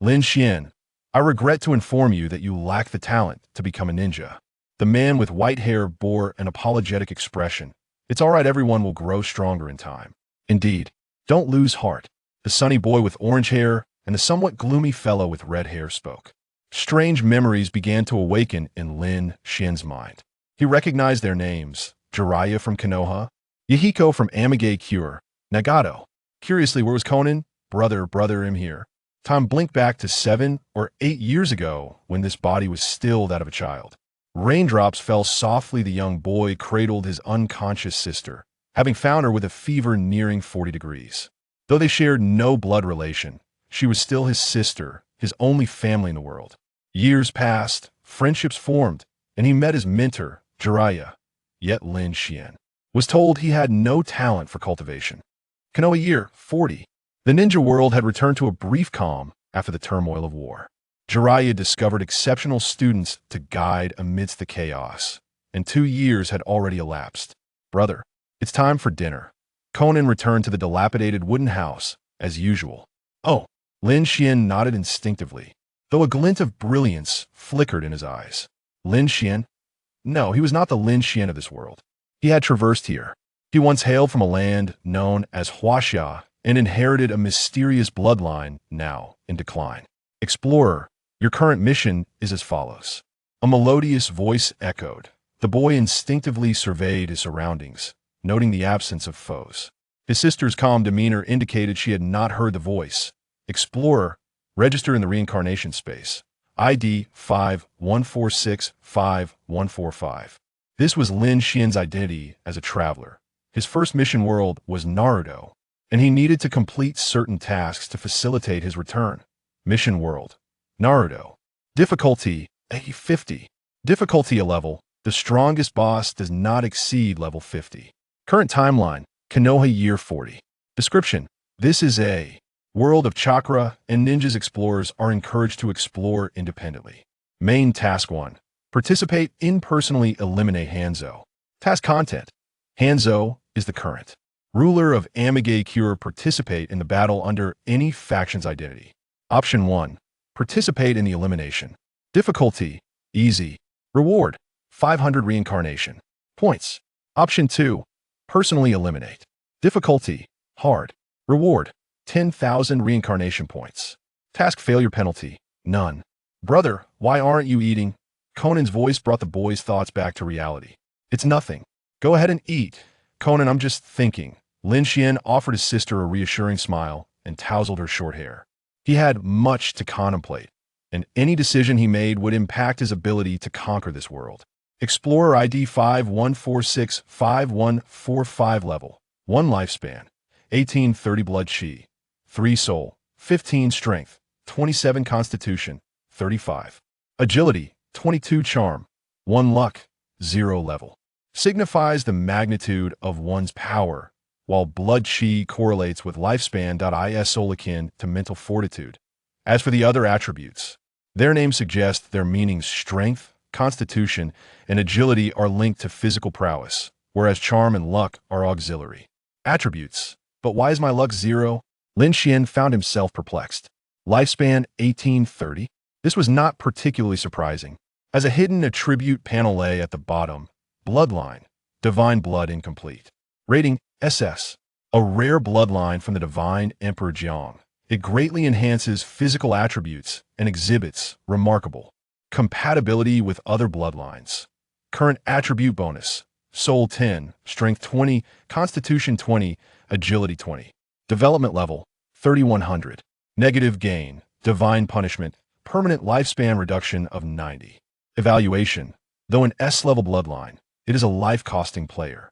Lin Xuan, I regret to inform you that you lack the talent to become a ninja. The man with white hair bore an apologetic expression. It's all right, everyone will grow stronger in time. Indeed, don't lose heart. The sunny boy with orange hair and the somewhat gloomy fellow with red hair spoke. Strange memories began to awaken in Lin Xuan's mind. He recognized their names: Jiraiya from Konoha, Yahiko from Amage Cure, Nagato. Curiously, where was Conan? Brother, I'm here. Time blinked back to 7 or 8 years ago when this body was still that of a child. Raindrops fell softly. The young boy cradled his unconscious sister, having found her with a fever nearing 40 degrees. Though they shared no blood relation, she was still his sister, his only family in the world. Years passed, friendships formed, and he met his mentor, Jiraiya. Yet Lin Xuan was told he had no talent for cultivation. Konoha year 40. The ninja world had returned to a brief calm after the turmoil of war. Jiraiya discovered exceptional students to guide amidst the chaos, and 2 years had already elapsed. Brother, it's time for dinner. Conan returned to the dilapidated wooden house, as usual. Oh, Lin Xuan nodded instinctively, though a glint of brilliance flickered in his eyes. Lin Xuan? No, he was not the Lin Xuan of this world. He had traversed here. He once hailed from a land known as Huaxia and inherited a mysterious bloodline now in decline. Explorer, your current mission is as follows. A melodious voice echoed. The boy instinctively surveyed his surroundings, noting the absence of foes. His sister's calm demeanor indicated she had not heard the voice. Explorer, register in the reincarnation space. ID 51465145. This was Lin Xuan's identity as a traveler. His first mission world was Naruto, and he needed to complete certain tasks to facilitate his return. Mission world, Naruto. Difficulty, A50. Difficulty a level. The strongest boss does not exceed level 50. Current timeline, Konoha year 40. Description, this is a world of chakra, and ninjas. Explorers are encouraged to explore independently. Main task 1. Participate in personally eliminate Hanzo. Task content. Hanzo is the current ruler of Amage Cure. Participate in the battle under any faction's identity. Option 1. Participate in the elimination. Difficulty, easy. Reward, 500 reincarnation points. Option 2. Personally eliminate. Difficulty, hard. Reward, 10,000 reincarnation points. Task failure penalty, none. Brother, why aren't you eating? Conan's voice brought the boy's thoughts back to reality. It's nothing. Go ahead and eat. Conan, I'm just thinking. Lin Xuan offered his sister a reassuring smile and tousled her short hair. He had much to contemplate, and any decision he made would impact his ability to conquer this world. Explorer ID 51465145 level. 1 lifespan. 1830 blood chi. 3 soul. 15 strength. 27 constitution. 35 agility. 22 charm. 1 luck. 0 level. Signifies the magnitude of one's power, while blood chi correlates with lifespan. Is soul akin to mental fortitude. As for the other attributes, their names suggest their meanings. Strength, constitution, and agility are linked to physical prowess, whereas charm and luck are auxiliary attributes. But why is my luck 0? Lin Xuan found himself perplexed. Lifespan 1830? This was not particularly surprising. As a hidden attribute panel lay at the bottom, bloodline, divine blood incomplete. Rating, SS. A rare bloodline from the divine Emperor Jiang. It greatly enhances physical attributes and exhibits remarkable compatibility with other bloodlines. Current attribute bonus, soul 10, strength 20, constitution 20, agility 20. Development level, 3100. Negative gain, divine punishment, permanent lifespan reduction of 90. Evaluation, though an S-level bloodline, it is a life-costing player.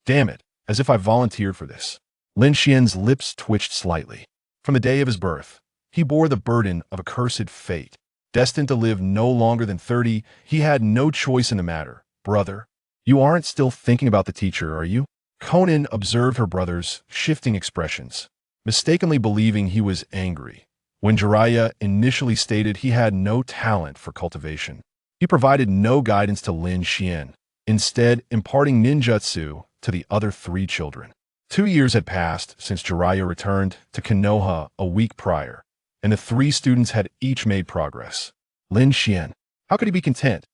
Damn it, as if I volunteered for this. Lin Xuan's lips twitched slightly. From the day of his birth, he bore the burden of a cursed fate. Destined to live no longer than 30, he had no choice in the matter. Brother, you aren't still thinking about the teacher, are you? Conan observed her brother's shifting expressions, mistakenly believing he was angry. When Jiraiya initially stated he had no talent for cultivation, he provided no guidance to Lin Xuan, instead imparting ninjutsu to the other 3 children. 2 years had passed since Jiraiya returned to Konoha a week prior. and the three students had each made progress. Lin Xuan. How could he be content?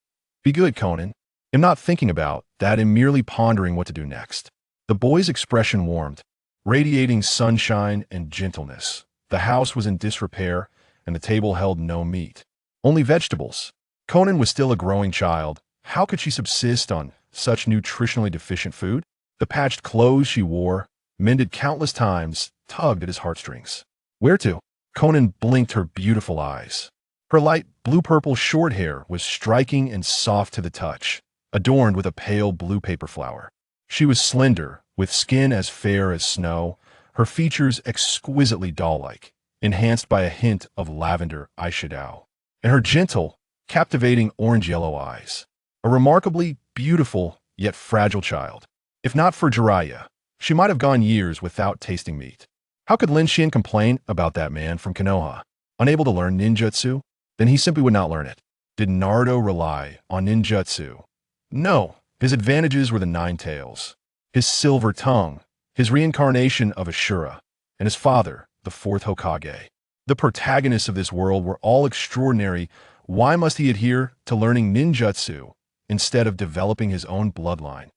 Be good, Conan. I'm not thinking about that. I'm merely pondering what to do next. The boy's expression warmed, radiating sunshine and gentleness. The house was in disrepair, and the table held no meat. Only vegetables. Conan was still a growing child. How could she subsist on such nutritionally deficient food? The patched clothes she wore, mended countless times, tugged at his heartstrings. Where to? Conan blinked her beautiful eyes. Her light blue-purple short hair was striking and soft to the touch, adorned with a pale blue paper flower. She was slender, with skin as fair as snow, her features exquisitely doll-like, enhanced by a hint of lavender eyeshadow, and her gentle, captivating orange-yellow eyes. A remarkably beautiful yet fragile child. If not for Jiraiya, she might have gone years without tasting meat. How could Lin Xuan complain about that man from Konoha? Unable to learn ninjutsu? Then he simply would not learn it. Did Naruto rely on ninjutsu? No. His advantages were the nine tails, his silver tongue, his reincarnation of Ashura, and his father, the fourth Hokage. The protagonists of this world were all extraordinary. Why must he adhere to learning ninjutsu instead of developing his own bloodline?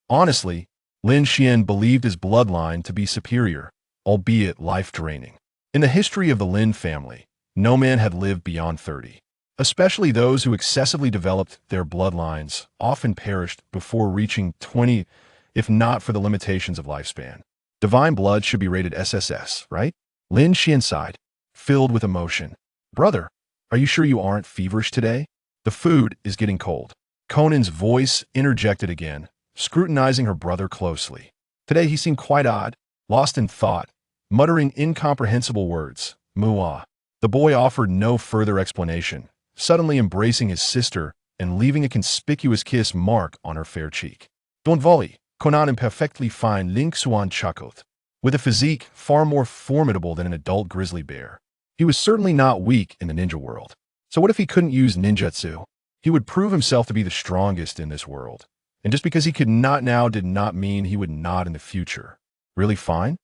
Honestly, Lin Xuan believed his bloodline to be superior, albeit life-draining. In the history of the Lin family, no man had lived beyond 30. Especially those who excessively developed their bloodlines often perished before reaching 20, if not for the limitations of lifespan. Divine blood should be rated SSS, right? Lin Xuan sighed, filled with emotion. Brother, are you sure you aren't feverish today? The food is getting cold. Conan's voice interjected again, scrutinizing her brother closely. Today he seemed quite odd, lost in thought, muttering incomprehensible words. Muah. The boy offered no further explanation, suddenly embracing his sister and leaving a conspicuous kiss mark on her fair cheek. Don't volley, Conan and perfectly fine Lin Xuan chuckled. With a physique far more formidable than an adult grizzly bear, he was certainly not weak in the ninja world. So what if he couldn't use ninjutsu? He would prove himself to be the strongest in this world. And just because he could not now did not mean he would not in the future. Really fine?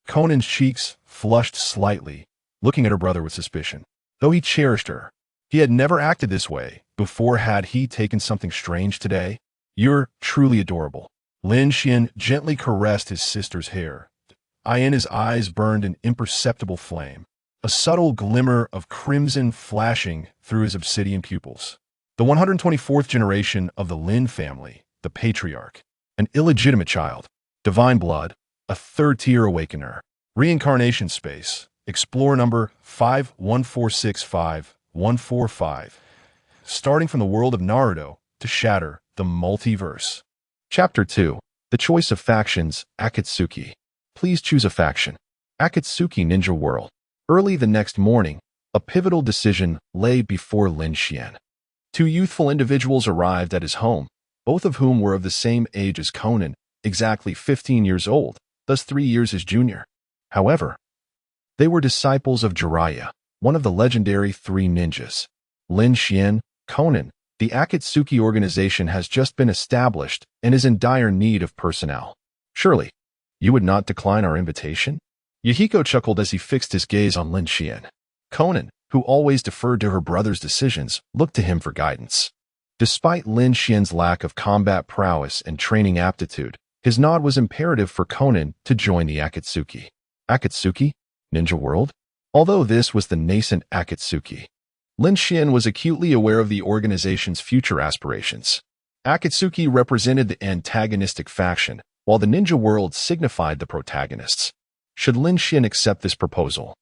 Conan's cheeks flushed slightly, looking at her brother with suspicion. Though he cherished her, he had never acted this way before. Had he taken something strange today? You're truly adorable. Lin Xuan gently caressed his sister's hair. In his eyes burned an imperceptible flame, a subtle glimmer of crimson flashing through his obsidian pupils. The 124th generation of the Lin family, the patriarch, an illegitimate child, divine blood, a third-tier awakener, reincarnation space, explore number 51465-145, starting from the world of Naruto to shatter the multiverse. Chapter 2. The Choice of Factions, Akatsuki. Please choose a faction. Akatsuki Ninja World. Early the next morning, a pivotal decision lay before Lin Xuan. Two youthful individuals arrived at his home, both of whom were of the same age as Conan, exactly 15 years old, thus 3 years his junior. However, they were disciples of Jiraiya, one of the legendary three ninjas. Lin Xuan, Conan, the Akatsuki organization has just been established and is in dire need of personnel. Surely, you would not decline our invitation? Yahiko chuckled as he fixed his gaze on Lin Xuan. Conan, who always deferred to her brother's decisions, looked to him for guidance. Despite Lin Xuan's lack of combat prowess and training aptitude, his nod was imperative for Conan to join the Akatsuki. Akatsuki? Ninja World? Although this was the nascent Akatsuki, Lin Xuan was acutely aware of the organization's future aspirations. Akatsuki represented the antagonistic faction, while the Ninja World signified the protagonists. Should Lin Xuan accept this proposal,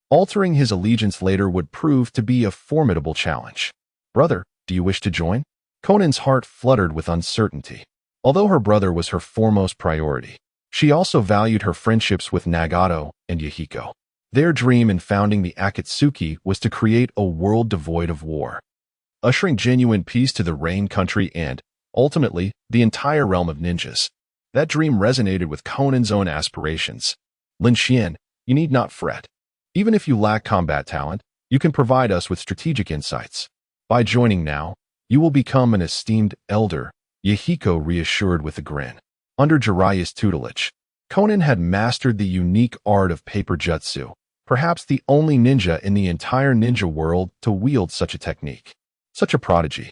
altering his allegiance later would prove to be a formidable challenge. Brother, do you wish to join? Conan's heart fluttered with uncertainty. Although her brother was her foremost priority, she also valued her friendships with Nagato and Yahiko. Their dream in founding the Akatsuki was to create a world devoid of war, ushering genuine peace to the Rain country and, ultimately, the entire realm of ninjas. That dream resonated with Conan's own aspirations. Lin Xuan, you need not fret. Even if you lack combat talent, you can provide us with strategic insights. By joining now, you will become an esteemed elder, Yahiko reassured with a grin. Under Jiraiya's tutelage, Conan had mastered the unique art of paper jutsu, perhaps the only ninja in the entire ninja world to wield such a technique. Such a prodigy,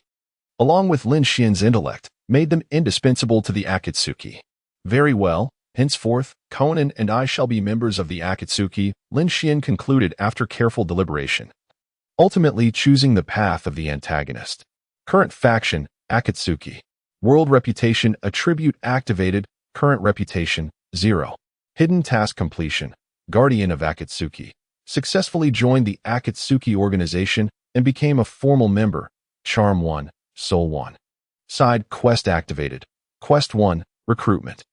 along with Lin Xuan's intellect, made them indispensable to the Akatsuki. Very well, henceforth, Conan and I shall be members of the Akatsuki, Lin Xuan concluded after careful deliberation, ultimately choosing the path of the antagonist. Current faction, Akatsuki. World reputation, attribute activated, current reputation, 0. Hidden task completion, Guardian of Akatsuki. Successfully joined the Akatsuki organization and became a formal member, Charm 1, Soul 1. Side quest activated, Quest 1, recruitment.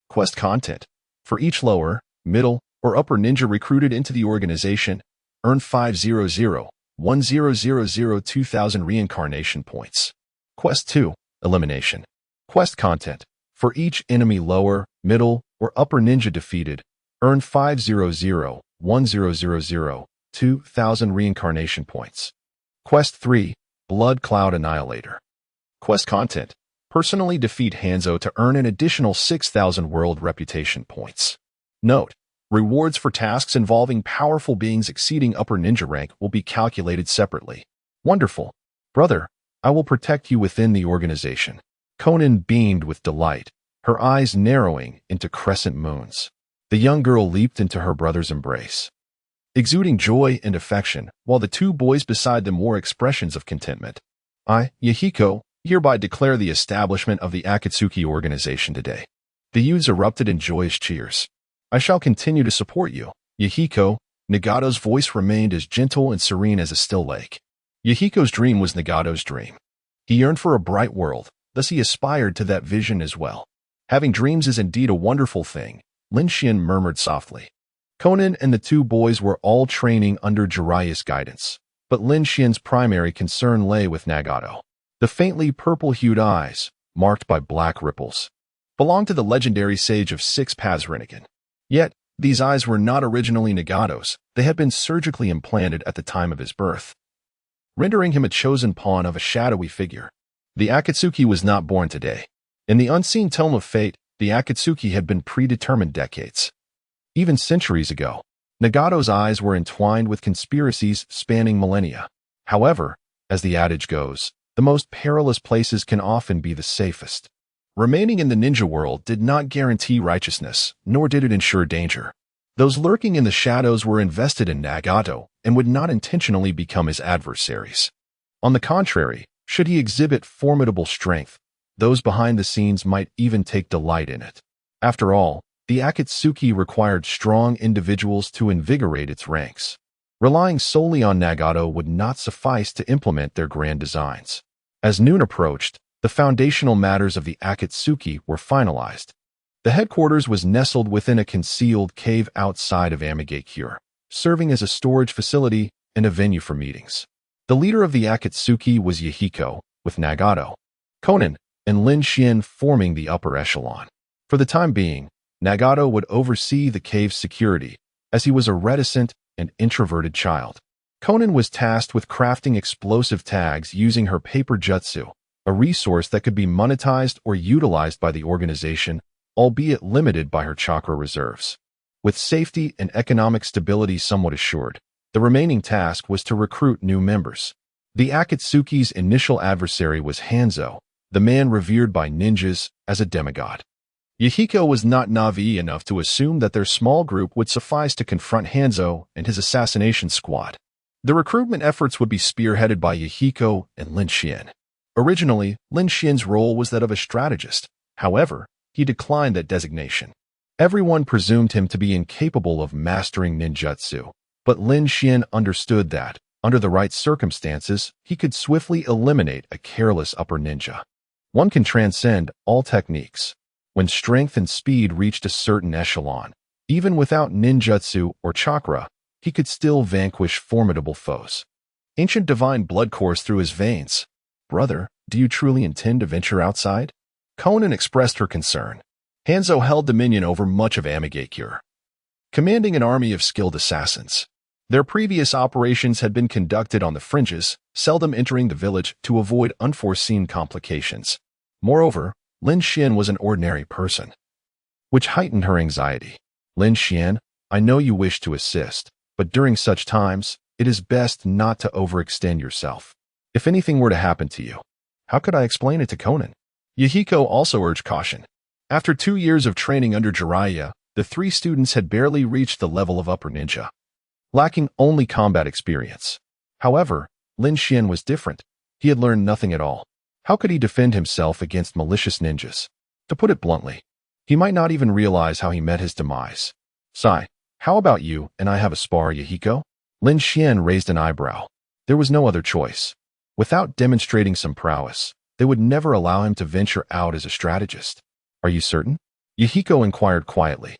Quest content. For each lower, middle, or upper ninja recruited into the organization, earn 500,000 reincarnation points. Quest 2, elimination. Quest content. For each enemy lower, middle, or upper ninja defeated, earn 500,000 reincarnation points. Quest 3, Blood Cloud Annihilator. Quest content. Personally defeat Hanzo to earn an additional 6,000 world reputation points. Note: rewards for tasks involving powerful beings exceeding upper ninja rank will be calculated separately. Wonderful. Brother, I will protect you within the organization. Conan beamed with delight, her eyes narrowing into crescent moons. The young girl leaped into her brother's embrace, exuding joy and affection, while the two boys beside them wore expressions of contentment. I, Yahiko, hereby declare the establishment of the Akatsuki organization today. The youths erupted in joyous cheers. I shall continue to support you, Yahiko. Nagato's voice remained as gentle and serene as a still lake. Yahiko's dream was Nagato's dream. He yearned for a bright world, thus he aspired to that vision as well. Having dreams is indeed a wonderful thing, Lin Xuan murmured softly. Conan and the two boys were all training under Jiraiya's guidance, but Lin Xuan's primary concern lay with Nagato. The faintly purple-hued eyes, marked by black ripples, belonged to the legendary sage of Six Paths Rinnegan. Yet, these eyes were not originally Nagato's, they had been surgically implanted at the time of his birth, rendering him a chosen pawn of a shadowy figure. The Akatsuki was not born today. In the unseen tome of fate, the Akatsuki had been predetermined decades. Even centuries ago, Nagato's eyes were entwined with conspiracies spanning millennia. However, as the adage goes, the most perilous places can often be the safest. Remaining in the ninja world did not guarantee righteousness, nor did it ensure danger. Those lurking in the shadows were invested in Nagato and would not intentionally become his adversaries. On the contrary, should he exhibit formidable strength, those behind the scenes might even take delight in it. After all, the Akatsuki required strong individuals to invigorate its ranks. Relying solely on Nagato would not suffice to implement their grand designs. As noon approached, the foundational matters of the Akatsuki were finalized. The headquarters was nestled within a concealed cave outside of Amigakure, serving as a storage facility and a venue for meetings. The leader of the Akatsuki was Yahiko, with Nagato, Conan, and Lin Xuan forming the upper echelon. For the time being, Nagato would oversee the cave's security, as he was a reticent and introverted child. Conan was tasked with crafting explosive tags using her paper jutsu, a resource that could be monetized or utilized by the organization, albeit limited by her chakra reserves. With safety and economic stability somewhat assured, the remaining task was to recruit new members. The Akatsuki's initial adversary was Hanzo, the man revered by ninjas as a demigod. Yahiko was not naive enough to assume that their small group would suffice to confront Hanzo and his assassination squad. The recruitment efforts would be spearheaded by Yahiko and Lin Xuan. Originally, Lin Xuan's role was that of a strategist. However, he declined that designation. Everyone presumed him to be incapable of mastering ninjutsu, but Lin Xuan understood that, under the right circumstances, he could swiftly eliminate a careless upper ninja. One can transcend all techniques. When strength and speed reached a certain echelon, even without ninjutsu or chakra, he could still vanquish formidable foes. Ancient divine blood coursed through his veins. Brother, do you truly intend to venture outside? Conan expressed her concern. Hanzo held dominion over much of Amigakure, commanding an army of skilled assassins. Their previous operations had been conducted on the fringes, seldom entering the village to avoid unforeseen complications. Moreover, Lin Xuan was an ordinary person, which heightened her anxiety. Lin Xuan, I know you wish to assist, but during such times, it is best not to overextend yourself. If anything were to happen to you, how could I explain it to Conan? Yahiko also urged caution. After 2 years of training under Jiraiya, the 3 students had barely reached the level of upper ninja, lacking only combat experience. However, Lin Xuan was different. He had learned nothing at all. How could he defend himself against malicious ninjas? To put it bluntly, he might not even realize how he met his demise. Sigh, how about you and I have a spar, Yahiko? Lin Xuan raised an eyebrow. There was no other choice. Without demonstrating some prowess, they would never allow him to venture out as a strategist. Are you certain? Yahiko inquired quietly.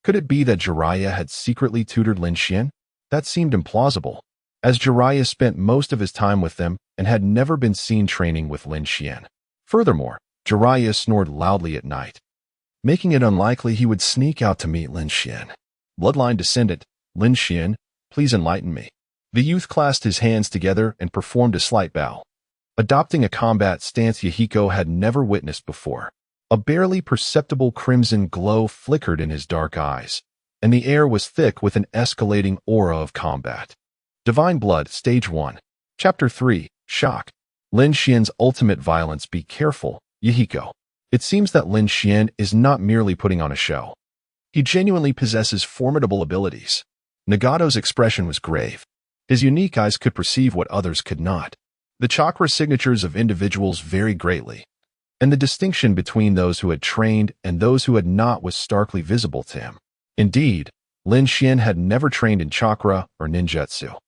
Could it be that Jiraiya had secretly tutored Lin Xuan? That seemed implausible, as Jiraiya spent most of his time with them and had never been seen training with Lin Xuan. Furthermore, Jiraiya snored loudly at night, making it unlikely he would sneak out to meet Lin Xuan. Bloodline descendant, Lin Xuan, please enlighten me. The youth clasped his hands together and performed a slight bow, adopting a combat stance Yahiko had never witnessed before. A barely perceptible crimson glow flickered in his dark eyes, and the air was thick with an escalating aura of combat. Divine Blood, Stage 1. Chapter 3, Shock. Lin Xuan's ultimate violence. Be careful, Yahiko. It seems that Lin Xuan is not merely putting on a show. He genuinely possesses formidable abilities. Nagato's expression was grave. His unique eyes could perceive what others could not. The chakra signatures of individuals vary greatly, and the distinction between those who had trained and those who had not was starkly visible to him. Indeed, Lin Xuan had never trained in chakra or ninjutsu.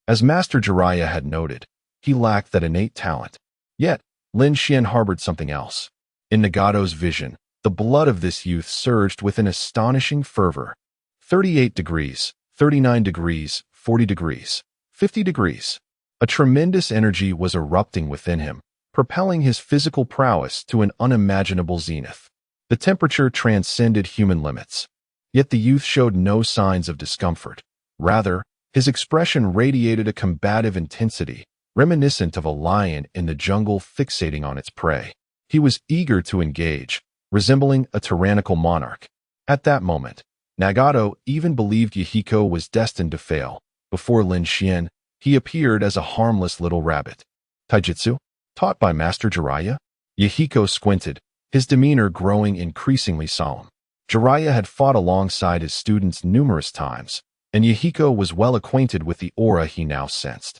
As Master Jiraiya had noted, he lacked that innate talent. Yet, Lin Xuan harbored something else. In Nagato's vision, the blood of this youth surged with an astonishing fervor. 38 degrees, 39 degrees, 40 degrees, 50 degrees. A tremendous energy was erupting within him, propelling his physical prowess to an unimaginable zenith. The temperature transcended human limits. Yet the youth showed no signs of discomfort. Rather, his expression radiated a combative intensity, reminiscent of a lion in the jungle fixating on its prey. He was eager to engage, resembling a tyrannical monarch. At that moment, Nagato even believed Yahiko was destined to fail. Before Lin Xuan, he appeared as a harmless little rabbit. Taijutsu? Taught by Master Jiraiya? Yahiko squinted, his demeanor growing increasingly solemn. Jiraiya had fought alongside his students numerous times, and Yahiko was well acquainted with the aura he now sensed.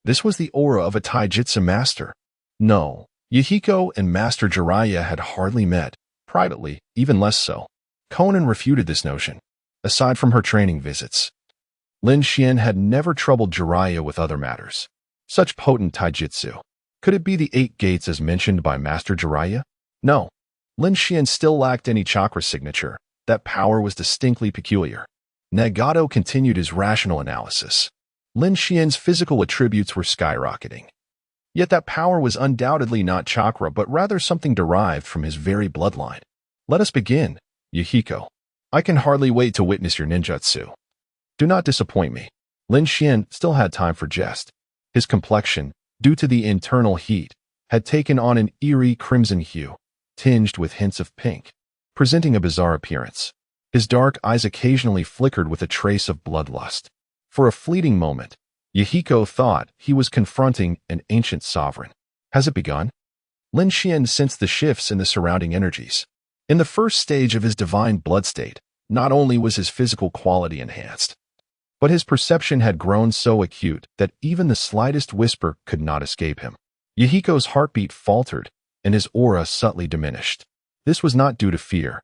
This was the aura of a taijutsu master. No, Yahiko and Master Jiraiya had hardly met, privately, even less so. Conan refuted this notion. Aside from her training visits, Lin Xuan had never troubled Jiraiya with other matters. Such potent taijutsu. Could it be the 8 gates as mentioned by Master Jiraiya? No. Lin Xuan still lacked any chakra signature. That power was distinctly peculiar. Nagato continued his rational analysis. Lin Xuan's physical attributes were skyrocketing. Yet that power was undoubtedly not chakra but rather something derived from his very bloodline. Let us begin, Yahiko. I can hardly wait to witness your ninjutsu. Do not disappoint me. Lin Xuan still had time for jest. His complexion, due to the internal heat, had taken on an eerie crimson hue, tinged with hints of pink, presenting a bizarre appearance. His dark eyes occasionally flickered with a trace of bloodlust. For a fleeting moment, Yahiko thought he was confronting an ancient sovereign. Has it begun? Lin Xuan sensed the shifts in the surrounding energies. In the first stage of his divine blood state, not only was his physical quality enhanced, but his perception had grown so acute that even the slightest whisper could not escape him. Yahiko's heartbeat faltered, and his aura subtly diminished. This was not due to fear,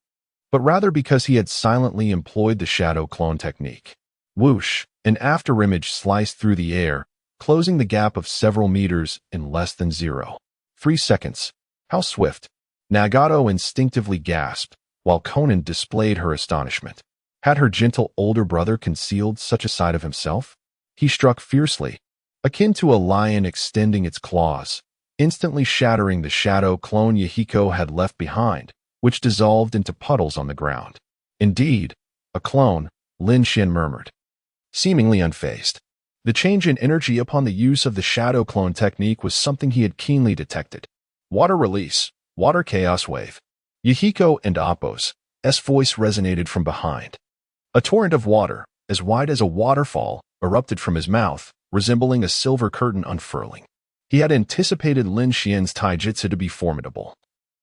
but rather because he had silently employed the shadow clone technique. Whoosh, an afterimage sliced through the air, closing the gap of several meters in less than 0.3 seconds. How swift! Nagato instinctively gasped, while Conan displayed her astonishment. Had her gentle older brother concealed such a side of himself? He struck fiercely, akin to a lion extending its claws, instantly shattering the shadow clone Yahiko had left behind, which dissolved into puddles on the ground. Indeed, a clone, Lin Xuan murmured, seemingly unfazed. The change in energy upon the use of the shadow clone technique was something he had keenly detected. Water release, water chaos wave. Yahiko and Appo's voice resonated from behind. A torrent of water, as wide as a waterfall, erupted from his mouth, resembling a silver curtain unfurling. He had anticipated Lin Xuan's taijutsu to be formidable,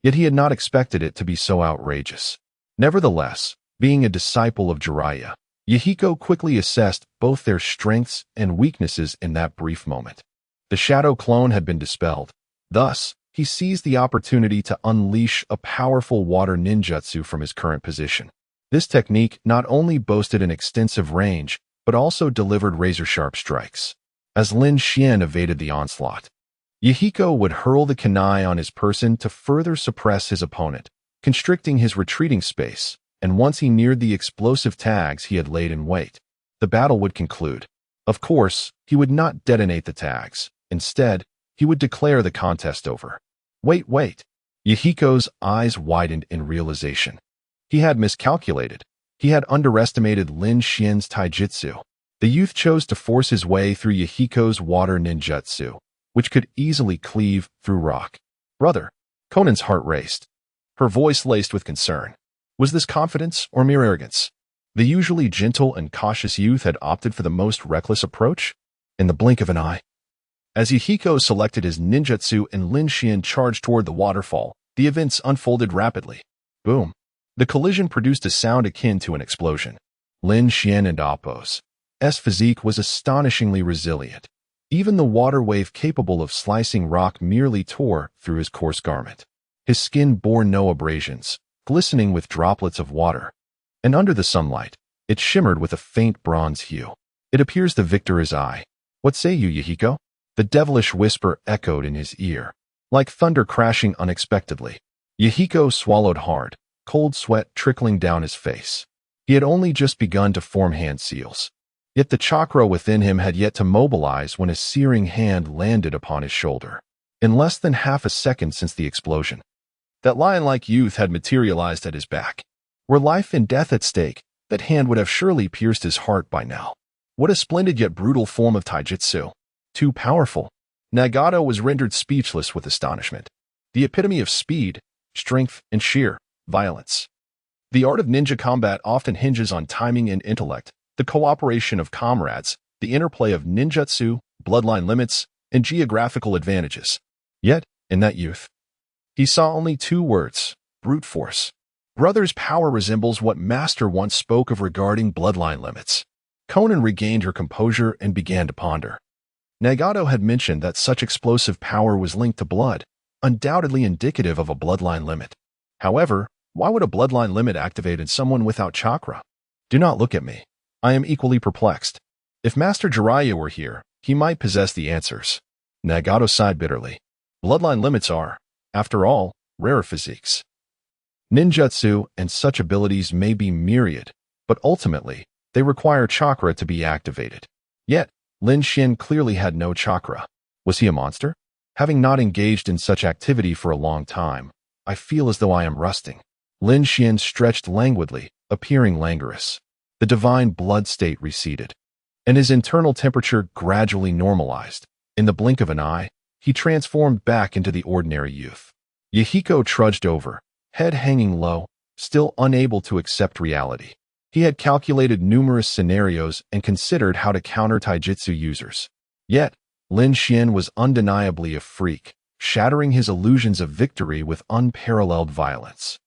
yet he had not expected it to be so outrageous. Nevertheless, being a disciple of Jiraiya, Yahiko quickly assessed both their strengths and weaknesses in that brief moment. The shadow clone had been dispelled. Thus, he seized the opportunity to unleash a powerful water ninjutsu from his current position. This technique not only boasted an extensive range, but also delivered razor-sharp strikes. As Lin Xuan evaded the onslaught, Yahiko would hurl the kunai on his person to further suppress his opponent, constricting his retreating space, and once he neared the explosive tags he had laid in wait, the battle would conclude. Of course, he would not detonate the tags. Instead, he would declare the contest over. Wait. Yahiko's eyes widened in realization. He had miscalculated. He had underestimated Lin Xuan's taijutsu. The youth chose to force his way through Yahiko's water ninjutsu, which could easily cleave through rock. Brother, Conan's heart raced, her voice laced with concern. Was this confidence or mere arrogance? The usually gentle and cautious youth had opted for the most reckless approach? In the blink of an eye. As Yahiko selected his ninjutsu and Lin Xuan charged toward the waterfall, the events unfolded rapidly. Boom. The collision produced a sound akin to an explosion. Lin Xuan and Appo's physique was astonishingly resilient. Even the water wave capable of slicing rock merely tore through his coarse garment. His skin bore no abrasions, glistening with droplets of water. And under the sunlight, it shimmered with a faint bronze hue. It appears the victor is I. What say you, Yahiko? The devilish whisper echoed in his ear, like thunder crashing unexpectedly. Yahiko swallowed hard, cold sweat trickling down his face. He had only just begun to form hand seals. Yet the chakra within him had yet to mobilize when a searing hand landed upon his shoulder. In less than half a second since the explosion, that lion-like youth had materialized at his back. Were life and death at stake, that hand would have surely pierced his heart by now. What a splendid yet brutal form of taijutsu. Too powerful. Nagato was rendered speechless with astonishment. The epitome of speed, strength, and sheer violence. The art of ninja combat often hinges on timing and intellect, the cooperation of comrades, the interplay of ninjutsu, bloodline limits, and geographical advantages. Yet, in that youth, he saw only two words: brute force. Brother's power resembles what Master once spoke of regarding bloodline limits. Conan regained her composure and began to ponder. Nagato had mentioned that such explosive power was linked to blood, undoubtedly indicative of a bloodline limit. However, why would a bloodline limit activate in someone without chakra? Do not look at me. I am equally perplexed. If Master Jiraiya were here, he might possess the answers. Nagato sighed bitterly. Bloodline limits are, after all, rarer physiques. Ninjutsu and such abilities may be myriad, but ultimately, they require chakra to be activated. Yet, Lin Xuan clearly had no chakra. Was he a monster? Having not engaged in such activity for a long time, I feel as though I am rusting. Lin Xuan stretched languidly, appearing languorous. The divine blood state receded, and his internal temperature gradually normalized. In the blink of an eye, he transformed back into the ordinary youth. Yahiko trudged over, head hanging low, still unable to accept reality. He had calculated numerous scenarios and considered how to counter taijutsu users. Yet, Lin Xuan was undeniably a freak, shattering his illusions of victory with unparalleled violence.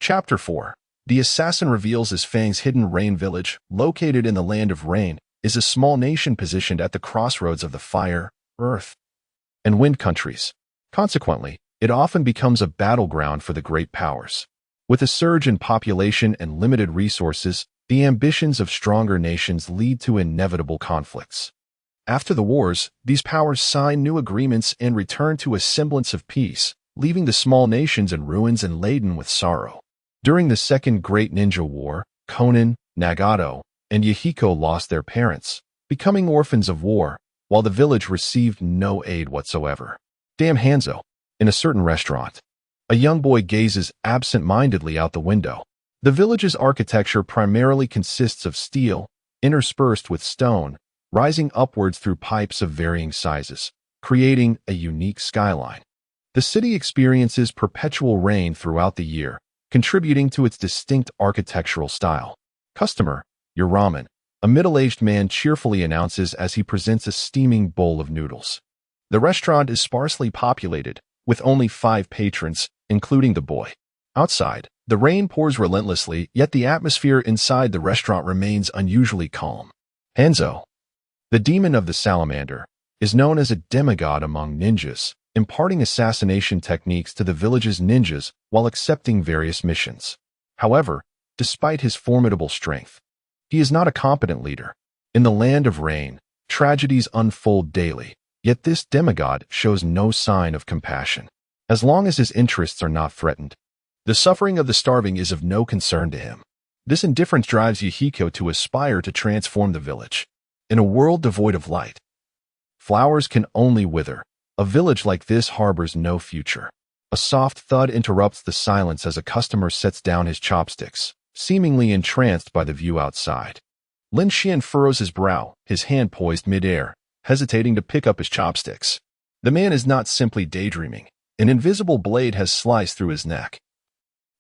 Chapter 4. The assassin reveals his Fang's hidden rain village, located in the land of rain, is a small nation positioned at the crossroads of the fire, earth, and wind countries. Consequently, it often becomes a battleground for the great powers. With a surge in population and limited resources, the ambitions of stronger nations lead to inevitable conflicts. After the wars, these powers sign new agreements and return to a semblance of peace, leaving the small nations in ruins and laden with sorrow. During the Second Great Ninja War, Conan, Nagato, and Yahiko lost their parents, becoming orphans of war, while the village received no aid whatsoever. Damn Hanzo. In a certain restaurant, a young boy gazes absent-mindedly out the window. The village's architecture primarily consists of steel, interspersed with stone, rising upwards through pipes of varying sizes, creating a unique skyline. The city experiences perpetual rain throughout the year, contributing to its distinct architectural style. Customer, your ramen. a middle-aged man cheerfully announces as he presents a steaming bowl of noodles. The restaurant is sparsely populated, with only 5 patrons, including the boy. Outside, the rain pours relentlessly, yet the atmosphere inside the restaurant remains unusually calm. Hanzo, the demon of the salamander, is known as a demigod among ninjas, imparting assassination techniques to the village's ninjas while accepting various missions. However, despite his formidable strength, he is not a competent leader. In the land of rain, tragedies unfold daily, yet this demigod shows no sign of compassion. As long as his interests are not threatened, the suffering of the starving is of no concern to him. This indifference drives Yahiko to aspire to transform the village. In a world devoid of light, flowers can only wither. A village like this harbors no future. A soft thud interrupts the silence as a customer sets down his chopsticks, seemingly entranced by the view outside. Lin Xuan furrows his brow, his hand poised mid-air, hesitating to pick up his chopsticks. The man is not simply daydreaming. An invisible blade has sliced through his neck,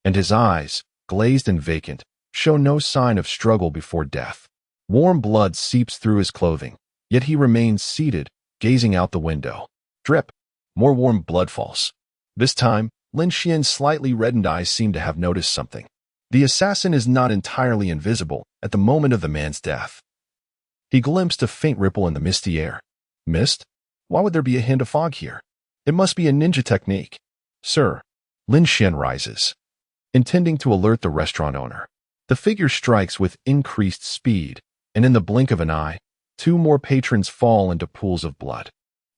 and his eyes, glazed and vacant, show no sign of struggle before death. Warm blood seeps through his clothing, yet he remains seated, gazing out the window. Drip. More warm blood falls. This time, Lin Xuan's slightly reddened eyes seem to have noticed something. The assassin is not entirely invisible at the moment of the man's death. He glimpsed a faint ripple in the misty air. Mist? Why would there be a hint of fog here? It must be a ninja technique. Sir, Lin Xuan rises, intending to alert the restaurant owner. The figure strikes with increased speed, and in the blink of an eye, 2 more patrons fall into pools of blood.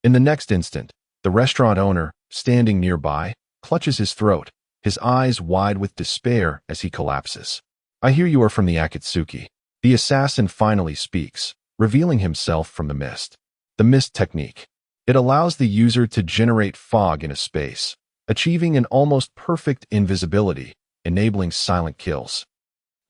In the next instant, the restaurant owner, standing nearby, clutches his throat, his eyes wide with despair as he collapses. I hear you are from the Akatsuki. The assassin finally speaks, revealing himself from the mist. The mist technique. It allows the user to generate fog in a space, achieving an almost perfect invisibility, enabling silent kills.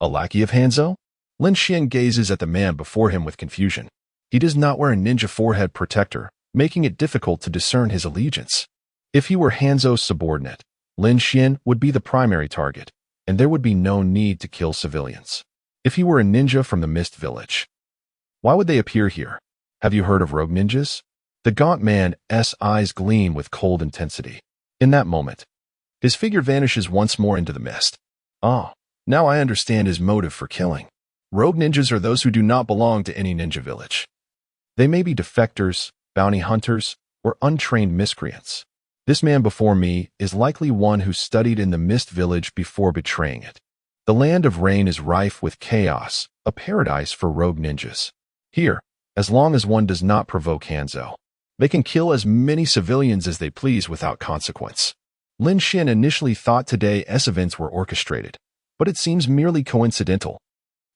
A lackey of Hanzo? Lin Xuan gazes at the man before him with confusion. He does not wear a ninja forehead protector, making it difficult to discern his allegiance. If he were Hanzo's subordinate, Lin Xuan would be the primary target, and there would be no need to kill civilians. If he were a ninja from the Mist Village, why would they appear here? Have you heard of rogue ninjas? The gaunt man's eyes gleam with cold intensity. In that moment, his figure vanishes once more into the mist. Ah, now I understand his motive for killing. Rogue ninjas are those who do not belong to any ninja village. They may be defectors, bounty hunters, or untrained miscreants. This man before me is likely one who studied in the Mist Village before betraying it. The land of rain is rife with chaos, a paradise for rogue ninjas. Here, as long as one does not provoke Hanzo, they can kill as many civilians as they please without consequence. Lin Xuan initially thought today's events were orchestrated, but it seems merely coincidental.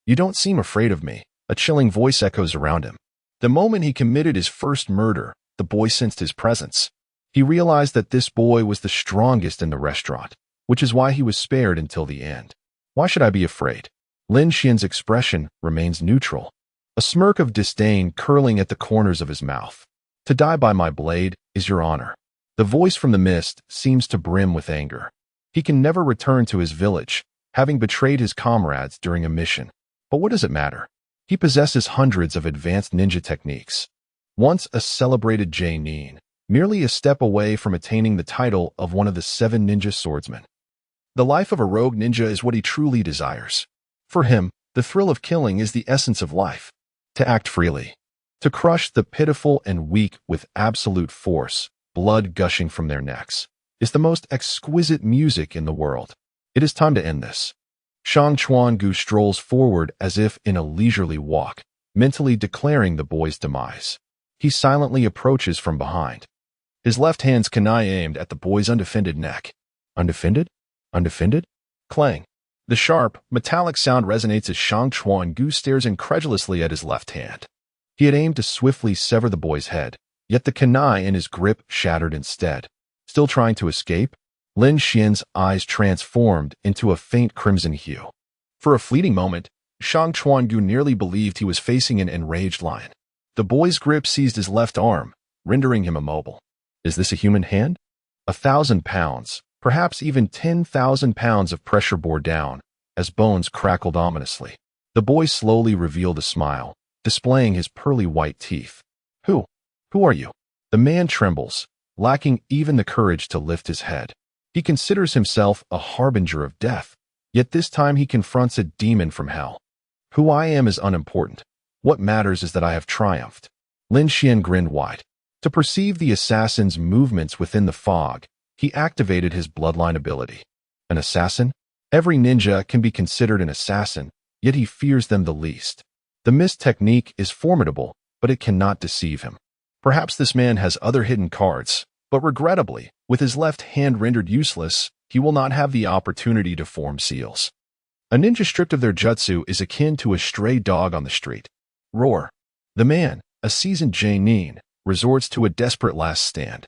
You don't seem afraid of me, a chilling voice echoes around him. The moment he committed his first murder, the boy sensed his presence. He realized that this boy was the strongest in the restaurant, which is why he was spared until the end. Why should I be afraid? Lin Xuan's expression remains neutral, a smirk of disdain curling at the corners of his mouth. To die by my blade is your honor. The voice from the mist seems to brim with anger. He can never return to his village, having betrayed his comrades during a mission. But what does it matter? He possesses hundreds of advanced ninja techniques. Once a celebrated J-nin, merely a step away from attaining the title of one of the 7 ninja swordsmen. The life of a rogue ninja is what he truly desires. For him, the thrill of killing is the essence of life. To act freely. To crush the pitiful and weak with absolute force, blood gushing from their necks, is the most exquisite music in the world. It is time to end this. Shang Chuan strolls forward as if in a leisurely walk, mentally declaring the boy's demise. He silently approaches from behind, his left hand's kunai aimed at the boy's undefended neck. Undefended? Undefended? Clang. The sharp, metallic sound resonates as Shang Chuan stares incredulously at his left hand. He had aimed to swiftly sever the boy's head, yet the kunai in his grip shattered instead. Still trying to escape? Lin Xuan's eyes transformed into a faint crimson hue. For a fleeting moment, Shang Chuan nearly believed he was facing an enraged lion. The boy's grip seized his left arm, rendering him immobile. Is this a human hand? 1,000 pounds, perhaps even 10,000 pounds of pressure bore down, as bones crackled ominously. The boy slowly revealed a smile, displaying his pearly white teeth. Who? Who are you? The man trembles, lacking even the courage to lift his head. He considers himself a harbinger of death, yet this time he confronts a demon from hell. Who I am is unimportant. What matters is that I have triumphed. Lin Xuan grinned wide. To perceive the assassin's movements within the fog, he activated his bloodline ability. An assassin? Every ninja can be considered an assassin, yet he fears them the least. The mist technique is formidable, but it cannot deceive him. Perhaps this man has other hidden cards, but regrettably, with his left hand rendered useless, he will not have the opportunity to form seals. A ninja stripped of their jutsu is akin to a stray dog on the street. Roar. The man, a seasoned genin, resorts to a desperate last stand.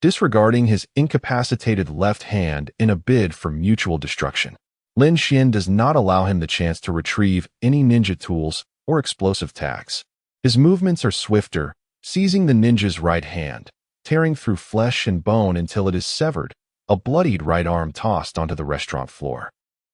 Disregarding his incapacitated left hand in a bid for mutual destruction, Lin Xuan does not allow him the chance to retrieve any ninja tools or explosive tags. His movements are swifter, seizing the ninja's right hand, tearing through flesh and bone until it is severed, a bloodied right arm tossed onto the restaurant floor.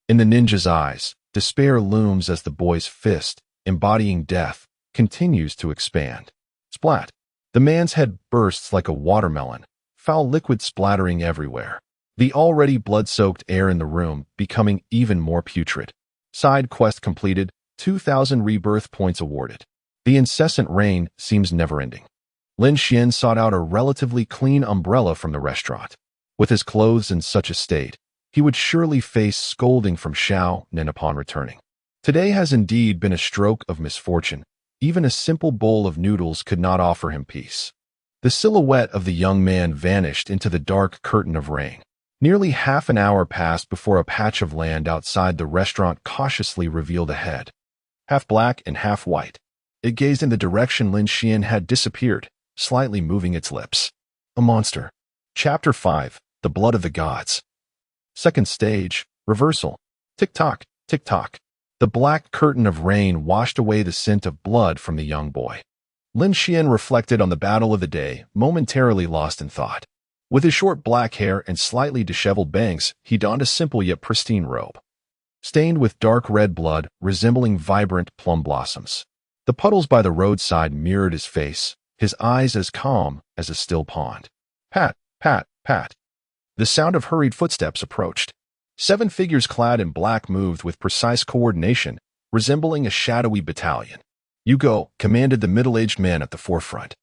In the ninja's eyes, despair looms as the boy's fist, embodying death, continues to expand. Splat! The man's head bursts like a watermelon, foul liquid splattering everywhere. The already blood-soaked air in the room becoming even more putrid. Side quest completed, 2,000 rebirth points awarded. The incessant rain seems never-ending. Lin Xuan sought out a relatively clean umbrella from the restaurant. With his clothes in such a state, he would surely face scolding from Xiao Nin upon returning. Today has indeed been a stroke of misfortune. Even a simple bowl of noodles could not offer him peace. The silhouette of the young man vanished into the dark curtain of rain. Nearly half an hour passed before a patch of land outside the restaurant cautiously revealed a head. Half black and half white. It gazed in the direction Lin Xuan had disappeared, slightly moving its lips. A monster. Chapter 5. The Blood of the Gods. Second stage. Reversal. Tick-tock, tick-tock. The black curtain of rain washed away the scent of blood from the young boy. Lin Xuan reflected on the battle of the day, momentarily lost in thought. With his short black hair and slightly disheveled bangs, he donned a simple yet pristine robe, stained with dark red blood, resembling vibrant plum blossoms. The puddles by the roadside mirrored his face, his eyes as calm as a still pond. Pat, pat, pat. The sound of hurried footsteps approached. 7 figures clad in black moved with precise coordination, resembling a shadowy battalion. "You go," commanded the middle-aged man at the forefront,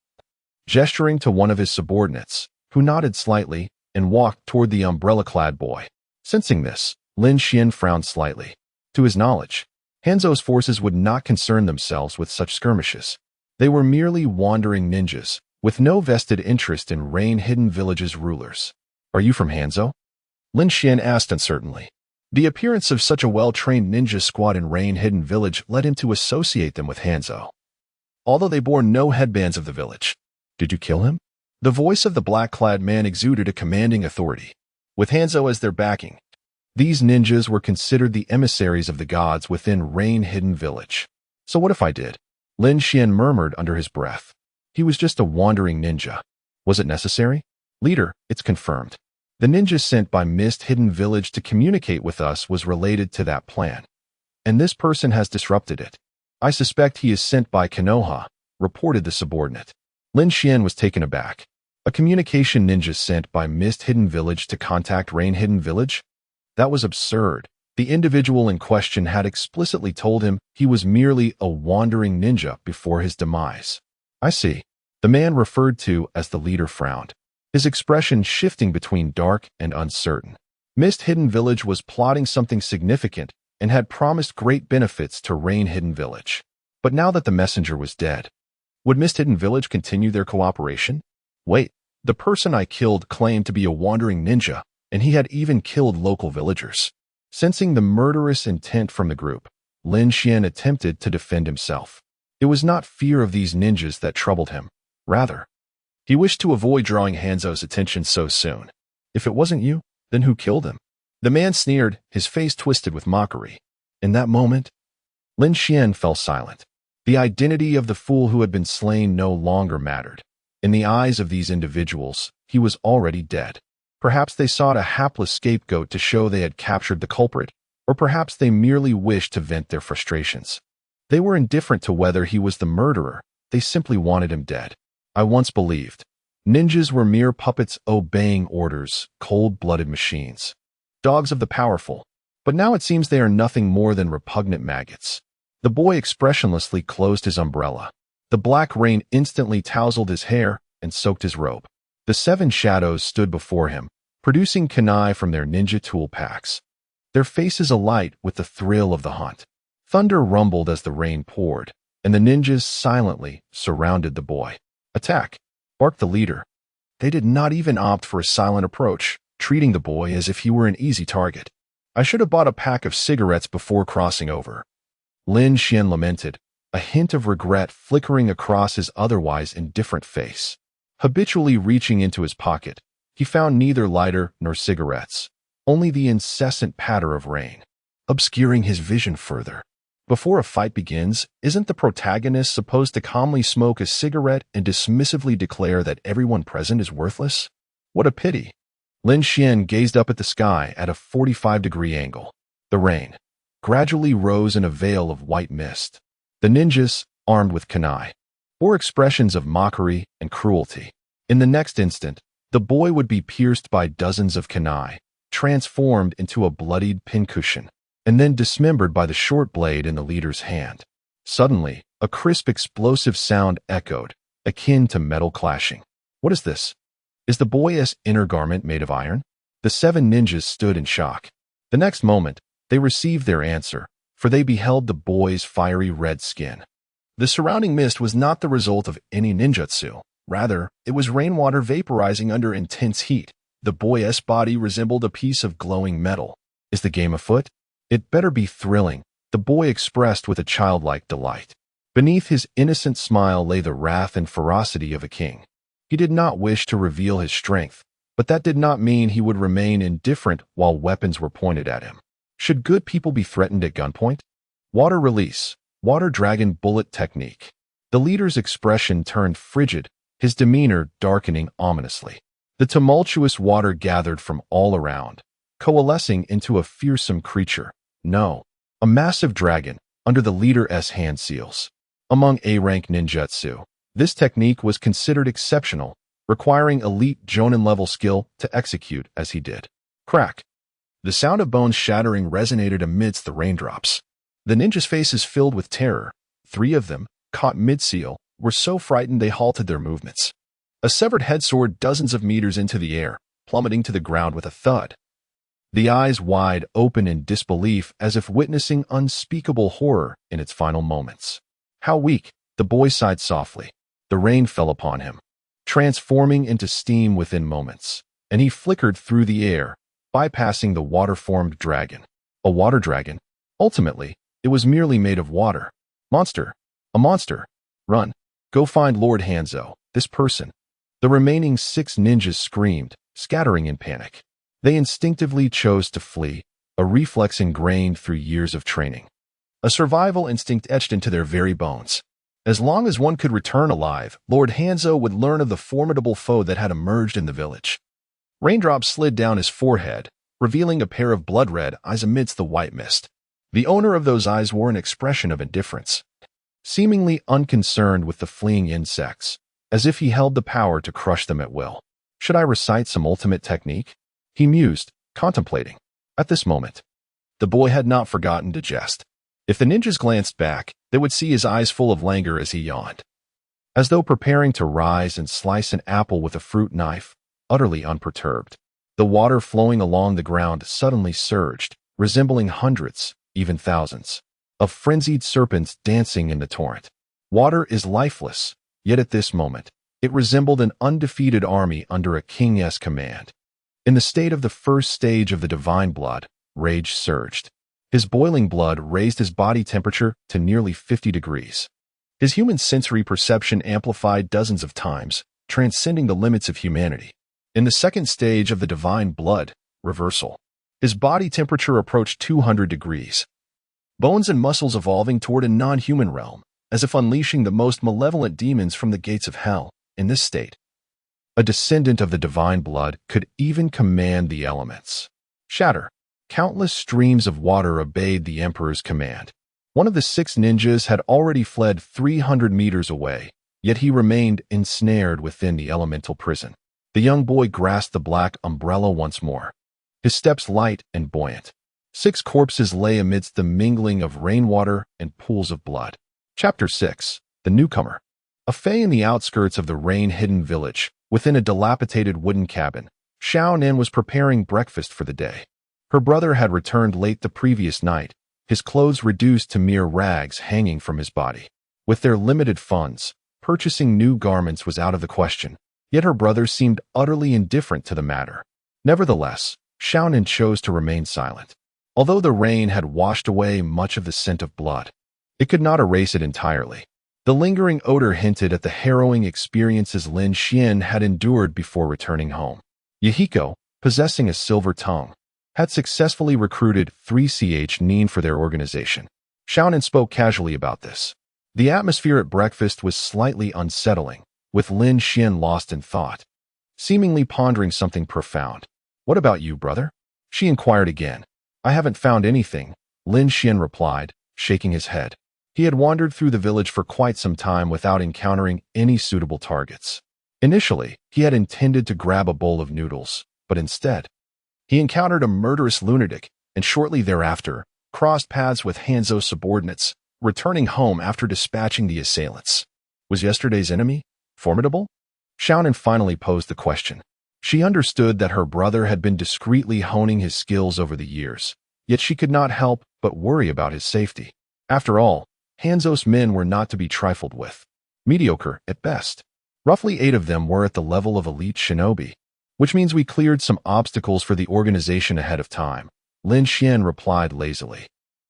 gesturing to one of his subordinates, who nodded slightly and walked toward the umbrella-clad boy. Sensing this, Lin Xuan frowned slightly. To his knowledge, Hanzo's forces would not concern themselves with such skirmishes. They were merely wandering ninjas, with no vested interest in Rain-Hidden Village's rulers. "Are you from Hanzo?" Lin Xuan asked uncertainly. The appearance of such a well-trained ninja squad in Rain-Hidden Village led him to associate them with Hanzo, although they bore no headbands of the village. "Did you kill him?" The voice of the black-clad man exuded a commanding authority. With Hanzo as their backing, these ninjas were considered the emissaries of the gods within Rain-Hidden Village. "So what if I did?" Lin Xuan murmured under his breath. "He was just a wandering ninja. Was it necessary?" "Leader, it's confirmed. The ninja sent by Mist Hidden Village to communicate with us was related to that plan, and this person has disrupted it. I suspect he is sent by Konoha," reported the subordinate. Lin Xuan was taken aback. A communication ninja sent by Mist Hidden Village to contact Rain Hidden Village? That was absurd. The individual in question had explicitly told him he was merely a wandering ninja before his demise. "I see." The man referred to as the leader frowned, his expression shifting between dark and uncertain. Mist Hidden Village was plotting something significant and had promised great benefits to Rain Hidden Village. But now that the messenger was dead, would Mist Hidden Village continue their cooperation? Wait, the person I killed claimed to be a wandering ninja, and he had even killed local villagers. Sensing the murderous intent from the group, Lin Xuan attempted to defend himself. It was not fear of these ninjas that troubled him. Rather, he wished to avoid drawing Hanzo's attention so soon. "If it wasn't you, then who killed him?" The man sneered, his face twisted with mockery. In that moment, Lin Xuan fell silent. The identity of the fool who had been slain no longer mattered. In the eyes of these individuals, he was already dead. Perhaps they sought a hapless scapegoat to show they had captured the culprit, Or perhaps they merely wished to vent their frustrations. They were indifferent to whether he was the murderer. They simply wanted him dead. I once believed ninjas were mere puppets obeying orders, cold-blooded machines, dogs of the powerful. But now it seems they are nothing more than repugnant maggots. The boy expressionlessly closed his umbrella. The black rain instantly tousled his hair and soaked his robe. The 7 shadows stood before him, producing kunai from their ninja tool packs, their faces alight with the thrill of the hunt. Thunder rumbled as the rain poured, and the ninjas silently surrounded the boy. "Attack!" barked the leader. They did not even opt for a silent approach, treating the boy as if he were an easy target. "I should have bought a pack of cigarettes before crossing over," Lin Xuan lamented, a hint of regret flickering across his otherwise indifferent face. Habitually reaching into his pocket, he found neither lighter nor cigarettes, only the incessant patter of rain, obscuring his vision further. Before a fight begins, isn't the protagonist supposed to calmly smoke a cigarette and dismissively declare that everyone present is worthless? What a pity. Lin Xuan gazed up at the sky at a 45-degree angle. The rain gradually rose in a veil of white mist. The ninjas, armed with kunai, bore expressions of mockery and cruelty. In the next instant, the boy would be pierced by dozens of kunai, transformed into a bloodied pincushion, and then dismembered by the short blade in the leader's hand. Suddenly, a crisp explosive sound echoed, akin to metal clashing. What is this? Is the boy's inner garment made of iron? The 7 ninjas stood in shock. The next moment, they received their answer, for they beheld the boy's fiery red skin. The surrounding mist was not the result of any ninjutsu. Rather, it was rainwater vaporizing under intense heat. The boy's body resembled a piece of glowing metal. Is the game afoot? It better be thrilling, the boy expressed with a childlike delight. Beneath his innocent smile lay the wrath and ferocity of a king. He did not wish to reveal his strength, but that did not mean he would remain indifferent while weapons were pointed at him. Should good people be threatened at gunpoint? Water release, water dragon bullet technique. The leader's expression turned frigid, his demeanor darkening ominously. The tumultuous water gathered from all around, coalescing into a fearsome creature. No, a massive dragon under the leader's hand seals. Among A-rank ninjutsu, this technique was considered exceptional, requiring elite jonin-level skill to execute as he did. Crack! The sound of bones shattering resonated amidst the raindrops. The ninjas' faces filled with terror. 3 of them, caught mid-seal, were so frightened they halted their movements. A severed head soared dozens of meters into the air, plummeting to the ground with a thud. The eyes wide open in disbelief as if witnessing unspeakable horror in its final moments. How weak, the boy sighed softly. The rain fell upon him, transforming into steam within moments, and he flickered through the air, bypassing the water-formed dragon. A water dragon? Ultimately, it was merely made of water. Monster! A monster! Run! Go find Lord Hanzo, this person. The remaining 6 ninjas screamed, scattering in panic. They instinctively chose to flee, a reflex ingrained through years of training. A survival instinct etched into their very bones. As long as one could return alive, Lord Hanzo would learn of the formidable foe that had emerged in the village. Raindrops slid down his forehead, revealing a pair of blood-red eyes amidst the white mist. The owner of those eyes wore an expression of indifference, seemingly unconcerned with the fleeing insects, as if he held the power to crush them at will. Should I recite some ultimate technique? He mused, contemplating. At this moment, the boy had not forgotten to jest. If the ninjas glanced back, they would see his eyes full of languor as he yawned, as though preparing to rise and slice an apple with a fruit knife, utterly unperturbed. The water flowing along the ground suddenly surged, resembling hundreds, even thousands, of frenzied serpents dancing in the torrent. Water is lifeless, yet at this moment, it resembled an undefeated army under a king's command. In the state of the first stage of the divine blood, rage surged. His boiling blood raised his body temperature to nearly 50 degrees. His human sensory perception amplified dozens of times, transcending the limits of humanity. In the second stage of the divine blood, reversal, his body temperature approached 200 degrees. Bones and muscles evolving toward a non-human realm, as if unleashing the most malevolent demons from the gates of hell. In this state, a descendant of the divine blood could even command the elements. Shatter! Countless streams of water obeyed the emperor's command. One of the 6 ninjas had already fled 300 meters away, yet he remained ensnared within the elemental prison. The young boy grasped the black umbrella once more, his steps light and buoyant. 6 corpses lay amidst the mingling of rainwater and pools of blood. Chapter 6. The Newcomer. A fae in the outskirts of the rain-hidden village, within a dilapidated wooden cabin, Xiao Nin was preparing breakfast for the day. Her brother had returned late the previous night, his clothes reduced to mere rags hanging from his body. With their limited funds, purchasing new garments was out of the question, yet her brother seemed utterly indifferent to the matter. Nevertheless, Xiao Nin chose to remain silent. Although the rain had washed away much of the scent of blood, it could not erase it entirely. The lingering odor hinted at the harrowing experiences Lin Xuan had endured before returning home. Yahiko, possessing a silver tongue, had successfully recruited 3ch Nin for their organization. Xiao Nin spoke casually about this. The atmosphere at breakfast was slightly unsettling, with Lin Xuan lost in thought, seemingly pondering something profound. "What about you, brother?" she inquired again. "I haven't found anything," Lin Xuan replied, shaking his head. He had wandered through the village for quite some time without encountering any suitable targets. Initially, he had intended to grab a bowl of noodles, but instead, he encountered a murderous lunatic and shortly thereafter crossed paths with Hanzo's subordinates, returning home after dispatching the assailants. Was yesterday's enemy formidable? Xiao Nin finally posed the question. She understood that her brother had been discreetly honing his skills over the years, yet she could not help but worry about his safety. After all, Hanzo's men were not to be trifled with. Mediocre, at best. Roughly 8 of them were at the level of elite shinobi, which means we cleared some obstacles for the organization ahead of time, Lin Xuan replied lazily.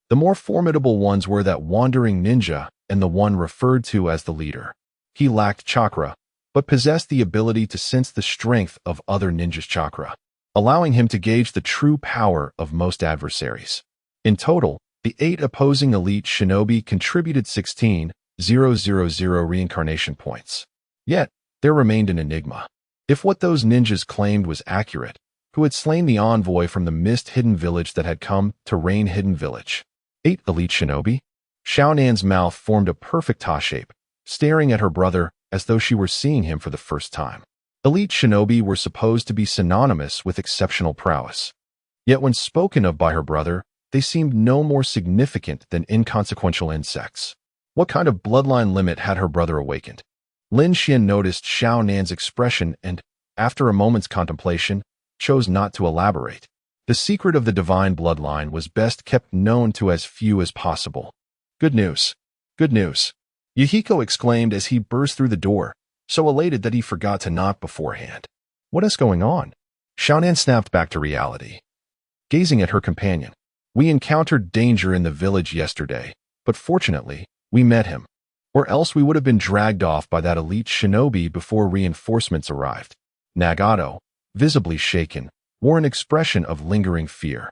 The more formidable ones were that wandering ninja and the one referred to as the leader. He lacked chakra, but possessed the ability to sense the strength of other ninjas' chakra, allowing him to gauge the true power of most adversaries. In total, the 8 opposing elite shinobi contributed 16,000 reincarnation points. Yet, there remained an enigma. If what those ninjas claimed was accurate, who had slain the envoy from the mist-hidden village that had come to rain-hidden village? 8 elite shinobi? Xiao Nan's mouth formed a perfect ta shape, staring at her brother as though she were seeing him for the first time. Elite shinobi were supposed to be synonymous with exceptional prowess. Yet when spoken of by her brother, they seemed no more significant than inconsequential insects. What kind of bloodline limit had her brother awakened? Lin Xuan noticed Xiao Nan's expression and, after a moment's contemplation, chose not to elaborate. The secret of the divine bloodline was best kept known to as few as possible. Good news. Good news. Yahiko exclaimed as he burst through the door, so elated that he forgot to knock beforehand. What is going on? Xiao Nan snapped back to reality, gazing at her companion. We encountered danger in the village yesterday, but fortunately, we met him. Or else we would have been dragged off by that elite shinobi before reinforcements arrived. Nagato, visibly shaken, wore an expression of lingering fear.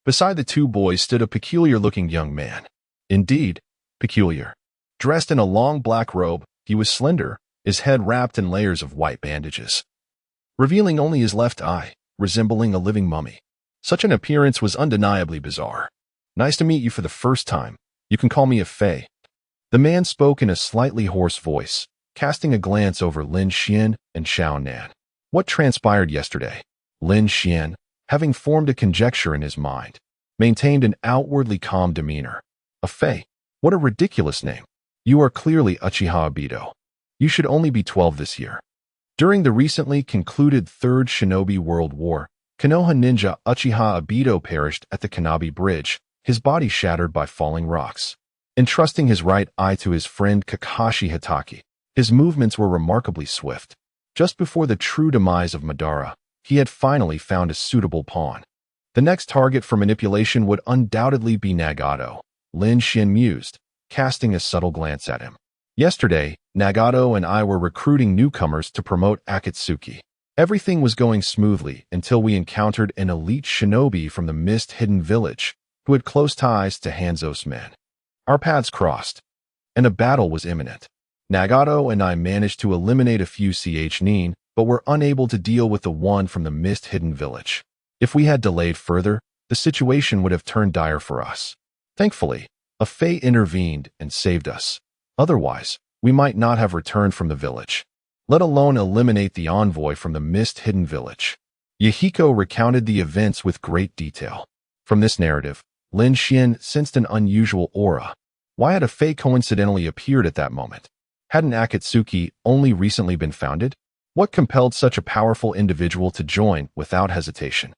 Beside the 2 boys stood a peculiar-looking young man. Indeed, peculiar. Dressed in a long black robe, he was slender, his head wrapped in layers of white bandages, revealing only his left eye, resembling a living mummy. Such an appearance was undeniably bizarre. "Nice to meet you for the first time. You can call me a fae." The man spoke in a slightly hoarse voice, casting a glance over Lin Xuan and Xiao Nan. What transpired yesterday? Lin Xuan, having formed a conjecture in his mind, maintained an outwardly calm demeanor. A fae? What a ridiculous name. You are clearly Uchiha Obito. You should only be 12 this year. During the recently concluded Third Shinobi World War, Konoha ninja Uchiha Obito perished at the Kanabi Bridge, his body shattered by falling rocks. Entrusting his right eye to his friend Kakashi Hitaki, his movements were remarkably swift. Just before the true demise of Madara, he had finally found a suitable pawn. The next target for manipulation would undoubtedly be Nagato, Lin Xuan mused, casting a subtle glance at him. Yesterday, Nagato and I were recruiting newcomers to promote Akatsuki. Everything was going smoothly until we encountered an elite shinobi from the mist-hidden village who had close ties to Hanzo's men. Our paths crossed, and a battle was imminent. Nagato and I managed to eliminate a few Nin, but were unable to deal with the one from the mist-hidden village. If we had delayed further, the situation would have turned dire for us. Thankfully, a Fae intervened and saved us. Otherwise, we might not have returned from the village, let alone eliminate the envoy from the mist-hidden village. Yahiko recounted the events with great detail. From this narrative, Lin Xuan sensed an unusual aura. Why had a Fae coincidentally appeared at that moment? Hadn't Akatsuki only recently been founded? What compelled such a powerful individual to join without hesitation?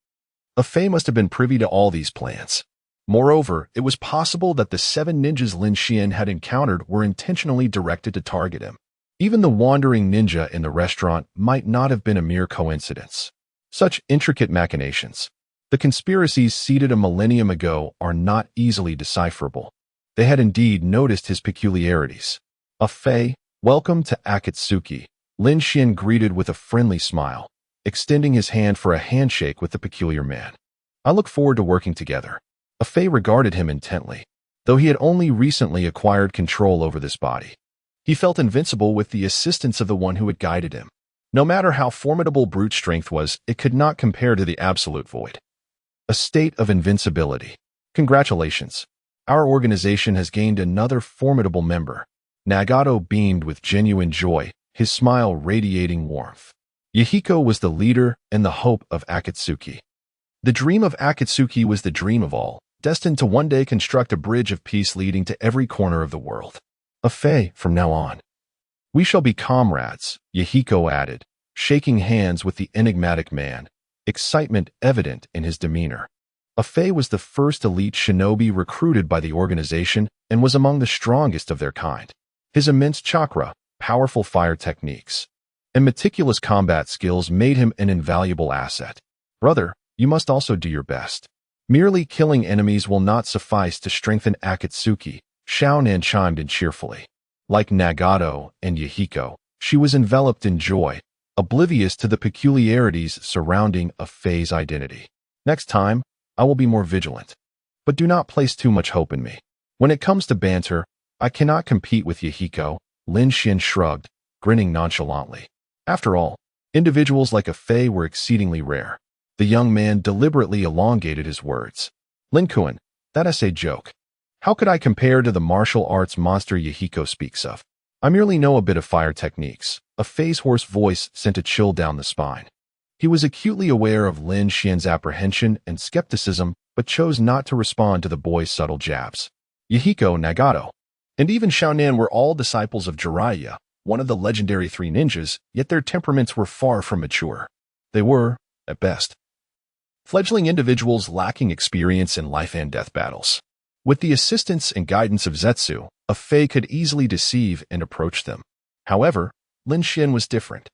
A Fae must have been privy to all these plans. Moreover, it was possible that the 7 ninjas Lin Xuan had encountered were intentionally directed to target him. Even the wandering ninja in the restaurant might not have been a mere coincidence. Such intricate machinations. The conspiracies seeded a millennium ago are not easily decipherable. They had indeed noticed his peculiarities. A Fae, welcome to Akatsuki, Lin Xuan greeted with a friendly smile, extending his hand for a handshake with the peculiar man. I look forward to working together. A Fae regarded him intently, though he had only recently acquired control over this body. He felt invincible with the assistance of the one who had guided him. No matter how formidable brute strength was, it could not compare to the absolute void. A state of invincibility. Congratulations. Our organization has gained another formidable member. Nagato beamed with genuine joy, his smile radiating warmth. Yahiko was the leader and the hope of Akatsuki. The dream of Akatsuki was the dream of all, destined to one day construct a bridge of peace leading to every corner of the world. A Fae from now on. We shall be comrades, Yahiko added, shaking hands with the enigmatic man, excitement evident in his demeanor. A Fae was the first elite shinobi recruited by the organization and was among the strongest of their kind. His immense chakra, powerful fire techniques, and meticulous combat skills made him an invaluable asset. Brother, you must also do your best. Merely killing enemies will not suffice to strengthen Akatsuki, Xiaonan chimed in cheerfully. Like Nagato and Yahiko, she was enveloped in joy, oblivious to the peculiarities surrounding a Fae's identity. Next time, I will be more vigilant. But do not place too much hope in me. When it comes to banter, I cannot compete with Yahiko, Lin Xuan shrugged, grinning nonchalantly. After all, individuals like a Fae were exceedingly rare. The young man deliberately elongated his words. Lin Xuan, that is a joke. How could I compare to the martial arts monster Yahiko speaks of? I merely know a bit of fire techniques. A Fae's hoarse voice sent a chill down the spine. He was acutely aware of Lin Xuan's apprehension and skepticism, but chose not to respond to the boy's subtle jabs. Yahiko, Nagato, and even Xiaonan were all disciples of Jiraiya, one of the legendary 3 ninjas, yet their temperaments were far from mature. They were, at best, fledgling individuals lacking experience in life and death battles. With the assistance and guidance of Zetsu, a Fae could easily deceive and approach them. However, Lin Xuan was different.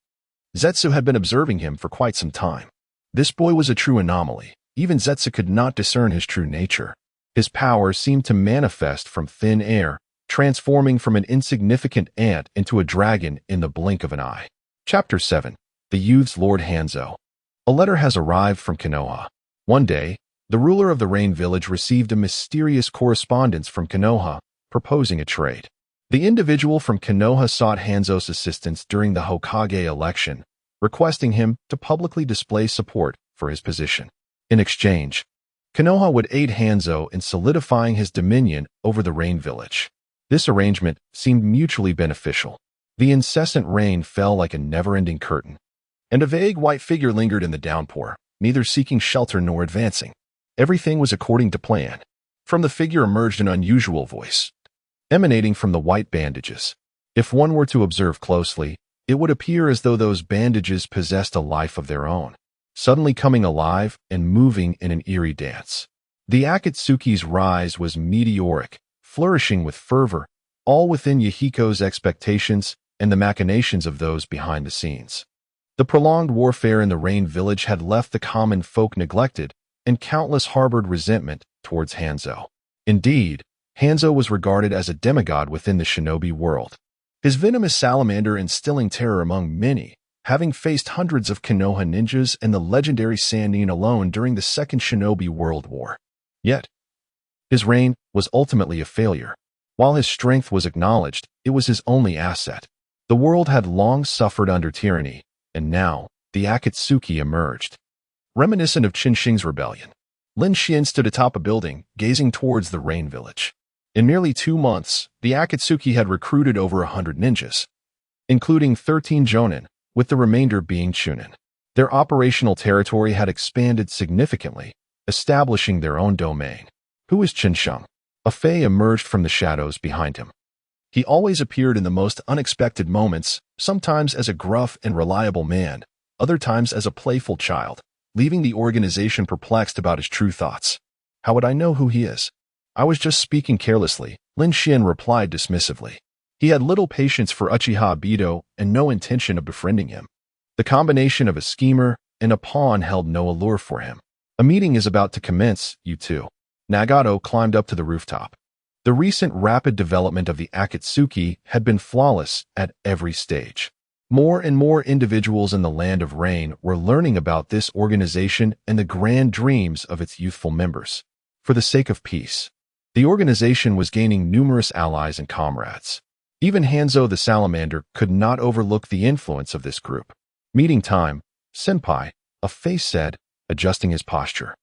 Zetsu had been observing him for quite some time. This boy was a true anomaly. Even Zetsu could not discern his true nature. His power seemed to manifest from thin air, transforming from an insignificant ant into a dragon in the blink of an eye. Chapter 7. The Youth's Lord Hanzo. A letter has arrived from Konoha. One day, the ruler of the Rain Village received a mysterious correspondence from Konoha, proposing a trade. The individual from Konoha sought Hanzo's assistance during the Hokage election, requesting him to publicly display support for his position. In exchange, Konoha would aid Hanzo in solidifying his dominion over the Rain Village. This arrangement seemed mutually beneficial. The incessant rain fell like a never-ending curtain, and a vague white figure lingered in the downpour, neither seeking shelter nor advancing. Everything was according to plan. From the figure emerged an unusual voice, emanating from the white bandages. If one were to observe closely, it would appear as though those bandages possessed a life of their own, suddenly coming alive and moving in an eerie dance. The Akatsuki's rise was meteoric, flourishing with fervor, all within Yahiko's expectations and the machinations of those behind the scenes. The prolonged warfare in the Rain Village had left the common folk neglected, and countless harbored resentment towards Hanzo. Indeed, Hanzo was regarded as a demigod within the shinobi world. His venomous salamander instilling terror among many, having faced hundreds of Konoha ninjas and the legendary Sannin alone during the Second Shinobi World War. Yet, his reign was ultimately a failure. While his strength was acknowledged, it was his only asset. The world had long suffered under tyranny, and now the Akatsuki emerged. Reminiscent of Qinsheng's rebellion, Lin Xuan stood atop a building, gazing towards the Rain Village. In merely 2 months, the Akatsuki had recruited over 100 ninjas, including 13 jonin, with the remainder being chunin. Their operational territory had expanded significantly, establishing their own domain. Who is Qin Sheng? A Fei emerged from the shadows behind him. He always appeared in the most unexpected moments, sometimes as a gruff and reliable man, other times as a playful child, leaving the organization perplexed about his true thoughts. How would I know who he is? I was just speaking carelessly, Lin Xuan replied dismissively. He had little patience for Uchiha Obito and no intention of befriending him. The combination of a schemer and a pawn held no allure for him. A meeting is about to commence, you two. Nagato climbed up to the rooftop. The recent rapid development of the Akatsuki had been flawless at every stage. More and more individuals in the Land of Rain were learning about this organization and the grand dreams of its youthful members. For the sake of peace, the organization was gaining numerous allies and comrades. Even Hanzo the Salamander could not overlook the influence of this group. Meeting time, Senpai, a face said, adjusting his posture.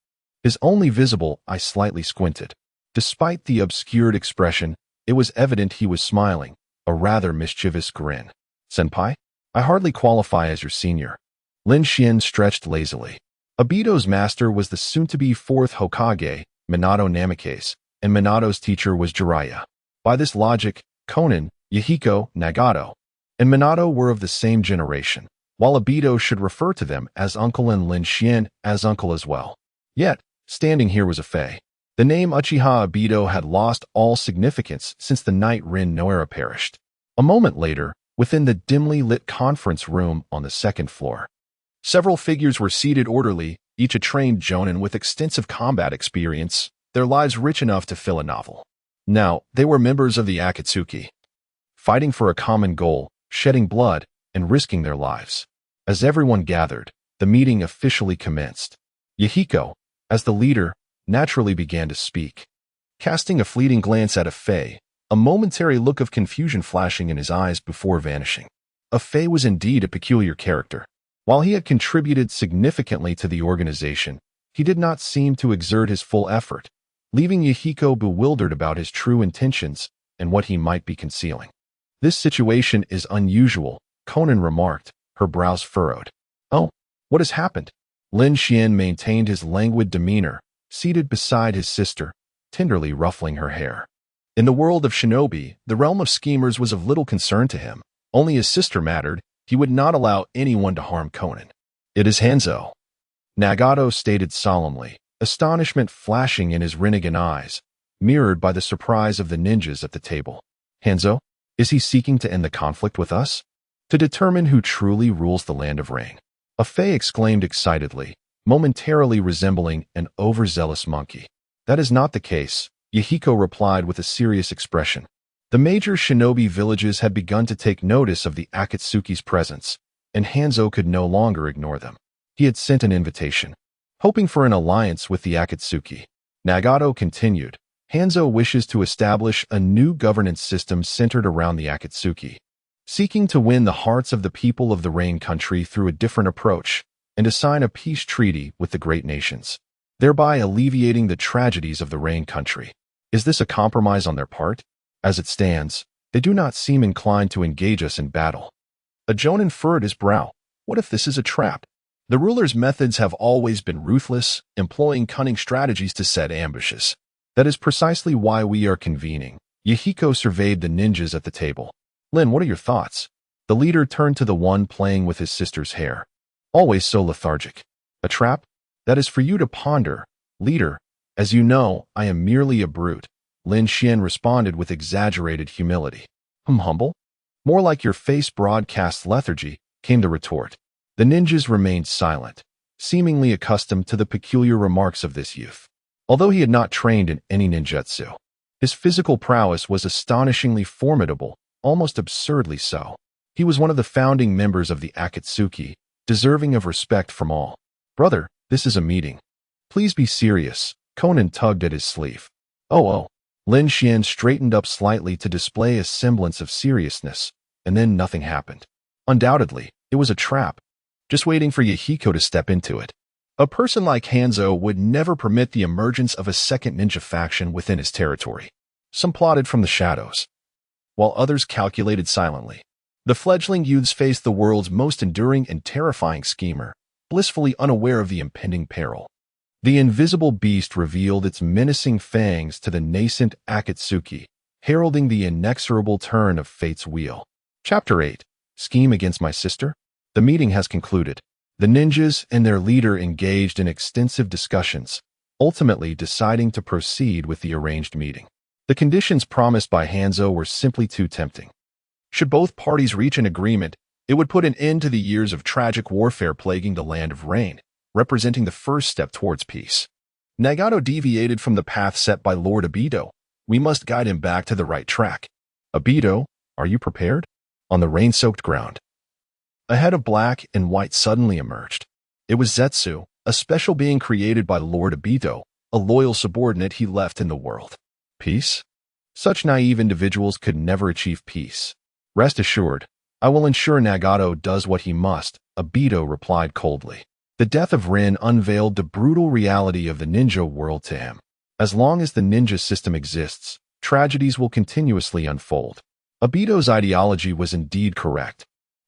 His only visible eye slightly squinted. Despite the obscured expression, it was evident he was smiling, a rather mischievous grin. Senpai? I hardly qualify as your senior. Lin Xuan stretched lazily. Obito's master was the soon-to-be 4th Hokage, Minato Namikaze, and Minato's teacher was Jiraiya. By this logic, Konan, Yahiko, Nagato, and Minato were of the same generation, while Obito should refer to them as uncle and Lin Xuan as uncle as well. Yet, standing here was a Fei. The name Uchiha Obito had lost all significance since the night Rin Noara perished. A moment later, within the dimly lit conference room on the 2nd floor, several figures were seated orderly, each a trained jonin with extensive combat experience, their lives rich enough to fill a novel. Now, they were members of the Akatsuki, fighting for a common goal, shedding blood, and risking their lives. As everyone gathered, the meeting officially commenced. Yahiko, as the leader, naturally began to speak. Casting a fleeting glance at a Fei, a momentary look of confusion flashing in his eyes before vanishing. A Fei was indeed a peculiar character. While he had contributed significantly to the organization, he did not seem to exert his full effort, leaving Yahiko bewildered about his true intentions and what he might be concealing. This situation is unusual, Konan remarked, her brows furrowed. Oh, what has happened? Lin Xuan maintained his languid demeanor, seated beside his sister, tenderly ruffling her hair. In the world of shinobi, the realm of schemers was of little concern to him. Only his sister mattered. He would not allow anyone to harm Konan. It is Hanzo, Nagato stated solemnly, astonishment flashing in his Rinnegan eyes, mirrored by the surprise of the ninjas at the table. Hanzo? Is he seeking to end the conflict with us? To determine who truly rules the Land of Rain. A Fei exclaimed excitedly, momentarily resembling an overzealous monkey. That is not the case, Yahiko replied with a serious expression. The major shinobi villages had begun to take notice of the Akatsuki's presence, and Hanzo could no longer ignore them. He had sent an invitation, hoping for an alliance with the Akatsuki. Nagato continued, Hanzo wishes to establish a new governance system centered around the Akatsuki, seeking to win the hearts of the people of the Rain Country through a different approach and to sign a peace treaty with the great nations, thereby alleviating the tragedies of the Rain Country. Is this a compromise on their part? As it stands, they do not seem inclined to engage us in battle. A jonin furrowed his brow. What if this is a trap? The ruler's methods have always been ruthless, employing cunning strategies to set ambushes. That is precisely why we are convening. Yahiko surveyed the ninjas at the table. Lin, what are your thoughts? The leader turned to the one playing with his sister's hair. Always so lethargic. A trap? That is for you to ponder. Leader, as you know, I am merely a brute. Lin Xuan responded with exaggerated humility. Humble? More like your face broadcasts lethargy, came the retort. The ninjas remained silent, seemingly accustomed to the peculiar remarks of this youth. Although he had not trained in any ninjutsu, his physical prowess was astonishingly formidable, almost absurdly so. He was one of the founding members of the Akatsuki, deserving of respect from all. Brother, this is a meeting. Please be serious. Konan tugged at his sleeve. Oh. Lin Xuan straightened up slightly to display a semblance of seriousness, and then nothing happened. Undoubtedly, it was a trap, just waiting for Yahiko to step into it. A person like Hanzo would never permit the emergence of a second ninja faction within his territory. Some plotted from the shadows, while others calculated silently. The fledgling youths faced the world's most enduring and terrifying schemer, blissfully unaware of the impending peril. The invisible beast revealed its menacing fangs to the nascent Akatsuki, heralding the inexorable turn of fate's wheel. Chapter 8. Scheme against my sister? The meeting has concluded. The ninjas and their leader engaged in extensive discussions, ultimately deciding to proceed with the arranged meeting. The conditions promised by Hanzo were simply too tempting. Should both parties reach an agreement, it would put an end to the years of tragic warfare plaguing the Land of Rain, representing the first step towards peace. Nagato deviated from the path set by Lord Obito. We must guide him back to the right track. Obito, are you prepared? On the rain-soaked ground, a head of black and white suddenly emerged. It was Zetsu, a special being created by Lord Obito, a loyal subordinate he left in the world. Peace? Such naive individuals could never achieve peace. Rest assured, I will ensure Nagato does what he must, Obito replied coldly. The death of Rin unveiled the brutal reality of the ninja world to him. As long as the ninja system exists, tragedies will continuously unfold. Obito's ideology was indeed correct.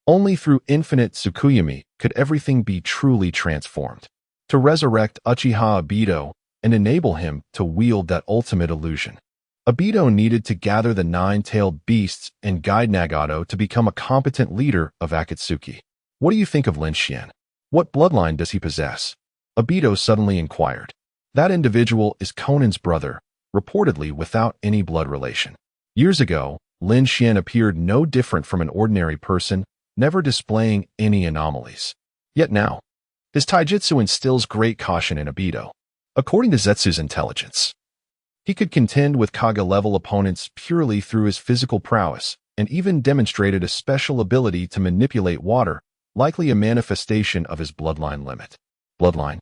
Only through infinite Tsukuyomi could everything be truly transformed. To resurrect Uchiha Obito and enable him to wield that ultimate illusion, Obito needed to gather the nine-tailed beasts and guide Nagato to become a competent leader of Akatsuki. What do you think of Lin Xuan? What bloodline does he possess? Obito suddenly inquired. That individual is Conan's brother, reportedly without any blood relation. Years ago, Lin Xuan appeared no different from an ordinary person, never displaying any anomalies. Yet now, his taijutsu instills great caution in Obito. According to Zetsu's intelligence, he could contend with Kaga-level opponents purely through his physical prowess, and even demonstrated a special ability to manipulate water, likely a manifestation of his bloodline limit. Bloodline?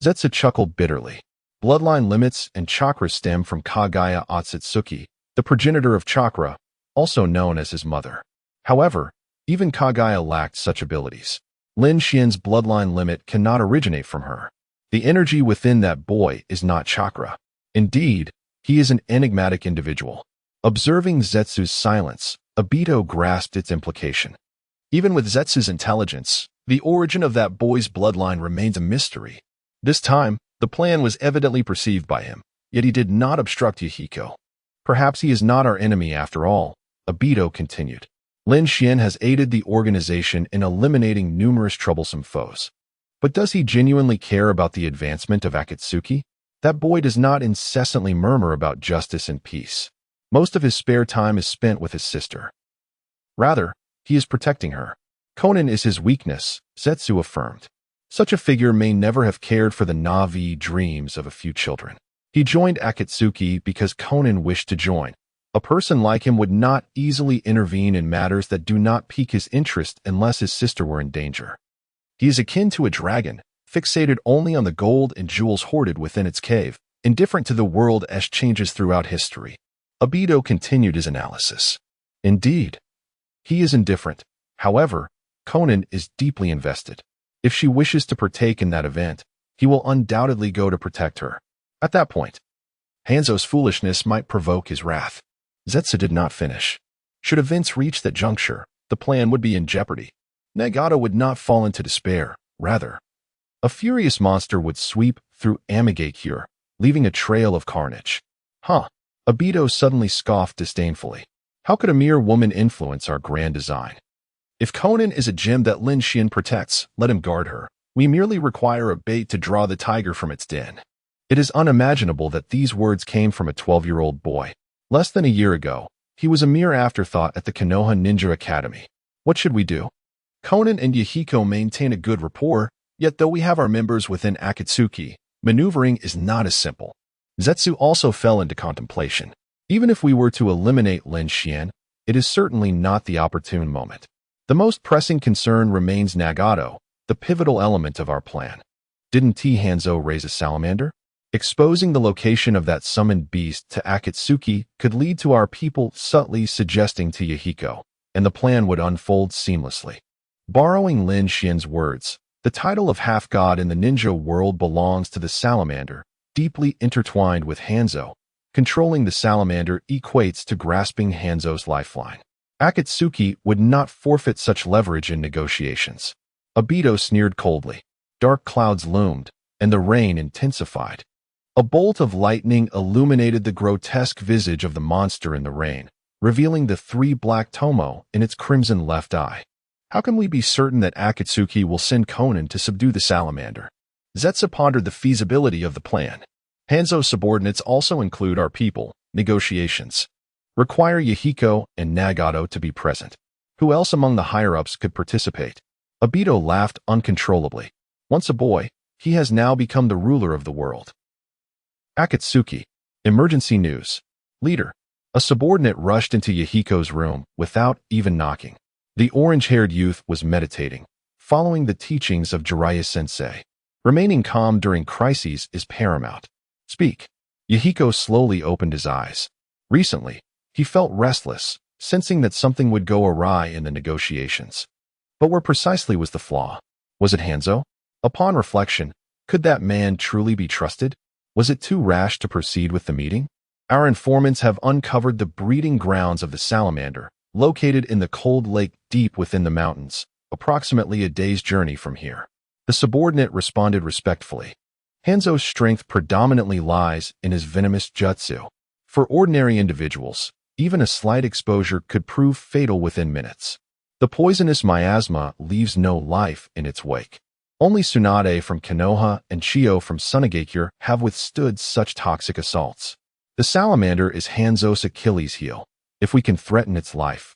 Zetsu chuckled bitterly. Bloodline limits and chakra stem from Kagaya Otsutsuki, the progenitor of chakra, also known as his mother. However, even Kagaya lacked such abilities. Lin Xuan's bloodline limit cannot originate from her. The energy within that boy is not chakra. Indeed, he is an enigmatic individual. Observing Zetsu's silence, Obito grasped its implication. Even with Zetsu's intelligence, the origin of that boy's bloodline remains a mystery. This time, the plan was evidently perceived by him, yet he did not obstruct Yahiko. Perhaps he is not our enemy after all, Obito continued. Lin Xuan has aided the organization in eliminating numerous troublesome foes. But does he genuinely care about the advancement of Akatsuki? That boy does not incessantly murmur about justice and peace. Most of his spare time is spent with his sister. Rather, he is protecting her. Conan is his weakness, Zetsu affirmed. Such a figure may never have cared for the Na'vi dreams of a few children. He joined Akatsuki because Conan wished to join. A person like him would not easily intervene in matters that do not pique his interest unless his sister were in danger. He is akin to a dragon, fixated only on the gold and jewels hoarded within its cave, indifferent to the world as changes throughout history. Obito continued his analysis. Indeed, he is indifferent. However, Conan is deeply invested. If she wishes to partake in that event, he will undoubtedly go to protect her. At that point, Hanzo's foolishness might provoke his wrath. Zetsu did not finish. Should events reach that juncture, the plan would be in jeopardy. Nagato would not fall into despair. Rather, a furious monster would sweep through Amigakure, leaving a trail of carnage. Obito suddenly scoffed disdainfully. How could a mere woman influence our grand design? If Conan is a gem that Lin Xuan protects, let him guard her. We merely require a bait to draw the tiger from its den. It is unimaginable that these words came from a 12-year-old boy. Less than a year ago, he was a mere afterthought at the Konoha Ninja Academy. What should we do? Conan and Yahiko maintain a good rapport, yet though we have our members within Akatsuki, maneuvering is not as simple. Zetsu also fell into contemplation. Even if we were to eliminate Lin Xuan, it is certainly not the opportune moment. The most pressing concern remains Nagato, the pivotal element of our plan. Didn't T. Hanzo raise a salamander? Exposing the location of that summoned beast to Akatsuki could lead to our people subtly suggesting to Yahiko, and the plan would unfold seamlessly. Borrowing Lin Xuan's words, The title of half-god in the ninja world belongs to the salamander, deeply intertwined with Hanzo. Controlling the salamander equates to grasping Hanzo's lifeline. Akatsuki would not forfeit such leverage in negotiations. Obito sneered coldly. Dark clouds loomed, and the rain intensified. A bolt of lightning illuminated the grotesque visage of the monster in the rain, revealing the three black tomo in its crimson left eye. How can we be certain that Akatsuki will send Konan to subdue the salamander? Zetsu pondered the feasibility of the plan. Hanzo's subordinates also include our people. Negotiations require Yahiko and Nagato to be present. Who else among the higher-ups could participate? Obito laughed uncontrollably. Once a boy, he has now become the ruler of the world. Akatsuki. Emergency news. Leader. A subordinate rushed into Yahiko's room without even knocking. The orange-haired youth was meditating, following the teachings of Jiraiya-sensei. Remaining calm during crises is paramount. Speak. Yahiko slowly opened his eyes. Recently, he felt restless, sensing that something would go awry in the negotiations. But where precisely was the flaw? Was it Hanzo? Upon reflection, could that man truly be trusted? Was it too rash to proceed with the meeting? Our informants have uncovered the breeding grounds of the salamander, located in the cold lake deep within the mountains, approximately a day's journey from here. The subordinate responded respectfully. Hanzo's strength predominantly lies in his venomous jutsu. For ordinary individuals, even a slight exposure could prove fatal within minutes. The poisonous miasma leaves no life in its wake. Only Tsunade from Konoha and Chiyo from Sunagakure have withstood such toxic assaults. The salamander is Hanzo's Achilles heel, if we can threaten its life.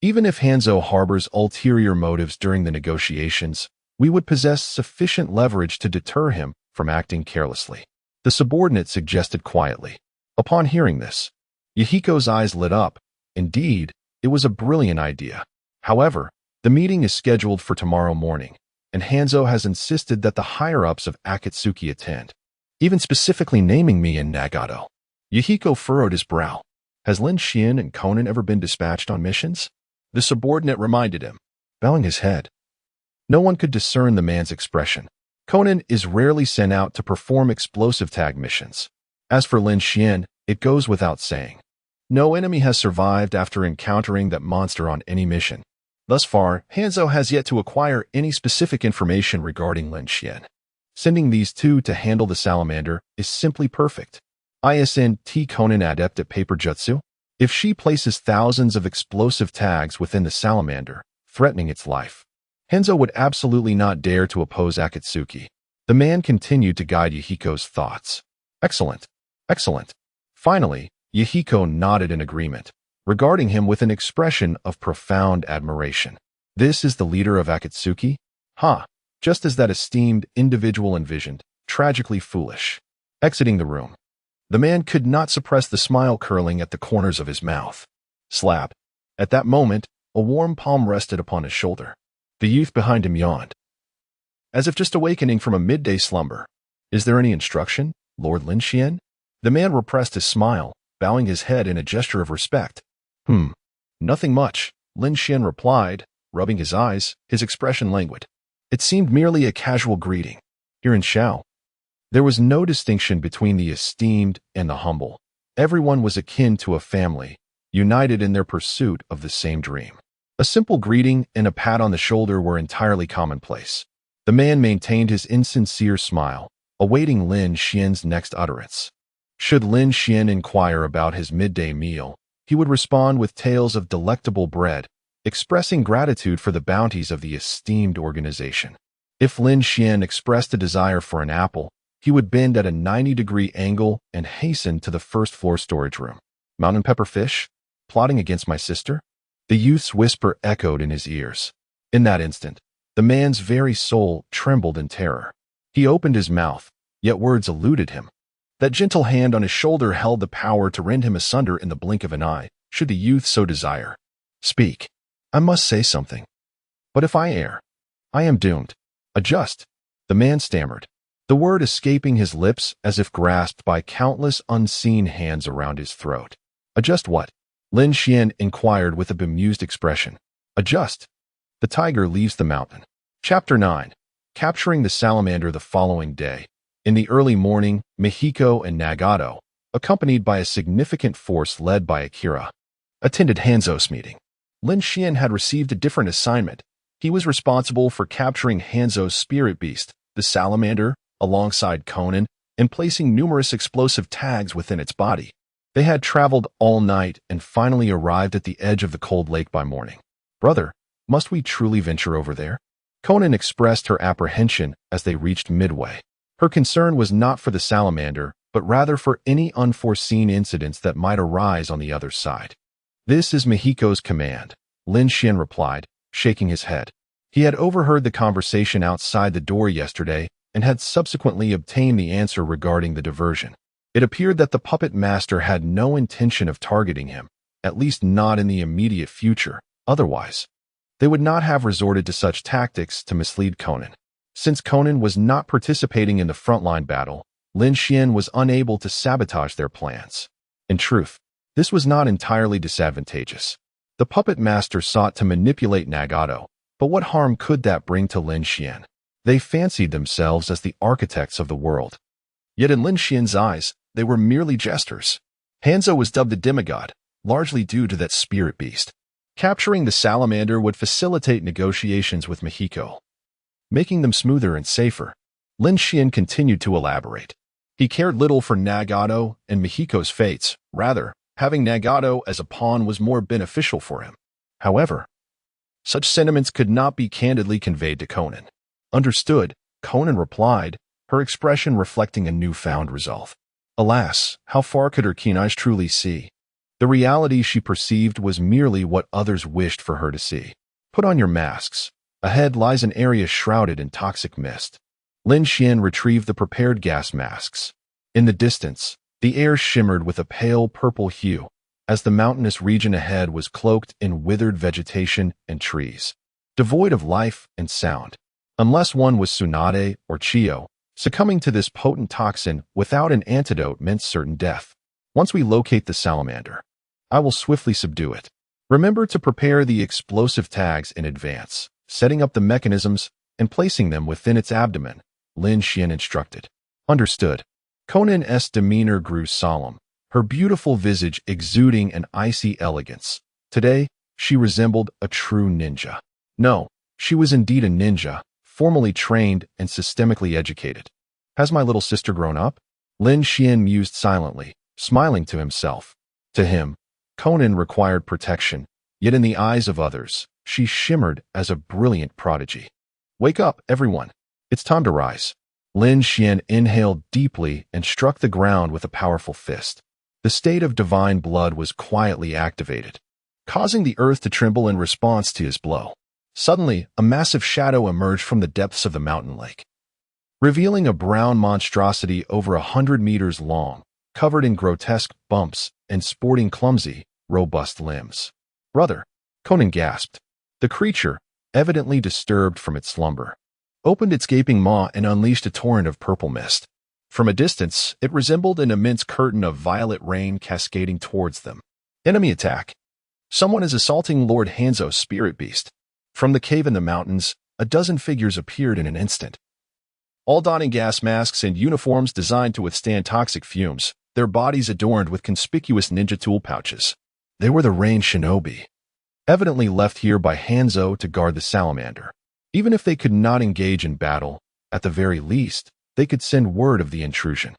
Even if Hanzo harbors ulterior motives during the negotiations, we would possess sufficient leverage to deter him from acting carelessly. The subordinate suggested quietly. Upon hearing this, Yahiko's eyes lit up. Indeed, it was a brilliant idea. However, the meeting is scheduled for tomorrow morning, and Hanzo has insisted that the higher-ups of Akatsuki attend, even specifically naming me and Nagato. Yahiko furrowed his brow. Has Lin Xuan and Konan ever been dispatched on missions? The subordinate reminded him, bowing his head. No one could discern the man's expression. Konan is rarely sent out to perform explosive tag missions. As for Lin Xuan, it goes without saying. No enemy has survived after encountering that monster on any mission. Thus far, Hanzo has yet to acquire any specific information regarding Lin Xuan. Sending these two to handle the salamander is simply perfect. Isn T. Konan adept at paper jutsu? If she places thousands of explosive tags within the salamander, threatening its life, Hanzo would absolutely not dare to oppose Akatsuki. The man continued to guide Yahiko's thoughts. Excellent. Excellent. Finally, Yahiko nodded in agreement, regarding him with an expression of profound admiration. This is the leader of Akatsuki? Ha! Just as that esteemed individual envisioned, tragically foolish. Exiting the room, the man could not suppress the smile curling at the corners of his mouth. Slap. At that moment, a warm palm rested upon his shoulder. The youth behind him yawned, as if just awakening from a midday slumber. Is there any instruction, Lord Lin Xuan? The man repressed his smile, bowing his head in a gesture of respect. Nothing much, Lin Xuan replied, rubbing his eyes, his expression languid. It seemed merely a casual greeting. Here in Shao, there was no distinction between the esteemed and the humble. Everyone was akin to a family, united in their pursuit of the same dream. A simple greeting and a pat on the shoulder were entirely commonplace. The man maintained his insincere smile, awaiting Lin Xuan's next utterance. Should Lin Xuan inquire about his midday meal, he would respond with tales of delectable bread, expressing gratitude for the bounties of the esteemed organization. If Lin Xuan expressed a desire for an apple, he would bend at a 90-degree angle and hasten to the first-floor storage room. Mountain pepper fish? Plotting against my sister? The youth's whisper echoed in his ears. In that instant, the man's very soul trembled in terror. He opened his mouth, yet words eluded him. That gentle hand on his shoulder held the power to rend him asunder in the blink of an eye, should the youth so desire. Speak. I must say something. But if I err, I am doomed. Adjust. The man stammered, the word escaping his lips as if grasped by countless unseen hands around his throat. Adjust what? Lin Xuan inquired with a bemused expression. Adjust. The tiger leaves the mountain. Chapter 9. capturing the salamander the following day. In the early morning, Mihiko and Nagato, accompanied by a significant force led by Akira, attended Hanzo's meeting. Lin Xuan had received a different assignment. He was responsible for capturing Hanzo's spirit beast, the salamander, alongside Conan, and placing numerous explosive tags within its body. They had traveled all night and finally arrived at the edge of the cold lake by morning. "Brother, must we truly venture over there?" Conan expressed her apprehension as they reached midway. Her concern was not for the salamander, but rather for any unforeseen incidents that might arise on the other side. "This is Mihiko's command," Lin Xuan replied, shaking his head. He had overheard the conversation outside the door yesterday and had subsequently obtained the answer regarding the diversion. It appeared that the puppet master had no intention of targeting him, at least not in the immediate future. Otherwise, they would not have resorted to such tactics to mislead Conan. Since Conan was not participating in the frontline battle, Lin Xuan was unable to sabotage their plans. In truth, this was not entirely disadvantageous. The puppet master sought to manipulate Nagato, but what harm could that bring to Lin Xuan? They fancied themselves as the architects of the world. Yet in Lin Xuan's eyes, they were merely jesters. Hanzo was dubbed the demigod, largely due to that spirit beast. Capturing the salamander would facilitate negotiations with Mihiko, making them smoother and safer. Lin Xuan continued to elaborate. He cared little for Nagato and Mihiko's fates. Rather, having Nagato as a pawn was more beneficial for him. However, such sentiments could not be candidly conveyed to Conan. "Understood," Conan replied, her expression reflecting a newfound resolve. Alas, how far could her keen eyes truly see? The reality she perceived was merely what others wished for her to see. "Put on your masks. Ahead lies an area shrouded in toxic mist." Lin Xuan retrieved the prepared gas masks. In the distance, the air shimmered with a pale purple hue, as the mountainous region ahead was cloaked in withered vegetation and trees, devoid of life and sound. Unless one was Tsunade or Chiyo, succumbing to this potent toxin without an antidote meant certain death. "Once we locate the salamander, I will swiftly subdue it. Remember to prepare the explosive tags in advance, setting up the mechanisms and placing them within its abdomen," Lin Xuan instructed. "Understood." Conan's demeanor grew solemn, her beautiful visage exuding an icy elegance. Today, she resembled a true ninja. No, she was indeed a ninja, formally trained and systemically educated. "Has my little sister grown up?" Lin Xuan mused silently, smiling to himself. To him, Conan required protection, yet in the eyes of others, she shimmered as a brilliant prodigy. "Wake up, everyone. It's time to rise." Lin Xuan inhaled deeply and struck the ground with a powerful fist. The state of divine blood was quietly activated, causing the earth to tremble in response to his blow. Suddenly, a massive shadow emerged from the depths of the mountain lake, revealing a brown monstrosity over 100 meters long, covered in grotesque bumps and sporting clumsy, robust limbs. "Brother," Conan gasped. The creature, evidently disturbed from its slumber, opened its gaping maw and unleashed a torrent of purple mist. From a distance, it resembled an immense curtain of violet rain cascading towards them. "Enemy attack! Someone is assaulting Lord Hanzo's spirit beast." From the cave in the mountains, a dozen figures appeared in an instant, all donning gas masks and uniforms designed to withstand toxic fumes, their bodies adorned with conspicuous ninja tool pouches. They were the Rain Shinobi, evidently left here by Hanzo to guard the salamander. Even if they could not engage in battle, at the very least, they could send word of the intrusion.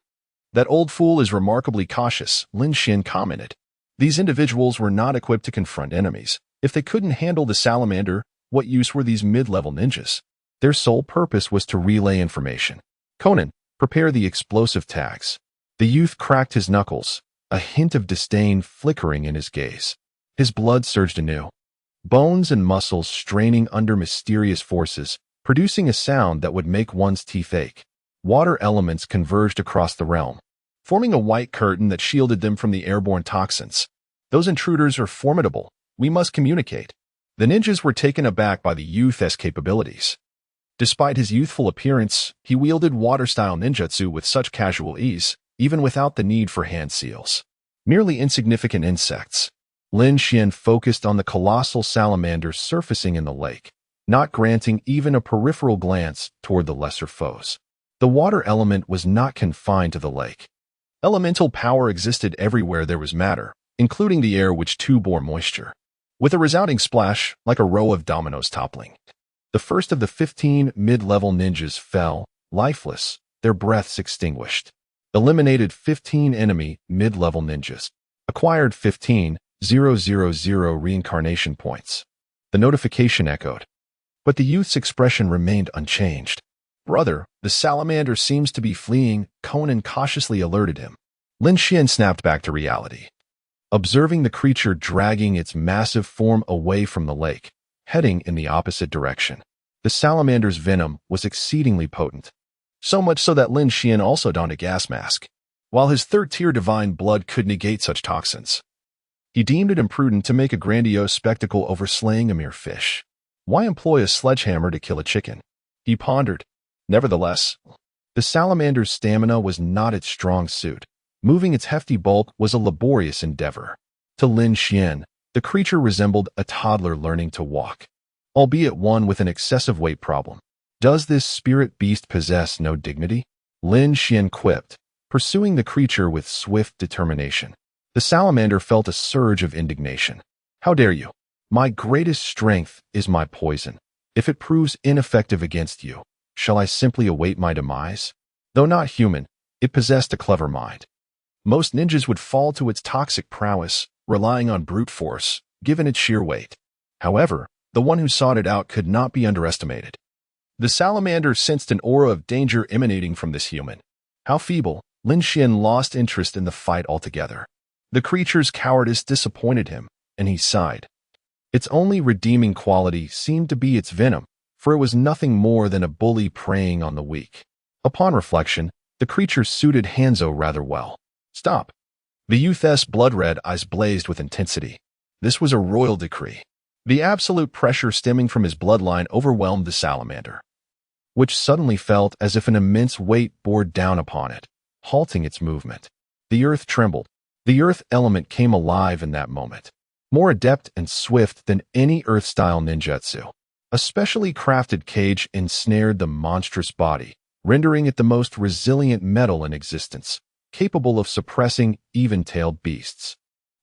"That old fool is remarkably cautious," Lin Xuan commented. These individuals were not equipped to confront enemies. If they couldn't handle the salamander, what use were these mid-level ninjas? Their sole purpose was to relay information. "Conan, prepare the explosive tags." The youth cracked his knuckles, a hint of disdain flickering in his gaze. His blood surged anew, bones and muscles straining under mysterious forces, producing a sound that would make one's teeth ache. Water elements converged across the realm, forming a white curtain that shielded them from the airborne toxins. "Those intruders are formidable. We must communicate." The ninjas were taken aback by the youth's capabilities. Despite his youthful appearance, he wielded water-style ninjutsu with such casual ease, even without the need for hand seals. Merely insignificant insects. Lin Xuan focused on the colossal salamander surfacing in the lake. not granting even a peripheral glance toward the lesser foes. The water element was not confined to the lake. Elemental power existed everywhere there was matter, including the air which too bore moisture. With a resounding splash, like a row of dominoes toppling, the first of the 15 mid-level ninjas fell, lifeless, their breaths extinguished. Eliminated 15 enemy mid-level ninjas. Acquired 15,000 reincarnation points. The notification echoed. But the youth's expression remained unchanged. Brother, the salamander seems to be fleeing, Conan cautiously alerted him. Lin Xuan snapped back to reality, observing the creature dragging its massive form away from the lake, heading in the opposite direction. The salamander's venom was exceedingly potent, so much so that Lin Xuan also donned a gas mask. While his third-tier divine blood could negate such toxins, he deemed it imprudent to make a grandiose spectacle over slaying a mere fish. Why employ a sledgehammer to kill a chicken? He pondered. Nevertheless, the salamander's stamina was not its strong suit. Moving its hefty bulk was a laborious endeavor. To Lin Xuan, the creature resembled a toddler learning to walk, albeit one with an excessive weight problem. Does this spirit beast possess no dignity? Lin Xuan quipped, pursuing the creature with swift determination. The salamander felt a surge of indignation. How dare you? My greatest strength is my poison. If it proves ineffective against you, shall I simply await my demise? Though not human, it possessed a clever mind. Most ninjas would fall to its toxic prowess, relying on brute force, given its sheer weight. However, the one who sought it out could not be underestimated. The salamander sensed an aura of danger emanating from this human. How feeble! Lin Xuan lost interest in the fight altogether. The creature's cowardice disappointed him, and he sighed. Its only redeeming quality seemed to be its venom, for it was nothing more than a bully preying on the weak. Upon reflection, the creature suited Hanzo rather well. Stop! The youth's blood-red eyes blazed with intensity. This was a royal decree. The absolute pressure stemming from his bloodline overwhelmed the salamander, which suddenly felt as if an immense weight bore down upon it, halting its movement. The earth trembled. The earth element came alive in that moment, more adept and swift than any earth-style ninjutsu. A specially crafted cage ensnared the monstrous body, rendering it the most resilient metal in existence, capable of suppressing even-tailed beasts.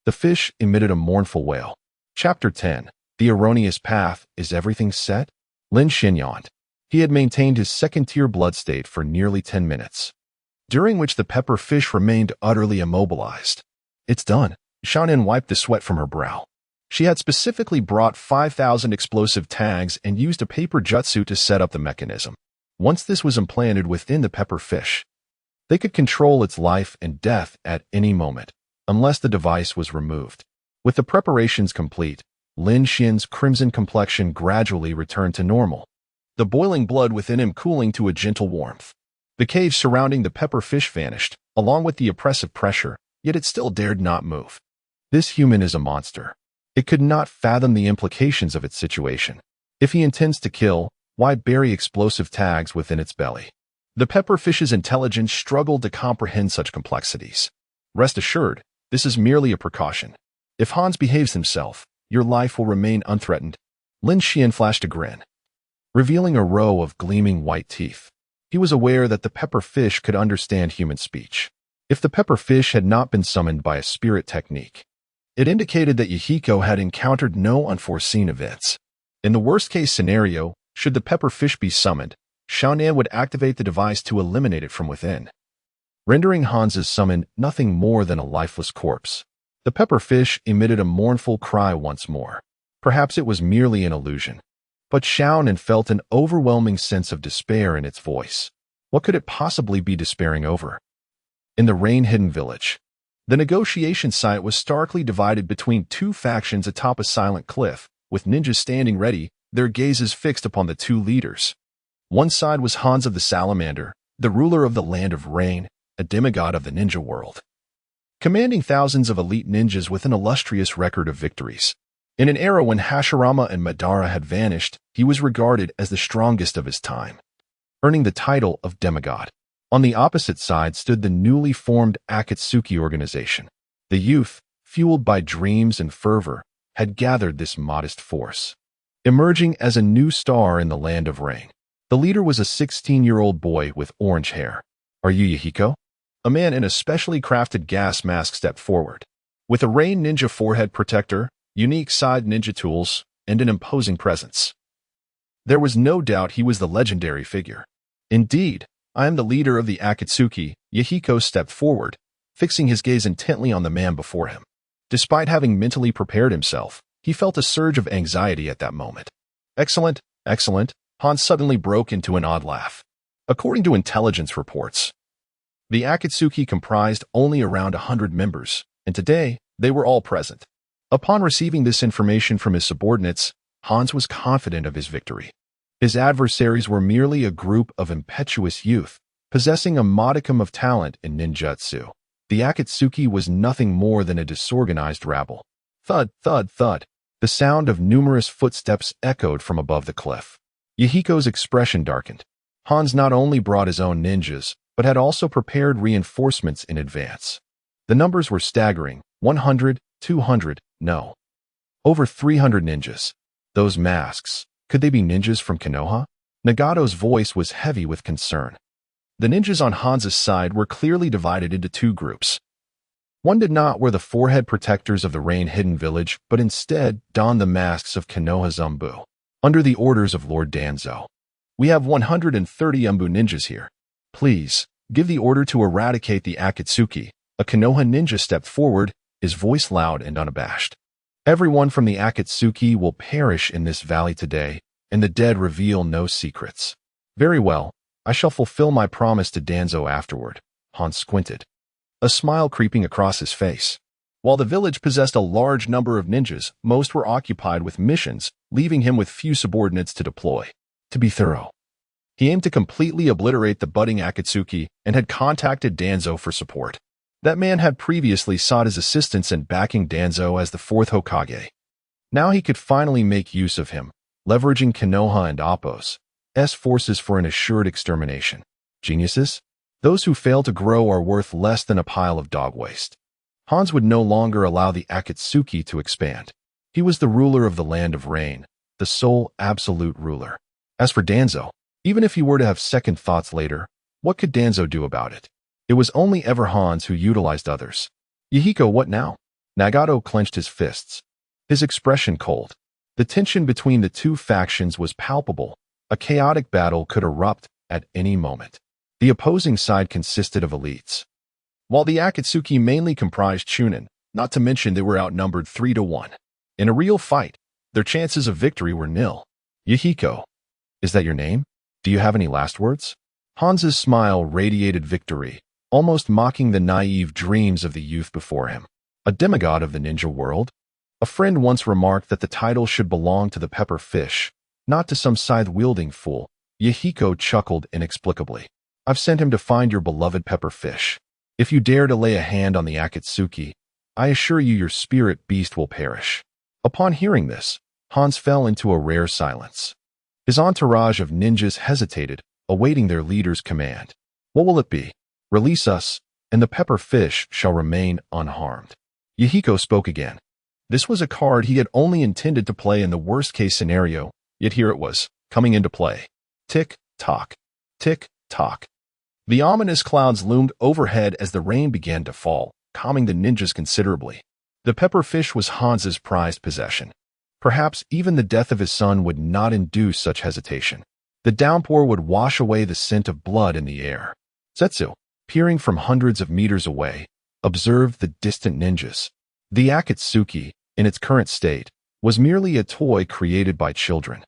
The fish emitted a mournful wail. Chapter 10. The Erroneous Path. Is everything set? Lin Xuan yawned. He had maintained his second-tier blood state for nearly 10 minutes, during which the pepper fish remained utterly immobilized. It's done. Xiaonan wiped the sweat from her brow. She had specifically brought 5,000 explosive tags and used a paper jutsu to set up the mechanism. Once this was implanted within the pepper fish, they could control its life and death at any moment, unless the device was removed. With the preparations complete, Lin Xuan's crimson complexion gradually returned to normal, the boiling blood within him cooling to a gentle warmth. The cage surrounding the pepper fish vanished, along with the oppressive pressure, yet it still dared not move. This human is a monster. It could not fathom the implications of its situation. If he intends to kill, why bury explosive tags within its belly? The pepperfish's intelligence struggled to comprehend such complexities. Rest assured, this is merely a precaution. If Hans behaves himself, your life will remain unthreatened. Lin Xuan flashed a grin, revealing a row of gleaming white teeth. He was aware that the pepperfish could understand human speech. If the pepperfish had not been summoned by a spirit technique, it indicated that Yahiko had encountered no unforeseen events. In the worst-case scenario, should the pepperfish be summoned, Xiaonan would activate the device to eliminate it from within, rendering Hans's summon nothing more than a lifeless corpse. The pepperfish emitted a mournful cry once more. Perhaps it was merely an illusion, but Xiaonan felt an overwhelming sense of despair in its voice. What could it possibly be despairing over? In the rain-hidden village, the negotiation site was starkly divided between two factions atop a silent cliff, with ninjas standing ready, their gazes fixed upon the two leaders. One side was Hans of the Salamander, the ruler of the Land of Rain, a demigod of the ninja world, commanding thousands of elite ninjas with an illustrious record of victories. In an era when Hashirama and Madara had vanished, he was regarded as the strongest of his time, earning the title of demigod. On the opposite side stood the newly formed Akatsuki organization. The youth, fueled by dreams and fervor, had gathered this modest force. emerging as a new star in the land of rain. The leader was a 16-year-old boy with orange hair. "Are you Yahiko?" A man in a specially crafted gas mask stepped forward. With a rain ninja forehead protector, unique side ninja tools, and an imposing presence. There was no doubt he was the legendary figure. "Indeed, I am the leader of the Akatsuki." Yahiko stepped forward, fixing his gaze intently on the man before him. Despite having mentally prepared himself, he felt a surge of anxiety at that moment. "Excellent, excellent." Hans suddenly broke into an odd laugh. According to intelligence reports, the Akatsuki comprised only around 100 members, and today they were all present. Upon receiving this information from his subordinates, Hans was confident of his victory. His adversaries were merely a group of impetuous youth, possessing a modicum of talent in ninjutsu. The Akatsuki was nothing more than a disorganized rabble. Thud, thud, thud. The sound of numerous footsteps echoed from above the cliff. Yahiko's expression darkened. Hans not only brought his own ninjas, but had also prepared reinforcements in advance. The numbers were staggering: 100, 200, no. Over 300 ninjas. Those masks, could they be ninjas from Konoha? Nagato's voice was heavy with concern. The ninjas on Hans's side were clearly divided into two groups. One did not wear the forehead protectors of the rain-hidden village, but instead donned the masks of Konoha Zumbu. Under the orders of Lord Danzo, "We have 130 Umbu ninjas here. Please, give the order to eradicate the Akatsuki." A Konoha ninja stepped forward, his voice loud and unabashed. "Everyone from the Akatsuki will perish in this valley today, and the dead reveal no secrets." "Very well, I shall fulfill my promise to Danzo afterward." Hans squinted, a smile creeping across his face. While the village possessed a large number of ninjas, most were occupied with missions, leaving him with few subordinates to deploy. To be thorough, he aimed to completely obliterate the budding Akatsuki and had contacted Danzo for support. That man had previously sought his assistance in backing Danzo as the fourth Hokage. Now he could finally make use of him, leveraging Konoha and Appo's forces for an assured extermination. Geniuses? Those who fail to grow are worth less than a pile of dog waste. Hans would no longer allow the Akatsuki to expand. He was the ruler of the land of rain, the sole absolute ruler. As for Danzo, even if he were to have second thoughts later, what could Danzo do about it? It was only ever Hans who utilized others. "Yahiko, what now?" Nagato clenched his fists, his expression cold. The tension between the two factions was palpable. A chaotic battle could erupt at any moment. The opposing side consisted of elites, while the Akatsuki mainly comprised Chunin, not to mention they were outnumbered 3-1. In a real fight, their chances of victory were nil. "Yahiko, is that your name? Do you have any last words?" Hans's smile radiated victory, almost mocking the naive dreams of the youth before him. A demigod of the ninja world? A friend once remarked that the title should belong to the pepper fish, not to some scythe-wielding fool. Yahiko chuckled inexplicably. "I've sent him to find your beloved pepper fish. If you dare to lay a hand on the Akatsuki, I assure you your spirit beast will perish." Upon hearing this, Hans fell into a rare silence. His entourage of ninjas hesitated, awaiting their leader's command. What will it be? "Release us, and the pepper fish shall remain unharmed." Yahiko spoke again. This was a card he had only intended to play in the worst-case scenario, yet here it was, coming into play. Tick-tock, tick-tock. The ominous clouds loomed overhead as the rain began to fall, calming the ninjas considerably. The pepper fish was Hans's prized possession. Perhaps even the death of his son would not induce such hesitation. The downpour would wash away the scent of blood in the air. Zetsu, peering from hundreds of meters away, observed the distant ninjas. The Akatsuki, in its current state, was merely a toy created by children.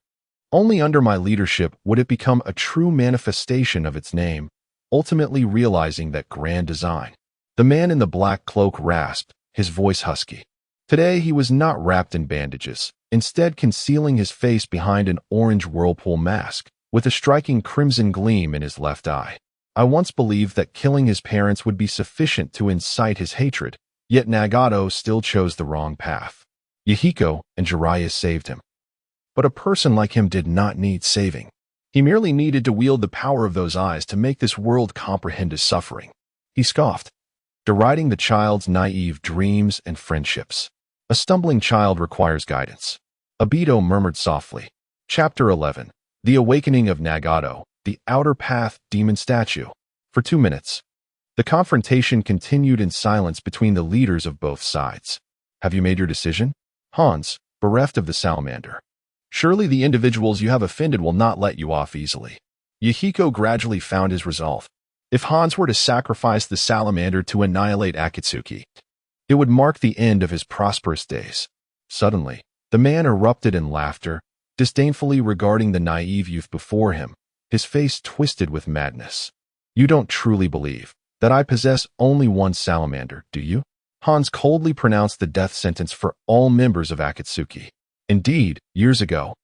Only under my leadership would it become a true manifestation of its name, ultimately realizing that grand design. The man in the black cloak rasped, his voice husky. Today he was not wrapped in bandages, instead concealing his face behind an orange whirlpool mask, with a striking crimson gleam in his left eye. I once believed that killing his parents would be sufficient to incite his hatred, yet Nagato still chose the wrong path. Yahiko and Jiraiya saved him. But a person like him did not need saving. He merely needed to wield the power of those eyes to make this world comprehend his suffering. He scoffed, deriding the child's naive dreams and friendships. A stumbling child requires guidance. Obito murmured softly. Chapter 11. The Awakening of Nagato, the Outer Path Demon Statue. For 2 minutes, the confrontation continued in silence between the leaders of both sides. Have you made your decision? Hans, bereft of the salamander. Surely the individuals you have offended will not let you off easily. Yahiko gradually found his resolve. If Hans were to sacrifice the salamander to annihilate Akatsuki, it would mark the end of his prosperous days. Suddenly, the man erupted in laughter, disdainfully regarding the naive youth before him, his face twisted with madness. You don't truly believe that I possess only one salamander, do you? Hans coldly pronounced the death sentence for all members of Akatsuki. Indeed, years ago,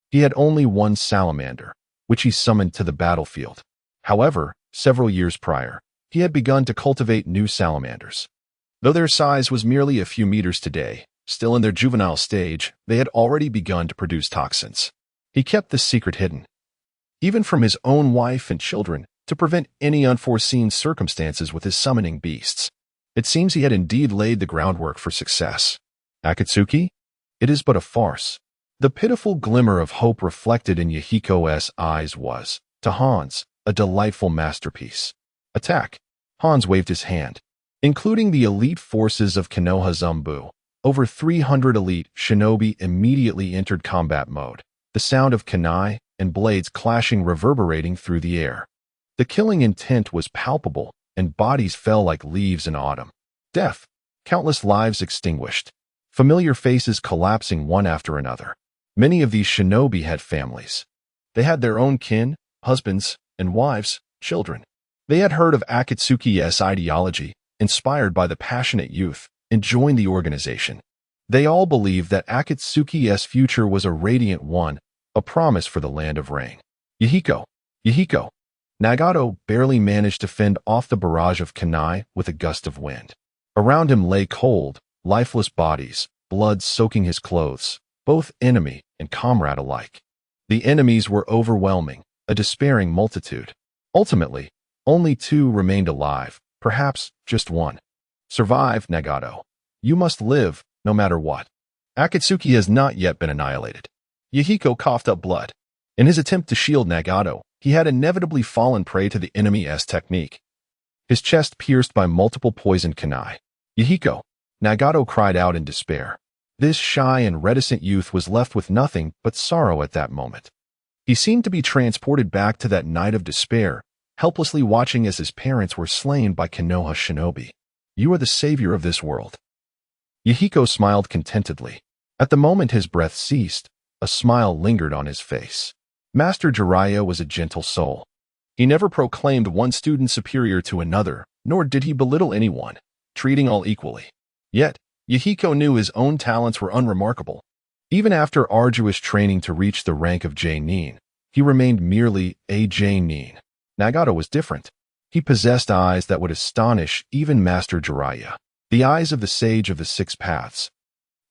he had only one salamander, which he summoned to the battlefield. However, several years prior, he had begun to cultivate new salamanders. Though their size was merely a few meters today, still in their juvenile stage, they had already begun to produce toxins. He kept this secret hidden, even from his own wife and children, to prevent any unforeseen circumstances with his summoning beasts. It seems he had indeed laid the groundwork for success. Akatsuki? It is but a farce. The pitiful glimmer of hope reflected in Yahiko's eyes was, to Hans, a delightful masterpiece. Attack! Hans waved his hand. Including the elite forces of Konoha Zumbu, over 300 elite shinobi immediately entered combat mode, the sound of kunai and blades clashing reverberating through the air. The killing intent was palpable, and bodies fell like leaves in autumn. Death, countless lives extinguished, familiar faces collapsing one after another. Many of these shinobi had families. They had their own kin, husbands, and wives, children. They had heard of Akatsuki's ideology, inspired by the passionate youth, and joined the organization. They all believed that Akatsuki's future was a radiant one, a promise for the land of rain. Yahiko! Nagato barely managed to fend off the barrage of kunai with a gust of wind. Around him lay cold, lifeless bodies, blood soaking his clothes, both enemy and comrade alike. The enemies were overwhelming, a despairing multitude. Ultimately, only 2 remained alive, perhaps just 1. Survive, Nagato. You must live, no matter what. Akatsuki has not yet been annihilated. Yahiko coughed up blood. In his attempt to shield Nagato, he had inevitably fallen prey to the enemy's technique. His chest pierced by multiple poisoned kunai. Yahiko! Nagato cried out in despair. This shy and reticent youth was left with nothing but sorrow at that moment. He seemed to be transported back to that night of despair, helplessly watching as his parents were slain by Konoha shinobi. You are the savior of this world. Yahiko smiled contentedly. At the moment his breath ceased, a smile lingered on his face. Master Jiraiya was a gentle soul. He never proclaimed one student superior to another, nor did he belittle anyone, treating all equally. Yet, Yahiko knew his own talents were unremarkable. Even after arduous training to reach the rank of J-Nin, he remained merely a J-Nin. Nagato was different. He possessed eyes that would astonish even Master Jiraiya, the eyes of the sage of the 6 paths.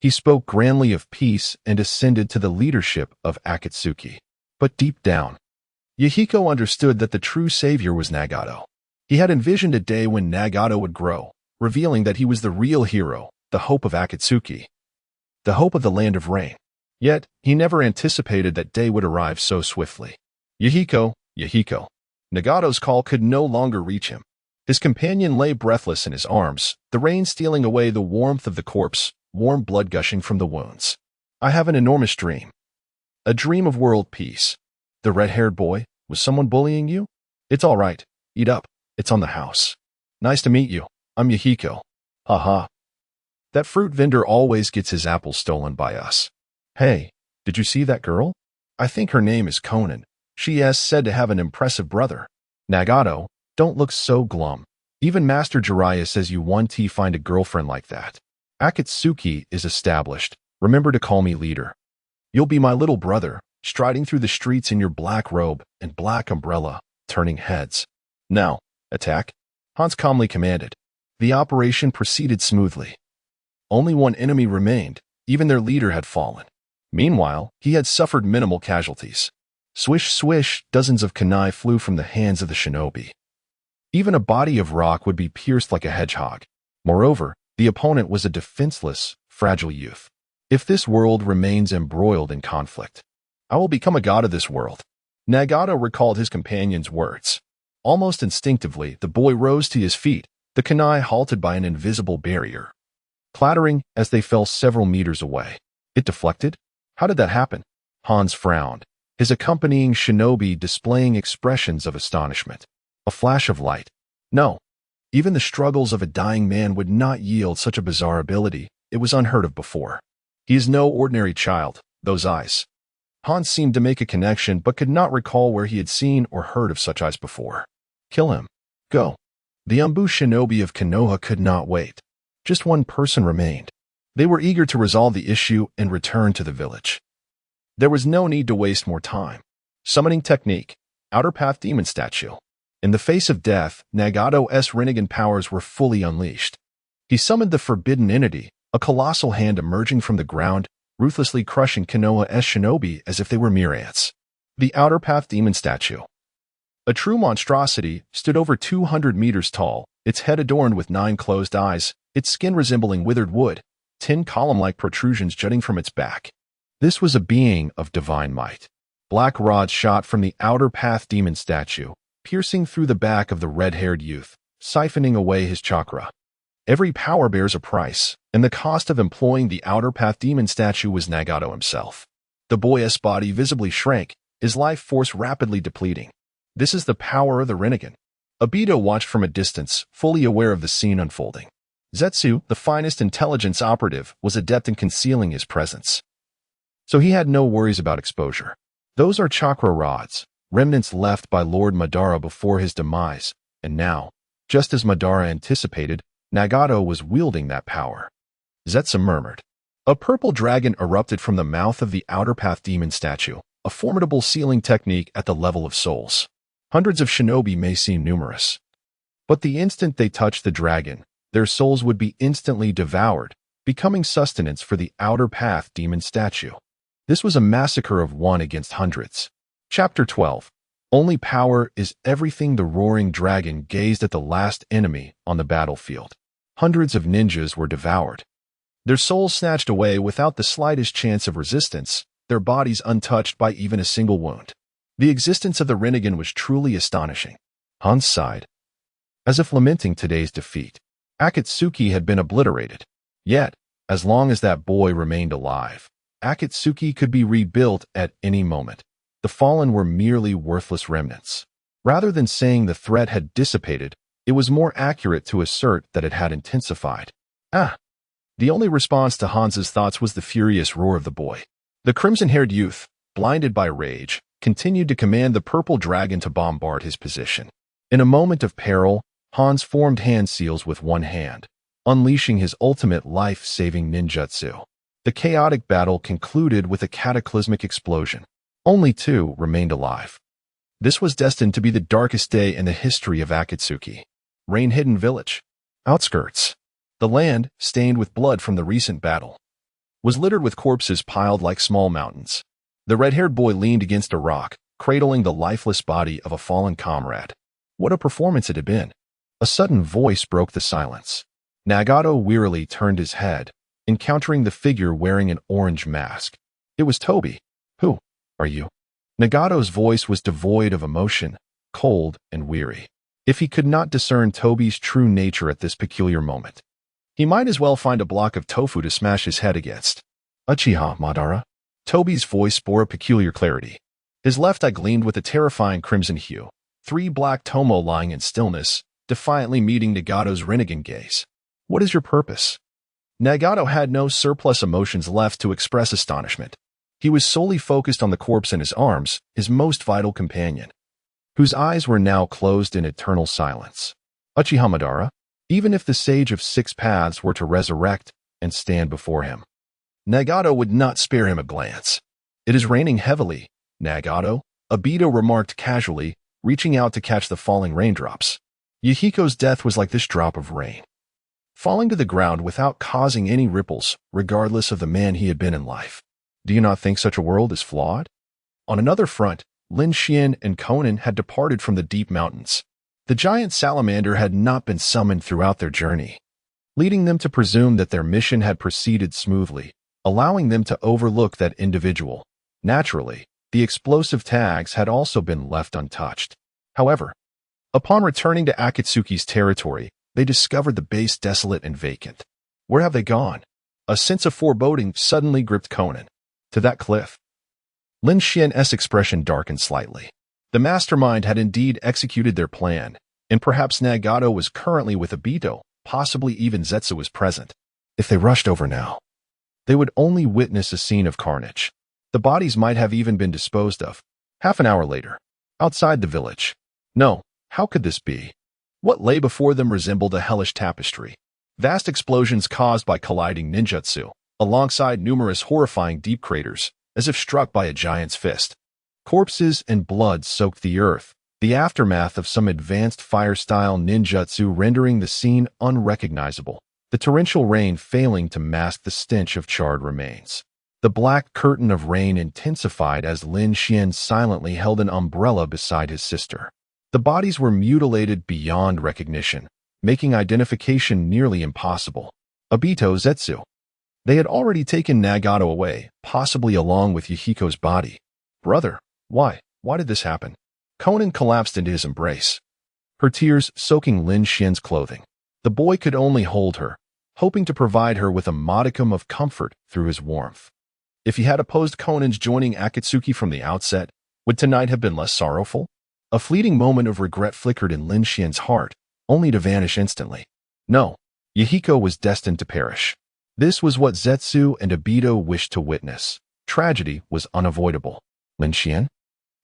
He spoke grandly of peace and ascended to the leadership of Akatsuki. But deep down, Yahiko understood that the true savior was Nagato. He had envisioned a day when Nagato would grow, revealing that he was the real hero, the hope of Akatsuki, the hope of the land of rain. Yet, he never anticipated that day would arrive so swiftly. Yahiko! Nagato's call could no longer reach him. His companion lay breathless in his arms, the rain stealing away the warmth of the corpse, warm blood gushing from the wounds. I have an enormous dream. A dream of world peace. The red-haired boy, was someone bullying you? It's all right. Eat up. It's on the house. Nice to meet you. I'm Yahiko. Haha. That fruit vendor always gets his apples stolen by us. Hey, did you see that girl? I think her name is Conan. She is said to have an impressive brother. Nagato, don't look so glum. Even Master Jiraiya says you want to find a girlfriend like that. Akatsuki is established. Remember to call me leader. You'll be my little brother, striding through the streets in your black robe and black umbrella, turning heads. Now, attack. Hans calmly commanded. The operation proceeded smoothly. Only one enemy remained. Even their leader had fallen. Meanwhile, he had suffered minimal casualties. Swish, swish, dozens of kunai flew from the hands of the shinobi. Even a body of rock would be pierced like a hedgehog. Moreover, the opponent was a defenseless, fragile youth. If this world remains embroiled in conflict, I will become a god of this world. Nagato recalled his companion's words. Almost instinctively, the boy rose to his feet, the kunai halted by an invisible barrier, clattering as they fell several meters away. It deflected? How did that happen? Hans frowned, his accompanying shinobi displaying expressions of astonishment. A flash of light. No. Even the struggles of a dying man would not yield such a bizarre ability. It was unheard of before. He is no ordinary child, those eyes. Hans seemed to make a connection but could not recall where he had seen or heard of such eyes before. Kill him. Go. The Umbu shinobi of Konoha could not wait. Just one person remained. They were eager to resolve the issue and return to the village. There was no need to waste more time. Summoning technique. Outer Path Demon Statue. In the face of death, Nagato's Rinnegan powers were fully unleashed. He summoned the Forbidden Entity, a colossal hand emerging from the ground, ruthlessly crushing Konoha's shinobi as if they were mere ants. The Outer Path Demon Statue. A true monstrosity, stood over 200 meters tall, its head adorned with 9 closed eyes, its skin resembling withered wood, 10 column-like protrusions jutting from its back. This was a being of divine might. Black rods shot from the Outer Path Demon Statue, piercing through the back of the red-haired youth, siphoning away his chakra. Every power bears a price, and the cost of employing the Outer Path Demon Statue was Nagato himself. The boy's body visibly shrank, his life force rapidly depleting. This is the power of the Rinnegan. Obito watched from a distance, fully aware of the scene unfolding. Zetsu, the finest intelligence operative, was adept in concealing his presence. So he had no worries about exposure. Those are chakra rods, remnants left by Lord Madara before his demise, and now, just as Madara anticipated, Nagato was wielding that power. Zetsu murmured. A purple dragon erupted from the mouth of the Outer Path Demon Statue, a formidable sealing technique at the level of souls. Hundreds of shinobi may seem numerous, but the instant they touched the dragon, their souls would be instantly devoured, becoming sustenance for the Outer Path Demon Statue. This was a massacre of one against hundreds. Chapter 12. Only power is everything. The roaring dragon gazed at the last enemy on the battlefield. Hundreds of ninjas were devoured. Their souls snatched away without the slightest chance of resistance, their bodies untouched by even a single wound. The existence of the Rinnegan was truly astonishing. Hans sighed, as if lamenting today's defeat. Akatsuki had been obliterated. Yet, as long as that boy remained alive, Akatsuki could be rebuilt at any moment. The fallen were merely worthless remnants. Rather than saying the threat had dissipated, it was more accurate to assert that it had intensified. The only response to Hans's thoughts was the furious roar of the boy. The crimson-haired youth, blinded by rage, continued to command the purple dragon to bombard his position. In a moment of peril, Hans formed hand seals with one hand, unleashing his ultimate life-saving ninjutsu. The chaotic battle concluded with a cataclysmic explosion. Only 2 remained alive. This was destined to be the darkest day in the history of Akatsuki. Rain-hidden village. Outskirts. The land, stained with blood from the recent battle, was littered with corpses piled like small mountains. The red-haired boy leaned against a rock, cradling the lifeless body of a fallen comrade. What a performance it had been. A sudden voice broke the silence. Nagato wearily turned his head, encountering the figure wearing an orange mask. It was Toby. Who are you? Nagato's voice was devoid of emotion, cold and weary. If he could not discern Toby's true nature at this peculiar moment, he might as well find a block of tofu to smash his head against. Uchiha Madara? Toby's voice bore a peculiar clarity. His left eye gleamed with a terrifying crimson hue. 3 black tomo lying in stillness, defiantly meeting Nagato's Rinnegan gaze. What is your purpose? Nagato had no surplus emotions left to express astonishment. He was solely focused on the corpse in his arms, his most vital companion, whose eyes were now closed in eternal silence. Uchiha Madara, even if the Sage of 6 Paths were to resurrect and stand before him, Nagato would not spare him a glance. It is raining heavily, Nagato, Obito remarked casually, reaching out to catch the falling raindrops. Yahiko's death was like this drop of rain, falling to the ground without causing any ripples, regardless of the man he had been in life. Do you not think such a world is flawed? On another front, Lin Xuan and Conan had departed from the deep mountains. The giant salamander had not been summoned throughout their journey, leading them to presume that their mission had proceeded smoothly. allowing them to overlook that individual. Naturally, the explosive tags had also been left untouched. However, upon returning to Akatsuki's territory, they discovered the base desolate and vacant. Where have they gone? A sense of foreboding suddenly gripped Conan. To that cliff. Lin Xuan's expression darkened slightly. The mastermind had indeed executed their plan, and perhaps Nagato was currently with Obito, possibly even Zetsu was present. If they rushed over now, they would only witness a scene of carnage. The bodies might have even been disposed of. Half an hour later, outside the village. No, how could this be? What lay before them resembled a hellish tapestry. Vast explosions caused by colliding ninjutsu, alongside numerous horrifying deep craters, as if struck by a giant's fist. Corpses and blood soaked the earth, the aftermath of some advanced fire-style ninjutsu rendering the scene unrecognizable, the torrential rain failing to mask the stench of charred remains. The black curtain of rain intensified as Lin Xuan silently held an umbrella beside his sister. The bodies were mutilated beyond recognition, making identification nearly impossible. Obito, Zetsu. They had already taken Nagato away, possibly along with Yahiko's body. Brother, why did this happen? Conan collapsed into his embrace, her tears soaking Lin Xuan's clothing. The boy could only hold her, hoping to provide her with a modicum of comfort through his warmth. If he had opposed Conan's joining Akatsuki from the outset, would tonight have been less sorrowful? A fleeting moment of regret flickered in Lin Xuan's heart, only to vanish instantly. No, Yahiko was destined to perish. This was what Zetsu and Obito wished to witness. Tragedy was unavoidable. Lin Xuan?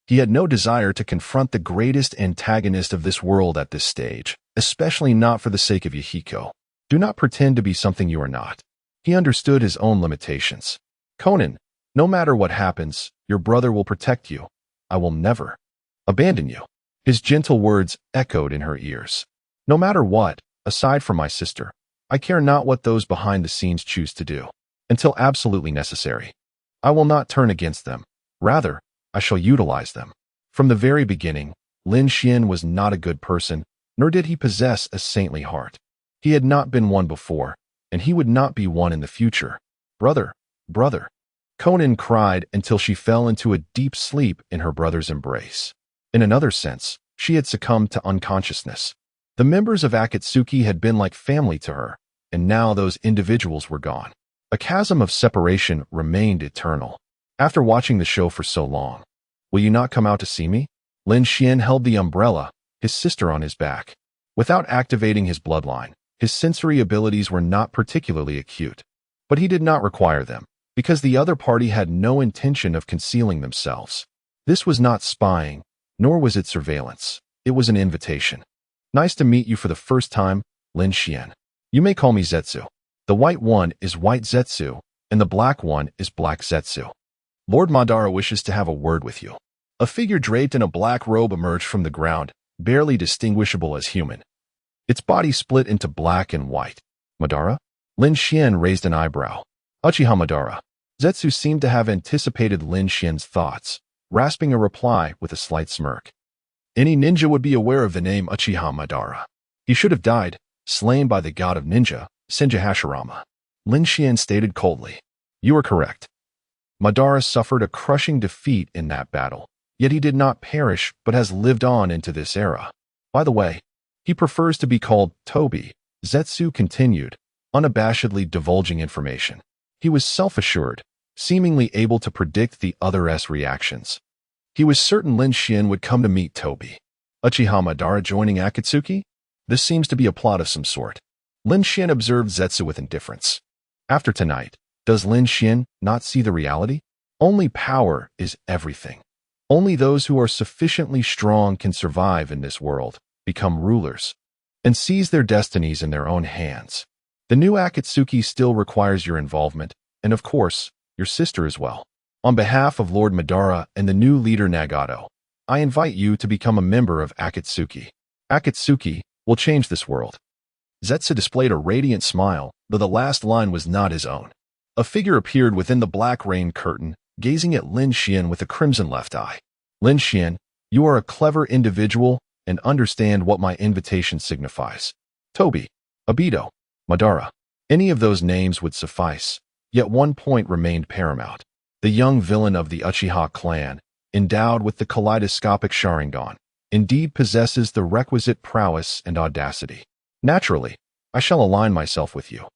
He had no desire to confront the greatest antagonist of this world at this stage, especially not for the sake of Yahiko. Do not pretend to be something you are not. He understood his own limitations. Conan, no matter what happens, your brother will protect you. I will never abandon you. His gentle words echoed in her ears. No matter what, aside from my sister, I care not what those behind the scenes choose to do. Until absolutely necessary, I will not turn against them. Rather, I shall utilize them. From the very beginning, Lin Xuan was not a good person, nor did he possess a saintly heart. He had not been one before, and he would not be one in the future. Brother, brother. Conan cried until she fell into a deep sleep in her brother's embrace. In another sense, she had succumbed to unconsciousness. The members of Akatsuki had been like family to her, and now those individuals were gone. A chasm of separation remained eternal. After watching the show for so long, will you not come out to see me? Lin Xuan held the umbrella, his sister on his back. Without activating his bloodline, his sensory abilities were not particularly acute. But he did not require them, because the other party had no intention of concealing themselves. This was not spying, nor was it surveillance. It was an invitation. Nice to meet you for the first time, Lin Xuan. You may call me Zetsu. The white one is White Zetsu, and the black one is Black Zetsu. Lord Madara wishes to have a word with you. A figure draped in a black robe emerged from the ground, barely distinguishable as human. Its body split into black and white. Madara? Lin Xuan raised an eyebrow. Uchiha Madara. Zetsu seemed to have anticipated Lin Xuan's thoughts, rasping a reply with a slight smirk. Any ninja would be aware of the name Uchiha Madara. He should have died, slain by the god of ninja, Senju Hashirama. Lin Xuan stated coldly. You are correct. Madara suffered a crushing defeat in that battle, yet he did not perish but has lived on into this era. By the way, he prefers to be called Toby, Zetsu continued, unabashedly divulging information. He was self-assured, seemingly able to predict the other's reactions. He was certain Lin Xuan would come to meet Toby. Uchiha Madara joining Akatsuki? This seems to be a plot of some sort. Lin Xuan observed Zetsu with indifference. After tonight, does Lin Xuan not see the reality? Only power is everything. Only those who are sufficiently strong can survive in this world, become rulers, and seize their destinies in their own hands. The new Akatsuki still requires your involvement, and of course, your sister as well. On behalf of Lord Madara and the new leader Nagato, I invite you to become a member of Akatsuki. Akatsuki will change this world. Zetsu displayed a radiant smile, though the last line was not his own. A figure appeared within the black rain curtain, gazing at Lin Xuan with a crimson left eye. Lin Xuan, you are a clever individual and understand what my invitation signifies. Toby, Obito, Madara, any of those names would suffice. Yet one point remained paramount. The young villain of the Uchiha clan, endowed with the kaleidoscopic Sharingan, indeed possesses the requisite prowess and audacity. Naturally, I shall align myself with you.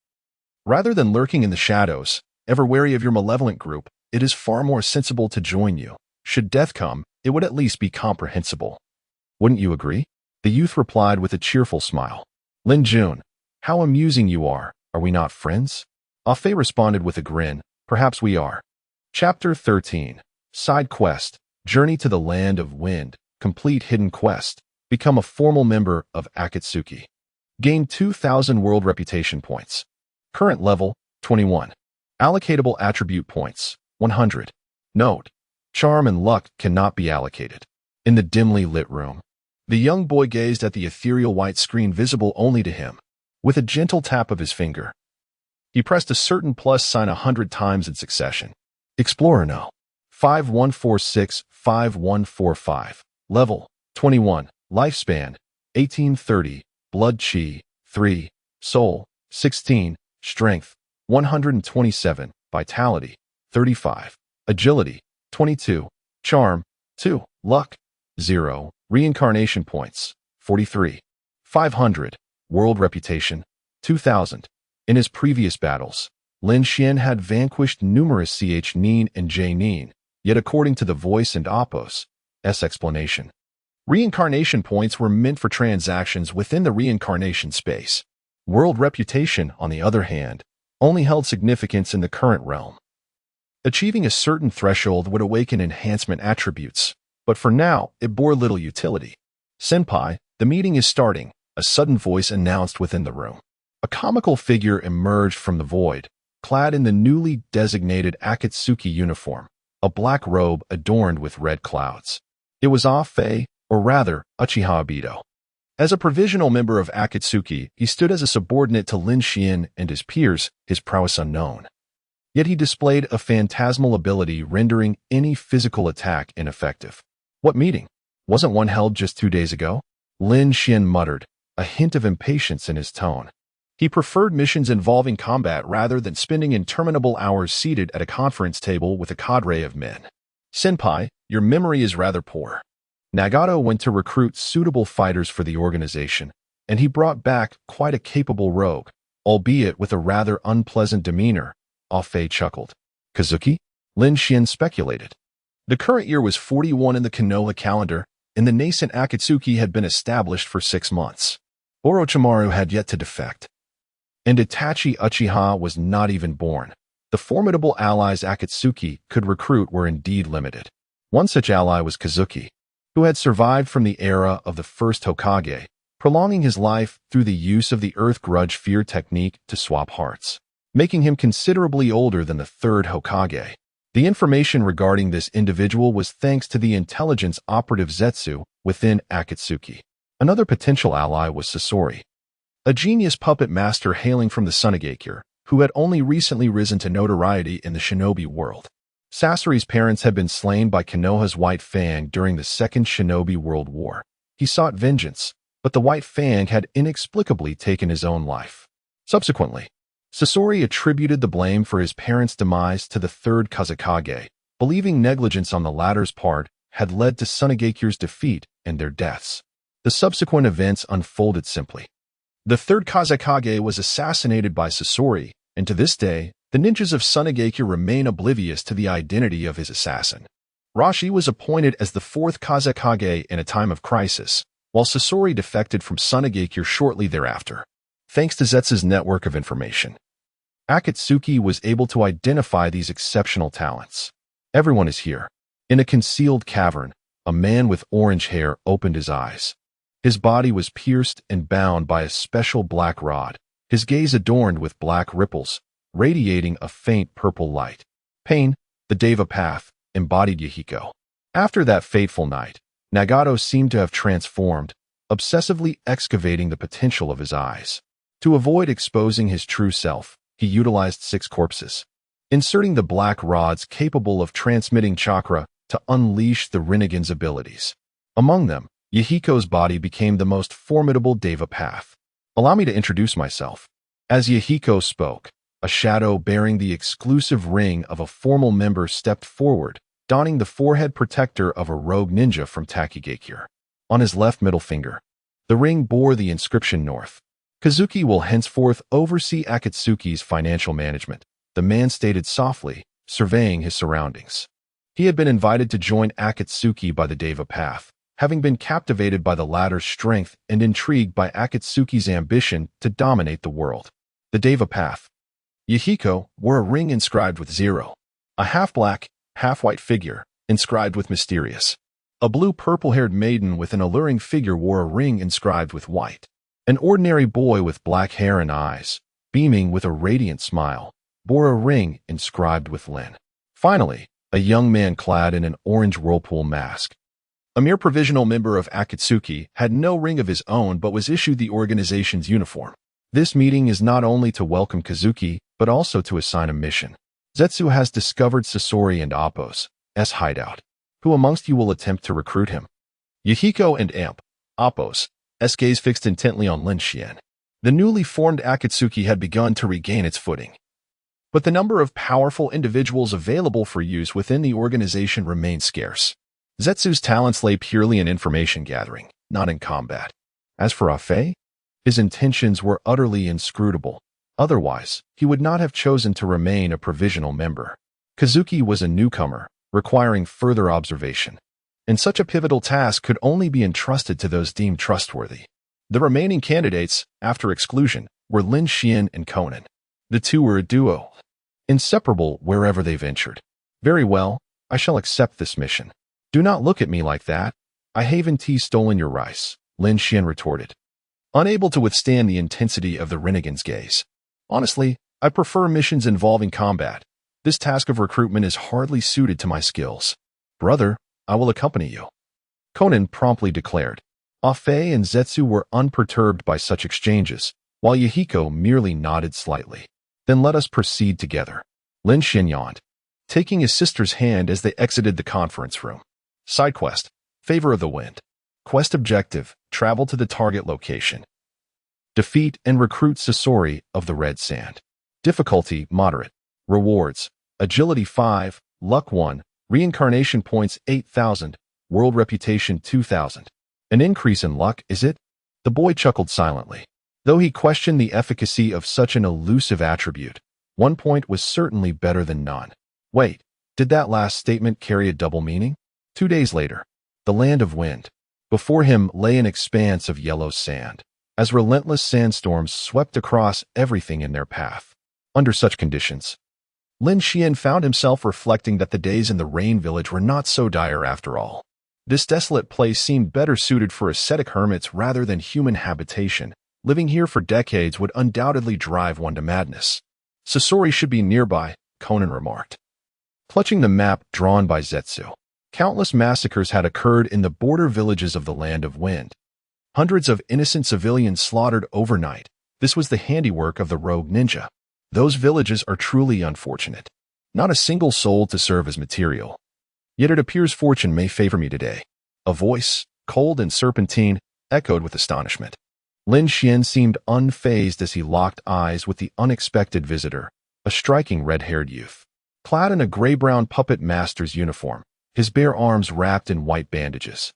Rather than lurking in the shadows, ever wary of your malevolent group, it is far more sensible to join you. Should death come, it would at least be comprehensible. Wouldn't you agree? The youth replied with a cheerful smile. Lin Xuan, how amusing you are. Are we not friends? Afei responded with a grin. Perhaps we are. Chapter 13. Side Quest. Journey to the Land of Wind. Complete hidden quest. Become a formal member of Akatsuki. Gain 2,000 world reputation points. Current level, 21. Allocatable attribute points, 100. Note: charm and luck cannot be allocated. In the dimly lit room, the young boy gazed at the ethereal white screen visible only to him. With a gentle tap of his finger, he pressed a certain plus sign 100 times in succession. Explorer no. 5146-5145. Level, 21. Lifespan, 1830. Blood chi, 3. Soul, 16. Strength, 127. Vitality, 35. Agility, 22. Charm, 2. Luck, 0. Reincarnation points, 43. 500. World reputation, 2,000. In his previous battles, Lin Xuan had vanquished numerous Ch Nin and J Nin, yet according to the voice and Apos' explanation, reincarnation points were meant for transactions within the reincarnation space. World reputation, on the other hand, only held significance in the current realm. Achieving a certain threshold would awaken enhancement attributes, but for now, it bore little utility. Senpai, the meeting is starting, a sudden voice announced within the room. A comical figure emerged from the void, clad in the newly designated Akatsuki uniform, a black robe adorned with red clouds. It was Afei, or rather, Uchiha Obito. As a provisional member of Akatsuki, he stood as a subordinate to Lin Xuan and his peers, his prowess unknown. Yet he displayed a phantasmal ability rendering any physical attack ineffective. What meeting? Wasn't one held just 2 days ago? Lin Xuan muttered, a hint of impatience in his tone. He preferred missions involving combat rather than spending interminable hours seated at a conference table with a cadre of men. Senpai, your memory is rather poor. Nagato went to recruit suitable fighters for the organization, and he brought back quite a capable rogue, albeit with a rather unpleasant demeanor. Afei chuckled. Kazuki? Lin Xuan speculated. The current year was 41 in the Konoha calendar, and the nascent Akatsuki had been established for 6 months. Orochimaru had yet to defect, and Itachi Uchiha was not even born. The formidable allies Akatsuki could recruit were indeed limited. One such ally was Kazuki, who had survived from the era of the first Hokage, prolonging his life through the use of the Earth Grudge Fear technique to swap hearts, making him considerably older than the third Hokage. The information regarding this individual was thanks to the intelligence operative Zetsu within Akatsuki. Another potential ally was Sasori, a genius puppet master hailing from the Sunagakure, who had only recently risen to notoriety in the shinobi world. Sasori's parents had been slain by Konoha's White Fang during the Second Shinobi World War. He sought vengeance, but the White Fang had inexplicably taken his own life. Subsequently, Sasori attributed the blame for his parents' demise to the third Kazekage, believing negligence on the latter's part had led to Sunagakure's defeat and their deaths. The subsequent events unfolded simply. The third Kazekage was assassinated by Sasori, and to this day, the ninjas of Sunagakure remain oblivious to the identity of his assassin. Rashi was appointed as the fourth Kazekage in a time of crisis, while Sasori defected from Sunagakure shortly thereafter. Thanks to Zetsu's network of information, Akatsuki was able to identify these exceptional talents. Everyone is here. In a concealed cavern, a man with orange hair opened his eyes. His body was pierced and bound by a special black rod, his gaze adorned with black ripples, radiating a faint purple light. Pain, the Deva path, embodied Yahiko. After that fateful night, Nagato seemed to have transformed, obsessively excavating the potential of his eyes. To avoid exposing his true self, he utilized 6 corpses, inserting the black rods capable of transmitting chakra to unleash the Rinnegan's abilities. Among them, Yahiko's body became the most formidable Deva path. Allow me to introduce myself. As Yahiko spoke, A shadow bearing the exclusive ring of a formal member stepped forward, donning the forehead protector of a rogue ninja from Takigakure. On his left middle finger, the ring bore the inscription North. Kazuki will henceforth oversee Akatsuki's financial management, the man stated softly, surveying his surroundings. He had been invited to join Akatsuki by the Deva path, having been captivated by the latter's strength and intrigued by Akatsuki's ambition to dominate the world. The Deva path. Yahiko wore a ring inscribed with 0. A half-black, half-white figure, inscribed with mysterious. A blue purple-haired maiden with an alluring figure wore a ring inscribed with white. An ordinary boy with black hair and eyes, beaming with a radiant smile, bore a ring inscribed with Lin. Finally, a young man clad in an orange whirlpool mask. A mere provisional member of Akatsuki had no ring of his own but was issued the organization's uniform. This meeting is not only to welcome Kazuki, but also to assign a mission. Zetsu has discovered Sasori and Appo's hideout. Who amongst you will attempt to recruit him? Yahiko and Appo's gaze fixed intently on Lin Xuan. The newly formed Akatsuki had begun to regain its footing. But the number of powerful individuals available for use within the organization remained scarce. Zetsu's talents lay purely in information gathering, not in combat. As for Afe, his intentions were utterly inscrutable. Otherwise, he would not have chosen to remain a provisional member. Kazuki was a newcomer, requiring further observation. And such a pivotal task could only be entrusted to those deemed trustworthy. The remaining candidates, after exclusion, were Lin Xuan and Conan. The two were a duo, inseparable wherever they ventured. Very well, I shall accept this mission. Do not look at me like that. I haven't stolen your rice, Lin Xuan retorted, unable to withstand the intensity of the renegade's gaze. Honestly, I prefer missions involving combat. This task of recruitment is hardly suited to my skills. Brother, I will accompany you, Conan promptly declared. Afe and Zetsu were unperturbed by such exchanges, while Yahiko merely nodded slightly. Then let us proceed together. Lin Xuan yawned, taking his sister's hand as they exited the conference room. Side quest, Favor of the Wind. Quest objective, travel to the target location. Defeat and recruit Sasori of the Red Sand. Difficulty, moderate. Rewards, agility 5, luck 1, reincarnation points 8,000, world reputation 2,000. An increase in luck, is it? The boy chuckled silently. Though he questioned the efficacy of such an elusive attribute, 1 point was certainly better than none. Wait, did that last statement carry a double meaning? 2 days later, the land of wind. Before him lay an expanse of yellow sand, as relentless sandstorms swept across everything in their path. Under such conditions, Lin Xuan found himself reflecting that the days in the rain village were not so dire after all. This desolate place seemed better suited for ascetic hermits rather than human habitation. Living here for decades would undoubtedly drive one to madness. Sasori should be nearby, Conan remarked, clutching the map drawn by Zetsu. Countless massacres had occurred in the border villages of the Land of Wind. Hundreds of innocent civilians slaughtered overnight. This was the handiwork of the rogue ninja. Those villages are truly unfortunate. Not a single soul to serve as material. Yet it appears fortune may favor me today. A voice, cold and serpentine, echoed with astonishment. Lin Xuan seemed unfazed as he locked eyes with the unexpected visitor, a striking red-haired youth. Clad in a gray-brown puppet master's uniform, his bare arms wrapped in white bandages.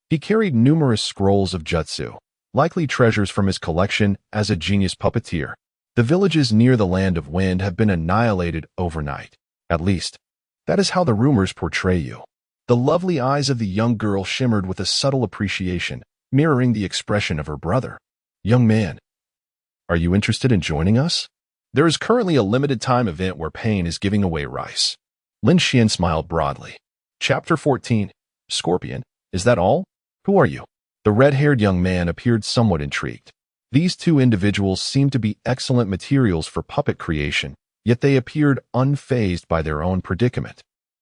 He carried numerous scrolls of jutsu, likely treasures from his collection as a genius puppeteer. The villages near the Land of Wind have been annihilated overnight. At least, that is how the rumors portray you. The lovely eyes of the young girl shimmered with a subtle appreciation, mirroring the expression of her brother. Young man, are you interested in joining us? There is currently a limited-time event where Pain is giving away rice. Lin Xuan smiled broadly. Chapter 14. Scorpion, is that all? Who are you? The red-haired young man appeared somewhat intrigued. These two individuals seemed to be excellent materials for puppet creation, yet they appeared unfazed by their own predicament.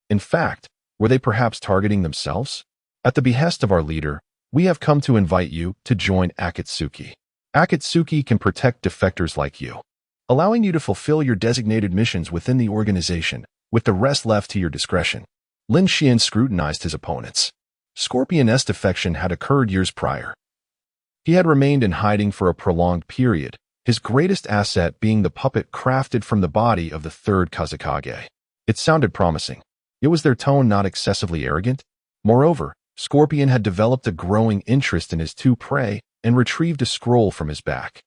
In fact, were they perhaps targeting themselves? At the behest of our leader, we have come to invite you to join Akatsuki. Akatsuki can protect defectors like you, allowing you to fulfill your designated missions within the organization, with the rest left to your discretion. Lin Xuan scrutinized his opponents. Scorpion's defection had occurred years prior. He had remained in hiding for a prolonged period, his greatest asset being the puppet crafted from the body of the third Kazekage. It sounded promising. Yet was their tone not excessively arrogant? Moreover, Scorpion had developed a growing interest in his two prey and retrieved a scroll from his back.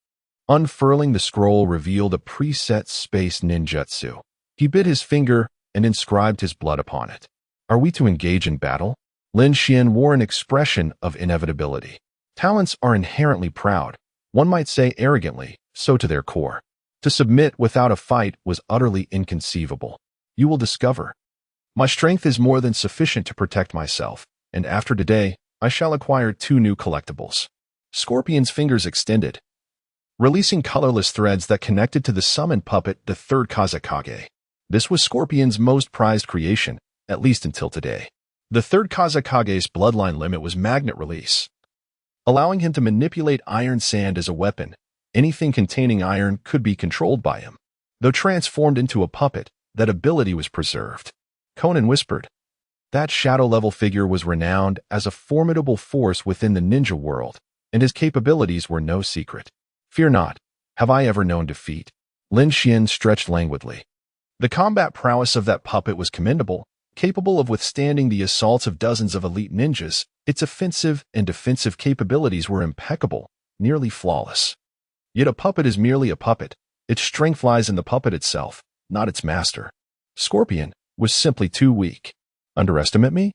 Unfurling the scroll revealed a preset space ninjutsu. He bit his finger and inscribed his blood upon it. Are we to engage in battle? Lin Xuan wore an expression of inevitability. Talents are inherently proud, one might say arrogantly, so to their core. To submit without a fight was utterly inconceivable. You will discover. My strength is more than sufficient to protect myself, and after today, I shall acquire 2 new collectibles. Scorpion's fingers extended, releasing colorless threads that connected to the summoned puppet, the third Kazekage. This was Scorpion's most prized creation, at least until today. The third Kazekage's bloodline limit was magnet release, allowing him to manipulate iron sand as a weapon. Anything containing iron could be controlled by him. Though transformed into a puppet, that ability was preserved. Conan whispered. That shadow-level figure was renowned as a formidable force within the ninja world, and his capabilities were no secret. Fear not. Have I ever known defeat? Lin Xuan stretched languidly. The combat prowess of that puppet was commendable, capable of withstanding the assaults of dozens of elite ninjas. Its offensive and defensive capabilities were impeccable, nearly flawless. Yet a puppet is merely a puppet. Its strength lies in the puppet itself, not its master. Scorpion was simply too weak. Underestimate me?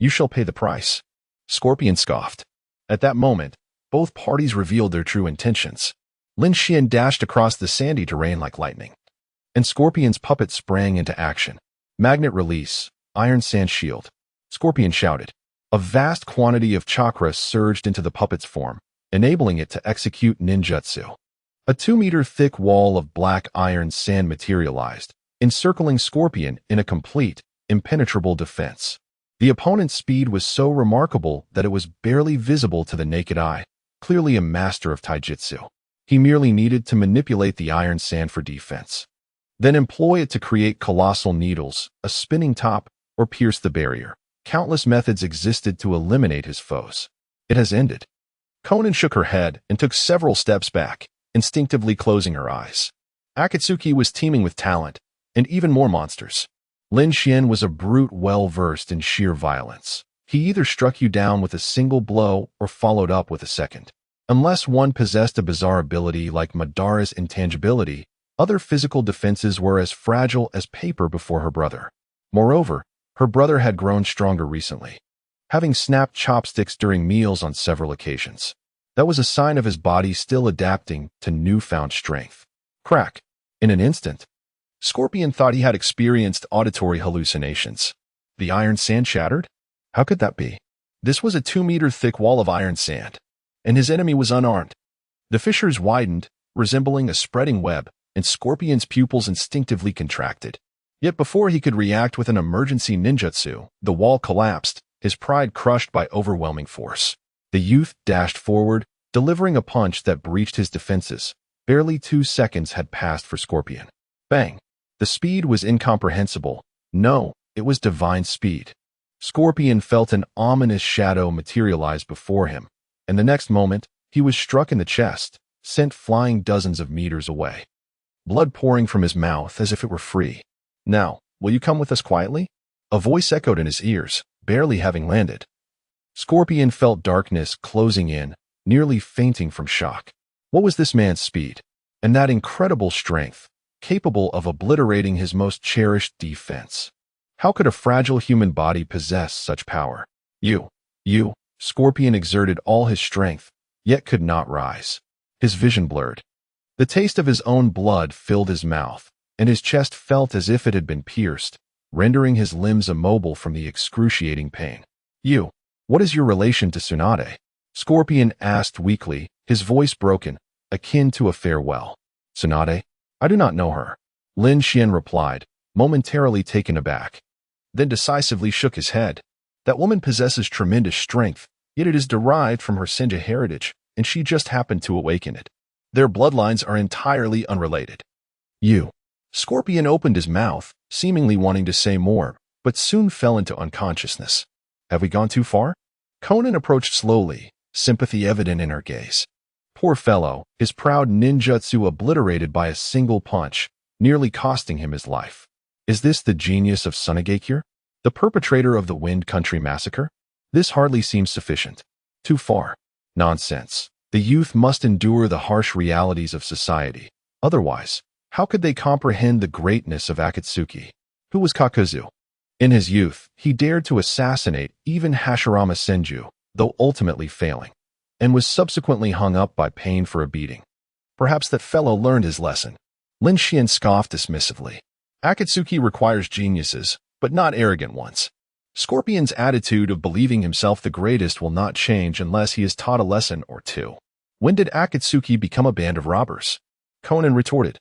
You shall pay the price. Scorpion scoffed. At that moment, both parties revealed their true intentions. Lin Xuan dashed across the sandy terrain like lightning, and Scorpion's puppet sprang into action. Magnet release, iron sand shield. Scorpion shouted. A vast quantity of chakra surged into the puppet's form, enabling it to execute ninjutsu. A 2-meter-thick wall of black iron sand materialized, encircling Scorpion in a complete, impenetrable defense. The opponent's speed was so remarkable that it was barely visible to the naked eye, clearly a master of taijutsu. He merely needed to manipulate the iron sand for defense, then employ it to create colossal needles, a spinning top, or pierce the barrier. Countless methods existed to eliminate his foes. It has ended. Conan shook her head and took several steps back, instinctively closing her eyes. Akatsuki was teeming with talent, and even more monsters. Lin Xuan was a brute well-versed in sheer violence. He either struck you down with a single blow or followed up with a second. Unless one possessed a bizarre ability like Madara's intangibility, other physical defenses were as fragile as paper before her brother. Moreover, her brother had grown stronger recently, having snapped chopsticks during meals on several occasions. That was a sign of his body still adapting to newfound strength. Crack. In an instant, Scorpion thought he had experienced auditory hallucinations. The iron sand shattered? How could that be? This was a 2-meter-thick wall of iron sand, and his enemy was unarmed. The fissures widened, resembling a spreading web, and Scorpion's pupils instinctively contracted. Yet before he could react with an emergency ninjutsu, the wall collapsed, his pride crushed by overwhelming force. The youth dashed forward, delivering a punch that breached his defenses. Barely 2 seconds had passed for Scorpion. Bang! The speed was incomprehensible. No, it was divine speed. Scorpion felt an ominous shadow materialize before him, and the next moment, he was struck in the chest, sent flying dozens of meters away. Blood pouring from his mouth as if it were free. Now, will you come with us quietly? A voice echoed in his ears, barely having landed. Scorpion felt darkness closing in, nearly fainting from shock. What was this man's speed? And that incredible strength, capable of obliterating his most cherished defense. How could a fragile human body possess such power? You. Scorpion exerted all his strength, yet could not rise. His vision blurred. The taste of his own blood filled his mouth, and his chest felt as if it had been pierced, rendering his limbs immobile from the excruciating pain. You. What is your relation to Tsunade? Scorpion asked weakly, his voice broken, akin to a farewell. Tsunade? I do not know her. Lin Xuan replied, momentarily taken aback, then decisively shook his head. That woman possesses tremendous strength, yet it is derived from her Senja heritage, and she just happened to awaken it. Their bloodlines are entirely unrelated. You. Scorpion opened his mouth, seemingly wanting to say more, but soon fell into unconsciousness. Have we gone too far? Conan approached slowly, sympathy evident in her gaze. Poor fellow, his proud ninjutsu obliterated by a single punch, nearly costing him his life. Is this the genius of Sunagakure, the perpetrator of the Wind Country massacre? This hardly seems sufficient. Too far. Nonsense. The youth must endure the harsh realities of society. Otherwise, how could they comprehend the greatness of Akatsuki? Who was Kakuzu? In his youth, he dared to assassinate even Hashirama Senju, though ultimately failing, and was subsequently hung up by pain for a beating. Perhaps that fellow learned his lesson. Lin Xuan scoffed dismissively. Akatsuki requires geniuses, but not arrogant ones. Scorpion's attitude of believing himself the greatest will not change unless he is taught a lesson or two. When did Akatsuki become a band of robbers? Conan retorted,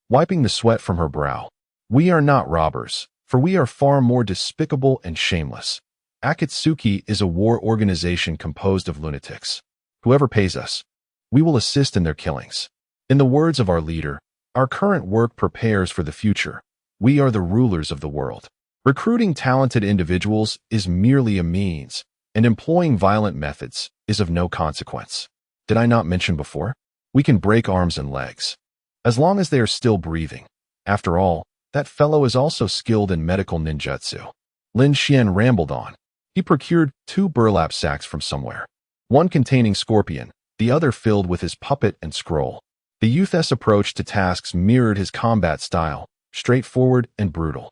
wiping the sweat from her brow. We are not robbers, for we are far more despicable and shameless. Akatsuki is a war organization composed of lunatics. Whoever pays us, we will assist in their killings. In the words of our leader, our current work prepares for the future. We are the rulers of the world. Recruiting talented individuals is merely a means, and employing violent methods is of no consequence. Did I not mention before? We can break arms and legs, as long as they are still breathing. After all, that fellow is also skilled in medical ninjutsu. Lin Xuan rambled on. He procured 2 burlap sacks from somewhere, one containing Scorpion, the other filled with his puppet and scroll. The youth's approach to tasks mirrored his combat style, straightforward and brutal.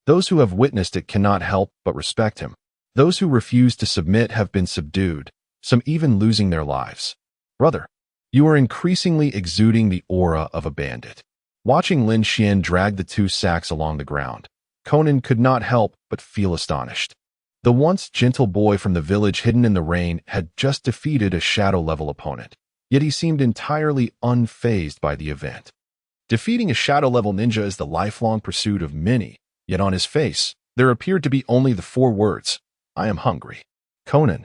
Those who have witnessed it cannot help but respect him. Those who refuse to submit have been subdued, some even losing their lives. Brother, you are increasingly exuding the aura of a bandit. Watching Lin Xuan drag the 2 sacks along the ground, Conan could not help but feel astonished. The once gentle boy from the village hidden in the rain had just defeated a shadow-level opponent, yet he seemed entirely unfazed by the event. Defeating a shadow-level ninja is the lifelong pursuit of many, yet on his face, there appeared to be only the 4 words, I am hungry. Conan,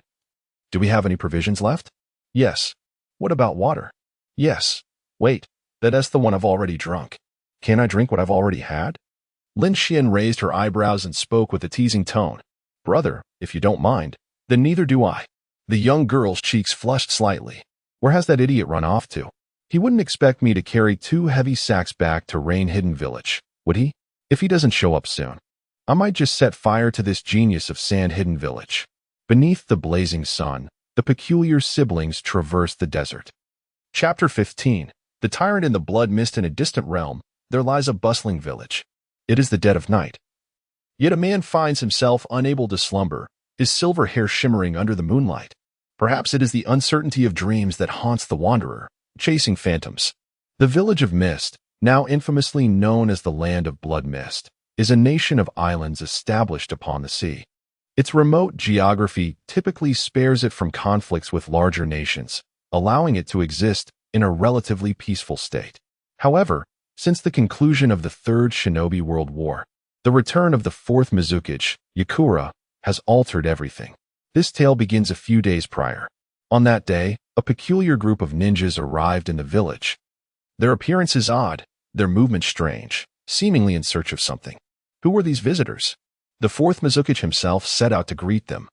do we have any provisions left? Yes. What about water? Yes. Wait, that's the one I've already drunk. Can I drink what I've already had? Lin Xuan raised her eyebrows and spoke with a teasing tone. Brother, if you don't mind, then neither do I. The young girl's cheeks flushed slightly. Where has that idiot run off to? He wouldn't expect me to carry 2 heavy sacks back to Rain-Hidden Village, would he? If he doesn't show up soon, I might just set fire to this genius of Sand-Hidden Village. Beneath the blazing sun, the peculiar siblings traversed the desert. Chapter 15. The Tyrant in the Blood Mist. In a distant realm, there lies a bustling village. It is the dead of night. Yet a man finds himself unable to slumber, his silver hair shimmering under the moonlight. Perhaps it is the uncertainty of dreams that haunts the wanderer, chasing phantoms. The village of Mist, now infamously known as the Land of Blood Mist, is a nation of islands established upon the sea. Its remote geography typically spares it from conflicts with larger nations, allowing it to exist in a relatively peaceful state. However, since the conclusion of the Third Shinobi World War, the return of the 4th Mizukage, Yakura, has altered everything. This tale begins a few days prior. On that day, a peculiar group of ninjas arrived in the village. Their appearance is odd, their movement strange, seemingly in search of something. Who were these visitors? The 4th Mizukage himself set out to greet them,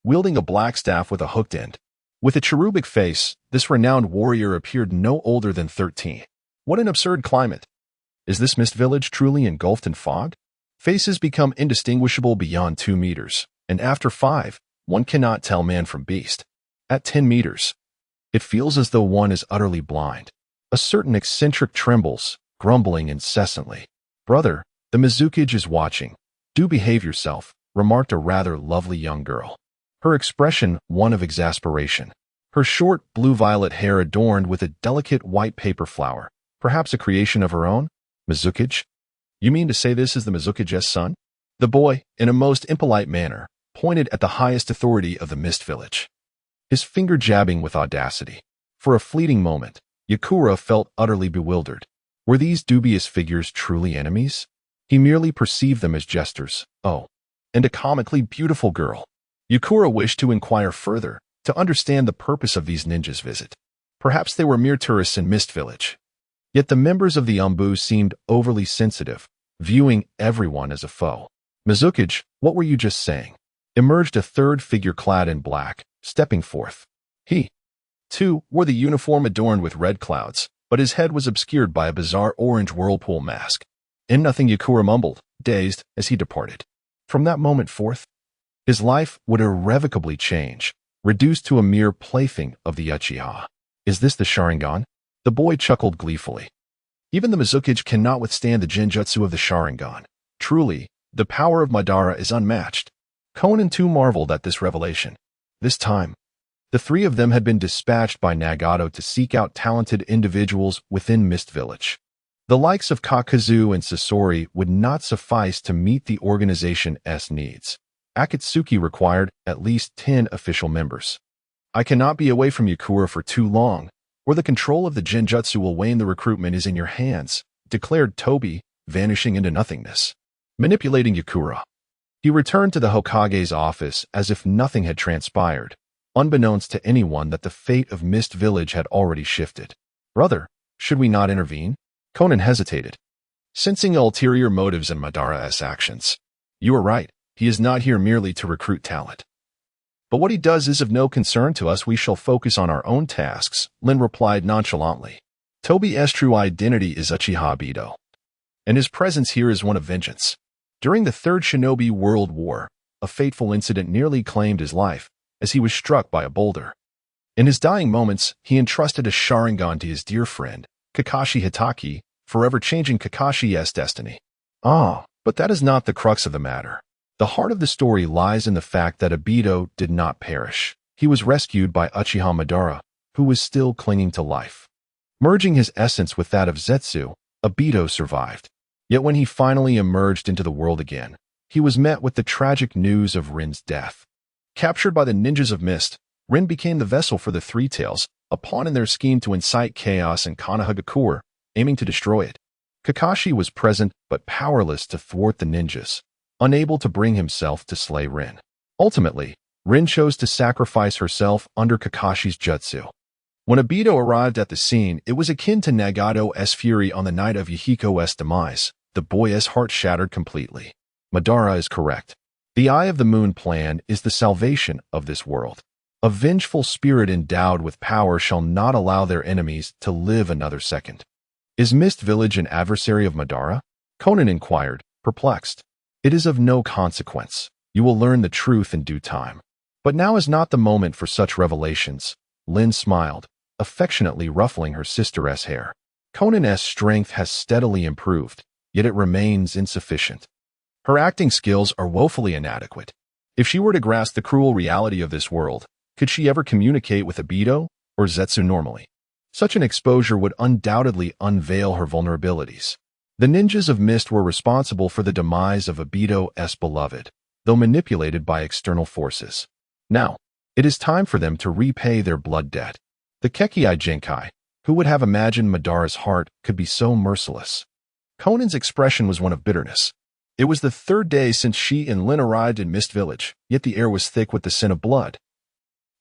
wielding a black staff with a hooked end. With a cherubic face, this renowned warrior appeared no older than 13. What an absurd climate! Is this Mist Village truly engulfed in fog? Faces become indistinguishable beyond 2 meters, and after 5, one cannot tell man from beast. At 10 meters, it feels as though one is utterly blind. A certain eccentric trembles, grumbling incessantly. Brother, the Mizukage is watching. Do behave yourself, remarked a rather lovely young girl. Her expression one of exasperation. Her short blue-violet hair adorned with a delicate white paper flower, perhaps a creation of her own? Mizukage? You mean to say this is the Mizukage's son? The boy, in a most impolite manner, pointed at the highest authority of the Mist Village, his finger jabbing with audacity. For a fleeting moment, Yakura felt utterly bewildered. Were these dubious figures truly enemies? He merely perceived them as jesters. Oh, and a comically beautiful girl. Yakura wished to inquire further, to understand the purpose of these ninjas' visit. Perhaps they were mere tourists in Mist Village. Yet the members of the Umbu seemed overly sensitive, viewing everyone as a foe. Mizukage, what were you just saying? Emerged a third figure clad in black, stepping forth. He Two wore the uniform adorned with red clouds, but his head was obscured by a bizarre orange whirlpool mask. In nothing, Yakura mumbled, dazed, as he departed. From that moment forth, his life would irrevocably change, reduced to a mere plaything of the Uchiha. Is this the Sharingan? The boy chuckled gleefully. Even the Mizukage cannot withstand the Jinjutsu of the Sharingan. Truly, the power of Madara is unmatched. Konan too marveled at this revelation. This time, the three of them had been dispatched by Nagato to seek out talented individuals within Mist Village. The likes of Kakazu and Sasori would not suffice to meet the organization's needs. Akatsuki required at least 10 official members. I cannot be away from Yakura for too long, or the control of the Jinjutsu will wane. The recruitment is in your hands, declared Tobi, vanishing into nothingness. Manipulating Yakura, he returned to the Hokage's office as if nothing had transpired, unbeknownst to anyone that the fate of Mist Village had already shifted. Brother, should we not intervene? Konan hesitated, sensing ulterior motives in Madara's actions. You are right. He is not here merely to recruit talent. But what he does is of no concern to us. We shall focus on our own tasks, Lin replied nonchalantly. Tobi's true identity is Uchiha Bido, and his presence here is one of vengeance. During the Third Shinobi World War, a fateful incident nearly claimed his life, as he was struck by a boulder. In his dying moments, he entrusted a Sharingan to his dear friend, Kakashi Hitaki, forever changing Kakashi's destiny. But that is not the crux of the matter. The heart of the story lies in the fact that Obito did not perish. He was rescued by Uchiha Madara, who was still clinging to life. Merging his essence with that of Zetsu, Obito survived. Yet when he finally emerged into the world again, he was met with the tragic news of Rin's death. Captured by the ninjas of Mist, Rin became the vessel for the Three Tails, a pawn in their scheme to incite chaos in Konohagakure, aiming to destroy it. Kakashi was present but powerless to thwart the ninjas, unable to bring himself to slay Rin. Ultimately, Rin chose to sacrifice herself under Kakashi's jutsu. When Obito arrived at the scene, it was akin to Nagato's fury on the night of Yahiko's demise. The boy's heart shattered completely. Madara is correct. The Eye of the Moon plan is the salvation of this world. A vengeful spirit endowed with power shall not allow their enemies to live another second. Is Mist Village an adversary of Madara? Konan inquired, perplexed. It is of no consequence. You will learn the truth in due time. But now is not the moment for such revelations. Lin smiled, affectionately ruffling her sister's hair. Konan's strength has steadily improved, yet it remains insufficient. Her acting skills are woefully inadequate. If she were to grasp the cruel reality of this world, could she ever communicate with Obito or Zetsu normally? Such an exposure would undoubtedly unveil her vulnerabilities. The ninjas of Mist were responsible for the demise of Obito's beloved, though manipulated by external forces. Now, it is time for them to repay their blood debt. The Kekii Jinkai, who would have imagined Madara's heart could be so merciless? Konan's expression was one of bitterness. It was the third day since she and Lin arrived in Mist Village, yet the air was thick with the scent of blood,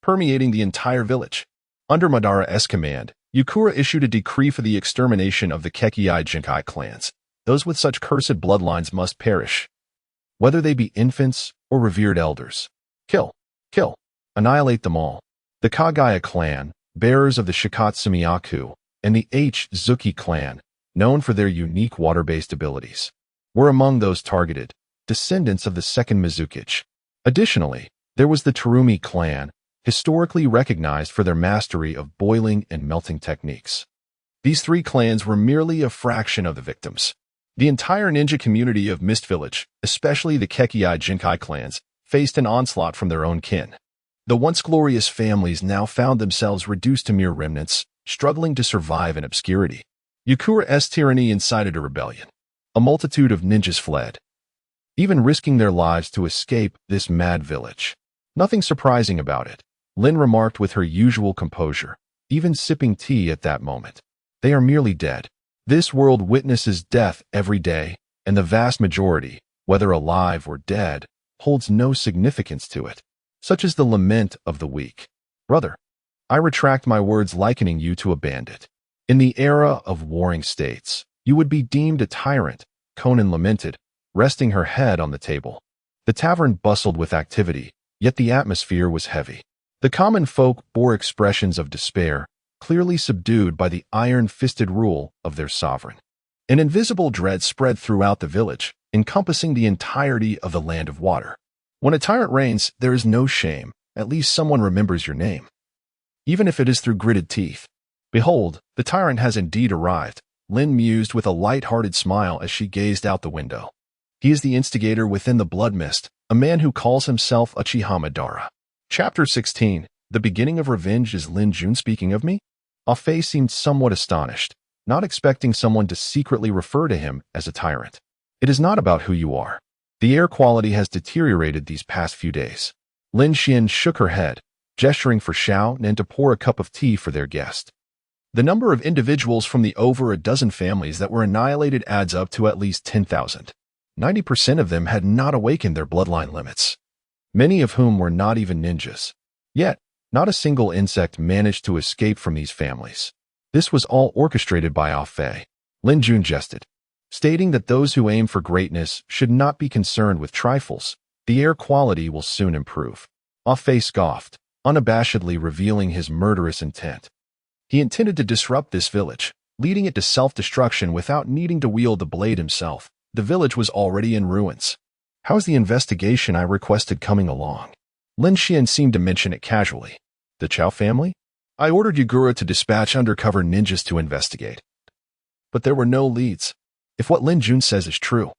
permeating the entire village. Under Madara's command, Yakura issued a decree for the extermination of the Kekii Jinkai clans. Those with such cursed bloodlines must perish, whether they be infants or revered elders. Kill, annihilate them all. The Kagaya clan, bearers of the Shikatsumiyaku, and the Zuki clan, known for their unique water-based abilities, were among those targeted, descendants of the second Mizukage. Additionally, there was the Terumi clan, historically recognized for their mastery of boiling and melting techniques. These three clans were merely a fraction of the victims. The entire ninja community of Mist Village, especially the Kekii Jinkai clans, faced an onslaught from their own kin. The once glorious families now found themselves reduced to mere remnants, struggling to survive in obscurity. Yakura's tyranny incited a rebellion. A multitude of ninjas fled, even risking their lives to escape this mad village. Nothing surprising about it, Lin remarked with her usual composure, even sipping tea at that moment. They are merely dead. This world witnesses death every day, and the vast majority, whether alive or dead, holds no significance to it. Such is the lament of the weak. Brother, I retract my words likening you to a bandit. In the era of warring states, you would be deemed a tyrant, Konan lamented, resting her head on the table. The tavern bustled with activity, yet the atmosphere was heavy. The common folk bore expressions of despair, clearly subdued by the iron-fisted rule of their sovereign. An invisible dread spread throughout the village, encompassing the entirety of the land of water. When a tyrant reigns, there is no shame. At least someone remembers your name, even if it is through gritted teeth. Behold, the tyrant has indeed arrived, Lin mused with a light-hearted smile as she gazed out the window. He is the instigator within the blood mist, a man who calls himself Uchiha Madara. Chapter 16. The beginning of revenge. Is Lin Xuan speaking of me? Ah-Fei seemed somewhat astonished, not expecting someone to secretly refer to him as a tyrant. It is not about who you are. The air quality has deteriorated these past few days. Lin Xuan shook her head, gesturing for Xiao Nan to pour a cup of tea for their guest. The number of individuals from the over a dozen families that were annihilated adds up to at least 10,000. 90% of them had not awakened their bloodline limits, many of whom were not even ninjas. Yet, not a single insect managed to escape from these families. This was all orchestrated by Ah-Fei. Lin Xuan jested, stating that those who aim for greatness should not be concerned with trifles. The air quality will soon improve. Ah-Fei scoffed, unabashedly revealing his murderous intent. He intended to disrupt this village, leading it to self-destruction without needing to wield the blade himself. The village was already in ruins. How's the investigation I requested coming along? Lin Xuan seemed to mention it casually. The Chao family? I ordered Yagura to dispatch undercover ninjas to investigate. But there were no leads. If what Lin Xuan says is true,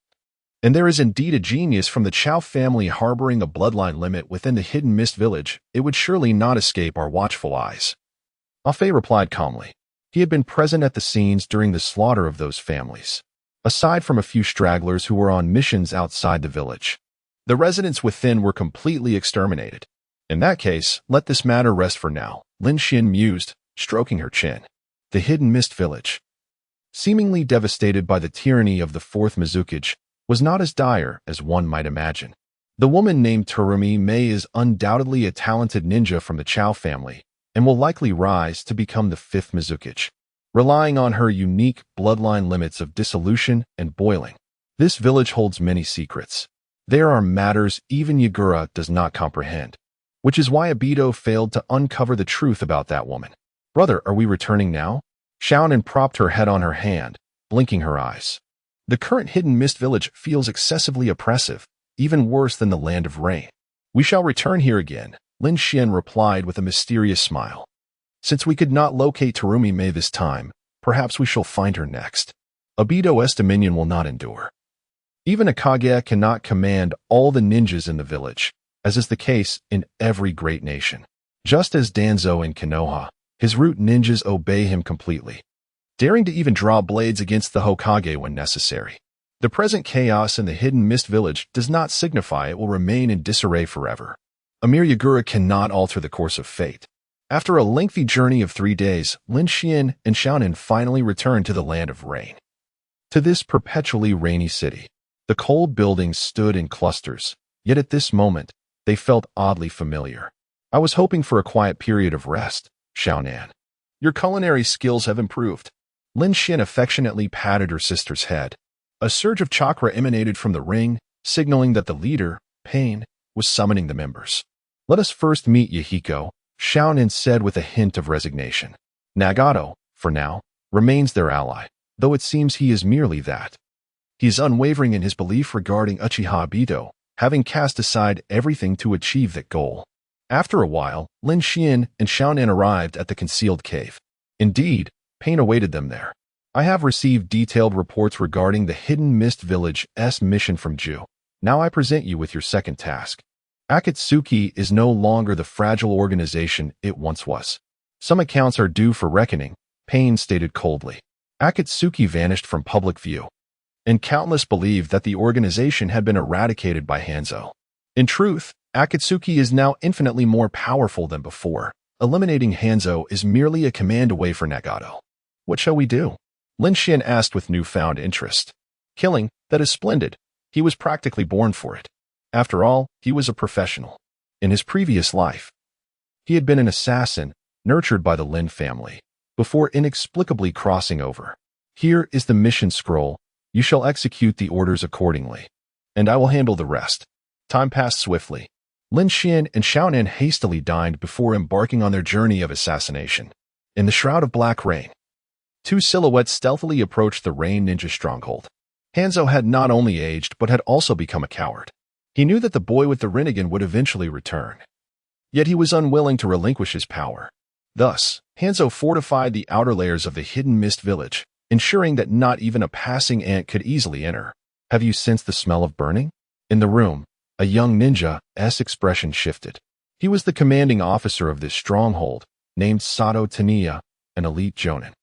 and there is indeed a genius from the Chao family harboring a bloodline limit within the Hidden Mist village, it would surely not escape our watchful eyes. Ah-Fei replied calmly. He had been present at the scenes during the slaughter of those families. Aside from a few stragglers who were on missions outside the village, the residents within were completely exterminated. In that case, let this matter rest for now, Lin Xuan mused, stroking her chin. The Hidden Mist village, seemingly devastated by the tyranny of the Fourth Mizukage, was not as dire as one might imagine. The woman named Terumi Mei is undoubtedly a talented ninja from the Chao family, and will likely rise to become the Fifth Mizukage, relying on her unique bloodline limits of dissolution and boiling. This village holds many secrets. There are matters even Yagura does not comprehend, which is why Obito failed to uncover the truth about that woman. Brother, are we returning now? Xiao Nan propped her head on her hand, blinking her eyes. The current Hidden Mist village feels excessively oppressive, even worse than the Land of Rain. We shall return here again, Lin Xuan replied with a mysterious smile. Since we could not locate Terumi Mei this time, perhaps we shall find her next. Obito's dominion will not endure. Even a Kage cannot command all the ninjas in the village, as is the case in every great nation. Just as Danzo in Konoha, his root ninjas obey him completely, daring to even draw blades against the Hokage when necessary. The present chaos in the Hidden Mist village does not signify it will remain in disarray forever. A mere Yagura cannot alter the course of fate. After a lengthy journey of 3 days, Lin Xuan and Xiao Nan finally returned to the Land of Rain. To this perpetually rainy city, the cold buildings stood in clusters, yet at this moment, they felt oddly familiar. I was hoping for a quiet period of rest, Xiao Nan. Your culinary skills have improved. Lin Xuan affectionately patted her sister's head. A surge of chakra emanated from the ring, signaling that the leader, Pain, was summoning the members. Let us first meet Yahiko, Xiao Nan said with a hint of resignation. Nagato, for now, remains their ally, though it seems he is merely that. He is unwavering in his belief regarding Uchiha Obito, having cast aside everything to achieve that goal. After a while, Lin Xuan and Xiao Nan arrived at the concealed cave. Indeed, Pain awaited them there. I have received detailed reports regarding the Hidden Mist Village's mission from Ju. Now I present you with your second task. Akatsuki is no longer the fragile organization it once was. Some accounts are due for reckoning, Pain stated coldly. Akatsuki vanished from public view, and countless believed that the organization had been eradicated by Hanzo. In truth, Akatsuki is now infinitely more powerful than before. Eliminating Hanzo is merely a command away for Nagato. What shall we do? Lin Xuan asked with newfound interest. Killing, that is splendid. He was practically born for it. After all, he was a professional. In his previous life, he had been an assassin, nurtured by the Lin family, before inexplicably crossing over. Here is the mission scroll. You shall execute the orders accordingly, and I will handle the rest. Time passed swiftly. Lin Xuan and Xiaonan hastily dined before embarking on their journey of assassination. In the shroud of black rain, two silhouettes stealthily approached the Rain Ninja stronghold. Hanzo had not only aged, but had also become a coward. He knew that the boy with the Rinnegan would eventually return. Yet he was unwilling to relinquish his power. Thus, Hanzo fortified the outer layers of the hidden mist village, ensuring that not even a passing ant could easily enter. Have you sensed the smell of burning? In the room, a young ninja's expression shifted. He was the commanding officer of this stronghold, named Sato Taniya, an elite jonin.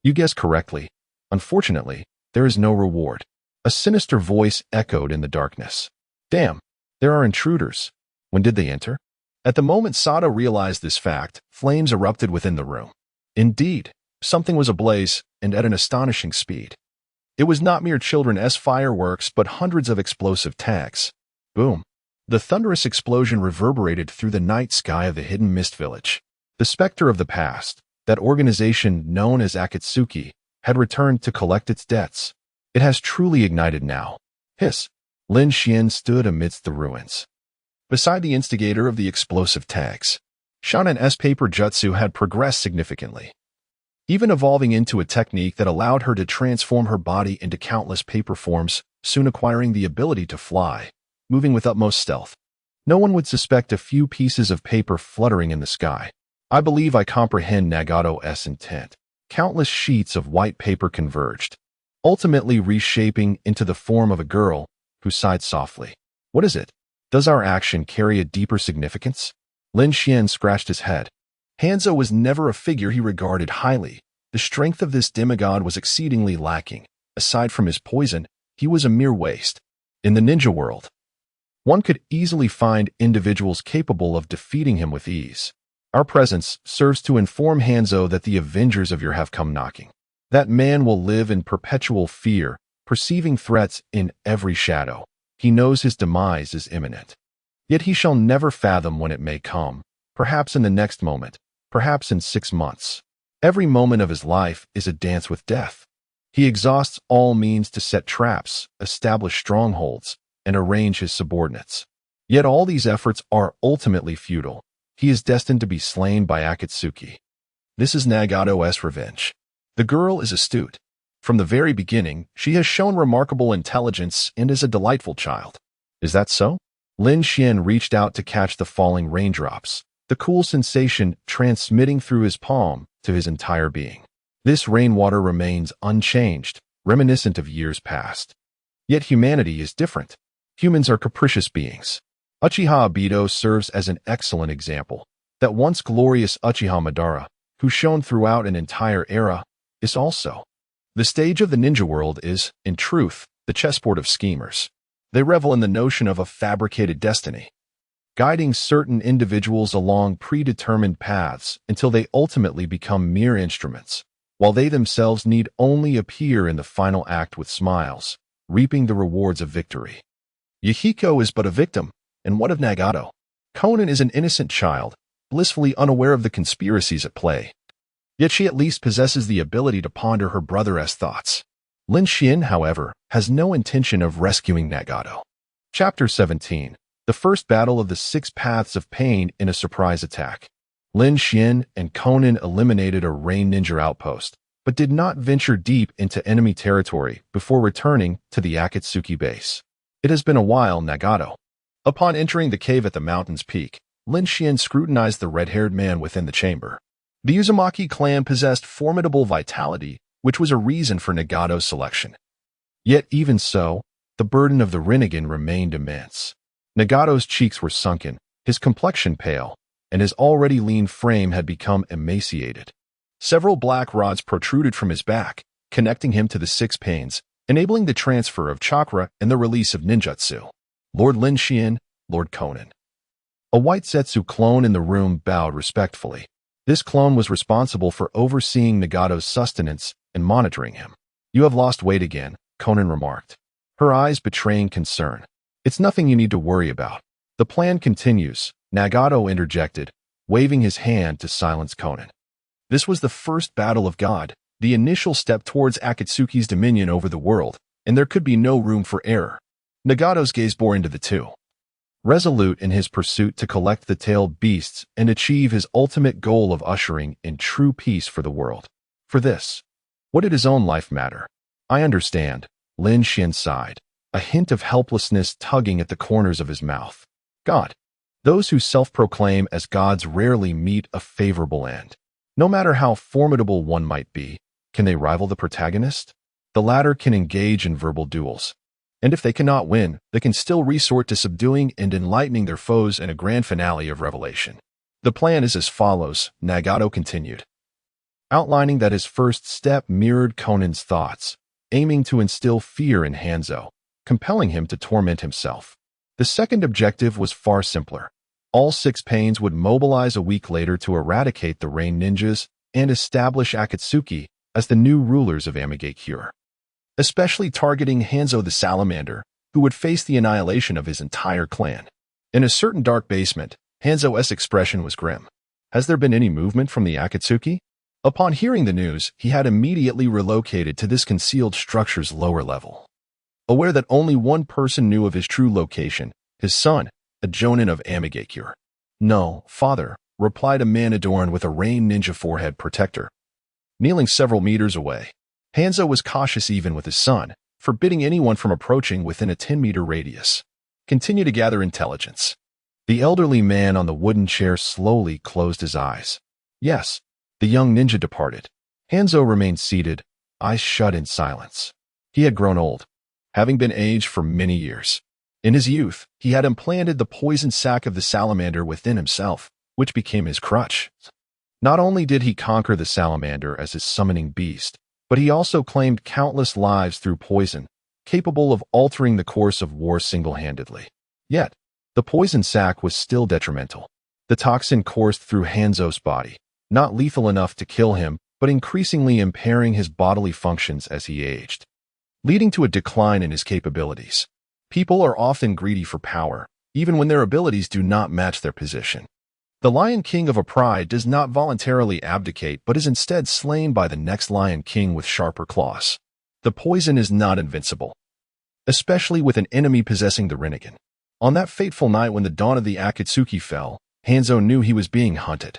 You guessed correctly. Unfortunately, there is no reward. A sinister voice echoed in the darkness. Damn, there are intruders. When did they enter? At the moment Sato realized this fact, flames erupted within the room. Indeed, something was ablaze, and at an astonishing speed. It was not mere children's fireworks, but hundreds of explosive tags. Boom. The thunderous explosion reverberated through the night sky of the hidden mist village. The specter of the past, that organization known as Akatsuki, had returned to collect its debts. It has truly ignited now. Hiss. Lin Xuan stood amidst the ruins. Beside the instigator of the explosive tags, Shannon's paper jutsu had progressed significantly, even evolving into a technique that allowed her to transform her body into countless paper forms, soon acquiring the ability to fly, moving with utmost stealth. No one would suspect a few pieces of paper fluttering in the sky. I believe I comprehend Nagato's intent. Countless sheets of white paper converged, ultimately reshaping into the form of a girl who sighed softly. What is it? Does our action carry a deeper significance? Lin Xuan scratched his head. Hanzo was never a figure he regarded highly. The strength of this demigod was exceedingly lacking. Aside from his poison, he was a mere waste. In the ninja world, one could easily find individuals capable of defeating him with ease. Our presence serves to inform Hanzo that the avengers of your have come knocking. That man will live in perpetual fear, perceiving threats in every shadow. He knows his demise is imminent. Yet he shall never fathom when it may come, perhaps in the next moment, perhaps in 6 months. Every moment of his life is a dance with death. He exhausts all means to set traps, establish strongholds, and arrange his subordinates. Yet all these efforts are ultimately futile. He is destined to be slain by Akatsuki. This is Nagato's revenge. The girl is astute. From the very beginning, she has shown remarkable intelligence and is a delightful child. Is that so? Lin Xuan reached out to catch the falling raindrops, the cool sensation transmitting through his palm to his entire being. This rainwater remains unchanged, reminiscent of years past. Yet humanity is different. Humans are capricious beings. Uchiha Obito serves as an excellent example. That once glorious Uchiha Madara, who shone throughout an entire era, is also. The stage of the ninja world is, in truth, the chessboard of schemers. They revel in the notion of a fabricated destiny, guiding certain individuals along predetermined paths until they ultimately become mere instruments, while they themselves need only appear in the final act with smiles, reaping the rewards of victory. Yahiko is but a victim, and what of Nagato? Conan is an innocent child, blissfully unaware of the conspiracies at play. Yet she at least possesses the ability to ponder her brother's thoughts. Lin Xuan, however, has no intention of rescuing Nagato. Chapter 17. The First Battle of the 6 Paths of Pain in a Surprise Attack. Lin Xuan and Conan eliminated a Rain Ninja outpost, but did not venture deep into enemy territory before returning to the Akatsuki base. It has been a while, Nagato. Upon entering the cave at the mountain's peak, Lin Xuan scrutinized the red-haired man within the chamber. The Uzumaki clan possessed formidable vitality, which was a reason for Nagato's selection. Yet even so, the burden of the Rinnegan remained immense. Nagato's cheeks were sunken, his complexion pale, and his already lean frame had become emaciated. Several black rods protruded from his back, connecting him to the 6 panes, enabling the transfer of chakra and the release of ninjutsu. Lord Lin Xuan, Lord Conan. A white Zetsu clone in the room bowed respectfully. This clone was responsible for overseeing Nagato's sustenance and monitoring him. You have lost weight again, Conan remarked, her eyes betraying concern. It's nothing you need to worry about. The plan continues, Nagato interjected, waving his hand to silence Conan. This was the first battle of God, the initial step towards Akatsuki's dominion over the world, and there could be no room for error. Nagato's gaze bore into the two. resolute in his pursuit to collect the tailed beasts and achieve his ultimate goal of ushering in true peace for the world. For this, what did his own life matter? I understand, Lin Xuan sighed, a hint of helplessness tugging at the corners of his mouth. God. Those who self-proclaim as gods rarely meet a favorable end. No matter how formidable one might be, can they rival the protagonist? The latter can engage in verbal duels. And if they cannot win, they can still resort to subduing and enlightening their foes in a grand finale of revelation. The plan is as follows, Nagato continued, outlining that his first step mirrored Conan's thoughts, aiming to instill fear in Hanzo, compelling him to torment himself. The second objective was far simpler. All 6 pains would mobilize a week later to eradicate the Rain Ninjas and establish Akatsuki as the new rulers of Amigakure, especially targeting Hanzo the Salamander, who would face the annihilation of his entire clan. In a certain dark basement, Hanzo's expression was grim. Has there been any movement from the Akatsuki? Upon hearing the news, he had immediately relocated to this concealed structure's lower level. Aware that only one person knew of his true location, his son, a jonin of Amigakure. No, father, replied a man adorned with a Rain Ninja forehead protector. Kneeling several meters away, Hanzo was cautious even with his son, forbidding anyone from approaching within a 10-meter radius. Continue to gather intelligence. The elderly man on the wooden chair slowly closed his eyes. Yes, the young ninja departed. Hanzo remained seated, eyes shut in silence. He had grown old, having been aged for many years. In his youth, he had implanted the poison sac of the salamander within himself, which became his crutch. Not only did he conquer the salamander as his summoning beast, but he also claimed countless lives through poison, capable of altering the course of war single-handedly. Yet, the poison sac was still detrimental. The toxin coursed through Hanzo's body, not lethal enough to kill him, but increasingly impairing his bodily functions as he aged, leading to a decline in his capabilities. People are often greedy for power, even when their abilities do not match their position. The Lion King of a pride does not voluntarily abdicate but is instead slain by the next Lion King with sharper claws. The poison is not invincible, especially with an enemy possessing the Rinnegan. On that fateful night when the dawn of the Akatsuki fell, Hanzo knew he was being hunted.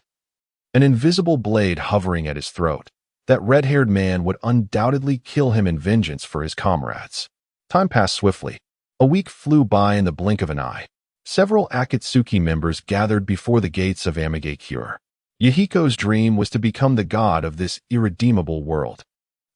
An invisible blade hovering at his throat, that red-haired man would undoubtedly kill him in vengeance for his comrades. Time passed swiftly. A week flew by in the blink of an eye. Several Akatsuki members gathered before the gates of Amigakure. Yahiko's dream was to become the god of this irredeemable world.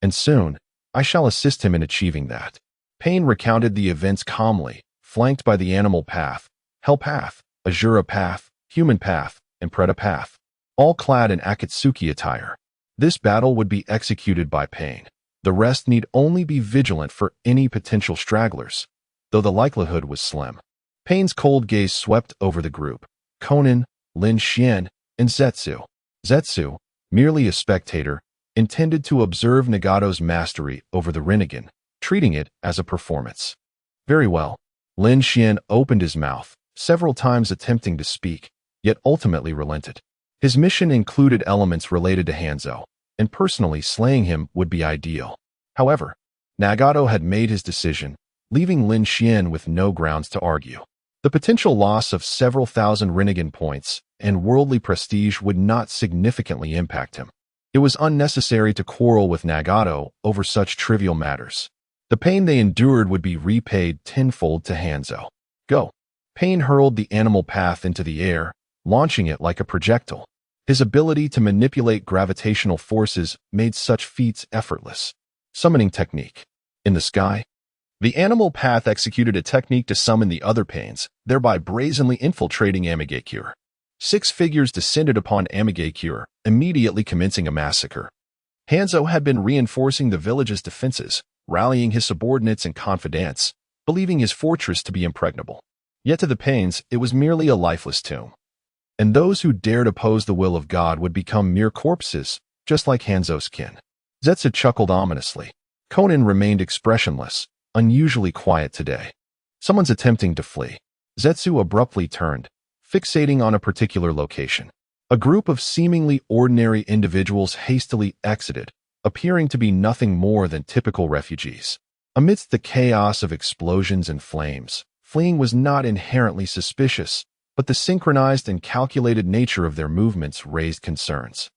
And soon, I shall assist him in achieving that. Pain recounted the events calmly, flanked by the animal path, hell path, Azura path, human path, and Preta path, all clad in Akatsuki attire. This battle would be executed by Pain. The rest need only be vigilant for any potential stragglers, though the likelihood was slim. Pain's cold gaze swept over the group. Conan, Lin Xuan, and Zetsu. Zetsu, merely a spectator, intended to observe Nagato's mastery over the Rinnegan, treating it as a performance. Very well. Lin Xuan opened his mouth, several times attempting to speak, yet ultimately relented. His mission included elements related to Hanzo, and personally slaying him would be ideal. However, Nagato had made his decision, leaving Lin Xuan with no grounds to argue. The potential loss of several thousand Rinnegan points and worldly prestige would not significantly impact him. It was unnecessary to quarrel with Nagato over such trivial matters. The pain they endured would be repaid tenfold to Hanzo. Go. Pain hurled the animal path into the air, launching it like a projectile. His ability to manipulate gravitational forces made such feats effortless. Summoning technique. In the sky, the animal path executed a technique to summon the other pains, thereby brazenly infiltrating Amigakure. 6 figures descended upon Amigakure, immediately commencing a massacre. Hanzo had been reinforcing the village's defenses, rallying his subordinates and confidants, believing his fortress to be impregnable. Yet to the pains, it was merely a lifeless tomb. And those who dared oppose the will of God would become mere corpses, just like Hanzo's kin. Zetsu chuckled ominously. Conan remained expressionless, unusually quiet today. Someone's attempting to flee. Zetsu abruptly turned, fixating on a particular location. A group of seemingly ordinary individuals hastily exited, appearing to be nothing more than typical refugees. Amidst the chaos of explosions and flames, Fleeing was not inherently suspicious, but the synchronized and calculated nature of their movements raised concerns.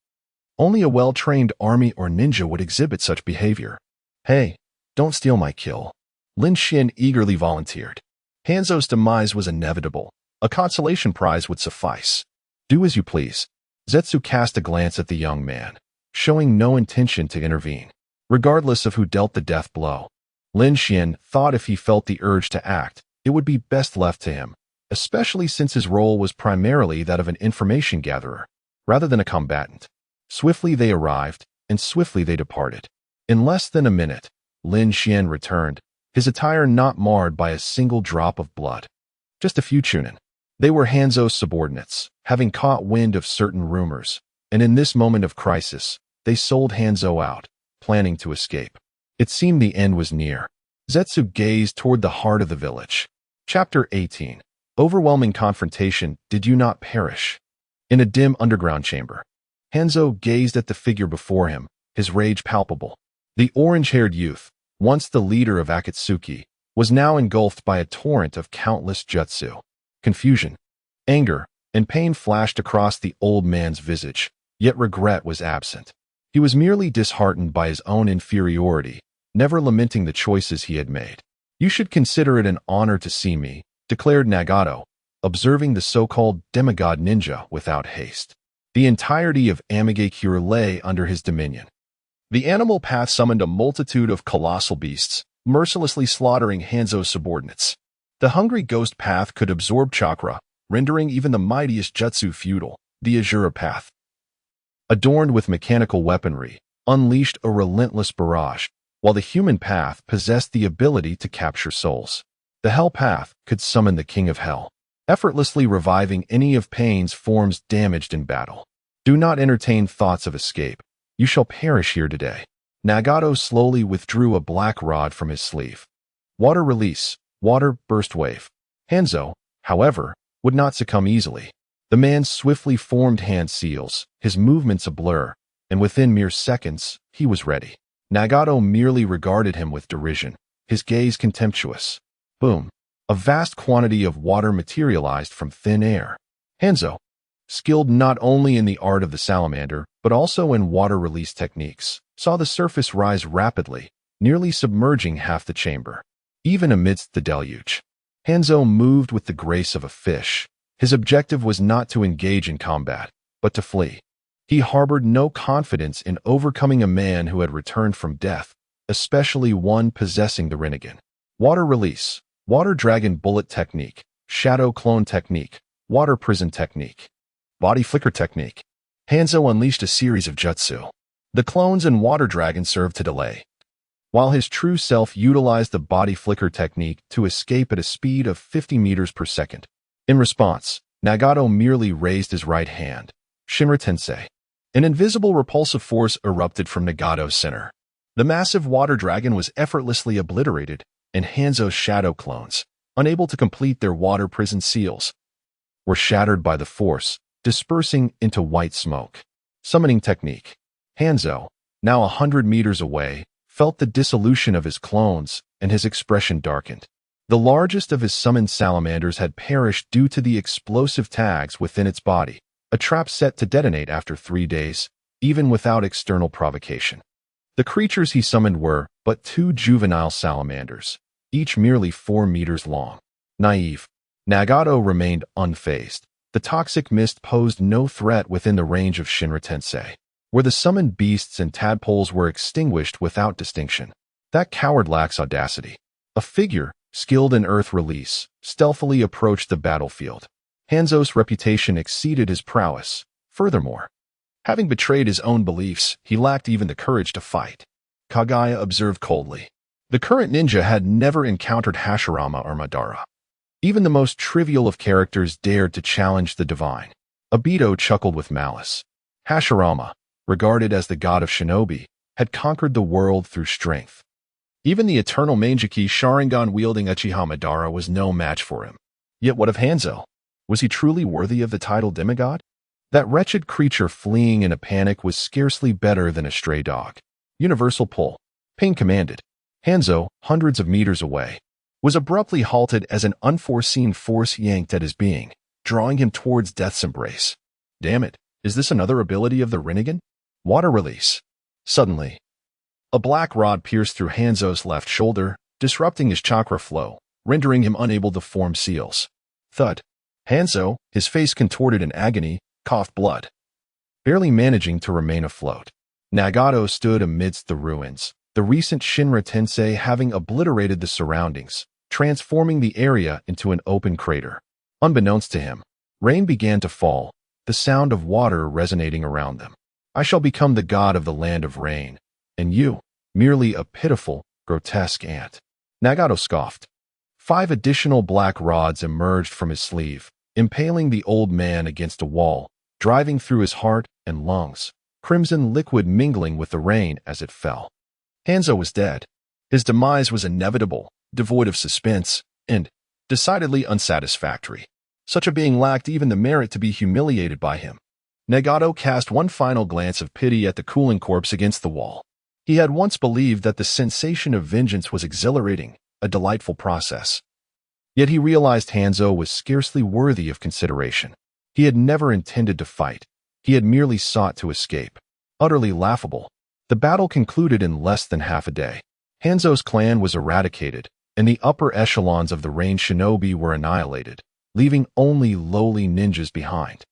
Only a well-trained army or ninja would exhibit such behavior. "Hey, don't steal my kill," Lin Xuan eagerly volunteered. Hanzo's demise was inevitable. A consolation prize would suffice. "Do as you please." Zetsu cast a glance at the young man, showing no intention to intervene, regardless of who dealt the death blow. Lin Xuan thought if he felt the urge to act, it would be best left to him, especially since his role was primarily that of an information gatherer, rather than a combatant. Swiftly they arrived, and swiftly they departed. In less than a minute, Lin Xuan returned, his attire not marred by a single drop of blood. Just a few chunin. They were Hanzo's subordinates, having caught wind of certain rumors, and in this moment of crisis, they sold Hanzo out, planning to escape. It seemed the end was near. Zetsu gazed toward the heart of the village. Chapter 18. Overwhelming confrontation. Did you not perish? In a dim underground chamber, Hanzo gazed at the figure before him, his rage palpable. The orange-haired youth, once the leader of Akatsuki, was now engulfed by a torrent of countless jutsu. Confusion, anger, and pain flashed across the old man's visage, yet regret was absent. He was merely disheartened by his own inferiority, never lamenting the choices he had made. "You should consider it an honor to see me," declared Nagato, observing the so-called demigod ninja without haste. The entirety of Amigakure lay under his dominion. The animal path summoned a multitude of colossal beasts, mercilessly slaughtering Hanzo's subordinates. The hungry ghost path could absorb chakra, rendering even the mightiest jutsu futile. The Azura path, adorned with mechanical weaponry, unleashed a relentless barrage, while the human path possessed the ability to capture souls. The hell path could summon the king of hell, effortlessly reviving any of pain's forms damaged in battle. "Do not entertain thoughts of escape. You shall perish here today." Nagato slowly withdrew a black rod from his sleeve. Water release, water burst wave. Hanzo, however, would not succumb easily. The man swiftly formed hand seals, his movements a blur, and within mere seconds, he was ready. Nagato merely regarded him with derision, his gaze contemptuous. Boom. A vast quantity of water materialized from thin air. Hanzo, skilled not only in the art of the salamander, but also in water release techniques, saw the surface rise rapidly, nearly submerging half the chamber. Even amidst the deluge, Hanzo moved with the grace of a fish. His objective was not to engage in combat, but to flee. He harbored no confidence in overcoming a man who had returned from death, especially one possessing the Rinnegan. Water release, water dragon bullet technique, shadow clone technique, water prison technique, body flicker technique. Hanzo unleashed a series of jutsu. The clones and water dragon served to delay, while his true self utilized the body flicker technique to escape at a speed of 50 meters per second. In response, Nagato merely raised his right hand. Shinra Tensei. An invisible repulsive force erupted from Nagato's center. The massive water dragon was effortlessly obliterated, and Hanzo's shadow clones, unable to complete their water prison seals, were shattered by the force, dispersing into white smoke. Summoning technique. Hanzo, now 100 meters away, felt the dissolution of his clones, and his expression darkened. The largest of his summoned salamanders had perished due to the explosive tags within its body, a trap set to detonate after 3 days, even without external provocation. The creatures he summoned were but 2 juvenile salamanders, each merely 4 meters long. Naive. Nagato remained unfazed. The toxic mist posed no threat within the range of Shinra Tensei, where the summoned beasts and tadpoles were extinguished without distinction. That coward lacks audacity. A figure, skilled in earth release, stealthily approached the battlefield. Hanzo's reputation exceeded his prowess. Furthermore, having betrayed his own beliefs, he lacked even the courage to fight. Kagaya observed coldly. The current ninja had never encountered Hashirama or Madara. Even the most trivial of characters dared to challenge the divine. Obito chuckled with malice. Hashirama, regarded as the god of shinobi, had conquered the world through strength. Even the eternal Manjiki Sharingan-wielding Uchiha Madara was no match for him. Yet what of Hanzo? Was he truly worthy of the title demigod? That wretched creature fleeing in a panic was scarcely better than a stray dog. Universal pull. Pain commanded. Hanzo, hundreds of meters away, was abruptly halted as an unforeseen force yanked at his being, drawing him towards death's embrace. Damn it, is this another ability of the Rinnegan? Water release. Suddenly, a black rod pierced through Hanzo's left shoulder, disrupting his chakra flow, rendering him unable to form seals. Thud. Hanzo, his face contorted in agony, coughed blood, barely managing to remain afloat. Nagato stood amidst the ruins, the recent Shinra Tensei having obliterated the surroundings, transforming the area into an open crater. Unbeknownst to him, rain began to fall, the sound of water resonating around them. I shall become the god of the land of rain, and you, merely a pitiful, grotesque ant. Nagato scoffed. 5 additional black rods emerged from his sleeve, impaling the old man against a wall, driving through his heart and lungs, crimson liquid mingling with the rain as it fell. Hanzo was dead. His demise was inevitable, devoid of suspense, and decidedly unsatisfactory. Such a being lacked even the merit to be humiliated by him. Nagato cast one final glance of pity at the cooling corpse against the wall. He had once believed that the sensation of vengeance was exhilarating, a delightful process. Yet he realized Hanzo was scarcely worthy of consideration. He had never intended to fight. He had merely sought to escape. Utterly laughable. The battle concluded in less than half a day. Hanzo's clan was eradicated, and the upper echelons of the Rain Shinobi were annihilated, leaving only lowly ninjas behind.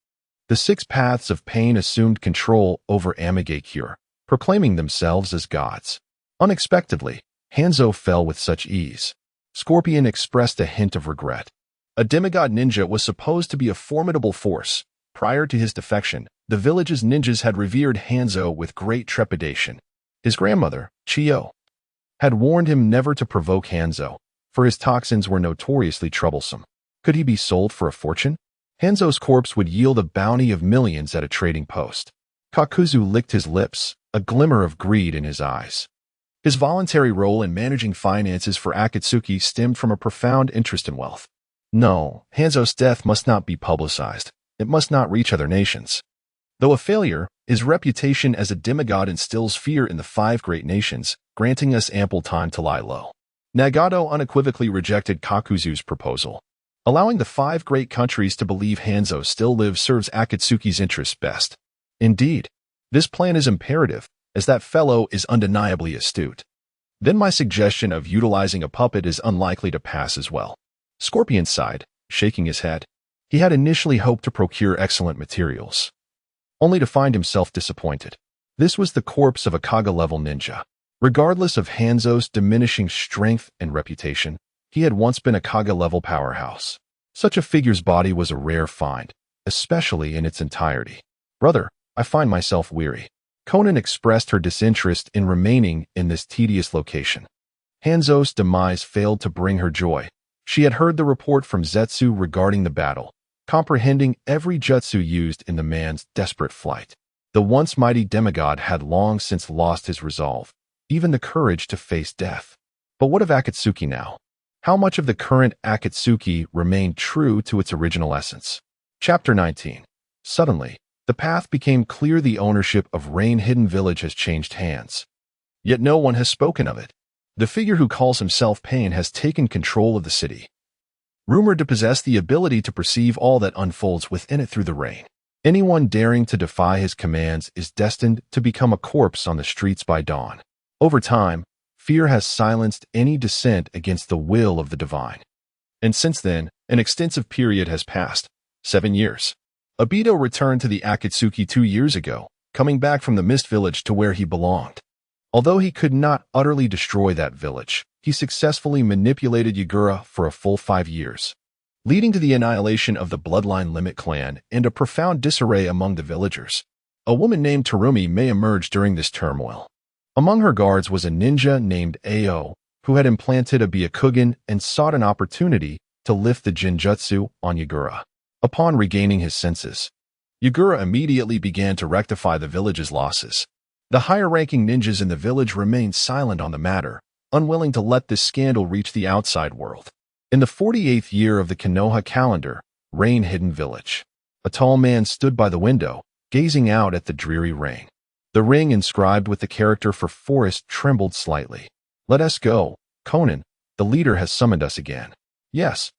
The 6 paths of pain assumed control over Amigakure, proclaiming themselves as gods. Unexpectedly, Hanzo fell with such ease. Scorpion expressed a hint of regret. A demigod ninja was supposed to be a formidable force. Prior to his defection, the village's ninjas had revered Hanzo with great trepidation. His grandmother, Chiyo, had warned him never to provoke Hanzo, for his toxins were notoriously troublesome. Could he be sold for a fortune? Hanzo's corpse would yield a bounty of millions at a trading post. Kakuzu licked his lips, a glimmer of greed in his eyes. His voluntary role in managing finances for Akatsuki stemmed from a profound interest in wealth. No, Hanzo's death must not be publicized. It must not reach other nations. Though a failure, his reputation as a demigod instills fear in the 5 great nations, granting us ample time to lie low. Nagato unequivocally rejected Kakuzu's proposal. Allowing the 5 great countries to believe Hanzo still lives serves Akatsuki's interests best. Indeed, this plan is imperative, as that fellow is undeniably astute. Then my suggestion of utilizing a puppet is unlikely to pass as well. Scorpion sighed, shaking his head. He had initially hoped to procure excellent materials, only to find himself disappointed. This was the corpse of a Kaga-level ninja. Regardless of Hanzo's diminishing strength and reputation, he had once been a Kaga-level powerhouse. Such a figure's body was a rare find, especially in its entirety. Brother, I find myself weary. Konan expressed her disinterest in remaining in this tedious location. Hanzo's demise failed to bring her joy. She had heard the report from Zetsu regarding the battle, comprehending every jutsu used in the man's desperate flight. The once mighty demigod had long since lost his resolve, even the courage to face death. But what of Akatsuki now? How much of the current Akatsuki remained true to its original essence? Chapter 19. Suddenly, the path became clear. The ownership of Rain Hidden Village has changed hands. Yet no one has spoken of it. The figure who calls himself Pain has taken control of the city, rumored to possess the ability to perceive all that unfolds within it through the rain. Anyone daring to defy his commands is destined to become a corpse on the streets by dawn. Over time, fear has silenced any dissent against the will of the divine. And since then, an extensive period has passed, 7 years. Obito returned to the Akatsuki 2 years ago, coming back from the Mist Village to where he belonged. Although he could not utterly destroy that village, he successfully manipulated Yagura for a full 5 years, leading to the annihilation of the Bloodline Limit clan and a profound disarray among the villagers. A woman named Terumi may emerge during this turmoil. Among her guards was a ninja named Ao, who had implanted a Byakugan and sought an opportunity to lift the Jinjutsu on Yagura. Upon regaining his senses, Yagura immediately began to rectify the village's losses. The higher-ranking ninjas in the village remained silent on the matter, unwilling to let this scandal reach the outside world. In the 48th year of the Konoha calendar, Rain Hidden Village, a tall man stood by the window, gazing out at the dreary rain. The ring inscribed with the character for forest trembled slightly. "Let us go, Konan," the leader has summoned us again. Yes,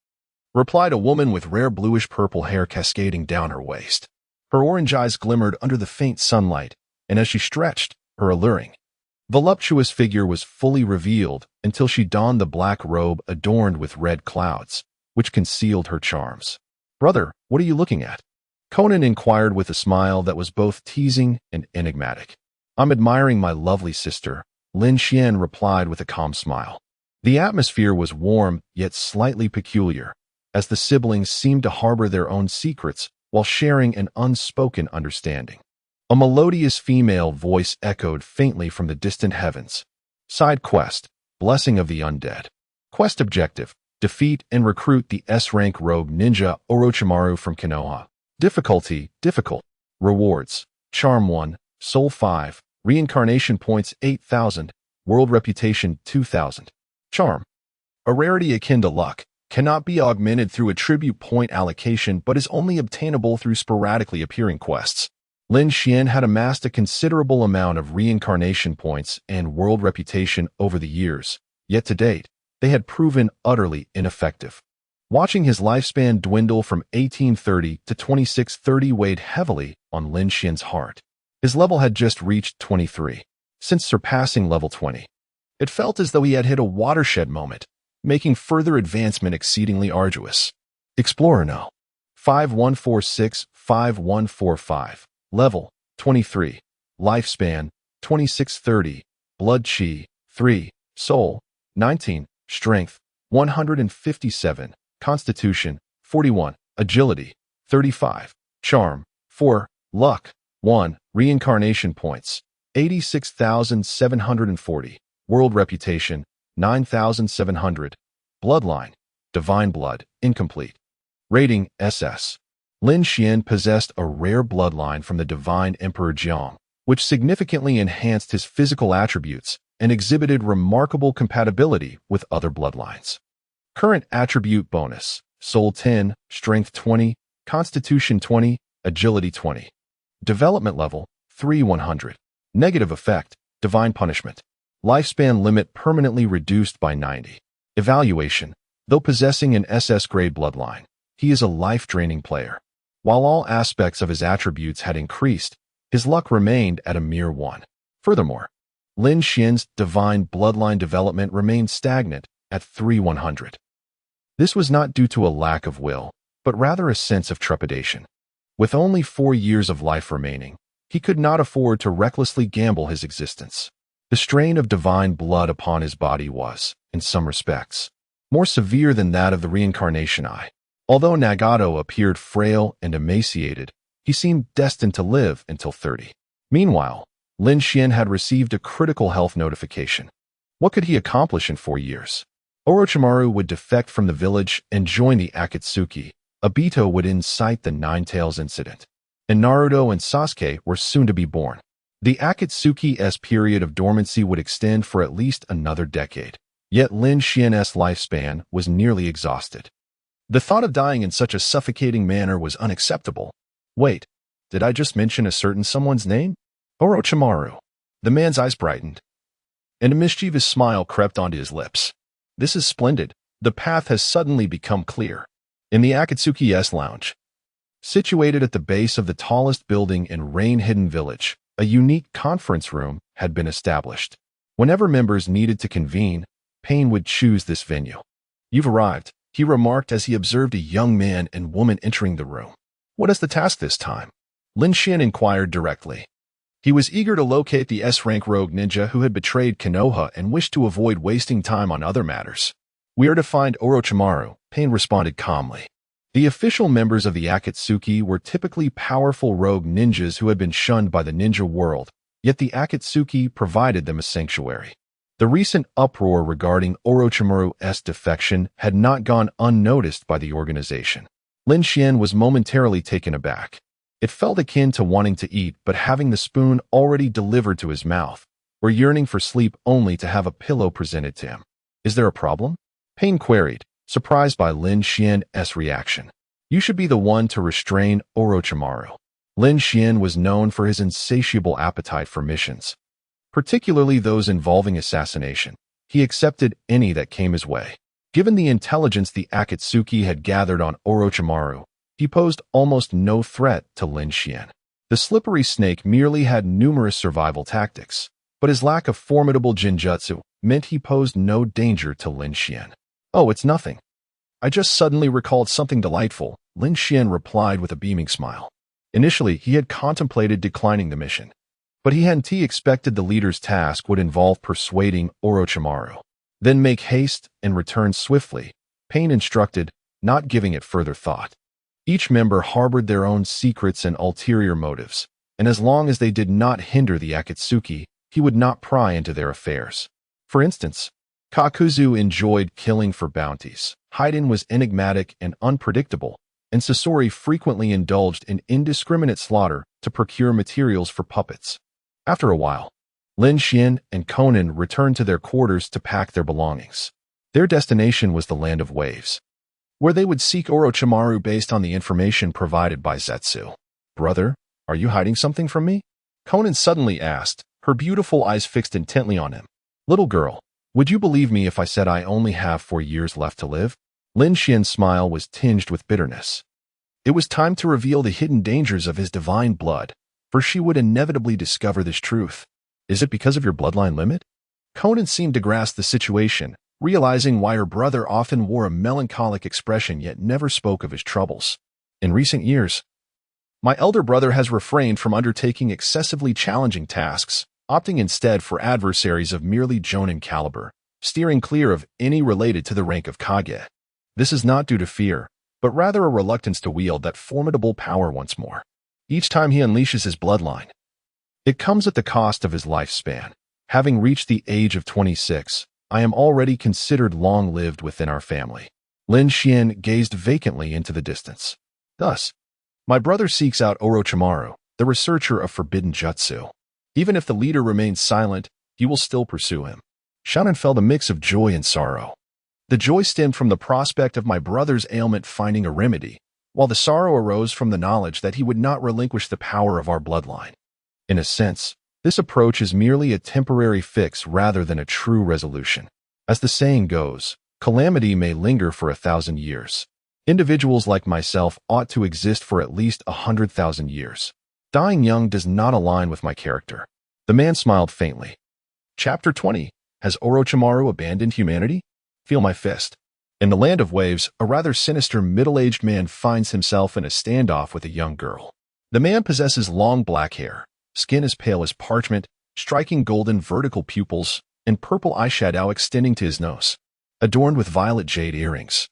replied a woman with rare bluish-purple hair cascading down her waist. Her orange eyes glimmered under the faint sunlight, and as she stretched, her alluring, voluptuous figure was fully revealed until she donned the black robe adorned with red clouds, which concealed her charms. "Brother, what are you looking at?" Conan inquired with a smile that was both teasing and enigmatic. "I'm admiring my lovely sister," Lin Xuan replied with a calm smile. The atmosphere was warm yet slightly peculiar, as the siblings seemed to harbor their own secrets while sharing an unspoken understanding. A melodious female voice echoed faintly from the distant heavens. Side quest, Blessing of the Undead. Quest objective, defeat and recruit the S-rank rogue ninja Orochimaru from Konoha. Difficulty, difficult. Rewards, Charm 1, Soul 5, Reincarnation Points 8,000, World Reputation 2,000. Charm, a rarity akin to luck, cannot be augmented through attribute point allocation but is only obtainable through sporadically appearing quests. Lin Xuan had amassed a considerable amount of reincarnation points and world reputation over the years, yet to date, they had proven utterly ineffective. Watching his lifespan dwindle from 1830 to 2630 weighed heavily on Lin Xuan's heart. His level had just reached 23, since surpassing level 20. It felt as though he had hit a watershed moment, making further advancement exceedingly arduous. Explorer No. 5146-5145. Level 23. Lifespan 2630. Blood Chi 3. Soul 19. Strength 157. Constitution 41. Agility 35. Charm 4. Luck 1. Reincarnation points 86,740. World reputation 9,700. Bloodline, Divine Blood, incomplete. Rating, SS. Lin Xuan possessed a rare bloodline from the Divine Emperor Jiang, which significantly enhanced his physical attributes and exhibited remarkable compatibility with other bloodlines. Current attribute bonus, Soul 10, Strength 20, Constitution 20, Agility 20. Development level, 3,100. Negative effect, Divine Punishment. Lifespan limit permanently reduced by 90. Evaluation. Though possessing an SS-grade bloodline, he is a life-draining player. While all aspects of his attributes had increased, his luck remained at a mere 1. Furthermore, Lin Xuan's divine bloodline development remained stagnant at 3,100. This was not due to a lack of will, but rather a sense of trepidation. With only 4 years of life remaining, he could not afford to recklessly gamble his existence. The strain of divine blood upon his body was, in some respects, more severe than that of the reincarnation eye. Although Nagato appeared frail and emaciated, he seemed destined to live until 30. Meanwhile, Lin Xuan had received a critical health notification. What could he accomplish in 4 years? Orochimaru would defect from the village and join the Akatsuki. Obito would incite the Nine Tails incident. And Naruto and Sasuke were soon to be born. The Akatsuki's period of dormancy would extend for at least another decade. Yet Lin Xuan's lifespan was nearly exhausted. The thought of dying in such a suffocating manner was unacceptable. Wait, did I just mention a certain someone's name? Orochimaru. The man's eyes brightened, and a mischievous smile crept onto his lips. This is splendid. The path has suddenly become clear. In the Akatsuki's lounge, situated at the base of the tallest building in rain-hidden village, a unique conference room had been established. Whenever members needed to convene, Pain would choose this venue. "You've arrived," he remarked as he observed a young man and woman entering the room. "What is the task this time?" Lin Xuan inquired directly. He was eager to locate the S-rank rogue ninja who had betrayed Konoha and wished to avoid wasting time on other matters. "We are to find Orochimaru," Pain responded calmly. The official members of the Akatsuki were typically powerful rogue ninjas who had been shunned by the ninja world, yet the Akatsuki provided them a sanctuary. The recent uproar regarding Orochimaru's defection had not gone unnoticed by the organization. Lin Xuan was momentarily taken aback. It felt akin to wanting to eat but having the spoon already delivered to his mouth, or yearning for sleep only to have a pillow presented to him. "Is there a problem?" Pain queried, surprised by Lin Xuan's reaction. "You should be the one to restrain Orochimaru." Lin Xuan was known for his insatiable appetite for missions, particularly those involving assassination. He accepted any that came his way. Given the intelligence the Akatsuki had gathered on Orochimaru, he posed almost no threat to Lin Xuan. The slippery snake merely had numerous survival tactics, but his lack of formidable ninjutsu meant he posed no danger to Lin Xuan. "Oh, it's nothing. I just suddenly recalled something delightful," Lin Xuan replied with a beaming smile. Initially, he had contemplated declining the mission, but he hadn't expected the leader's task would involve persuading Orochimaru. Then make haste and return swiftly, Pain instructed, not giving it further thought. Each member harbored their own secrets and ulterior motives, and as long as they did not hinder the Akatsuki, he would not pry into their affairs. For instance, Kakuzu enjoyed killing for bounties, Haiden was enigmatic and unpredictable, and Sasori frequently indulged in indiscriminate slaughter to procure materials for puppets. After a while, Lin Xuan and Conan returned to their quarters to pack their belongings. Their destination was the Land of Waves, where they would seek Orochimaru based on the information provided by Zetsu. "Brother, are you hiding something from me?" Conan suddenly asked, her beautiful eyes fixed intently on him. "Little girl, would you believe me if I said I only have 4 years left to live?" Lin Xuan's smile was tinged with bitterness. It was time to reveal the hidden dangers of his divine blood, for she would inevitably discover this truth. "Is it because of your bloodline limit?" Conan seemed to grasp the situation, realizing why her brother often wore a melancholic expression yet never spoke of his troubles. "In recent years, my elder brother has refrained from undertaking excessively challenging tasks, opting instead for adversaries of merely jonin caliber, steering clear of any related to the rank of Kage. This is not due to fear, but rather a reluctance to wield that formidable power once more. Each time he unleashes his bloodline, it comes at the cost of his lifespan. Having reached the age of 26, I am already considered long-lived within our family." Lin Xuan gazed vacantly into the distance. "Thus, my brother seeks out Orochimaru, the researcher of forbidden jutsu. Even if the leader remains silent, he will still pursue him." Shannon felt a mix of joy and sorrow. The joy stemmed from the prospect of my brother's ailment finding a remedy, while the sorrow arose from the knowledge that he would not relinquish the power of our bloodline. In a sense, this approach is merely a temporary fix rather than a true resolution. As the saying goes, calamity may linger for 1,000 years. Individuals like myself ought to exist for at least 100,000 years. Dying young does not align with my character. The man smiled faintly. Chapter 20. Has Orochimaru abandoned humanity? Feel my fist. In the Land of Waves, a rather sinister middle-aged man finds himself in a standoff with a young girl. The man possesses long black hair, skin as pale as parchment, striking golden vertical pupils, and purple eyeshadow extending to his nose, adorned with violet jade earrings.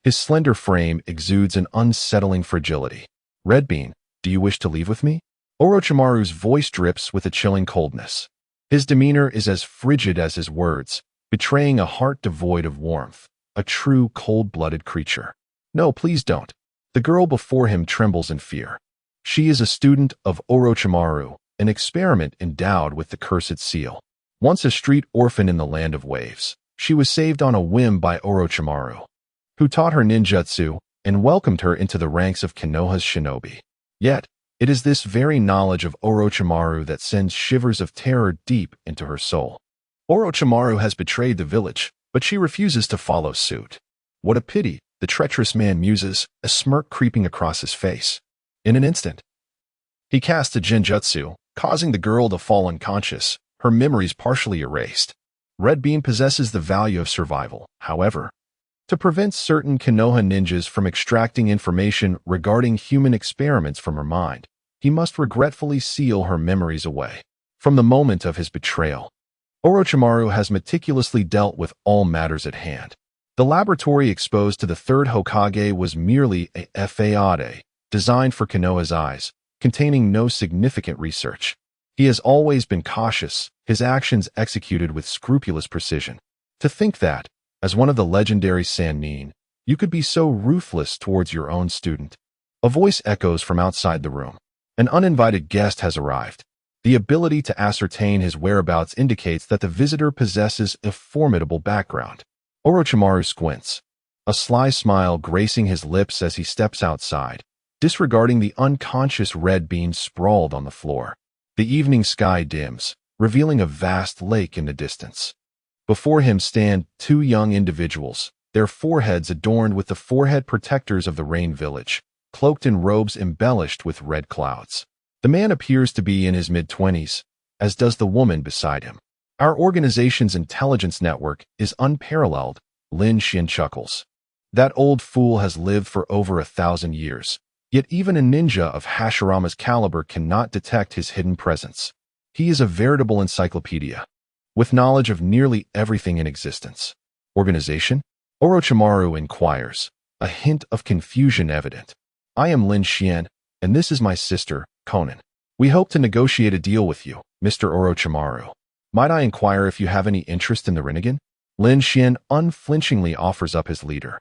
His slender frame exudes an unsettling fragility. "Red Bean, do you wish to leave with me?" Orochimaru's voice drips with a chilling coldness. His demeanor is as frigid as his words, betraying a heart devoid of warmth, a true cold-blooded creature. "No, please don't." The girl before him trembles in fear. She is a student of Orochimaru, an experiment endowed with the cursed seal. Once a street orphan in the Land of Waves, she was saved on a whim by Orochimaru, who taught her ninjutsu and welcomed her into the ranks of Konoha's shinobi. Yet, it is this very knowledge of Orochimaru that sends shivers of terror deep into her soul. Orochimaru has betrayed the village, but she refuses to follow suit. "What a pity," the treacherous man muses, a smirk creeping across his face. In an instant, he casts a genjutsu, causing the girl to fall unconscious, her memories partially erased. Red Bean possesses the value of survival, however. To prevent certain Konoha ninjas from extracting information regarding human experiments from her mind, he must regretfully seal her memories away. From the moment of his betrayal, Orochimaru has meticulously dealt with all matters at hand. The laboratory exposed to the third Hokage was merely a fade, designed for Konoha's eyes, containing no significant research. He has always been cautious, his actions executed with scrupulous precision. To think that, as one of the legendary Sannin, you could be so ruthless towards your own student. A voice echoes from outside the room. An uninvited guest has arrived. The ability to ascertain his whereabouts indicates that the visitor possesses a formidable background. Orochimaru squints, a sly smile gracing his lips as he steps outside, disregarding the unconscious Red Bean sprawled on the floor. The evening sky dims, revealing a vast lake in the distance. Before him stand two young individuals, their foreheads adorned with the forehead protectors of the Rain Village, cloaked in robes embellished with red clouds. The man appears to be in his mid-20s, as does the woman beside him. Our organization's intelligence network is unparalleled, Lin Xuan chuckles. That old fool has lived for over 1,000 years, yet even a ninja of Hashirama's caliber cannot detect his hidden presence. He is a veritable encyclopedia, with knowledge of nearly everything in existence. Organization? Orochimaru inquires, a hint of confusion evident. I am Lin Xuan, and this is my sister, Conan. We hope to negotiate a deal with you, Mr. Orochimaru. Might I inquire if you have any interest in the Rinnegan? Lin Xuan unflinchingly offers up his leader.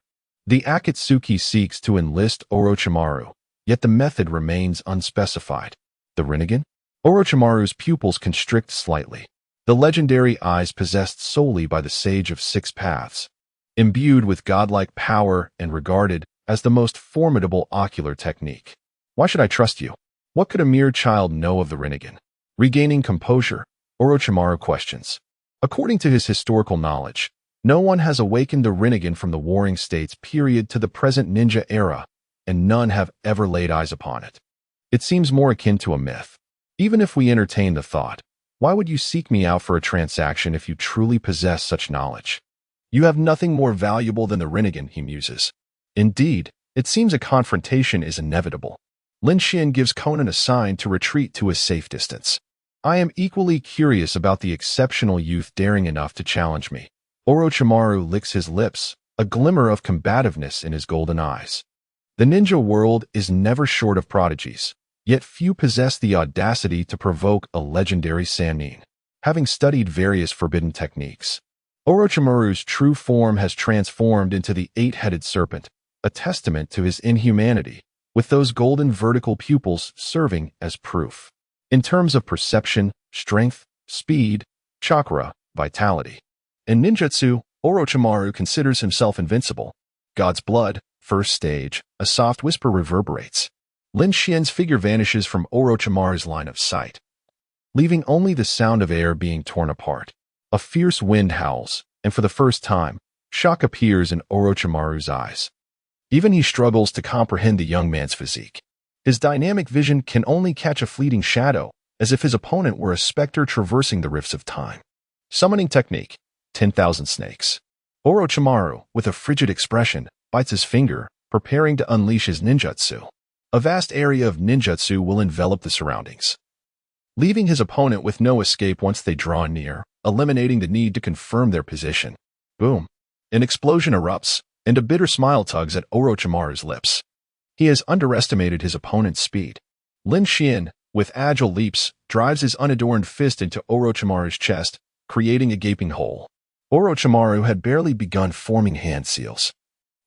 The Akatsuki seeks to enlist Orochimaru, yet the method remains unspecified. The Rinnegan? Orochimaru's pupils constrict slightly. The legendary eyes possessed solely by the Sage of Six Paths, imbued with godlike power and regarded as the most formidable ocular technique. Why should I trust you? What could a mere child know of the Rinnegan? Regaining composure, Orochimaru questions. According to his historical knowledge, no one has awakened the Rinnegan from the Warring States period to the present ninja era, and none have ever laid eyes upon it. It seems more akin to a myth. Even if we entertain the thought, why would you seek me out for a transaction if you truly possess such knowledge? You have nothing more valuable than the Rinnegan, he muses. Indeed, it seems a confrontation is inevitable. Lin Xuan gives Conan a sign to retreat to a safe distance. I am equally curious about the exceptional youth daring enough to challenge me. Orochimaru licks his lips, a glimmer of combativeness in his golden eyes. The ninja world is never short of prodigies, yet few possess the audacity to provoke a legendary Sannin. Having studied various forbidden techniques, Orochimaru's true form has transformed into the eight-headed serpent, a testament to his inhumanity, with those golden vertical pupils serving as proof. In terms of perception, strength, speed, chakra, vitality, in ninjutsu, Orochimaru considers himself invincible. God's blood, first stage, a soft whisper reverberates. Lin Xuan's figure vanishes from Orochimaru's line of sight, leaving only the sound of air being torn apart. A fierce wind howls, and for the first time, shock appears in Orochimaru's eyes. Even he struggles to comprehend the young man's physique. His dynamic vision can only catch a fleeting shadow, as if his opponent were a specter traversing the rifts of time. Summoning technique, 10,000 snakes. Orochimaru, with a frigid expression, bites his finger, preparing to unleash his ninjutsu. A vast area of ninjutsu will envelop the surroundings, leaving his opponent with no escape once they draw near, eliminating the need to confirm their position. Boom! An explosion erupts, and a bitter smile tugs at Orochimaru's lips. He has underestimated his opponent's speed. Lin Xuan, with agile leaps, drives his unadorned fist into Orochimaru's chest, creating a gaping hole. Orochimaru had barely begun forming hand seals,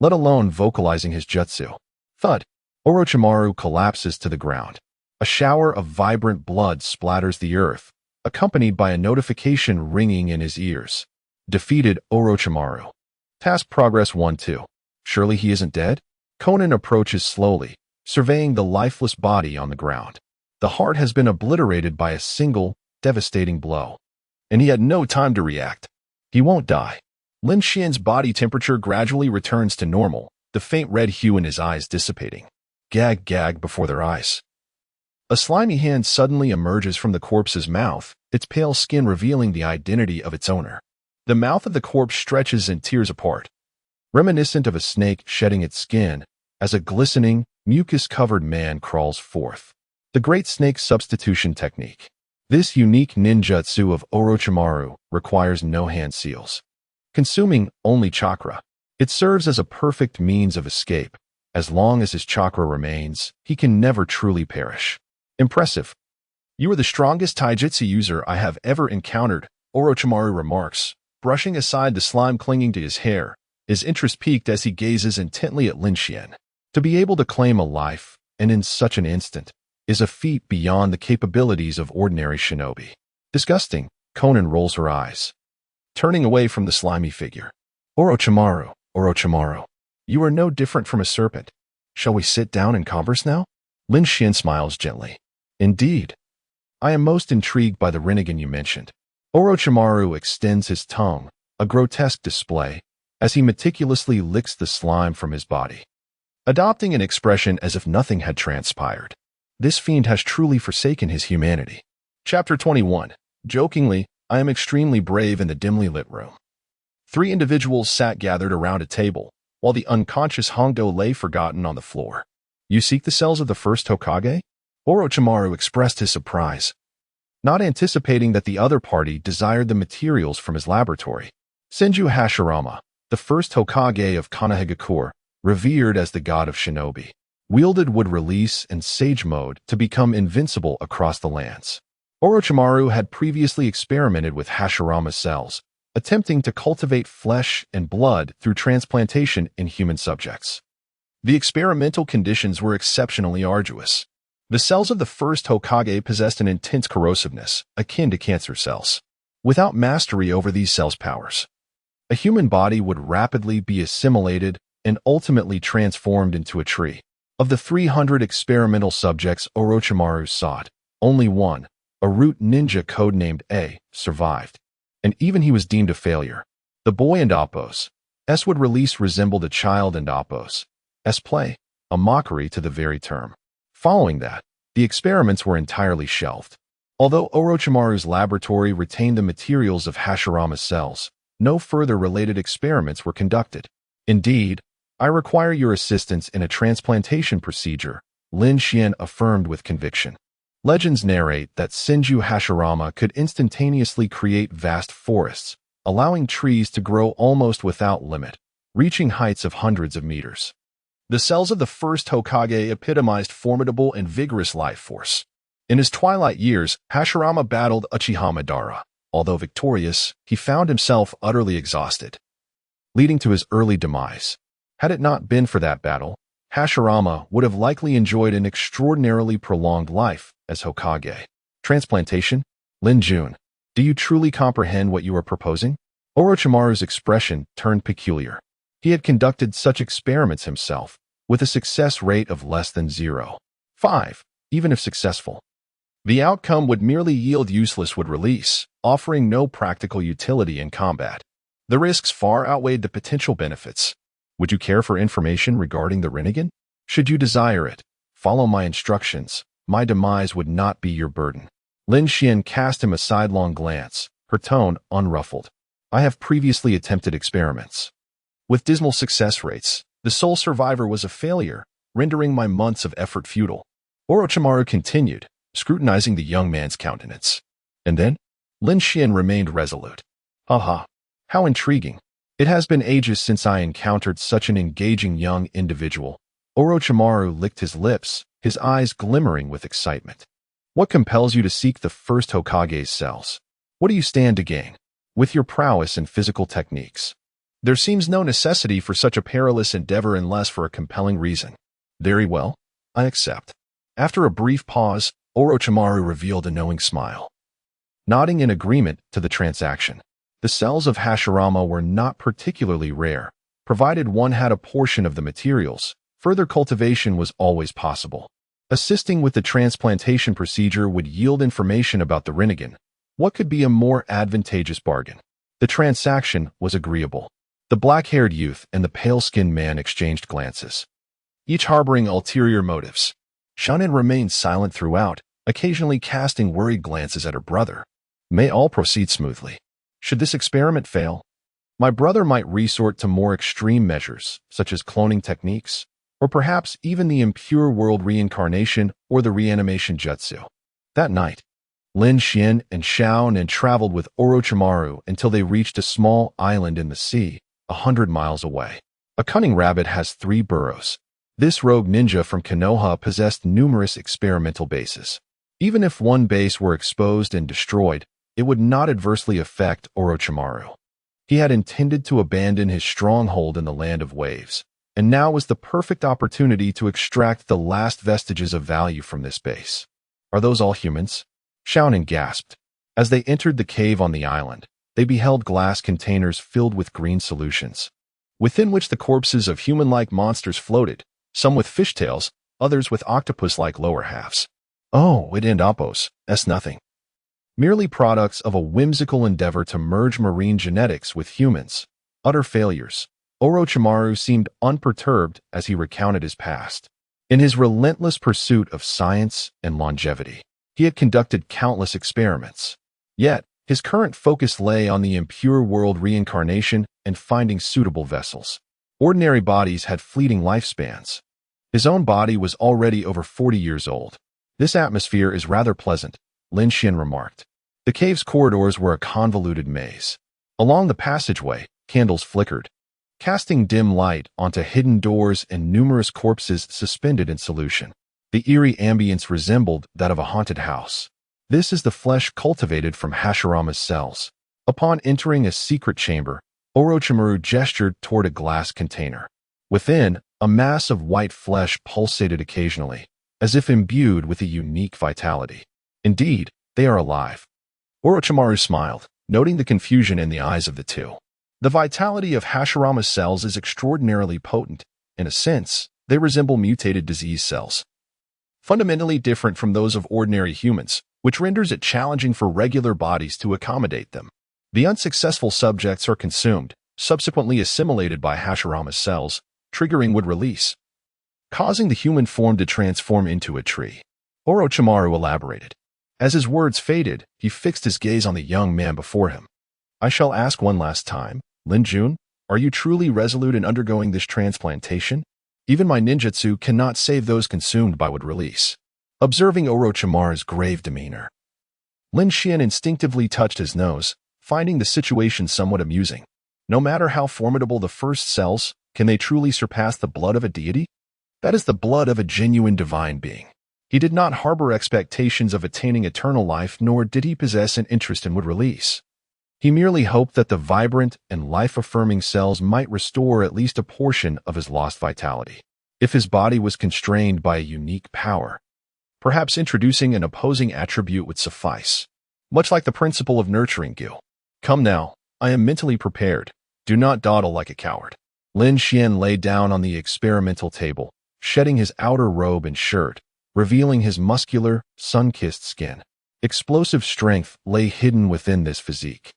let alone vocalizing his jutsu. Thud! Orochimaru collapses to the ground. A shower of vibrant blood splatters the earth, accompanied by a notification ringing in his ears. Defeated Orochimaru. Task progress 1-2. Surely he isn't dead? Conan approaches slowly, surveying the lifeless body on the ground. The heart has been obliterated by a single, devastating blow, and he had no time to react. He won't die. Lin Xuan's body temperature gradually returns to normal, the faint red hue in his eyes dissipating. Gag gag before their eyes. A slimy hand suddenly emerges from the corpse's mouth, its pale skin revealing the identity of its owner. The mouth of the corpse stretches and tears apart, reminiscent of a snake shedding its skin, as a glistening, mucus-covered man crawls forth. The Great Snake Substitution Technique. This unique ninjutsu of Orochimaru requires no hand seals, consuming only chakra. It serves as a perfect means of escape. As long as his chakra remains, he can never truly perish. Impressive. You are the strongest taijutsu user I have ever encountered, Orochimaru remarks, brushing aside the slime clinging to his hair. His interest peaked as he gazes intently at Lin Xuan. To be able to claim a life, and in such an instant, is a feat beyond the capabilities of ordinary shinobi. Disgusting, Conan rolls her eyes, turning away from the slimy figure. Orochimaru, Orochimaru, you are no different from a serpent. Shall we sit down and converse now? Lin Xuan smiles gently. Indeed. I am most intrigued by the Rinnegan you mentioned. Orochimaru extends his tongue, a grotesque display, as he meticulously licks the slime from his body, adopting an expression as if nothing had transpired. This fiend has truly forsaken his humanity. Chapter 21. Jokingly, I am extremely brave in the dimly lit room. 3 individuals sat gathered around a table, while the unconscious Hongdo lay forgotten on the floor. You seek the cells of the first Hokage? Orochimaru expressed his surprise, not anticipating that the other party desired the materials from his laboratory. Senju Hashirama, the first Hokage of Konohagakure, revered as the god of shinobi, wielded would release and sage mode to become invincible across the lands. Orochimaru had previously experimented with Hashirama's cells, attempting to cultivate flesh and blood through transplantation in human subjects. The experimental conditions were exceptionally arduous. The cells of the first Hokage possessed an intense corrosiveness, akin to cancer cells. Without mastery over these cells' powers, a human body would rapidly be assimilated and ultimately transformed into a tree. Of the 300 experimental subjects Orochimaru sought, only one, a root ninja codenamed A, survived. And even he was deemed a failure. The boy and Appo's S would release resembled a child and Appo's S play, a mockery to the very term. Following that, the experiments were entirely shelved. Although Orochimaru's laboratory retained the materials of Hashirama's cells, no further related experiments were conducted. Indeed, I require your assistance in a transplantation procedure, Lin Xuan affirmed with conviction. Legends narrate that Senju Hashirama could instantaneously create vast forests, allowing trees to grow almost without limit, reaching heights of hundreds of meters. The cells of the first Hokage epitomized formidable and vigorous life force. In his twilight years, Hashirama battled Uchiha Madara. Although victorious, he found himself utterly exhausted, leading to his early demise. Had it not been for that battle, Hashirama would have likely enjoyed an extraordinarily prolonged life as Hokage. Transplantation? Lin Xuan, do you truly comprehend what you are proposing? Orochimaru's expression turned peculiar. He had conducted such experiments himself, with a success rate of less than 0.5, even if successful. The outcome would merely yield useless wood release, offering no practical utility in combat. The risks far outweighed the potential benefits. Would you care for information regarding the Rinnegan? Should you desire it, follow my instructions. My demise would not be your burden. Lin Xuan cast him a sidelong glance, her tone unruffled. I have previously attempted experiments. With dismal success rates, the sole survivor was a failure, rendering my months of effort futile. Orochimaru continued, scrutinizing the young man's countenance. And then? Lin Xuan remained resolute. Haha, how intriguing. It has been ages since I encountered such an engaging young individual. Orochimaru licked his lips, his eyes glimmering with excitement. What compels you to seek the first Hokage's cells? What do you stand to gain? With your prowess and physical techniques, there seems no necessity for such a perilous endeavor unless for a compelling reason. Very well, I accept. After a brief pause, Orochimaru revealed a knowing smile, nodding in agreement to the transaction. The cells of Hashirama were not particularly rare. Provided one had a portion of the materials, further cultivation was always possible. Assisting with the transplantation procedure would yield information about the Rinnegan. What could be a more advantageous bargain? The transaction was agreeable. The black-haired youth and the pale-skinned man exchanged glances, each harboring ulterior motives. Shunin remained silent throughout, occasionally casting worried glances at her brother. May all proceed smoothly. Should this experiment fail, my brother might resort to more extreme measures, such as cloning techniques, or perhaps even the impure world reincarnation or the reanimation jutsu. That night, Lin Xuan and Xiaonan traveled with Orochimaru until they reached a small island in the sea, 100 miles away. A cunning rabbit has 3 burrows. This rogue ninja from Konoha possessed numerous experimental bases. Even if one base were exposed and destroyed, it would not adversely affect Orochimaru. He had intended to abandon his stronghold in the land of waves, and now was the perfect opportunity to extract the last vestiges of value from this base. Are those all humans? Xiaonan gasped. As they entered the cave on the island, they beheld glass containers filled with green solutions, within which the corpses of human-like monsters floated, some with fishtails, others with octopus-like lower halves. Oh, it and Appo's, nothing. merely products of a whimsical endeavor to merge marine genetics with humans. Utter failures. Orochimaru seemed unperturbed as he recounted his past. In his relentless pursuit of science and longevity, he had conducted countless experiments. Yet, his current focus lay on the impure world reincarnation and finding suitable vessels. Ordinary bodies had fleeting lifespans. His own body was already over 40 years old. This atmosphere is rather pleasant, Lin Xuan remarked. The cave's corridors were a convoluted maze. Along the passageway, candles flickered, casting dim light onto hidden doors and numerous corpses suspended in solution. The eerie ambience resembled that of a haunted house. This is the flesh cultivated from Hashirama's cells. Upon entering a secret chamber, Orochimaru gestured toward a glass container. Within, a mass of white flesh pulsated occasionally, as if imbued with a unique vitality. Indeed, they are alive. Orochimaru smiled, noting the confusion in the eyes of the two. The vitality of Hashirama's cells is extraordinarily potent. In a sense, they resemble mutated disease cells, fundamentally different from those of ordinary humans, which renders it challenging for regular bodies to accommodate them. The unsuccessful subjects are consumed, subsequently assimilated by Hashirama's cells, triggering wood release, causing the human form to transform into a tree. Orochimaru elaborated. As his words faded, he fixed his gaze on the young man before him. I shall ask one last time, Lin Xuan, are you truly resolute in undergoing this transplantation? Even my ninjutsu cannot save those consumed by wood release. Observing Orochimaru's grave demeanor, Lin Xuan instinctively touched his nose, finding the situation somewhat amusing. No matter how formidable the first cells, can they truly surpass the blood of a deity? That is the blood of a genuine divine being. He did not harbor expectations of attaining eternal life, nor did he possess an interest in wood release. He merely hoped that the vibrant and life-affirming cells might restore at least a portion of his lost vitality. If his body was constrained by a unique power, perhaps introducing an opposing attribute would suffice. Much like the principle of nurturing Gil. Come now, I am mentally prepared. Do not dawdle like a coward. Lin Xuan lay down on the experimental table, shedding his outer robe and shirt, revealing his muscular, sun-kissed skin. Explosive strength lay hidden within this physique,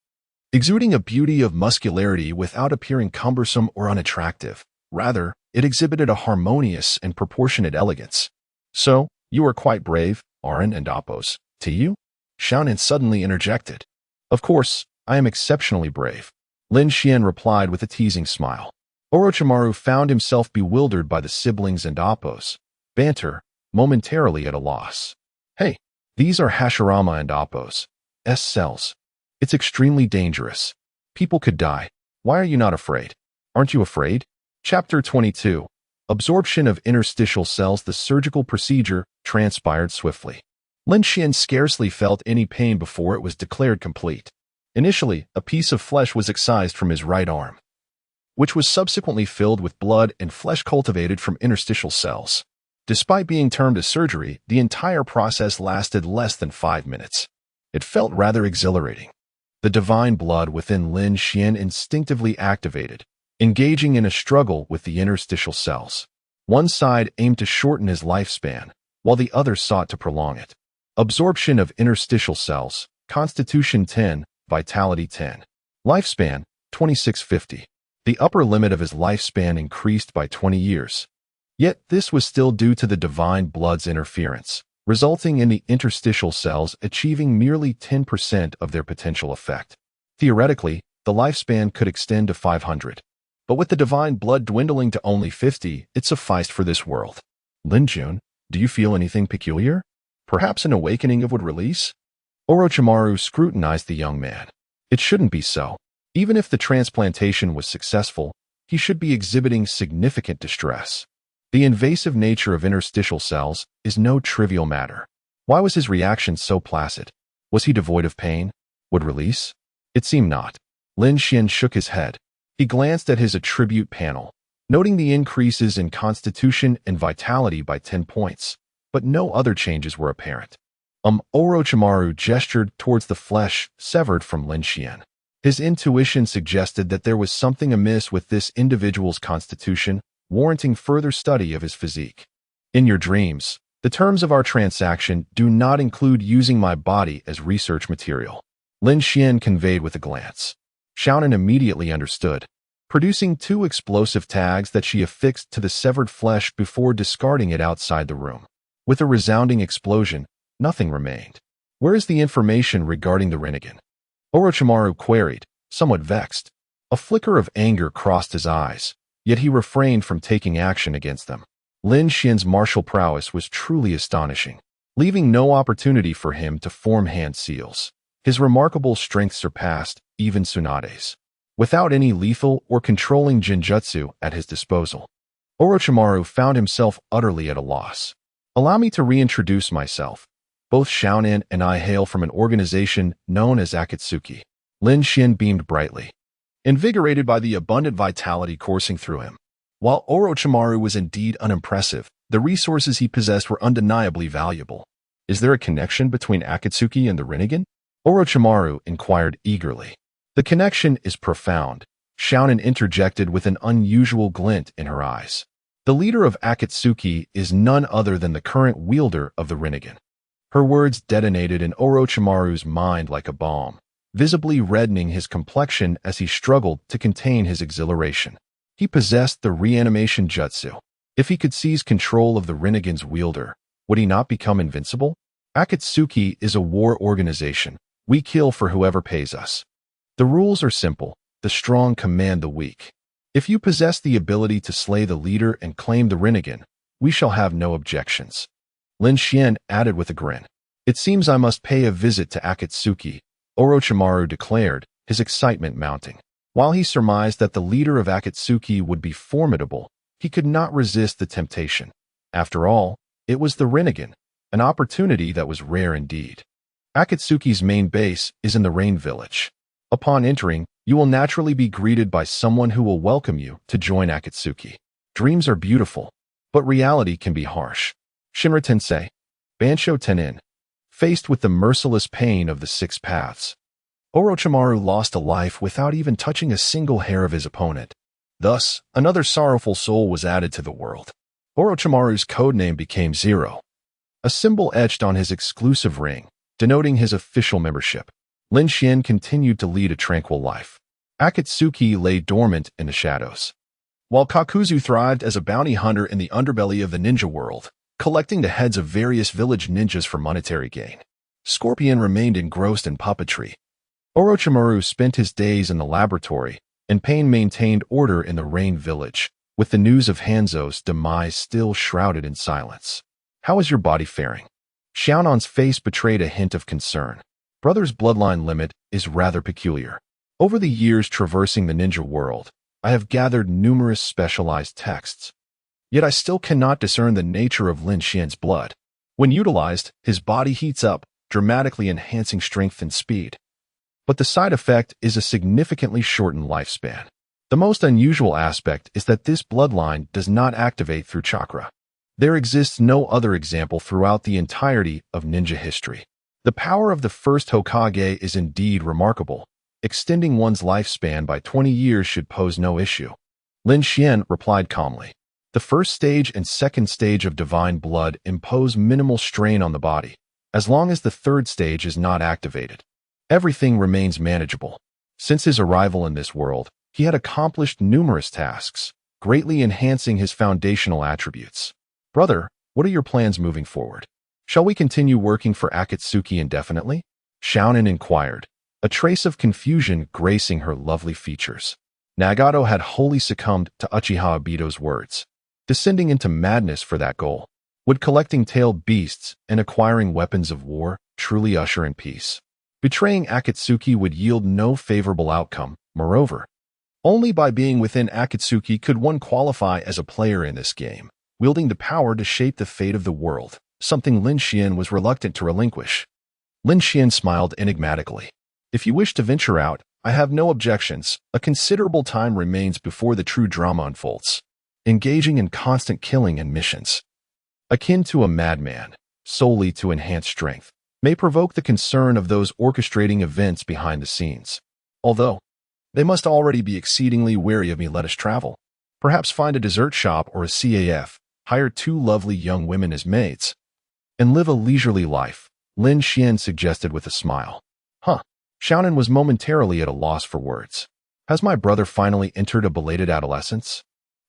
exuding a beauty of muscularity without appearing cumbersome or unattractive. Rather, it exhibited a harmonious and proportionate elegance. So, you are quite brave, Arin and Appos. To you? Xiaonin suddenly interjected. Of course, I am exceptionally brave, Lin Xuan replied with a teasing smile. Orochimaru found himself bewildered by the siblings and Appos' banter, momentarily at a loss. Hey, these are Hashirama and Appos' cells. It's extremely dangerous. People could die. Why are you not afraid? Aren't you afraid? Chapter 22. Absorption of interstitial cells. The surgical procedure transpired swiftly. Lin Xuan scarcely felt any pain before it was declared complete. Initially, a piece of flesh was excised from his right arm, which was subsequently filled with blood and flesh cultivated from interstitial cells. Despite being termed a surgery, the entire process lasted less than 5 minutes. It felt rather exhilarating. The divine blood within Lin Xuan instinctively activated, engaging in a struggle with the interstitial cells. One side aimed to shorten his lifespan, while the other sought to prolong it. Absorption of interstitial cells, Constitution 10, Vitality 10. Lifespan, 2650. The upper limit of his lifespan increased by 20 years. Yet this was still due to the divine blood's interference, resulting in the interstitial cells achieving merely 10% of their potential effect. Theoretically, the lifespan could extend to 500. But with the divine blood dwindling to only 50, it sufficed for this world. Lin Xuan, do you feel anything peculiar? Perhaps an awakening of wood release? Orochimaru scrutinized the young man. It shouldn't be so. Even if the transplantation was successful, he should be exhibiting significant distress. The invasive nature of interstitial cells is no trivial matter. Why was his reaction so placid? Was he devoid of pain? Would release? It seemed not. Lin Xuan shook his head. He glanced at his attribute panel, noting the increases in constitution and vitality by 10 points, but no other changes were apparent. Orochimaru gestured towards the flesh severed from Lin Xuan. His intuition suggested that there was something amiss with this individual's constitution, warranting further study of his physique. In your dreams, The terms of our transaction do not include using my body as research material. Lin Xuan conveyed with a glance. Xiaonan immediately understood, producing 2 explosive tags that she affixed to the severed flesh before discarding it outside the room. With a resounding explosion, nothing remained. Where is the information regarding the Rinnegan? Orochimaru queried, somewhat vexed. A flicker of anger crossed his eyes, yet he refrained from taking action against them. Lin Xuan's martial prowess was truly astonishing, leaving no opportunity for him to form hand seals. His remarkable strength surpassed even Tsunade's. Without any lethal or controlling ninjutsu at his disposal, Orochimaru found himself utterly at a loss. Allow me to reintroduce myself. Both Xiaonan and I hail from an organization known as Akatsuki. Lin Xuan beamed brightly, invigorated by the abundant vitality coursing through him. While Orochimaru was indeed unimpressive, the resources he possessed were undeniably valuable. Is there a connection between Akatsuki and the Rinnegan? Orochimaru inquired eagerly. The connection is profound, Xiaonan interjected with an unusual glint in her eyes. The leader of Akatsuki is none other than the current wielder of the Rinnegan. Her words detonated in Orochimaru's mind like a bomb, visibly reddening his complexion as he struggled to contain his exhilaration. He possessed the reanimation jutsu. If he could seize control of the Rinnegan's wielder, would he not become invincible? Akatsuki is a war organization. We kill for whoever pays us. The rules are simple. The strong command the weak. If you possess the ability to slay the leader and claim the Rinnegan, we shall have no objections. Lin Xuan added with a grin. It seems I must pay a visit to Akatsuki, Orochimaru declared, his excitement mounting. While he surmised that the leader of Akatsuki would be formidable, he could not resist the temptation. After all, it was the Rinnegan, an opportunity that was rare indeed. Akatsuki's main base is in the Rain Village. Upon entering, you will naturally be greeted by someone who will welcome you to join Akatsuki. Dreams are beautiful, but reality can be harsh. Shinra Tensei, Bansho Tenin, faced with the merciless pain of the 6 paths, Orochimaru lost a life without even touching a single hair of his opponent. Thus, another sorrowful soul was added to the world. Orochimaru's codename became Zero, a symbol etched on his exclusive ring, denoting his official membership. Lin Xuan continued to lead a tranquil life. Akatsuki lay dormant in the shadows, while Kakuzu thrived as a bounty hunter in the underbelly of the ninja world, collecting the heads of various village ninjas for monetary gain. Scorpion remained engrossed in puppetry. Orochimaru spent his days in the laboratory, and Pain maintained order in the Rain Village, with the news of Hanzo's demise still shrouded in silence. How is your body faring? Xiaonan's face betrayed a hint of concern. Brother's bloodline limit is rather peculiar. Over the years traversing the ninja world, I have gathered numerous specialized texts. Yet I still cannot discern the nature of Lin Xuan's blood. When utilized, his body heats up, dramatically enhancing strength and speed. But the side effect is a significantly shortened lifespan. The most unusual aspect is that this bloodline does not activate through chakra. There exists no other example throughout the entirety of ninja history. The power of the first Hokage is indeed remarkable. Extending one's lifespan by 20 years should pose no issue. Lin Xuan replied calmly. The first stage and second stage of divine blood impose minimal strain on the body. As long as the third stage is not activated, everything remains manageable. Since his arrival in this world, he had accomplished numerous tasks, greatly enhancing his foundational attributes. Brother, what are your plans moving forward? Shall we continue working for Akatsuki indefinitely? Xiaonan inquired, a trace of confusion gracing her lovely features. Nagato had wholly succumbed to Uchiha Obito's words, descending into madness for that goal. Would collecting tailed beasts and acquiring weapons of war truly usher in peace? Betraying Akatsuki would yield no favorable outcome. Moreover, only by being within Akatsuki could one qualify as a player in this game, wielding the power to shape the fate of the world, something Lin Xuan was reluctant to relinquish. Lin Xuan smiled enigmatically. If you wish to venture out, I have no objections. A considerable time remains before the true drama unfolds. Engaging in constant killing and missions, akin to a madman, solely to enhance strength, may provoke the concern of those orchestrating events behind the scenes. Although, they must already be exceedingly wary of me. Let us travel. Perhaps find a dessert shop or a CAF, hire 2 lovely young women as maids, and live a leisurely life, Lin Xuan suggested with a smile. Huh. Xiaonan was momentarily at a loss for words. Has my brother finally entered a belated adolescence?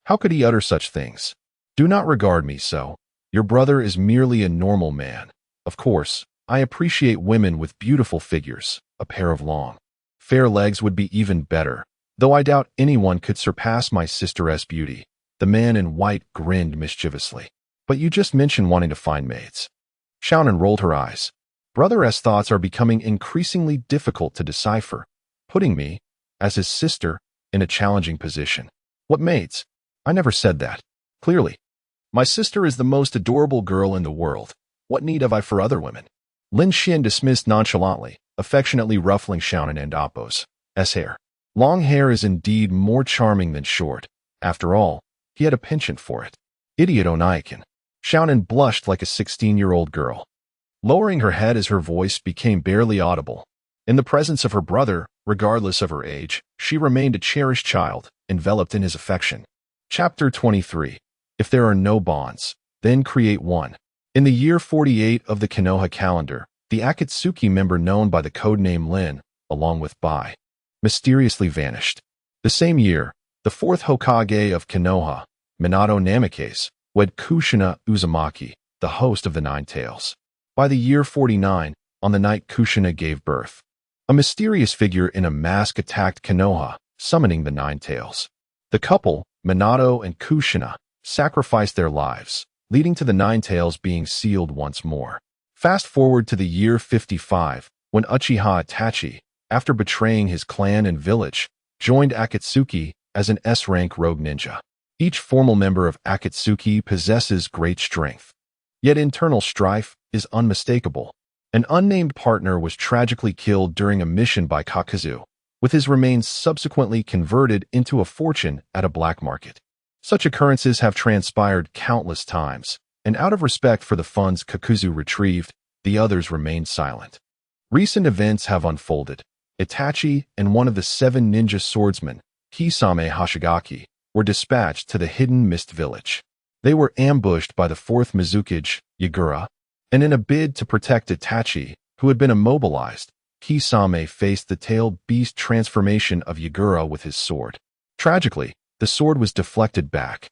How could he utter such things? Do not regard me so. Your brother is merely a normal man. Of course, I appreciate women with beautiful figures. A pair of long, fair legs would be even better, though I doubt anyone could surpass my sister's beauty. The man in white grinned mischievously. But you just mentioned wanting to find maids. Xiaonan rolled her eyes. Brother's thoughts are becoming increasingly difficult to decipher, putting me, as his sister, in a challenging position. What maids? I never said that. Clearly. My sister is the most adorable girl in the world. What need have I for other women? Lin Xuan dismissed nonchalantly, affectionately ruffling Xiaonan and Appo's hair. Long hair is indeed more charming than short. After all, he had a penchant for it. Idiot Onaikin. Xiaonan blushed like a 16-year-old girl, lowering her head as her voice became barely audible. In the presence of her brother, regardless of her age, she remained a cherished child, enveloped in his affection. Chapter 23. If there are no bonds, then create one. In the year 48 of the Konoha calendar, the Akatsuki member known by the codename Lin, along with Bai, mysteriously vanished. The same year, the fourth Hokage of Konoha, Minato Namikaze, wed Kushina Uzumaki, the host of the Nine Tails. By the year 49, on the night Kushina gave birth, a mysterious figure in a mask attacked Konoha, summoning the Nine Tails. The couple, Minato and Kushina, sacrificed their lives, leading to the Nine Tails being sealed once more. Fast forward to the year 55, when Uchiha Itachi, after betraying his clan and village, joined Akatsuki as an S-rank rogue ninja. Each formal member of Akatsuki possesses great strength. Yet internal strife is unmistakable. An unnamed partner was tragically killed during a mission by Kakuzu, with his remains subsequently converted into a fortune at a black market. Such occurrences have transpired countless times, and out of respect for the funds Kakuzu retrieved, the others remained silent. Recent events have unfolded. Itachi and one of the 7 ninja swordsmen, Kisame Hashigaki, were dispatched to the hidden mist village. They were ambushed by the 4th Mizukage, Yagura, and in a bid to protect Itachi, who had been immobilized, Kisame faced the tailed beast transformation of Yagura with his sword. Tragically, the sword was deflected back,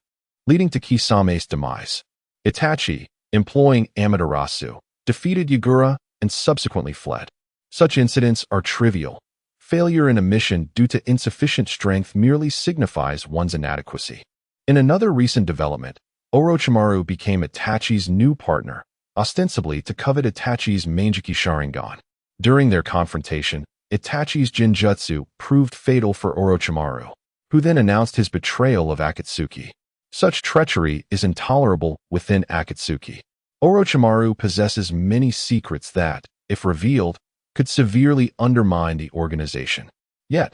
leading to Kisame's demise. Itachi, employing Amaterasu, defeated Yagura and subsequently fled. Such incidents are trivial. Failure in a mission due to insufficient strength merely signifies one's inadequacy. In another recent development, Orochimaru became Itachi's new partner, ostensibly to covet Itachi's Mangeki Sharingan. During their confrontation, Itachi's Jinjutsu proved fatal for Orochimaru, who then announced his betrayal of Akatsuki. Such treachery is intolerable within Akatsuki. Orochimaru possesses many secrets that, if revealed, could severely undermine the organization. Yet,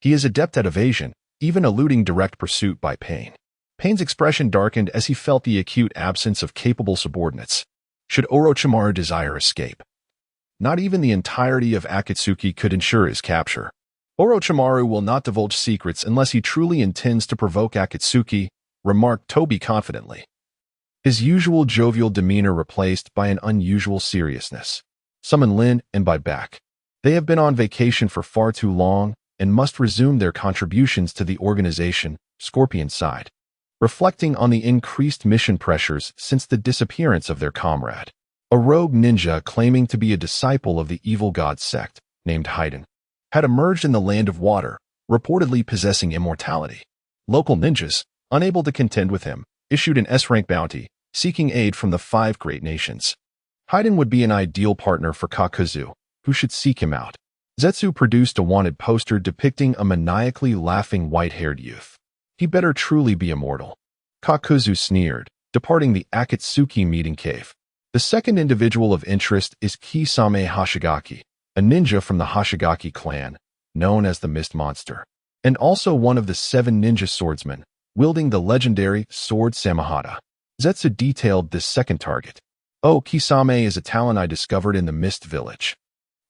he is adept at evasion, even eluding direct pursuit by Pain. Pain's expression darkened as he felt the acute absence of capable subordinates. Should Orochimaru desire escape, not even the entirety of Akatsuki could ensure his capture. Orochimaru will not divulge secrets unless he truly intends to provoke Akatsuki, remarked Toby confidently, his usual jovial demeanor replaced by an unusual seriousness. Summon Lin and Bai back. They have been on vacation for far too long and must resume their contributions to the organization, Scorpion sighed, reflecting on the increased mission pressures since the disappearance of their comrade. A rogue ninja claiming to be a disciple of the evil god sect, named Haiden, had emerged in the Land of Water, reportedly possessing immortality. Local ninjas, unable to contend with him, issued an S-rank bounty, seeking aid from the 5 great nations. Haiden would be an ideal partner for Kakuzu, who should seek him out. Zetsu produced a wanted poster depicting a maniacally laughing white-haired youth. He better truly be immortal. Kakuzu sneered, departing the Akatsuki meeting cave. The second individual of interest is Kisame Hashigaki, a ninja from the Hashigaki clan, known as the Mist Monster, and also one of the 7 ninja swordsmen, wielding the legendary sword Samahata. Zetsu detailed this second target. Oh, Kisame is a talent I discovered in the Mist Village.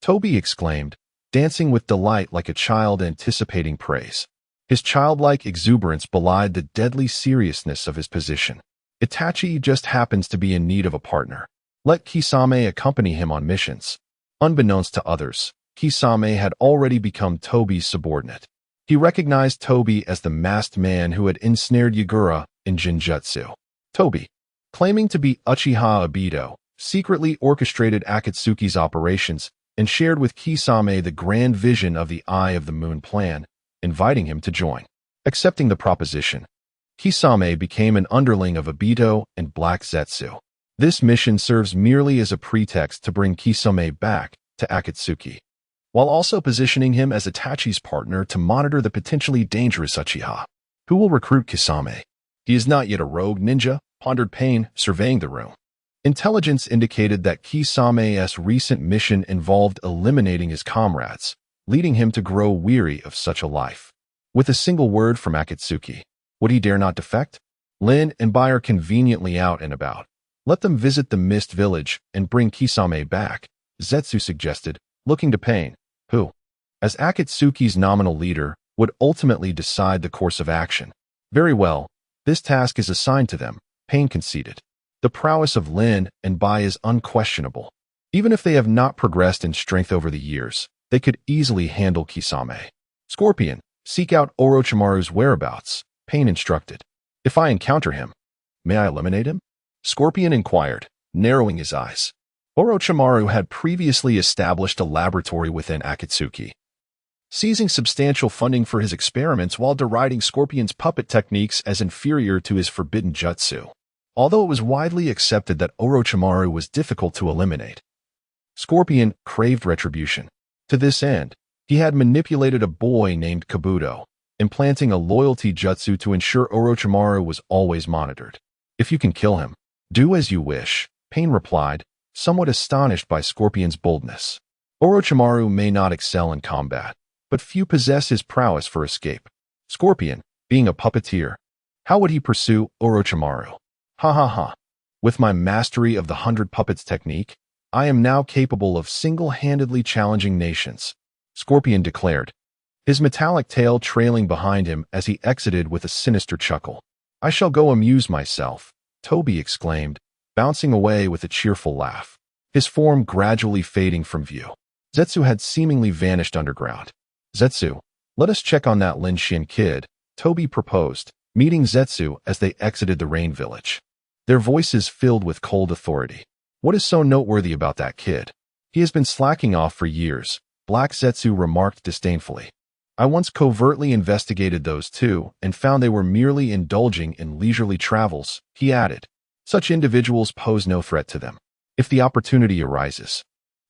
Toby exclaimed, dancing with delight like a child anticipating praise. His childlike exuberance belied the deadly seriousness of his position. Itachi just happens to be in need of a partner. Let Kisame accompany him on missions. Unbeknownst to others, Kisame had already become Tobi's subordinate. He recognized Tobi as the masked man who had ensnared Yagura in Jinjutsu. Tobi, claiming to be Uchiha Obito, secretly orchestrated Akatsuki's operations and shared with Kisame the grand vision of the Eye of the Moon plan, inviting him to join. Accepting the proposition, Kisame became an underling of Obito and Black Zetsu. This mission serves merely as a pretext to bring Kisame back to Akatsuki, while also positioning him as Itachi's partner to monitor the potentially dangerous Uchiha. Who will recruit Kisame? He is not yet a rogue ninja, pondered Pain, surveying the room. Intelligence indicated that Kisame's recent mission involved eliminating his comrades, leading him to grow weary of such a life. With a single word from Akatsuki, would he dare not defect? Lin and Bai are conveniently out and about. Let them visit the Mist Village and bring Kisame back, Zetsu suggested, looking to Pain, who, as Akatsuki's nominal leader, would ultimately decide the course of action. Very well, this task is assigned to them, Pain conceded. The prowess of Lin and Bai is unquestionable. Even if they have not progressed in strength over the years, they could easily handle Kisame. Scorpion, seek out Orochimaru's whereabouts, Pain instructed. If I encounter him, may I eliminate him? Scorpion inquired, narrowing his eyes. Orochimaru had previously established a laboratory within Akatsuki, seizing substantial funding for his experiments while deriding Scorpion's puppet techniques as inferior to his forbidden jutsu. Although it was widely accepted that Orochimaru was difficult to eliminate, Scorpion craved retribution. To this end, he had manipulated a boy named Kabuto, implanting a loyalty jutsu to ensure Orochimaru was always monitored. If you can kill him, do as you wish, Pain replied, somewhat astonished by Scorpion's boldness. Orochimaru may not excel in combat, but few possess his prowess for escape. Scorpion, being a puppeteer, how would he pursue Orochimaru? Ha ha ha. With my mastery of the 100 puppets technique, I am now capable of single-handedly challenging nations, Scorpion declared, his metallic tail trailing behind him as he exited with a sinister chuckle. I shall go amuse myself, Tobi exclaimed, bouncing away with a cheerful laugh, his form gradually fading from view. Zetsu had seemingly vanished underground. Zetsu, let us check on that Lin Xuan kid, Tobi proposed, meeting Zetsu as they exited the rain village. Their voices filled with cold authority. What is so noteworthy about that kid? He has been slacking off for years, Black Zetsu remarked disdainfully. I once covertly investigated those two and found they were merely indulging in leisurely travels, he added. Such individuals pose no threat to them. If the opportunity arises,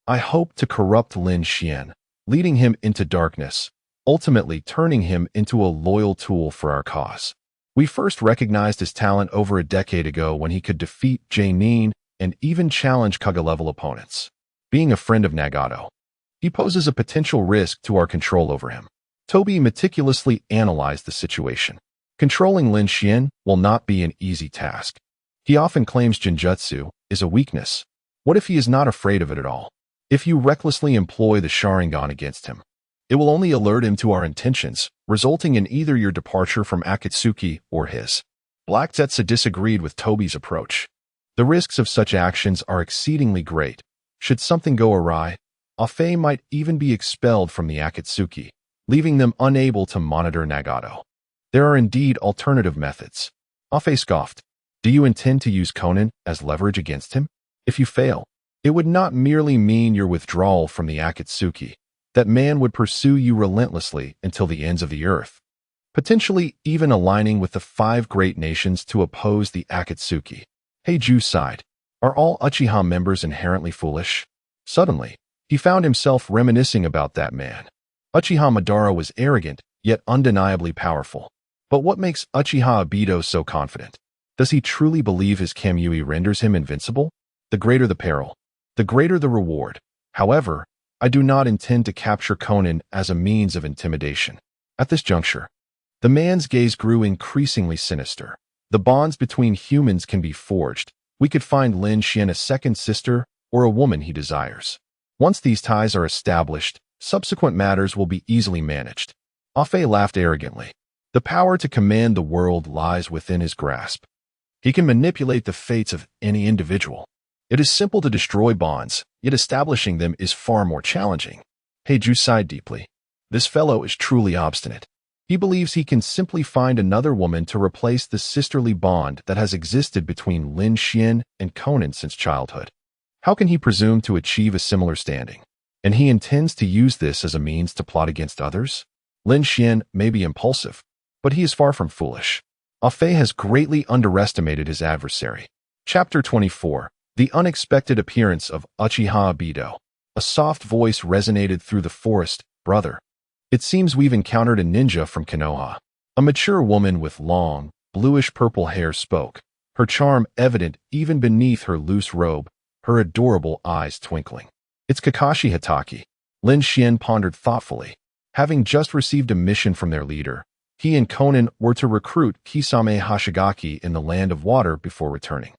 I hope to corrupt Lin Xuan, leading him into darkness, ultimately turning him into a loyal tool for our cause. We first recognized his talent over a decade ago when he could defeat Jainin and even challenge Kaga-level opponents. Being a friend of Nagato, he poses a potential risk to our control over him. Tobi meticulously analyzed the situation. Controlling Lin Xuan will not be an easy task. He often claims Jinjutsu is a weakness. What if he is not afraid of it at all? If you recklessly employ the Sharingan against him, it will only alert him to our intentions, resulting in either your departure from Akatsuki or his. Black Zetsu disagreed with Tobi's approach. The risks of such actions are exceedingly great. Should something go awry, Afe might even be expelled from the Akatsuki, leaving them unable to monitor Nagato. There are indeed alternative methods. Afe scoffed. Do you intend to use Konan as leverage against him? If you fail, it would not merely mean your withdrawal from the Akatsuki. That man would pursue you relentlessly until the ends of the earth, potentially even aligning with the 5 great nations to oppose the Akatsuki. Heiju sighed. Are all Uchiha members inherently foolish? Suddenly, he found himself reminiscing about that man. Uchiha Madara was arrogant, yet undeniably powerful. But what makes Uchiha Obito so confident? Does he truly believe his Kamui renders him invincible? The greater the peril, the greater the reward. However, I do not intend to capture Konan as a means of intimidation. At this juncture, the man's gaze grew increasingly sinister. The bonds between humans can be forged. We could find Lin Xuan a second sister or a woman he desires. Once these ties are established, subsequent matters will be easily managed. Afe laughed arrogantly. The power to command the world lies within his grasp. He can manipulate the fates of any individual. It is simple to destroy bonds, yet establishing them is far more challenging. Heiju sighed deeply. This fellow is truly obstinate. He believes he can simply find another woman to replace the sisterly bond that has existed between Lin Xuan and Conan since childhood. How can he presume to achieve a similar standing? And he intends to use this as a means to plot against others? Lin Xuan may be impulsive, but he is far from foolish. Fei has greatly underestimated his adversary. Chapter 24. The unexpected appearance of Uchiha Obito. A soft voice resonated through the forest. Brother, it seems we've encountered a ninja from Konoha. A mature woman with long, bluish-purple hair spoke, her charm evident even beneath her loose robe, her adorable eyes twinkling. It's Kakashi Hatake. Lin Xuan pondered thoughtfully. Having just received a mission from their leader, he and Conan were to recruit Kisame Hashigaki in the Land of Water before returning.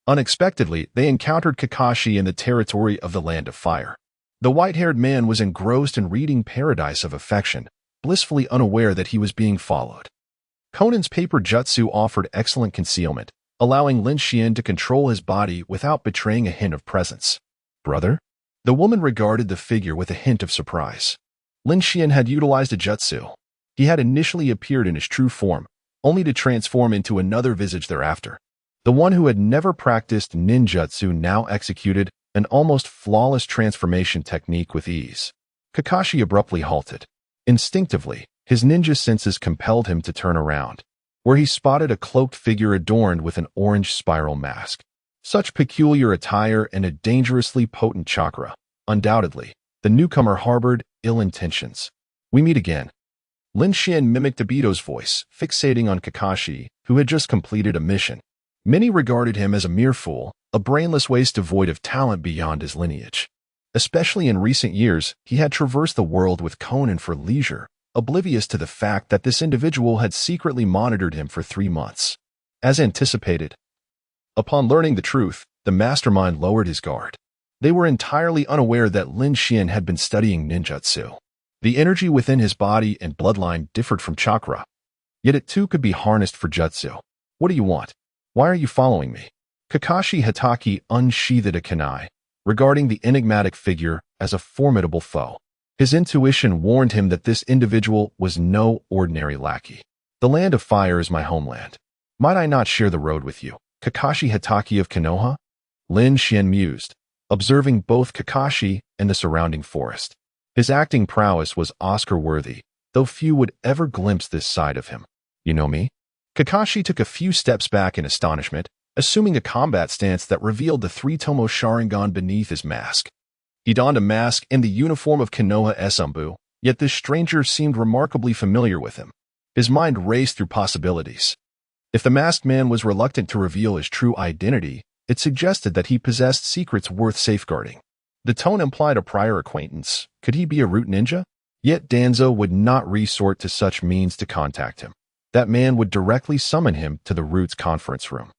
Unexpectedly, they encountered Kakashi in the territory of the Land of Fire. The white-haired man was engrossed in reading Paradise of Affection, blissfully unaware that he was being followed. Conan's paper jutsu offered excellent concealment, allowing Lin Xuan to control his body without betraying a hint of presence. Brother? The woman regarded the figure with a hint of surprise. Lin Xuan had utilized a jutsu. He had initially appeared in his true form, only to transform into another visage thereafter. The one who had never practiced ninjutsu now executed an almost flawless transformation technique with ease. Kakashi abruptly halted. Instinctively, his ninja senses compelled him to turn around, where he spotted a cloaked figure adorned with an orange spiral mask. Such peculiar attire and a dangerously potent chakra. Undoubtedly, the newcomer harbored ill intentions. We meet again. Lin Xuan mimicked Obito's voice, fixating on Kakashi, who had just completed a mission. Many regarded him as a mere fool, a brainless waste devoid of talent beyond his lineage. Especially in recent years, he had traversed the world with Conan for leisure, oblivious to the fact that this individual had secretly monitored him for 3 months. As anticipated, upon learning the truth, the mastermind lowered his guard. They were entirely unaware that Lin Xuan had been studying ninjutsu. The energy within his body and bloodline differed from chakra, yet it too could be harnessed for jutsu. What do you want? Why are you following me? Kakashi Hatake unsheathed a kunai, regarding the enigmatic figure as a formidable foe. His intuition warned him that this individual was no ordinary lackey. The Land of Fire is my homeland. Might I not share the road with you? Kakashi Hatake of Konoha? Lin Xuan mused, observing both Kakashi and the surrounding forest. His acting prowess was Oscar-worthy, though few would ever glimpse this side of him. You know me? Kakashi took a few steps back in astonishment, assuming a combat stance that revealed the 3-tomo Sharingan beneath his mask. He donned a mask and the uniform of Konoha Esambu, yet this stranger seemed remarkably familiar with him. His mind raced through possibilities. If the masked man was reluctant to reveal his true identity, it suggested that he possessed secrets worth safeguarding. The tone implied a prior acquaintance. Could he be a root ninja? Yet Danzo would not resort to such means to contact him. That man would directly summon him to the Root's conference room.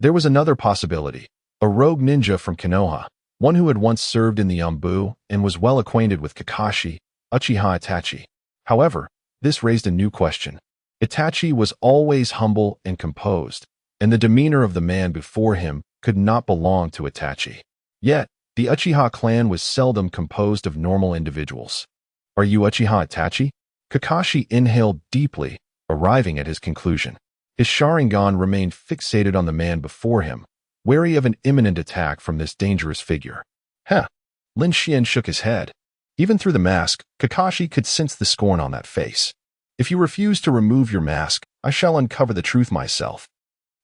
There was another possibility, a rogue ninja from Konoha, one who had once served in the Anbu and was well acquainted with Kakashi, Uchiha Itachi. However, this raised a new question. Itachi was always humble and composed, and the demeanor of the man before him could not belong to Itachi. Yet, the Uchiha clan was seldom composed of normal individuals. Are you Uchiha Itachi? Kakashi inhaled deeply, arriving at his conclusion. His Sharingan remained fixated on the man before him, wary of an imminent attack from this dangerous figure. Huh. Lin Xuan shook his head. Even through the mask, Kakashi could sense the scorn on that face. If you refuse to remove your mask, I shall uncover the truth myself.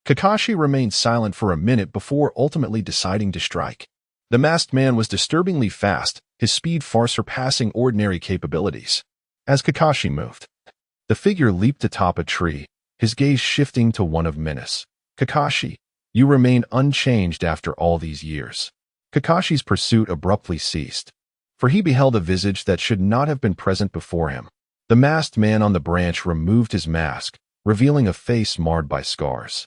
Kakashi remained silent for a minute before ultimately deciding to strike. The masked man was disturbingly fast, his speed far surpassing ordinary capabilities. As Kakashi moved, the figure leaped atop a tree, his gaze shifting to one of menace. Kakashi, you remain unchanged after all these years. Kakashi's pursuit abruptly ceased, for he beheld a visage that should not have been present before him. The masked man on the branch removed his mask, revealing a face marred by scars,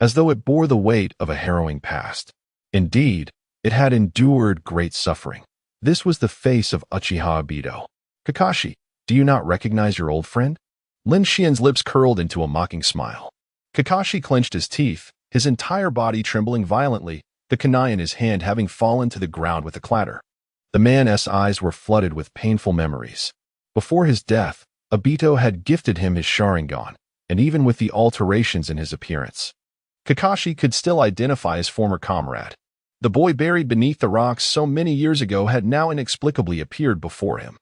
as though it bore the weight of a harrowing past. Indeed, it had endured great suffering. This was the face of Uchiha Obito. Kakashi, do you not recognize your old friend? Lin Xuan's lips curled into a mocking smile. Kakashi clenched his teeth, his entire body trembling violently, the kunai in his hand having fallen to the ground with a clatter. The man's eyes were flooded with painful memories. Before his death, Obito had gifted him his Sharingan, and even with the alterations in his appearance, Kakashi could still identify his former comrade. The boy buried beneath the rocks so many years ago had now inexplicably appeared before him.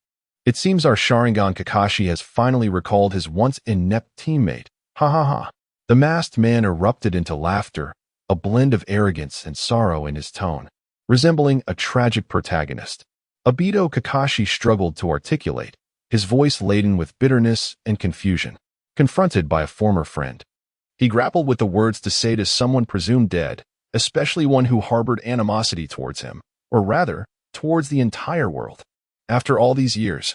It seems our Sharingan Kakashi has finally recalled his once inept teammate. Ha ha ha. The masked man erupted into laughter, a blend of arrogance and sorrow in his tone, resembling a tragic protagonist. Obito Kakashi struggled to articulate, his voice laden with bitterness and confusion. Confronted by a former friend, he grappled with the words to say to someone presumed dead, especially one who harbored animosity towards him, or rather, towards the entire world. After all these years,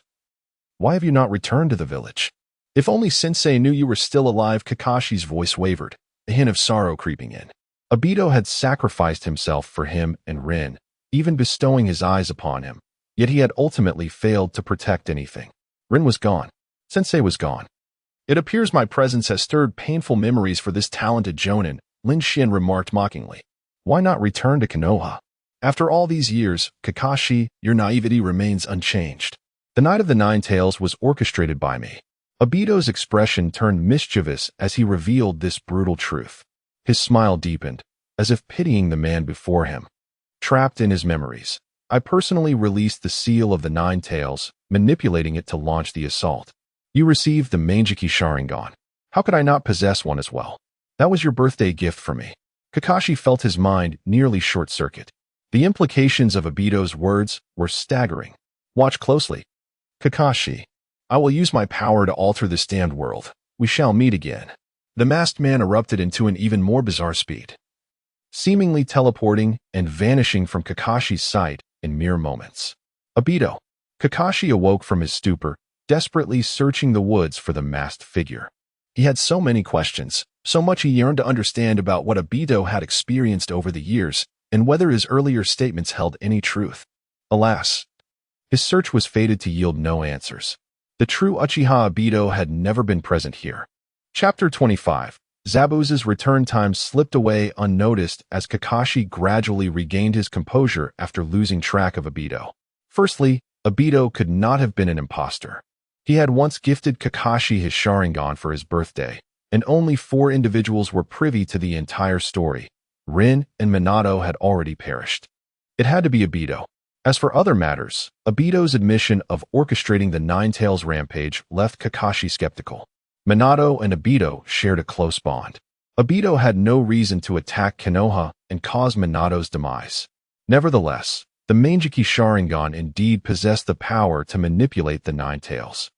why have you not returned to the village? If only Sensei knew you were still alive. Kakashi's voice wavered, a hint of sorrow creeping in. Obito had sacrificed himself for him and Rin, even bestowing his eyes upon him, yet he had ultimately failed to protect anything. Rin was gone. Sensei was gone. It appears my presence has stirred painful memories for this talented jonin, Lin Xuan remarked mockingly. Why not return to Konoha? After all these years, Kakashi, your naivety remains unchanged. The Night of the Nine Tails was orchestrated by me. Obito's expression turned mischievous as he revealed this brutal truth. His smile deepened, as if pitying the man before him. Trapped in his memories, I personally released the seal of the Nine Tails, manipulating it to launch the assault. You received the Manjiki Sharingan. How could I not possess one as well? That was your birthday gift for me. Kakashi felt his mind nearly short-circuit. The implications of Obito's words were staggering. Watch closely. Kakashi, I will use my power to alter this damned world. We shall meet again. The masked man erupted into an even more bizarre speed, seemingly teleporting and vanishing from Kakashi's sight in mere moments. Obito. Kakashi awoke from his stupor, desperately searching the woods for the masked figure. He had so many questions, so much he yearned to understand about what Obito had experienced over the years, and whether his earlier statements held any truth. Alas, his search was fated to yield no answers. The true Uchiha Obito had never been present here. Chapter 25. Zabuza's return time slipped away unnoticed as Kakashi gradually regained his composure after losing track of Obito. Firstly, Obito could not have been an imposter. He had once gifted Kakashi his Sharingan for his birthday, and only 4 individuals were privy to the entire story. Rin and Minato had already perished. It had to be Obito. As for other matters, Obito's admission of orchestrating the Nine Tails rampage left Kakashi skeptical. Minato and Obito shared a close bond. Obito had no reason to attack Konoha and cause Minato's demise. Nevertheless, the Manjiki Sharingan indeed possessed the power to manipulate the Nine Tails.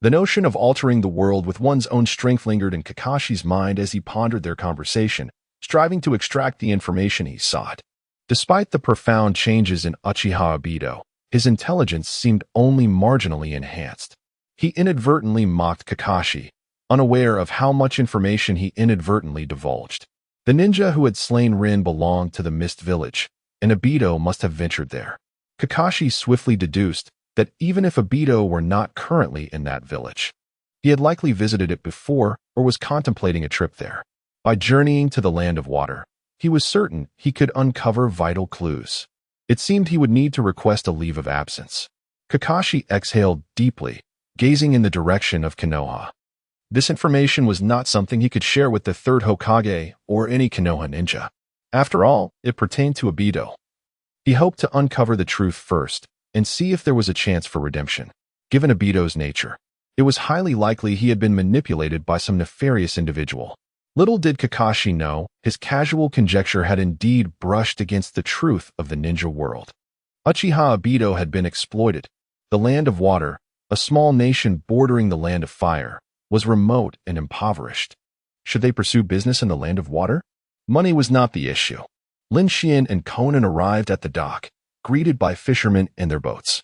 The notion of altering the world with one's own strength lingered in Kakashi's mind as he pondered their conversation, striving to extract the information he sought. Despite the profound changes in Uchiha Obito, his intelligence seemed only marginally enhanced. He inadvertently mocked Kakashi, unaware of how much information he inadvertently divulged. The ninja who had slain Rin belonged to the Mist Village, and Obito must have ventured there. Kakashi swiftly deduced that even if Obito were not currently in that village, he had likely visited it before or was contemplating a trip there. By journeying to the Land of Water, he was certain he could uncover vital clues. It seemed he would need to request a leave of absence. Kakashi exhaled deeply, gazing in the direction of Konoha. This information was not something he could share with the third Hokage or any Konoha ninja. After all, it pertained to Obito. He hoped to uncover the truth first and see if there was a chance for redemption. Given Obito's nature, it was highly likely he had been manipulated by some nefarious individual. Little did Kakashi know, his casual conjecture had indeed brushed against the truth of the ninja world. Uchiha Obito had been exploited. The Land of Water, a small nation bordering the Land of Fire, was remote and impoverished. Should they pursue business in the Land of Water? Money was not the issue. Lin Xuan and Conan arrived at the dock, greeted by fishermen in their boats.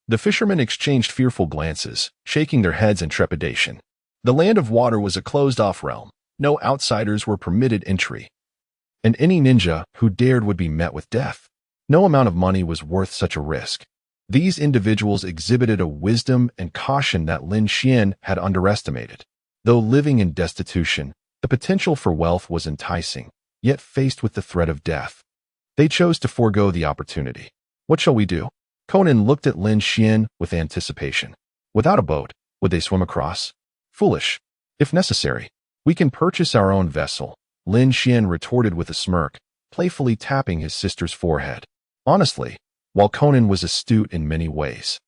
The fishermen exchanged fearful glances, shaking their heads in trepidation. The Land of Water was a closed-off realm. No outsiders were permitted entry, and any ninja who dared would be met with death. No amount of money was worth such a risk. These individuals exhibited a wisdom and caution that Lin Xuan had underestimated. Though living in destitution, the potential for wealth was enticing, yet faced with the threat of death, They chose to forego the opportunity. What shall we do? Conan looked at Lin Xuan with anticipation. Without a boat, would they swim across? Foolish. If necessary, we can purchase our own vessel, Lin Xuan retorted with a smirk, playfully tapping his sister's forehead. Honestly, while Conan was astute in many ways,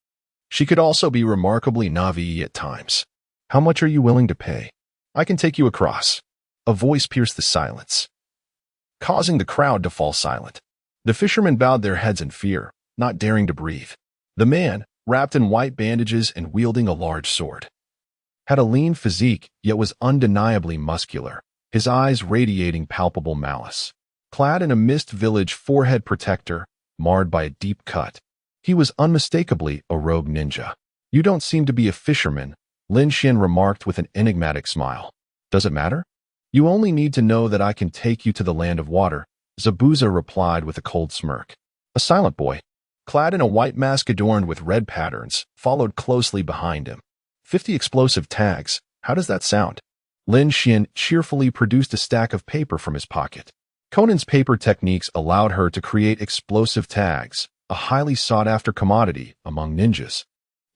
she could also be remarkably naive at times. How much are you willing to pay? I can take you across. A voice pierced the silence, causing the crowd to fall silent. The fishermen bowed their heads in fear, not daring to breathe. The man, wrapped in white bandages and wielding a large sword, had a lean physique yet was undeniably muscular, his eyes radiating palpable malice. Clad in a mist village forehead protector, marred by a deep cut, he was unmistakably a rogue ninja. You don't seem to be a fisherman, Lin Xuan remarked with an enigmatic smile. Does it matter? You only need to know that I can take you to the land of water, Zabuza replied with a cold smirk. A silent boy, clad in a white mask adorned with red patterns, followed closely behind him. 50 explosive tags, how does that sound? Lin Xuan cheerfully produced a stack of paper from his pocket. Conan's paper techniques allowed her to create explosive tags, a highly sought-after commodity among ninjas,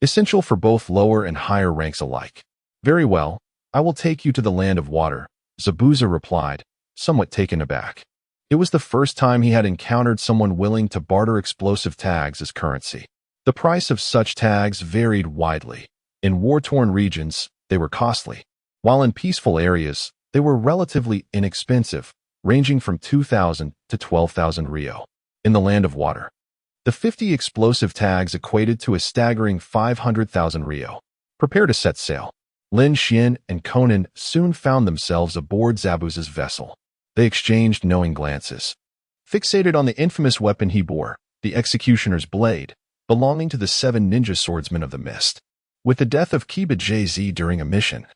essential for both lower and higher ranks alike. Very well, I will take you to the land of water, Zabuza replied, somewhat taken aback. It was the first time he had encountered someone willing to barter explosive tags as currency. The price of such tags varied widely. In war-torn regions, they were costly, while in peaceful areas, they were relatively inexpensive, ranging from 2,000 to 12,000 Rio. In the land of water, the 50 explosive tags equated to a staggering 500,000 Rio. Prepare to set sail. Lin Xuan and Conan soon found themselves aboard Zabuza's vessel. They exchanged knowing glances. Fixated on the infamous weapon he bore, the executioner's blade, belonging to the 7 ninja swordsmen of the mist. With the death of Kiba Jz during a mission,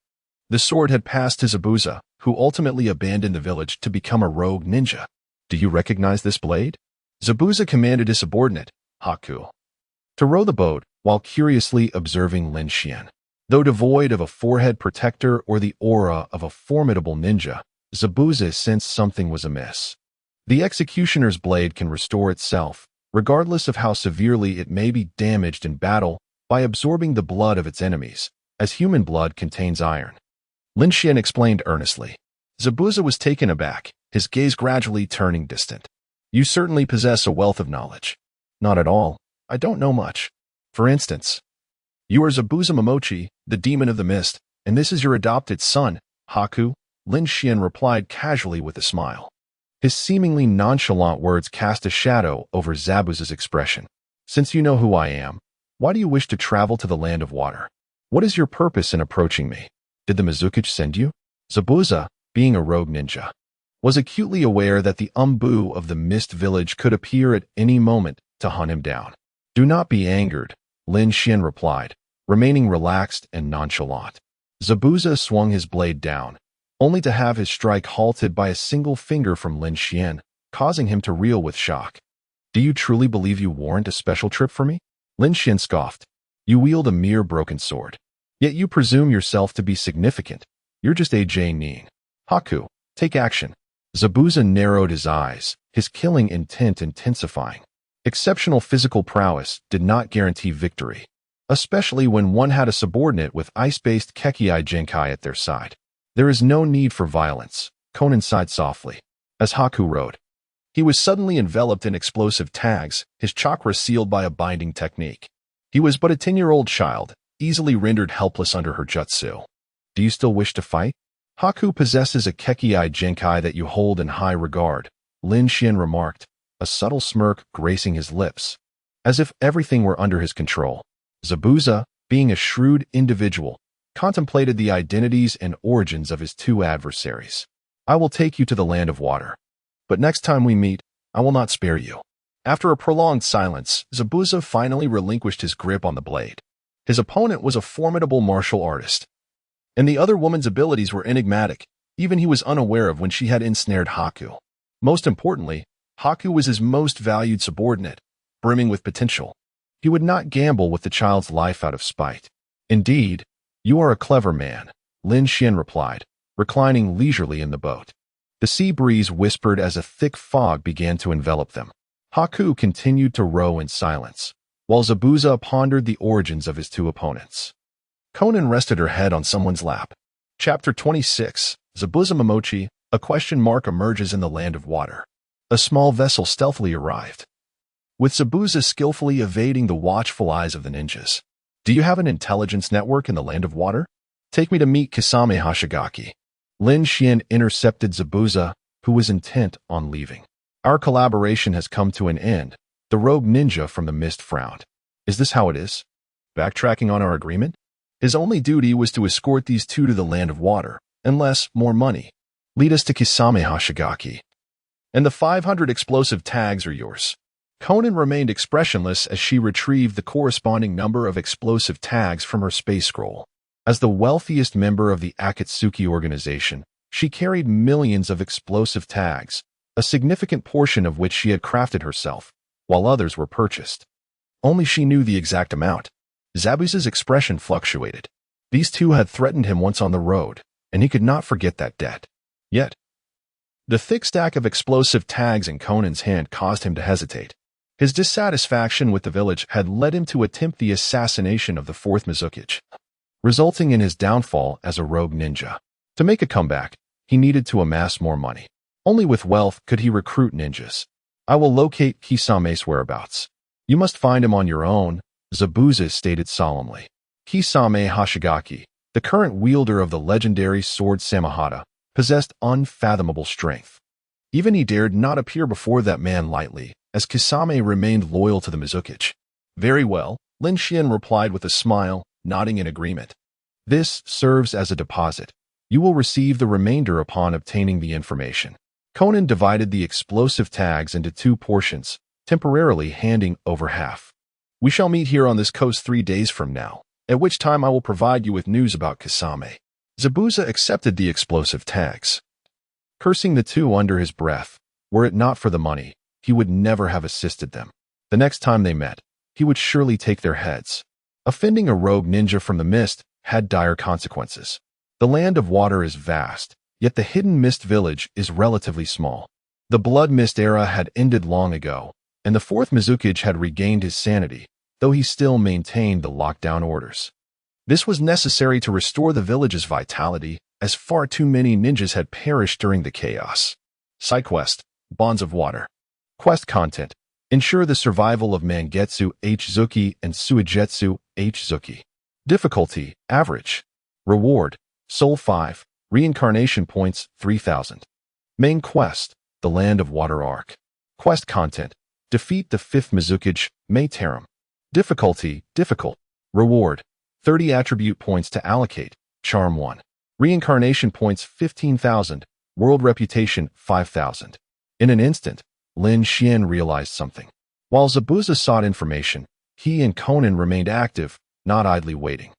the sword had passed to Zabuza, who ultimately abandoned the village to become a rogue ninja. Do you recognize this blade? Zabuza commanded his subordinate, Haku, to row the boat while curiously observing Lin Xuan. Though devoid of a forehead protector or the aura of a formidable ninja, Zabuza sensed something was amiss. The executioner's blade can restore itself, regardless of how severely it may be damaged in battle, by absorbing the blood of its enemies, as human blood contains iron. Lin Xuan explained earnestly. Zabuza was taken aback, his gaze gradually turning distant. You certainly possess a wealth of knowledge. Not at all. I don't know much. For instance, you are Zabuza Momochi, the demon of the mist, and this is your adopted son, Haku, Lin Xuan replied casually with a smile. His seemingly nonchalant words cast a shadow over Zabuza's expression. Since you know who I am, why do you wish to travel to the land of water? What is your purpose in approaching me? Did the Mizukichi send you? Zabuza, being a rogue ninja, was acutely aware that the Umbu of the Mist Village could appear at any moment to hunt him down. Do not be angered, Lin Xuan replied, remaining relaxed and nonchalant. Zabuza swung his blade down, only to have his strike halted by a single finger from Lin Xuan, causing him to reel with shock. Do you truly believe you warrant a special trip for me? Lin Xuan scoffed. You wield a mere broken sword. Yet you presume yourself to be significant. You're just A.J. Ning. Haku, take action. Zabuza narrowed his eyes, his killing intent intensifying. Exceptional physical prowess did not guarantee victory, especially when one had a subordinate with ice-based Kekkei Genkai at their side. There is no need for violence, Conan sighed softly. As Haku rode, he was suddenly enveloped in explosive tags, his chakra sealed by a binding technique. He was but a 10-year-old child, easily rendered helpless under her jutsu. Do you still wish to fight? Haku possesses a Kekkei Genkai that you hold in high regard, Lin Xuan remarked, a subtle smirk gracing his lips, as if everything were under his control. Zabuza, being a shrewd individual, contemplated the identities and origins of his 2 adversaries. I will take you to the land of water. But next time we meet, I will not spare you. After a prolonged silence, Zabuza finally relinquished his grip on the blade. His opponent was a formidable martial artist, and the other woman's abilities were enigmatic. Even he was unaware of when she had ensnared Haku. Most importantly, Haku was his most valued subordinate, brimming with potential. He would not gamble with the child's life out of spite. Indeed, you are a clever man, Lin Xuan replied, reclining leisurely in the boat. The sea breeze whispered as a thick fog began to envelop them. Haku continued to row in silence, while Zabuza pondered the origins of his two opponents. Conan rested her head on someone's lap. Chapter 26, Zabuza Momochi, a question mark emerges in the land of water. A small vessel stealthily arrived, with Zabuza skillfully evading the watchful eyes of the ninjas. Do you have an intelligence network in the land of water? Take me to meet Kisame Hashigaki. Lin Xuan intercepted Zabuza, who was intent on leaving. Our collaboration has come to an end. The rogue ninja from the mist frowned. Is this how it is? Backtracking on our agreement? His only duty was to escort these two to the land of water, unless more money. Lead us to Kisame Hashigaki. And the 500 explosive tags are yours. Conan remained expressionless as she retrieved the corresponding number of explosive tags from her space scroll. As the wealthiest member of the Akatsuki organization, she carried millions of explosive tags, a significant portion of which she had crafted herself, while others were purchased. Only she knew the exact amount. Zabuza's expression fluctuated. These two had threatened him once on the road, and he could not forget that debt. Yet, the thick stack of explosive tags in Conan's hand caused him to hesitate. His dissatisfaction with the village had led him to attempt the assassination of the fourth Mizukage, resulting in his downfall as a rogue ninja. To make a comeback, he needed to amass more money. Only with wealth could he recruit ninjas. I will locate Kisame's whereabouts. You must find him on your own, Zabuza stated solemnly. Kisame Hashigaki, the current wielder of the legendary sword Samahata, possessed unfathomable strength. Even he dared not appear before that man lightly, as Kisame remained loyal to the Mizukage. Very well, Lin Xuan replied with a smile, nodding in agreement. This serves as a deposit. You will receive the remainder upon obtaining the information. Conan divided the explosive tags into two portions, temporarily handing over half. We shall meet here on this coast 3 days from now, at which time I will provide you with news about Kisame. Zabuza accepted the explosive tags, cursing the two under his breath. Were it not for the money, he would never have assisted them. The next time they met, he would surely take their heads. Offending a rogue ninja from the mist had dire consequences. The land of water is vast, yet the hidden mist village is relatively small. The blood mist era had ended long ago, and the fourth Mizukage had regained his sanity, though he still maintained the lockdown orders. This was necessary to restore the village's vitality, as far too many ninjas had perished during the chaos. Side quest, Bonds of Water. Quest content: ensure the survival of Mangetsu H. Zuki and Suigetsu H. Zuki. Difficulty: average. Reward: Soul 5, Reincarnation Points 3000. Main quest: the Land of Water Arc. Quest content: defeat the 5th Mizukage, Mayterum. Difficulty: difficult. Reward: 30 attribute points to allocate, Charm 1. Reincarnation points 15,000, World Reputation 5,000. In an instant, Lin Xuan realized something. While Zabuza sought information, he and Conan remained active, not idly waiting.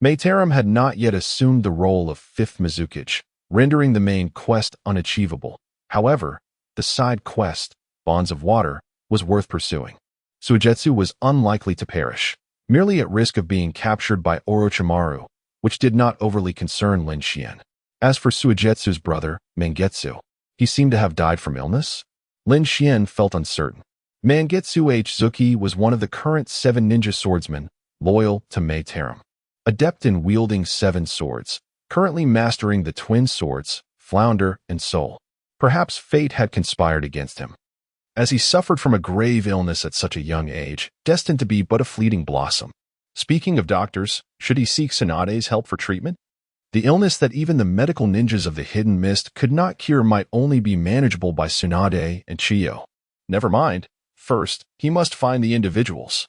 Mayterum had not yet assumed the role of 5th Mizukage, rendering the main quest unachievable. However, the side quest, Bonds of Water, was worth pursuing. Suigetsu was unlikely to perish, merely at risk of being captured by Orochimaru, which did not overly concern Lin Xuan. As for Suigetsu's brother, Mangetsu, he seemed to have died from illness. Lin Xuan felt uncertain. Mangetsu H. Zuki was one of the current 7 ninja swordsmen, loyal to Mayterum. Adept in wielding 7 swords, currently mastering the twin swords, Flounder and Soul. Perhaps fate had conspired against him, as he suffered from a grave illness at such a young age, destined to be but a fleeting blossom. Speaking of doctors, should he seek Tsunade's help for treatment? The illness that even the medical ninjas of the Hidden Mist could not cure might only be manageable by Tsunade and Chiyo. Never mind. First, he must find the individuals.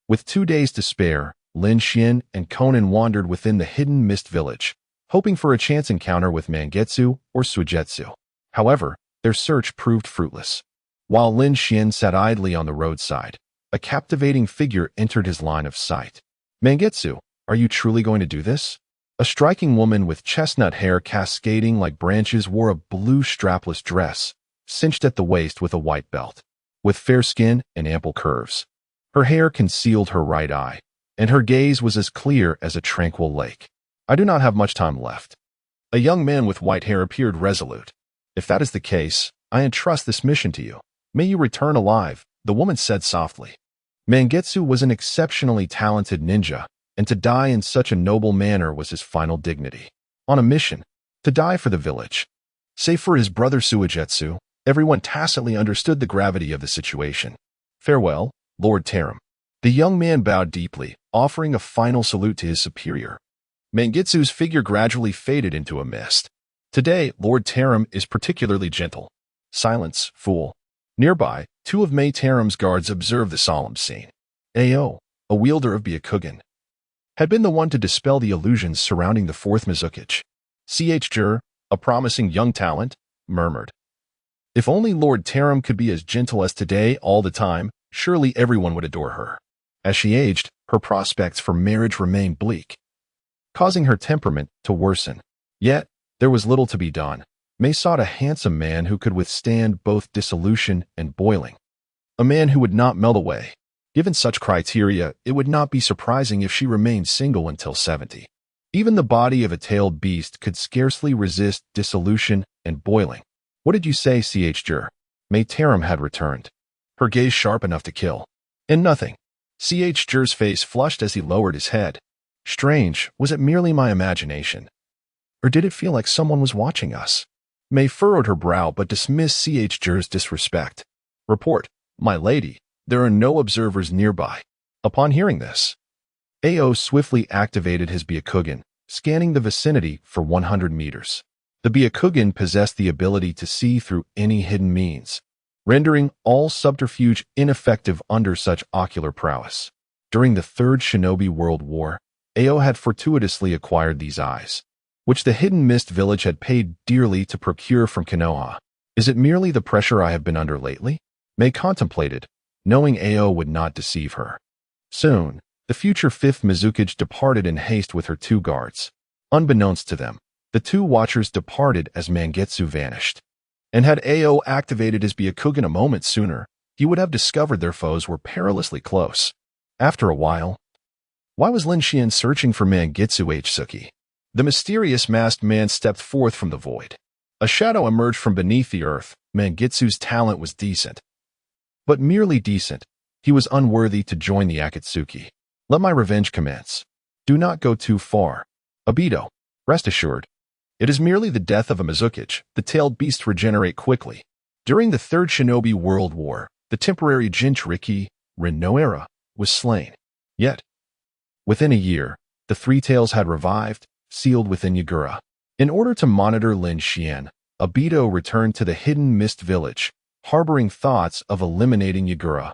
With 2 days to spare, Lin Xuan and Conan wandered within the Hidden Mist village, hoping for a chance encounter with Mangetsu or Suigetsu. However, their search proved fruitless. While Lin Xuan sat idly on the roadside, a captivating figure entered his line of sight. Mangetsu, are you truly going to do this? A striking woman with chestnut hair cascading like branches wore a blue strapless dress, cinched at the waist with a white belt, with fair skin and ample curves. Her hair concealed her right eye, and her gaze was as clear as a tranquil lake. I do not have much time left. A young man with white hair appeared resolute. If that is the case, I entrust this mission to you. May you return alive, the woman said softly. Mangetsu was an exceptionally talented ninja, and to die in such a noble manner was his final dignity. On a mission, to die for the village. Save for his brother Suigetsu, everyone tacitly understood the gravity of the situation. Farewell, Lord Taram. The young man bowed deeply, offering a final salute to his superior. Mangetsu's figure gradually faded into a mist. Today, Lord Taram is particularly gentle. Silence, fool. Nearby, two of Mei Taram's guards observed the solemn scene. Ao, a wielder of Byakugan, had been the one to dispel the illusions surrounding the fourth Mizukichi. Jur, a promising young talent, murmured. If only Lord Taram could be as gentle as today all the time, surely everyone would adore her. As she aged, her prospects for marriage remained bleak, causing her temperament to worsen. Yet, there was little to be done. Mei sought a handsome man who could withstand both dissolution and boiling. A man who would not melt away. Given such criteria, it would not be surprising if she remained single until 70. Even the body of a tailed beast could scarcely resist dissolution and boiling. What did you say, Jur? Mei Taram had returned, her gaze sharp enough to kill. And nothing. Jur's face flushed as he lowered his head. Strange, was it merely my imagination? Or did it feel like someone was watching us? Mei furrowed her brow but dismissed Jur's disrespect. Report, my lady, there are no observers nearby. Upon hearing this, Ao swiftly activated his Byakugan, scanning the vicinity for 100 meters. The Byakugan possessed the ability to see through any hidden means, rendering all subterfuge ineffective under such ocular prowess. During the Third Shinobi World War, Ao had fortuitously acquired these eyes, which the Hidden Mist village had paid dearly to procure from Konoha. Is it merely the pressure I have been under lately? Mei contemplated, knowing Ao would not deceive her. Soon, the future fifth Mizukichi departed in haste with her two guards. Unbeknownst to them, the two watchers departed as Mangetsu vanished. And had Ao activated his Byakugan a moment sooner, he would have discovered their foes were perilously close. After a while, why was Lin Xuan searching for Mangetsu Suki? The mysterious masked man stepped forth from the void. A shadow emerged from beneath the earth. Mangetsu's talent was decent. But merely decent, he was unworthy to join the Akatsuki. Let my revenge commence. Do not go too far. Obito, rest assured. It is merely the death of a Mizukichi. The tailed beasts regenerate quickly. During the Third Shinobi World War, the temporary Jinchuriki, Rin no era, was slain. Yet, within a year, the Three Tails had revived, sealed within Yagura. In order to monitor Lin Xuan, Obito returned to the Hidden Mist village, harboring thoughts of eliminating Yagura,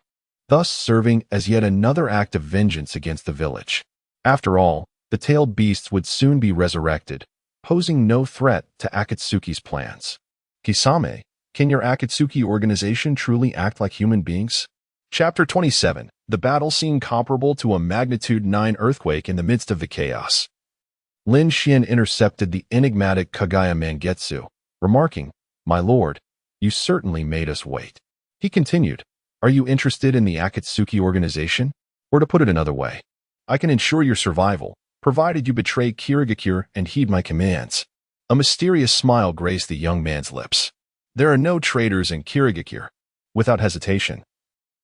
thus serving as yet another act of vengeance against the village. After all, the tailed beasts would soon be resurrected, posing no threat to Akatsuki's plans. Kisame, can your Akatsuki organization truly act like human beings? Chapter 27. The battle seemed comparable to a magnitude 9 earthquake in the midst of the chaos. Lin Xuan intercepted the enigmatic Kagaya Mangetsu, remarking, "My lord, you certainly made us wait." He continued, "Are you interested in the Akatsuki organization? Or to put it another way, I can ensure your survival, provided you betray Kirigakure and heed my commands." A mysterious smile graced the young man's lips. "There are no traitors in Kirigakure." Without hesitation,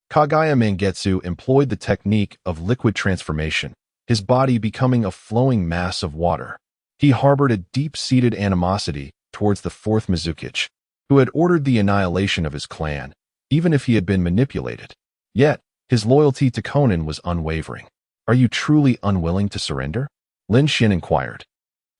Kagaya Mangetsu employed the technique of liquid transformation, his body becoming a flowing mass of water. He harbored a deep-seated animosity towards the fourth Mizukichi, who had ordered the annihilation of his clan, even if he had been manipulated. Yet, his loyalty to Konan was unwavering. "Are you truly unwilling to surrender?" Lin Xuan inquired,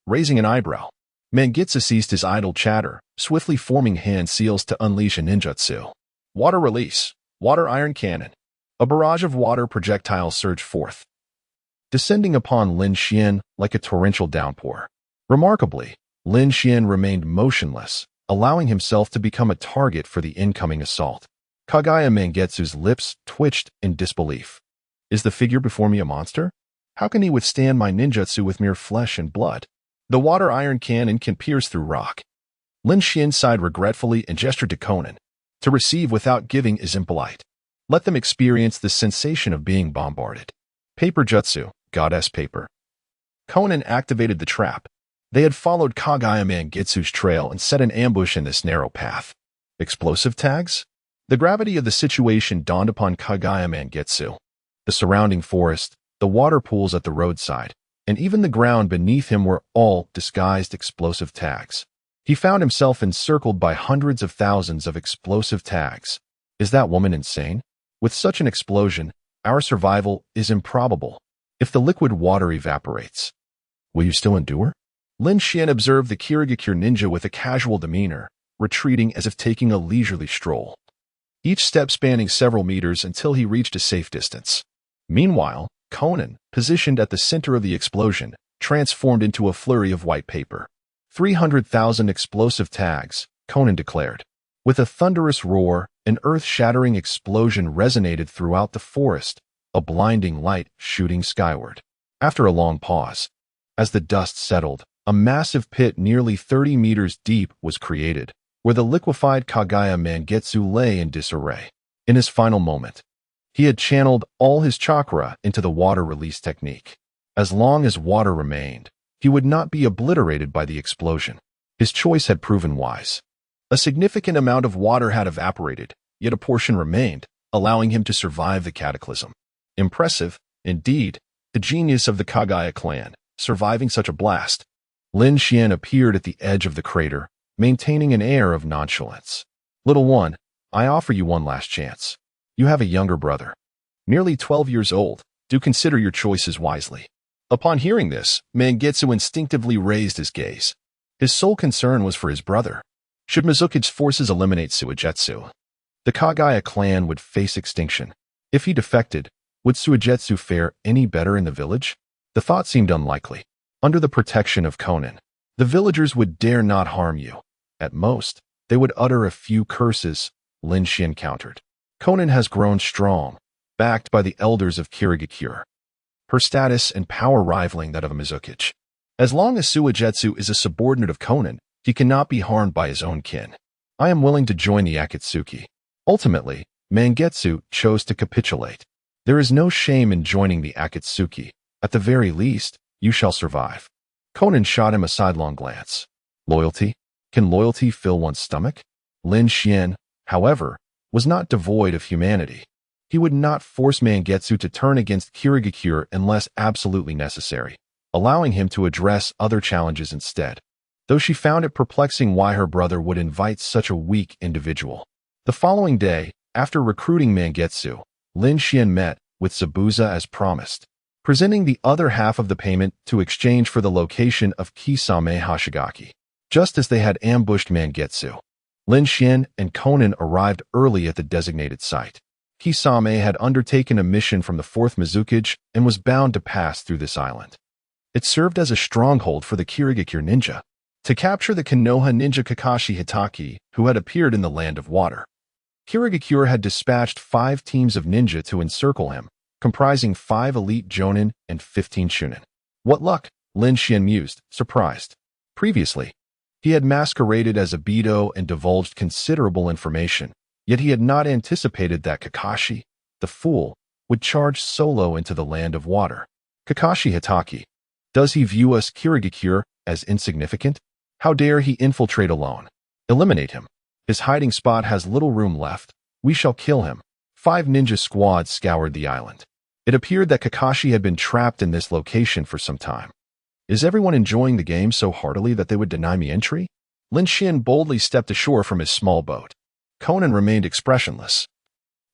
raising an eyebrow. Mangetsu ceased his idle chatter, swiftly forming hand seals to unleash a ninjutsu. Water release. Water iron cannon. A barrage of water projectiles surged forth, descending upon Lin Xuan like a torrential downpour. Remarkably, Lin Xuan remained motionless, allowing himself to become a target for the incoming assault. Kagaya Mangetsu's lips twitched in disbelief. Is the figure before me a monster? How can he withstand my ninjutsu with mere flesh and blood? The water iron cannon can pierce through rock. Lin Xuan sighed regretfully and gestured to Konan. To receive without giving is impolite. Let them experience the sensation of being bombarded. Paper jutsu, goddess paper. Konan activated the trap. They had followed Kagaya Mangitsu's trail and set an ambush in this narrow path. Explosive tags? The gravity of the situation dawned upon Kagaya Mangitsu. The surrounding forest, the water pools at the roadside, and even the ground beneath him were all disguised explosive tags. He found himself encircled by hundreds of thousands of explosive tags. Is that woman insane? With such an explosion, our survival is improbable. If the liquid water evaporates, will you still endure? Lin Xuan observed the Kirigakure ninja with a casual demeanor, retreating as if taking a leisurely stroll, each step spanning several meters until he reached a safe distance. Meanwhile, Conan, positioned at the center of the explosion, transformed into a flurry of white paper. 300,000 explosive tags, Conan declared. With a thunderous roar, an earth-shattering explosion resonated throughout the forest, a blinding light shooting skyward. After a long pause, as the dust settled, a massive pit nearly 30 meters deep was created, where the liquefied Kagaya Mangitsu lay in disarray. In his final moment, he had channeled all his chakra into the water release technique. As long as water remained, he would not be obliterated by the explosion. His choice had proven wise. A significant amount of water had evaporated, yet a portion remained, allowing him to survive the cataclysm. Impressive, indeed, the genius of the Kagaya clan, surviving such a blast. Lin Xuan appeared at the edge of the crater, maintaining an air of nonchalance. Little one, I offer you one last chance. You have a younger brother, nearly 12 years old. Do consider your choices wisely. Upon hearing this, Mangitsu instinctively raised his gaze. His sole concern was for his brother. Should Mizuki's forces eliminate Suigetsu, the Kagaya clan would face extinction. If he defected, would Suigetsu fare any better in the village? The thought seemed unlikely. Under the protection of Conan, the villagers would dare not harm you. At most, they would utter a few curses, Lin Xuan countered. Conan has grown strong, backed by the elders of Kirigakure, her status and power rivaling that of a Mizuki. As long as Suigetsu is a subordinate of Conan, he cannot be harmed by his own kin. I am willing to join the Akatsuki. Ultimately, Mangitsu chose to capitulate. There is no shame in joining the Akatsuki. At the very least, you shall survive. Conan shot him a sidelong glance. Loyalty? Can loyalty fill one's stomach? Lin Xuan, however, was not devoid of humanity. He would not force Mangitsu to turn against Kirigakure unless absolutely necessary, allowing him to address other challenges instead. Though she found it perplexing why her brother would invite such a weak individual. The following day, after recruiting Mangitsu, Lin Xuan met with Sabuza as promised, presenting the other half of the payment to exchange for the location of Kisame Hashigaki. Just as they had ambushed Mangitsu, Lin Xuan and Conan arrived early at the designated site. Kisame had undertaken a mission from the 4th Mizuki and was bound to pass through this island. It served as a stronghold for the Kirigakure ninja, to capture the Konoha ninja Kakashi Hitaki, who had appeared in the Land of Water. Kirigakure had dispatched 5 teams of ninja to encircle him, comprising 5 elite jonin and 15 shunin. What luck, Lin Xuan mused, surprised. Previously, he had masqueraded as a Beto and divulged considerable information, yet he had not anticipated that Kakashi, the fool, would charge solo into the Land of Water. Kakashi Hitaki. Does he view us Kirigakure as insignificant? How dare he infiltrate alone? Eliminate him. His hiding spot has little room left. We shall kill him. 5 ninja squads scoured the island. It appeared that Kakashi had been trapped in this location for some time. Is everyone enjoying the game so heartily that they would deny me entry? Lin Xuan boldly stepped ashore from his small boat. Conan remained expressionless,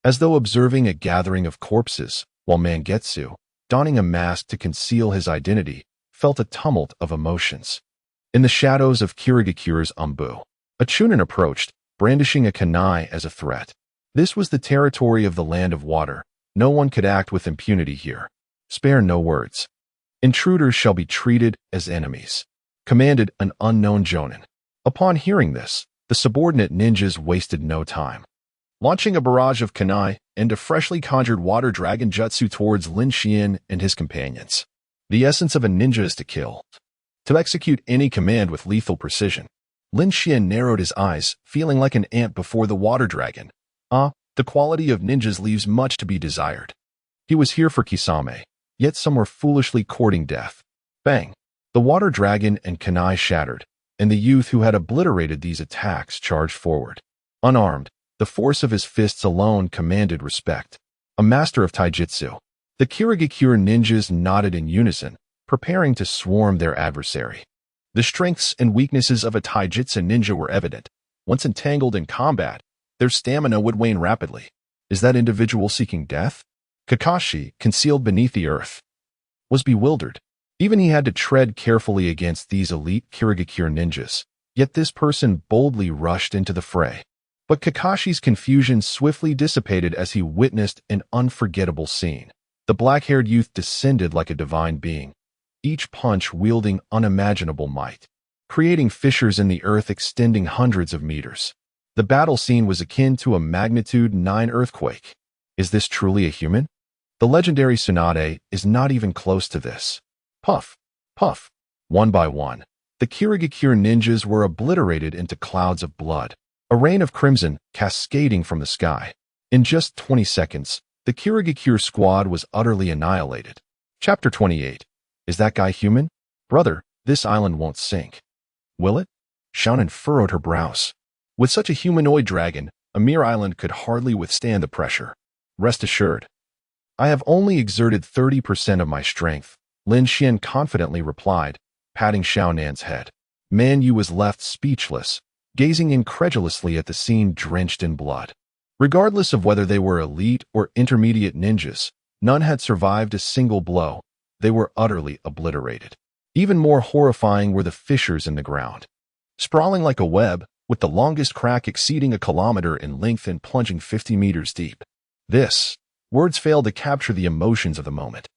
as though observing a gathering of corpses, while Mangitsu, donning a mask to conceal his identity, felt a tumult of emotions. In the shadows of Kirigakure's Ambu, a chunin approached, brandishing a kunai as a threat. This was the territory of the Land of Water. No one could act with impunity here. Spare no words. Intruders shall be treated as enemies, commanded an unknown jonin. Upon hearing this, the subordinate ninjas wasted no time, launching a barrage of kunai and a freshly conjured water dragon jutsu towards Lin Xuan and his companions. The essence of a ninja is to kill, to execute any command with lethal precision. Lin Xuan narrowed his eyes, feeling like an ant before the water dragon. The quality of ninjas leaves much to be desired. He was here for Kisame, yet some were foolishly courting death. Bang! The water dragon and kunai shattered, and the youth who had obliterated these attacks charged forward. Unarmed, the force of his fists alone commanded respect. A master of taijutsu. The Kirigakure ninjas nodded in unison, preparing to swarm their adversary. The strengths and weaknesses of a taijutsu ninja were evident. Once entangled in combat, their stamina would wane rapidly. Is that individual seeking death? Kakashi, concealed beneath the earth, was bewildered. Even he had to tread carefully against these elite Kirigakure ninjas, yet this person boldly rushed into the fray. But Kakashi's confusion swiftly dissipated as he witnessed an unforgettable scene. The black-haired youth descended like a divine being, each punch wielding unimaginable might, creating fissures in the earth extending hundreds of meters. The battle scene was akin to a magnitude 9 earthquake. Is this truly a human? The legendary Tsunade is not even close to this. Puff, puff. One by one, the Kirigakure ninjas were obliterated into clouds of blood, a rain of crimson cascading from the sky. In just 20 seconds, the Kirigakure squad was utterly annihilated. Chapter 28. Is that guy human? Brother, this island won't sink. Will it? Shonen furrowed her brows. With such a humanoid dragon, a mere island could hardly withstand the pressure. Rest assured. I have only exerted 30% of my strength, Lin Xuan confidently replied, patting Xiaonan's head. Man Yu was left speechless, gazing incredulously at the scene drenched in blood. Regardless of whether they were elite or intermediate ninjas, none had survived a single blow. They were utterly obliterated. Even more horrifying were the fissures in the ground. Sprawling like a web, with the longest crack exceeding a kilometer in length and plunging 50 meters deep. Words failed to capture the emotions of the moment.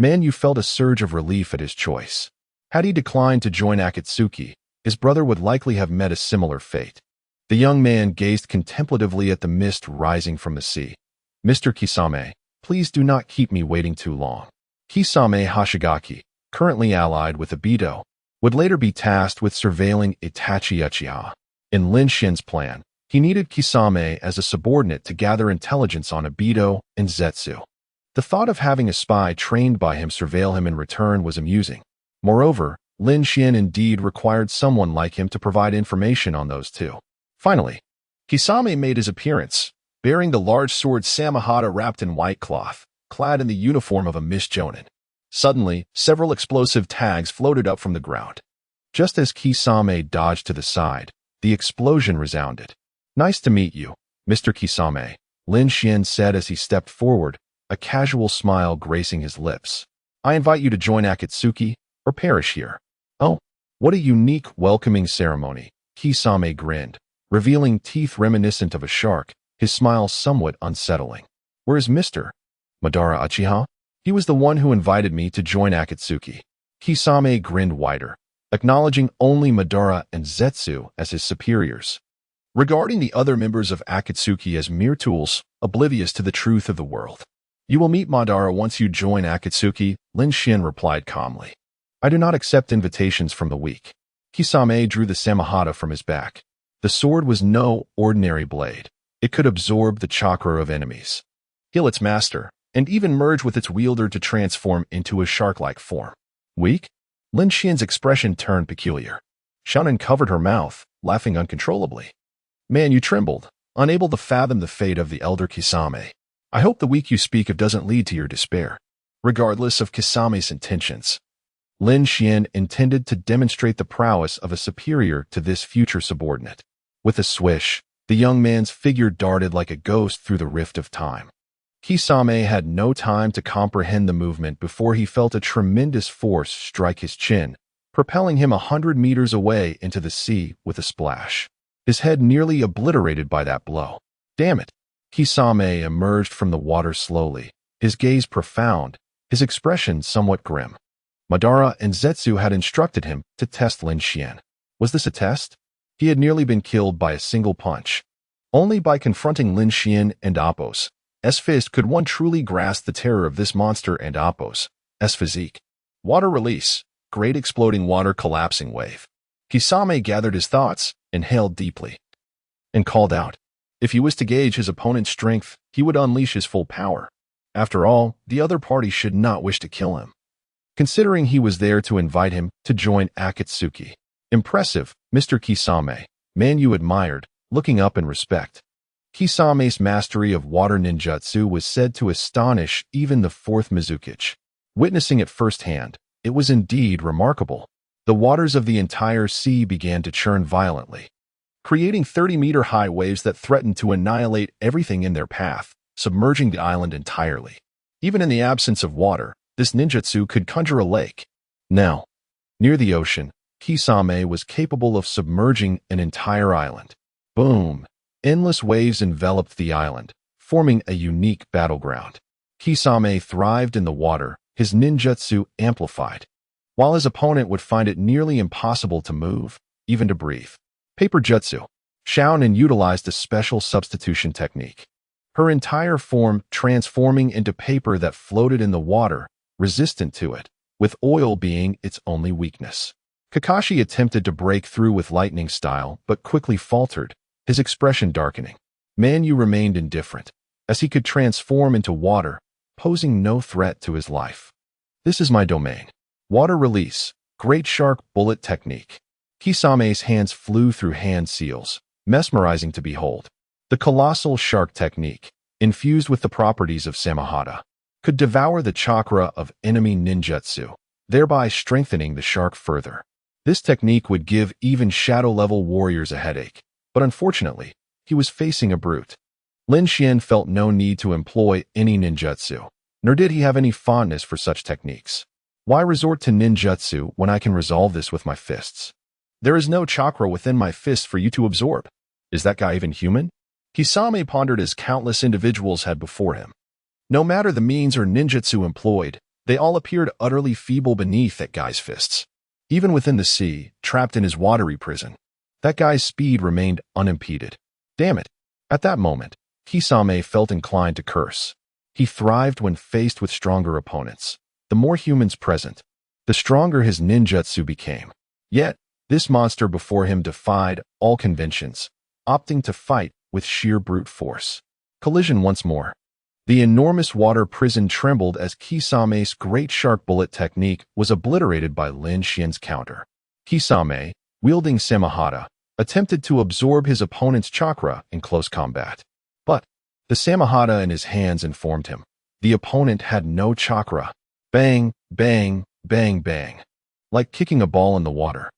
Man Yu felt a surge of relief at his choice. Had he declined to join Akatsuki, his brother would likely have met a similar fate. The young man gazed contemplatively at the mist rising from the sea. Mr. Kisame, please do not keep me waiting too long. Kisame Hashigaki, currently allied with Obito, would later be tasked with surveilling Itachi Uchiha. In Lin Xuan's plan, he needed Kisame as a subordinate to gather intelligence on Obito and Zetsu. The thought of having a spy trained by him surveil him in return was amusing. Moreover, Lin Xuan indeed required someone like him to provide information on those two. Finally, Kisame made his appearance, bearing the large sword Samahata wrapped in white cloth, clad in the uniform of a Miss Jonin. Suddenly, several explosive tags floated up from the ground. Just as Kisame dodged to the side, the explosion resounded. Nice to meet you, Mr. Kisame, Lin Xuan said as he stepped forward, a casual smile gracing his lips. I invite you to join Akatsuki, or perish here. Oh, what a unique welcoming ceremony, Kisame grinned, revealing teeth reminiscent of a shark, his smile somewhat unsettling. Where is Mr. Madara Uchiha? He was the one who invited me to join Akatsuki. Kisame grinned wider, acknowledging only Madara and Zetsu as his superiors. Regarding the other members of Akatsuki as mere tools, oblivious to the truth of the world. You will meet Madara once you join Akatsuki, Lin Xuan replied calmly. I do not accept invitations from the weak. Kisame drew the Samahata from his back. The sword was no ordinary blade. It could absorb the chakra of enemies, heal its master, and even merge with its wielder to transform into a shark-like form. Weak? Lin Xuan's expression turned peculiar. Xiaonan covered her mouth, laughing uncontrollably. Man, you trembled, unable to fathom the fate of the elder Kisame. I hope the weak you speak of doesn't lead to your despair. Regardless of Kisame's intentions, Lin Xuan intended to demonstrate the prowess of a superior to this future subordinate. With a swish, the young man's figure darted like a ghost through the rift of time. Kisame had no time to comprehend the movement before he felt a tremendous force strike his chin, propelling him 100 meters away into the sea with a splash. His head nearly obliterated by that blow. Damn it! Kisame emerged from the water slowly, his gaze profound, his expression somewhat grim. Madara and Zetsu had instructed him to test Lin Xuan. Was this a test? He had nearly been killed by a single punch. Only by confronting Lin Xuan and Appo's fist could one truly grasp the terror of this monster and Appo's physique. Water release, great exploding water collapsing wave. Kisame gathered his thoughts, inhaled deeply, and called out. If he was to gauge his opponent's strength, he would unleash his full power. After all, the other party should not wish to kill him. considering he was there to invite him to join Akatsuki. Impressive, Mr. Kisame, man you admired, looking up in respect. Kisame's mastery of water ninjutsu was said to astonish even the fourth Mizukage. Witnessing it firsthand, it was indeed remarkable. The waters of the entire sea began to churn violently, creating 30-meter-high waves that threatened to annihilate everything in their path, submerging the island entirely. Even in the absence of water, this ninjutsu could conjure a lake. Now, near the ocean, Kisame was capable of submerging an entire island. Boom! Endless waves enveloped the island, forming a unique battleground. Kisame thrived in the water, his ninjutsu amplified, while his opponent would find it nearly impossible to move, even to breathe. Paper jutsu. Xiaonan utilized a special substitution technique, her entire form transforming into paper that floated in the water, resistant to it, with oil being its only weakness. Kakashi attempted to break through with lightning style, but quickly faltered, his expression darkening. Manyu remained indifferent, as he could transform into water, posing no threat to his life. This is my domain. Water release, great shark bullet technique. Kisame's hands flew through hand seals, mesmerizing to behold. The colossal shark technique, infused with the properties of Samahata, could devour the chakra of enemy ninjutsu, thereby strengthening the shark further. This technique would give even shadow-level warriors a headache, but unfortunately, he was facing a brute. Lin Xuan felt no need to employ any ninjutsu, nor did he have any fondness for such techniques. Why resort to ninjutsu when I can resolve this with my fists? There is no chakra within my fists for you to absorb. Is that guy even human? Kisame pondered as countless individuals had before him. No matter the means or ninjutsu employed, they all appeared utterly feeble beneath that guy's fists. Even within the sea, trapped in his watery prison, that guy's speed remained unimpeded. Damn it. At that moment, Kisame felt inclined to curse. He thrived when faced with stronger opponents. The more humans present, the stronger his ninjutsu became. Yet, this monster before him defied all conventions, opting to fight with sheer brute force. Collision once more. The enormous water prison trembled as Kisame's great shark bullet technique was obliterated by Lin Xuan's counter. Kisame, wielding Samahata, attempted to absorb his opponent's chakra in close combat. But the Samahata in his hands informed him the opponent had no chakra. Bang, bang, bang, bang. Like kicking a ball in the water.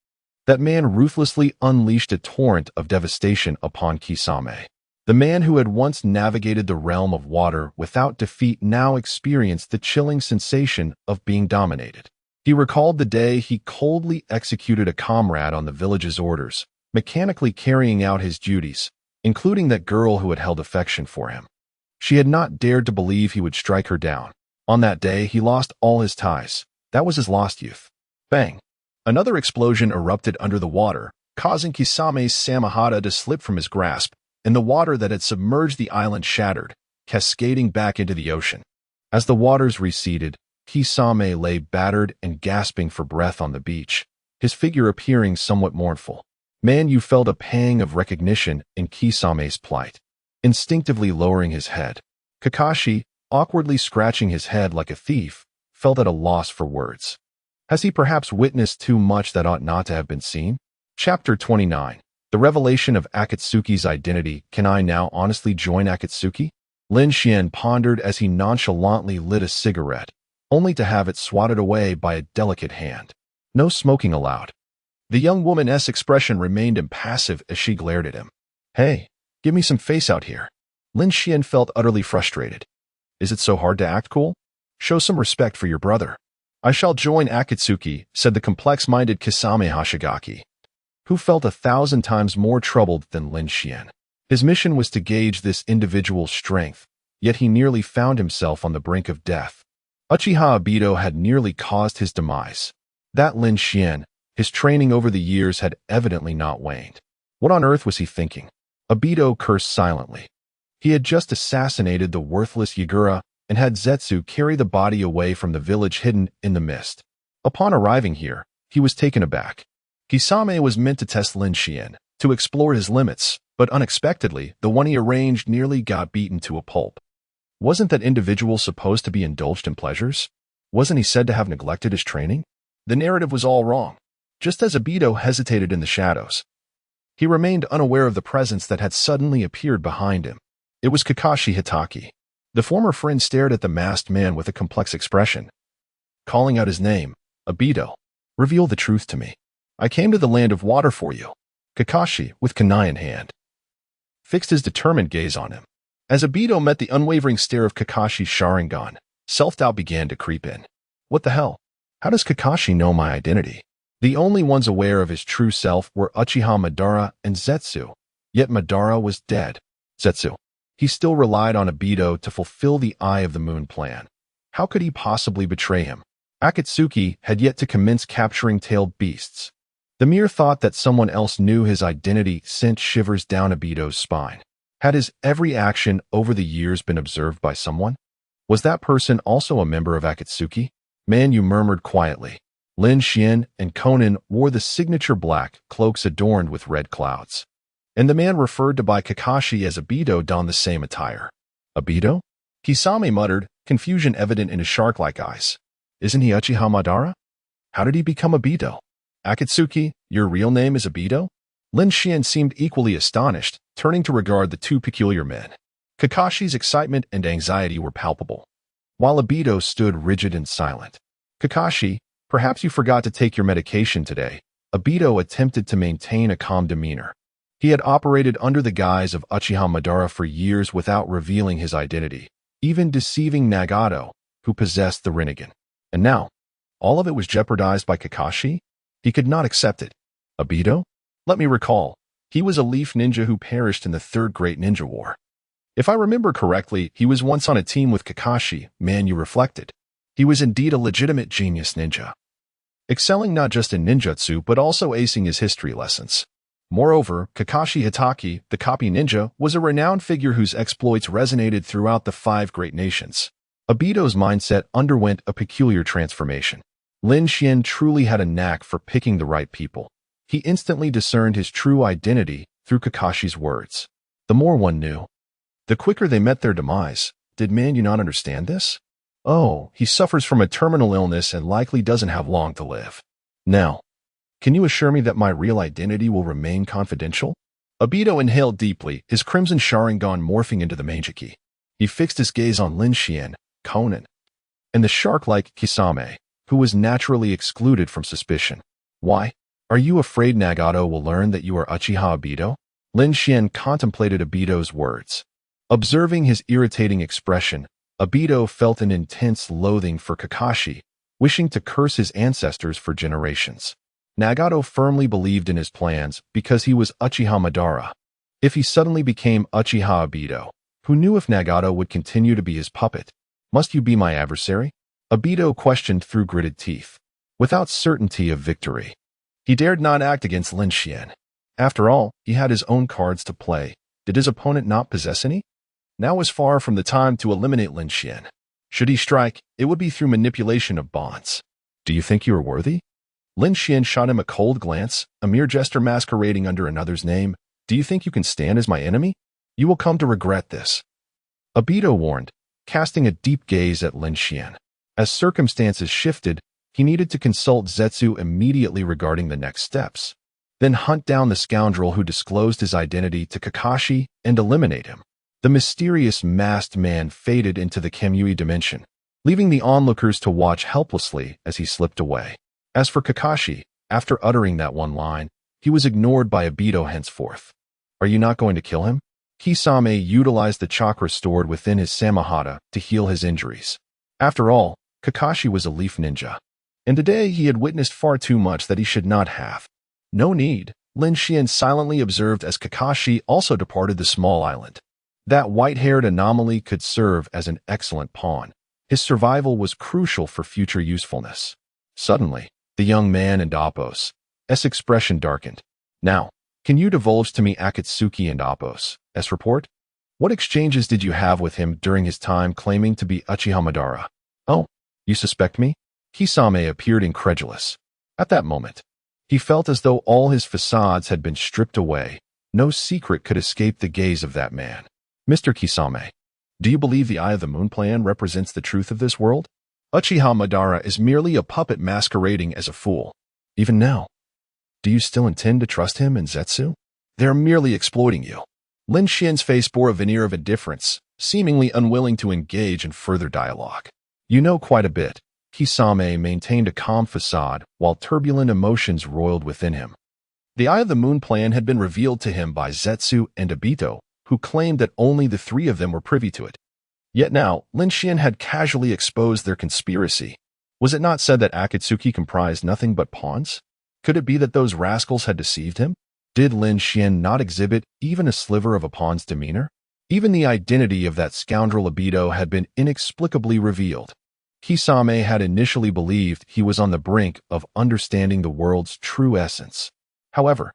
That man ruthlessly unleashed a torrent of devastation upon Kisame. The man who had once navigated the realm of water without defeat now experienced the chilling sensation of being dominated. He recalled the day he coldly executed a comrade on the village's orders, mechanically carrying out his duties, including that girl who had held affection for him. She had not dared to believe he would strike her down. On that day, he lost all his ties. That was his lost youth. Bang! Another explosion erupted under the water, causing Kisame's Samahata to slip from his grasp, and the water that had submerged the island shattered, cascading back into the ocean. As the waters receded, Kisame lay battered and gasping for breath on the beach, his figure appearing somewhat mournful. Manyu felt a pang of recognition in Kisame's plight, instinctively lowering his head. Kakashi, awkwardly scratching his head like a thief, felt at a loss for words. Has he perhaps witnessed too much that ought not to have been seen? Chapter 29. The revelation of Akatsuki's identity. Can I now honestly join Akatsuki? Lin Xuan pondered as he nonchalantly lit a cigarette, only to have it swatted away by a delicate hand. No smoking allowed. The young woman's expression remained impassive as she glared at him. Hey, give me some face out here. Lin Xuan felt utterly frustrated. Is it so hard to act cool? Show some respect for your brother. I shall join Akatsuki, said the complex-minded Kisame Hashigaki, who felt 1,000 times more troubled than Lin Xuan. His mission was to gauge this individual's strength, yet he nearly found himself on the brink of death. Uchiha Obito had nearly caused his demise. That Lin Xuan, his training over the years had evidently not waned. What on earth was he thinking? Obito cursed silently. He had just assassinated the worthless Yagura and had Zetsu carry the body away from the village hidden in the mist. Upon arriving here, he was taken aback. Kisame was meant to test Lin Xuan, to explore his limits, but unexpectedly, the one he arranged nearly got beaten to a pulp. Wasn't that individual supposed to be indulged in pleasures? Wasn't he said to have neglected his training? The narrative was all wrong. Just as Obito hesitated in the shadows, he remained unaware of the presence that had suddenly appeared behind him. It was Kakashi Hitaki. The former friend stared at the masked man with a complex expression. Calling out his name, Obito, reveal the truth to me. I came to the land of water for you. Kakashi, with kunai in hand, fixed his determined gaze on him. As Obito met the unwavering stare of Kakashi's Sharingan, self-doubt began to creep in. What the hell? How does Kakashi know my identity? The only ones aware of his true self were Uchiha Madara and Zetsu. Yet Madara was dead. Zetsu. He still relied on Obito to fulfill the Eye of the Moon plan. How could he possibly betray him? Akatsuki had yet to commence capturing tailed beasts. The mere thought that someone else knew his identity sent shivers down Obito's spine. Had his every action over the years been observed by someone? Was that person also a member of Akatsuki? Man, you murmured quietly. Lin Xuan and Konan wore the signature black cloaks adorned with red clouds. And the man referred to by Kakashi as Obito donned the same attire. Obito? Kisame muttered, confusion evident in his shark-like eyes. Isn't he Uchiha Madara? How did he become Obito? Akatsuki, your real name is Obito? Lin Xuan seemed equally astonished, turning to regard the two peculiar men. Kakashi's excitement and anxiety were palpable, while Obito stood rigid and silent. Kakashi, perhaps you forgot to take your medication today. Obito attempted to maintain a calm demeanor. He had operated under the guise of Uchiha Madara for years without revealing his identity, even deceiving Nagato, who possessed the Rinnegan. And now, all of it was jeopardized by Kakashi? He could not accept it. Obito? Let me recall. He was a leaf ninja who perished in the Third Great Ninja War. If I remember correctly, he was once on a team with Kakashi. Man, you reflected. He was indeed a legitimate genius ninja, excelling not just in ninjutsu but also acing his history lessons. Moreover, Kakashi Hitaki, the copy ninja, was a renowned figure whose exploits resonated throughout the 5 great nations. Obito's mindset underwent a peculiar transformation. Lin Xuan truly had a knack for picking the right people. He instantly discerned his true identity through Kakashi's words. The more one knew, the quicker they met their demise. Did man you not understand this? Oh, he suffers from a terminal illness and likely doesn't have long to live. Now, can you assure me that my real identity will remain confidential? Obito inhaled deeply, his crimson Sharingan morphing into the Meijiki. He fixed his gaze on Lin Xuan, Konan, and the shark-like Kisame, who was naturally excluded from suspicion. Why? Are you afraid Nagato will learn that you are Uchiha Obito? Lin Xuan contemplated Obito's words. Observing his irritating expression, Obito felt an intense loathing for Kakashi, wishing to curse his ancestors for generations. Nagato firmly believed in his plans because he was Uchiha Madara. If he suddenly became Uchiha Obito, who knew if Nagato would continue to be his puppet? Must you be my adversary? Obito questioned through gritted teeth, without certainty of victory. He dared not act against Lin Xuan. After all, he had his own cards to play. Did his opponent not possess any? Now was far from the time to eliminate Lin Xuan. Should he strike, it would be through manipulation of bonds. Do you think you are worthy? Lin Xuan shot him a cold glance, a mere jester masquerading under another's name. Do you think you can stand as my enemy? You will come to regret this. Obito warned, casting a deep gaze at Lin Xuan. As circumstances shifted, he needed to consult Zetsu immediately regarding the next steps. Then hunt down the scoundrel who disclosed his identity to Kakashi and eliminate him. The mysterious masked man faded into the Kamui dimension, leaving the onlookers to watch helplessly as he slipped away. As for Kakashi, after uttering that one line, he was ignored by Obito henceforth. Are you not going to kill him? Kisame utilized the chakra stored within his Samahata to heal his injuries. After all, Kakashi was a leaf ninja, and today he had witnessed far too much that he should not have. No need, Lin Xuan silently observed as Kakashi also departed the small island. That white-haired anomaly could serve as an excellent pawn. His survival was crucial for future usefulness. Suddenly, the young man and Apos' expression darkened. Now, can you divulge to me Akatsuki and Apos' report? What exchanges did you have with him during his time claiming to be Uchiha Madara? Oh, you suspect me? Kisame appeared incredulous. At that moment, he felt as though all his facades had been stripped away. No secret could escape the gaze of that man. Mr. Kisame, do you believe the Eye of the Moon plan represents the truth of this world? Uchiha Madara is merely a puppet masquerading as a fool. Even now, do you still intend to trust him and Zetsu? They're merely exploiting you. Lin Xuan's face bore a veneer of indifference, seemingly unwilling to engage in further dialogue. You know quite a bit. Kisame maintained a calm facade while turbulent emotions roiled within him. The Eye of the Moon plan had been revealed to him by Zetsu and Obito, who claimed that only the three of them were privy to it. Yet now, Lin Xuan had casually exposed their conspiracy. Was it not said that Akatsuki comprised nothing but pawns? Could it be that those rascals had deceived him? Did Lin Xuan not exhibit even a sliver of a pawn's demeanor? Even the identity of that scoundrel Obito had been inexplicably revealed. Kisame had initially believed he was on the brink of understanding the world's true essence. However,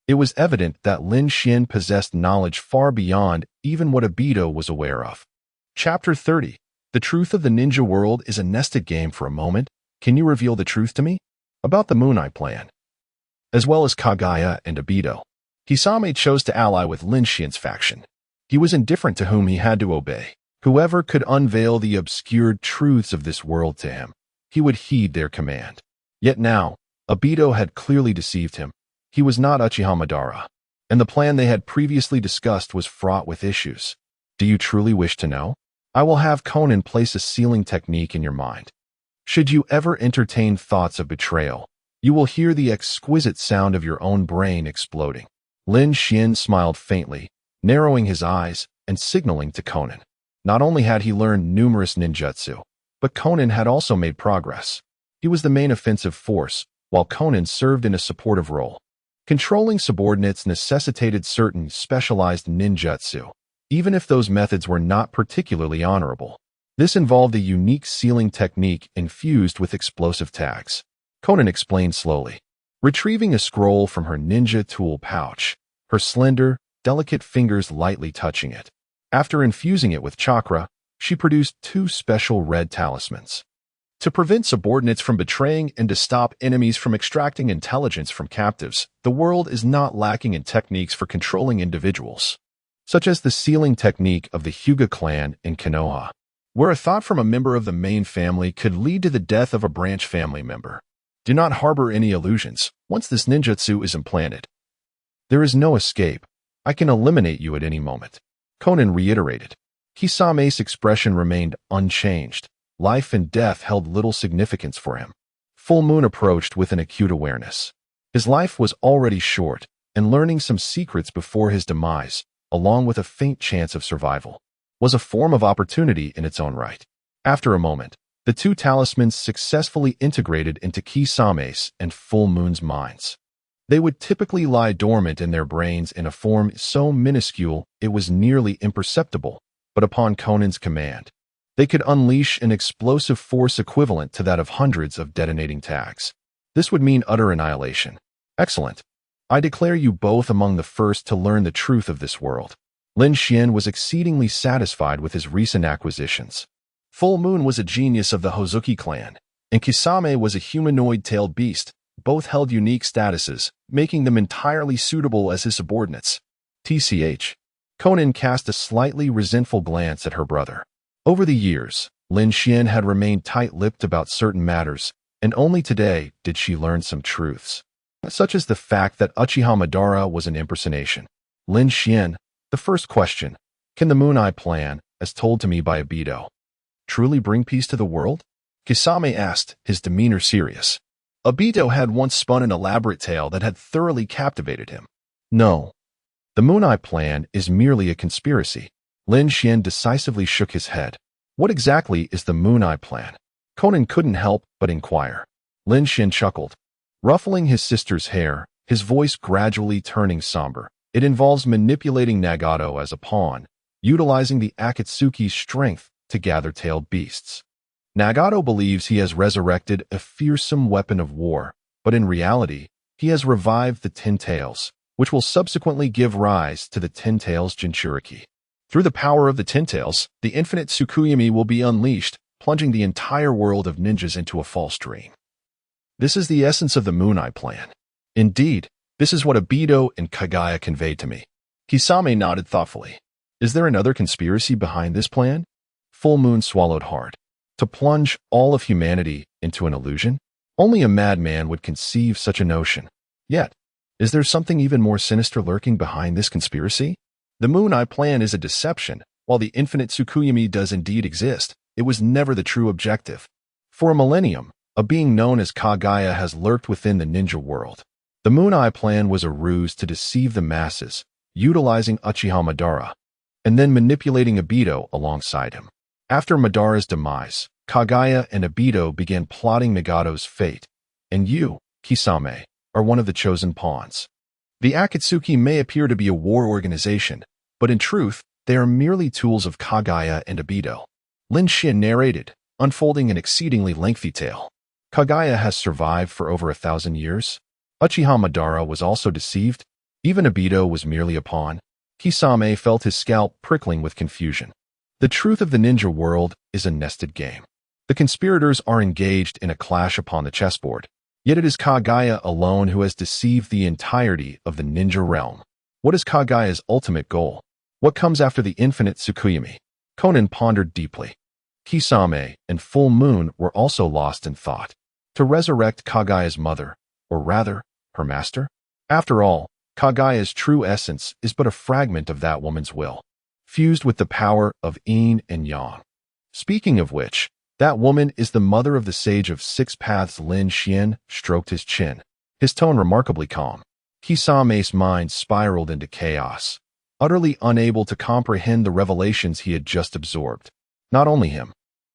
it was evident that Lin Xuan possessed knowledge far beyond even what Obito was aware of. Chapter 30. The truth of the ninja world is a nested game. For a moment, can you reveal the truth to me? About the Moon Eye plan, as well as Kagaya and Obito. Kisame chose to ally with Lin Xuan's faction. He was indifferent to whom he had to obey. Whoever could unveil the obscured truths of this world to him, he would heed their command. Yet now, Obito had clearly deceived him. He was not Uchiha Madara, and the plan they had previously discussed was fraught with issues. Do you truly wish to know? I will have Konan place a sealing technique in your mind. Should you ever entertain thoughts of betrayal, you will hear the exquisite sound of your own brain exploding. Lin Xuan smiled faintly, narrowing his eyes and signaling to Konan. Not only had he learned numerous ninjutsu, but Konan had also made progress. He was the main offensive force, while Konan served in a supportive role. Controlling subordinates necessitated certain specialized ninjutsu, even if those methods were not particularly honorable. This involved a unique sealing technique infused with explosive tags. Konan explained slowly, retrieving a scroll from her ninja tool pouch, her slender, delicate fingers lightly touching it. After infusing it with chakra, she produced 2 special red talismans. To prevent subordinates from betraying and to stop enemies from extracting intelligence from captives, the world is not lacking in techniques for controlling individuals, such as the sealing technique of the Hyuga clan in Konoha, where a thought from a member of the main family could lead to the death of a branch family member. Do not harbor any illusions. Once this ninjutsu is implanted, there is no escape. I can eliminate you at any moment. Konan reiterated. Kisame's expression remained unchanged. Life and death held little significance for him. Full Moon approached with an acute awareness. His life was already short, and learning some secrets before his demise, along with a faint chance of survival, was a form of opportunity in its own right. After a moment, the 2 talismans successfully integrated into Kisame's and Full Moon's minds. They would typically lie dormant in their brains in a form so minuscule it was nearly imperceptible, but upon Konan's command, they could unleash an explosive force equivalent to that of hundreds of detonating tags. This would mean utter annihilation. Excellent. I declare you both among the first to learn the truth of this world. Lin Xuan was exceedingly satisfied with his recent acquisitions. Full Moon was a genius of the Hozuki clan, and Kisame was a humanoid-tailed beast. Both held unique statuses, making them entirely suitable as his subordinates. TCH. Konan cast a slightly resentful glance at her brother. Over the years, Lin Xuan had remained tight-lipped about certain matters, and only today did she learn some truths, such as the fact that Uchiha Madara was an impersonation. Lin Xuan, the first question, can the Moon Eye plan, as told to me by Obito, truly bring peace to the world? Kisame asked, his demeanor serious. Obito had once spun an elaborate tale that had thoroughly captivated him. No, the Moon Eye plan is merely a conspiracy. Lin Xuan decisively shook his head. What exactly is the Moon Eye plan? Konan couldn't help but inquire. Lin Xuan chuckled, ruffling his sister's hair, his voice gradually turning somber. It involves manipulating Nagato as a pawn, utilizing the Akatsuki's strength to gather tailed beasts. Nagato believes he has resurrected a fearsome weapon of war, but in reality, he has revived the Ten Tails, which will subsequently give rise to the Ten Tails Jinchuriki. Through the power of the Ten Tails, the infinite Tsukuyomi will be unleashed, plunging the entire world of ninjas into a false dream. This is the essence of the Moon Eye plan. Indeed, this is what Obito and Kagaya conveyed to me. Kisame nodded thoughtfully. Is there another conspiracy behind this plan? Full Moon swallowed hard. To plunge all of humanity into an illusion? Only a madman would conceive such a notion. Yet, is there something even more sinister lurking behind this conspiracy? The Moon Eye plan is a deception. While the infinite Tsukuyomi does indeed exist, it was never the true objective. For a millennium, a being known as Kagaya has lurked within the ninja world. The Moon Eye plan was a ruse to deceive the masses, utilizing Uchiha Madara, and then manipulating Obito alongside him. After Madara's demise, Kagaya and Obito began plotting Nagato's fate, and you, Kisame, are one of the chosen pawns. The Akatsuki may appear to be a war organization, but in truth, they are merely tools of Kagaya and Obito. Lin Xuan narrated, unfolding an exceedingly lengthy tale. Kagaya has survived for over 1,000 years. Uchiha Madara was also deceived. Even Obito was merely a pawn. Kisame felt his scalp prickling with confusion. The truth of the ninja world is a nested game. The conspirators are engaged in a clash upon the chessboard. Yet it is Kagaya alone who has deceived the entirety of the ninja realm. What is Kagaya's ultimate goal? What comes after the infinite Tsukuyomi? Conan pondered deeply. Kisame and Full Moon were also lost in thought. To resurrect Kagaya's mother, or rather, her master? After all, Kagaya's true essence is but a fragment of that woman's will, fused with the power of yin and yang. Speaking of which, that woman is the mother of the sage of 6 paths. Lin Xuan stroked his chin, his tone remarkably calm. Kisame's mind spiraled into chaos, utterly unable to comprehend the revelations he had just absorbed. Not only him,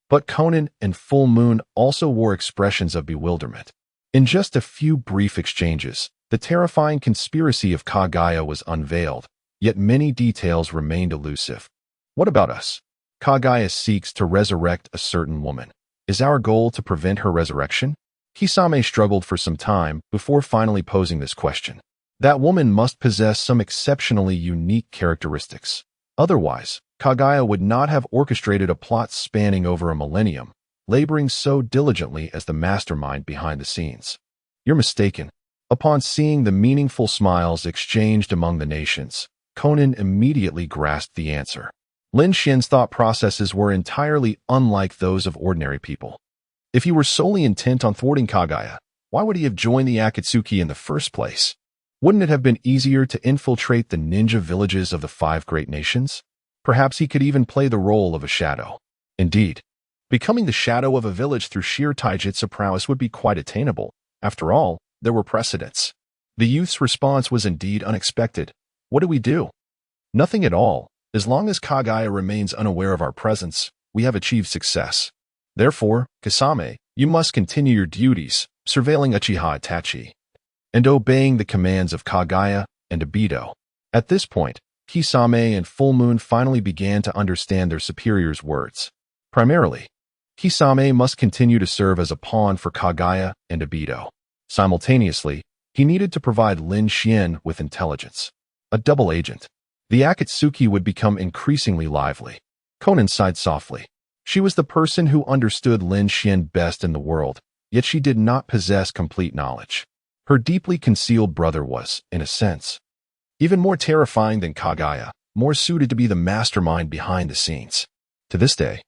but Conan and Full Moon also wore expressions of bewilderment. In just a few brief exchanges, the terrifying conspiracy of Kagaya was unveiled, yet many details remained elusive. What about us? Kagaya seeks to resurrect a certain woman. Is our goal to prevent her resurrection? Kisame struggled for some time before finally posing this question. That woman must possess some exceptionally unique characteristics. Otherwise, Kagaya would not have orchestrated a plot spanning over a millennium, laboring so diligently as the mastermind behind the scenes. You're mistaken. Upon seeing the meaningful smiles exchanged among the nations, Conan immediately grasped the answer. Lin Xuan's thought processes were entirely unlike those of ordinary people. If he were solely intent on thwarting Kagaya, why would he have joined the Akatsuki in the first place? Wouldn't it have been easier to infiltrate the ninja villages of the 5 great nations? Perhaps he could even play the role of a shadow. Indeed, becoming the shadow of a village through sheer taijutsu prowess would be quite attainable. After all, there were precedents. The youth's response was indeed unexpected. What do we do? Nothing at all. As long as Kagaya remains unaware of our presence, we have achieved success. Therefore, Kisame, you must continue your duties, surveilling Uchiha Itachi, and obeying the commands of Kagaya and Obito. At this point, Kisame and Full Moon finally began to understand their superior's words. Primarily, Kisame must continue to serve as a pawn for Kagaya and Obito. Simultaneously, he needed to provide Lin Xuan with intelligence. A double agent. The Akatsuki would become increasingly lively. Conan sighed softly. She was the person who understood Lin Xuan best in the world, yet she did not possess complete knowledge. Her deeply concealed brother was, in a sense, even more terrifying than Kagaya, more suited to be the mastermind behind the scenes. To this day,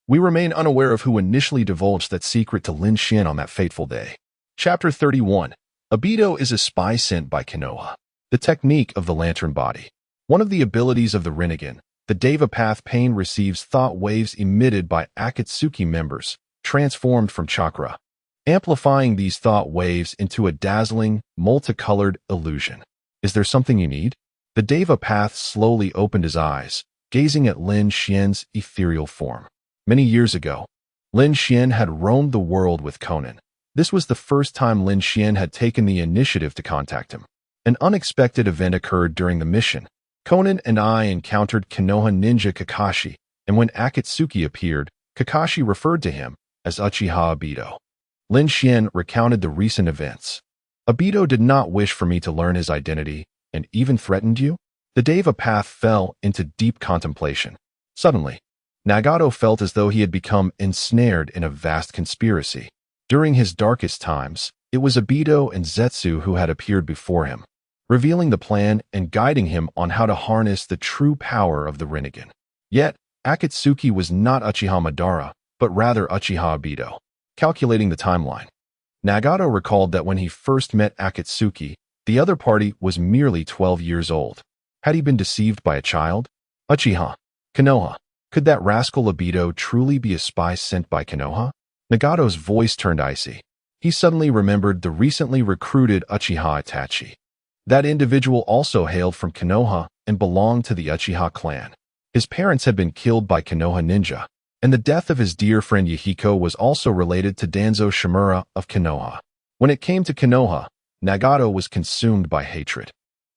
we remain unaware of who initially divulged that secret to Lin Xuan on that fateful day. Chapter 31. Obito is a spy sent by Konoha. The technique of the lantern body. One of the abilities of the Rinnegan, the Deva Path Pain receives thought waves emitted by Akatsuki members, transformed from chakra, amplifying these thought waves into a dazzling, multicolored illusion. Is there something you need? The Deva Path slowly opened his eyes, gazing at Lin Xuan's ethereal form. Many years ago, Lin Xuan had roamed the world with Conan. This was the first time Lin Xuan had taken the initiative to contact him. An unexpected event occurred during the mission. Conan and I encountered Konoha ninja Kakashi, and when Akatsuki appeared, Kakashi referred to him as Uchiha Obito. Lin Xuan recounted the recent events. Obito did not wish for me to learn his identity, and even threatened you? The Deva Path fell into deep contemplation. Suddenly, Nagato felt as though he had become ensnared in a vast conspiracy. During his darkest times, it was Obito and Zetsu who had appeared before him, revealing the plan and guiding him on how to harness the true power of the Rinnegan. Yet, Akatsuki was not Uchiha Madara, but rather Uchiha Obito. Calculating the timeline. Nagato recalled that when he first met Akatsuki, the other party was merely 12 years old. Had he been deceived by a child? Uchiha. Konoha. Could that rascal Obito truly be a spy sent by Konoha? Nagato's voice turned icy. He suddenly remembered the recently recruited Uchiha Itachi. That individual also hailed from Konoha and belonged to the Uchiha clan. His parents had been killed by Konoha ninja, and the death of his dear friend Yahiko was also related to Danzo Shimura of Konoha. When it came to Konoha, Nagato was consumed by hatred.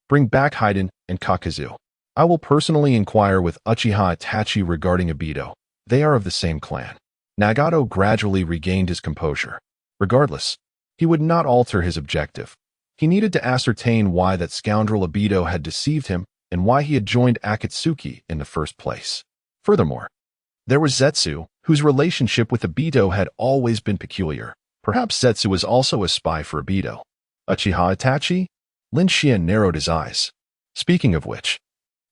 Bring back Haiden and Kakuzu. I will personally inquire with Uchiha Itachi regarding Obito. They are of the same clan. Nagato gradually regained his composure. Regardless, he would not alter his objective. He needed to ascertain why that scoundrel Obito had deceived him and why he had joined Akatsuki in the first place. Furthermore, there was Zetsu, whose relationship with Obito had always been peculiar. Perhaps Zetsu was also a spy for Obito. Uchiha Itachi? Lin Xuan narrowed his eyes. Speaking of which,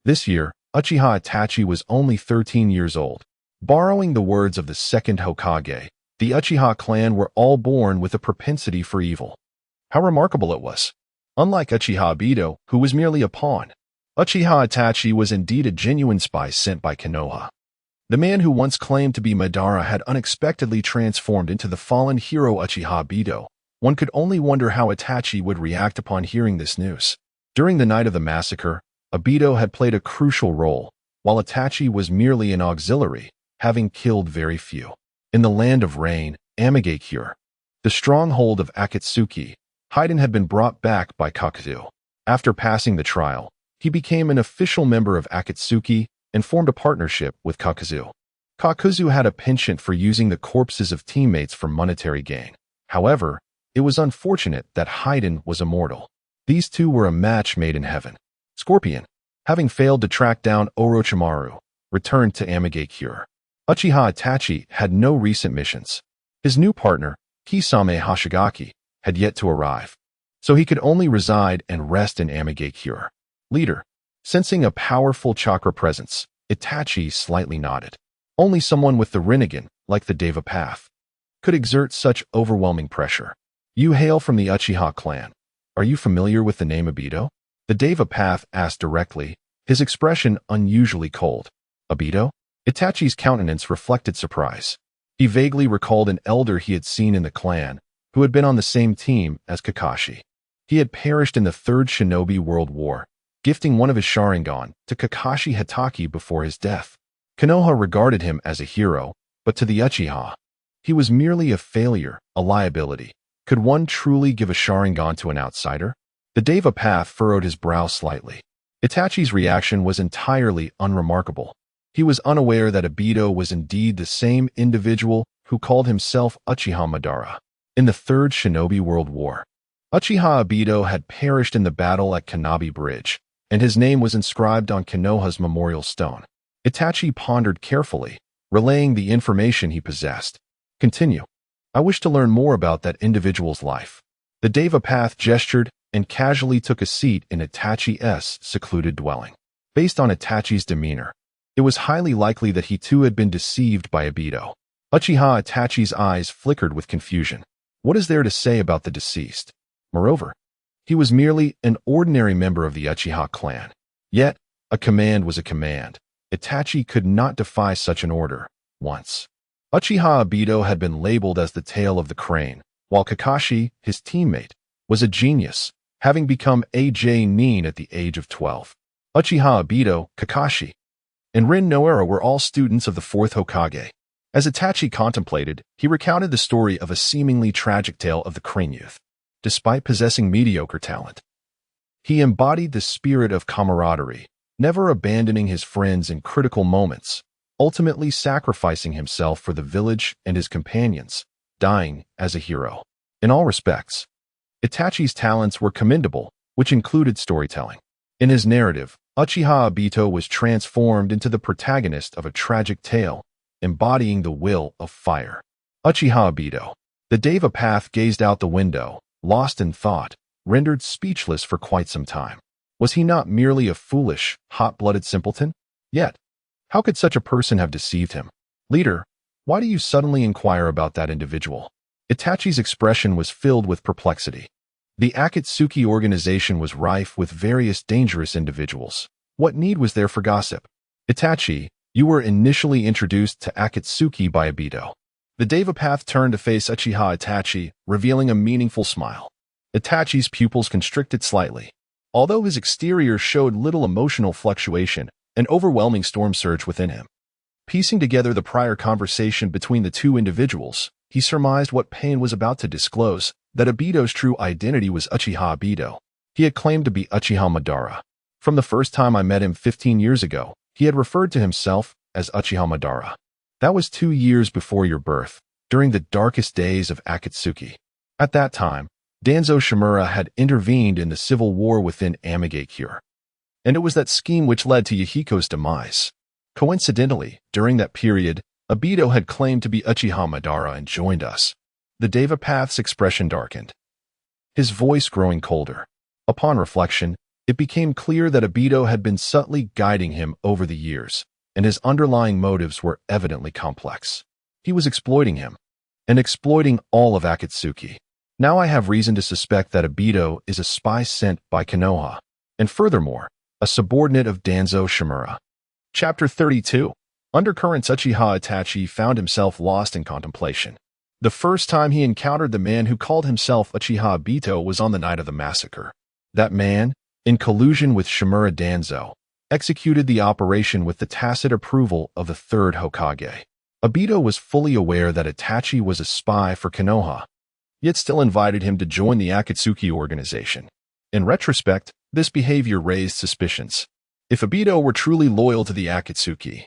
this year, Uchiha Itachi was only 13 years old. Borrowing the words of the second Hokage, the Uchiha clan were all born with a propensity for evil. How remarkable it was. Unlike Uchiha Obito, who was merely a pawn, Uchiha Itachi was indeed a genuine spy sent by Konoha. The man who once claimed to be Madara had unexpectedly transformed into the fallen hero Uchiha Obito. One could only wonder how Itachi would react upon hearing this news. During the night of the massacre, Obito had played a crucial role, while Itachi was merely an auxiliary, having killed very few. In the land of rain, Amigakure, the stronghold of Akatsuki, Haiden had been brought back by Kakuzu. After passing the trial, he became an official member of Akatsuki and formed a partnership with Kakuzu. Kakuzu had a penchant for using the corpses of teammates for monetary gain. However, it was unfortunate that Haiden was immortal. These two were a match made in heaven. Scorpion, having failed to track down Orochimaru, returned to Amigakure. Uchiha Itachi had no recent missions. His new partner, Kisame Hoshigaki, had yet to arrive, so he could only reside and rest in Amigakure. Leader, sensing a powerful chakra presence, Itachi slightly nodded. Only someone with the Rinnegan, like the Deva Path, could exert such overwhelming pressure. You hail from the Uchiha clan. Are you familiar with the name Obito? The Deva Path asked directly, his expression unusually cold. Obito? Itachi's countenance reflected surprise. He vaguely recalled an elder he had seen in the clan, who had been on the same team as Kakashi. He had perished in the Third Shinobi World War, gifting one of his Sharingan to Kakashi Hatake before his death. Konoha regarded him as a hero, but to the Uchiha, he was merely a failure, a liability. Could one truly give a Sharingan to an outsider? The Deva Path furrowed his brow slightly. Itachi's reaction was entirely unremarkable. He was unaware that Obito was indeed the same individual who called himself Uchiha Madara. In the Third Shinobi World War, Uchiha Obito had perished in the battle at Kanabi Bridge, and his name was inscribed on Konoha's memorial stone. Itachi pondered carefully, relaying the information he possessed. Continue. I wish to learn more about that individual's life. The Deva Path gestured and casually took a seat in Itachi's secluded dwelling. Based on Itachi's demeanor, it was highly likely that he too had been deceived by Obito. Uchiha Itachi's eyes flickered with confusion. What is there to say about the deceased? Moreover, he was merely an ordinary member of the Uchiha clan. Yet, a command was a command. Itachi could not defy such an order. Once, Uchiha Obito had been labeled as the tail of the crane, while Kakashi, his teammate, was a genius, having become a Nin at the age of 12. Uchiha Obito, Kakashi, and Rin Noara were all students of the fourth Hokage. As Itachi contemplated, he recounted the story of a seemingly tragic tale of the crane youth. Despite possessing mediocre talent, he embodied the spirit of camaraderie, never abandoning his friends in critical moments, ultimately sacrificing himself for the village and his companions, dying as a hero. In all respects, Itachi's talents were commendable, which included storytelling. In his narrative, Uchiha Obito was transformed into the protagonist of a tragic tale, embodying the will of fire. Uchiha Obito. The Deva Path gazed out the window, lost in thought, rendered speechless for quite some time. Was he not merely a foolish, hot-blooded simpleton? Yet, how could such a person have deceived him? Leader, Why do you suddenly inquire about that individual? Itachi's expression was filled with perplexity. The Akatsuki organization was rife with various dangerous individuals. What need was there for gossip? Itachi, you were initially introduced to Akatsuki by Obito. The Devapath turned to face Uchiha Itachi, revealing a meaningful smile. Itachi's pupils constricted slightly. Although his exterior showed little emotional fluctuation, an overwhelming storm surged within him. Piecing together the prior conversation between the two individuals, he surmised what Pain was about to disclose, that Obito's true identity was Uchiha Obito. He had claimed to be Uchiha Madara. From the first time I met him 15 years ago, he had referred to himself as Uchiha Madara. That was 2 years before your birth, during the darkest days of Akatsuki. At that time, Danzo Shimura had intervened in the civil war within Amigakure. And it was that scheme which led to Yahiko's demise. Coincidentally, during that period, Obito had claimed to be Uchiha Madara and joined us. The Devapath's expression darkened, his voice growing colder. Upon reflection, it became clear that Obito had been subtly guiding him over the years, and his underlying motives were evidently complex. He was exploiting him, and exploiting all of Akatsuki. Now I have reason to suspect that Obito is a spy sent by Konoha, and furthermore, a subordinate of Danzo Shimura. Chapter 32. Undercurrents. Uchiha Itachi found himself lost in contemplation. The first time he encountered the man who called himself Uchiha Obito was on the night of the massacre. That man, in collusion with Shimura Danzo, executed the operation with the tacit approval of the third Hokage. Obito was fully aware that Itachi was a spy for Konoha, yet still invited him to join the Akatsuki organization. In retrospect, this behavior raised suspicions. If Obito were truly loyal to the Akatsuki,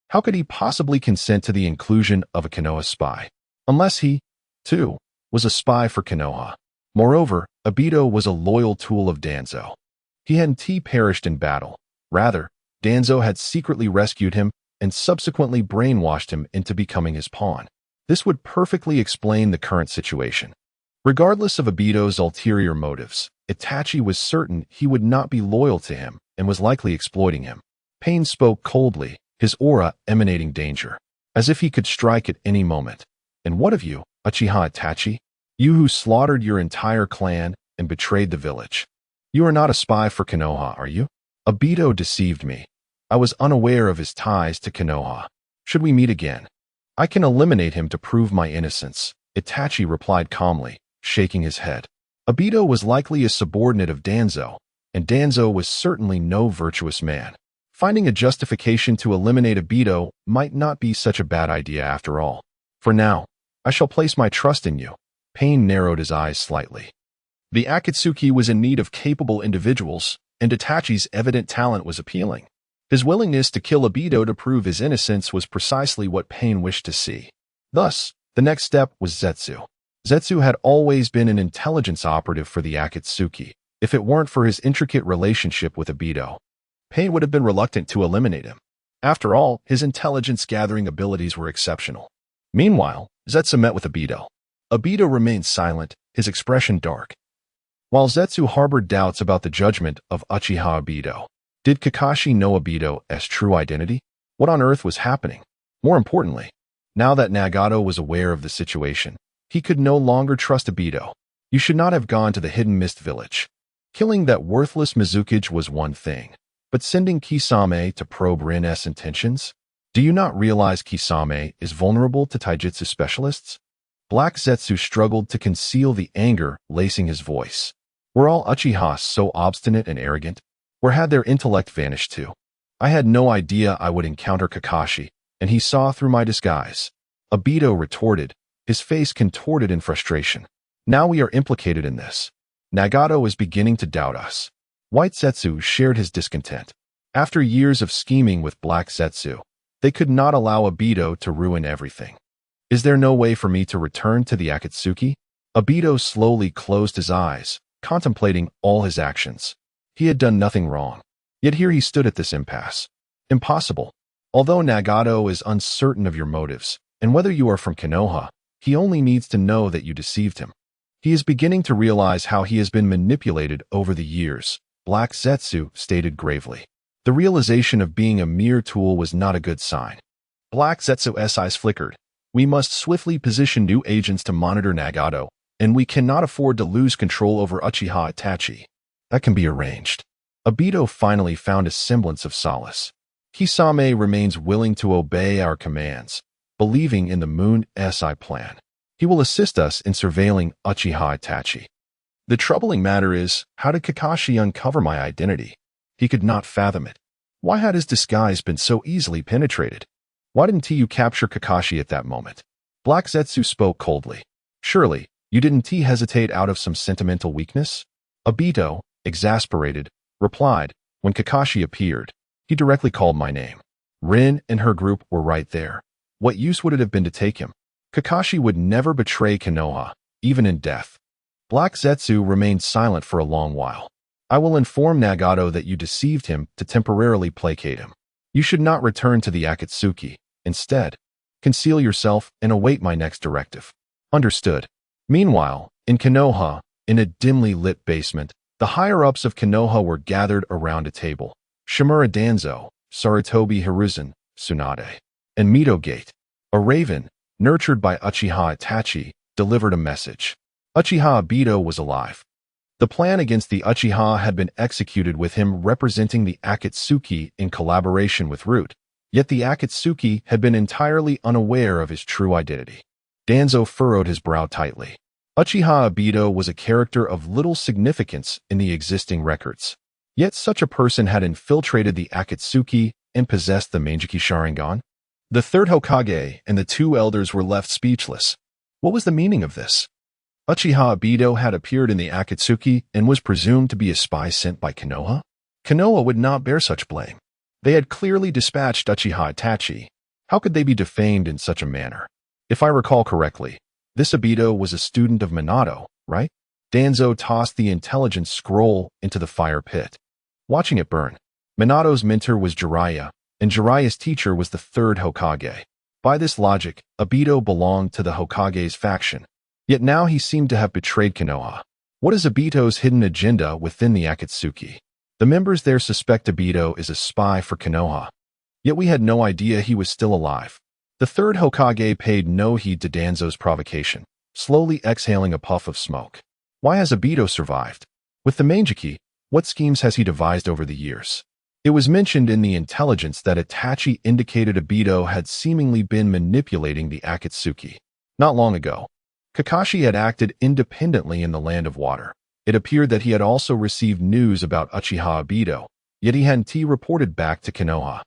how could he possibly consent to the inclusion of a Konoha spy? Unless he, too, was a spy for Konoha. Moreover, Obito was a loyal tool of Danzo. He hadn't perished in battle. Rather, Danzo had secretly rescued him and subsequently brainwashed him into becoming his pawn. This would perfectly explain the current situation. Regardless of Obito's ulterior motives, Itachi was certain he would not be loyal to him and was likely exploiting him. Pain spoke coldly, his aura emanating danger, as if he could strike at any moment. And what of you, Uchiha Itachi? You who slaughtered your entire clan and betrayed the village. You are not a spy for Konoha, are you? Obito deceived me. I was unaware of his ties to Konoha. Should we meet again, I can eliminate him to prove my innocence, Itachi replied calmly, shaking his head. Obito was likely a subordinate of Danzo, and Danzo was certainly no virtuous man. Finding a justification to eliminate Obito might not be such a bad idea after all. For now, I shall place my trust in you. Pain narrowed his eyes slightly. The Akatsuki was in need of capable individuals, and Itachi's evident talent was appealing. His willingness to kill Obito to prove his innocence was precisely what Pain wished to see. Thus, the next step was Zetsu. Zetsu had always been an intelligence operative for the Akatsuki. If it weren't for his intricate relationship with Obito, Pain would have been reluctant to eliminate him. After all, his intelligence-gathering abilities were exceptional. Meanwhile, Zetsu met with Obito. Obito remained silent, his expression dark. While Zetsu harbored doubts about the judgment of Uchiha Obito, did Kakashi know Obito's true identity? What on earth was happening? More importantly, now that Nagato was aware of the situation, he could no longer trust Obito. You should not have gone to the Hidden Mist Village. Killing that worthless Mizukage was one thing, but sending Kisame to probe Rin's intentions? Do you not realize Kisame is vulnerable to taijutsu specialists? Black Zetsu struggled to conceal the anger lacing his voice. Were all Uchihas so obstinate and arrogant? Where had their intellect vanished to? I had no idea I would encounter Kakashi, and he saw through my disguise. Obito retorted, his face contorted in frustration. Now we are implicated in this. Nagato is beginning to doubt us. White Zetsu shared his discontent. After years of scheming with Black Zetsu, they could not allow Obito to ruin everything. Is there no way for me to return to the Akatsuki? Obito slowly closed his eyes, contemplating all his actions. He had done nothing wrong. Yet here he stood at this impasse. Impossible. Although Nagato is uncertain of your motives, and whether you are from Konoha, he only needs to know that you deceived him. He is beginning to realize how he has been manipulated over the years, Black Zetsu stated gravely. The realization of being a mere tool was not a good sign. Black Zetsu's eyes flickered. We must swiftly position new agents to monitor Nagato, and we cannot afford to lose control over Uchiha Itachi. That can be arranged. Obito finally found a semblance of solace. Kisame remains willing to obey our commands, believing in the Moon SI plan. He will assist us in surveilling Uchiha Itachi. The troubling matter is, how did Kakashi uncover my identity? He could not fathom it. Why had his disguise been so easily penetrated? Why didn't you capture Kakashi at that moment? Black Zetsu spoke coldly. Surely, you didn't hesitate out of some sentimental weakness? Obito, exasperated, replied, when Kakashi appeared. He directly called my name. Rin and her group were right there. What use would it have been to take him? Kakashi would never betray Konoha, even in death. Black Zetsu remained silent for a long while. I will inform Nagato that you deceived him to temporarily placate him. You should not return to the Akatsuki. Instead, conceal yourself and await my next directive. Understood. Meanwhile, in Konoha, in a dimly lit basement, the higher-ups of Konoha were gathered around a table. Shimura Danzo, Sarutobi Hiruzen, Tsunade, and Mito Gate. A raven, nurtured by Uchiha Itachi, delivered a message. Uchiha Obito was alive. The plan against the Uchiha had been executed with him representing the Akatsuki in collaboration with Root, yet the Akatsuki had been entirely unaware of his true identity. Danzo furrowed his brow tightly. Uchiha Obito was a character of little significance in the existing records. Yet such a person had infiltrated the Akatsuki and possessed the Manjiki Sharingan. The third Hokage and the two elders were left speechless. What was the meaning of this? Uchiha Obito had appeared in the Akatsuki and was presumed to be a spy sent by Konoha? Konoha would not bear such blame. They had clearly dispatched Uchiha Itachi. How could they be defamed in such a manner? If I recall correctly, this Obito was a student of Minato, right? Danzo tossed the intelligence scroll into the fire pit. Watching it burn, Minato's mentor was Jiraiya, and Jiraiya's teacher was the third Hokage. By this logic, Obito belonged to the Hokage's faction. Yet now he seemed to have betrayed Konoha. What is Obito's hidden agenda within the Akatsuki? The members there suspect Obito is a spy for Konoha. Yet we had no idea he was still alive. The third Hokage paid no heed to Danzo's provocation, slowly exhaling a puff of smoke. Why has Obito survived? With the Manjiki, what schemes has he devised over the years? It was mentioned in the intelligence that Itachi indicated Obito had seemingly been manipulating the Akatsuki. Not long ago, Kakashi had acted independently in the Land of Water. It appeared that he had also received news about Uchiha Obito, yet he hadn't reported back to Konoha,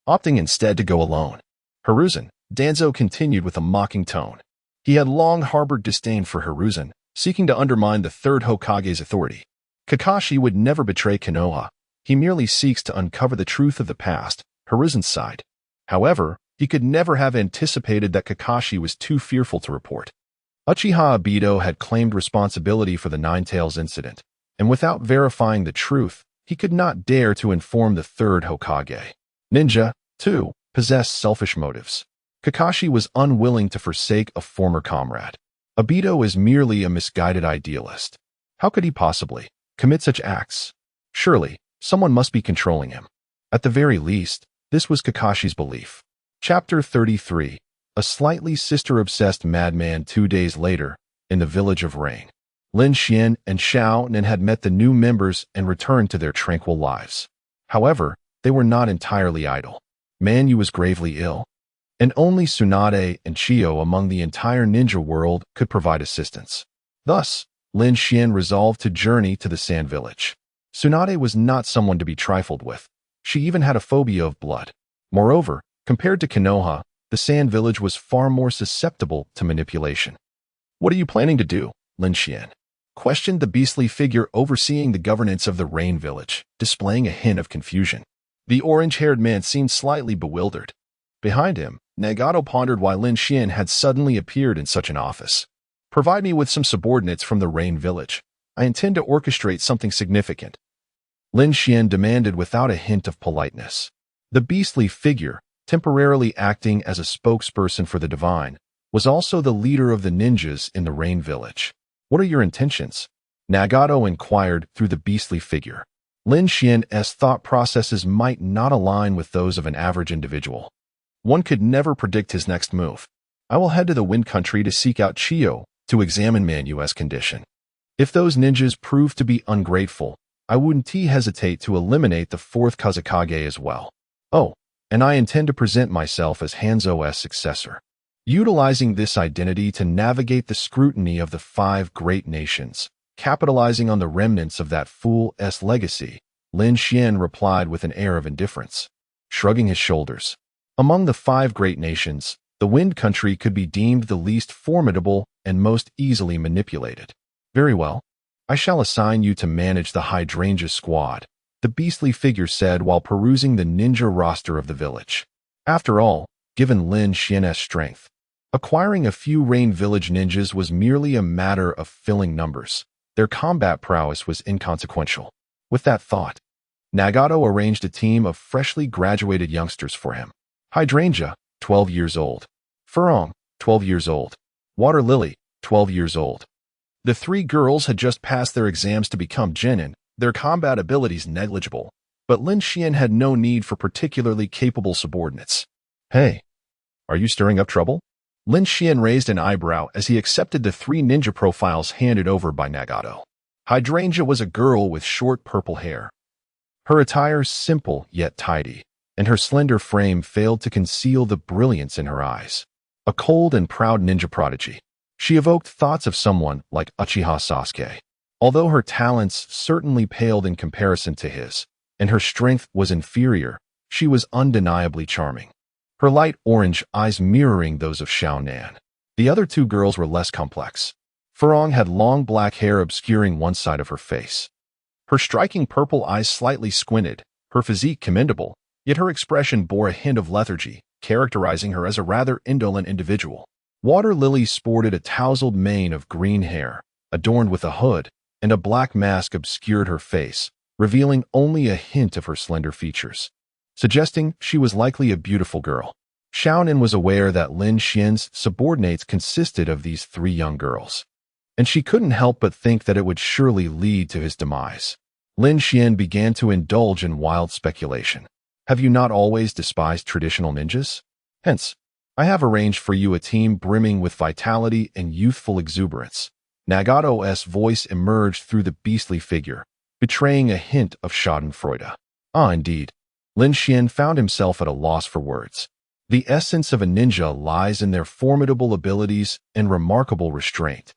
opting instead to go alone. Hiruzen, Danzo continued with a mocking tone. He had long harbored disdain for Hiruzen, seeking to undermine the third Hokage's authority. Kakashi would never betray Konoha. He merely seeks to uncover the truth of the past, Hiruzen's side. However, he could never have anticipated that Kakashi was too fearful to report. Uchiha Obito had claimed responsibility for the Ninetales incident, and without verifying the truth, he could not dare to inform the third Hokage. Ninja, too, possessed selfish motives. Kakashi was unwilling to forsake a former comrade. Obito is merely a misguided idealist. How could he possibly commit such acts? Surely, someone must be controlling him. At the very least, this was Kakashi's belief. Chapter 33. A slightly sister-obsessed madman 2 days later, in the village of Rain. Lin Xuan and Xiao Nen had met the new members and returned to their tranquil lives. However, they were not entirely idle. Man Yu was gravely ill, and only Tsunade and Chiyo among the entire ninja world could provide assistance. Thus, Lin Xuan resolved to journey to the Sand Village. Tsunade was not someone to be trifled with. She even had a phobia of blood. Moreover, compared to Konoha, the Sand Village was far more susceptible to manipulation. "What are you planning to do, Lin Xuan?" questioned the beastly figure overseeing the governance of the Rain Village, displaying a hint of confusion. The orange-haired man seemed slightly bewildered. Behind him, Nagato pondered why Lin Xuan had suddenly appeared in such an office. "Provide me with some subordinates from the Rain Village. I intend to orchestrate something significant," Lin Xuan demanded without a hint of politeness. The beastly figure, temporarily acting as a spokesperson for the divine, was also the leader of the ninjas in the Rain Village. "What are your intentions?" Nagato inquired through the beastly figure. Lin Xuan's thought processes might not align with those of an average individual. One could never predict his next move. I will head to the Wind Country to seek out Chiyo to examine Manu's condition. If those ninjas prove to be ungrateful, I wouldn't hesitate to eliminate the fourth Kazekage as well. Oh, and I intend to present myself as Hanzo's successor, utilizing this identity to navigate the scrutiny of the 5 great nations. Capitalizing on the remnants of that fool's legacy, Lin Xuan replied with an air of indifference, shrugging his shoulders. Among the 5 great nations, the Wind Country could be deemed the least formidable and most easily manipulated. Very well. I shall assign you to manage the hydrangea squad, the beastly figure said while perusing the ninja roster of the village. After all, given Lin Xuan's strength, acquiring a few Rain Village ninjas was merely a matter of filling numbers. Their combat prowess was inconsequential. With that thought, Nagato arranged a team of freshly graduated youngsters for him. Hydrangea, 12 years old. Furong, 12 years old. Water Lily, 12 years old. The 3 girls had just passed their exams to become genin, their combat abilities negligible, but Lin Xuan had no need for particularly capable subordinates. Hey, are you stirring up trouble? Lin Xuan raised an eyebrow as he accepted the 3 ninja profiles handed over by Nagato. Hydrangea was a girl with short purple hair. Her attire simple yet tidy, and her slender frame failed to conceal the brilliance in her eyes. A cold and proud ninja prodigy, she evoked thoughts of someone like Uchiha Sasuke. Although her talents certainly paled in comparison to his, and her strength was inferior, she was undeniably charming, her light orange eyes mirroring those of Xiao Nan. The other 2 girls were less complex. Furong had long black hair obscuring one side of her face. Her striking purple eyes slightly squinted, her physique commendable, yet her expression bore a hint of lethargy, characterizing her as a rather indolent individual. Water Lily sported a tousled mane of green hair, adorned with a hood, and a black mask obscured her face, revealing only a hint of her slender features, suggesting she was likely a beautiful girl. Xiaonan was aware that Lin Xuan's subordinates consisted of these 3 young girls, and she couldn't help but think that it would surely lead to his demise. Lin Xuan began to indulge in wild speculation. Have you not always despised traditional ninjas? Hence, I have arranged for you a team brimming with vitality and youthful exuberance. Nagato's voice emerged through the beastly figure, betraying a hint of schadenfreude. Ah, indeed. Lin Xuan found himself at a loss for words. The essence of a ninja lies in their formidable abilities and remarkable restraint,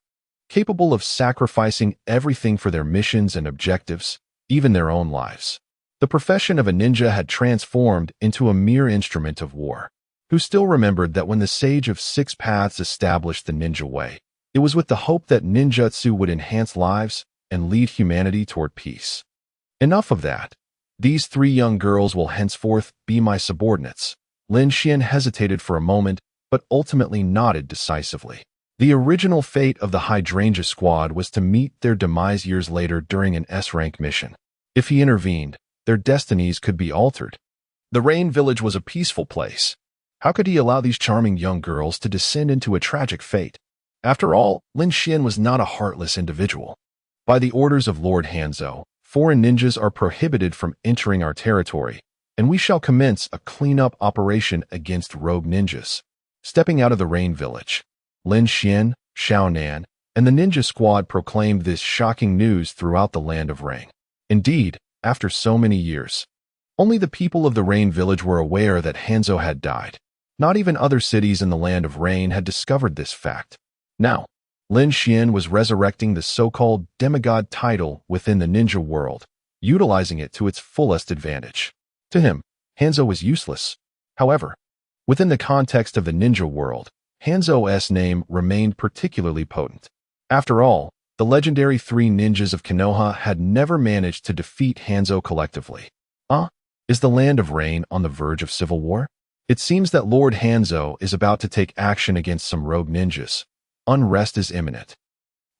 capable of sacrificing everything for their missions and objectives, even their own lives. The profession of a ninja had transformed into a mere instrument of war. Who still remembered that when the Sage of 6 Paths established the ninja way, it was with the hope that ninjutsu would enhance lives and lead humanity toward peace. Enough of that. These 3 young girls will henceforth be my subordinates. Lin Xuan hesitated for a moment, but ultimately nodded decisively. The original fate of the Hydrangea squad was to meet their demise years later during an S-rank mission. If he intervened, their destinies could be altered. The Rain Village was a peaceful place. How could he allow these charming young girls to descend into a tragic fate? After all, Lin Xuan was not a heartless individual. By the orders of Lord Hanzo, foreign ninjas are prohibited from entering our territory, and we shall commence a cleanup operation against rogue ninjas. Stepping out of the Rain Village, Lin Xuan, Xiao Nan, and the ninja squad proclaimed this shocking news throughout the land of Rain. Indeed, after so many years, only the people of the Rain Village were aware that Hanzo had died. Not even other cities in the land of Rain had discovered this fact. Now, Lin Xuan was resurrecting the so-called demigod title within the ninja world, utilizing it to its fullest advantage. To him, Hanzo was useless. However, within the context of the ninja world, Hanzo's name remained particularly potent. After all, the legendary 3 ninjas of Konoha had never managed to defeat Hanzo collectively. Is the land of Rain on the verge of civil war? It seems that Lord Hanzo is about to take action against some rogue ninjas. Unrest is imminent.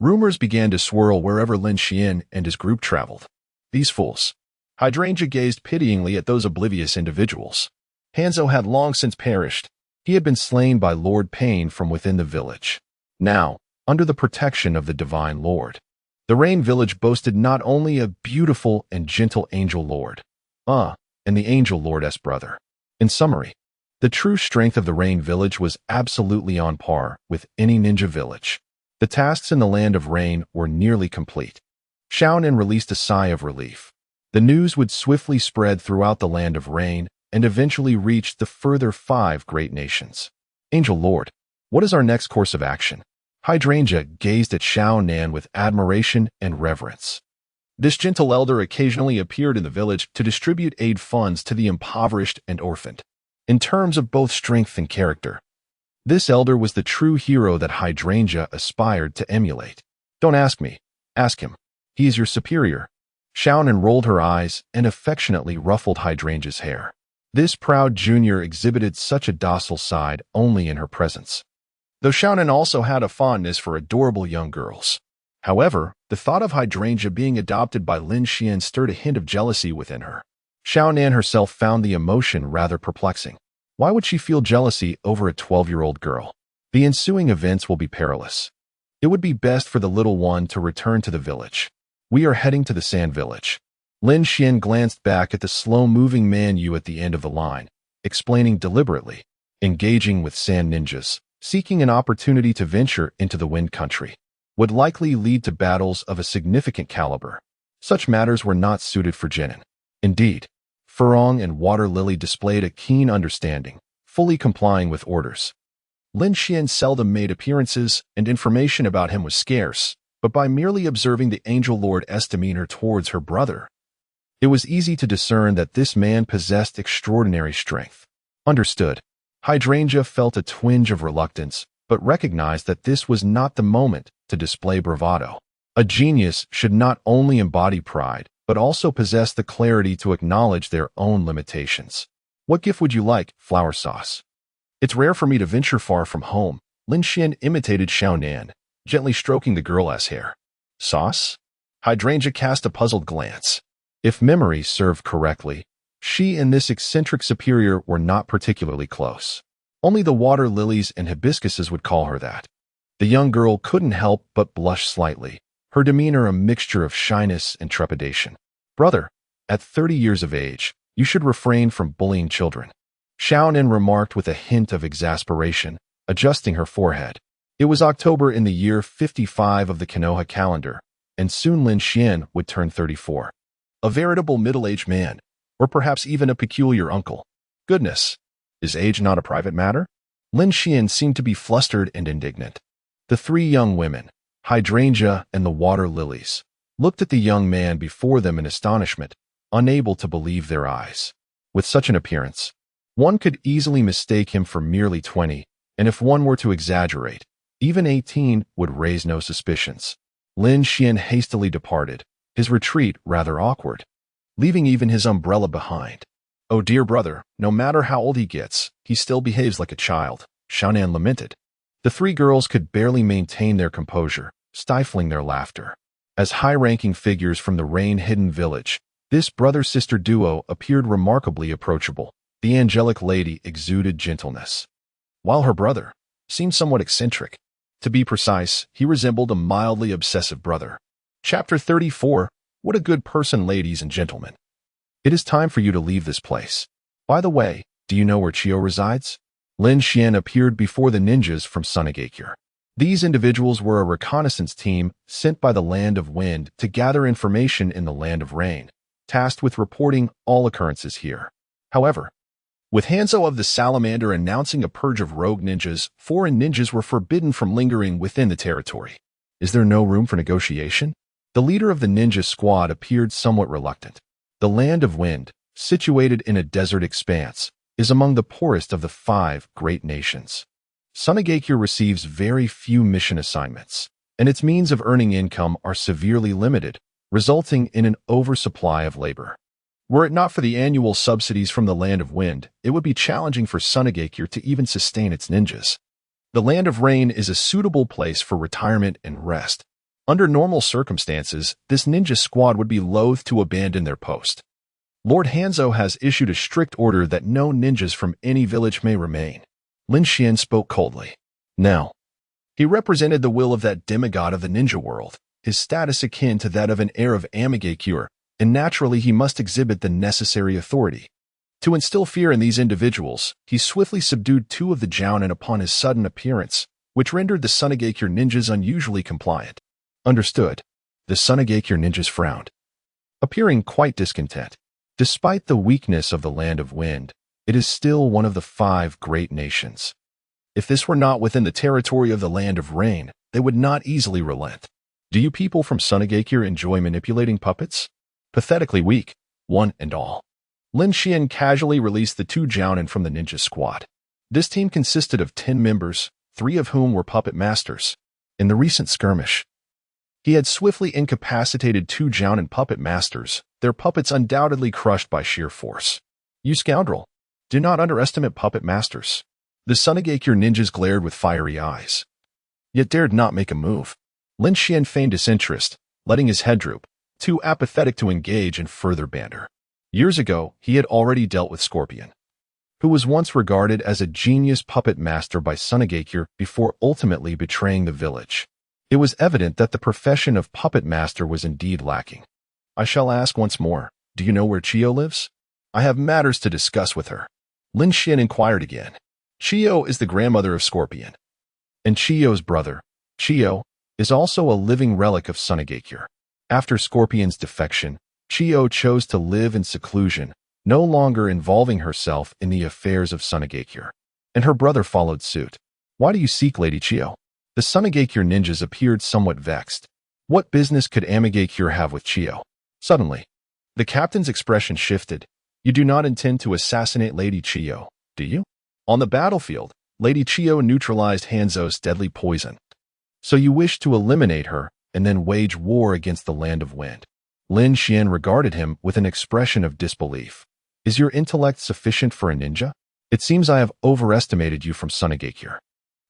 Rumors began to swirl wherever Lin Xuan and his group traveled. These fools. Hydrangea gazed pityingly at those oblivious individuals. Hanzo had long since perished. He had been slain by Lord Pain from within the village. Now, under the protection of the Divine Lord, the Rain Village boasted not only a beautiful and gentle angel lord, and the angel lord's brother. In summary, The true strength of the Rain Village was absolutely on par with any ninja village. The tasks in the Land of Rain were nearly complete. Xiaonan released a sigh of relief. The news would swiftly spread throughout the Land of Rain and eventually reach the further 5 great nations. Angel Lord, what is our next course of action? Hydrangea gazed at Xiaonan with admiration and reverence. This gentle elder occasionally appeared in the village to distribute aid funds to the impoverished and orphaned. In terms of both strength and character, this elder was the true hero that Hydrangea aspired to emulate. Don't ask me. Ask him. He is your superior. Xiaonan rolled her eyes and affectionately ruffled Hydrangea's hair. This proud junior exhibited such a docile side only in her presence, though Xiaonan also had a fondness for adorable young girls. However, the thought of Hydrangea being adopted by Lin Xuan stirred a hint of jealousy within her. Xiaonan herself found the emotion rather perplexing. Why would she feel jealousy over a 12-year-old girl? The ensuing events will be perilous. It would be best for the little one to return to the village. We are heading to the Sand Village. Lin Xuan glanced back at the slow-moving man Yu at the end of the line, explaining deliberately, engaging with sand ninjas, seeking an opportunity to venture into the Wind Country, would likely lead to battles of a significant caliber. Such matters were not suited for Jinan. Indeed, Furong and Water Lily displayed a keen understanding, fully complying with orders. Lin Xuan seldom made appearances, and information about him was scarce, but by merely observing the Angel Lord's demeanor towards her brother, it was easy to discern that this man possessed extraordinary strength. Understood. Hydrangea felt a twinge of reluctance, but recognized that this was not the moment to display bravado. A genius should not only embody pride, but also possess the clarity to acknowledge their own limitations. What gift would you like? Flower sauce. It's rare for me to venture far from home. Lin Xuan imitated Xiaonan, gently stroking the girl's hair. Sauce? Hydrangea cast a puzzled glance. If memory served correctly, she and this eccentric superior were not particularly close. Only the water lilies and hibiscuses would call her that. The young girl couldn't help but blush slightly, her demeanor a mixture of shyness and trepidation. Brother, at 30 years of age, you should refrain from bullying children. Xiaonan remarked with a hint of exasperation, adjusting her forehead. It was October in the year 55 of the Konoha calendar, and soon Lin Xuan would turn 34. A veritable middle-aged man, or perhaps even a peculiar uncle. Goodness, is age not a private matter? Lin Xuan seemed to be flustered and indignant. The 3 young women, Hydrangea and the water lilies, looked at the young man before them in astonishment, unable to believe their eyes. With such an appearance, one could easily mistake him for merely 20, and if one were to exaggerate, even 18 would raise no suspicions. Lin Xuan hastily departed, his retreat rather awkward, leaving even his umbrella behind. Oh dear brother, no matter how old he gets, he still behaves like a child, Xiaonan lamented. The 3 girls could barely maintain their composure, stifling their laughter. As high-ranking figures from the rain-hidden village, this brother-sister duo appeared remarkably approachable. The angelic lady exuded gentleness, while her brother seemed somewhat eccentric. To be precise, he resembled a mildly obsessive brother. Chapter 34. What a good person, ladies and gentlemen. It is time for you to leave this place. By the way, do you know where Chio resides? Lin Xuan appeared before the ninjas from Sunagakure. These individuals were a reconnaissance team sent by the Land of Wind to gather information in the Land of Rain, tasked with reporting all occurrences here. However, with Hanzo of the Salamander announcing a purge of rogue ninjas, foreign ninjas were forbidden from lingering within the territory. Is there no room for negotiation? The leader of the ninja squad appeared somewhat reluctant. The Land of Wind, situated in a desert expanse, is among the poorest of the 5 great nations. Sunagakure receives very few mission assignments, and its means of earning income are severely limited, resulting in an oversupply of labor. Were it not for the annual subsidies from the Land of Wind, it would be challenging for Sunagakure to even sustain its ninjas. The Land of Rain is a suitable place for retirement and rest. Under normal circumstances, this ninja squad would be loath to abandon their post. Lord Hanzo has issued a strict order that no ninjas from any village may remain. Lin Xuan spoke coldly. Now, he represented the will of that demigod of the ninja world, his status akin to that of an heir of Amigakure, and naturally he must exhibit the necessary authority. To instill fear in these individuals, he swiftly subdued two of the Jounin upon his sudden appearance, which rendered the Sunagakure ninjas unusually compliant. Understood. The Sunagakure ninjas frowned, appearing quite discontent. Despite the weakness of the Land of Wind, it is still one of the 5 great nations. If this were not within the territory of the Land of Rain, they would not easily relent. Do you people from Sunagakure enjoy manipulating puppets? Pathetically weak, one and all. Lin Xuan casually released the 2 Jounin from the ninja squad. This team consisted of 10 members, 3 of whom were puppet masters. In the recent skirmish, he had swiftly incapacitated 2 Jounin puppet masters, their puppets undoubtedly crushed by sheer force. You scoundrel! Do not underestimate puppet masters. The Sunagakure ninjas glared with fiery eyes, yet dared not make a move. Lin Xuan feigned disinterest, letting his head droop, too apathetic to engage in further banter. Years ago, he had already dealt with Scorpion, who was once regarded as a genius puppet master by Sunagakure before ultimately betraying the village. It was evident that the profession of puppet master was indeed lacking. I shall ask once more, do you know where Chiyo lives? I have matters to discuss with her. Lin Xuan inquired again. Chiyo is the grandmother of Scorpion, and Chiyo's brother, Chiyo, is also a living relic of Sunagakure. After Scorpion's defection, Chiyo chose to live in seclusion, no longer involving herself in the affairs of Sunagakure, and her brother followed suit. Why do you seek Lady Chiyo? The Sunagakure ninjas appeared somewhat vexed. What business could Amigakure have with Chiyo? Suddenly, the captain's expression shifted. You do not intend to assassinate Lady Chiyo, do you? On the battlefield, Lady Chiyo neutralized Hanzo's deadly poison. So you wish to eliminate her and then wage war against the Land of Wind. Lin Xuan regarded him with an expression of disbelief. Is your intellect sufficient for a ninja? It seems I have overestimated you from Sunagakure.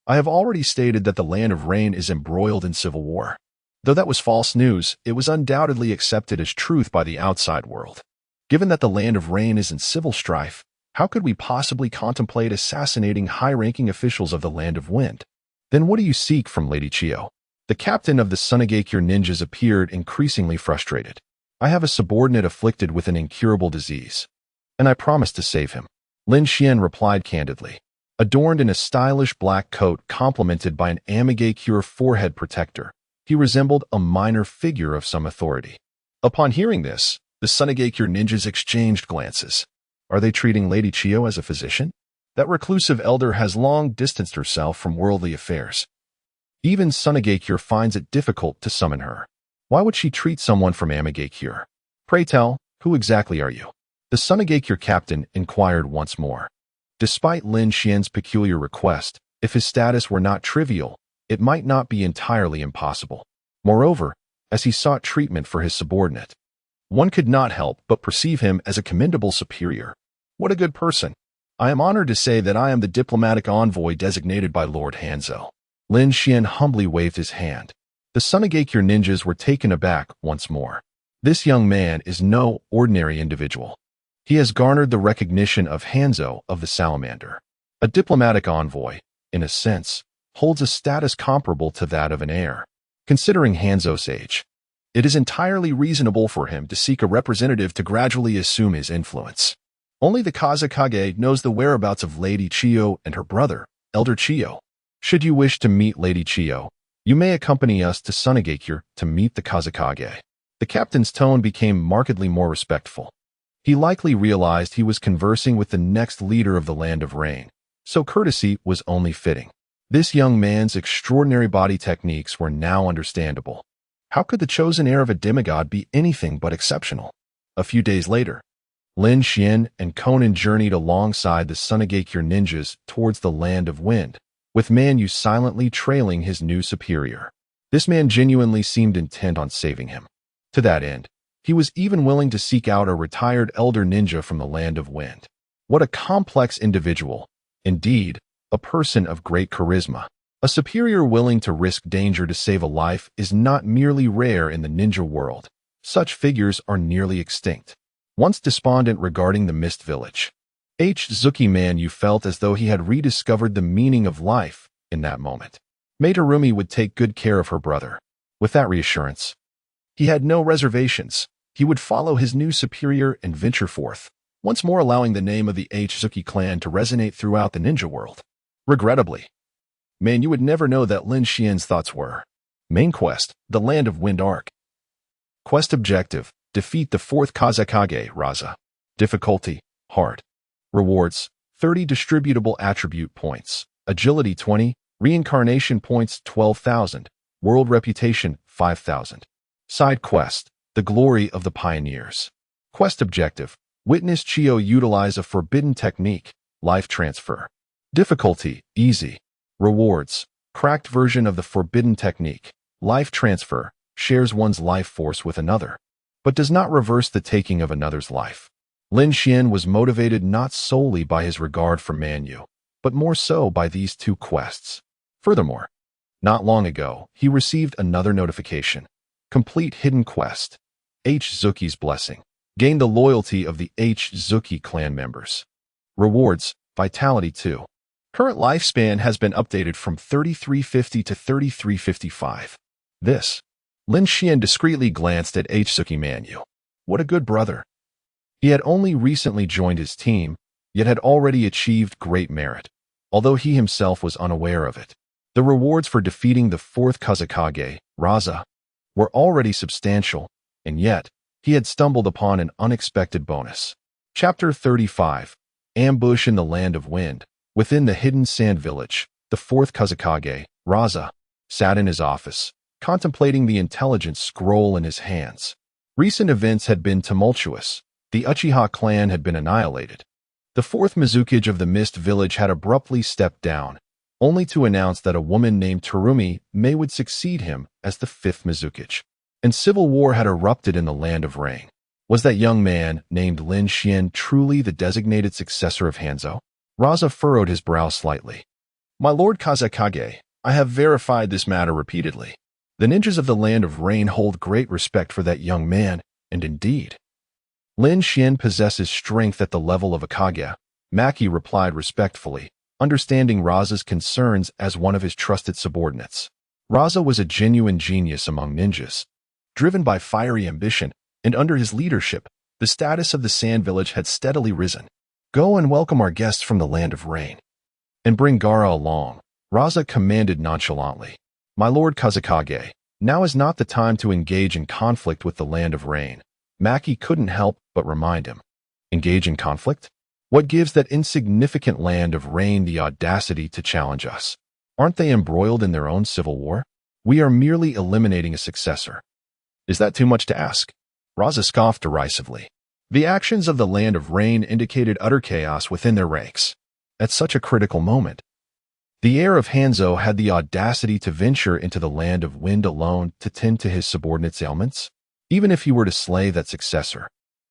I have already stated that the Land of Rain is embroiled in civil war. Though that was false news, it was undoubtedly accepted as truth by the outside world. Given that the Land of Rain is in civil strife, how could we possibly contemplate assassinating high-ranking officials of the Land of Wind? Then what do you seek from Lady Chiyo? The captain of the Sunagakure ninjas appeared increasingly frustrated. I have a subordinate afflicted with an incurable disease, and I promise to save him. Lin Xuan replied candidly. Adorned in a stylish black coat complemented by an Amigakure forehead protector, he resembled a minor figure of some authority. Upon hearing this, the Sunagakure ninjas exchanged glances. Are they treating Lady Chiyo as a physician? That reclusive elder has long distanced herself from worldly affairs. Even Sunagakure finds it difficult to summon her. Why would she treat someone from Amigakure? Pray tell, who exactly are you? The Sunagakure captain inquired once more. Despite Lin Xuan's peculiar request, if his status were not trivial, it might not be entirely impossible. Moreover, as he sought treatment for his subordinate, one could not help but perceive him as a commendable superior. What a good person. I am honored to say that I am the diplomatic envoy designated by Lord Hanzo. Lin Xuan humbly waved his hand. The Sunagakure ninjas were taken aback once more. This young man is no ordinary individual. He has garnered the recognition of Hanzo of the Salamander. A diplomatic envoy, in a sense, holds a status comparable to that of an heir. Considering Hanzo's age, it is entirely reasonable for him to seek a representative to gradually assume his influence. Only the Kazekage knows the whereabouts of Lady Chiyo and her brother, Elder Chiyo. Should you wish to meet Lady Chiyo, you may accompany us to Sunagakure to meet the Kazekage. The captain's tone became markedly more respectful. He likely realized he was conversing with the next leader of the Land of Rain, so courtesy was only fitting. This young man's extraordinary body techniques were now understandable. How could the chosen heir of a demigod be anything but exceptional? A few days later, Lin Xuan and Conan journeyed alongside the Sunagakure ninjas towards the Land of Wind, with Man Yu silently trailing his new superior. This man genuinely seemed intent on saving him. To that end, he was even willing to seek out a retired elder ninja from the Land of Wind. What a complex individual. Indeed, a person of great charisma. A superior willing to risk danger to save a life is not merely rare in the ninja world. Such figures are nearly extinct. Once despondent regarding the Mist Village, Zuki Man Yu felt as though he had rediscovered the meaning of life in that moment. Materumi would take good care of her brother. With that reassurance, he had no reservations. He would follow his new superior and venture forth. once more allowing the name of the Zuki clan to resonate throughout the ninja world. Regrettably, man, you would never know that Lin Xuan's thoughts were. Main quest, the Land of Wind Arc. Quest objective, defeat the 4th Kazekage, Raza. Difficulty, hard. Rewards, 30 distributable attribute points, agility 20, reincarnation points 12,000, world reputation 5,000. Side quest, the glory of the pioneers. Quest objective, witness Chio utilize a forbidden technique, life transfer. Difficulty, easy. Rewards, cracked version of the forbidden technique, life transfer, shares one's life force with another, but does not reverse the taking of another's life. Lin Xuan was motivated not solely by his regard for Man Yu, but more so by these 2 quests. Furthermore, not long ago, he received another notification. Complete hidden quest. Zuki's blessing. Gain the loyalty of the Zuki clan members. Rewards, vitality 2. Current lifespan has been updated from 3350 to 3355. This. Lin Xuan discreetly glanced at Zuki Man Yu. What a good brother. He had only recently joined his team, yet had already achieved great merit, although he himself was unaware of it. The rewards for defeating the 4th Kazekage, Raza, were already substantial, and yet, he had stumbled upon an unexpected bonus. Chapter 35, Ambush in the Land of Wind. Within the hidden sand village, the 4th Kazekage, Raza, sat in his office, contemplating the intelligence scroll in his hands. Recent events had been tumultuous. The Uchiha clan had been annihilated. The 4th Mizukage of the Mist Village had abruptly stepped down, only to announce that a woman named Terumi May would succeed him as the 5th Mizukage. And civil war had erupted in the Land of Rain. Was that young man, named Lin Xuan, truly the designated successor of Hanzo? Raza furrowed his brow slightly. My lord Kazekage, I have verified this matter repeatedly. The ninjas of the Land of Rain hold great respect for that young man, and indeed, Lin Xuan possesses strength at the level of a Kage. Maki replied respectfully, understanding Raza's concerns as one of his trusted subordinates. Raza was a genuine genius among ninjas. Driven by fiery ambition, and under his leadership, the status of the Sand Village had steadily risen. Go and welcome our guests from the Land of Rain. And bring Gaara along, Raza commanded nonchalantly. My lord Kazekage, now is not the time to engage in conflict with the Land of Rain. Maki couldn't help but remind him. Engage in conflict? What gives that insignificant Land of Rain the audacity to challenge us? Aren't they embroiled in their own civil war? We are merely eliminating a successor. Is that too much to ask? Raza scoffed derisively. The actions of the Land of Rain indicated utter chaos within their ranks. At such a critical moment, the heir of Hanzo had the audacity to venture into the Land of Wind alone to tend to his subordinates' ailments? Even if he were to slay that successor,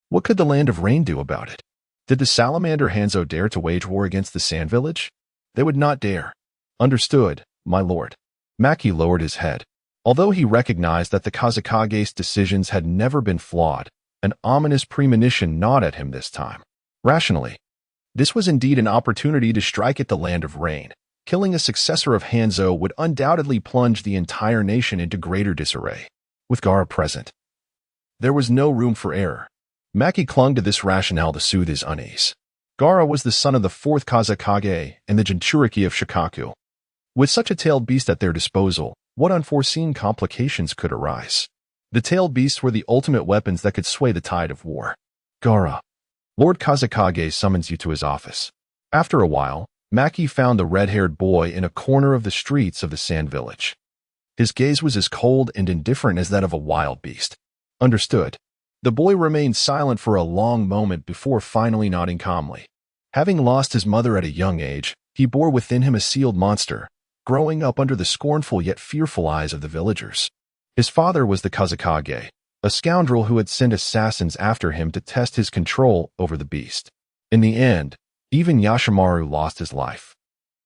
what could the Land of Rain do about it? Did the salamander Hanzo dare to wage war against the Sand Village? They would not dare. Understood, my lord. Maki lowered his head. Although he recognized that the Kazekage's decisions had never been flawed, an ominous premonition gnawed at him this time. Rationally, this was indeed an opportunity to strike at the Land of Rain. Killing a successor of Hanzo would undoubtedly plunge the entire nation into greater disarray. With Gaara present, there was no room for error. Maki clung to this rationale to soothe his unease. Gaara was the son of the 4th Kazekage and the Jinchuriki of Shikaku. With such a tailed beast at their disposal, what unforeseen complications could arise? The tailed beasts were the ultimate weapons that could sway the tide of war. Gaara, Lord Kazekage summons you to his office. After a while, Maki found the red-haired boy in a corner of the streets of the Sand Village. His gaze was as cold and indifferent as that of a wild beast. Understood. The boy remained silent for a long moment before finally nodding calmly. Having lost his mother at a young age, he bore within him a sealed monster, growing up under the scornful yet fearful eyes of the villagers. His father was the Kazekage, a scoundrel who had sent assassins after him to test his control over the beast. In the end, even Yashimaru lost his life.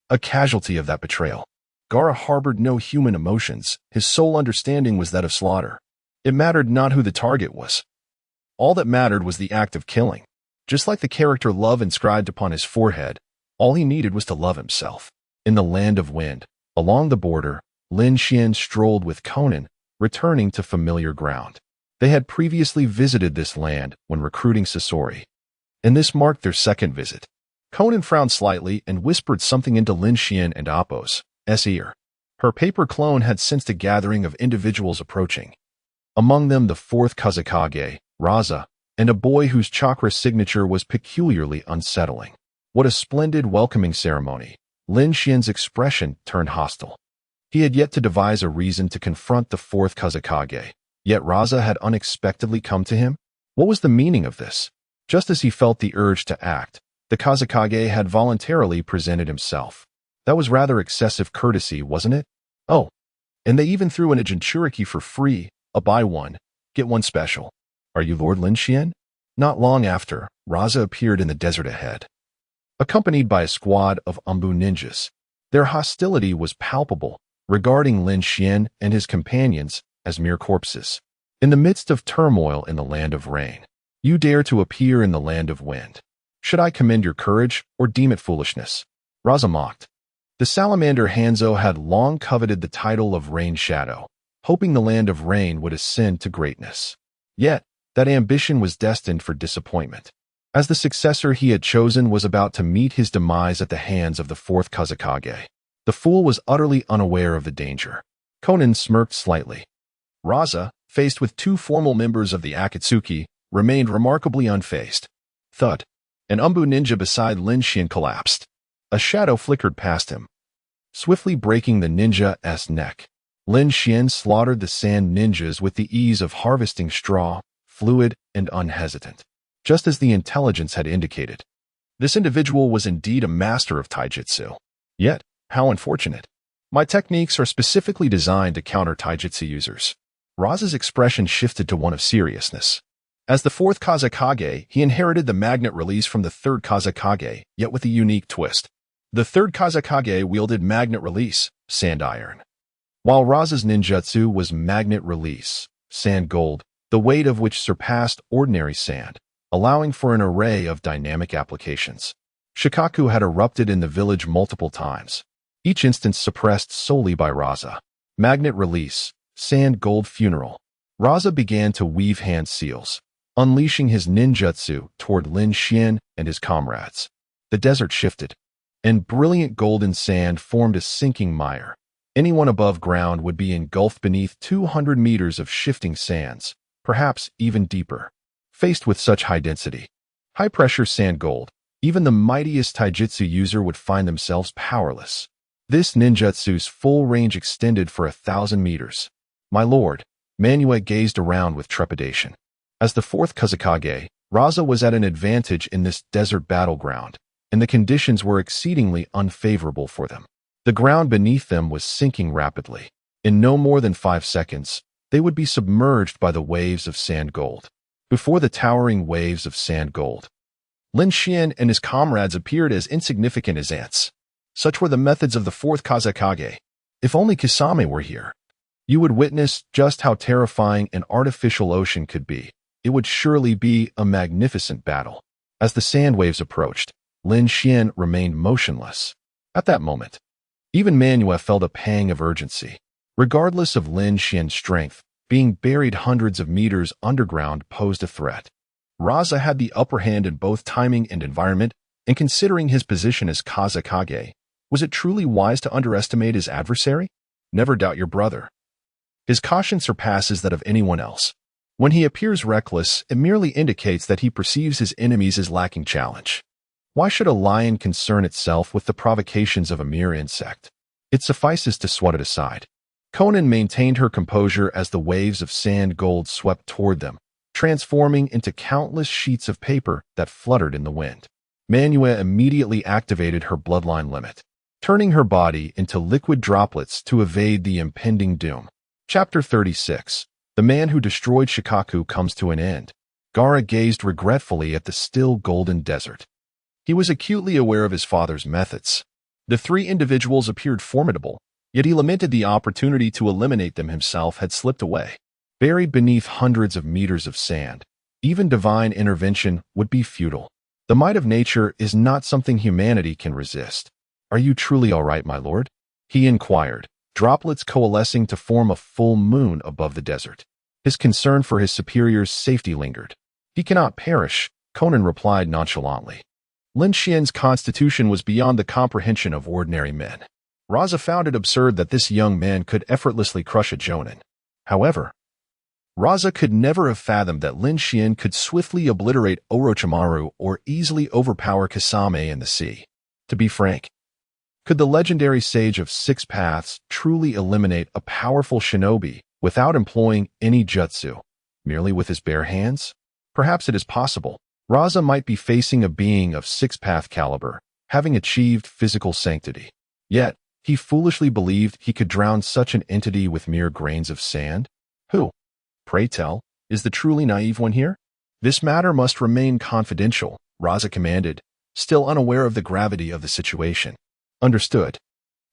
A casualty of that betrayal. Gaara harbored no human emotions. His sole understanding was that of slaughter. It mattered not who the target was. All that mattered was the act of killing. Just like the character love inscribed upon his forehead, all he needed was to love himself. In the Land of Wind, along the border, Lin Xuan strolled with Conan, returning to familiar ground. They had previously visited this land when recruiting Sasori. and this marked their second visit. Conan frowned slightly and whispered something into Lin Xuan and Appo's ear. Her paper clone had sensed a gathering of individuals approaching. Among them the fourth Kazekage, Raza, and a boy whose chakra signature was peculiarly unsettling. What a splendid welcoming ceremony! Lin Xuan's expression turned hostile. He had yet to devise a reason to confront the fourth Kazekage, yet Raza had unexpectedly come to him? What was the meaning of this? Just as he felt the urge to act, the Kazekage had voluntarily presented himself. That was rather excessive courtesy, wasn't it? Oh, and they even threw in a jinchuriki for free, a buy one, get one special. Are you Lord Lin Xuan? Not long after, Raza appeared in the desert ahead, accompanied by a squad of Umbu ninjas. Their hostility was palpable, regarding Lin Xuan and his companions as mere corpses. In the midst of turmoil in the land of rain, you dare to appear in the land of wind. Should I commend your courage or deem it foolishness? Raza mocked. The salamander Hanzo had long coveted the title of Rain Shadow, hoping the land of rain would ascend to greatness. Yet, that ambition was destined for disappointment, as the successor he had chosen was about to meet his demise at the hands of the fourth Kazekage. The fool was utterly unaware of the danger. Conan smirked slightly. Raza, faced with two formal members of the Akatsuki, remained remarkably unfazed. Thud. An Umbu ninja beside Lin Xuan collapsed. A shadow flickered past him, swiftly breaking the ninja's neck. Lin Xuan slaughtered the sand ninjas with the ease of harvesting straw, fluid and unhesitant, just as the intelligence had indicated. This individual was indeed a master of taijutsu. Yet, how unfortunate. My techniques are specifically designed to counter taijutsu users. Raza's expression shifted to one of seriousness. As the fourth Kazekage, he inherited the magnet release from the third Kazekage, yet with a unique twist. The third Kazekage wielded magnet release, sand iron, while Raza's ninjutsu was magnet release, sand gold, the weight of which surpassed ordinary sand, allowing for an array of dynamic applications. Shikaku had erupted in the village multiple times, each instance suppressed solely by Raza. Magnet release, sand gold funeral. Raza began to weave hand seals, unleashing his ninjutsu toward Lin Xuan and his comrades. The desert shifted, and brilliant golden sand formed a sinking mire. Anyone above ground would be engulfed beneath 200 meters of shifting sands, perhaps even deeper. Faced with such high density, high-pressure sand gold, even the mightiest taijutsu user would find themselves powerless. This ninjutsu's full range extended for 1,000 meters. My lord, Manue gazed around with trepidation. As the fourth Kazekage, Raza was at an advantage in this desert battleground, and the conditions were exceedingly unfavorable for them. The ground beneath them was sinking rapidly. In no more than 5 seconds, they would be submerged by the waves of sand gold. Before the towering waves of sand gold, Lin Xuan and his comrades appeared as insignificant as ants. Such were the methods of the fourth Kazekage. If only Kisame were here, you would witness just how terrifying an artificial ocean could be. It would surely be a magnificent battle. As the sand waves approached, Lin Xuan remained motionless. At that moment, even Manue felt a pang of urgency. Regardless of Lin Xuan's strength, being buried hundreds of meters underground posed a threat. Raza had the upper hand in both timing and environment, and considering his position as Kazekage, was it truly wise to underestimate his adversary? Never doubt your brother. His caution surpasses that of anyone else. When he appears reckless, it merely indicates that he perceives his enemies as lacking challenge. Why should a lion concern itself with the provocations of a mere insect? It suffices to swat it aside. Conan maintained her composure as the waves of sand gold swept toward them, transforming into countless sheets of paper that fluttered in the wind. Manue immediately activated her bloodline limit, turning her body into liquid droplets to evade the impending doom. Chapter 36. The man who destroyed Shikaku comes to an end. Gaara gazed regretfully at the still golden desert. He was acutely aware of his father's methods. The three individuals appeared formidable, yet he lamented the opportunity to eliminate them himself had slipped away. Buried beneath hundreds of meters of sand, even divine intervention would be futile. The might of nature is not something humanity can resist. Are you truly all right, my lord? He inquired, droplets coalescing to form a full moon above the desert. His concern for his superior's safety lingered. He cannot perish, Conan replied nonchalantly. Lin Xian's constitution was beyond the comprehension of ordinary men. Raza found it absurd that this young man could effortlessly crush a jonin. However, Raza could never have fathomed that Lin Xian could swiftly obliterate Orochimaru or easily overpower Kasame in the sea. To be frank, could the legendary sage of six paths truly eliminate a powerful shinobi without employing any jutsu, merely with his bare hands? Perhaps it is possible. Raza might be facing a being of six-path caliber, having achieved physical sanctity. Yet, he foolishly believed he could drown such an entity with mere grains of sand? Who, pray tell, is the truly naive one here? This matter must remain confidential, Raza commanded, still unaware of the gravity of the situation. Understood.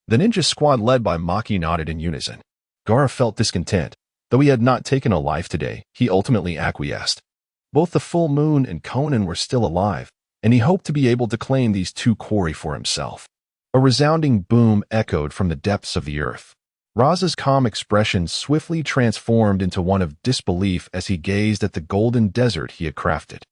The ninja squad led by Maki nodded in unison. Gaara felt discontent. Though he had not taken a life today, he ultimately acquiesced. Both the full moon and Conan were still alive, and he hoped to be able to claim these two quarry for himself. A resounding boom echoed from the depths of the earth. Raza's calm expression swiftly transformed into one of disbelief as he gazed at the golden desert he had crafted.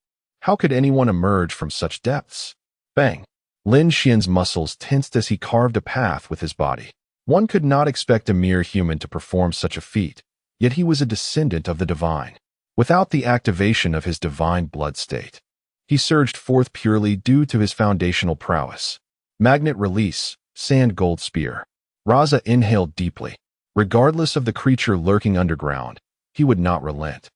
How could anyone emerge from such depths? Bang! Lin Xian's muscles tensed as he carved a path with his body. One could not expect a mere human to perform such a feat, yet he was a descendant of the divine. Without the activation of his divine blood state, he surged forth purely due to his foundational prowess. Magnet release, sand gold spear. Raza inhaled deeply. Regardless of the creature lurking underground, he would not relent.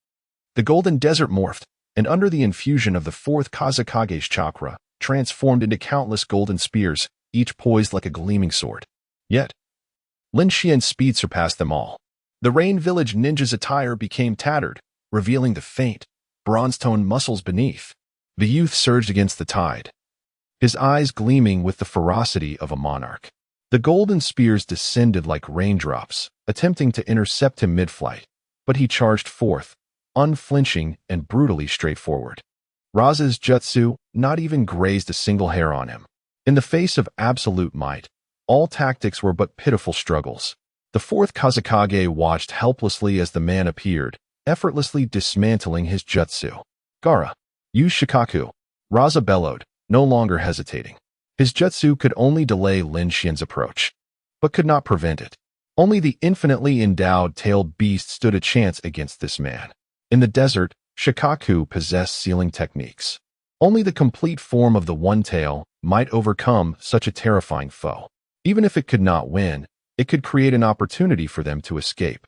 The golden desert morphed, and under the infusion of the fourth Kazakage's chakra, transformed into countless golden spears, each poised like a gleaming sword. Yet, Lin Xian's speed surpassed them all. The Rain Village ninja's attire became tattered, revealing the faint, bronze-toned muscles beneath. The youth surged against the tide, his eyes gleaming with the ferocity of a monarch. The golden spears descended like raindrops, attempting to intercept him mid-flight, but he charged forth, unflinching and brutally straightforward. Raza's jutsu not even grazed a single hair on him. In the face of absolute might, all tactics were but pitiful struggles. The fourth Kazakage watched helplessly as the man appeared, effortlessly dismantling his jutsu. Gaara, use Shikaku, Raza bellowed, no longer hesitating. His jutsu could only delay Lin Xian's approach, but could not prevent it. Only the infinitely endowed tailed beast stood a chance against this man. In the desert, Shikaku possessed sealing techniques. Only the complete form of the One Tail might overcome such a terrifying foe. Even if it could not win, it could create an opportunity for them to escape.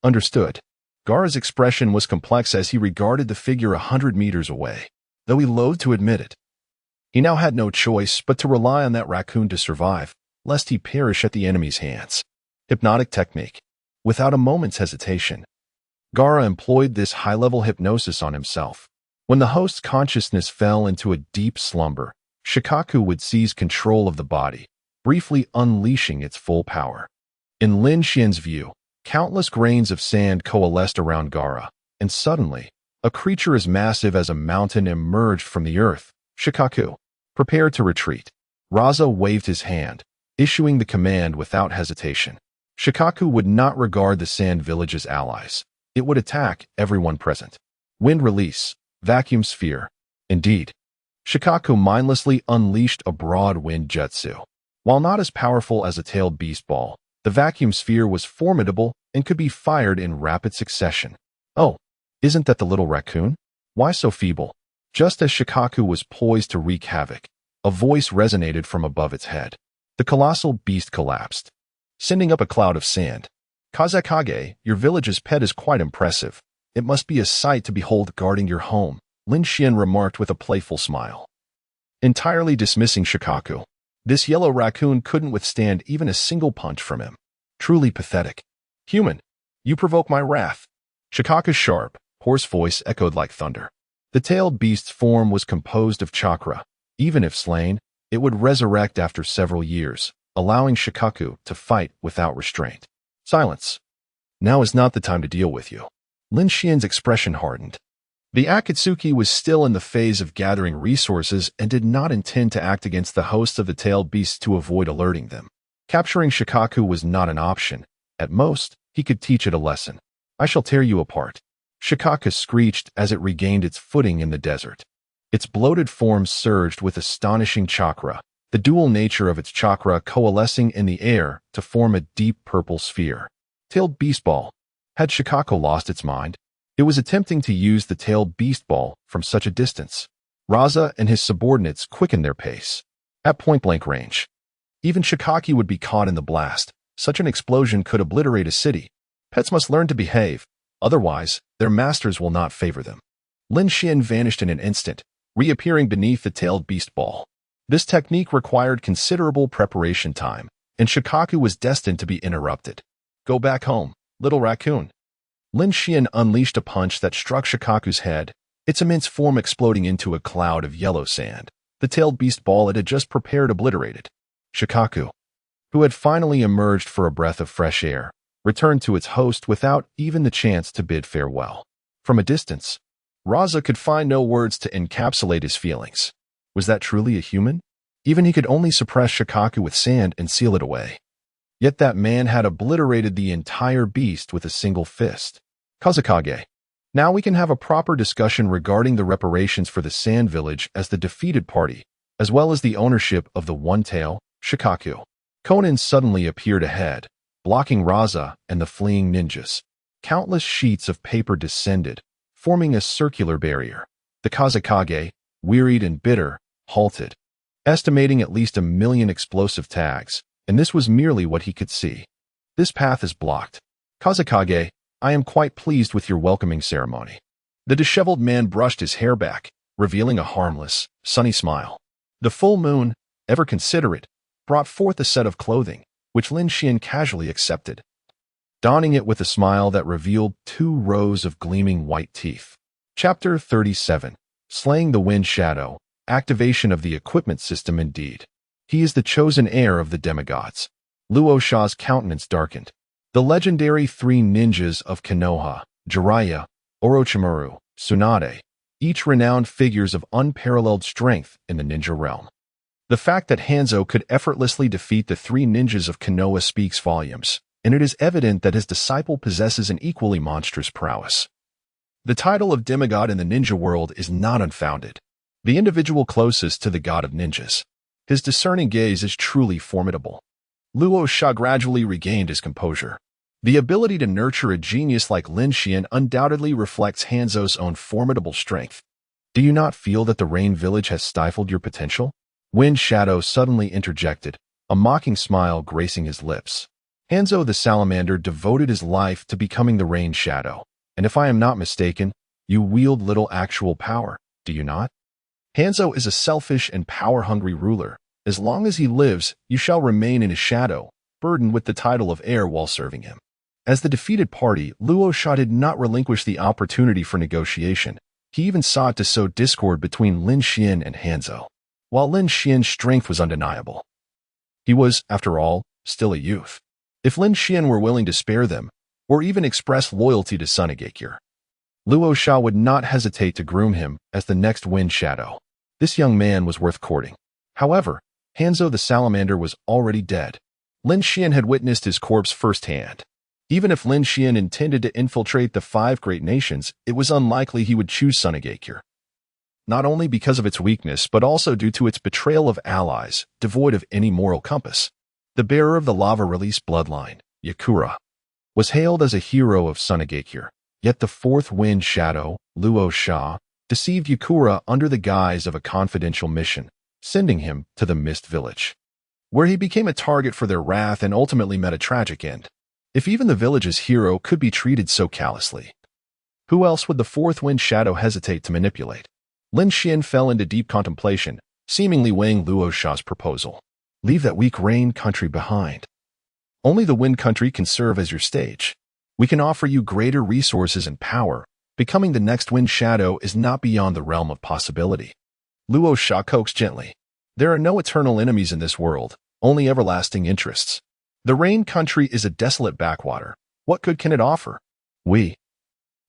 Understood. Gaara's expression was complex as he regarded the figure 100 meters away, though he loathed to admit it. He now had no choice but to rely on that raccoon to survive, lest he perish at the enemy's hands. Hypnotic technique. Without a moment's hesitation, Gaara employed this high-level hypnosis on himself. When the host's consciousness fell into a deep slumber, Shikaku would seize control of the body, briefly unleashing its full power. In Lin Xian's view, countless grains of sand coalesced around Gaara, and suddenly, a creature as massive as a mountain emerged from the earth. Shikaku, prepare to retreat. Raza waved his hand, issuing the command without hesitation. Shikaku would not regard the Sand Village as allies. It would attack everyone present. Wind release, vacuum sphere. Indeed, Shikaku mindlessly unleashed a broad wind jutsu. While not as powerful as a tailed beast ball, the vacuum sphere was formidable and could be fired in rapid succession. Oh, isn't that the little raccoon? Why so feeble? Just as Shikaku was poised to wreak havoc, a voice resonated from above its head. The colossal beast collapsed, sending up a cloud of sand. Kazakage, your village's pet is quite impressive. It must be a sight to behold guarding your home, Lin Xian remarked with a playful smile. Entirely dismissing Shikaku, this yellow raccoon couldn't withstand even a single punch from him. Truly pathetic. Human, you provoke my wrath. Shikaku's sharp, hoarse voice echoed like thunder. The tailed beast's form was composed of chakra. Even if slain, it would resurrect after several years, allowing Shikaku to fight without restraint. Silence. Now is not the time to deal with you. Lin Xian's expression hardened. The Akatsuki was still in the phase of gathering resources and did not intend to act against the hosts of the tailed beasts to avoid alerting them. Capturing Shikaku was not an option. At most, he could teach it a lesson. I shall tear you apart. Shikaku screeched as it regained its footing in the desert. Its bloated form surged with astonishing chakra, the dual nature of its chakra coalescing in the air to form a deep purple sphere. Tailed beast ball. Had Shikako lost its mind? It was attempting to use the tailed beast ball from such a distance. Raza and his subordinates quickened their pace. At point-blank range. Even Shikaki would be caught in the blast. Such an explosion could obliterate a city. Pets must learn to behave, otherwise, their masters will not favor them. Lin Xuan vanished in an instant, reappearing beneath the tailed beast ball. This technique required considerable preparation time, and Shikaku was destined to be interrupted. Go back home, little raccoon. Lin Xuan unleashed a punch that struck Shikaku's head, its immense form exploding into a cloud of yellow sand. The tailed beast ball it had just prepared obliterated. Shikaku, who had finally emerged for a breath of fresh air, returned to its host without even the chance to bid farewell. From a distance, Raza could find no words to encapsulate his feelings. Was that truly a human? Even he could only suppress Shikaku with sand and seal it away. Yet that man had obliterated the entire beast with a single fist. Kazekage. Now we can have a proper discussion regarding the reparations for the Sand Village as the defeated party, as well as the ownership of the one-tail, Shikaku. Conan suddenly appeared ahead, blocking Raza and the fleeing ninjas. Countless sheets of paper descended, forming a circular barrier. The Kazekage, wearied and bitter, halted, estimating at least 1 million explosive tags, and this was merely what he could see. This path is blocked. Kazekage, I am quite pleased with your welcoming ceremony. The disheveled man brushed his hair back, revealing a harmless, sunny smile. The full moon, ever considerate, brought forth a set of clothing, which Lin Xuan casually accepted, donning it with a smile that revealed 2 rows of gleaming white teeth. Chapter 37. Slaying the Wind Shadow. Activation of the equipment system indeed. He is the chosen heir of the demigods. Luo Sha's countenance darkened. The legendary 3 ninjas of Konoha, Jiraiya, Orochimaru, Tsunade, each renowned figures of unparalleled strength in the ninja realm. The fact that Hanzo could effortlessly defeat the 3 ninjas of Konoha speaks volumes, and it is evident that his disciple possesses an equally monstrous prowess. The title of demigod in the ninja world is not unfounded. The individual closest to the god of ninjas. His discerning gaze is truly formidable. Luo Sha gradually regained his composure. The ability to nurture a genius like Lin Xuan undoubtedly reflects Hanzo's own formidable strength. Do you not feel that the Rain Village has stifled your potential? Wind Shadow suddenly interjected, a mocking smile gracing his lips. Hanzo the Salamander devoted his life to becoming the Rain Shadow, and if I am not mistaken, you wield little actual power, do you not? Hanzo is a selfish and power-hungry ruler. As long as he lives, you shall remain in his shadow, burdened with the title of heir while serving him. As the defeated party, Luo Sha did not relinquish the opportunity for negotiation. He even sought to sow discord between Lin Xuan and Hanzo. While Lin Xuan's strength was undeniable, he was, after all, still a youth. If Lin Xuan were willing to spare them, or even express loyalty to Sunagakure, Luo Sha would not hesitate to groom him as the next Wind Shadow. This young man was worth courting. However, Hanzo the Salamander was already dead. Lin Xuan had witnessed his corpse firsthand. Even if Lin Xuan intended to infiltrate the 5 great nations, it was unlikely he would choose Sunagakure. Not only because of its weakness, but also due to its betrayal of allies, devoid of any moral compass. The bearer of the lava release bloodline, Yakura, was hailed as a hero of Sunagakure. Yet the 4th Wind Shadow, Luo Sha, deceived Yakura under the guise of a confidential mission, sending him to the Mist Village, where he became a target for their wrath and ultimately met a tragic end. If even the village's hero could be treated so callously, who else would the 4th Wind Shadow hesitate to manipulate? Lin Xuan fell into deep contemplation, seemingly weighing Luo Sha's proposal. Leave that weak rain country behind. Only the wind country can serve as your stage. We can offer you greater resources and power. Becoming the next Wind Shadow is not beyond the realm of possibility. Luo Sha coaxed gently. There are no eternal enemies in this world, only everlasting interests. The rain country is a desolate backwater. What good can it offer? We,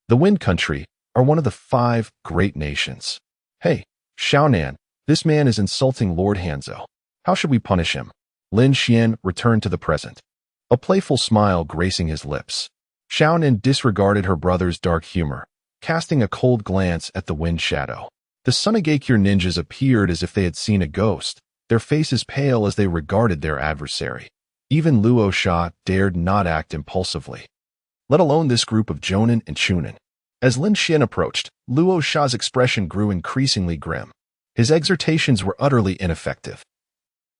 the wind country, are one of the 5 great nations. Hey, Xiaonan, this man is insulting Lord Hanzo. How should we punish him? Lin Xuan returned to the present, a playful smile gracing his lips. Xiaonan disregarded her brother's dark humor, casting a cold glance at the Wind Shadow. The Sunagakure ninjas appeared as if they had seen a ghost, their faces pale as they regarded their adversary. Even Luo Sha dared not act impulsively, let alone this group of Jonin and Chunin. As Lin Xuan approached, Luo Sha's expression grew increasingly grim. His exhortations were utterly ineffective.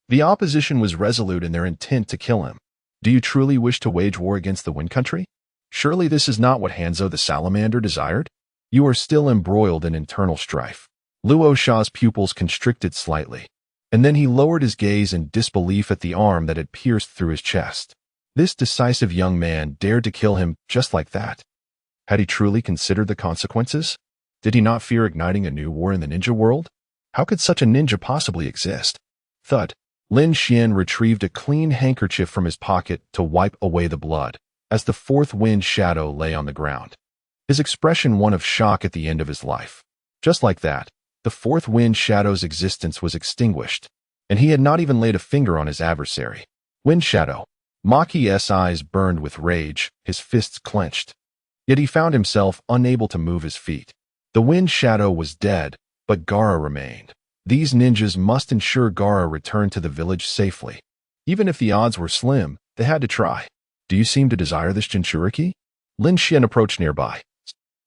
The opposition was resolute in their intent to kill him. Do you truly wish to wage war against the Wind Country? Surely this is not what Hanzo the Salamander desired? You are still embroiled in internal strife. Luo Sha's pupils constricted slightly, and then he lowered his gaze in disbelief at the arm that had pierced through his chest. This decisive young man dared to kill him just like that. Had he truly considered the consequences? Did he not fear igniting a new war in the ninja world? How could such a ninja possibly exist? Thud. Lin Xuan retrieved a clean handkerchief from his pocket to wipe away the blood, as the fourth wind shadow lay on the ground. His expression one of shock at the end of his life. Just like that, the fourth wind shadow's existence was extinguished, and he had not even laid a finger on his adversary. Wind shadow. Maki's eyes burned with rage, his fists clenched. Yet he found himself unable to move his feet. The wind shadow was dead, but Gaara remained. These ninjas must ensure Gaara returned to the village safely. Even if the odds were slim, they had to try. Do you seem to desire this Jinchuriki? Lin Xuan approached nearby,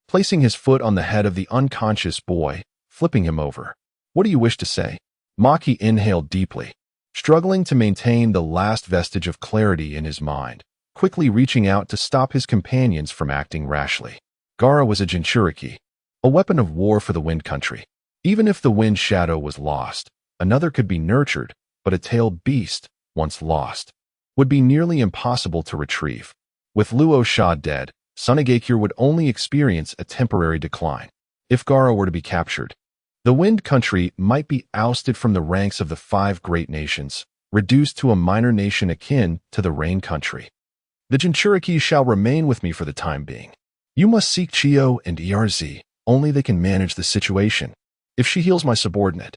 placing his foot on the head of the unconscious boy, flipping him over. What do you wish to say? Maki inhaled deeply, struggling to maintain the last vestige of clarity in his mind, quickly reaching out to stop his companions from acting rashly. Gaara was a Jinchuriki, a weapon of war for the Wind Country. Even if the wind shadow was lost, another could be nurtured, but a tailed beast, once lost, would be nearly impossible to retrieve. With Luo Sha dead, Sunagakure would only experience a temporary decline. If Gaara were to be captured, the Wind Country might be ousted from the ranks of the 5 great nations, reduced to a minor nation akin to the Rain Country. The Jinchuriki shall remain with me for the time being. You must seek Chiyo and Erz, only they can manage the situation. If she heals my subordinate,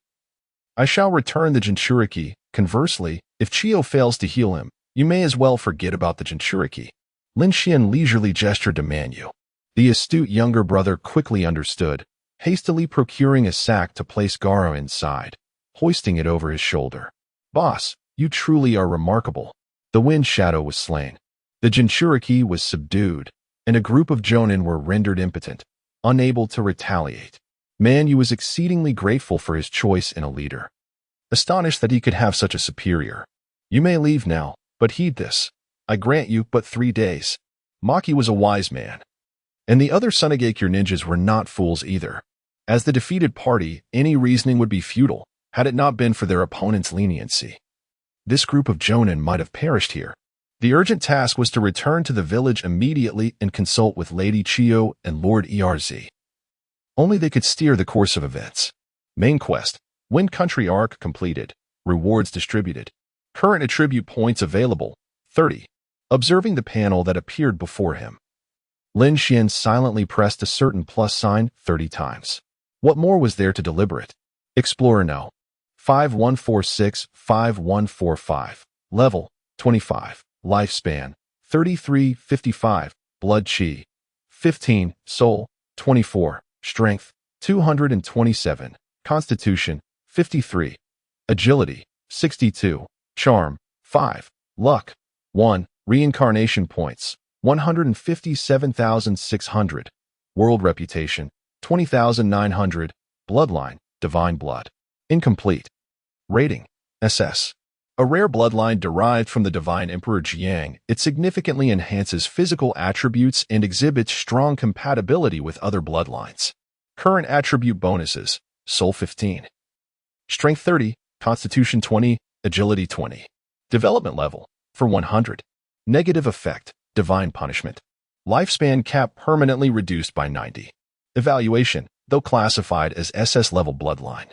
I shall return the Jinchuriki. Conversely, if Chiyo fails to heal him, you may as well forget about the Jinchuriki. Lin Xuan leisurely gestured to Manyu. The astute younger brother quickly understood, hastily procuring a sack to place Gaara inside, hoisting it over his shoulder. Boss, you truly are remarkable. The wind shadow was slain. The Jinchuriki was subdued, and a group of Jonin were rendered impotent, unable to retaliate. Manyu was exceedingly grateful for his choice in a leader, astonished that he could have such a superior. You may leave now, but heed this. I grant you but 3 days. Maki was a wise man, and the other Sunagakure ninjas were not fools either. As the defeated party, any reasoning would be futile, had it not been for their opponent's leniency. This group of Jonin might have perished here. The urgent task was to return to the village immediately and consult with Lady Chiyo and Lord Erz. Only they could steer the course of events. Main quest, Wind Country arc completed, rewards distributed. Current attribute points available, 30. Observing the panel that appeared before him, Lin Xuan silently pressed a certain plus sign 30 times. What more was there to deliberate? Explorer no. 5146-5145. Level, 25. Lifespan, 3355. Blood chi, 15. Soul, 24. Strength, 227. Constitution, 53. Agility, 62. Charm, 5. Luck, 1. Reincarnation points, 157,600. World reputation, 20,900. Bloodline, divine blood. Incomplete. Rating, SS. A rare bloodline derived from the divine Emperor Jiang, it significantly enhances physical attributes and exhibits strong compatibility with other bloodlines. Current attribute bonuses, Soul 15. Strength 30, Constitution 20, Agility 20. Development level, for 100. Negative effect, divine punishment. Lifespan cap permanently reduced by 90. Evaluation, though classified as SS level bloodline,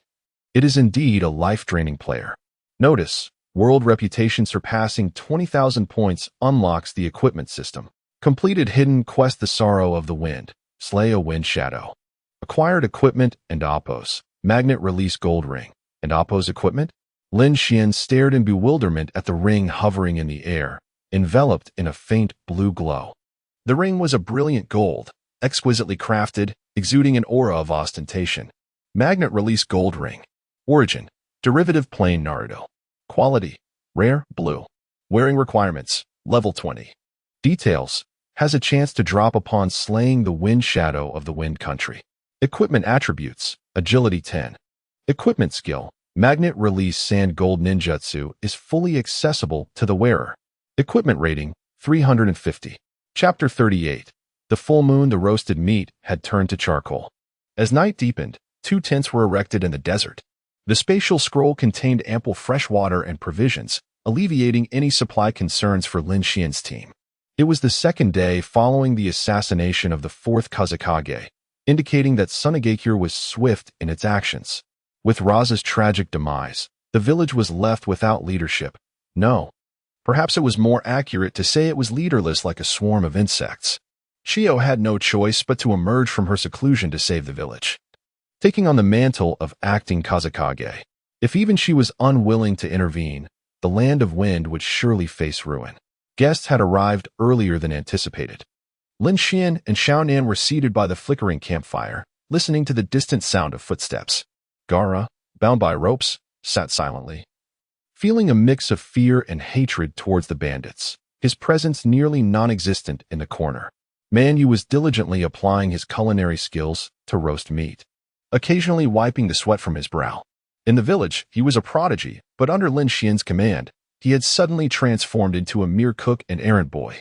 it is indeed a life-draining player. Notice, world reputation surpassing 20,000 points unlocks the equipment system. Completed hidden quest The Sorrow of the Wind, slay a wind shadow. Acquired equipment and Oppos, magnet release gold ring, and Oppos equipment. Lin Xuan stared in bewilderment at the ring hovering in the air, enveloped in a faint blue glow. The ring was a brilliant gold, exquisitely crafted, exuding an aura of ostentation. Magnet release gold ring. Origin, derivative plain Naruto. Quality, rare, blue. Wearing requirements, level 20. Details, has a chance to drop upon slaying the wind shadow of the wind country. Equipment attributes, agility 10. Equipment skill, magnet release sand gold ninjutsu is fully accessible to the wearer. Equipment rating, 350. Chapter 38. The full moon, the roasted meat had turned to charcoal. As night deepened, 2 tents were erected in the desert. The spatial scroll contained ample fresh water and provisions, alleviating any supply concerns for Lin Xuan's team. It was the second day following the assassination of the 4th Kazekage, indicating that Sunagakure was swift in its actions. With Raza's tragic demise, the village was left without leadership. No, perhaps it was more accurate to say it was leaderless like a swarm of insects. Chiyo had no choice but to emerge from her seclusion to save the village, taking on the mantle of acting Kazekage. If even she was unwilling to intervene, the land of wind would surely face ruin. Guests had arrived earlier than anticipated. Lin Xuan and Xiaonan were seated by the flickering campfire, listening to the distant sound of footsteps. Gaara, bound by ropes, sat silently, feeling a mix of fear and hatred towards the bandits, his presence nearly non-existent in the corner. Man Yu was diligently applying his culinary skills to roast meat, occasionally wiping the sweat from his brow. In the village, he was a prodigy, but under Lin Xuan's command, he had suddenly transformed into a mere cook and errand boy,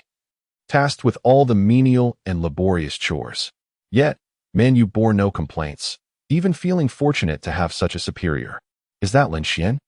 tasked with all the menial and laborious chores. Yet, Man Yu bore no complaints, even feeling fortunate to have such a superior. Is that Lin Xuan?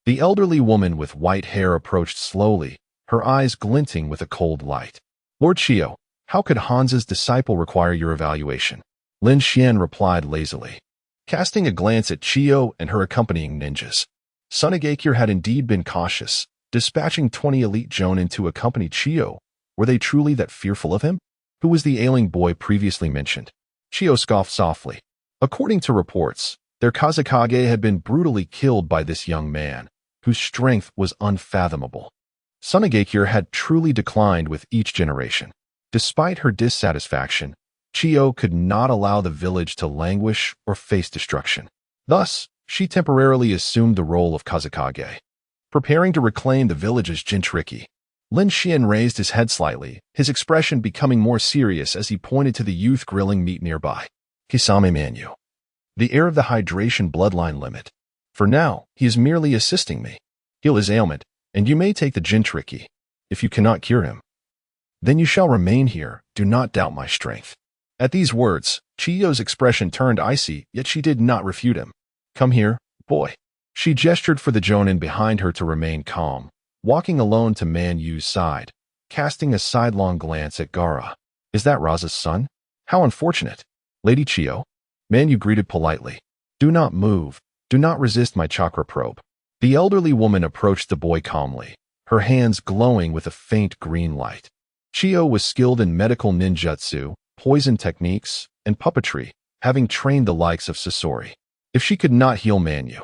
The elderly woman with white hair approached slowly, her eyes glinting with a cold light. Lord Chiyo, how could Hansa's disciple require your evaluation? Lin Xuan replied lazily, casting a glance at Chiyo and her accompanying ninjas. Sunagakure had indeed been cautious, dispatching 20 elite jonin to accompany Chiyo. Were they truly that fearful of him? Who was the ailing boy previously mentioned? Chiyo scoffed softly. According to reports, their Kazekage had been brutally killed by this young man, whose strength was unfathomable. Sunagakure had truly declined with each generation. Despite her dissatisfaction, Chiyo could not allow the village to languish or face destruction. Thus, she temporarily assumed the role of Kazekage, preparing to reclaim the village's Jinchuriki. Lin Xuan raised his head slightly, his expression becoming more serious as he pointed to the youth grilling meat nearby. Kisame Manyu, the heir of the hydration bloodline limit. For now, he is merely assisting me. Heal his ailment, and you may take the Jinchuriki. If you cannot cure him, then you shall remain here. Do not doubt my strength. At these words, Chiyo's expression turned icy, yet she did not refute him. Come here, boy. She gestured for the jonin behind her to remain calm, walking alone to Man Yu's side, casting a sidelong glance at Gaara. Is that Raza's son? How unfortunate. Lady Chiyo. Man Yu greeted politely. Do not move. Do not resist my chakra probe. The elderly woman approached the boy calmly, her hands glowing with a faint green light. Chiyo was skilled in medical ninjutsu, poison techniques, and puppetry, having trained the likes of Sasori. If she could not heal Man Yu,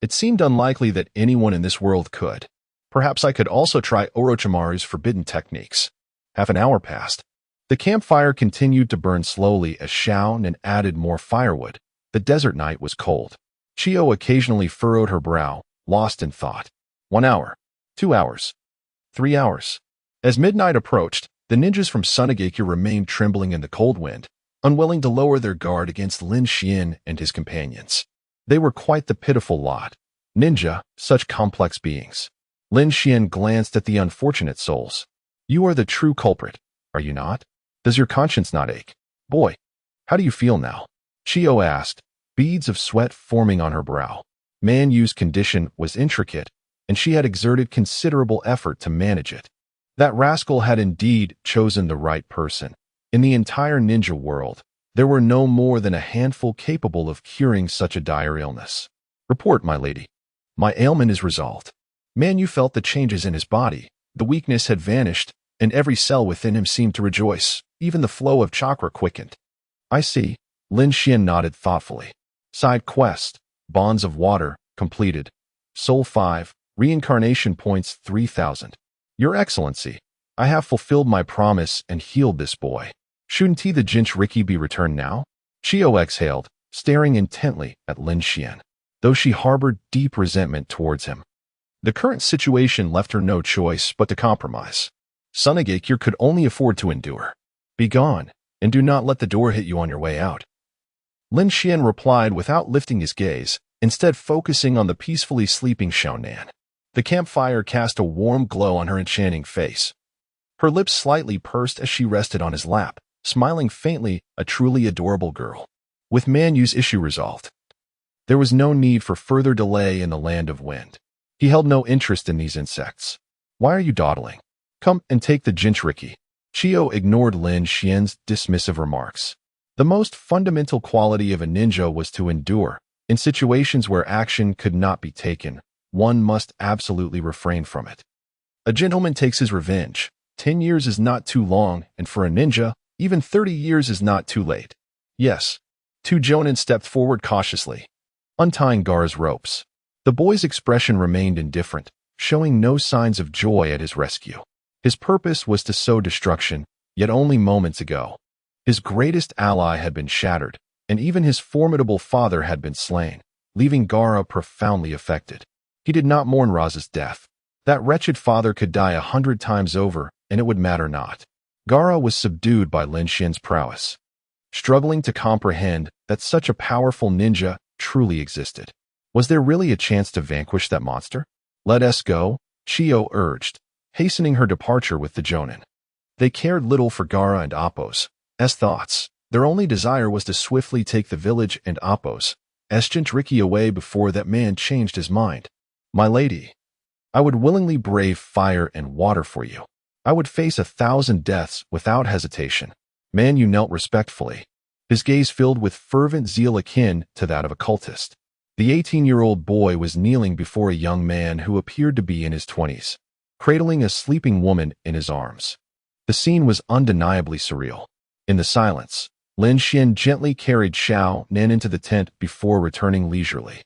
it seemed unlikely that anyone in this world could. Perhaps I could also try Orochimaru's forbidden techniques. Half an hour passed. The campfire continued to burn slowly as Xiaonan added more firewood. The desert night was cold. Chiyo occasionally furrowed her brow, lost in thought. 1 hour. 2 hours. 3 hours. As midnight approached, the ninjas from Sunagakure remained trembling in the cold wind, unwilling to lower their guard against Lin Xuan and his companions. They were quite the pitiful lot. Ninja, such complex beings. Lin Xuan glanced at the unfortunate souls. You are the true culprit, are you not? Does your conscience not ache? Boy, how do you feel now? Chiyo asked, beads of sweat forming on her brow. Man Yu's condition was intricate, and she had exerted considerable effort to manage it. That rascal had indeed chosen the right person. In the entire ninja world, there were no more than a handful capable of curing such a dire illness. Report, my lady. My ailment is resolved. Man Yu felt the changes in his body. The weakness had vanished, and every cell within him seemed to rejoice. Even the flow of chakra quickened. I see. Lin Xuan nodded thoughtfully. Side quest, Bonds of Water, completed. Soul 5, Reincarnation points 3,000. Your Excellency, I have fulfilled my promise and healed this boy. Shouldn't he the Jinchuriki be returned now? Chiyo exhaled, staring intently at Lin Xuan, though she harbored deep resentment towards him. The current situation left her no choice but to compromise. Sunagakure could only afford to endure. Be gone, and do not let the door hit you on your way out. Lin Xuan replied without lifting his gaze, instead focusing on the peacefully sleeping Xiaonan. The campfire cast a warm glow on her enchanting face. Her lips slightly pursed as she rested on his lap, smiling faintly, a truly adorable girl. With Manyu's issue resolved, there was no need for further delay in the land of wind. He held no interest in these insects. Why are you dawdling? Come and take the jinchuriki. Chiyo ignored Lin Xuan's dismissive remarks. The most fundamental quality of a ninja was to endure. In situations where action could not be taken, one must absolutely refrain from it. A gentleman takes his revenge. 10 years is not too long, and for a ninja, even 30 years is not too late. Yes. Two Jonin stepped forward cautiously, untying Gaara's ropes. The boy's expression remained indifferent, showing no signs of joy at his rescue. His purpose was to sow destruction, yet only moments ago. His greatest ally had been shattered, and even his formidable father had been slain, leaving Gaara profoundly affected. He did not mourn Raza's death. That wretched father could die 100 times over, and it would matter not. Gaara was subdued by Lin Xuan's prowess, struggling to comprehend that such a powerful ninja truly existed. Was there really a chance to vanquish that monster? Let us go, Chiyo urged, hastening her departure with the Jonin. They cared little for Gaara and Appo's thoughts. Their only desire was to swiftly take the village and Appo's jinchuriki away before that man changed his mind. My lady, I would willingly brave fire and water for you. I would face 1,000 deaths without hesitation. Manyu knelt respectfully, his gaze filled with fervent zeal akin to that of a cultist. The 18-year-old boy was kneeling before a young man who appeared to be in his 20s, cradling a sleeping woman in his arms. The scene was undeniably surreal. In the silence, Lin Xuan gently carried Xiaonan into the tent before returning leisurely.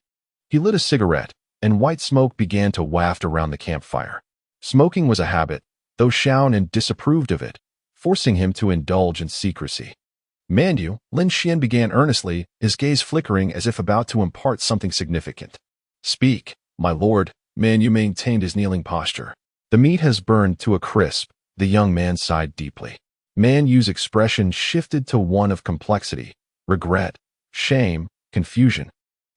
He lit a cigarette, and white smoke began to waft around the campfire. Smoking was a habit, though Xiaonan disapproved of it, forcing him to indulge in secrecy. Manyu, Lin Xuan began earnestly, his gaze flickering as if about to impart something significant. Speak, my lord. Manyu maintained his kneeling posture. The meat has burned to a crisp. The young man sighed deeply. Manyu's expression shifted to one of complexity, regret, shame, confusion,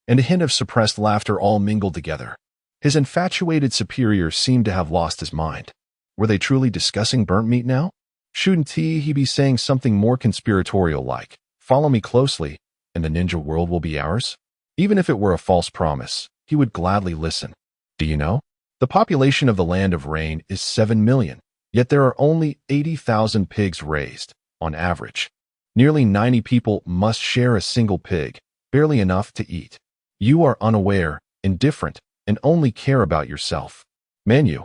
and a hint of suppressed laughter all mingled together. His infatuated superior seemed to have lost his mind. Were they truly discussing burnt meat now? Shouldn't he be saying something more conspiratorial like, follow me closely, and the ninja world will be ours? Even if it were a false promise, he would gladly listen. Do you know? The population of the land of rain is 7 million, yet there are only 80,000 pigs raised, on average. Nearly 90 people must share a single pig, barely enough to eat. You are unaware, indifferent, and only care about yourself. Manyu.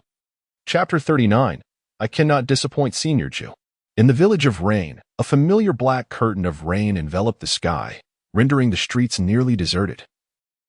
Chapter 39. I cannot disappoint Senior Jew. In the village of Rain, a familiar black curtain of rain enveloped the sky, rendering the streets nearly deserted.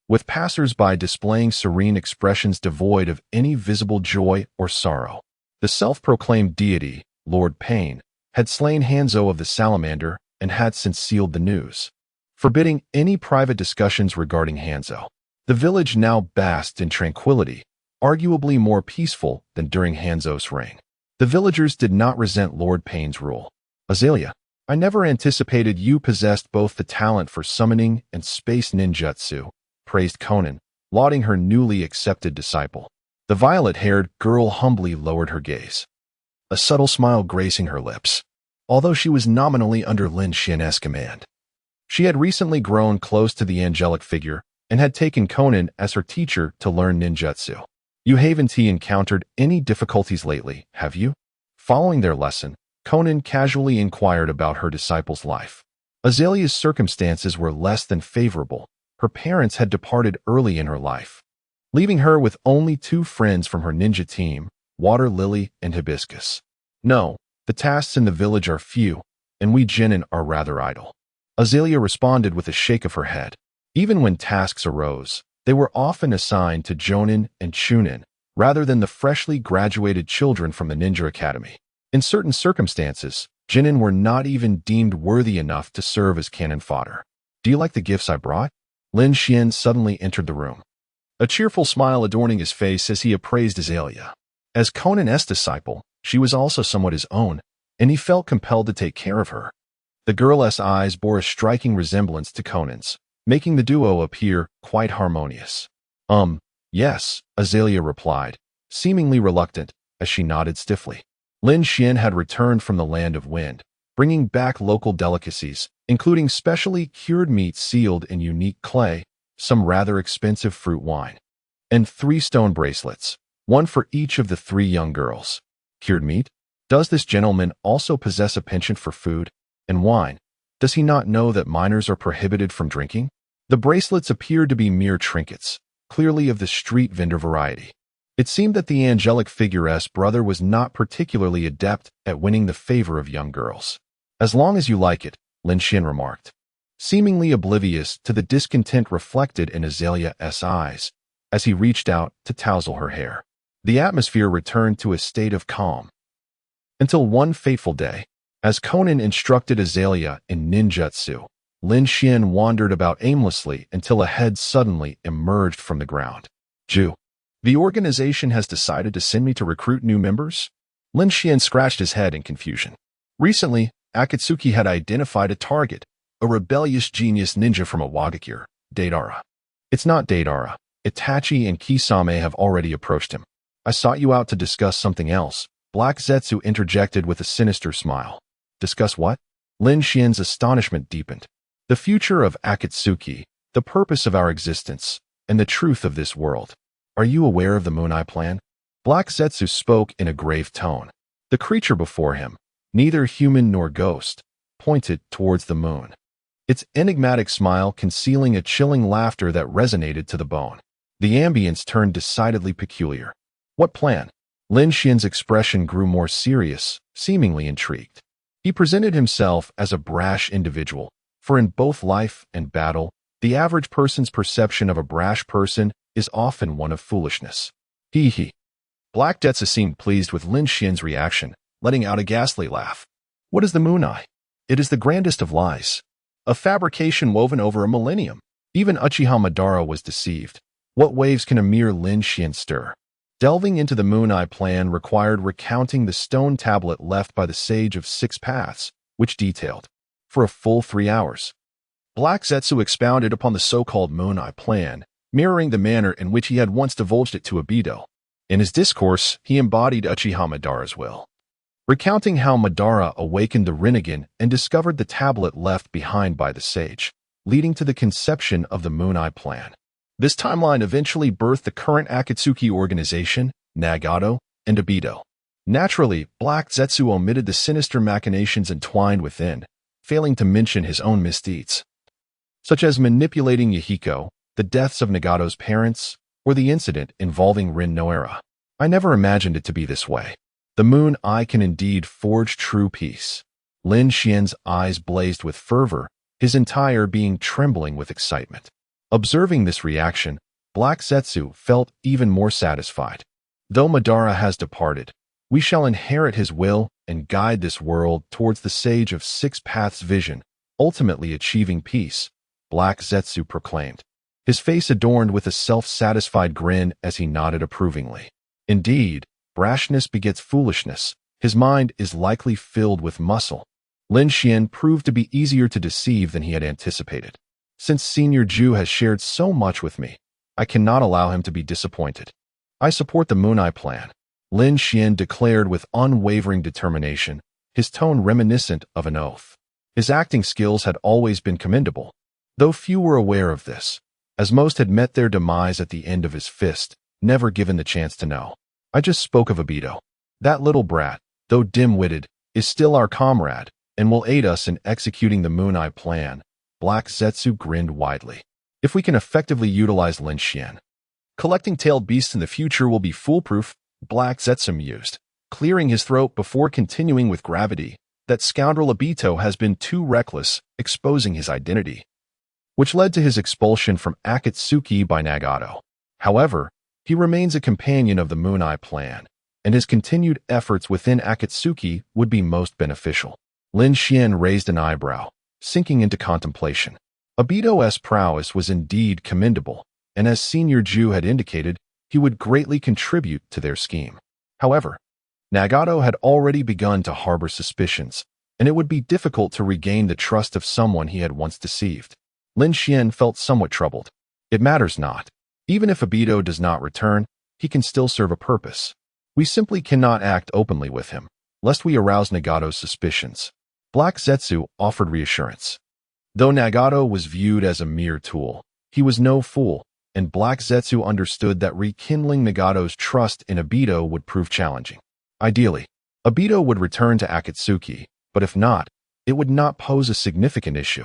With passers-by displaying serene expressions devoid of any visible joy or sorrow. The self-proclaimed deity, Lord Pain, had slain Hanzo of the Salamander and had since sealed the news, forbidding any private discussions regarding Hanzo. The village now basked in tranquility, arguably more peaceful than during Hanzo's reign. The villagers did not resent Lord Pain's rule. Azalea, I never anticipated you possessed both the talent for summoning and space ninjutsu, praised Conan, lauding her newly accepted disciple. The violet-haired girl humbly lowered her gaze, a subtle smile gracing her lips, although she was nominally under Lin Xuan's command. She had recently grown close to the angelic figure and had taken Conan as her teacher to learn ninjutsu. You haven't encountered any difficulties lately, have you? Following their lesson, Conan casually inquired about her disciple's life. Azalea's circumstances were less than favorable. Her parents had departed early in her life, leaving her with only 2 friends from her ninja team, Water Lily and Hibiscus. No, the tasks in the village are few, and we genin are rather idle. Azalea responded with a shake of her head. Even when tasks arose, they were often assigned to Jonin and Chunin, rather than the freshly graduated children from the Ninja Academy. In certain circumstances, genin were not even deemed worthy enough to serve as cannon fodder. Do you like the gifts I brought? Lin Xuan suddenly entered the room, a cheerful smile adorning his face as he appraised Azalea. As Conan's disciple, she was also somewhat his own, and he felt compelled to take care of her. The girl's eyes bore a striking resemblance to Conan's, making the duo appear quite harmonious. Yes, Azalea replied, seemingly reluctant, as she nodded stiffly. Lin Xuan had returned from the land of wind, bringing back local delicacies, including specially cured meat sealed in unique clay, some rather expensive fruit wine, and 3 stone bracelets, one for each of the 3 young girls. Cured meat? Does this gentleman also possess a penchant for food and wine? Does he not know that minors are prohibited from drinking? The bracelets appeared to be mere trinkets, clearly of the street vendor variety. It seemed that the angelic figure's brother was not particularly adept at winning the favor of young girls. As long as you like it, Lin Xuan remarked, seemingly oblivious to the discontent reflected in Azalea's eyes as he reached out to tousle her hair. The atmosphere returned to a state of calm. Until one fateful day, as Conan instructed Azalea in ninjutsu, Lin Xuan wandered about aimlessly until a head suddenly emerged from the ground. Ju, the organization has decided to send me to recruit new members? Lin Xuan scratched his head in confusion. Recently, Akatsuki had identified a target, a rebellious genius ninja from Awagakure, Deidara. It's not Deidara. Itachi and Kisame have already approached him. I sought you out to discuss something else. Black Zetsu interjected with a sinister smile. Discuss what? Lin Xuan's astonishment deepened. The future of Akatsuki, the purpose of our existence, and the truth of this world. Are you aware of the Moon Eye Plan? Black Zetsu spoke in a grave tone. The creature before him, neither human nor ghost, pointed towards the moon, its enigmatic smile concealing a chilling laughter that resonated to the bone. The ambience turned decidedly peculiar. What plan? Lin Xuan's expression grew more serious, seemingly intrigued. He presented himself as a brash individual, for in both life and battle, the average person's perception of a brash person is often one of foolishness. Hee. Black Zetsu seemed pleased with Lin Xuan's reaction, letting out a ghastly laugh. What is the Moon Eye? It is the grandest of lies. A fabrication woven over a millennium. Even Uchiha Madara was deceived. What waves can a mere Lin Xuan stir? Delving into the Moon Eye Plan required recounting the stone tablet left by the Sage of 6 Paths, which detailed, for a full 3 hours. Black Zetsu expounded upon the so-called Moon Eye Plan, mirroring the manner in which he had once divulged it to Obito. In his discourse, he embodied Uchiha Madara's will, recounting how Madara awakened the Rinnegan and discovered the tablet left behind by the sage, leading to the conception of the Moon Eye Plan. This timeline eventually birthed the current Akatsuki organization, Nagato, and Obito. Naturally, Black Zetsu omitted the sinister machinations entwined within, failing to mention his own misdeeds, such as manipulating Yahiko, the deaths of Nagato's parents, or the incident involving Rin Noera. I never imagined it to be this way. The Moon Eye can indeed forge true peace. Lin Xuan's eyes blazed with fervor, his entire being trembling with excitement. Observing this reaction, Black Zetsu felt even more satisfied. Though Madara has departed, we shall inherit his will and guide this world towards the Sage of 6 Paths vision, ultimately achieving peace, Black Zetsu proclaimed, his face adorned with a self-satisfied grin as he nodded approvingly. Indeed, brashness begets foolishness. His mind is likely filled with muscle. Lin Xuan proved to be easier to deceive than he had anticipated. Since Senior Ju has shared so much with me, I cannot allow him to be disappointed. I support the Moon Eye Plan, Lin Xuan declared with unwavering determination, his tone reminiscent of an oath. His acting skills had always been commendable, though few were aware of this, as most had met their demise at the end of his fist, never given the chance to know. I just spoke of Obito. That little brat, though dim-witted, is still our comrade, and will aid us in executing the Moon Eye Plan. Black Zetsu grinned widely. If we can effectively utilize Lin Xuan, collecting tailed beasts in the future will be foolproof, Black Zetsu mused, clearing his throat before continuing with gravity. That scoundrel Obito has been too reckless, exposing his identity, which led to his expulsion from Akatsuki by Nagato. However, he remains a companion of the Moon Eye Plan, and his continued efforts within Akatsuki would be most beneficial. Lin Xuan raised an eyebrow, sinking into contemplation. Obito's prowess was indeed commendable, and as Senior Ju had indicated, he would greatly contribute to their scheme. However, Nagato had already begun to harbor suspicions, and it would be difficult to regain the trust of someone he had once deceived. Lin Xuan felt somewhat troubled. It matters not. Even if Obito does not return, he can still serve a purpose. We simply cannot act openly with him, lest we arouse Nagato's suspicions. Black Zetsu offered reassurance. Though Nagato was viewed as a mere tool, he was no fool, and Black Zetsu understood that rekindling Nagato's trust in Obito would prove challenging. Ideally, Obito would return to Akatsuki, but if not, it would not pose a significant issue.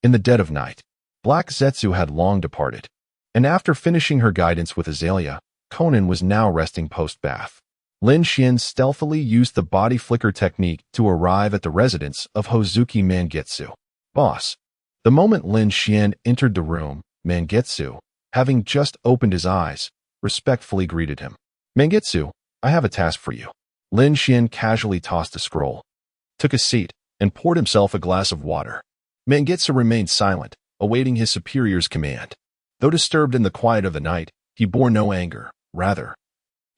In the dead of night, Black Zetsu had long departed, and after finishing her guidance with Azalea, Conan was now resting post-bath. Lin Xuan stealthily used the body flicker technique to arrive at the residence of Hozuki Mangetsu. Boss. The moment Lin Xuan entered the room, Mangetsu, having just opened his eyes, respectfully greeted him. Mangetsu, I have a task for you. Lin Xuan casually tossed a scroll, took a seat, and poured himself a glass of water. Mangetsu remained silent, awaiting his superior's command. Though disturbed in the quiet of the night, he bore no anger. Rather,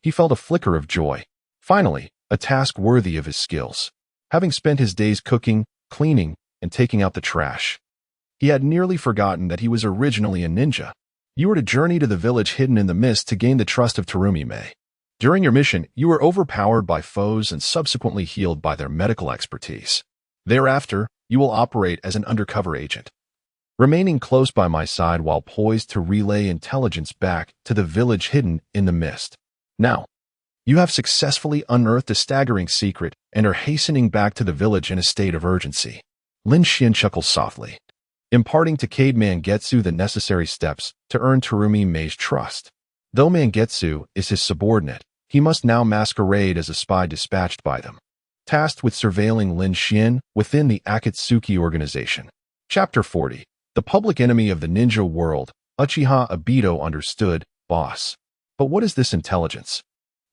he felt a flicker of joy. Finally, a task worthy of his skills. Having spent his days cooking, cleaning, and taking out the trash, he had nearly forgotten that he was originally a ninja. You were to journey to the village hidden in the mist to gain the trust of Terumi Mei. During your mission, you were overpowered by foes and subsequently healed by their medical expertise. Thereafter, you will operate as an undercover agent, remaining close by my side while poised to relay intelligence back to the village hidden in the mist. Now, you have successfully unearthed a staggering secret and are hastening back to the village in a state of urgency. Lin Xuan chuckled softly, imparting to Cade Mangetsu the necessary steps to earn Terumi Mei's trust. Though Mangetsu is his subordinate, he must now masquerade as a spy dispatched by them, tasked with surveilling Lin Xuan within the Akatsuki organization. Chapter 40. The public enemy of the ninja world, Uchiha Obito understood, boss. But what is this intelligence?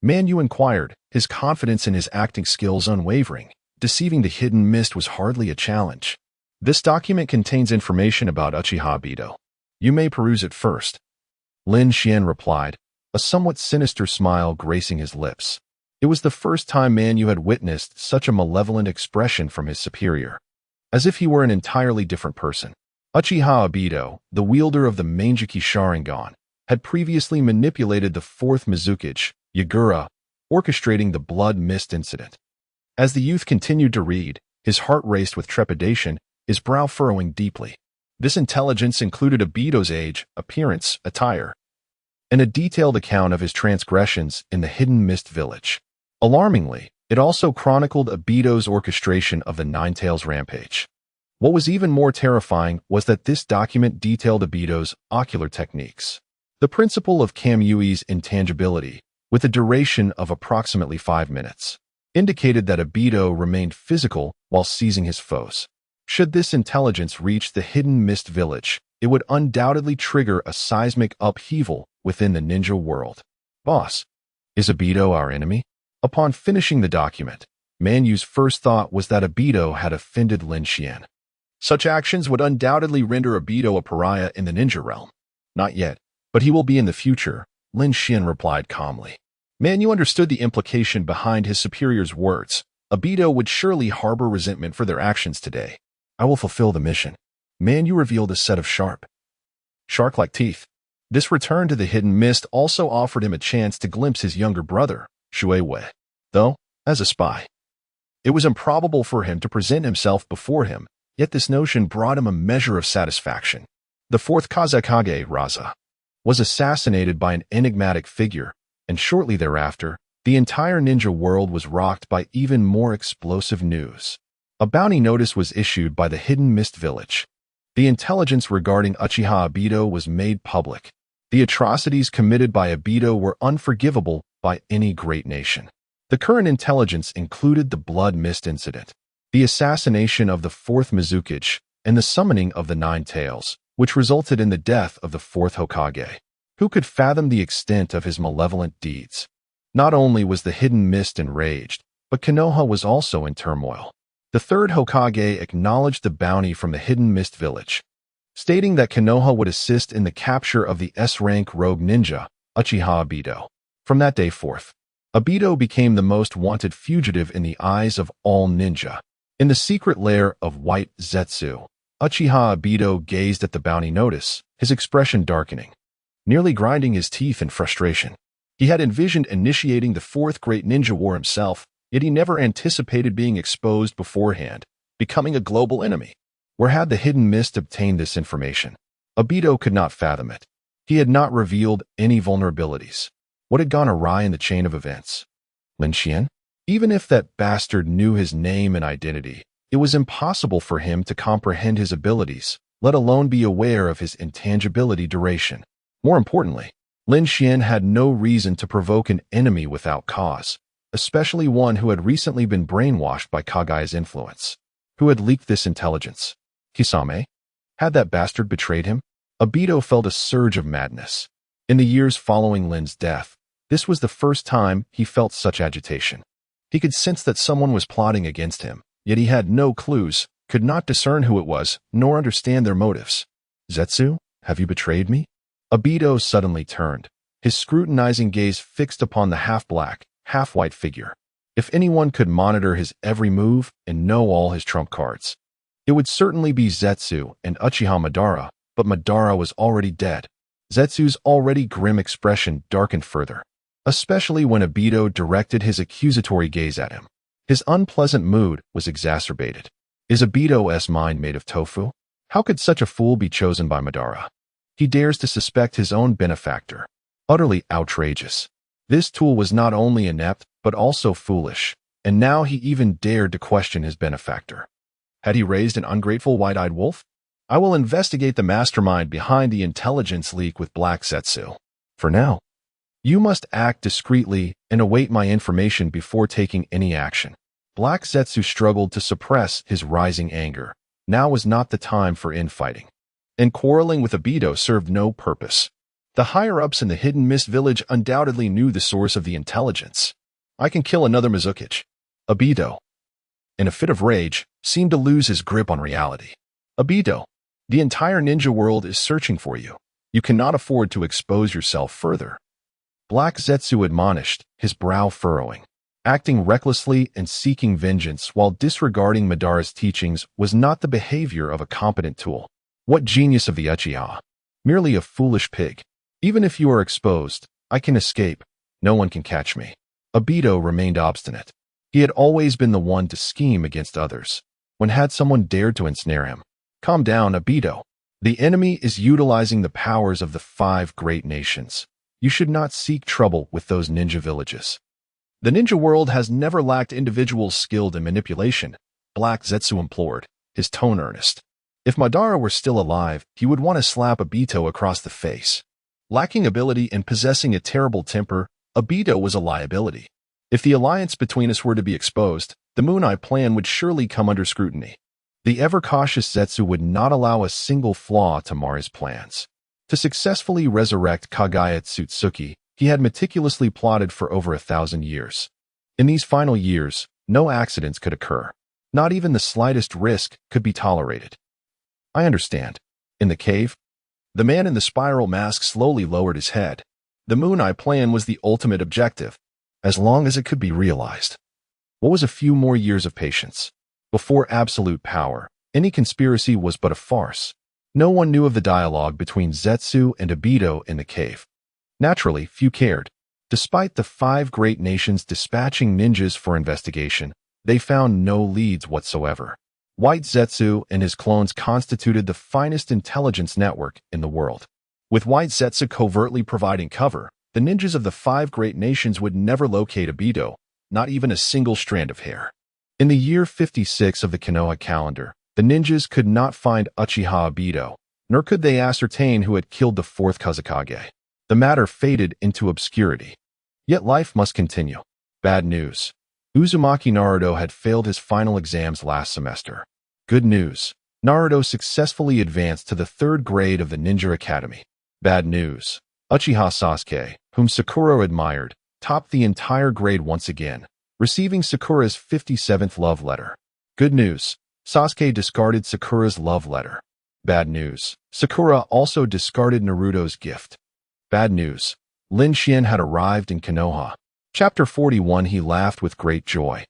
Manu inquired, his confidence in his acting skills unwavering. Deceiving the hidden mist was hardly a challenge. This document contains information about Uchiha Obito. You may peruse it first. Lin Xuan replied, a somewhat sinister smile gracing his lips. It was the first time Manu had witnessed such a malevolent expression from his superior, as if he were an entirely different person. Uchiha Obito, the wielder of the Manjiki Sharingan, had previously manipulated the fourth Mizukage, Yagura, orchestrating the blood mist incident. As the youth continued to read, his heart raced with trepidation, his brow furrowing deeply. This intelligence included Obito's age, appearance, attire, and a detailed account of his transgressions in the hidden mist village. Alarmingly, it also chronicled Obito's orchestration of the Nine-Tails rampage. What was even more terrifying was that this document detailed Obito's ocular techniques. The principle of Kamui's intangibility, with a duration of approximately 5 minutes, indicated that Obito remained physical while seizing his foes. Should this intelligence reach the hidden mist village, it would undoubtedly trigger a seismic upheaval within the ninja world. Boss, is Obito our enemy? Upon finishing the document, Manu's first thought was that Obito had offended Lin Xuan. Such actions would undoubtedly render Obito a pariah in the ninja realm. Not yet, but he will be in the future, Lin Xuan replied calmly. Manu understood the implication behind his superior's words. Obito would surely harbor resentment for their actions today. I will fulfill the mission. Manu revealed a set of shark-like teeth. This return to the hidden mist also offered him a chance to glimpse his younger brother, Shui Wei. Though, as a spy, it was improbable for him to present himself before him, yet this notion brought him a measure of satisfaction. The fourth Kazekage, Raza, was assassinated by an enigmatic figure, and shortly thereafter, the entire ninja world was rocked by even more explosive news. A bounty notice was issued by the Hidden Mist Village. The intelligence regarding Uchiha Obito was made public. The atrocities committed by Obito were unforgivable by any great nation. The current intelligence included the blood mist incident, the assassination of the fourth Mizukage, and the summoning of the Nine-Tails, which resulted in the death of the fourth Hokage. Who could fathom the extent of his malevolent deeds? Not only was the hidden mist enraged, but Konoha was also in turmoil. The third Hokage acknowledged the bounty from the hidden mist village, stating that Konoha would assist in the capture of the S-rank rogue ninja, Uchiha Obito. From that day forth, Obito became the most wanted fugitive in the eyes of all ninja. In the secret lair of White Zetsu, Uchiha Obito gazed at the bounty notice, his expression darkening, nearly grinding his teeth in frustration. He had envisioned initiating the Fourth Great Ninja War himself, yet he never anticipated being exposed beforehand, becoming a global enemy. Where had the hidden mist obtained this information? Obito could not fathom it. He had not revealed any vulnerabilities. What had gone awry in the chain of events? Lin Xuan? Even if that bastard knew his name and identity, it was impossible for him to comprehend his abilities, let alone be aware of his intangibility duration. More importantly, Lin Xuan had no reason to provoke an enemy without cause, especially one who had recently been brainwashed by Kagaya's influence. Who had leaked this intelligence? Kisame? Had that bastard betrayed him? Obito felt a surge of madness. In the years following Lin's death, this was the first time he felt such agitation. He could sense that someone was plotting against him, yet he had no clues, could not discern who it was, nor understand their motives. Zetsu, have you betrayed me? Obito suddenly turned, his scrutinizing gaze fixed upon the half-black, half-white figure. If anyone could monitor his every move and know all his trump cards, it would certainly be Zetsu and Uchiha Madara, but Madara was already dead. Zetsu's already grim expression darkened further, especially when Obito directed his accusatory gaze at him. His unpleasant mood was exacerbated. Is Obito's mind made of tofu? How could such a fool be chosen by Madara? He dares to suspect his own benefactor. Utterly outrageous. This tool was not only inept, but also foolish, and now he even dared to question his benefactor. Had he raised an ungrateful white-eyed wolf? I will investigate the mastermind behind the intelligence leak with Black Zetsu. For now, you must act discreetly and await my information before taking any action. Black Zetsu struggled to suppress his rising anger. Now was not the time for infighting. And quarreling with Obito served no purpose. The higher-ups in the Hidden Mist village undoubtedly knew the source of the intelligence. I can kill another Mizukichi. Obito, in a fit of rage, seemed to lose his grip on reality. Obito, the entire ninja world is searching for you. You cannot afford to expose yourself further. Black Zetsu admonished, his brow furrowing. Acting recklessly and seeking vengeance while disregarding Madara's teachings was not the behavior of a competent tool. What genius of the Uchiha? Merely a foolish pig. Even if you are exposed, I can escape. No one can catch me. Obito remained obstinate. He had always been the one to scheme against others. When had someone dared to ensnare him? Calm down, Obito. The enemy is utilizing the powers of the 5 great nations. You should not seek trouble with those ninja villages. The ninja world has never lacked individuals skilled in manipulation, Black Zetsu implored, his tone earnest. If Madara were still alive, he would want to slap Obito across the face. Lacking ability and possessing a terrible temper, Obito was a liability. If the alliance between us were to be exposed, the Moon Eye plan would surely come under scrutiny. The ever-cautious Zetsu would not allow a single flaw to mar his plans. To successfully resurrect Kagaya Tsutsuki, he had meticulously plotted for over 1,000 years. In these final years, no accidents could occur. Not even the slightest risk could be tolerated. I understand. In the cave, the man in the spiral mask slowly lowered his head. The Moon Eye plan was the ultimate objective, as long as it could be realized. What was a few more years of patience? Before absolute power, any conspiracy was but a farce. No one knew of the dialogue between Zetsu and Obito in the cave. Naturally, few cared. Despite the 5 great nations dispatching ninjas for investigation, they found no leads whatsoever. White Zetsu and his clones constituted the finest intelligence network in the world. With White Zetsu covertly providing cover, the ninjas of the 5 great nations would never locate Obito, not even a single strand of hair. In the year 56 of the Konoha calendar, the ninjas could not find Uchiha Obito, nor could they ascertain who had killed the 4th Kazekage. The matter faded into obscurity. Yet life must continue. Bad news. Uzumaki Naruto had failed his final exams last semester. Good news. Naruto successfully advanced to the 3rd grade of the Ninja Academy. Bad news. Uchiha Sasuke, whom Sakura admired, topped the entire grade once again, receiving Sakura's 57th love letter. Good news. Sasuke discarded Sakura's love letter. Bad news. Sakura also discarded Naruto's gift. Bad news. Lin Xuan had arrived in Konoha. Chapter 41. He laughed with great joy.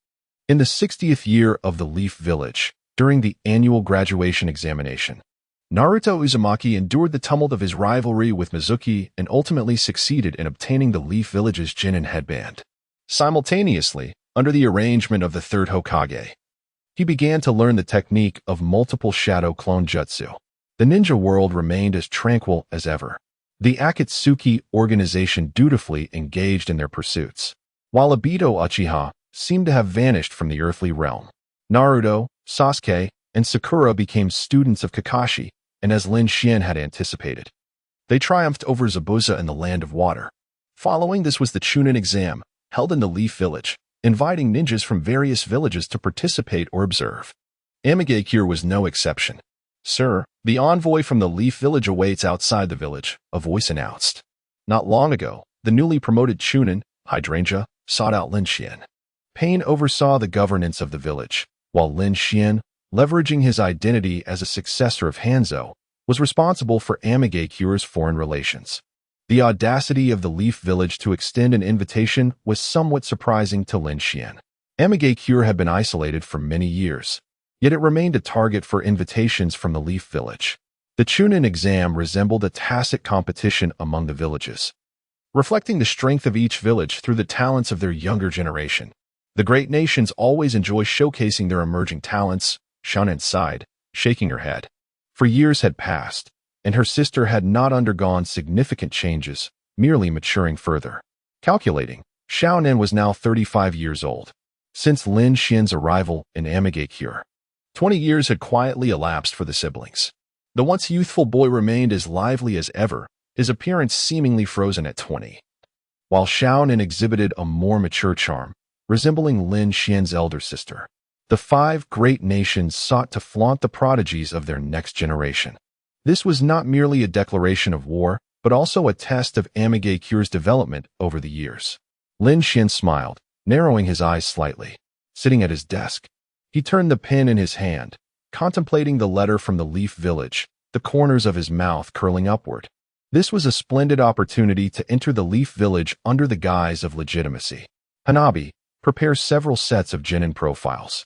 In the 60th year of the Leaf Village, during the annual graduation examination, Naruto Uzumaki endured the tumult of his rivalry with Mizuki and ultimately succeeded in obtaining the Leaf Village's Jinin headband. Simultaneously, under the arrangement of the third Hokage, he began to learn the technique of multiple shadow clone jutsu. The ninja world remained as tranquil as ever. The Akatsuki organization dutifully engaged in their pursuits, while Obito Uchiha seemed to have vanished from the earthly realm. Naruto, Sasuke, and Sakura became students of Kakashi, and as Lin Xuan had anticipated, they triumphed over Zabuza in the Land of Water. Following this was the Chunin exam, held in the Leaf Village, inviting ninjas from various villages to participate or observe. Amigakure was no exception. "Sir, the envoy from the Leaf Village awaits outside the village," a voice announced. Not long ago, the newly promoted Chunin, Hydrangea, sought out Lin Xuan. Pain oversaw the governance of the village, while Lin Xuan, leveraging his identity as a successor of Hanzo, was responsible for Amigakure's foreign relations. The audacity of the Leaf Village to extend an invitation was somewhat surprising to Lin Xuan. Amigakure had been isolated for many years, yet it remained a target for invitations from the Leaf Village. The Chunin exam resembled a tacit competition among the villages, reflecting the strength of each village through the talents of their younger generation. The great nations always enjoy showcasing their emerging talents. Xiaonan sighed, shaking her head. For years had passed, and her sister had not undergone significant changes, merely maturing further. Calculating, Xiaonan was now 35 years old. Since Lin Xuan's arrival in Amigakure, 20 years had quietly elapsed for the siblings. The once youthful boy remained as lively as ever, his appearance seemingly frozen at 20, while Xiaonan exhibited a more mature charm, resembling Lin Xuan's elder sister. The five great nations sought to flaunt the prodigies of their next generation. This was not merely a declaration of war, but also a test of Amigakure's development over the years. Lin Xuan smiled, narrowing his eyes slightly. Sitting at his desk, he turned the pen in his hand, contemplating the letter from the Leaf Village, the corners of his mouth curling upward. This was a splendid opportunity to enter the Leaf Village under the guise of legitimacy. Hanabi, prepare several sets of Jinin profiles.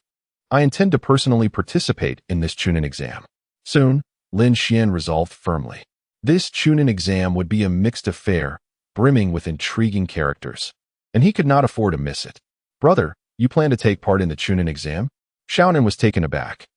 I intend to personally participate in this Chunin exam. Soon, Lin Xuan resolved firmly. This Chunin exam would be a mixed affair, brimming with intriguing characters, and he could not afford to miss it. "Brother, you plan to take part in the Chunin exam?" Xiaonan was taken aback.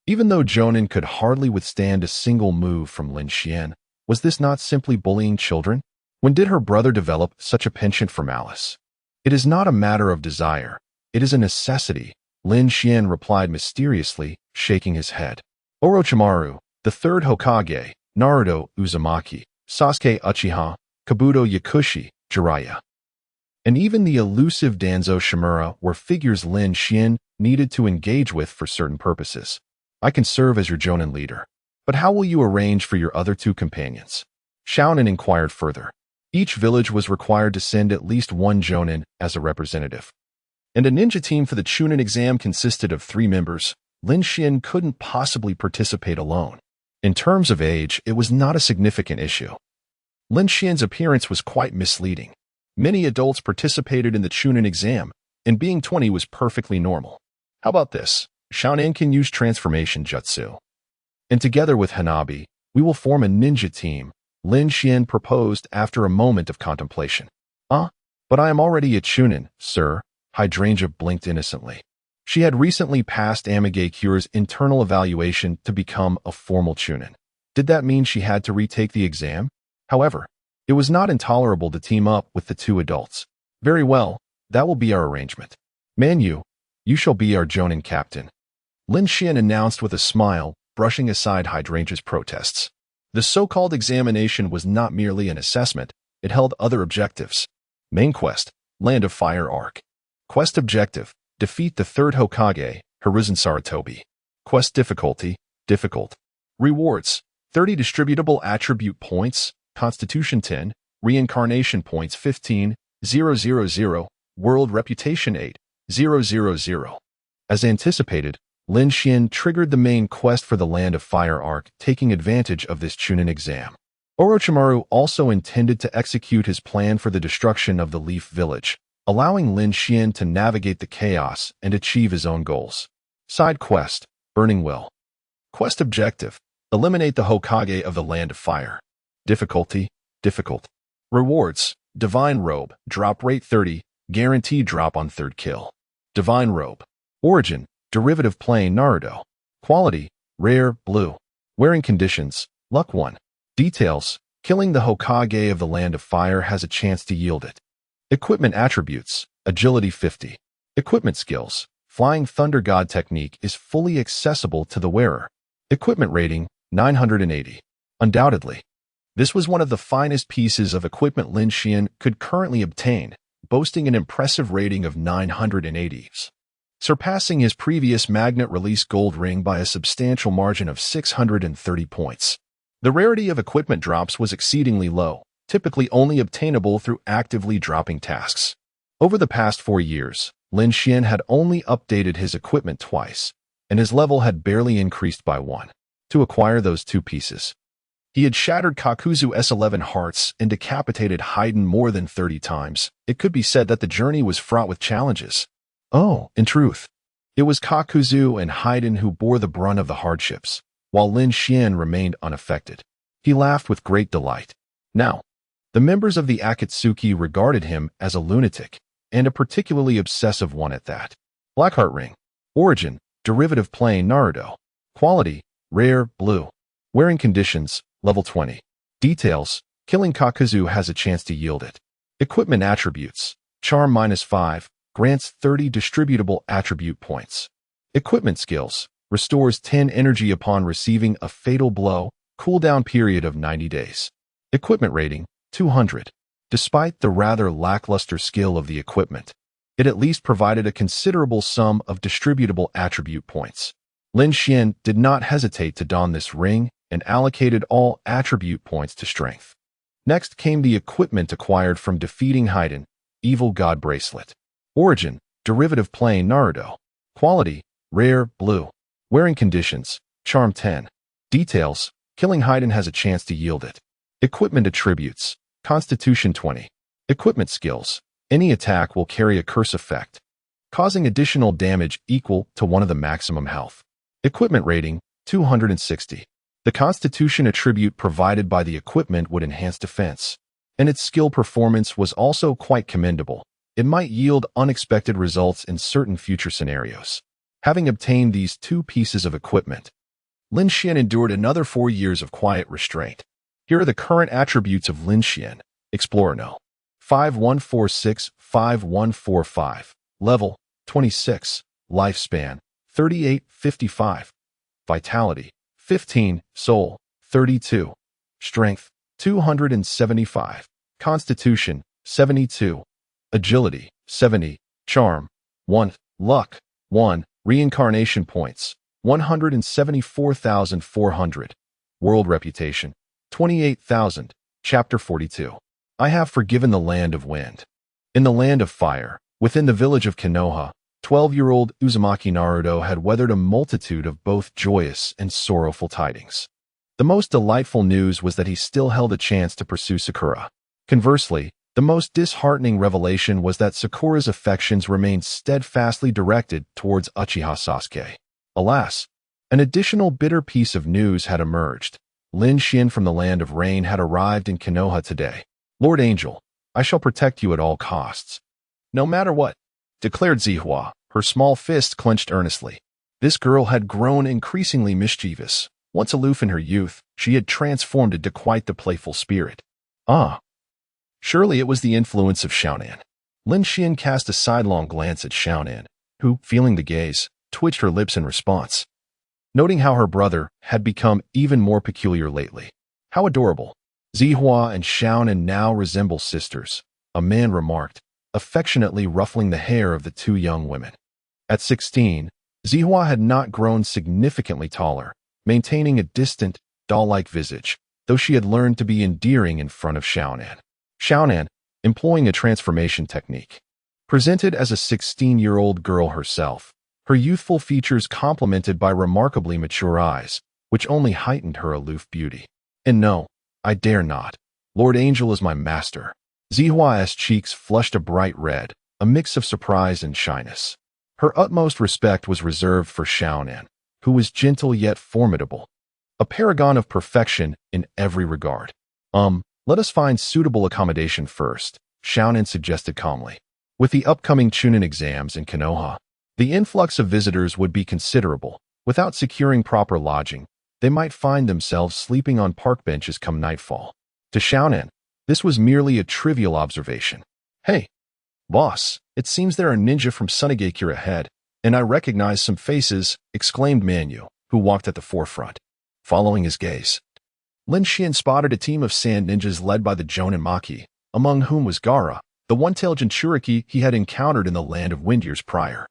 Even though Jonin could hardly withstand a single move from Lin Xuan, was this not simply bullying children? When did her brother develop such a penchant for malice? "It is not a matter of desire. It is a necessity," Lin Xuan replied mysteriously, shaking his head. Orochimaru, the third Hokage, Naruto Uzumaki, Sasuke Uchiha, Kabuto Yakushi, Jiraiya, and even the elusive Danzo Shimura were figures Lin Xuan needed to engage with for certain purposes. "I can serve as your Jonin leader. But how will you arrange for your other two companions?" Xiaonan inquired further. Each village was required to send at least one Jonin as a representative, and a ninja team for the Chunin exam consisted of 3 members. Lin Xuan couldn't possibly participate alone. In terms of age, it was not a significant issue. Lin Xuan's appearance was quite misleading. Many adults participated in the Chunin exam, and being 20 was perfectly normal. "How about this? Xiaonan can use transformation jutsu, and together with Hanabi, we will form a ninja team," Lin Xuan proposed after a moment of contemplation. But I am already a Chunin, sir," Hydrangea blinked innocently. She had recently passed Amigakure's internal evaluation to become a formal Chunin. Did that mean she had to retake the exam? However, it was not intolerable to team up with the 2 adults. "Very well, that will be our arrangement. Manyu, you shall be our Jonin captain," Lin Xuan announced with a smile, brushing aside Hydrangea's protests. The so-called examination was not merely an assessment, it held other objectives. Main quest, Land of Fire Arc. Quest objective, defeat the third Hokage, Hiruzen Sarutobi. Quest difficulty, difficult. Rewards, 30 distributable attribute points, Constitution 10, Reincarnation points 15,000, World Reputation 8,000. As anticipated, Lin Xuan triggered the main quest for the Land of Fire arc, taking advantage of this Chunin exam. Orochimaru also intended to execute his plan for the destruction of the Leaf Village, allowing Lin Xuan to navigate the chaos and achieve his own goals. Side quest, Burning Will. Quest objective, eliminate the Hokage of the Land of Fire. Difficulty, difficult. Rewards, Divine Robe, drop rate 30, guaranteed drop on third kill. Divine Robe. Origin, derivative plane Naruto. Quality, rare, blue. Wearing conditions, luck 1. Details, killing the Hokage of the Land of Fire has a chance to yield it. Equipment attributes, agility 50. Equipment skills, Flying Thunder God technique is fully accessible to the wearer. Equipment rating, 980. Undoubtedly, this was one of the finest pieces of equipment Lin Xuan could currently obtain, boasting an impressive rating of 980, surpassing his previous magnet release gold ring by a substantial margin of 630 points. The rarity of equipment drops was exceedingly low, typically only obtainable through actively dropping tasks. Over the past 4 years, Lin Xuan had only updated his equipment twice, and his level had barely increased by 1. To acquire those 2 pieces, he had shattered Kakuzu S11 hearts and decapitated Haiden more than 30 times. It could be said that the journey was fraught with challenges. Oh, in truth, it was Kakuzu and Haiden who bore the brunt of the hardships, while Lin Xuan remained unaffected. He laughed with great delight. Now, the members of the Akatsuki regarded him as a lunatic, and a particularly obsessive one at that. Blackheart Ring. Origin, derivative plane Naruto. Quality, rare, blue. Wearing conditions, level 20. Details, killing Kakuzu has a chance to yield it. Equipment attributes, charm -5, grants 30 distributable attribute points. Equipment skills, restores 10 energy upon receiving a fatal blow, cooldown period of 90 days. Equipment rating, 200. Despite the rather lackluster skill of the equipment, it at least provided a considerable sum of distributable attribute points. Lin Xuan did not hesitate to don this ring and allocated all attribute points to strength. Next came the equipment acquired from defeating Haiden, Evil God Bracelet. Origin, derivative plane Naruto. Quality, rare, blue. Wearing conditions, charm 10. Details, killing Haiden has a chance to yield it. Equipment attributes, Constitution 20. Equipment skills, any attack will carry a curse effect, causing additional damage equal to 1 of the maximum health. Equipment rating, 260. The Constitution attribute provided by the equipment would enhance defense, and its skill performance was also quite commendable. It might yield unexpected results in certain future scenarios. Having obtained these 2 pieces of equipment, Lin Xuan endured another 4 years of quiet restraint. Here are the current attributes of Lin Xuan. Explorer No. 5146-5145. Level, 26. Lifespan, 3855. Vitality, 15. Soul, 32. Strength, 275. Constitution, 72. Agility, 70. Charm, 1. Luck, 1. Reincarnation points, 174,400. World reputation, 28,000. Chapter 42. I have forgiven the land of wind. In the land of fire, within the village of Konoha, 12-year-old Uzumaki Naruto had weathered a multitude of both joyous and sorrowful tidings. The most delightful news was that he still held a chance to pursue Sakura. Conversely, the most disheartening revelation was that Sakura's affections remained steadfastly directed towards Uchiha Sasuke. Alas, an additional bitter piece of news had emerged. Lin Xuan from the Land of Rain had arrived in Konoha today. Lord Angel, I shall protect you at all costs. No matter what, declared Zihua, her small fist clenched earnestly. This girl had grown increasingly mischievous. Once aloof in her youth, she had transformed into quite the playful spirit. Ah, surely it was the influence of Xiaonan. Lin Xuan cast a sidelong glance at Xiaonan, who, feeling the gaze, twitched her lips in response. Noting how her brother had become even more peculiar lately. How adorable. Zihua and Xiaonan now resemble sisters, a man remarked, affectionately ruffling the hair of the 2 young women. At 16, Zihua had not grown significantly taller, maintaining a distant, doll-like visage, though she had learned to be endearing in front of Xiaonan. Xiaonan, employing a transformation technique, presented as a 16-year-old girl herself. her youthful features complemented by remarkably mature eyes, which only heightened her aloof beauty. And no, I dare not. Lord Angel is my master. Zihua's cheeks flushed a bright red, a mix of surprise and shyness. Her utmost respect was reserved for Xiaonan, who was gentle yet formidable, a paragon of perfection in every regard. Let us find suitable accommodation first, Xiaonan suggested calmly. With the upcoming Chunin exams in Konoha, the influx of visitors would be considerable. Without securing proper lodging, they might find themselves sleeping on park benches come nightfall. To Xiaonan, this was merely a trivial observation. Hey, boss, it seems there are ninja from Sunagakure ahead, and I recognize some faces, exclaimed Manyu, who walked at the forefront. Following his gaze, Lin Xuan spotted a team of sand ninjas led by the Jonin Maki, among whom was Gaara, the one-tailed Jinchuriki he had encountered in the land of Wind years prior.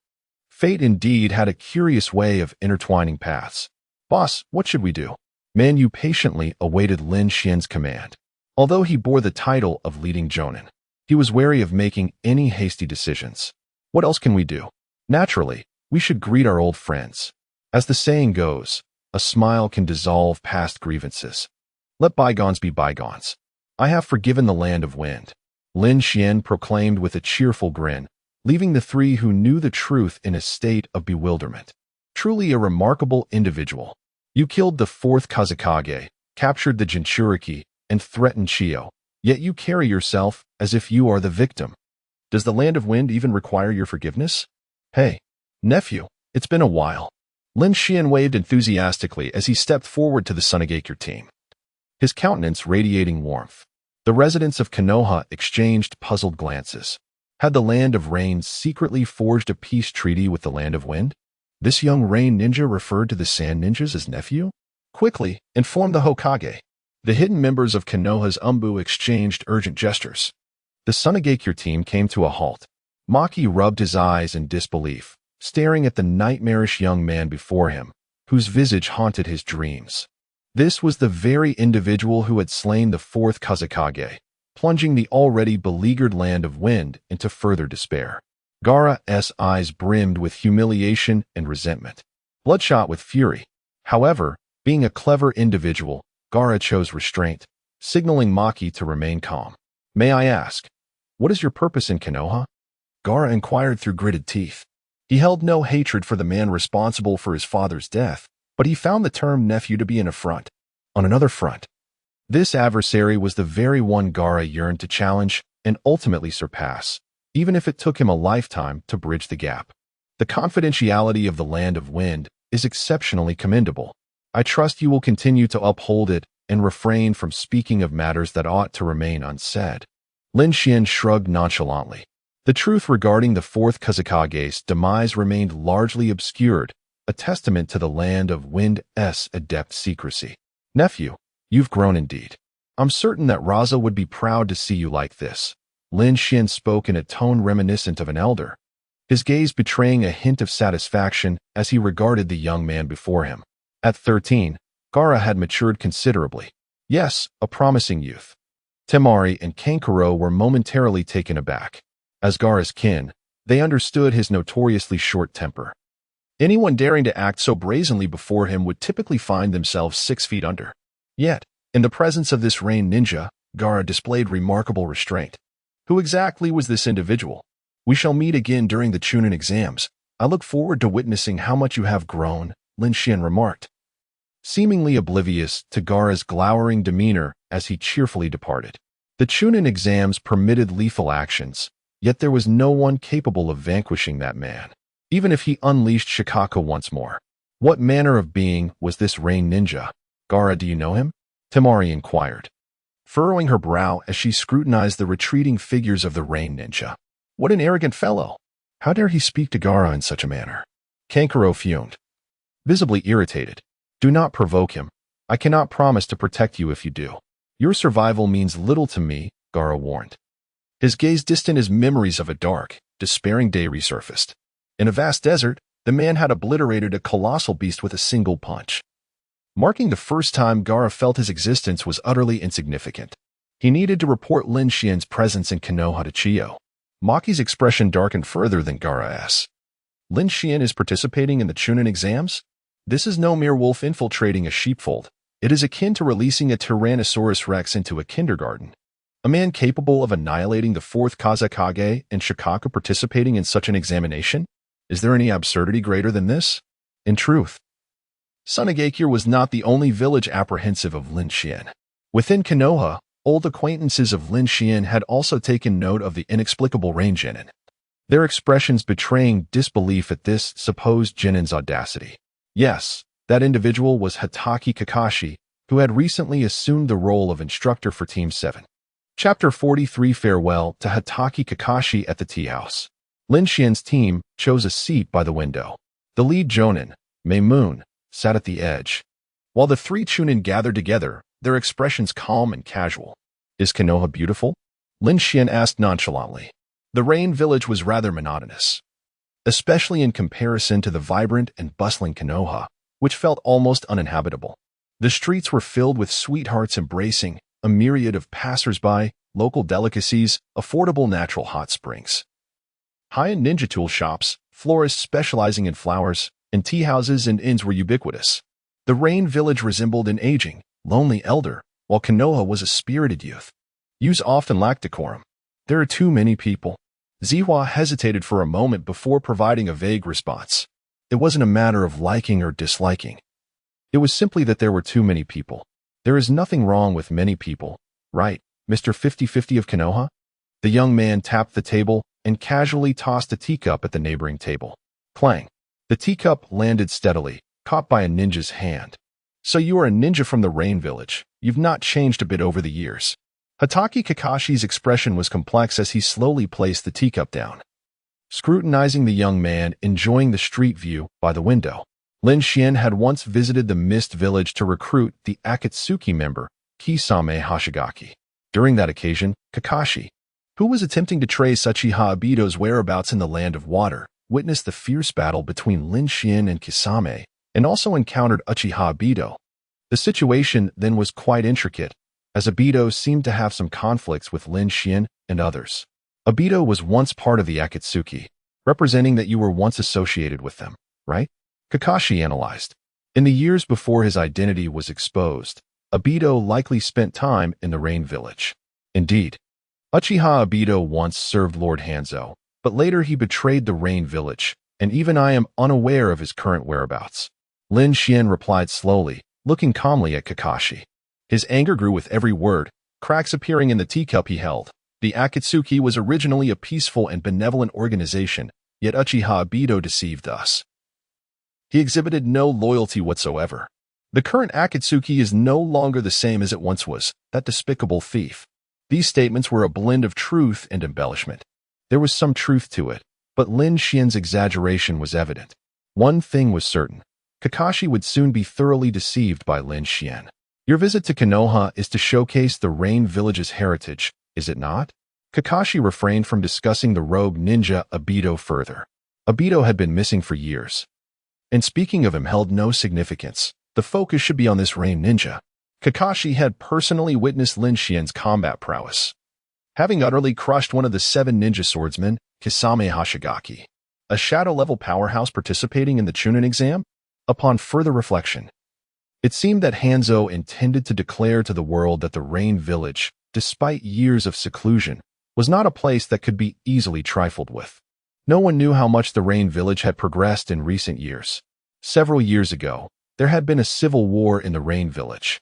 Fate indeed had a curious way of intertwining paths. Boss, what should we do? Manyu patiently awaited Lin Xuan's command. Although he bore the title of leading Jonin, he was wary of making any hasty decisions. What else can we do? Naturally, we should greet our old friends. As the saying goes, a smile can dissolve past grievances. Let bygones be bygones. I have forgiven the land of wind, Lin Xuan proclaimed with a cheerful grin, leaving the three who knew the truth in a state of bewilderment. Truly a remarkable individual. You killed the fourth Kazekage, captured the Jinchuriki, and threatened Chio, yet you carry yourself as if you are the victim. Does the land of wind even require your forgiveness? Hey, nephew, it's been a while. Lin Xuan waved enthusiastically as he stepped forward to the Sunagakure team, his countenance radiating warmth. The residents of Konoha exchanged puzzled glances. Had the land of rain secretly forged a peace treaty with the land of wind? This young rain ninja referred to the sand ninjas as nephew? Quickly, informed the Hokage. The hidden members of Konoha's Umbu exchanged urgent gestures. The Sunagakure team came to a halt. Maki rubbed his eyes in disbelief, staring at the nightmarish young man before him, whose visage haunted his dreams. This was the very individual who had slain the fourth Kazekage, plunging the already beleaguered land of wind into further despair. Gaara's eyes brimmed with humiliation and resentment, bloodshot with fury. However, being a clever individual, Gaara chose restraint, signaling Maki to remain calm. May I ask, what is your purpose in Konoha? Gaara inquired through gritted teeth. He held no hatred for the man responsible for his father's death, but he found the term nephew to be an affront. On another front, this adversary was the very one Gaara yearned to challenge and ultimately surpass, even if it took him a lifetime to bridge the gap. The confidentiality of the land of wind is exceptionally commendable. I trust you will continue to uphold it and refrain from speaking of matters that ought to remain unsaid. Lin Xuan shrugged nonchalantly. The truth regarding the fourth Kazekage's demise remained largely obscured, a testament to the land of wind's adept secrecy. Nephew, you've grown indeed. I'm certain that Raza would be proud to see you like this. Lin Xuan spoke in a tone reminiscent of an elder, his gaze betraying a hint of satisfaction as he regarded the young man before him. At 13, Gaara had matured considerably. Yes, a promising youth. Temari and Kankuro were momentarily taken aback. As Gaara's kin, they understood his notoriously short temper. Anyone daring to act so brazenly before him would typically find themselves 6 feet under. Yet, in the presence of this rain ninja, Gaara displayed remarkable restraint. Who exactly was this individual? We shall meet again during the Chunin exams. I look forward to witnessing how much you have grown, Lin Xuan remarked, seemingly oblivious to Gaara's glowering demeanor as he cheerfully departed. The Chunin exams permitted lethal actions, yet there was no one capable of vanquishing that man, even if he unleashed Shikako once more. What manner of being was this rain ninja? Gaara, do you know him? Temari inquired, furrowing her brow as she scrutinized the retreating figures of the rain ninja. What an arrogant fellow! How dare he speak to Gaara in such a manner? Kankuro fumed, visibly irritated. Do not provoke him. I cannot promise to protect you if you do. Your survival means little to me, Gaara warned. His gaze distant as memories of a dark, despairing day resurfaced. In a vast desert, the man had obliterated a colossal beast with a single punch, marking the first time Gaara felt his existence was utterly insignificant. He needed to report Lin Xuan's presence in Konoha to Chio. Maki's expression darkened further than Gaara's. Lin Xuan is participating in the Chunin exams? This is no mere wolf infiltrating a sheepfold. It is akin to releasing a Tyrannosaurus Rex into a kindergarten. A man capable of annihilating the fourth Kazekage and Shikaku participating in such an examination? Is there any absurdity greater than this? In truth, Sunagakure was not the only village apprehensive of Lin Xuan. Within Konoha, old acquaintances of Lin Xuan had also taken note of the inexplicable rain genin, their expressions betraying disbelief at this supposed genin's audacity. Yes, that individual was Hatake Kakashi, who had recently assumed the role of instructor for Team 7. Chapter 43 Farewell to Hatake Kakashi at the tea house. Lin Xuan's team chose a seat by the window. The lead jonin, Mei Moon, sat at the edge. While the three Chunin gathered together, their expressions calm and casual. Is Konoha beautiful? Lin Xuan asked nonchalantly. The rain village was rather monotonous, especially in comparison to the vibrant and bustling Konoha, which felt almost uninhabitable. The streets were filled with sweethearts embracing, a myriad of passers-by, local delicacies, affordable natural hot springs, high-end ninja tool shops, florists specializing in flowers, and tea houses and inns were ubiquitous. The rain village resembled an aging, lonely elder, while Konoha was a spirited youth. Youths often lacked decorum. There are too many people. Zihua hesitated for a moment before providing a vague response. It wasn't a matter of liking or disliking. It was simply that there were too many people. There is nothing wrong with many people, right, Mr. 50-50 of Konoha? The young man tapped the table and casually tossed a teacup at the neighboring table. Clang. The teacup landed steadily, caught by a ninja's hand. So you are a ninja from the rain village. You've not changed a bit over the years. Hatake Kakashi's expression was complex as he slowly placed the teacup down, scrutinizing the young man enjoying the street view by the window. Lin Xuan had once visited the Mist Village to recruit the Akatsuki member, Kisame Hashigaki. During that occasion, Kakashi, who was attempting to trace Uchiha Obito's whereabouts in the Land of Water, witnessed the fierce battle between Lin Xuan and Kisame, and also encountered Uchiha Obito. The situation then was quite intricate, as Obito seemed to have some conflicts with Lin Xuan and others. Obito was once part of the Akatsuki, representing that you were once associated with them, right? Kakashi analyzed. In the years before his identity was exposed, Obito likely spent time in the Rain Village. Indeed, Uchiha Obito once served Lord Hanzo, but later he betrayed the Rain Village, and even I am unaware of his current whereabouts. Lin Xuan replied slowly, looking calmly at Kakashi. His anger grew with every word, cracks appearing in the teacup he held. The Akatsuki was originally a peaceful and benevolent organization, yet Uchiha Obito deceived us. He exhibited no loyalty whatsoever. The current Akatsuki is no longer the same as it once was, that despicable thief. These statements were a blend of truth and embellishment. There was some truth to it, but Lin Xuan's exaggeration was evident. One thing was certain. Kakashi would soon be thoroughly deceived by Lin Xuan. Your visit to Konoha is to showcase the Rain Village's heritage, is it not? Kakashi refrained from discussing the rogue ninja Obito further. Obito had been missing for years, and speaking of him held no significance. The focus should be on this Rain ninja. Kakashi had personally witnessed Lin Xuan's combat prowess, having utterly crushed one of the 7 ninja swordsmen, Kisame Hashigaki, a shadow-level powerhouse participating in the Chunin exam. Upon further reflection, it seemed that Hanzo intended to declare to the world that the Rain Village, despite years of seclusion, was not a place that could be easily trifled with. No one knew how much the Rain Village had progressed in recent years. Several years ago, there had been a civil war in the Rain Village.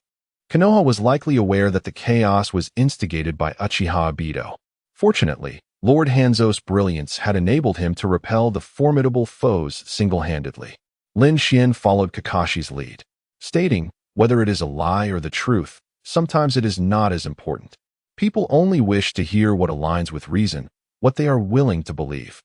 Konoha was likely aware that the chaos was instigated by Uchiha Obito. Fortunately, Lord Hanzo's brilliance had enabled him to repel the formidable foes single-handedly. Lin Xuan followed Kakashi's lead, stating, whether it is a lie or the truth, sometimes it is not as important. People only wish to hear what aligns with reason, what they are willing to believe.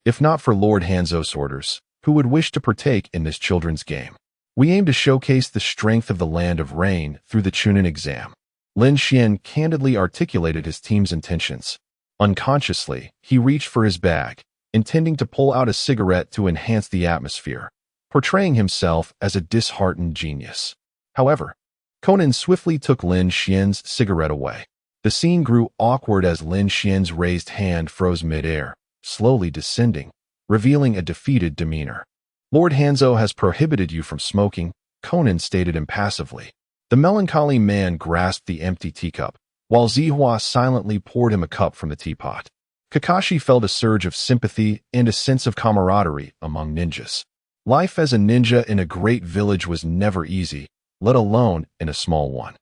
If not for Lord Hanzo's orders, who would wish to partake in this children's game? We aim to showcase the strength of the Land of Rain through the Chunin exam. Lin Xuan candidly articulated his team's intentions. Unconsciously, he reached for his bag, intending to pull out a cigarette to enhance the atmosphere, portraying himself as a disheartened genius. However, Conan swiftly took Lin Xuan's cigarette away. The scene grew awkward as Lin Xuan's raised hand froze midair, slowly descending, revealing a defeated demeanor. Lord Hanzo has prohibited you from smoking, Conan stated impassively. The melancholy man grasped the empty teacup, while Zihua silently poured him a cup from the teapot. Kakashi felt a surge of sympathy and a sense of camaraderie among ninjas. Life as a ninja in a great village was never easy, let alone in a small one.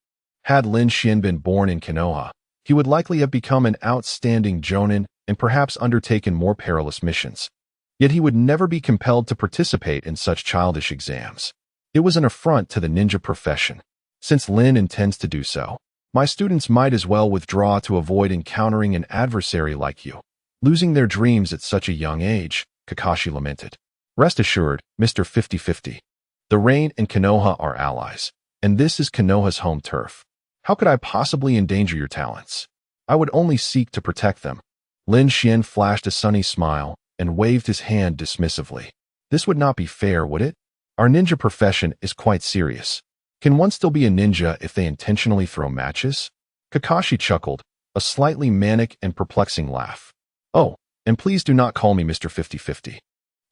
Had Lin Xuan been born in Konoha, he would likely have become an outstanding jonin and perhaps undertaken more perilous missions. Yet he would never be compelled to participate in such childish exams. It was an affront to the ninja profession. Since Lin intends to do so, my students might as well withdraw to avoid encountering an adversary like you. Losing their dreams at such a young age, Kakashi lamented. Rest assured, Mr. 50-50. The Rain and Konoha are allies, and this is Konoha's home turf. How could I possibly endanger your talents? I would only seek to protect them. Lin Xuan flashed a sunny smile and waved his hand dismissively. This would not be fair, would it? Our ninja profession is quite serious. Can one still be a ninja if they intentionally throw matches? Kakashi chuckled, a slightly manic and perplexing laugh. Oh, and please do not call me Mr. 50-50.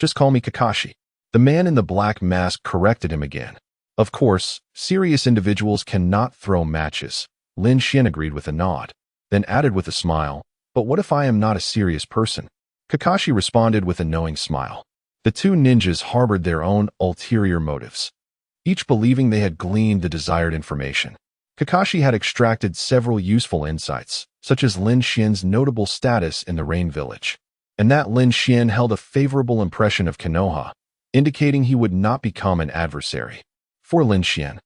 Just call me Kakashi. The man in the black mask corrected him again. Of course, serious individuals cannot throw matches. Lin Xuan agreed with a nod, then added with a smile, but what if I am not a serious person? Kakashi responded with a knowing smile. The two ninjas harbored their own ulterior motives, each believing they had gleaned the desired information. Kakashi had extracted several useful insights, such as Lin Xuan's notable status in the Rain Village, and that Lin Xuan held a favorable impression of Konoha, indicating he would not become an adversary. For Lin Xuan,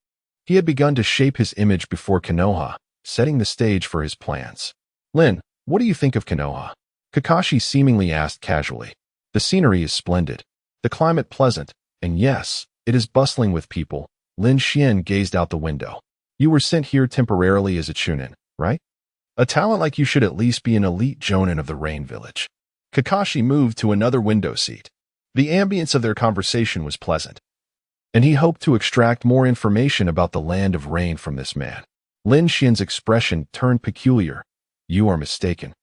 he had begun to shape his image before Konoha, setting the stage for his plans. Lin, what do you think of Konoha? Kakashi seemingly asked casually. The scenery is splendid, the climate pleasant, and yes, it is bustling with people. Lin Xuan gazed out the window. You were sent here temporarily as a chunin, right? A talent like you should at least be an elite jonin of the Rain Village. Kakashi moved to another window seat. The ambience of their conversation was pleasant, and he hoped to extract more information about the land of rain from this man. Lin Xuan's expression turned peculiar. You are mistaken.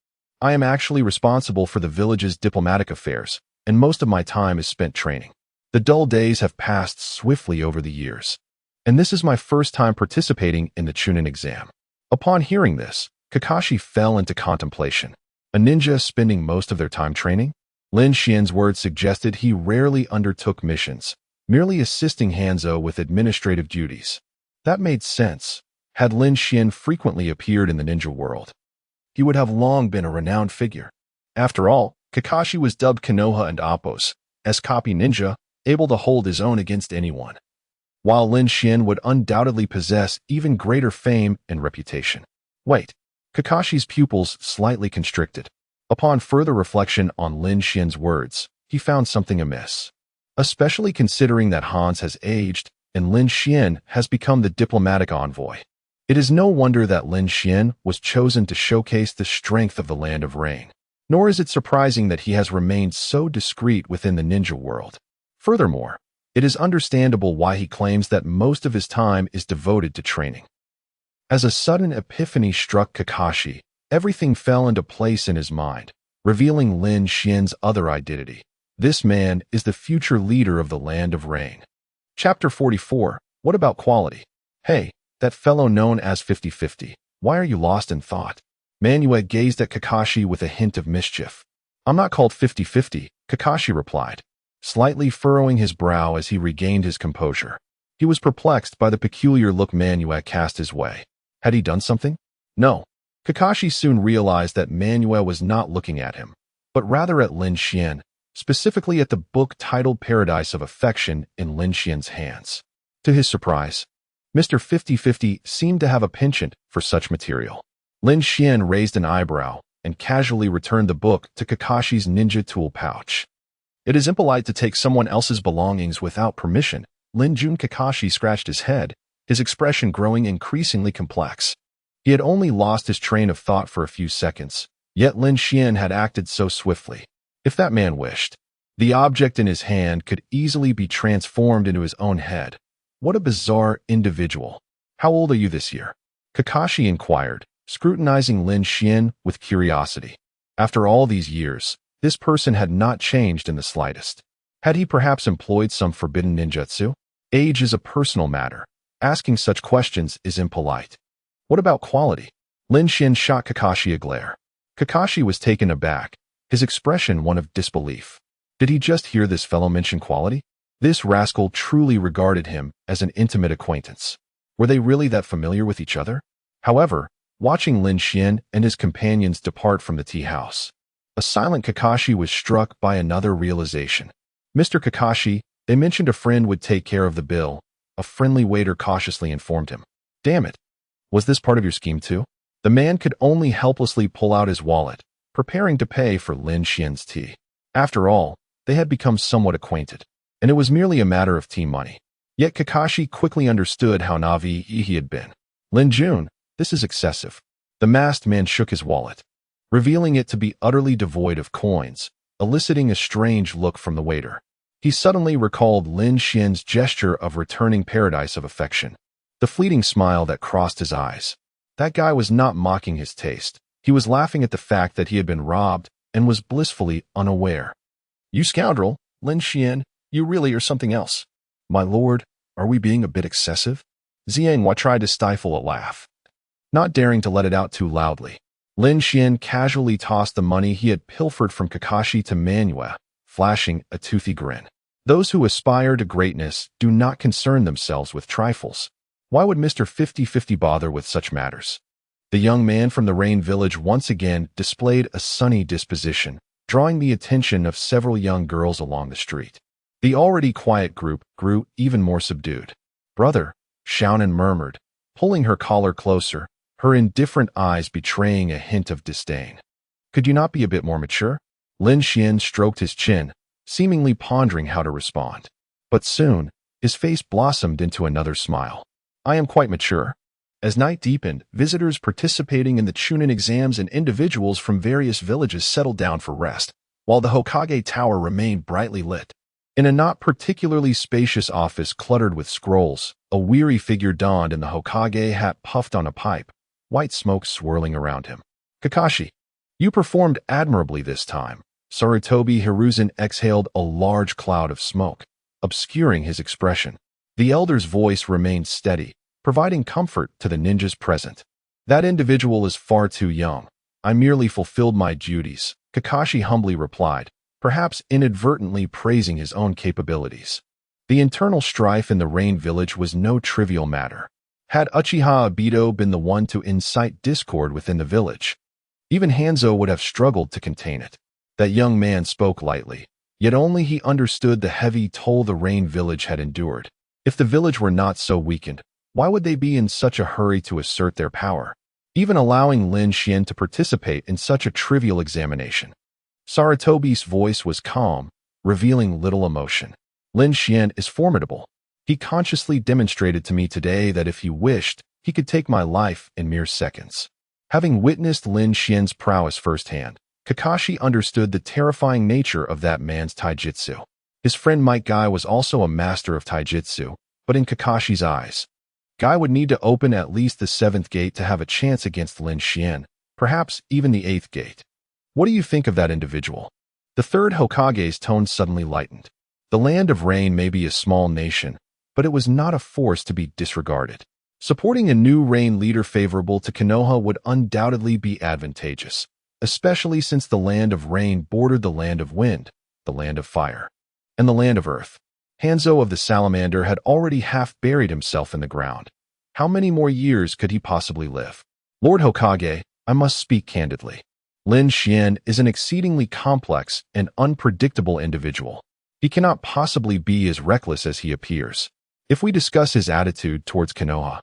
I am actually responsible for the village's diplomatic affairs, and most of my time is spent training. The dull days have passed swiftly over the years, and this is my first time participating in the Chunin exam. Upon hearing this, Kakashi fell into contemplation. A ninja spending most of their time training? Lin Xuan's words suggested he rarely undertook missions, merely assisting Hanzo with administrative duties. That made sense. Had Lin Xuan frequently appeared in the ninja world, he would have long been a renowned figure. After all, Kakashi was dubbed Konoha and Appos, as copy ninja, able to hold his own against anyone, while Lin Xuan would undoubtedly possess even greater fame and reputation. Wait, Kakashi's pupils slightly constricted. Upon further reflection on Lin Xuan's words, he found something amiss, especially considering that Hans has aged and Lin Xuan has become the diplomatic envoy. It is no wonder that Lin Xuan was chosen to showcase the strength of the Land of Rain, nor is it surprising that he has remained so discreet within the ninja world. Furthermore, it is understandable why he claims that most of his time is devoted to training. As a sudden epiphany struck Kakashi, everything fell into place in his mind, revealing Lin Xuan's other identity. This man is the future leader of the Land of Rain. Chapter 44. What about quality? Hey, that fellow known as 50-50, why are you lost in thought? Manuel gazed at Kakashi with a hint of mischief. I'm not called 50-50, Kakashi replied, slightly furrowing his brow as he regained his composure. He was perplexed by the peculiar look Manuel cast his way. Had he done something? No. Kakashi soon realized that Manuel was not looking at him, but rather at Lin Xuan, specifically at the book titled Paradise of Affection in Lin Xuan's hands. To his surprise, Mr. 50-50 seemed to have a penchant for such material. Lin Xuan raised an eyebrow and casually returned the book to Kakashi's ninja tool pouch. It is impolite to take someone else's belongings without permission. Lin Jun. Kakashi scratched his head, his expression growing increasingly complex. He had only lost his train of thought for a few seconds, yet Lin Xuan had acted so swiftly. If that man wished, the object in his hand could easily be transformed into his own head. What a bizarre individual. How old are you this year? Kakashi inquired, scrutinizing Lin Xuan with curiosity. After all these years, This person had not changed in the slightest. Had he perhaps employed some forbidden ninjutsu? Age is a personal matter. Asking such questions is impolite. What about quality? Lin Xuan shot Kakashi a glare. Kakashi was taken aback, his expression one of disbelief. Did he just hear this fellow mention quality? This rascal truly regarded him as an intimate acquaintance. Were they really that familiar with each other? However, watching Lin Xuan and his companions depart from the tea house, a silent Kakashi was struck by another realization. Mr. Kakashi, they mentioned a friend would take care of the bill, a friendly waiter cautiously informed him. Damn it. Was this part of your scheme too? The man could only helplessly pull out his wallet, preparing to pay for Lin Xuan's tea. After all, they had become somewhat acquainted, and it was merely a matter of tea money. Yet Kakashi quickly understood how naive he had been. Lin Jun, this is excessive. The masked man shook his wallet, revealing it to be utterly devoid of coins, eliciting a strange look from the waiter. He suddenly recalled Lin Xuan's gesture of returning paradise of affection, the fleeting smile that crossed his eyes. That guy was not mocking his taste. He was laughing at the fact that he had been robbed and was blissfully unaware. You scoundrel, Lin Xuan, you really are something else. My lord, are we being a bit excessive? Xianghua tried to stifle a laugh, not daring to let it out too loudly. Lin Xuan casually tossed the money he had pilfered from Kakashi to Manuel, flashing a toothy grin. Those who aspire to greatness do not concern themselves with trifles. Why would Mr. 50-50 bother with such matters? The young man from the Rain Village once again displayed a sunny disposition, drawing the attention of several young girls along the street. The already quiet group grew even more subdued. Brother, Xiaonan murmured, pulling her collar closer, her indifferent eyes betraying a hint of disdain. Could you not be a bit more mature? Lin Xuan stroked his chin, seemingly pondering how to respond. But soon, his face blossomed into another smile. I am quite mature. As night deepened, visitors participating in the Chunin exams and individuals from various villages settled down for rest, while the Hokage Tower remained brightly lit. In a not particularly spacious office cluttered with scrolls, a weary figure donned in the Hokage hat puffed on a pipe, white smoke swirling around him. Kakashi, you performed admirably this time. Sarutobi Hiruzen exhaled a large cloud of smoke, obscuring his expression. The elder's voice remained steady, providing comfort to the ninjas present. That individual is far too young. I merely fulfilled my duties, Kakashi humbly replied, perhaps inadvertently praising his own capabilities. The internal strife in the Rain Village was no trivial matter. Had Uchiha Obito been the one to incite discord within the village, even Hanzo would have struggled to contain it. That young man spoke lightly, yet only he understood the heavy toll the Rain Village had endured. If the village were not so weakened, why would they be in such a hurry to assert their power, even allowing Lin Xuan to participate in such a trivial examination? Sarutobi's voice was calm, revealing little emotion. Lin Xuan is formidable. He consciously demonstrated to me today that if he wished, he could take my life in mere seconds. Having witnessed Lin Xuan's prowess firsthand, Kakashi understood the terrifying nature of that man's taijutsu. His friend Mike Guy was also a master of taijutsu, but in Kakashi's eyes, Guy would need to open at least the 7th gate to have a chance against Lin Xuan, perhaps even the 8th gate. What do you think of that individual? The third Hokage's tone suddenly lightened. The Land of Rain may be a small nation, but it was not a force to be disregarded. Supporting a new Rain leader favorable to Konoha would undoubtedly be advantageous, especially since the Land of Rain bordered the Land of Wind, the Land of Fire, and the Land of Earth. Hanzo of the Salamander had already half buried himself in the ground. How many more years could he possibly live? Lord Hokage, I must speak candidly. Lin Xuan is an exceedingly complex and unpredictable individual. He cannot possibly be as reckless as he appears. If we discuss his attitude towards Konoha,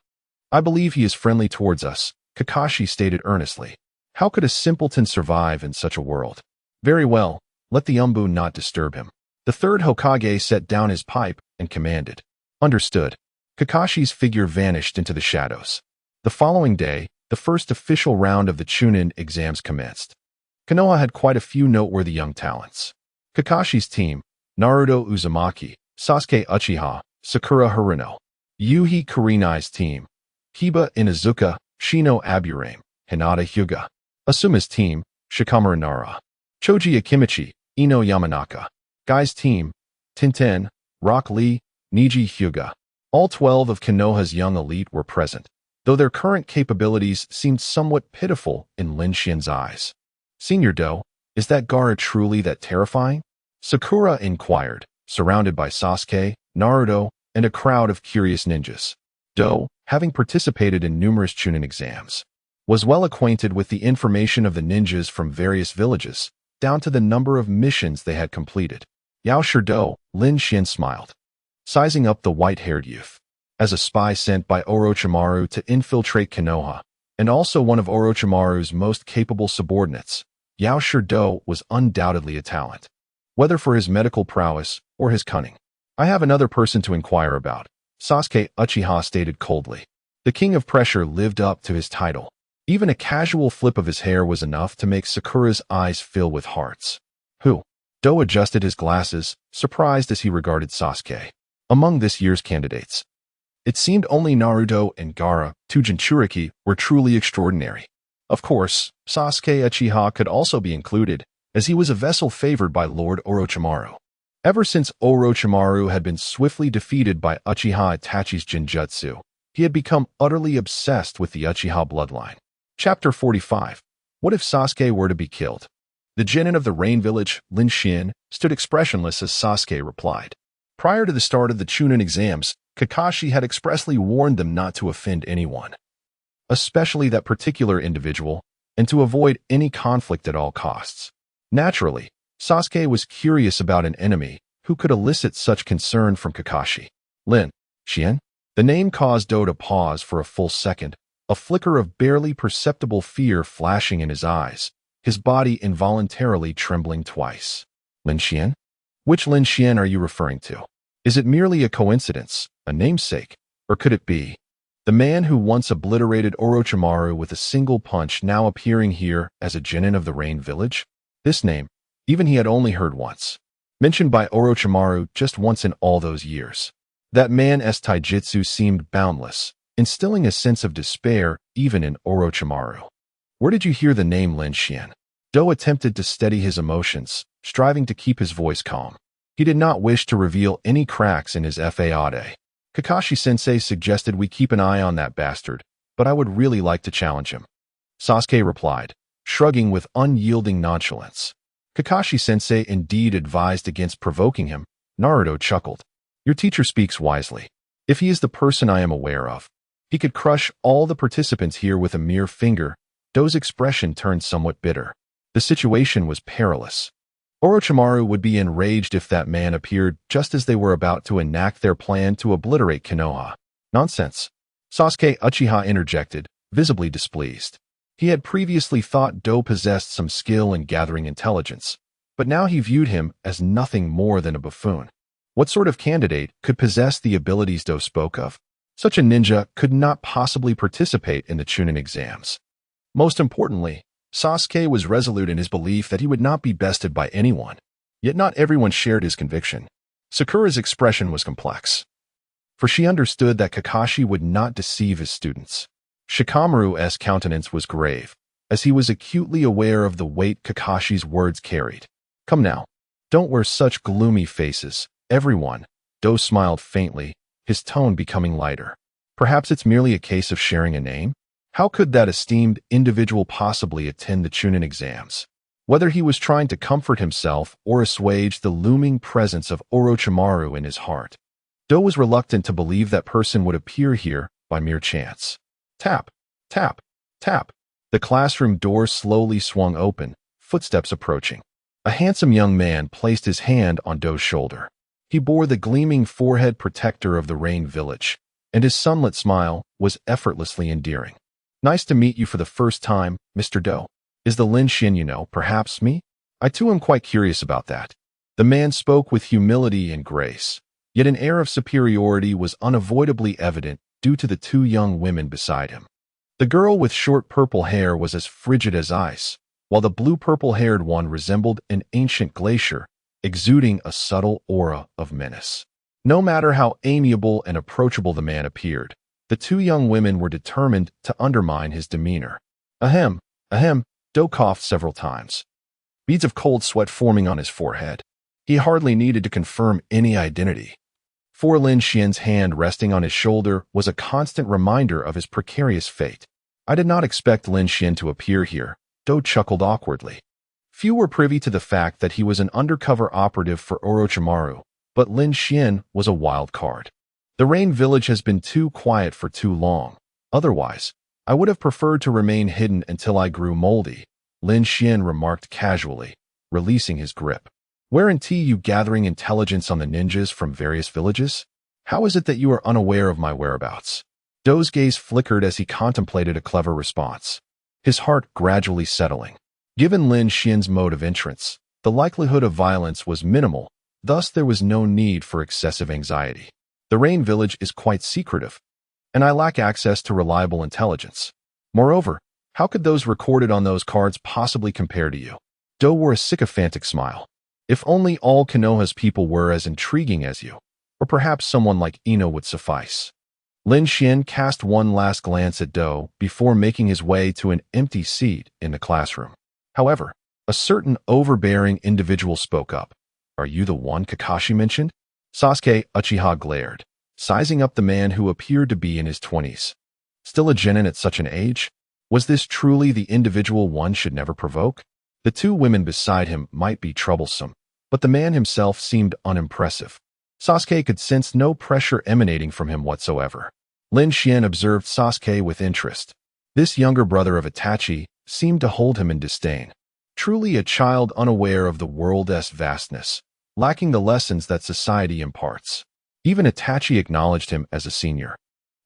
I believe he is friendly towards us, Kakashi stated earnestly. How could a simpleton survive in such a world? Very well, let the Umbu not disturb him. The third Hokage set down his pipe and commanded. Understood. Kakashi's figure vanished into the shadows. The following day, the first official round of the Chunin exams commenced. Konoha had quite a few noteworthy young talents. Kakashi's team, Naruto Uzumaki, Sasuke Uchiha, Sakura Haruno. Yuhi Kurenai's team, Hiba Inuzuka, Shino Aburame, Hinata Hyuga. Asuma's team, Shikamaru Nara. Choji Akimichi, Ino Yamanaka. Guy's team, Tintin, Rock Lee, Niji Hyuga. All 12 of Konoha's young elite were present, though their current capabilities seemed somewhat pitiful in Lin Xuan's eyes. Senior Do, is that Gaara truly that terrifying? Sakura inquired, surrounded by Sasuke, Naruto, and a crowd of curious ninjas. Do, having participated in numerous Chunin exams, was well acquainted with the information of the ninjas from various villages, down to the number of missions they had completed. Yao Do, Lin Xuan smiled, sizing up the white-haired youth. As a spy sent by Orochimaru to infiltrate Konoha, and also one of Orochimaru's most capable subordinates, Yao Do was undoubtedly a talent, whether for his medical prowess or his cunning. I have another person to inquire about, Sasuke Uchiha stated coldly. The king of pressure lived up to his title. Even a casual flip of his hair was enough to make Sakura's eyes fill with hearts. Who? Do adjusted his glasses, surprised as he regarded Sasuke. Among this year's candidates, it seemed only Naruto and Gaara, two Jinchuriki, were truly extraordinary. Of course, Sasuke Uchiha could also be included, as he was a vessel favored by Lord Orochimaru. Ever since Orochimaru had been swiftly defeated by Uchiha Itachi's Jinjutsu, he had become utterly obsessed with the Uchiha bloodline. Chapter 45. What if Sasuke were to be killed? The genin of the Rain Village, Lin Xuan, stood expressionless as Sasuke replied. Prior to the start of the Chunin exams, Kakashi had expressly warned them not to offend anyone, especially that particular individual, and to avoid any conflict at all costs. Naturally, Sasuke was curious about an enemy who could elicit such concern from Kakashi. Lin Xuan? The name caused Do to pause for a full second, a flicker of barely perceptible fear flashing in his eyes, his body involuntarily trembling twice. Lin Xuan? Which Lin Xuan are you referring to? Is it merely a coincidence, a namesake, or could it be the man who once obliterated Orochimaru with a single punch now appearing here as a genin of the Rain Village? This name, even he had only heard once, mentioned by Orochimaru just once in all those years. That man's taijutsu seemed boundless, instilling a sense of despair even in Orochimaru. Where did you hear the name Lin Xuan? Do attempted to steady his emotions, striving to keep his voice calm. He did not wish to reveal any cracks in his fade. Kakashi-sensei suggested we keep an eye on that bastard, but I would really like to challenge him. Sasuke replied, shrugging with unyielding nonchalance. Kakashi-sensei indeed advised against provoking him. Naruto chuckled. Your teacher speaks wisely. If he is the person I am aware of, he could crush all the participants here with a mere finger. Do's expression turned somewhat bitter. The situation was perilous. Orochimaru would be enraged if that man appeared just as they were about to enact their plan to obliterate Konoha. Nonsense. Sasuke Uchiha interjected, visibly displeased. He had previously thought Do possessed some skill in gathering intelligence, but now he viewed him as nothing more than a buffoon. What sort of candidate could possess the abilities Do spoke of? Such a ninja could not possibly participate in the Chunin exams. Most importantly, Sasuke was resolute in his belief that he would not be bested by anyone, yet not everyone shared his conviction. Sakura's expression was complex, for she understood that Kakashi would not deceive his students. Shikamaru's countenance was grave, as he was acutely aware of the weight Kakashi's words carried. Come now, don't wear such gloomy faces, everyone. Do smiled faintly, his tone becoming lighter. Perhaps it's merely a case of sharing a name? How could that esteemed individual possibly attend the Chunin exams? Whether he was trying to comfort himself or assuage the looming presence of Orochimaru in his heart, Do was reluctant to believe that person would appear here by mere chance. Tap, tap, tap. The classroom door slowly swung open, footsteps approaching. A handsome young man placed his hand on Do's shoulder. He bore the gleaming forehead protector of the Rain Village, and his sunlit smile was effortlessly endearing. Nice to meet you for the first time, Mr. Do. Is the Lin Xuan you know, perhaps me? I too am quite curious about that. The man spoke with humility and grace, yet an air of superiority was unavoidably evident due to the two young women beside him. The girl with short purple hair was as frigid as ice, while the blue-purple-haired one resembled an ancient glacier, exuding a subtle aura of menace. No matter how amiable and approachable the man appeared, the two young women were determined to undermine his demeanor. Ahem, Do coughed several times. beads of cold sweat forming on his forehead. He hardly needed to confirm any identity. For Lin Xuan's hand resting on his shoulder was a constant reminder of his precarious fate. I did not expect Lin Xuan to appear here, Dou chuckled awkwardly. Few were privy to the fact that he was an undercover operative for Orochimaru, but Lin Xuan was a wild card. The Rain Village has been too quiet for too long. Otherwise, I would have preferred to remain hidden until I grew moldy, Lin Xuan remarked casually, releasing his grip. Weren't you gathering intelligence on the ninjas from various villages? How is it that you are unaware of my whereabouts? Dou's gaze flickered as he contemplated a clever response, his heart gradually settling. Given Lin Xuan's mode of entrance, the likelihood of violence was minimal, thus there was no need for excessive anxiety. The Rain Village is quite secretive, and I lack access to reliable intelligence. Moreover, how could those recorded on those cards possibly compare to you? Dou wore a sycophantic smile. If only all Konoha's people were as intriguing as you, or perhaps someone like Ino would suffice. Lin Xuan cast one last glance at Dou before making his way to an empty seat in the classroom. However, a certain overbearing individual spoke up. Are you the one Kakashi mentioned? Sasuke Uchiha glared, sizing up the man who appeared to be in his 20s. Still a genin at such an age? Was this truly the individual one should never provoke? The two women beside him might be troublesome, but the man himself seemed unimpressive. Sasuke could sense no pressure emanating from him whatsoever. Lin Xuan observed Sasuke with interest. This younger brother of Itachi seemed to hold him in disdain. Truly a child unaware of the world's vastness, lacking the lessons that society imparts. Even Itachi acknowledged him as a senior.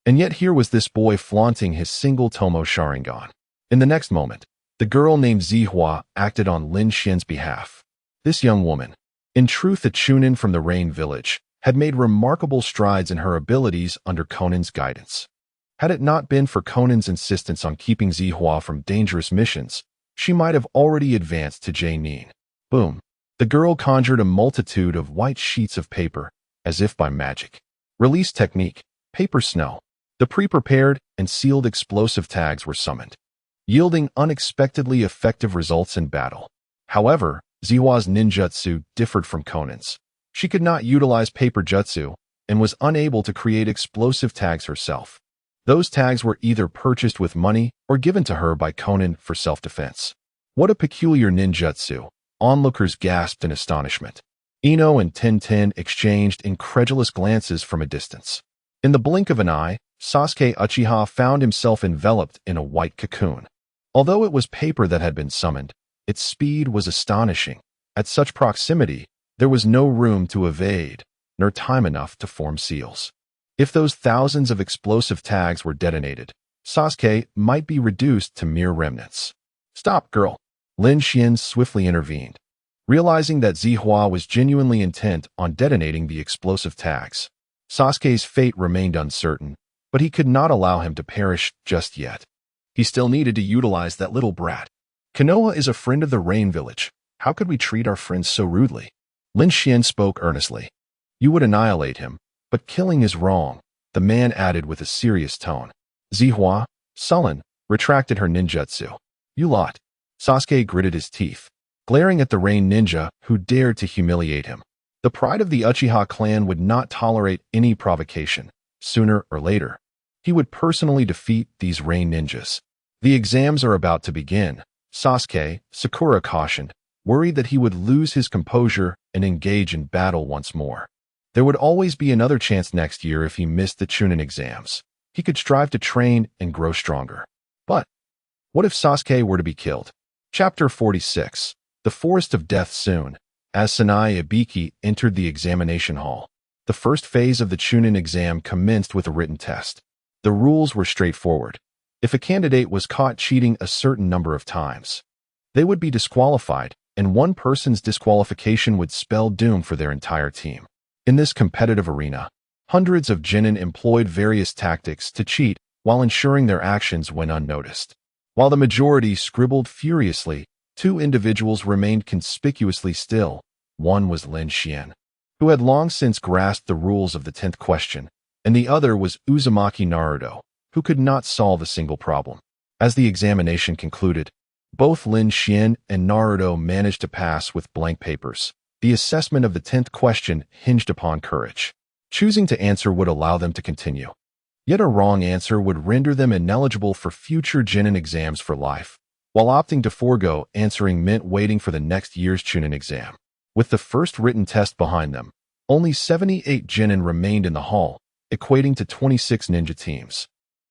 And yet here was this boy flaunting his single Tomo Sharingan. In the next moment, the girl named Zihua acted on Lin Xuan's behalf. This young woman, in truth a chunin from the Rain Village, had made remarkable strides in her abilities under Conan's guidance. Had it not been for Conan's insistence on keeping Zihua from dangerous missions, she might have already advanced to Jainin. Boom. The girl conjured a multitude of white sheets of paper, as if by magic. Release technique, paper snow. The pre-prepared and sealed explosive tags were summoned, yielding unexpectedly effective results in battle. However, Zihua's ninjutsu differed from Conan's. She could not utilize paper jutsu and was unable to create explosive tags herself. Those tags were either purchased with money or given to her by Conan for self-defense. What a peculiar ninjutsu! Onlookers gasped in astonishment. Ino and Tintin exchanged incredulous glances from a distance. In the blink of an eye, Sasuke Uchiha found himself enveloped in a white cocoon. Although it was paper that had been summoned, its speed was astonishing. At such proximity, there was no room to evade, nor time enough to form seals. If those thousands of explosive tags were detonated, Sasuke might be reduced to mere remnants. Stop, girl! Lin Xuan swiftly intervened, realizing that Zihua was genuinely intent on detonating the explosive tags. Sasuke's fate remained uncertain, but he could not allow him to perish just yet. He still needed to utilize that little brat. Konoha is a friend of the Rain Village. How could we treat our friends so rudely? Lin Xuan spoke earnestly. You would annihilate him, but killing is wrong, the man added with a serious tone. Zihua, sullen, retracted her ninjutsu. You lot. Sasuke gritted his teeth, glaring at the Rain Ninja who dared to humiliate him. The pride of the Uchiha clan would not tolerate any provocation. Sooner or later, he would personally defeat these Rain Ninjas. The exams are about to begin, Sasuke, Sakura cautioned, worried that he would lose his composure and engage in battle once more. There would always be another chance next year if he missed the Chunin exams. He could strive to train and grow stronger. But what if Sasuke were to be killed? Chapter 46. The Forest of Death soon. As Sanai Ibiki entered the examination hall, the first phase of the Chunin exam commenced with a written test. The rules were straightforward. If a candidate was caught cheating a certain number of times, they would be disqualified, and one person's disqualification would spell doom for their entire team. In this competitive arena, hundreds of genin employed various tactics to cheat while ensuring their actions went unnoticed. While the majority scribbled furiously, two individuals remained conspicuously still. One was Lin Xuan, who had long since grasped the rules of the 10th question, and the other was Uzumaki Naruto, who could not solve a single problem. As the examination concluded, Both Lin Xuan and Naruto managed to pass with blank papers. The assessment of the 10th question hinged upon courage. Choosing to answer would allow them to continue. Yet a wrong answer would render them ineligible for future Chunin exams for life, while opting to forego answering meant waiting for the next year's Chunin exam. With the first written test behind them, only 78 Chunin remained in the hall, equating to 26 ninja teams.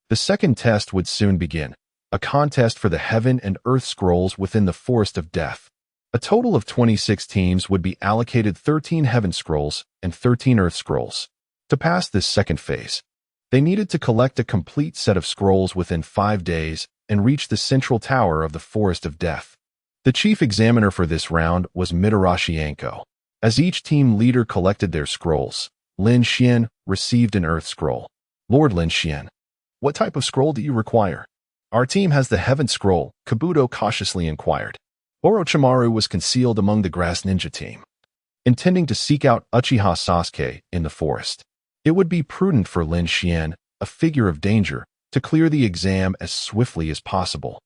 The second test would soon begin, a contest for the Heaven and Earth Scrolls within the Forest of Death. A total of 26 teams would be allocated 13 Heaven Scrolls and 13 Earth Scrolls. To pass this second phase, they needed to collect a complete set of scrolls within 5 days and reach the central tower of the Forest of Death. The chief examiner for this round was Mitarashi Anko. As each team leader collected their scrolls, Lin Xuan received an Earth Scroll. Lord Lin Xuan, what type of scroll do you require? Our team has the Heaven Scroll, Kabuto cautiously inquired. Orochimaru was concealed among the grass ninja team, intending to seek out Uchiha Sasuke in the forest. It would be prudent for Lin Xuan, a figure of danger, to clear the exam as swiftly as possible.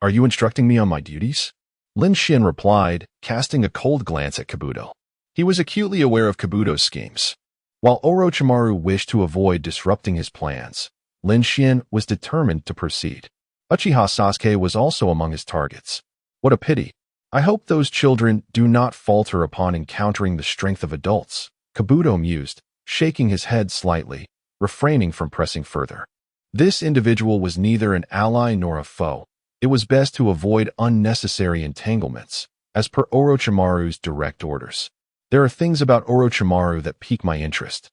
Are you instructing me on my duties? Lin Xuan replied, casting a cold glance at Kabuto. He was acutely aware of Kabuto's schemes. While Orochimaru wished to avoid disrupting his plans, Lin Xuan was determined to proceed. Uchiha Sasuke was also among his targets. What a pity. I hope those children do not falter upon encountering the strength of adults, Kabuto mused, shaking his head slightly, refraining from pressing further. This individual was neither an ally nor a foe. It was best to avoid unnecessary entanglements, as per Orochimaru's direct orders. There are things about Orochimaru that pique my interest.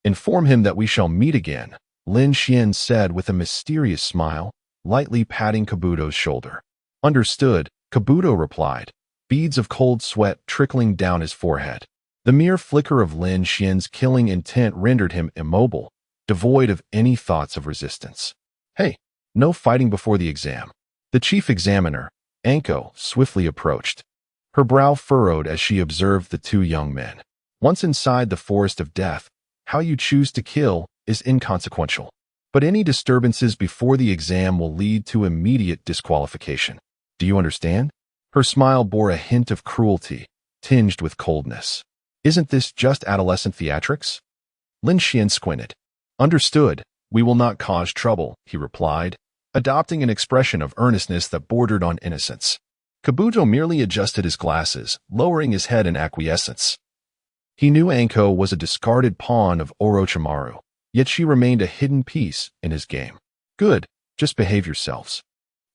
Inform him that we shall meet again, Lin Xuan said with a mysterious smile, lightly patting Kabuto's shoulder. Understood, Kabuto replied, beads of cold sweat trickling down his forehead. The mere flicker of Lin Xuan's killing intent rendered him immobile, devoid of any thoughts of resistance. Hey, no fighting before the exam. The chief examiner, Anko, swiftly approached. Her brow furrowed as she observed the two young men. Once inside the Forest of Death, how you choose to kill is inconsequential. But any disturbances before the exam will lead to immediate disqualification. Do you understand? Her smile bore a hint of cruelty, tinged with coldness. Isn't this just adolescent theatrics? Lin Xuan squinted. Understood. We will not cause trouble, he replied, adopting an expression of earnestness that bordered on innocence. Kabuto merely adjusted his glasses, lowering his head in acquiescence. He knew Anko was a discarded pawn of Orochimaru, yet she remained a hidden piece in his game. Good, just behave yourselves.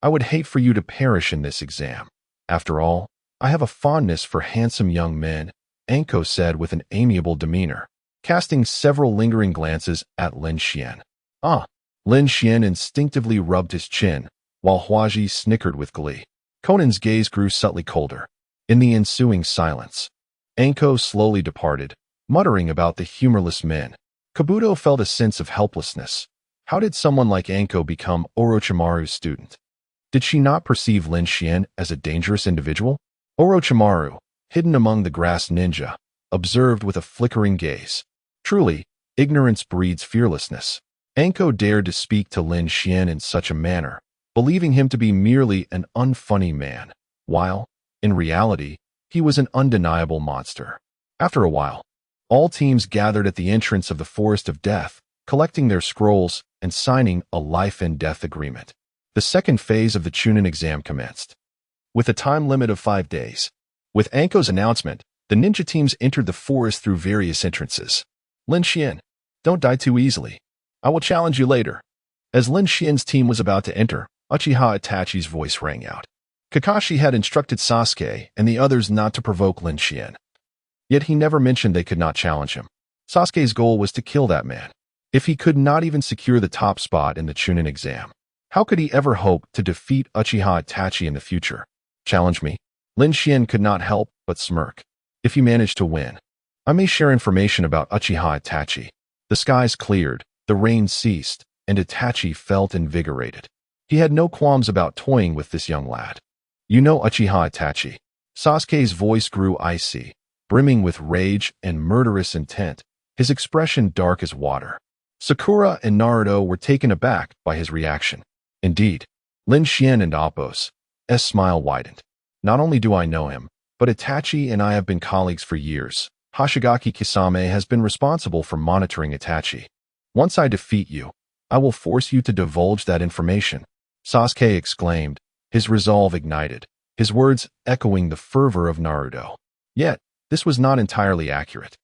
I would hate for you to perish in this exam. After all, I have a fondness for handsome young men, Anko said with an amiable demeanor, casting several lingering glances at Lin Xuan. Ah! Lin Xuan instinctively rubbed his chin, while Huaji snickered with glee. Conan's gaze grew subtly colder. In the ensuing silence, Anko slowly departed, muttering about the humorless men. Kabuto felt a sense of helplessness. How did someone like Anko become Orochimaru's student? Did she not perceive Lin Xuan as a dangerous individual? Orochimaru, hidden among the grass ninja, observed with a flickering gaze. Truly, ignorance breeds fearlessness. Anko dared to speak to Lin Xuan in such a manner, believing him to be merely an unfunny man, while, in reality, he was an undeniable monster. After a while, all teams gathered at the entrance of the Forest of Death, collecting their scrolls and signing a life and death agreement. The second phase of the Chunin exam commenced. With a time limit of 5 days. With Anko's announcement, the ninja teams entered the forest through various entrances. Lin Xuan, don't die too easily. I will challenge you later. As Lin Xuan's team was about to enter, Uchiha Itachi's voice rang out. Kakashi had instructed Sasuke and the others not to provoke Lin Xuan. Yet he never mentioned they could not challenge him. Sasuke's goal was to kill that man. If he could not even secure the top spot in the Chunin exam, how could he ever hope to defeat Uchiha Itachi in the future? Challenge me. Lin Xuan could not help but smirk. If you manage to win, I may share information about Uchiha Itachi. The skies cleared, the rain ceased, and Itachi felt invigorated. He had no qualms about toying with this young lad. You know Uchiha Itachi. Sasuke's voice grew icy, brimming with rage and murderous intent, his expression dark as water. Sakura and Naruto were taken aback by his reaction. Indeed, Lin Xuan and Appos, smile widened. Not only do I know him, but Itachi and I have been colleagues for years. Hoshigaki Kisame has been responsible for monitoring Itachi. Once I defeat you, I will force you to divulge that information, Sasuke exclaimed, his resolve ignited, his words echoing the fervor of Naruto. Yet, this was not entirely accurate.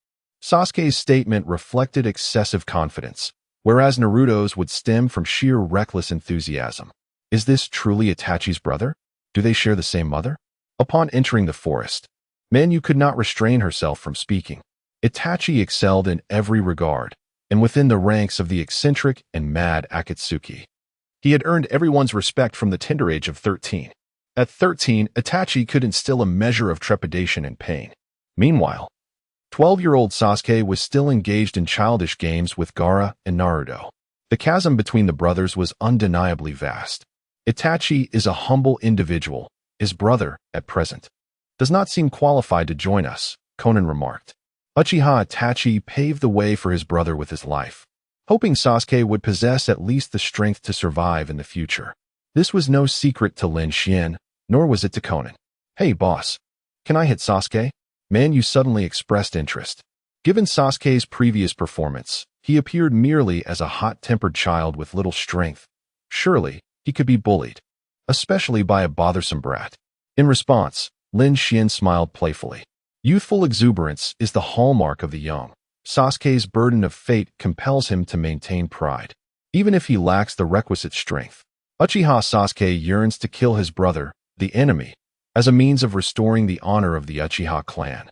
Sasuke's statement reflected excessive confidence, whereas Naruto's would stem from sheer reckless enthusiasm. Is this truly Itachi's brother? Do they share the same mother? Upon entering the forest, Manyu could not restrain herself from speaking. Itachi excelled in every regard, and within the ranks of the eccentric and mad Akatsuki. He had earned everyone's respect from the tender age of 13. At 13, Itachi could instill a measure of trepidation and pain. Meanwhile, 12-year-old Sasuke was still engaged in childish games with Gaara and Naruto. The chasm between the brothers was undeniably vast. Itachi is a humble individual. His brother, at present, does not seem qualified to join us, Konan remarked. Uchiha Itachi paved the way for his brother with his life, hoping Sasuke would possess at least the strength to survive in the future. This was no secret to Lin Xuan, nor was it to Konan. Hey boss, can I hit Sasuke? Manyu suddenly expressed interest. Given Sasuke's previous performance, he appeared merely as a hot-tempered child with little strength. Surely, he could be bullied, especially by a bothersome brat. In response, Lin Xuan smiled playfully. Youthful exuberance is the hallmark of the young. Sasuke's burden of fate compels him to maintain pride, even if he lacks the requisite strength. Uchiha Sasuke yearns to kill his brother, the enemy, as a means of restoring the honor of the Uchiha clan,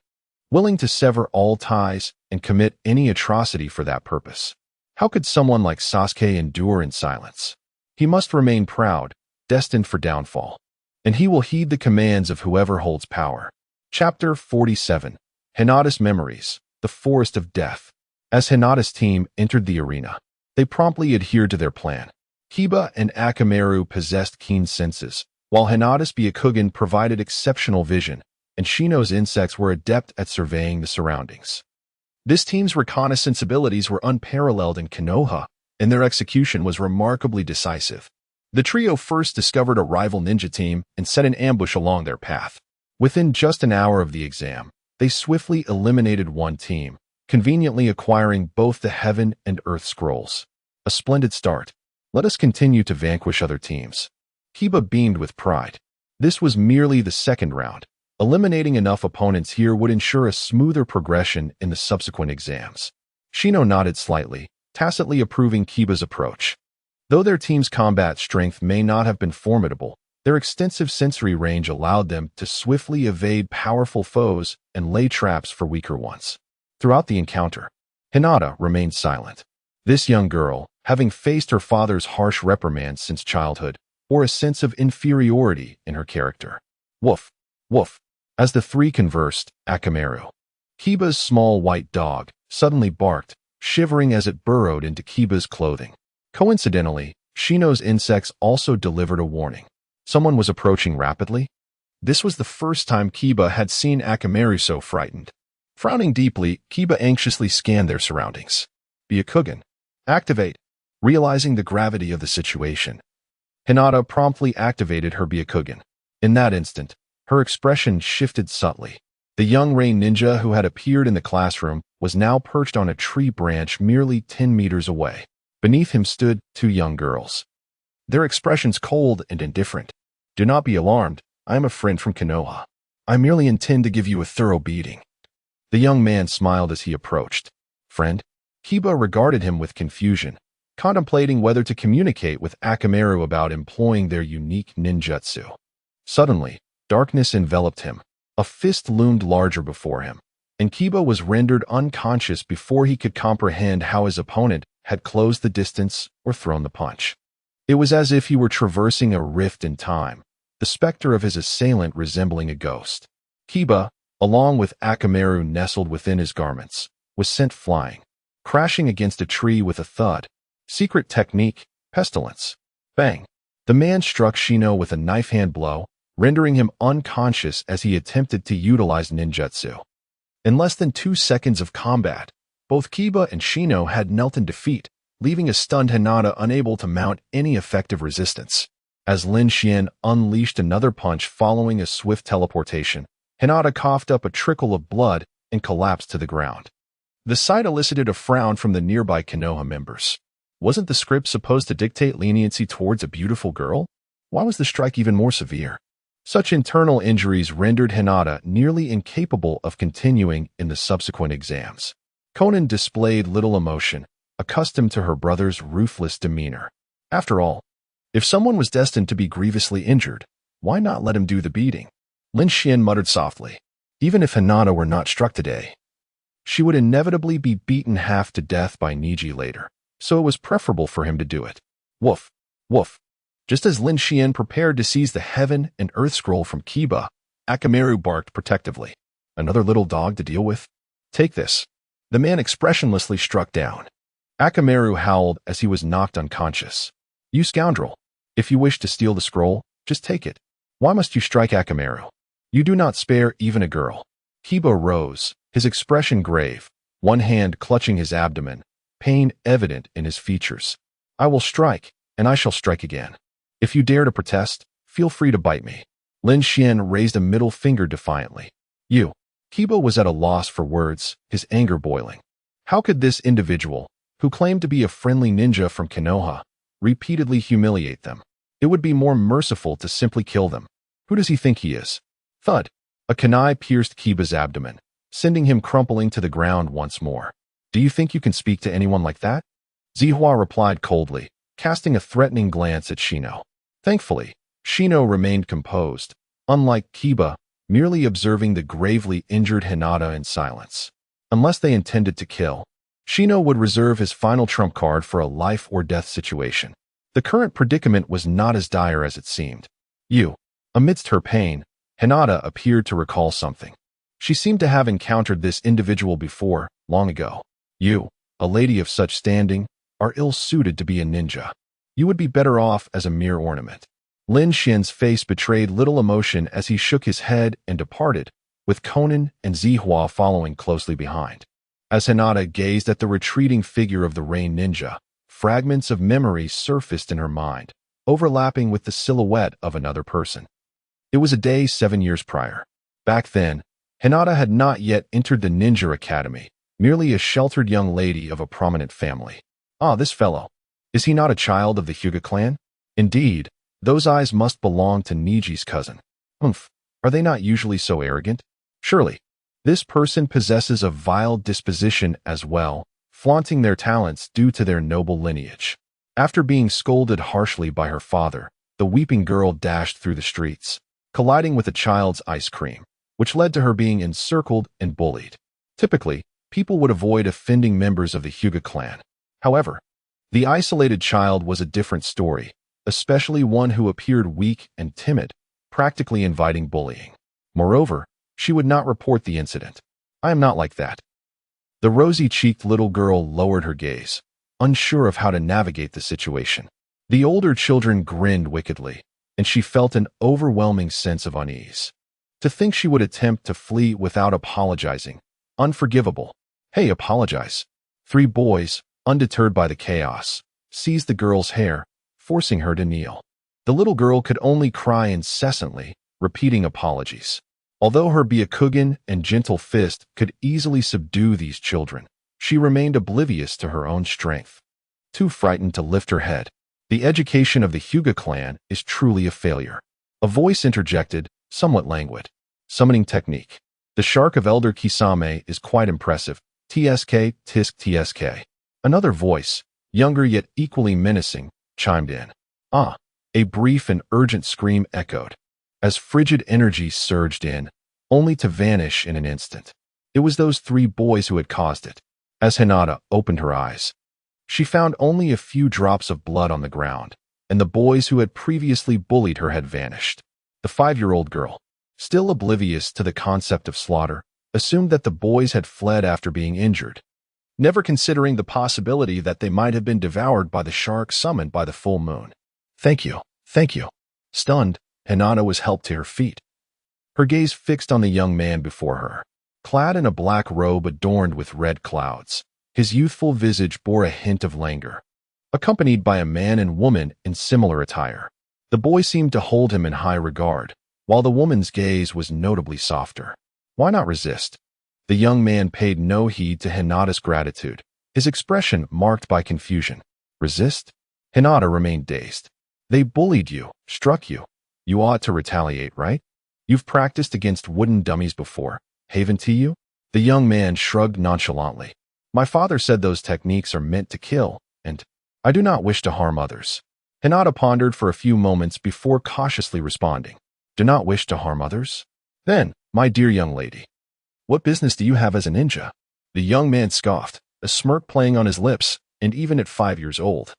willing to sever all ties and commit any atrocity for that purpose. How could someone like Sasuke endure in silence? He must remain proud, destined for downfall, and he will heed the commands of whoever holds power. Chapter 47. Hinata's Memories, the Forest of Death. As Hinata's team entered the arena, they promptly adhered to their plan. Kiba and Akamaru possessed keen senses, while Hinata's Byakugan provided exceptional vision, and Shino's insects were adept at surveying the surroundings. This team's reconnaissance abilities were unparalleled in Konoha, and their execution was remarkably decisive. The trio first discovered a rival ninja team and set an ambush along their path. Within just an hour of the exam, they swiftly eliminated one team, conveniently acquiring both the Heaven and Earth Scrolls. A splendid start. Let us continue to vanquish other teams. Kiba beamed with pride. This was merely the second round. Eliminating enough opponents here would ensure a smoother progression in the subsequent exams. Shino nodded slightly, tacitly approving Kiba's approach. Though their team's combat strength may not have been formidable, their extensive sensory range allowed them to swiftly evade powerful foes and lay traps for weaker ones. Throughout the encounter, Hinata remained silent. This young girl, having faced her father's harsh reprimands since childhood, bore a sense of inferiority in her character. Woof, woof. As the three conversed, Akamaru, Kiba's small white dog, suddenly barked, shivering as it burrowed into Kiba's clothing. Coincidentally, Shino's insects also delivered a warning. Someone was approaching rapidly. This was the first time Kiba had seen Akamaru so frightened. Frowning deeply, Kiba anxiously scanned their surroundings. Byakugan, activate. Realizing the gravity of the situation, Hinata promptly activated her Byakugan. In that instant, her expression shifted subtly. The young rain ninja who had appeared in the classroom was now perched on a tree branch merely 10 meters away. Beneath him stood two young girls, their expressions cold and indifferent. Do not be alarmed. I am a friend from Konoha. I merely intend to give you a thorough beating. The young man smiled as he approached. Friend? Kiba regarded him with confusion, contemplating whether to communicate with Akamaru about employing their unique ninjutsu. Suddenly, darkness enveloped him. A fist loomed larger before him, and Kiba was rendered unconscious before he could comprehend how his opponent had closed the distance or thrown the punch. It was as if he were traversing a rift in time, the specter of his assailant resembling a ghost. Kiba, along with Akamaru nestled within his garments, was sent flying, crashing against a tree with a thud. Secret technique, pestilence. Bang! The man struck Shino with a knife-hand blow, rendering him unconscious as he attempted to utilize ninjutsu. In less than 2 seconds of combat, both Kiba and Shino had knelt in defeat, leaving a stunned Hinata unable to mount any effective resistance. As Lin Xuan unleashed another punch following a swift teleportation, Hinata coughed up a trickle of blood and collapsed to the ground. The sight elicited a frown from the nearby Konoha members. Wasn't the script supposed to dictate leniency towards a beautiful girl? Why was the strike even more severe? Such internal injuries rendered Hinata nearly incapable of continuing in the subsequent exams. Conan displayed little emotion, accustomed to her brother's ruthless demeanor. After all, if someone was destined to be grievously injured, why not let him do the beating? Lin Xuan muttered softly. Even if Hinata were not struck today, she would inevitably be beaten half to death by Niji later, so it was preferable for him to do it. Woof, woof. Just as Lin Xuan prepared to seize the heaven and earth scroll from Kiba, Akamaru barked protectively. Another little dog to deal with? Take this. The man expressionlessly struck down. Akamaru howled as he was knocked unconscious. You scoundrel. If you wish to steal the scroll, just take it. Why must you strike Akamaru? You do not spare even a girl. Kiba rose, his expression grave, one hand clutching his abdomen, pain evident in his features. I will strike, and I shall strike again. If you dare to protest, feel free to bite me. Lin Xuan raised a middle finger defiantly. You. Kiba was at a loss for words, his anger boiling. How could this individual, who claimed to be a friendly ninja from Konoha, repeatedly humiliate them? It would be more merciful to simply kill them. Who does he think he is? Thud. A kunai pierced Kiba's abdomen, sending him crumpling to the ground once more. Do you think you can speak to anyone like that? Zihua replied coldly, casting a threatening glance at Shino. Thankfully, Shino remained composed, unlike Kiba, merely observing the gravely injured Hinata in silence. Unless they intended to kill, Shino would reserve his final trump card for a life-or-death situation. The current predicament was not as dire as it seemed. Amidst her pain, Hinata appeared to recall something. She seemed to have encountered this individual before, long ago. You, a lady of such standing, are ill-suited to be a ninja. You would be better off as a mere ornament. Lin Xuan's face betrayed little emotion as he shook his head and departed, with Conan and Zihua following closely behind. As Hinata gazed at the retreating figure of the Rain Ninja, fragments of memory surfaced in her mind, overlapping with the silhouette of another person. It was a day 7 years prior. Back then, Hinata had not yet entered the ninja academy, merely a sheltered young lady of a prominent family. Ah, this fellow. Is he not a child of the Hyuga clan? Indeed, those eyes must belong to Niji's cousin. Humph, are they not usually so arrogant? Surely, this person possesses a vile disposition as well, flaunting their talents due to their noble lineage. After being scolded harshly by her father, the weeping girl dashed through the streets, colliding with a child's ice cream, which led to her being encircled and bullied. Typically, people would avoid offending members of the Hyuga clan. However, the isolated child was a different story, especially one who appeared weak and timid, practically inviting bullying. Moreover, she would not report the incident. I am not like that. The rosy-cheeked little girl lowered her gaze, unsure of how to navigate the situation. The older children grinned wickedly, and she felt an overwhelming sense of unease. To think she would attempt to flee without apologizing. Unforgivable. Hey, apologize. 3 boys, undeterred by the chaos, seized the girl's hair, forcing her to kneel. The little girl could only cry incessantly, repeating apologies. Although her Byakugan and gentle fist could easily subdue these children, she remained oblivious to her own strength. Too frightened to lift her head. The education of the Hyuga clan is truly a failure. A voice interjected, somewhat languid. Summoning technique. The shark of Elder Kisame is quite impressive. TSK, tisk TSK. Another voice, younger yet equally menacing, chimed in. Ah! A brief and urgent scream echoed, as frigid energy surged in, only to vanish in an instant. It was those 3 boys who had caused it. As Hinata opened her eyes, she found only a few drops of blood on the ground, and the boys who had previously bullied her had vanished. The 5-year-old girl, still oblivious to the concept of slaughter, assumed that the boys had fled after being injured, never considering the possibility that they might have been devoured by the shark summoned by the full moon. Thank you, thank you. Stunned, Hinata was helped to her feet, her gaze fixed on the young man before her. Clad in a black robe adorned with red clouds, his youthful visage bore a hint of languor, accompanied by a man and woman in similar attire. The boy seemed to hold him in high regard, while the woman's gaze was notably softer. Why not resist? The young man paid no heed to Hinata's gratitude, his expression marked by confusion. Resist? Hinata remained dazed. They bullied you, struck you. You ought to retaliate, right? You've practiced against wooden dummies before. Haven't you? The young man shrugged nonchalantly. My father said those techniques are meant to kill, and I do not wish to harm others. Hinata pondered for a few moments before cautiously responding. Do not wish to harm others? Then, my dear young lady, what business do you have as a ninja? The young man scoffed, a smirk playing on his lips, and even at 5 years old,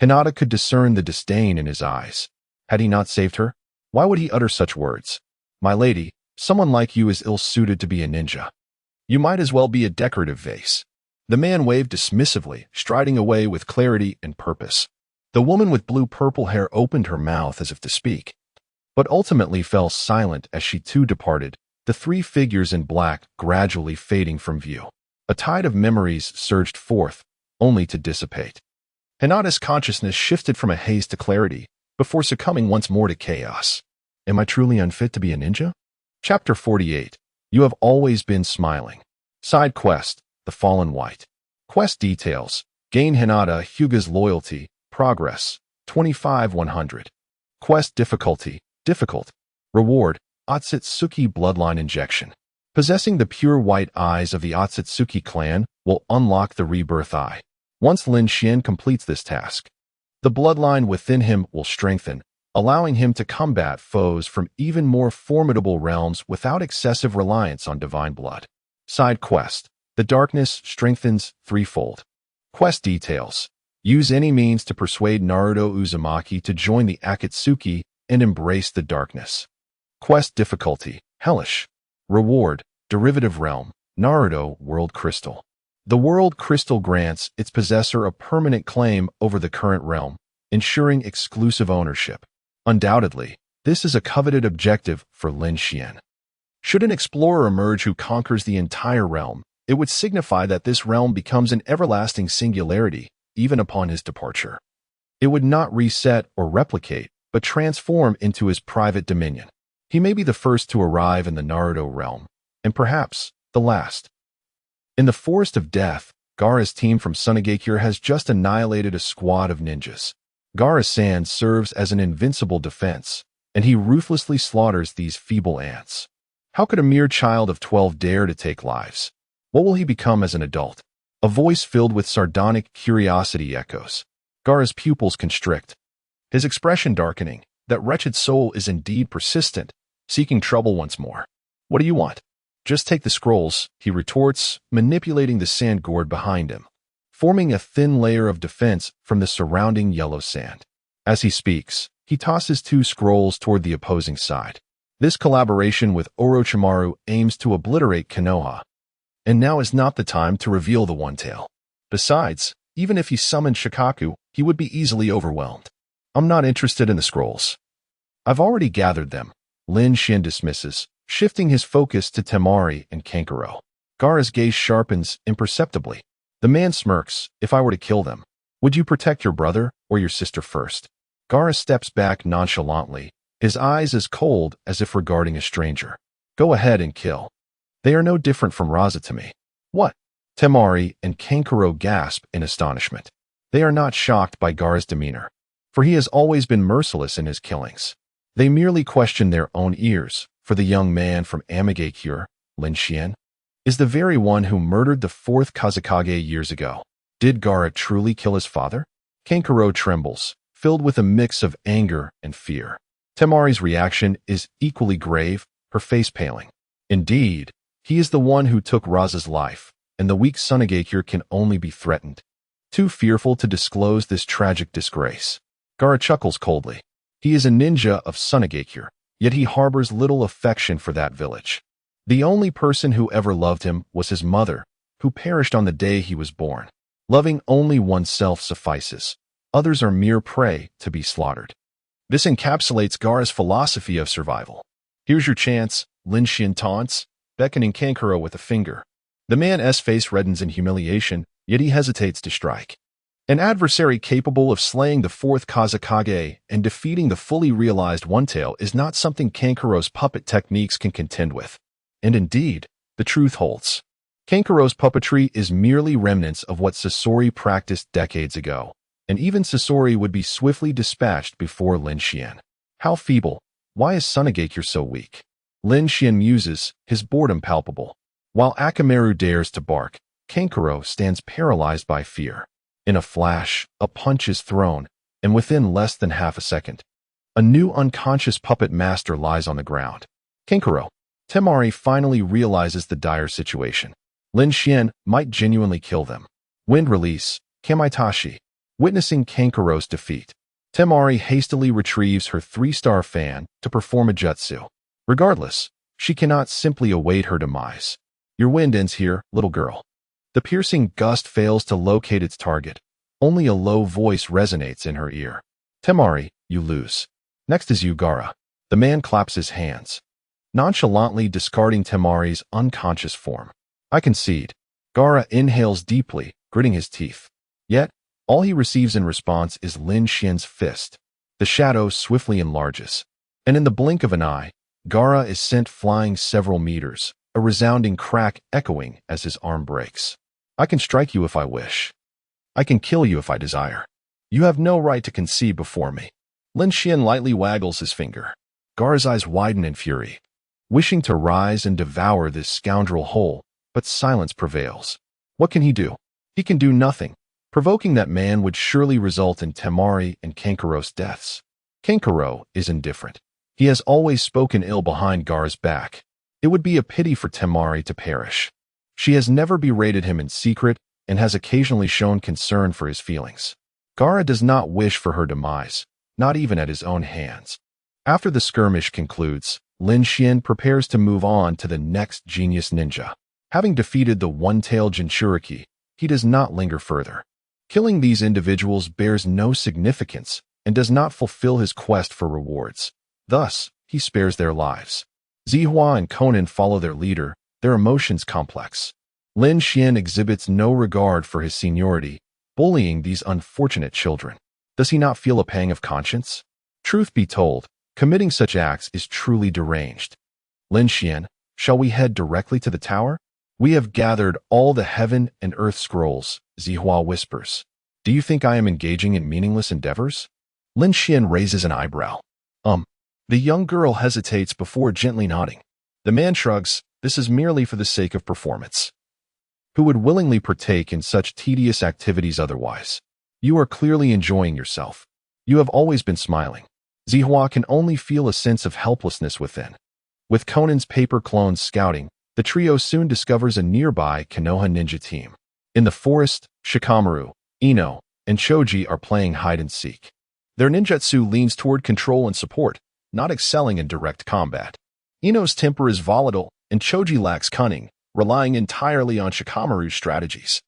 Hinata could discern the disdain in his eyes. Had he not saved her? Why would he utter such words? My lady, someone like you is ill-suited to be a ninja. You might as well be a decorative vase. The man waved dismissively, striding away with clarity and purpose. The woman with blue-purple hair opened her mouth as if to speak, but ultimately fell silent as she too departed, the three figures in black gradually fading from view. A tide of memories surged forth, only to dissipate. Hinata's consciousness shifted from a haze to clarity, before succumbing once more to chaos. Am I truly unfit to be a ninja? Chapter 48. You have always been smiling. Side quest, The Fallen White. Quest details. Gain Hinata Hyuga's loyalty. Progress. 25-100. Quest difficulty. Difficult. Reward. Otsutsuki bloodline injection. Possessing the pure white eyes of the Otsutsuki clan will unlock the rebirth eye. Once Lin Xuan completes this task, the bloodline within him will strengthen, allowing him to combat foes from even more formidable realms without excessive reliance on divine blood. Side quest. The darkness strengthens threefold. Quest details. Use any means to persuade Naruto Uzumaki to join the Akatsuki and embrace the darkness. Quest difficulty. Hellish. Reward. Derivative realm. Naruto World Crystal. The World Crystal grants its possessor a permanent claim over the current realm, ensuring exclusive ownership. Undoubtedly, this is a coveted objective for Lin Xuan. Should an explorer emerge who conquers the entire realm, it would signify that this realm becomes an everlasting singularity, even upon his departure. It would not reset or replicate, but transform into his private dominion. He may be the first to arrive in the Naruto realm, and perhaps the last. In the Forest of Death, Gaara's team from Sunagakure has just annihilated a squad of ninjas. Gaara's sand serves as an invincible defense, and he ruthlessly slaughters these feeble ants. How could a mere child of 12 dare to take lives? What will he become as an adult? A voice filled with sardonic curiosity echoes. Gaara's pupils constrict, his expression darkening. That wretched soul is indeed persistent, seeking trouble once more. What do you want? Just take the scrolls, he retorts, manipulating the sand gourd behind him, forming a thin layer of defense from the surrounding yellow sand. As he speaks, he tosses 2 scrolls toward the opposing side. This collaboration with Orochimaru aims to obliterate Konoha, and now is not the time to reveal the One Tail. Besides, even if he summoned Shikaku, he would be easily overwhelmed. I'm not interested in the scrolls. I've already gathered them. Lin Xuan dismisses, shifting his focus to Temari and Kankuro. Gaara's gaze sharpens imperceptibly. The man smirks. If I were to kill them, would you protect your brother or your sister first? Gaara steps back nonchalantly, his eyes as cold as if regarding a stranger. Go ahead and kill. They are no different from Raza to me. What? Temari and Kankuro gasp in astonishment. They are not shocked by Gaara's demeanor, for he has always been merciless in his killings. They merely question their own ears, for the young man from Amigakure, Lin Xuan, is the very one who murdered the 4th Kazekage years ago. Did Gaara truly kill his father? Kankuro trembles, filled with a mix of anger and fear. Temari's reaction is equally grave, her face paling. Indeed, he is the one who took Raza's life, and the weak Sunagakure can only be threatened. Too fearful to disclose this tragic disgrace. Gaara chuckles coldly. He is a ninja of Sunagakure, yet he harbors little affection for that village. The only person who ever loved him was his mother, who perished on the day he was born. Loving only oneself suffices. Others are mere prey to be slaughtered. This encapsulates Gaara's philosophy of survival. Here's your chance, Lin Xuan taunts, beckoning Kankuro with a finger. The man's face reddens in humiliation, yet he hesitates to strike. An adversary capable of slaying the fourth Kazakage and defeating the fully realized One-Tail is not something Kankuro's puppet techniques can contend with. And indeed, the truth holds. Kankuro's puppetry is merely remnants of what Sasori practiced decades ago, and even Sasori would be swiftly dispatched before Lin Xuan. How feeble! Why is Sunagakure so weak? Lin Xuan muses, his boredom palpable. While Akamaru dares to bark, Kankuro stands paralyzed by fear. In a flash, a punch is thrown, and within less than half a second, a new unconscious puppet master lies on the ground. Kankuro. Temari finally realizes the dire situation. Lin Xuan might genuinely kill them. Wind release, Kamaitashi. Witnessing Kankuro's defeat, Temari hastily retrieves her 3-star fan to perform a jutsu. Regardless, she cannot simply await her demise. Your wind ends here, little girl. The piercing gust fails to locate its target. Only a low voice resonates in her ear. Temari, you lose. Next is you, Gaara. The man claps his hands, nonchalantly discarding Temari's unconscious form. I concede. Gaara inhales deeply, gritting his teeth. Yet, all he receives in response is Lin Xuan's fist. The shadow swiftly enlarges, and in the blink of an eye, Gaara is sent flying several meters, a resounding crack echoing as his arm breaks. I can strike you if I wish. I can kill you if I desire. You have no right to concede before me. Lin Xuan lightly waggles his finger. Gaara's eyes widen in fury, wishing to rise and devour this scoundrel whole, but silence prevails. What can he do? He can do nothing. Provoking that man would surely result in Temari and Kankuro's deaths. Kankuro is indifferent. He has always spoken ill behind Gaara's back. It would be a pity for Temari to perish. She has never berated him in secret and has occasionally shown concern for his feelings. Gaara does not wish for her demise, not even at his own hands. After the skirmish concludes, Lin Xuan prepares to move on to the next genius ninja. Having defeated the One-Tailed Jinchuriki, he does not linger further. Killing these individuals bears no significance and does not fulfill his quest for rewards. Thus, he spares their lives. Zihua and Conan follow their leader, their emotions complex. Lin Xuan exhibits no regard for his seniority, bullying these unfortunate children. Does he not feel a pang of conscience? Truth be told, committing such acts is truly deranged. Lin Xuan, shall we head directly to the tower? We have gathered all the heaven and earth scrolls, Zihua whispers. Do you think I am engaging in meaningless endeavors? Lin Xuan raises an eyebrow. The young girl hesitates before gently nodding. The man shrugs, this is merely for the sake of performance. Who would willingly partake in such tedious activities otherwise? You are clearly enjoying yourself. You have always been smiling. Zihua can only feel a sense of helplessness within. With Conan's paper clones scouting, the trio soon discovers a nearby Konoha ninja team. In the forest, Shikamaru, Ino, and Choji are playing hide-and-seek. Their ninjutsu leans toward control and support, not excelling in direct combat. Ino's temper is volatile, and Choji lacks cunning, relying entirely on Shikamaru's strategies.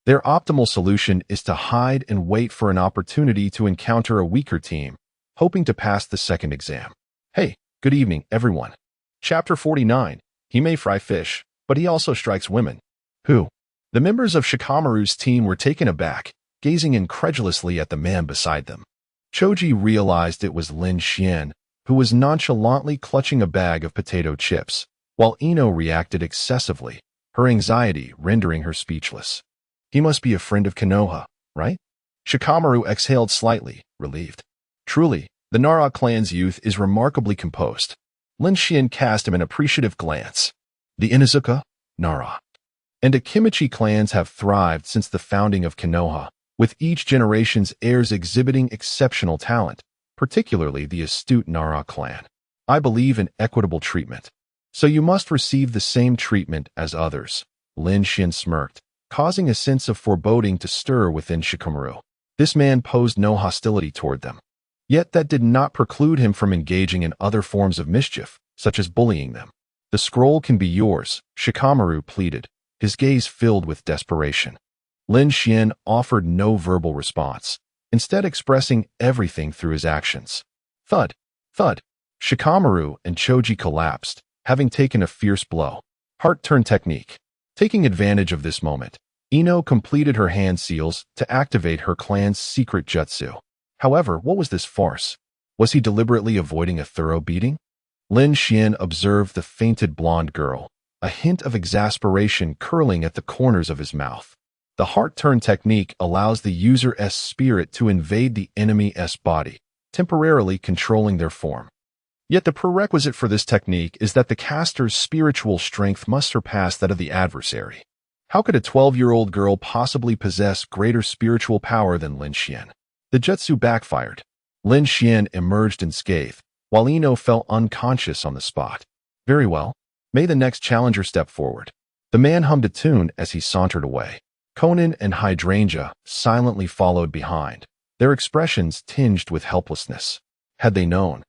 Their optimal solution is to hide and wait for an opportunity to encounter a weaker team, hoping to pass the second exam. Hey, good evening, everyone. Chapter 49. He may fry fish, but he also strikes women. Who? The members of Shikamaru's team were taken aback, gazing incredulously at the man beside them. Choji realized it was Lin Xuan, who was nonchalantly clutching a bag of potato chips, while Ino reacted excessively, her anxiety rendering her speechless. He must be a friend of Konoha, right? Shikamaru exhaled slightly, relieved. Truly, the Nara clan's youth is remarkably composed. Lin Xuan cast him an appreciative glance. The Inuzuka, Nara, and Akimichi clans have thrived since the founding of Konoha, with each generation's heirs exhibiting exceptional talent, particularly the astute Nara clan. I believe in equitable treatment. So you must receive the same treatment as others. Lin Xuan smirked, causing a sense of foreboding to stir within Shikamaru. This man posed no hostility toward them. Yet that did not preclude him from engaging in other forms of mischief, such as bullying them. The scroll can be yours, Shikamaru pleaded, his gaze filled with desperation. Lin Xuan offered no verbal response, instead expressing everything through his actions. Thud, thud. Shikamaru and Choji collapsed, having taken a fierce blow. Heart turn technique. Taking advantage of this moment, Ino completed her hand seals to activate her clan's secret jutsu. However, what was this farce? Was he deliberately avoiding a thorough beating? Lin Xuan observed the fainted blonde girl, a hint of exasperation curling at the corners of his mouth. The heart-turn technique allows the user's spirit to invade the enemy's body, temporarily controlling their form. Yet the prerequisite for this technique is that the caster's spiritual strength must surpass that of the adversary. How could a 12-year-old girl possibly possess greater spiritual power than Lin Xuan? The jutsu backfired. Lin Xuan emerged unscathed, while Ino fell unconscious on the spot. Very well. May the next challenger step forward. The man hummed a tune as he sauntered away. Conan and Hydrangea silently followed behind, their expressions tinged with helplessness. Had they known,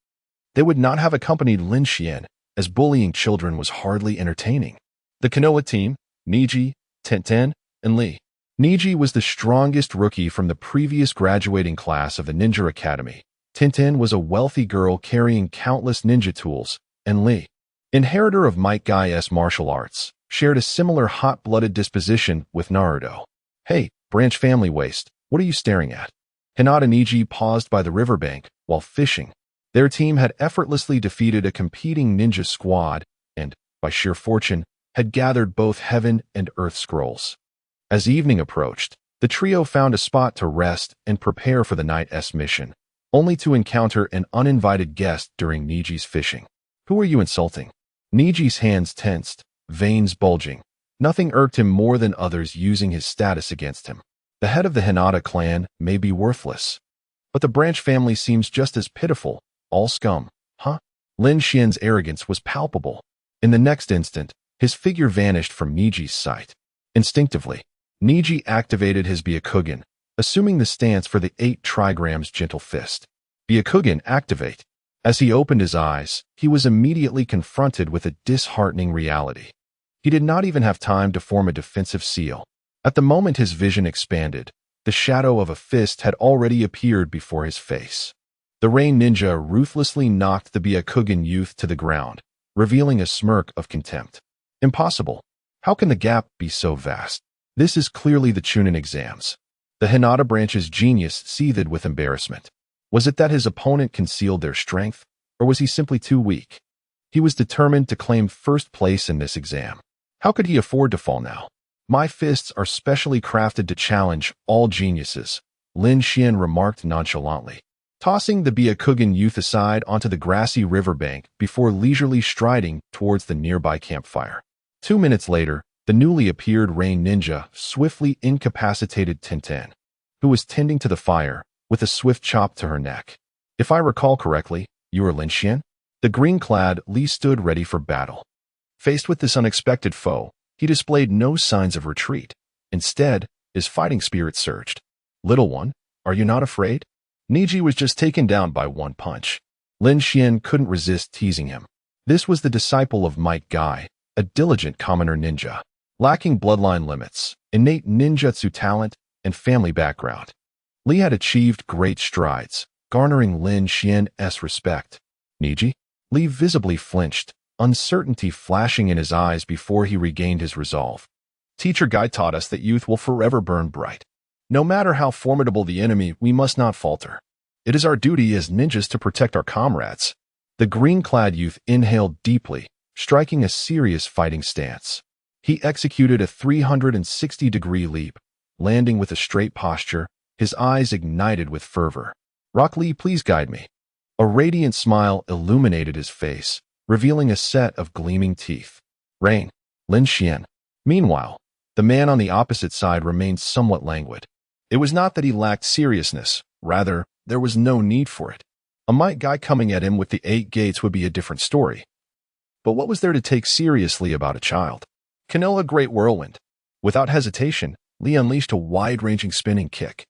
they would not have accompanied Lin Xuan, as bullying children was hardly entertaining. The Konoha team, Niji, Tenten, and Li. Niji was the strongest rookie from the previous graduating class of the Ninja Academy. Tenten was a wealthy girl carrying countless ninja tools, and Li, inheritor of Might Guy's martial arts, shared a similar hot-blooded disposition with Naruto. Hey, branch family waste, what are you staring at? Hinata and Niji paused by the riverbank while fishing. Their team had effortlessly defeated a competing ninja squad and, by sheer fortune, had gathered both heaven and earth scrolls. As evening approached, the trio found a spot to rest and prepare for the night's mission, only to encounter an uninvited guest during Niji's fishing. Who are you insulting? Niji's hands tensed, veins bulging. Nothing irked him more than others using his status against him. The head of the Hinata clan may be worthless, but the branch family seems just as pitiful, all scum, huh? Lin Xuan's arrogance was palpable. In the next instant, his figure vanished from Niji's sight. Instinctively, Niji activated his Byakugan, assuming the stance for the 8 trigrams gentle fist. Byakugan, activate. As he opened his eyes, he was immediately confronted with a disheartening reality. He did not even have time to form a defensive seal. At the moment his vision expanded, the shadow of a fist had already appeared before his face. The Rain Ninja ruthlessly knocked the Byakugan youth to the ground, revealing a smirk of contempt. Impossible. How can the gap be so vast? This is clearly the Chunin exams. The Hinata branch's genius seethed with embarrassment. Was it that his opponent concealed their strength, or was he simply too weak? He was determined to claim first place in this exam. How could he afford to fall now? My fists are specially crafted to challenge all geniuses, Lin Xuan remarked nonchalantly, tossing the Byakugan youth aside onto the grassy riverbank before leisurely striding towards the nearby campfire. 2 minutes later, the newly appeared Rain Ninja swiftly incapacitated Tenten, who was tending to the fire, with a swift chop to her neck. If I recall correctly, you are Lin Xuan? The green-clad Li stood ready for battle. Faced with this unexpected foe, he displayed no signs of retreat. Instead, his fighting spirit surged. Little one, are you not afraid? Niji was just taken down by one punch. Lin Xuan couldn't resist teasing him. This was the disciple of Might Guy, a diligent commoner ninja, lacking bloodline limits, innate ninjutsu talent, and family background. Li had achieved great strides, garnering Lin Xuan's respect. Niji? Li visibly flinched, uncertainty flashing in his eyes before he regained his resolve. Teacher Guy taught us that youth will forever burn bright. No matter how formidable the enemy, we must not falter. It is our duty as ninjas to protect our comrades. The green-clad youth inhaled deeply, striking a serious fighting stance. He executed a 360-degree leap, landing with a straight posture, his eyes ignited with fervor. Rock Lee, please guide me. A radiant smile illuminated his face, revealing a set of gleaming teeth. Rain, Lin Xuan. Meanwhile, the man on the opposite side remained somewhat languid. It was not that he lacked seriousness, rather, there was no need for it. A Might Guy coming at him with the 8 gates would be a different story. But what was there to take seriously about a child? Canoa Great Whirlwind. Without hesitation, Li unleashed a wide-ranging spinning kick.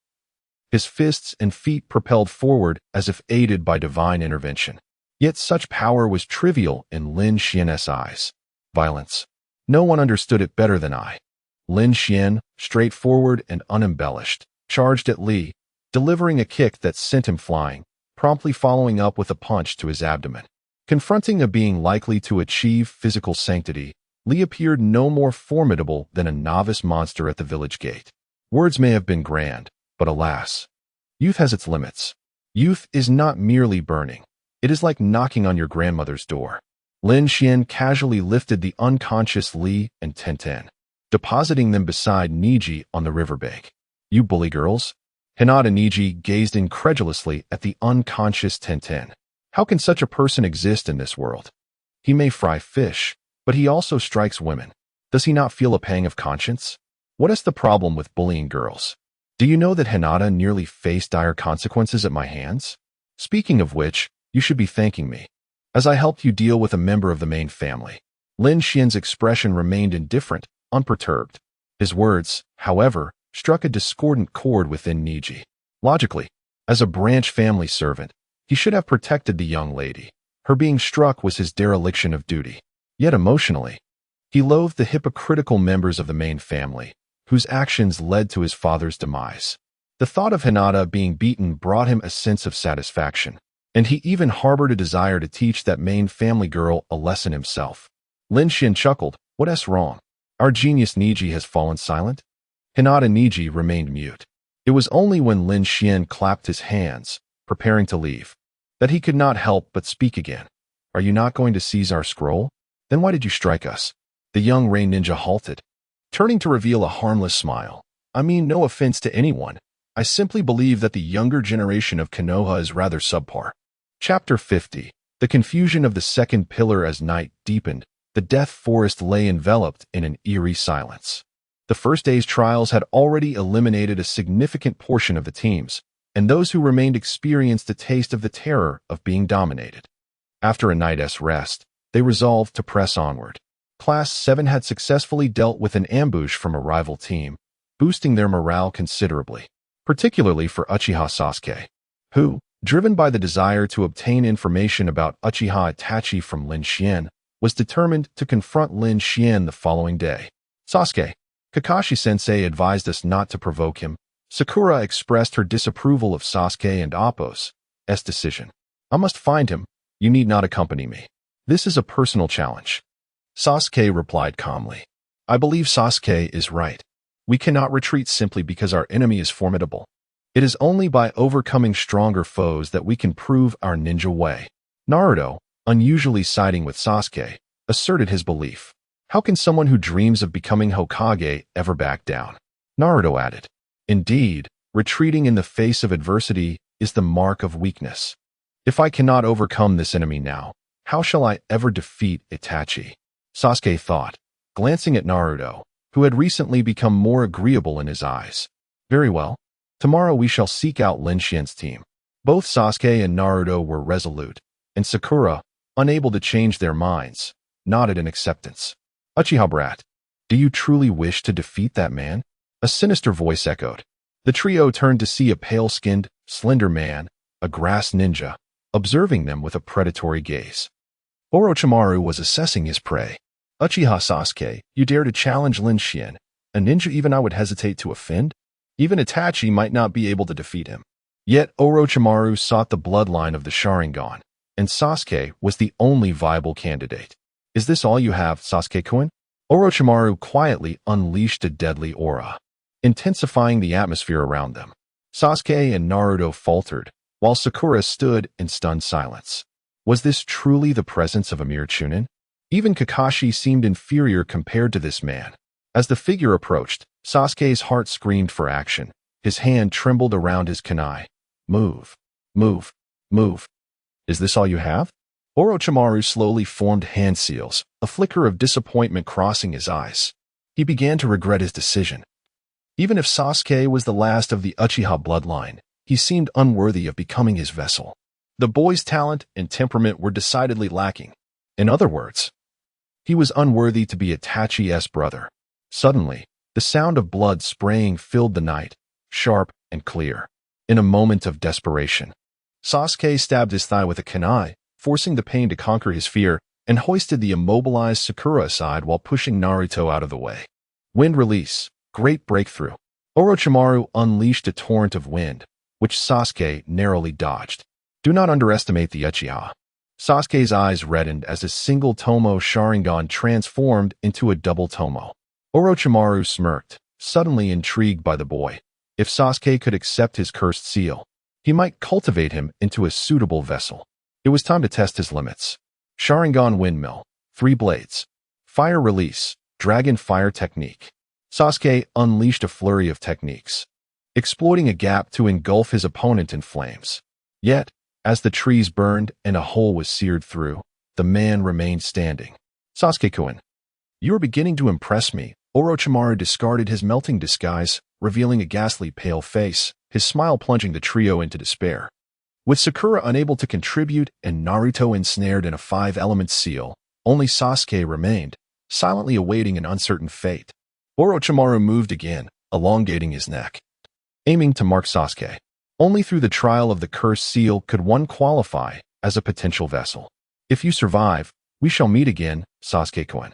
His fists and feet propelled forward as if aided by divine intervention. Yet such power was trivial in Lin Xuan's eyes. Violence. No one understood it better than I. Lin Xuan, straightforward and unembellished, charged at Li, delivering a kick that sent him flying, promptly following up with a punch to his abdomen. Confronting a being likely to achieve physical sanctity, Lee appeared no more formidable than a novice monster at the village gate. Words may have been grand, but alas, youth has its limits. Youth is not merely burning. It is like knocking on your grandmother's door. Lin Xuan casually lifted the unconscious Li and Tenten, depositing them beside Niji on the riverbank. You bully girls? Hinata Niji gazed incredulously at the unconscious Tenten. How can such a person exist in this world? He may fry fish, but he also strikes women. Does he not feel a pang of conscience? What is the problem with bullying girls? Do you know that Hinata nearly faced dire consequences at my hands? Speaking of which, you should be thanking me, as I helped you deal with a member of the main family. Lin Xian's expression remained indifferent, unperturbed. His words, however, struck a discordant chord within Niji. Logically, as a branch family servant, he should have protected the young lady. Her being struck was his dereliction of duty. Yet emotionally, he loathed the hypocritical members of the main family, whose actions led to his father's demise. The thought of Hinata being beaten brought him a sense of satisfaction, and he even harbored a desire to teach that main family girl a lesson himself. Lin Xuan chuckled. What's wrong? Our genius Niji has fallen silent? Hinata Niji remained mute. It was only when Lin Xuan clapped his hands, preparing to leave, that he could not help but speak again. Are you not going to seize our scroll? Then why did you strike us? The young Rei ninja halted, turning to reveal a harmless smile. I mean no offense to anyone. I simply believe that the younger generation of Konoha is rather subpar. Chapter 50. The confusion of the second pillar. As night deepened, the death forest lay enveloped in an eerie silence. The first day's trials had already eliminated a significant portion of the teams, and those who remained experienced a taste of the terror of being dominated. After a night's rest, they resolved to press onward. Class 7 had successfully dealt with an ambush from a rival team, boosting their morale considerably, particularly for Uchiha Sasuke, who, driven by the desire to obtain information about Uchiha Itachi from Lin Xuan, was determined to confront Lin Xuan the following day. Sasuke, Kakashi-sensei advised us not to provoke him. Sakura expressed her disapproval of Sasuke and Appo's decision. I must find him. You need not accompany me. This is a personal challenge. Sasuke replied calmly. I believe Sasuke is right. We cannot retreat simply because our enemy is formidable. It is only by overcoming stronger foes that we can prove our ninja way. Naruto, unusually siding with Sasuke, asserted his belief. How can someone who dreams of becoming Hokage ever back down? Naruto added. Indeed, retreating in the face of adversity is the mark of weakness. If I cannot overcome this enemy now, how shall I ever defeat Itachi? Sasuke thought, glancing at Naruto, who had recently become more agreeable in his eyes. Very well. Tomorrow we shall seek out Lin Xian's team. Both Sasuke and Naruto were resolute, and Sakura, unable to change their minds, nodded in acceptance. Uchiha brat, do you truly wish to defeat that man? A sinister voice echoed. The trio turned to see a pale-skinned, slender man, a grass ninja, observing them with a predatory gaze. Orochimaru was assessing his prey. Uchiha Sasuke, you dare to challenge Lin Xuan, a ninja even I would hesitate to offend? Even Itachi might not be able to defeat him. Yet Orochimaru sought the bloodline of the Sharingan, and Sasuke was the only viable candidate. Is this all you have, Sasuke-kun? Orochimaru quietly unleashed a deadly aura, intensifying the atmosphere around them. Sasuke and Naruto faltered, while Sakura stood in stunned silence. Was this truly the presence of a mere Chunin? Even Kakashi seemed inferior compared to this man. As the figure approached, Sasuke's heart screamed for action. His hand trembled around his kunai. Move. Move. Move. Is this all you have? Orochimaru slowly formed hand seals, a flicker of disappointment crossing his eyes. He began to regret his decision. Even if Sasuke was the last of the Uchiha bloodline, he seemed unworthy of becoming his vessel. The boy's talent and temperament were decidedly lacking. In other words, he was unworthy to be Itachi's brother. Suddenly, the sound of blood spraying filled the night, sharp and clear. In a moment of desperation, Sasuke stabbed his thigh with a kunai, forcing the pain to conquer his fear, and hoisted the immobilized Sakura aside while pushing Naruto out of the way. Wind release. Great breakthrough. Orochimaru unleashed a torrent of wind, which Sasuke narrowly dodged. Do not underestimate the Uchiha. Sasuke's eyes reddened as a single Tomo Sharingan transformed into a double Tomo. Orochimaru smirked, suddenly intrigued by the boy. If Sasuke could accept his cursed seal, he might cultivate him into a suitable vessel. It was time to test his limits. Sharingan Windmill, 3 blades. Fire Release, Dragon Fire Technique. Sasuke unleashed a flurry of techniques, exploiting a gap to engulf his opponent in flames. Yet, as the trees burned and a hole was seared through, the man remained standing. Sasuke-kun, you are beginning to impress me. Orochimaru discarded his melting disguise, revealing a ghastly pale face, his smile plunging the trio into despair. With Sakura unable to contribute and Naruto ensnared in a 5-element seal, only Sasuke remained, silently awaiting an uncertain fate. Orochimaru moved again, elongating his neck, aiming to mark Sasuke. Only through the trial of the cursed seal could one qualify as a potential vessel. If you survive, we shall meet again, Sasuke-kun.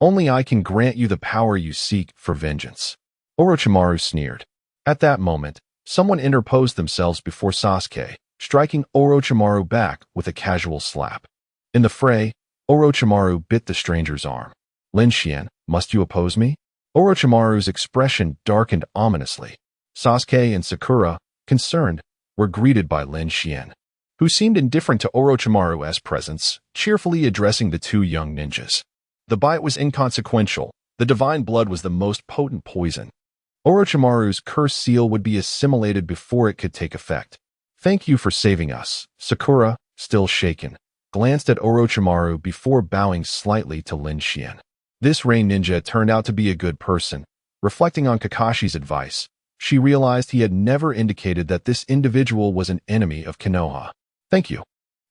Only I can grant you the power you seek for vengeance. Orochimaru sneered. At that moment, someone interposed themselves before Sasuke, striking Orochimaru back with a casual slap. In the fray, Orochimaru bit the stranger's arm. Lin Xuan, must you oppose me? Orochimaru's expression darkened ominously. Sasuke and Sakura, concerned, were greeted by Lin Xuan, who seemed indifferent to Orochimaru's presence, cheerfully addressing the 2 young ninjas. The bite was inconsequential. The divine blood was the most potent poison. Orochimaru's cursed seal would be assimilated before it could take effect. Thank you for saving us. Sakura, still shaken, glanced at Orochimaru before bowing slightly to Lin Xuan. This rain ninja turned out to be a good person. Reflecting on Kakashi's advice, she realized he had never indicated that this individual was an enemy of Konoha. Thank you,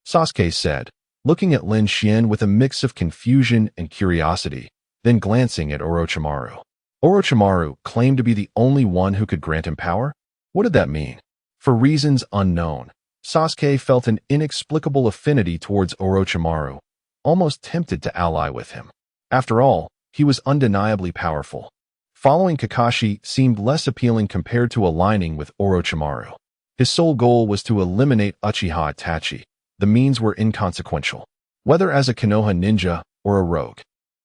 Sasuke said, looking at Lin Xuan with a mix of confusion and curiosity, then glancing at Orochimaru. Orochimaru claimed to be the only one who could grant him power? What did that mean? For reasons unknown, Sasuke felt an inexplicable affinity towards Orochimaru, almost tempted to ally with him. After all, he was undeniably powerful. Following Kakashi seemed less appealing compared to aligning with Orochimaru. His sole goal was to eliminate Uchiha Itachi. The means were inconsequential, whether as a Konoha ninja or a rogue.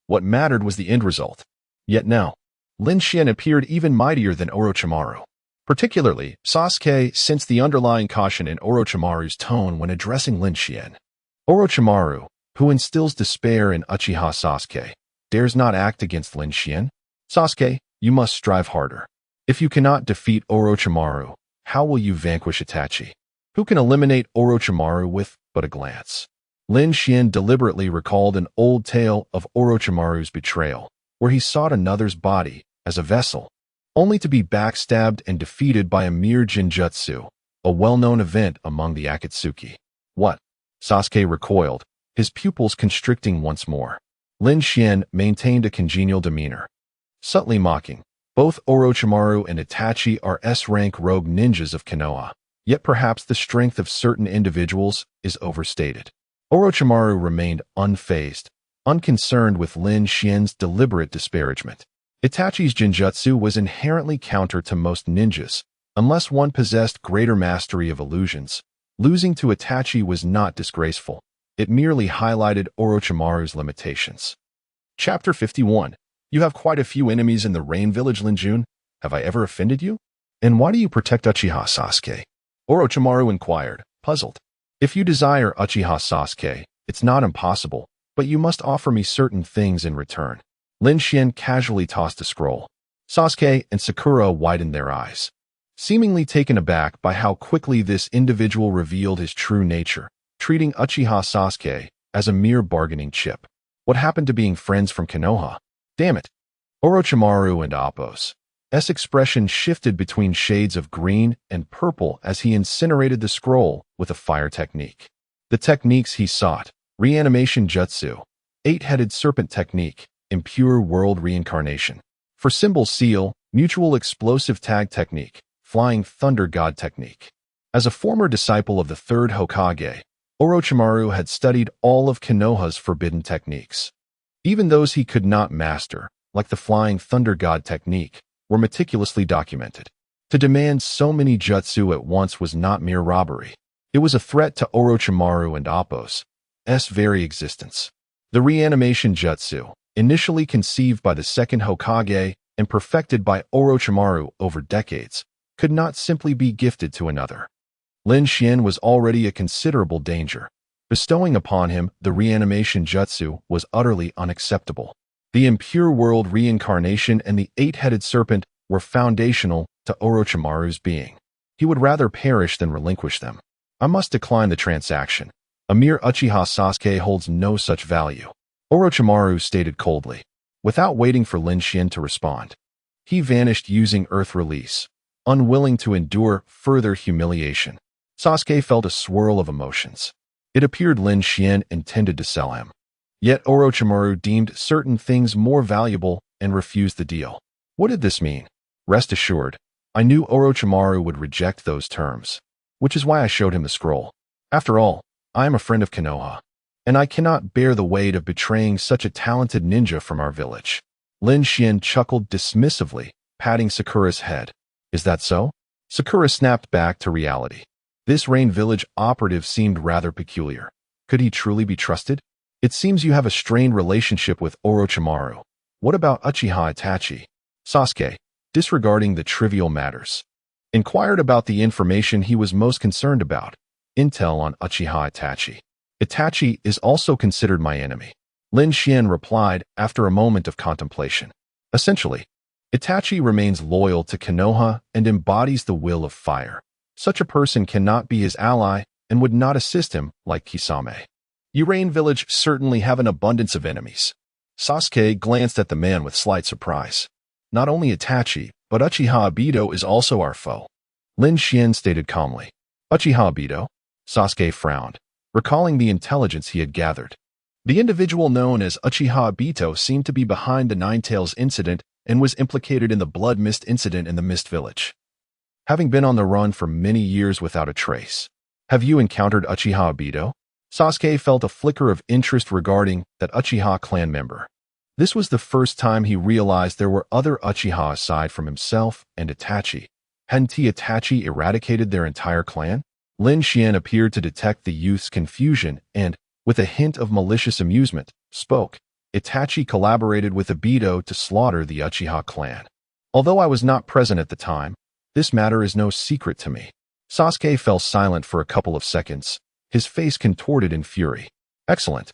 What mattered was the end result. Yet now, Lin Xuan appeared even mightier than Orochimaru. Particularly, Sasuke sensed the underlying caution in Orochimaru's tone when addressing Lin Xuan. Orochimaru, who instills despair in Uchiha Sasuke, dares not act against Lin Xuan? Sasuke, you must strive harder. If you cannot defeat Orochimaru, how will you vanquish Itachi? Who can eliminate Orochimaru with but a glance? Lin Xuan deliberately recalled an old tale of Orochimaru's betrayal, where he sought another's body as a vessel, only to be backstabbed and defeated by a mere ninjutsu, a well-known event among the Akatsuki. What? Sasuke recoiled, his pupils constricting once more. Lin Xuan maintained a congenial demeanor, subtly mocking. Both Orochimaru and Itachi are S-rank rogue ninjas of Konoha, yet perhaps the strength of certain individuals is overstated. Orochimaru remained unfazed, unconcerned with Lin Xuan's deliberate disparagement. Itachi's genjutsu was inherently counter to most ninjas, unless one possessed greater mastery of illusions. Losing to Itachi was not disgraceful. It merely highlighted Orochimaru's limitations. Chapter 51. You have quite a few enemies in the Rain Village, Lin Xuan. Have I ever offended you? And why do you protect Uchiha Sasuke? Orochimaru inquired, puzzled. If you desire Uchiha Sasuke, it's not impossible, but you must offer me certain things in return. Lin Xuan casually tossed a scroll. Sasuke and Sakura widened their eyes, seemingly taken aback by how quickly this individual revealed his true nature, treating Uchiha Sasuke as a mere bargaining chip. What happened to being friends from Konoha? Damn it. Orochimaru and Appo's expression shifted between shades of green and purple as he incinerated the scroll with a fire technique. The techniques he sought: reanimation jutsu, 8-headed serpent technique, impure world reincarnation. For symbol seal, mutual explosive tag technique, flying thunder god technique. As a former disciple of the third Hokage, Orochimaru had studied all of Konoha's forbidden techniques. Even those he could not master, like the flying thunder god technique, were meticulously documented. To demand so many jutsu at once was not mere robbery. It was a threat to Orochimaru and Appo's, very existence. The reanimation jutsu, initially conceived by the second Hokage and perfected by Orochimaru over decades, could not simply be gifted to another. Lin Xuan was already a considerable danger. Bestowing upon him the reanimation jutsu was utterly unacceptable. The impure world reincarnation and the eight-headed serpent were foundational to Orochimaru's being. He would rather perish than relinquish them. I must decline the transaction. A mere Uchiha Sasuke holds no such value, Orochimaru stated coldly, without waiting for Lin Xuan to respond. He vanished using Earth Release, unwilling to endure further humiliation. Sasuke felt a swirl of emotions. It appeared Lin Xuan intended to sell him. Yet Orochimaru deemed certain things more valuable and refused the deal. What did this mean? Rest assured, I knew Orochimaru would reject those terms, which is why I showed him the scroll. After all, I am a friend of Konoha, and I cannot bear the weight of betraying such a talented ninja from our village. Lin Xuan chuckled dismissively, patting Sakura's head. Is that so? Sakura snapped back to reality. This Rain Village operative seemed rather peculiar. Could he truly be trusted? It seems you have a strained relationship with Orochimaru. What about Uchiha Itachi? Sasuke, disregarding the trivial matters, inquired about the information he was most concerned about, intel on Uchiha Itachi. Itachi is also considered my enemy, Lin Xuan replied after a moment of contemplation. Essentially, Itachi remains loyal to Konoha and embodies the will of fire. Such a person cannot be his ally and would not assist him like Kisame. You Rain Village certainly have an abundance of enemies. Sasuke glanced at the man with slight surprise. Not only Itachi, but Uchiha Obito is also our foe, Lin Xuan stated calmly. Uchiha Obito? Sasuke frowned, recalling the intelligence he had gathered. The individual known as Uchiha Obito seemed to be behind the Ninetales incident and was implicated in the Blood Mist incident in the Mist Village. Having been on the run for many years without a trace, have you encountered Uchiha Obito? Sasuke felt a flicker of interest regarding that Uchiha clan member. This was the first time he realized there were other Uchiha aside from himself and Itachi. Hadn't Itachi eradicated their entire clan? Lin Xuan appeared to detect the youth's confusion and, with a hint of malicious amusement, spoke. Itachi collaborated with Obito to slaughter the Uchiha clan. Although I was not present at the time, this matter is no secret to me. Sasuke fell silent for a couple of seconds, his face contorted in fury. Excellent.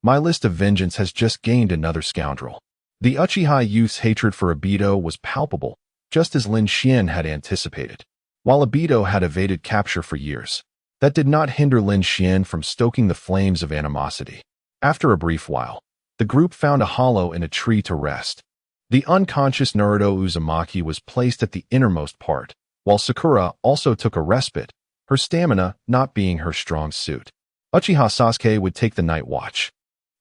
My list of vengeance has just gained another scoundrel. The Uchiha youth's hatred for Obito was palpable, just as Lin Xuan had anticipated. While Obito had evaded capture for years, that did not hinder Lin Xuan from stoking the flames of animosity. After a brief while, the group found a hollow in a tree to rest. The unconscious Naruto Uzumaki was placed at the innermost part, while Sakura also took a respite, her stamina not being her strong suit. Uchiha Sasuke would take the night watch.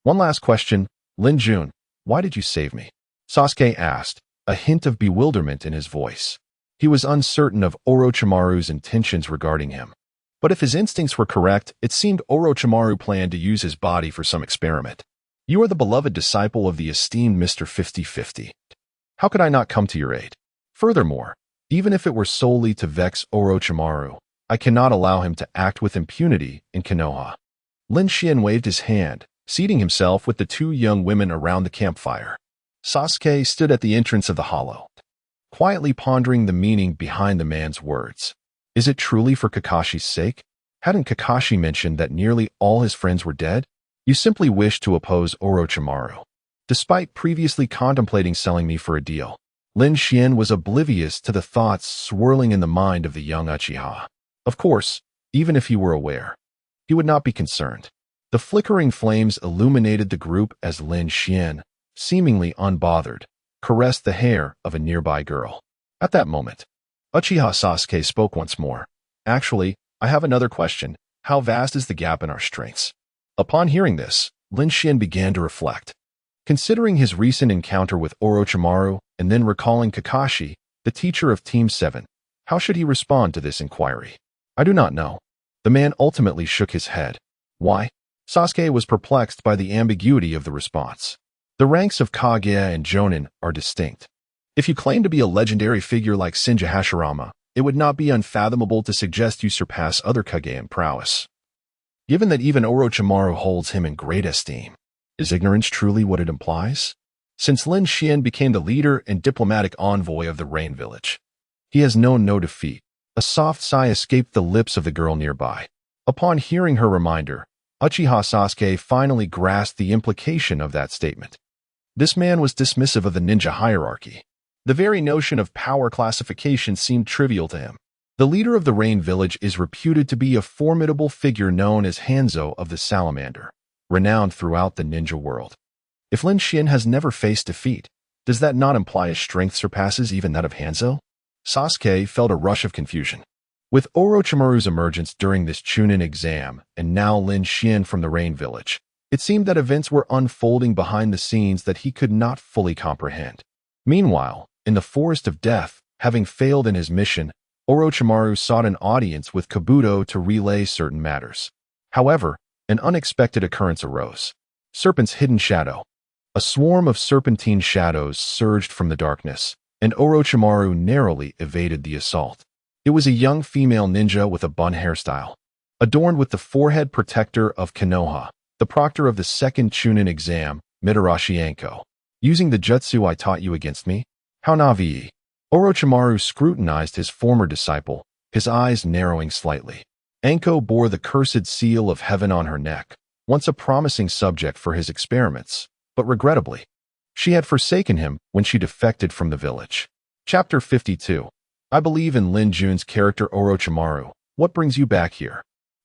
One last question, Lin Jun, why did you save me? Sasuke asked, a hint of bewilderment in his voice. He was uncertain of Orochimaru's intentions regarding him. But if his instincts were correct, it seemed Orochimaru planned to use his body for some experiment. You are the beloved disciple of the esteemed Mr. 50-50. How could I not come to your aid? Furthermore, even if it were solely to vex Orochimaru, I cannot allow him to act with impunity in Konoha. Lin Xuan waved his hand, seating himself with the two young women around the campfire. Sasuke stood at the entrance of the hollow, quietly pondering the meaning behind the man's words. Is it truly for Kakashi's sake? Hadn't Kakashi mentioned that nearly all his friends were dead? You simply wish to oppose Orochimaru. Despite previously contemplating selling me for a deal, Lin Xuan was oblivious to the thoughts swirling in the mind of the young Uchiha. Of course, even if he were aware, he would not be concerned. The flickering flames illuminated the group as Lin Xuan, seemingly unbothered, caressed the hair of a nearby girl. At that moment, Uchiha Sasuke spoke once more. Actually, I have another question. How vast is the gap in our strengths? Upon hearing this, Lin Xuan began to reflect. Considering his recent encounter with Orochimaru and then recalling Kakashi, the teacher of Team 7, how should he respond to this inquiry? I do not know. The man ultimately shook his head. Why? Sasuke was perplexed by the ambiguity of the response. The ranks of Kage and Jonin are distinct. If you claim to be a legendary figure like Shinja Hashirama, it would not be unfathomable to suggest you surpass other Kage in prowess. given that even Orochimaru holds him in great esteem. Is ignorance truly what it implies? Since Lin Xuan became the leader and diplomatic envoy of the Rain Village, he has known no defeat. A soft sigh escaped the lips of the girl nearby. Upon hearing her reminder, Uchiha Sasuke finally grasped the implication of that statement. This man was dismissive of the ninja hierarchy. The very notion of power classification seemed trivial to him. The leader of the Rain Village is reputed to be a formidable figure known as Hanzo of the Salamander, renowned throughout the ninja world. If Lin Xuan has never faced defeat, does that not imply his strength surpasses even that of Hanzo? Sasuke felt a rush of confusion. With Orochimaru's emergence during this Chunin exam and now Lin Xuan from the Rain Village, it seemed that events were unfolding behind the scenes that he could not fully comprehend. Meanwhile, in the Forest of Death, having failed in his mission, Orochimaru sought an audience with Kabuto to relay certain matters. However, an unexpected occurrence arose. Serpent's hidden shadow. A swarm of serpentine shadows surged from the darkness, and Orochimaru narrowly evaded the assault. It was a young female ninja with a bun hairstyle, adorned with the forehead protector of Konoha, the proctor of the second Chunin exam, Mitarashi Anko. Using the jutsu I taught you against me? How navi? Orochimaru scrutinized his former disciple, his eyes narrowing slightly. Anko bore the cursed seal of heaven on her neck, once a promising subject for his experiments, but regrettably, she had forsaken him when she defected from the village. Chapter 52. I believe in Lin Jun's character Orochimaru. What brings you back here?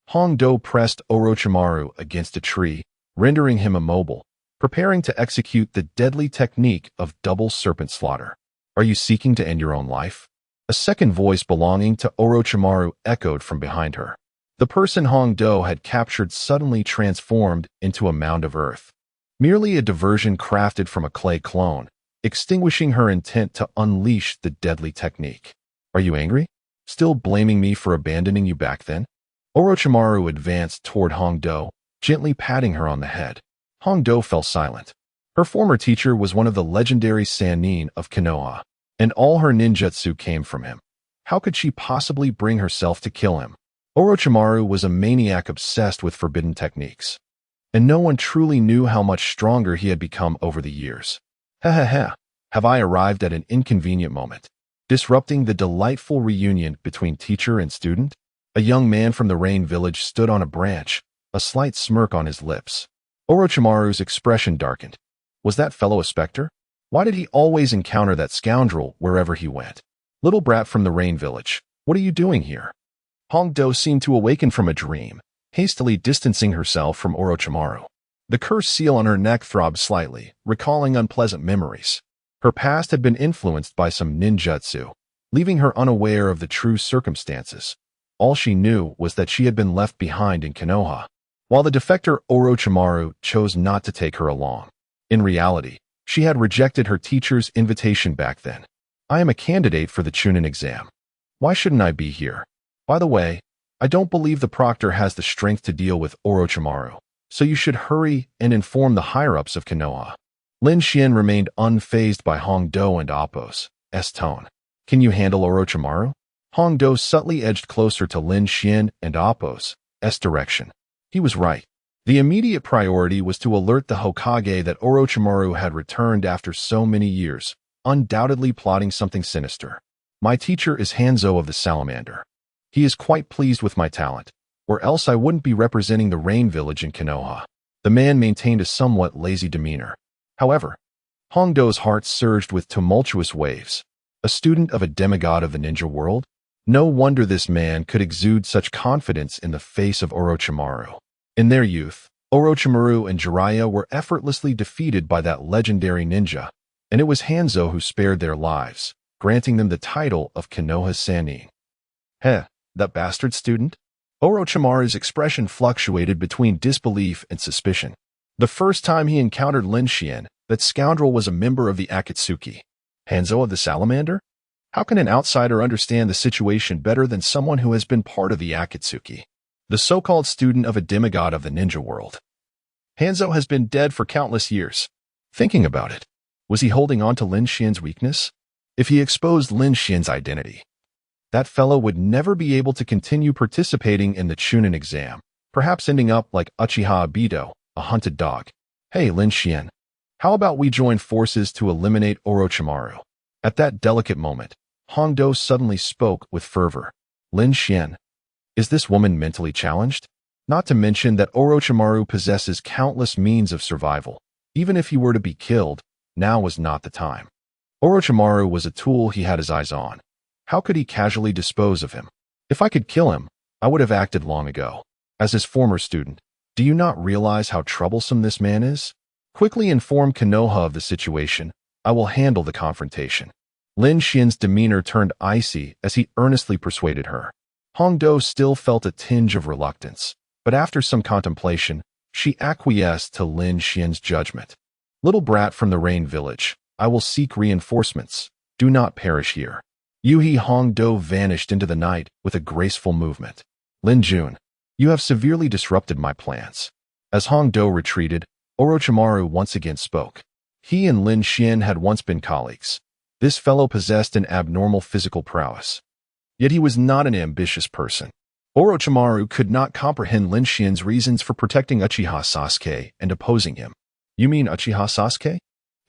Hong Do pressed Orochimaru against a tree, rendering him immobile, preparing to execute the deadly technique of double serpent slaughter. Are you seeking to end your own life? A second voice belonging to Orochimaru echoed from behind her. The person Hong Do had captured suddenly transformed into a mound of earth. Merely a diversion crafted from a clay clone, extinguishing her intent to unleash the deadly technique. Are you angry? Still blaming me for abandoning you back then? Orochimaru advanced toward Hong Do, gently patting her on the head. Hong Do fell silent. Her former teacher was one of the legendary Sannin of Konoha, and all her ninjutsu came from him. How could she possibly bring herself to kill him? Orochimaru was a maniac obsessed with forbidden techniques, and no one truly knew how much stronger he had become over the years. Have I arrived at an inconvenient moment, disrupting the delightful reunion between teacher and student? A young man from the Rain Village stood on a branch, a slight smirk on his lips. Orochimaru's expression darkened. Was that fellow a specter? Why did he always encounter that scoundrel wherever he went? Little brat from the Rain Village, what are you doing here? Hong Do seemed to awaken from a dream, hastily distancing herself from Orochimaru. The cursed seal on her neck throbbed slightly, recalling unpleasant memories. Her past had been influenced by some ninjutsu, leaving her unaware of the true circumstances. All she knew was that she had been left behind in Konoha, while the defector Orochimaru chose not to take her along. In reality, she had rejected her teacher's invitation back then. I am a candidate for the Chunin exam. Why shouldn't I be here? By the way, I don't believe the proctor has the strength to deal with Orochimaru, so you should hurry and inform the higher-ups of Konoha. Lin Xuan remained unfazed by Hong Do and Appo's tone. Can you handle Orochimaru? Hong Do subtly edged closer to Lin Xuan and Appo's direction. He was right. The immediate priority was to alert the Hokage that Orochimaru had returned after so many years, undoubtedly plotting something sinister. My teacher is Hanzo of the Salamander. He is quite pleased with my talent, or else I wouldn't be representing the Rain Village in Konoha. The man maintained a somewhat lazy demeanor. However, Hong Do's heart surged with tumultuous waves. A student of a demigod of the ninja world? No wonder this man could exude such confidence in the face of Orochimaru. In their youth, Orochimaru and Jiraiya were effortlessly defeated by that legendary ninja, and it was Hanzo who spared their lives, granting them the title of Konoha Sannin. That bastard student? Orochimaru's expression fluctuated between disbelief and suspicion. The first time he encountered Lin Xuan, that scoundrel was a member of the Akatsuki. Hanzo of the Salamander? How can an outsider understand the situation better than someone who has been part of the Akatsuki? The so-called student of a demigod of the ninja world. Hanzo has been dead for countless years. Thinking about it, was he holding on to Lin Xuan's weakness? If he exposed Lin Xuan's identity, that fellow would never be able to continue participating in the Chunin exam, perhaps ending up like Uchiha Obito, a hunted dog. Hey, Lin Xuan, how about we join forces to eliminate Orochimaru? At that delicate moment, Hongdo suddenly spoke with fervor. Lin Xuan, is this woman mentally challenged? Not to mention that Orochimaru possesses countless means of survival. Even if he were to be killed, now was not the time. Orochimaru was a tool he had his eyes on. How could he casually dispose of him? If I could kill him, I would have acted long ago. As his former student, do you not realize how troublesome this man is? Quickly inform Konoha of the situation. I will handle the confrontation. Lin Xuan's demeanor turned icy as he earnestly persuaded her. Hongdo still felt a tinge of reluctance, but after some contemplation, she acquiesced to Lin Xuan's judgment. Little brat from the Rain Village, I will seek reinforcements. Do not perish here. Yuhi Hongdo vanished into the night with a graceful movement. Lin Jun, you have severely disrupted my plans. As Hongdo retreated, Orochimaru once again spoke. He and Lin Xuan had once been colleagues. This fellow possessed an abnormal physical prowess. Yet he was not an ambitious person. Orochimaru could not comprehend Lin Xuan's reasons for protecting Uchiha Sasuke and opposing him. You mean Uchiha Sasuke?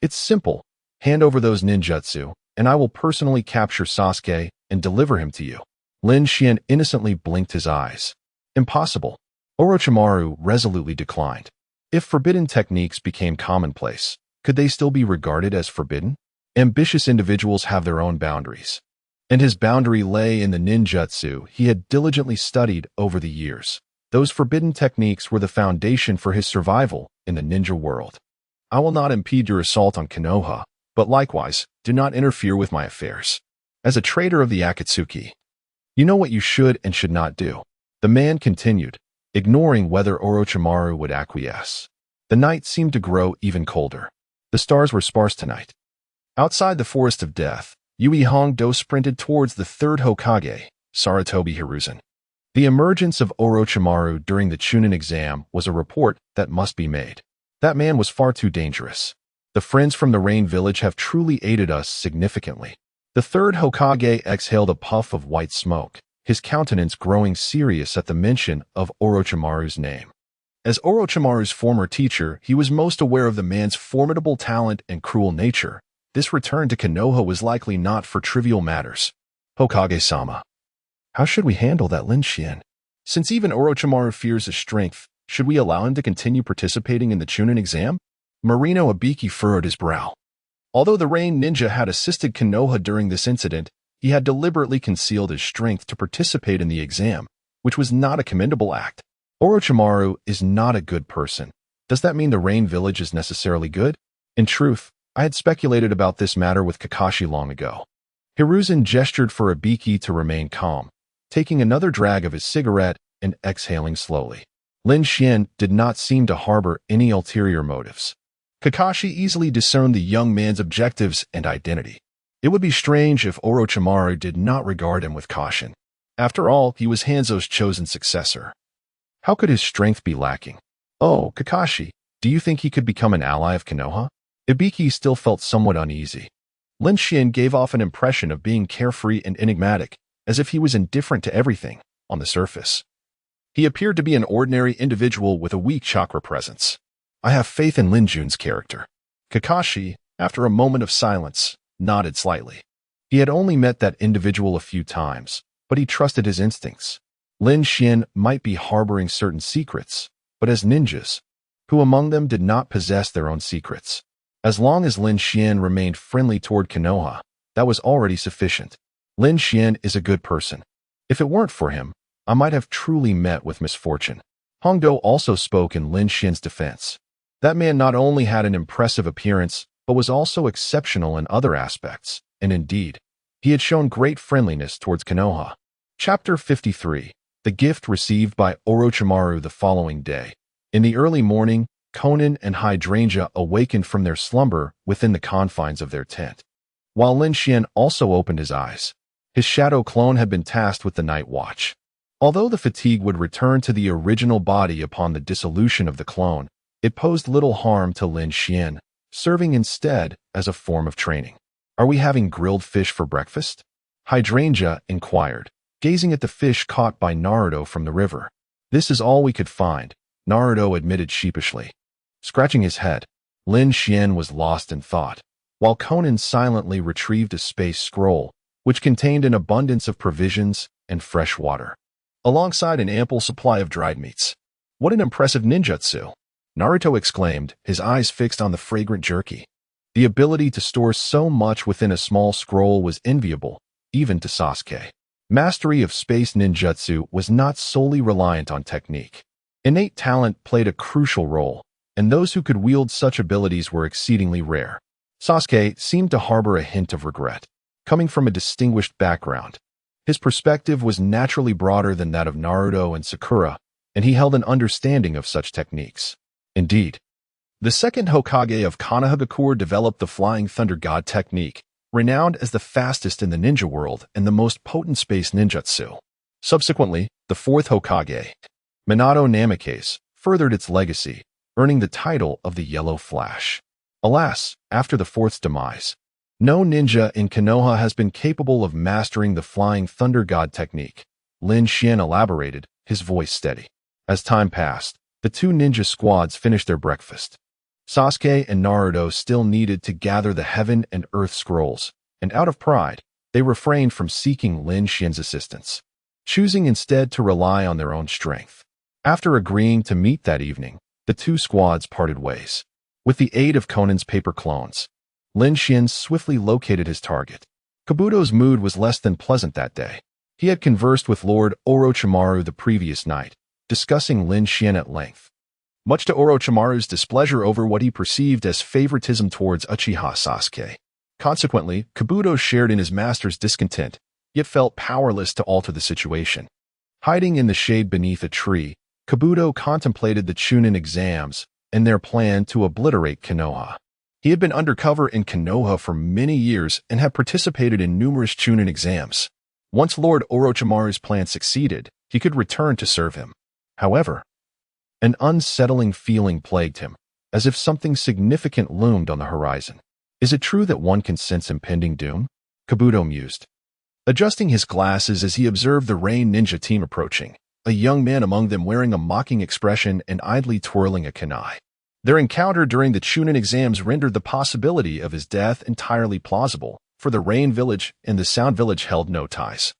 It's simple. Hand over those ninjutsu, and I will personally capture Sasuke and deliver him to you. Lin Xuan innocently blinked his eyes. Impossible. Orochimaru resolutely declined. If forbidden techniques became commonplace, could they still be regarded as forbidden? Ambitious individuals have their own boundaries. And his boundary lay in the ninjutsu he had diligently studied over the years. Those forbidden techniques were the foundation for his survival in the ninja world. I will not impede your assault on Konoha, but likewise, do not interfere with my affairs. As a traitor of the Akatsuki, you know what you should and should not do. The man continued, ignoring whether Orochimaru would acquiesce. The night seemed to grow even colder. The stars were sparse tonight. Outside the Forest of Death, Yui Hongdo sprinted towards the third Hokage, Sarutobi Hiruzen. The emergence of Orochimaru during the Chunin exam was a report that must be made. That man was far too dangerous. The friends from the Rain Village have truly aided us significantly. The third Hokage exhaled a puff of white smoke, his countenance growing serious at the mention of Orochimaru's name. As Orochimaru's former teacher, he was most aware of the man's formidable talent and cruel nature. This return to Konoha was likely not for trivial matters. Hokage-sama, how should we handle that Lin Xuan? Since even Orochimaru fears his strength, should we allow him to continue participating in the Chunin exam? Marino Abiki furrowed his brow. Although the Rain Ninja had assisted Konoha during this incident, he had deliberately concealed his strength to participate in the exam, which was not a commendable act. Orochimaru is not a good person. Does that mean the Rain Village is necessarily good? In truth, I had speculated about this matter with Kakashi long ago. Hiruzen gestured for Abiki to remain calm, taking another drag of his cigarette and exhaling slowly. Lin Xuan did not seem to harbor any ulterior motives. Kakashi easily discerned the young man's objectives and identity. It would be strange if Orochimaru did not regard him with caution. After all, he was Hanzo's chosen successor. How could his strength be lacking? Oh, Kakashi, do you think he could become an ally of Konoha? Ibiki still felt somewhat uneasy. Lin Xuan gave off an impression of being carefree and enigmatic, as if he was indifferent to everything on the surface. He appeared to be an ordinary individual with a weak chakra presence. I have faith in Lin Jun's character. Kakashi, after a moment of silence, nodded slightly. He had only met that individual a few times, but he trusted his instincts. Lin Xuan might be harboring certain secrets, but as ninjas, who among them did not possess their own secrets? As long as Lin Xuan remained friendly toward Konoha, that was already sufficient. Lin Xuan is a good person. If it weren't for him, I might have truly met with misfortune. Hongdo also spoke in Lin Xuan's defense. That man not only had an impressive appearance, but was also exceptional in other aspects, and indeed, he had shown great friendliness towards Konoha. Chapter 53. The gift received by Orochimaru the following day. In the early morning, Conan and Hydrangea awakened from their slumber within the confines of their tent. While Lin Xuan also opened his eyes, his shadow clone had been tasked with the night watch. Although the fatigue would return to the original body upon the dissolution of the clone, it posed little harm to Lin Xuan, serving instead as a form of training. Are we having grilled fish for breakfast? Hydrangea inquired, gazing at the fish caught by Naruto from the river. This is all we could find, Naruto admitted sheepishly. Scratching his head, Lin Xuan was lost in thought, while Conan silently retrieved a space scroll, which contained an abundance of provisions and fresh water, alongside an ample supply of dried meats. What an impressive ninjutsu! Naruto exclaimed, his eyes fixed on the fragrant jerky. The ability to store so much within a small scroll was enviable, even to Sasuke. Mastery of space ninjutsu was not solely reliant on technique. Innate talent played a crucial role, and those who could wield such abilities were exceedingly rare. Sasuke seemed to harbor a hint of regret. Coming from a distinguished background, his perspective was naturally broader than that of Naruto and Sakura, and he held an understanding of such techniques. Indeed, the second Hokage of Konohagakure developed the Flying Thunder God technique, renowned as the fastest in the ninja world and the most potent space ninjutsu. Subsequently, the fourth Hokage, Minato Namikaze, furthered its legacy, earning the title of the Yellow Flash. Alas, after the fourth's demise, no ninja in Konoha has been capable of mastering the Flying Thunder God technique. Lin Xuan elaborated, his voice steady. As time passed, the two ninja squads finished their breakfast. Sasuke and Naruto still needed to gather the Heaven and Earth scrolls, and out of pride, they refrained from seeking Lin Xuan's assistance, choosing instead to rely on their own strength. After agreeing to meet that evening, the two squads parted ways. With the aid of Conan's paper clones, Lin Xuan swiftly located his target. Kabuto's mood was less than pleasant that day. He had conversed with Lord Orochimaru the previous night, discussing Lin Xuan at length, much to Orochimaru's displeasure over what he perceived as favoritism towards Uchiha Sasuke. Consequently, Kabuto shared in his master's discontent, yet felt powerless to alter the situation. Hiding in the shade beneath a tree, Kabuto contemplated the Chunin exams and their plan to obliterate Konoha. He had been undercover in Konoha for many years and had participated in numerous Chunin exams. Once Lord Orochimaru's plan succeeded, he could return to serve him. However, an unsettling feeling plagued him, as if something significant loomed on the horizon. Is it true that one can sense impending doom? Kabuto mused, adjusting his glasses as he observed the Rain Ninja team approaching, a young man among them wearing a mocking expression and idly twirling a kunai. Their encounter during the Chunin exams rendered the possibility of his death entirely plausible, for the Rain Village and the Sound Village held no ties,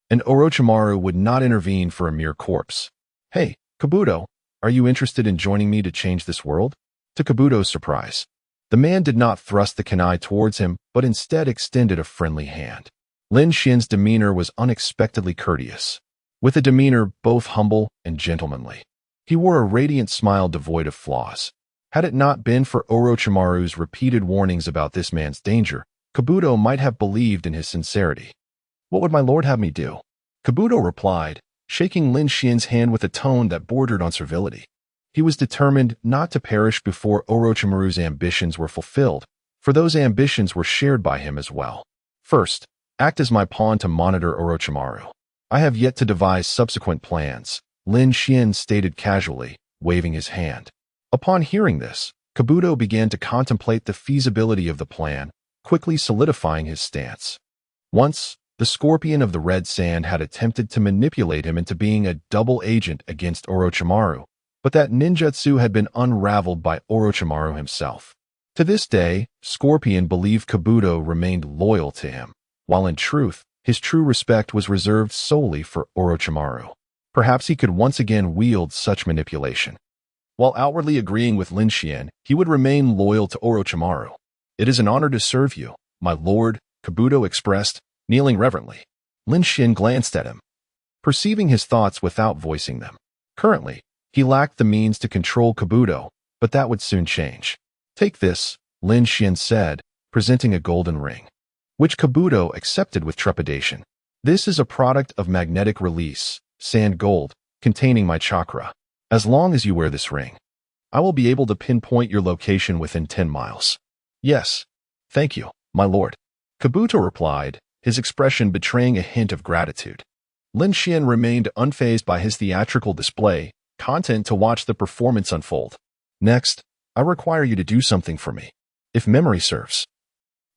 and Orochimaru would not intervene for a mere corpse. Hey, Kabuto, are you interested in joining me to change this world? To Kabuto's surprise, the man did not thrust the kunai towards him, but instead extended a friendly hand. Lin Xuan's demeanor was unexpectedly courteous, with a demeanor both humble and gentlemanly. He wore a radiant smile devoid of flaws. Had it not been for Orochimaru's repeated warnings about this man's danger, Kabuto might have believed in his sincerity. What would my lord have me do? Kabuto replied, shaking Lin Xuan's hand with a tone that bordered on servility. He was determined not to perish before Orochimaru's ambitions were fulfilled, for those ambitions were shared by him as well. First, act as my pawn to monitor Orochimaru. I have yet to devise subsequent plans, Lin Xuan stated casually, waving his hand. Upon hearing this, Kabuto began to contemplate the feasibility of the plan, quickly solidifying his stance. Once, the Scorpion of the Red Sand had attempted to manipulate him into being a double agent against Orochimaru, but that ninjutsu had been unraveled by Orochimaru himself. To this day, Scorpion believed Kabuto remained loyal to him, while in truth, his true respect was reserved solely for Orochimaru. Perhaps he could once again wield such manipulation. While outwardly agreeing with Lin Xuan, he would remain loyal to Orochimaru. It is an honor to serve you, my lord, Kabuto expressed, kneeling reverently. Lin Xuan glanced at him, perceiving his thoughts without voicing them. Currently, he lacked the means to control Kabuto, but that would soon change. Take this, Lin Xuan said, presenting a golden ring, which Kabuto accepted with trepidation. This is a product of magnetic release, sand gold, containing my chakra. As long as you wear this ring, I will be able to pinpoint your location within 10 miles. Yes, thank you, my lord. Kabuto replied, his expression betraying a hint of gratitude. Lin Xuan remained unfazed by his theatrical display, content to watch the performance unfold. Next, I require you to do something for me, if memory serves.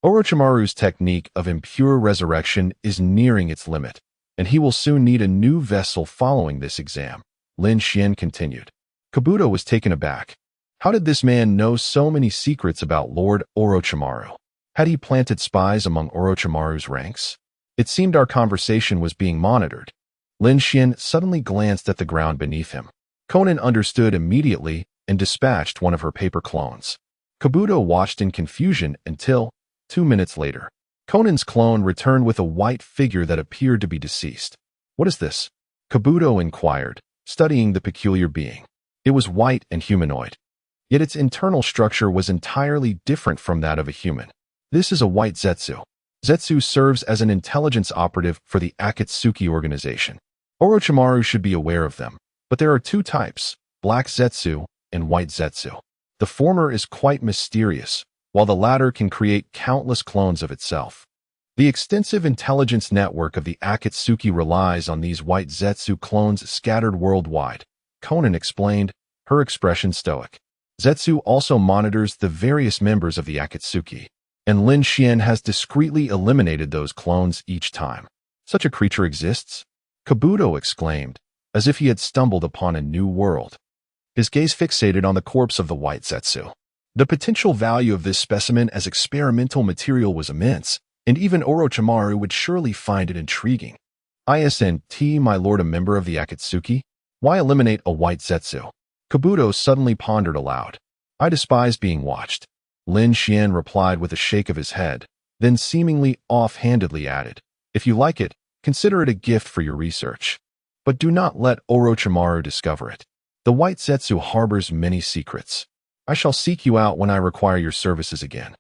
Orochimaru's technique of impure resurrection is nearing its limit, and he will soon need a new vessel following this exam. Lin Xuan continued. Kabuto was taken aback. How did this man know so many secrets about Lord Orochimaru? Had he planted spies among Orochimaru's ranks? It seemed our conversation was being monitored. Lin Xuan suddenly glanced at the ground beneath him. Conan understood immediately and dispatched one of her paper clones. Kabuto watched in confusion until, 2 minutes later, Conan's clone returned with a white figure that appeared to be deceased. What is this? Kabuto inquired, studying the peculiar being. It was white and humanoid. Yet its internal structure was entirely different from that of a human. This is a white Zetsu. Zetsu serves as an intelligence operative for the Akatsuki organization. Orochimaru should be aware of them, but there are two types, black Zetsu and white Zetsu. The former is quite mysterious, while the latter can create countless clones of itself. The extensive intelligence network of the Akatsuki relies on these white Zetsu clones scattered worldwide, Conan explained, her expression stoic. Zetsu also monitors the various members of the Akatsuki, and Lin Xuan has discreetly eliminated those clones each time. Such a creature exists? Kabuto exclaimed, as if he had stumbled upon a new world. His gaze fixated on the corpse of the white Zetsu. The potential value of this specimen as experimental material was immense, and even Orochimaru would surely find it intriguing. Isn't my lord a member of the Akatsuki? Why eliminate a white Zetsu? Kabuto suddenly pondered aloud. I despise being watched. Lin Xuan replied with a shake of his head, then seemingly offhandedly added, if you like it, consider it a gift for your research. But do not let Orochimaru discover it. The white Zetsu harbors many secrets. I shall seek you out when I require your services again.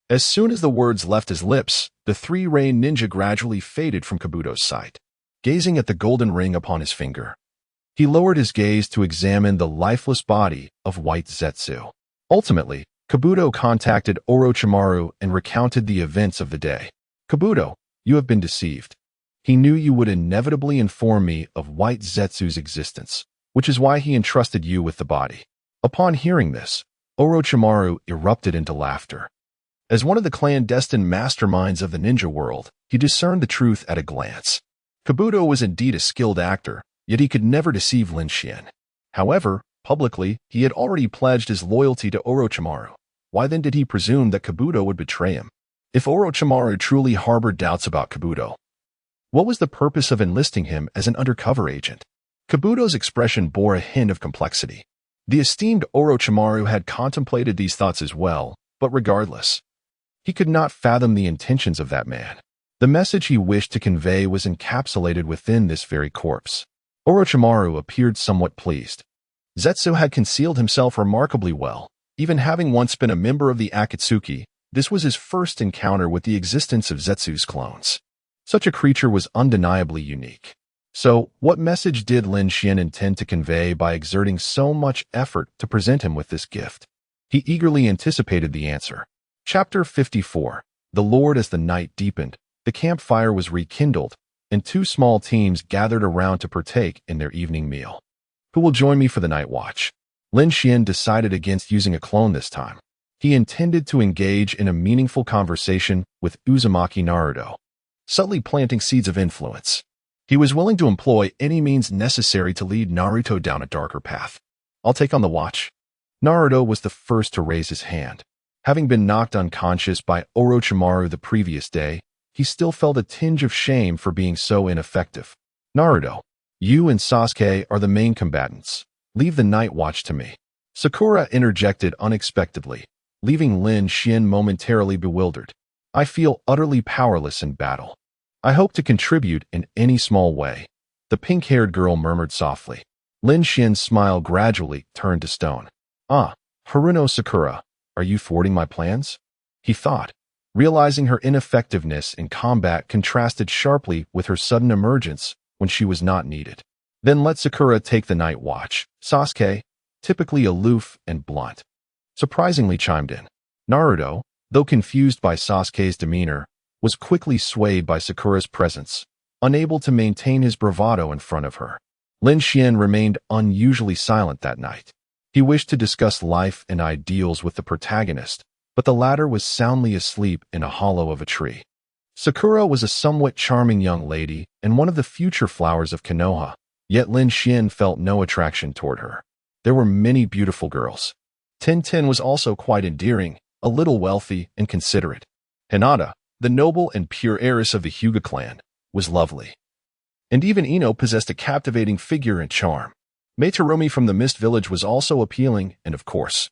As soon as the words left his lips, the three-ray ninja gradually faded from Kabuto's sight. Gazing at the golden ring upon his finger, he lowered his gaze to examine the lifeless body of white Zetsu. Ultimately, Kabuto contacted Orochimaru and recounted the events of the day. Kabuto, you have been deceived. He knew you would inevitably inform me of white Zetsu's existence, which is why he entrusted you with the body. Upon hearing this, Orochimaru erupted into laughter. As one of the clandestine masterminds of the ninja world, he discerned the truth at a glance. Kabuto was indeed a skilled actor, yet he could never deceive Lin Xuan. However, publicly, he had already pledged his loyalty to Orochimaru. Why then did he presume that Kabuto would betray him? If Orochimaru truly harbored doubts about Kabuto, what was the purpose of enlisting him as an undercover agent? Kabuto's expression bore a hint of complexity. The esteemed Orochimaru had contemplated these thoughts as well, but regardless, he could not fathom the intentions of that man. The message he wished to convey was encapsulated within this very corpse. Orochimaru appeared somewhat pleased. Zetsu had concealed himself remarkably well. Even having once been a member of the Akatsuki, this was his first encounter with the existence of Zetsu's clones. Such a creature was undeniably unique. So, what message did Lin Xuan intend to convey by exerting so much effort to present him with this gift? He eagerly anticipated the answer. Chapter 54. The Lord. As the night deepened, the campfire was rekindled, and two small teams gathered around to partake in their evening meal. Who will join me for the night watch? Lin Xuan decided against using a clone this time. He intended to engage in a meaningful conversation with Uzumaki Naruto, subtly planting seeds of influence. He was willing to employ any means necessary to lead Naruto down a darker path. I'll take on the watch. Naruto was the first to raise his hand. Having been knocked unconscious by Orochimaru the previous day, he still felt a tinge of shame for being so ineffective. Naruto, you and Sasuke are the main combatants. Leave the night watch to me. Sakura interjected unexpectedly, leaving Lin Xuan momentarily bewildered. I feel utterly powerless in battle. I hope to contribute in any small way, the pink-haired girl murmured softly. Lin Xuan's smile gradually turned to stone. Haruno Sakura, are you thwarting my plans? He thought, realizing her ineffectiveness in combat contrasted sharply with her sudden emergence when she was not needed. Then let Sakura take the night watch. Sasuke, typically aloof and blunt, surprisingly chimed in. Naruto, though confused by Sasuke's demeanor, was quickly swayed by Sakura's presence, unable to maintain his bravado in front of her. Lin Xuan remained unusually silent that night. He wished to discuss life and ideals with the protagonist, but the latter was soundly asleep in a hollow of a tree. Sakura was a somewhat charming young lady and one of the future flowers of Konoha, Yet Lin Xuan felt no attraction toward her. There were many beautiful girls. Tintin was also quite endearing, a little wealthy and considerate. Hinata, the noble and pure heiress of the Hyuga clan, was lovely. And even Ino possessed a captivating figure and charm. Meiterumi from the Mist Village was also appealing, and of course,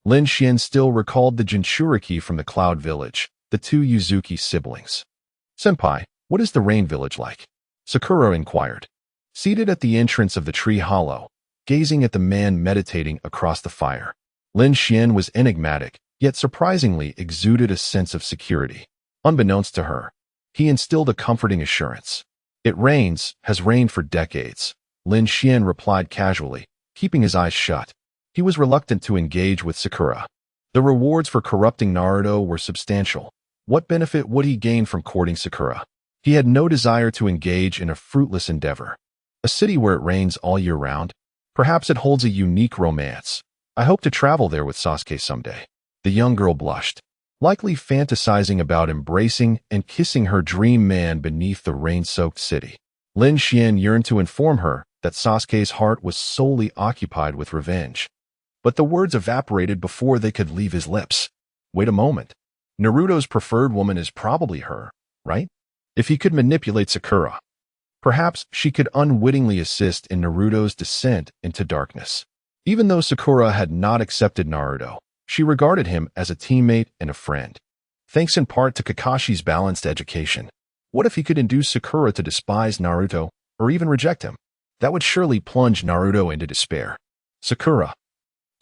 Lin Xuan still recalled the Jinchuriki from the Cloud Village, the two Yuzuki siblings. "Senpai, what is the Rain Village like?" Sakura inquired. Seated at the entrance of the tree hollow, gazing at the man meditating across the fire, Lin Xuan was enigmatic, yet surprisingly exuded a sense of security. Unbeknownst to her, he instilled a comforting assurance. "It rains, has rained for decades," Lin Xuan replied casually, keeping his eyes shut. He was reluctant to engage with Sakura. The rewards for corrupting Naruto were substantial. What benefit would he gain from courting Sakura? He had no desire to engage in a fruitless endeavor. A city where it rains all year round? Perhaps it holds a unique romance. I hope to travel there with Sasuke someday. The young girl blushed, likely fantasizing about embracing and kissing her dream man beneath the rain-soaked city. Lin Xuan yearned to inform her that Sasuke's heart was solely occupied with revenge. But the words evaporated before they could leave his lips. Wait a moment. Naruto's preferred woman is probably her, right? If he could manipulate Sakura, perhaps she could unwittingly assist in Naruto's descent into darkness. Even though Sakura had not accepted Naruto, she regarded him as a teammate and a friend. Thanks in part to Kakashi's balanced education. What if he could induce Sakura to despise Naruto or even reject him? That would surely plunge Naruto into despair. Sakura,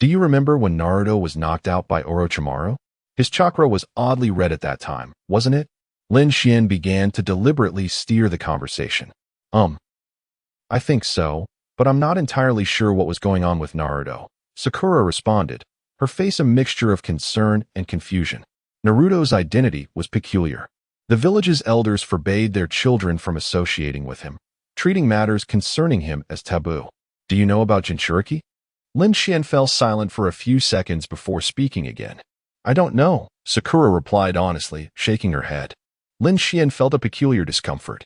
do you remember when Naruto was knocked out by Orochimaru? His chakra was oddly red at that time, wasn't it? Lin Xuan began to deliberately steer the conversation. I think so, but I'm not entirely sure what was going on with Naruto. Sakura responded, her face a mixture of concern and confusion. Naruto's identity was peculiar. The village's elders forbade their children from associating with him, treating matters concerning him as taboo. Do you know about Jinchuriki? Lin Xuan fell silent for a few seconds before speaking again. I don't know, Sakura replied honestly, shaking her head. Lin Xuan felt a peculiar discomfort,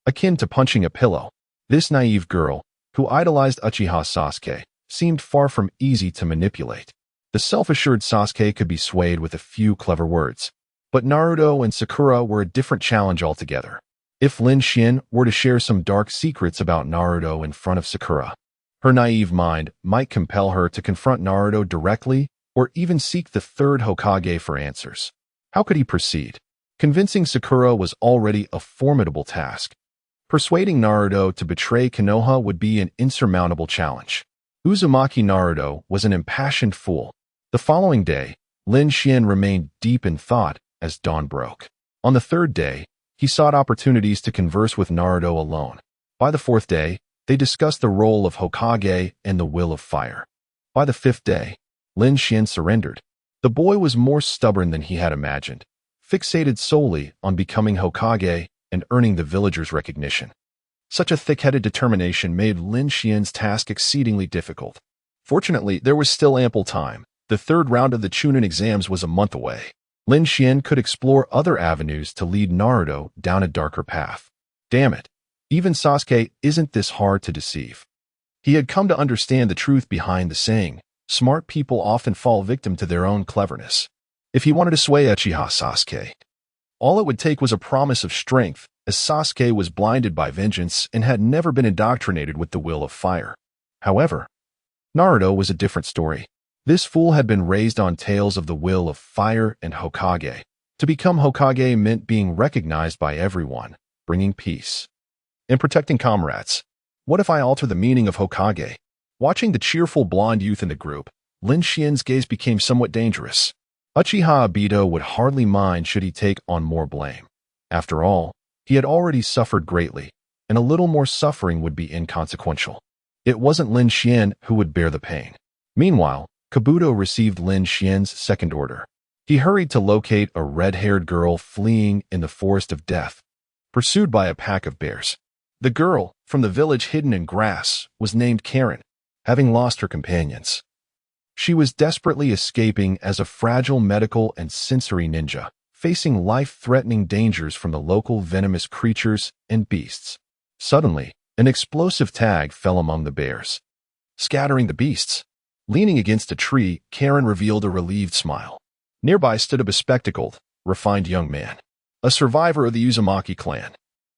akin to punching a pillow. This naive girl, who idolized Uchiha Sasuke, seemed far from easy to manipulate. The self-assured Sasuke could be swayed with a few clever words. But Naruto and Sakura were a different challenge altogether. If Lin Xuan were to share some dark secrets about Naruto in front of Sakura, her naive mind might compel her to confront Naruto directly or even seek the third Hokage for answers. How could he proceed? Convincing Sakura was already a formidable task. Persuading Naruto to betray Konoha would be an insurmountable challenge. Uzumaki Naruto was an impassioned fool. The following day, Lin Xuan remained deep in thought as dawn broke. On the third day, he sought opportunities to converse with Naruto alone. By the fourth day, they discussed the role of Hokage and the will of fire. By the fifth day, Lin Xuan surrendered. The boy was more stubborn than he had imagined, fixated solely on becoming Hokage and earning the villagers' recognition. Such a thick-headed determination made Lin Xuan's task exceedingly difficult. Fortunately, there was still ample time. The third round of the Chunin exams was a month away. Lin Xuan could explore other avenues to lead Naruto down a darker path. Damn it, even Sasuke isn't this hard to deceive. He had come to understand the truth behind the saying, smart people often fall victim to their own cleverness. If he wanted to sway Uchiha Sasuke, all it would take was a promise of strength, as Sasuke was blinded by vengeance and had never been indoctrinated with the will of fire. However, Naruto was a different story. This fool had been raised on tales of the will of fire and Hokage. To become Hokage meant being recognized by everyone, bringing peace, and protecting comrades. What if I alter the meaning of Hokage? Watching the cheerful blonde youth in the group, Lin Xuan's gaze became somewhat dangerous. Uchiha Obito would hardly mind should he take on more blame. After all, he had already suffered greatly, and a little more suffering would be inconsequential. It wasn't Lin Xuan who would bear the pain. Meanwhile, Kabuto received Lin Xuan's second order. He hurried to locate a red-haired girl fleeing in the forest of death, pursued by a pack of bears. The girl, from the village hidden in grass, was named Karen, having lost her companions. She was desperately escaping as a fragile medical and sensory ninja, facing life-threatening dangers from the local venomous creatures and beasts. Suddenly, An explosive tag fell among the bears, scattering the beasts. Leaning against a tree, Karen revealed a relieved smile. Nearby stood a bespectacled, refined young man, a survivor of the Uzumaki clan.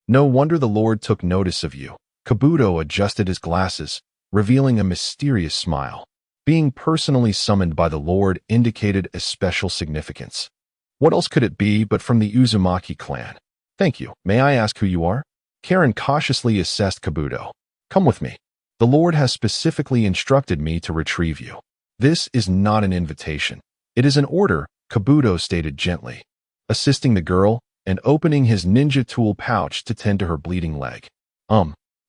No wonder the Lord took notice of you. Kabuto adjusted his glasses, revealing a mysterious smile. Being personally summoned by the Lord indicated a special significance. What else could it be but from the Uzumaki clan? Thank you. May I ask who you are? Karen cautiously assessed Kabuto. Come with me. The Lord has specifically instructed me to retrieve you. This is not an invitation. It is an order, Kabuto stated gently, assisting the girl and opening his ninja tool pouch to tend to her bleeding leg.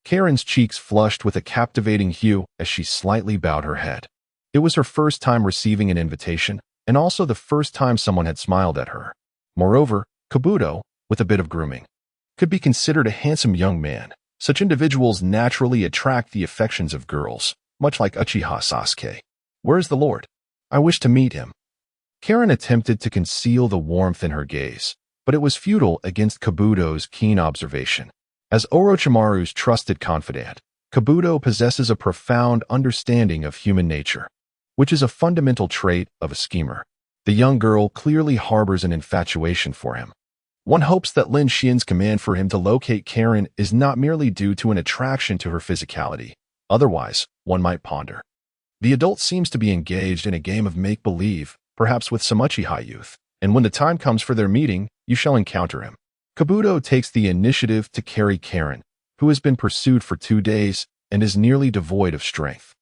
Karen's cheeks flushed with a captivating hue as she slightly bowed her head. It was her first time receiving an invitation, and also the first time someone had smiled at her. Moreover, Kabuto, with a bit of grooming, could be considered a handsome young man. Such individuals naturally attract the affections of girls, much like Uchiha Sasuke. Where is the Lord? I wish to meet him. Karen attempted to conceal the warmth in her gaze, but it was futile against Kabuto's keen observation. As Orochimaru's trusted confidant, Kabuto possesses a profound understanding of human nature, which is a fundamental trait of a schemer. The young girl clearly harbors an infatuation for him. One hopes that Lin Xuan's command for him to locate Karen is not merely due to an attraction to her physicality. Otherwise, one might ponder. The adult seems to be engaged in a game of make-believe, perhaps with some Uchiha youth, and when the time comes for their meeting, you shall encounter him. Kabuto takes the initiative to carry Karen, who has been pursued for 2 days and is nearly devoid of strength.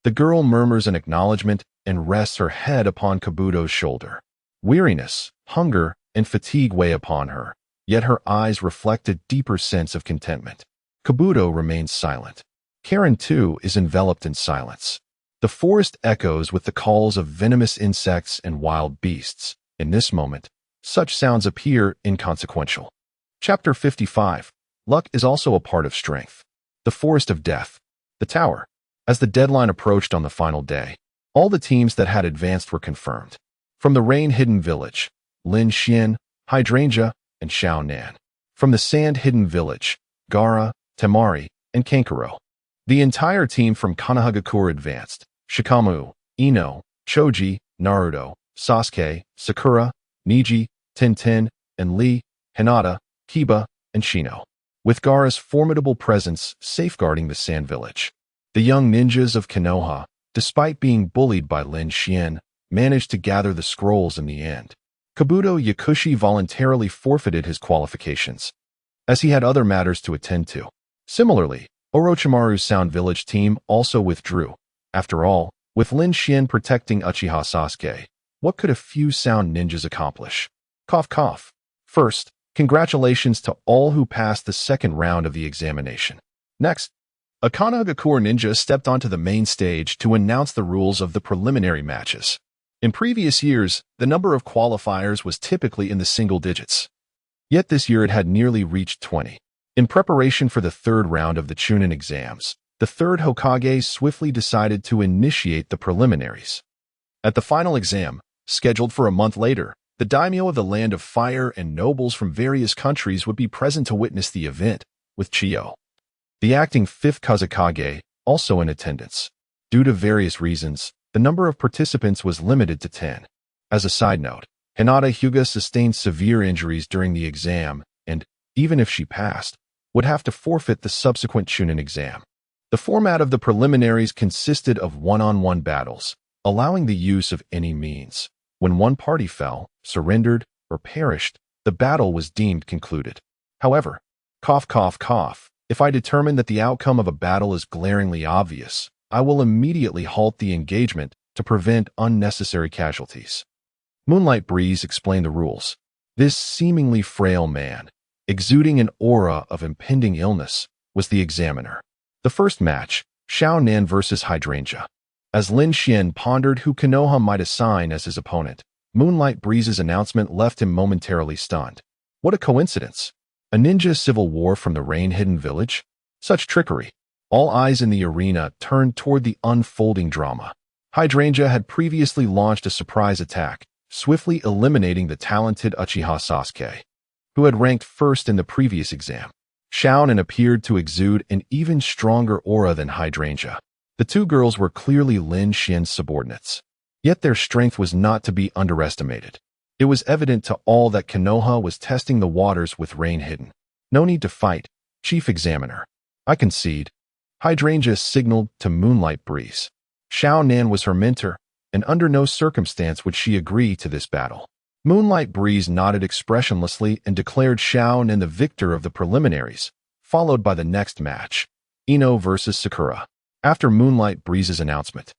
The girl murmurs an acknowledgement and rests her head upon Kabuto's shoulder. Weariness, hunger, and fatigue weigh upon her, yet her eyes reflect a deeper sense of contentment. Kabuto remains silent. Karen, too, is enveloped in silence. The forest echoes with the calls of venomous insects and wild beasts. In this moment, such sounds appear inconsequential. Chapter 55. Luck is also a part of strength. The Forest of Death. The Tower. As the deadline approached on the final day, all the teams that had advanced were confirmed. From the rain-hidden village, Lin Xuan, Hydrangea, and Xiao Nan. From the sand-hidden village, Gaara, Temari, and Kankuro. The entire team from Konohagakure advanced. Shikamu, Ino, Choji, Naruto, Sasuke, Sakura, Niji, Tintin, and Lee, Hinata, Kiba, and Shino. With Gaara's formidable presence safeguarding the sand village. The young ninjas of Konoha, despite being bullied by Lin Xuan, managed to gather the scrolls in the end. Kabuto Yakushi voluntarily forfeited his qualifications, as he had other matters to attend to. Similarly, Orochimaru's Sound Village team also withdrew. After all, with Lin Xuan protecting Uchiha Sasuke, what could a few sound ninjas accomplish? Cough cough. First, congratulations to all who passed the second round of the examination. Next, a Konohagakure ninja stepped onto the main stage to announce the rules of the preliminary matches. In previous years, the number of qualifiers was typically in the single digits. Yet this year it had nearly reached 20. In preparation for the third round of the Chunin exams, the third Hokage swiftly decided to initiate the preliminaries. At the final exam, scheduled for a month later, the daimyo of the Land of Fire and nobles from various countries would be present to witness the event, with Chiyo, the acting fifth Kazekage, also in attendance. Due to various reasons, the number of participants was limited to 10. As a side note, Hinata Hyuga sustained severe injuries during the exam and, even if she passed, would have to forfeit the subsequent Chunin exam. The format of the preliminaries consisted of one-on-one battles, allowing the use of any means. When one party fell, surrendered, or perished, the battle was deemed concluded. However, cough cough cough, if I determine that the outcome of a battle is glaringly obvious, I will immediately halt the engagement to prevent unnecessary casualties. Moonlight Breeze explained the rules. This seemingly frail man, exuding an aura of impending illness, was the examiner. The first match, Xiao Nan versus Hydrangea. As Lin Xuan pondered who Konoha might assign as his opponent, Moonlight Breeze's announcement left him momentarily stunned. What a coincidence! A ninja civil war from the rain-hidden village? Such trickery! All eyes in the arena turned toward the unfolding drama. Hydrangea had previously launched a surprise attack, swiftly eliminating the talented Uchiha Sasuke, who had ranked first in the previous exam. Xiaonan appeared to exude an even stronger aura than hydrangea. The two girls were clearly Lin Xuan's subordinates. Yet their strength was not to be underestimated. It was evident to all that Konoha was testing the waters with rain hidden. No need to fight, Chief Examiner. I concede. Hydrangea signaled to Moonlight Breeze. Xiaonan was her mentor, and under no circumstance would she agree to this battle. Moonlight Breeze nodded expressionlessly and declared Xiaonan the victor of the preliminaries, followed by the next match, Ino versus Sakura. After Moonlight Breeze's announcement,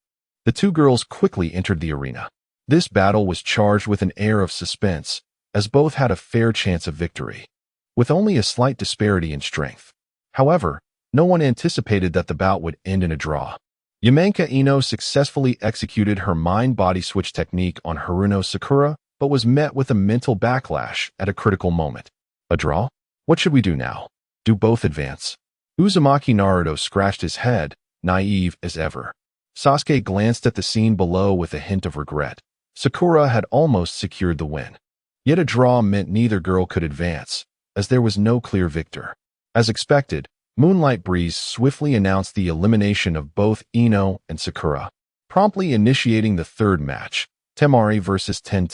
the two girls quickly entered the arena. This battle was charged with an air of suspense, as both had a fair chance of victory, with only a slight disparity in strength. However, no one anticipated that the bout would end in a draw. Yamanka Ino successfully executed her mind-body switch technique on Haruno Sakura, but was met with a mental backlash at a critical moment. A draw? What should we do now? Do both advance? Uzumaki Naruto scratched his head, naive as ever. Sasuke glanced at the scene below with a hint of regret. Sakura had almost secured the win. Yet a draw meant neither girl could advance, as there was no clear victor. As expected, Moonlight Breeze swiftly announced the elimination of both Ino and Sakura, promptly initiating the third match, Temari versus Ten.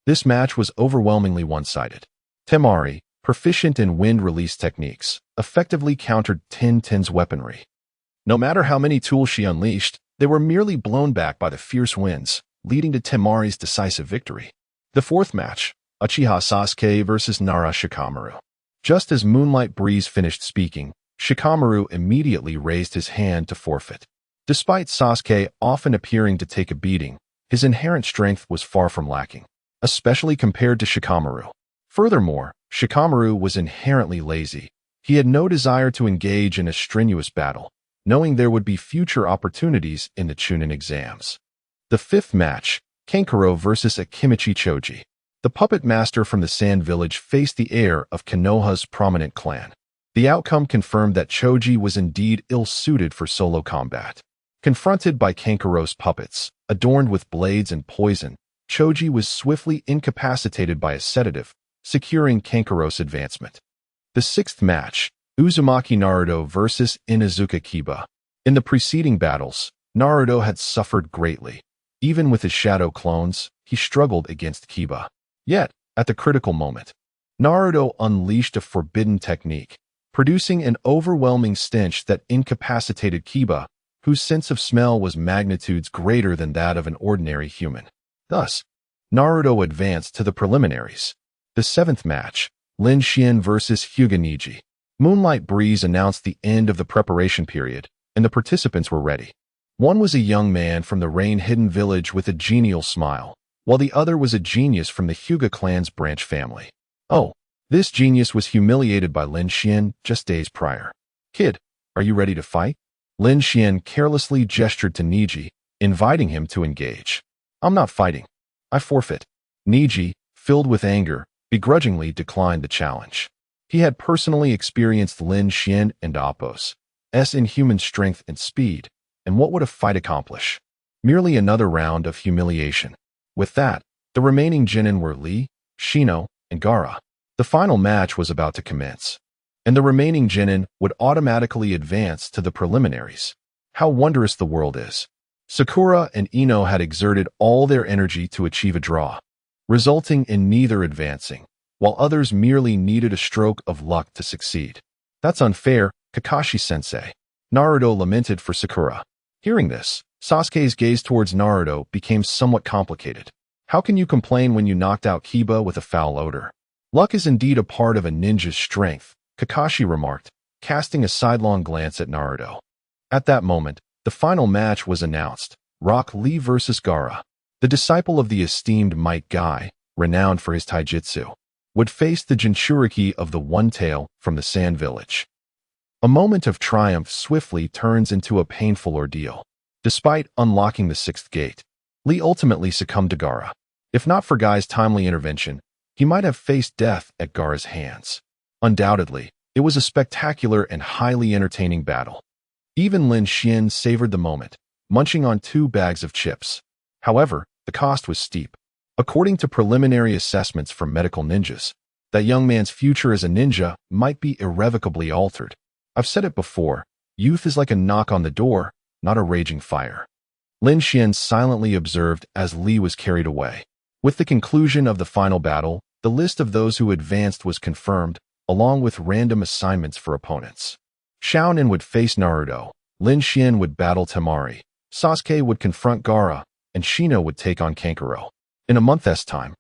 This match was overwhelmingly one-sided. Temari, proficient in wind release techniques, effectively countered Ten's weaponry. No matter how many tools she unleashed, they were merely blown back by the fierce winds, leading to Temari's decisive victory. The fourth match, Uchiha Sasuke versus Nara Shikamaru. Just as Moonlight Breeze finished speaking, Shikamaru immediately raised his hand to forfeit. Despite Sasuke often appearing to take a beating, his inherent strength was far from lacking, especially compared to Shikamaru. Furthermore, Shikamaru was inherently lazy. He had no desire to engage in a strenuous battle, knowing there would be future opportunities in the Chunin exams. The fifth match, Kankuro versus Akimichi Choji. The puppet master from the Sand Village faced the heir of Konoha's prominent clan. The outcome confirmed that Choji was indeed ill-suited for solo combat. Confronted by Kankuro's puppets, adorned with blades and poison, Choji was swiftly incapacitated by a sedative, securing Kankuro's advancement. The sixth match, Uzumaki Naruto versus Inuzuka Kiba. In the preceding battles, Naruto had suffered greatly. Even with his shadow clones, he struggled against Kiba. Yet, at the critical moment, Naruto unleashed a forbidden technique, producing an overwhelming stench that incapacitated Kiba, whose sense of smell was magnitudes greater than that of an ordinary human. Thus, Naruto advanced to the preliminaries. The seventh match, Lin Xuan versus Hyuga Neji. Moonlight Breeze announced the end of the preparation period, and the participants were ready. One was a young man from the rain-hidden village with a genial smile, while the other was a genius from the Hyuga clan's branch family. Oh, this genius was humiliated by Lin Xuan just days prior. "Kid, are you ready to fight?" Lin Xuan carelessly gestured to Neji, inviting him to engage. "I'm not fighting. I forfeit." Neji, filled with anger, begrudgingly declined the challenge. He had personally experienced Lin Xuan and Appo's inhuman strength and speed, and what would a fight accomplish? Merely another round of humiliation. With that, the remaining genin were Lee, Shino, and Gaara. The final match was about to commence, and the remaining genin would automatically advance to the preliminaries. How wondrous the world is. Sakura and Ino had exerted all their energy to achieve a draw, resulting in neither advancing, while others merely needed a stroke of luck to succeed. "That's unfair, Kakashi-sensei," Naruto lamented for Sakura. Hearing this, Sasuke's gaze towards Naruto became somewhat complicated. "How can you complain when you knocked out Kiba with a foul odor?" "Luck is indeed a part of a ninja's strength," Kakashi remarked, casting a sidelong glance at Naruto. At that moment, the final match was announced, Rock Lee versus Gaara. The disciple of the esteemed Might Guy, renowned for his taijutsu, would face the Jinchuriki of the One-Tail from the Sand Village. A moment of triumph swiftly turns into a painful ordeal. Despite unlocking the sixth gate, Lee ultimately succumbed to Gaara. If not for Guy's timely intervention, he might have faced death at Gaara's hands. Undoubtedly, it was a spectacular and highly entertaining battle. Even Lin Xuan savored the moment, munching on 2 bags of chips. However, the cost was steep. According to preliminary assessments from medical ninjas, That young man's future as a ninja might be irrevocably altered. I've said it before, youth is like a knock on the door, not a raging fire. Lin Xuan silently observed as Li was carried away. With the conclusion of the final battle, the list of those who advanced was confirmed, along with random assignments for opponents. Xiaonin would face Naruto, Lin Xuan would battle Temari, Sasuke would confront Gaara, and Shino would take on Kankuro. In a month's time,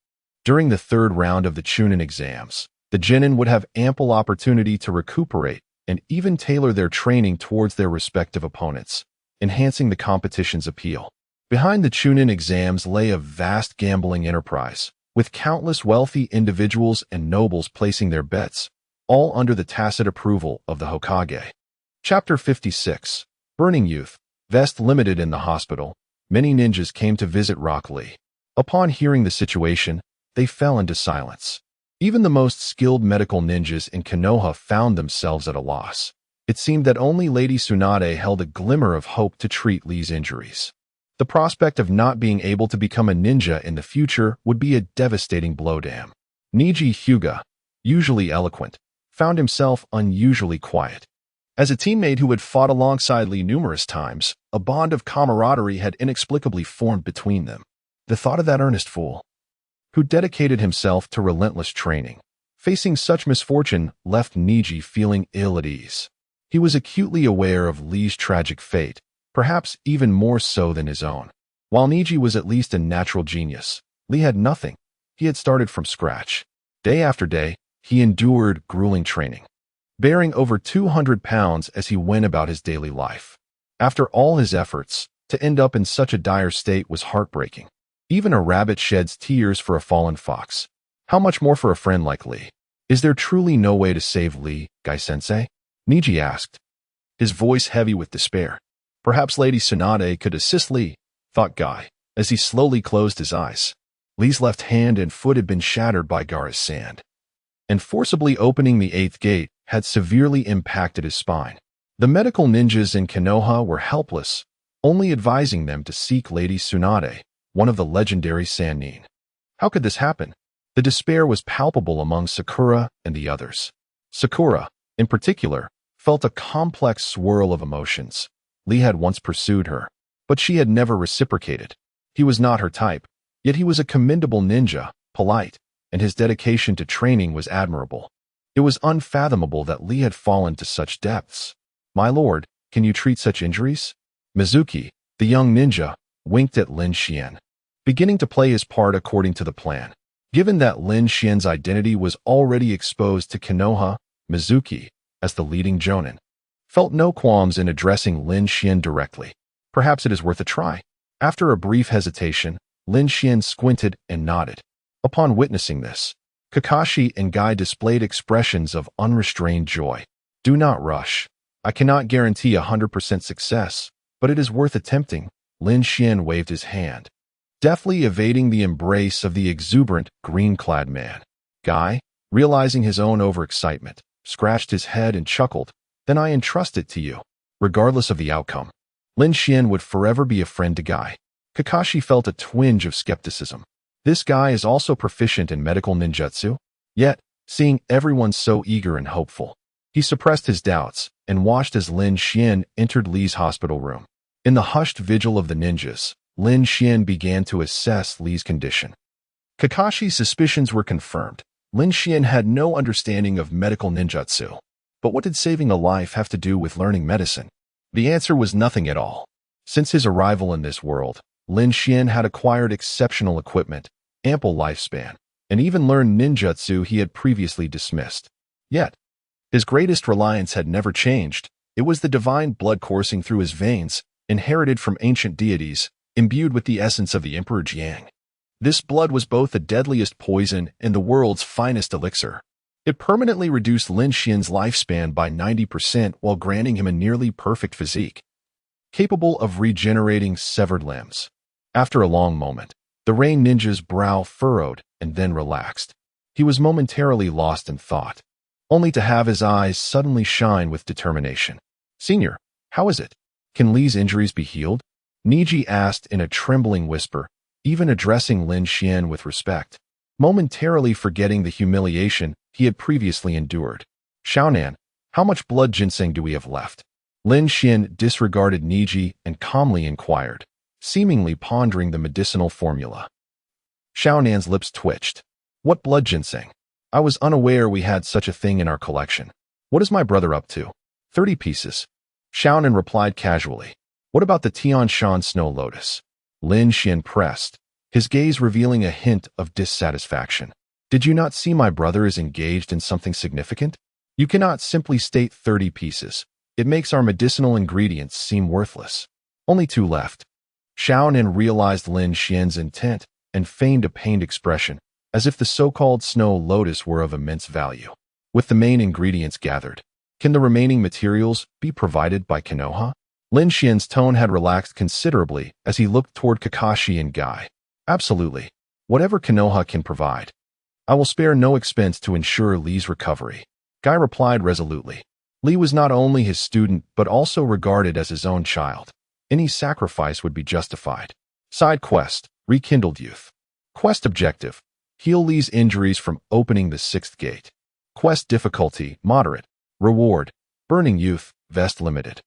during the third round of the Chunin exams, the Genin would have ample opportunity to recuperate and even tailor their training towards their respective opponents, enhancing the competition's appeal. Behind the Chunin exams lay a vast gambling enterprise, with countless wealthy individuals and nobles placing their bets, all under the tacit approval of the Hokage. Chapter 56. Burning Youth. Vest Limited. In the hospital, many ninjas came to visit Rock Lee. Upon hearing the situation, they fell into silence. Even the most skilled medical ninjas in Konoha found themselves at a loss. It seemed that only Lady Tsunade held a glimmer of hope to treat Lee's injuries. The prospect of not being able to become a ninja in the future would be a devastating blow to him. Niji Hyuga, usually eloquent, found himself unusually quiet. As a teammate who had fought alongside Lee numerous times, a bond of camaraderie had inexplicably formed between them. The thought of that earnest fool, who dedicated himself to relentless training, facing such misfortune left Niji feeling ill at ease. He was acutely aware of Lee's tragic fate, perhaps even more so than his own. While Niji was at least a natural genius, Lee had nothing. He had started from scratch. Day after day, he endured grueling training, bearing over 200 pounds as he went about his daily life. After all his efforts, to end up in such a dire state was heartbreaking. Even a rabbit sheds tears for a fallen fox. How much more for a friend like Lee? Is there truly no way to save Lee, Gai-sensei? Niji asked, his voice heavy with despair. Perhaps Lady Tsunade could assist Lee, thought Guy, as he slowly closed his eyes. Lee's left hand and foot had been shattered by Gaara's sand, and forcibly opening the 8th gate had severely impacted his spine. The medical ninjas in Konoha were helpless, only advising them to seek Lady Tsunade, one of the legendary Sannin. How could this happen? The despair was palpable among Sakura and the others. Sakura, in particular, felt a complex swirl of emotions. Lee had once pursued her, but she had never reciprocated. He was not her type, yet he was a commendable ninja, polite, and his dedication to training was admirable. It was unfathomable that Lee had fallen to such depths. My lord, can you treat such injuries? Mizuki, the young ninja, winked at Lin Xuan, beginning to play his part according to the plan. Given that Lin Xuan's identity was already exposed to Konoha, Mizuki, as the leading jonin, felt no qualms in addressing Lin Xuan directly. Perhaps it is worth a try. After a brief hesitation, Lin Xuan squinted and nodded. Upon witnessing this, Kakashi and Guy displayed expressions of unrestrained joy. Do not rush. I cannot guarantee 100% success, but it is worth attempting. Lin Xuan waved his hand, deftly evading the embrace of the exuberant, green-clad man. Guy, realizing his own overexcitement, scratched his head and chuckled. Then I entrust it to you. Regardless of the outcome, Lin Xuan would forever be a friend to Guy. Kakashi felt a twinge of skepticism. This guy is also proficient in medical ninjutsu? Yet, seeing everyone so eager and hopeful, he suppressed his doubts and watched as Lin Xuan entered Lee's hospital room. In the hushed vigil of the ninjas, Lin Xuan began to assess Lee's condition. Kakashi's suspicions were confirmed. Lin Xuan had no understanding of medical ninjutsu. But what did saving a life have to do with learning medicine? The answer was nothing at all. Since his arrival in this world, Lin Xuan had acquired exceptional equipment, ample lifespan, and even learned ninjutsu he had previously dismissed. Yet, his greatest reliance had never changed. It was the divine blood coursing through his veins, inherited from ancient deities, imbued with the essence of the Emperor Jiang. This blood was both the deadliest poison and the world's finest elixir. It permanently reduced Lin Xuan's lifespan by 90% while granting him a nearly perfect physique, capable of regenerating severed limbs. After a long moment, the Rain Ninja's brow furrowed and then relaxed. He was momentarily lost in thought, only to have his eyes suddenly shine with determination. Senior, how is it? Can Lee's injuries be healed? Niji asked in a trembling whisper, even addressing Lin Xuan with respect. Momentarily forgetting the humiliation he had previously endured. Xiaonan, how much blood ginseng do we have left? Lin Xuan disregarded Niji and calmly inquired, seemingly pondering the medicinal formula. Xiaonan's lips twitched. What blood ginseng? I was unaware we had such a thing in our collection. What is my brother up to? 30 pieces. Xiaonan replied casually. What about the Tian Shan snow lotus? Lin Xuan pressed, his gaze revealing a hint of dissatisfaction. Did you not see my brother is engaged in something significant? You cannot simply state 30 pieces. It makes our medicinal ingredients seem worthless. Only 2 left. Xiaonan realized Lin Xuan's intent and feigned a pained expression, as if the so-called snow lotus were of immense value. With the main ingredients gathered, can the remaining materials be provided by Konoha? Lin Xuan's tone had relaxed considerably as he looked toward Kakashi and Guy. Absolutely. Whatever Konoha can provide. I will spare no expense to ensure Li's recovery. Guy replied resolutely. Li was not only his student but also regarded as his own child. Any sacrifice would be justified. Side quest, Rekindled Youth. Quest objective, heal Li's injuries from opening the 6th gate. Quest difficulty, moderate. Reward, Burning Youth, Vest Limited.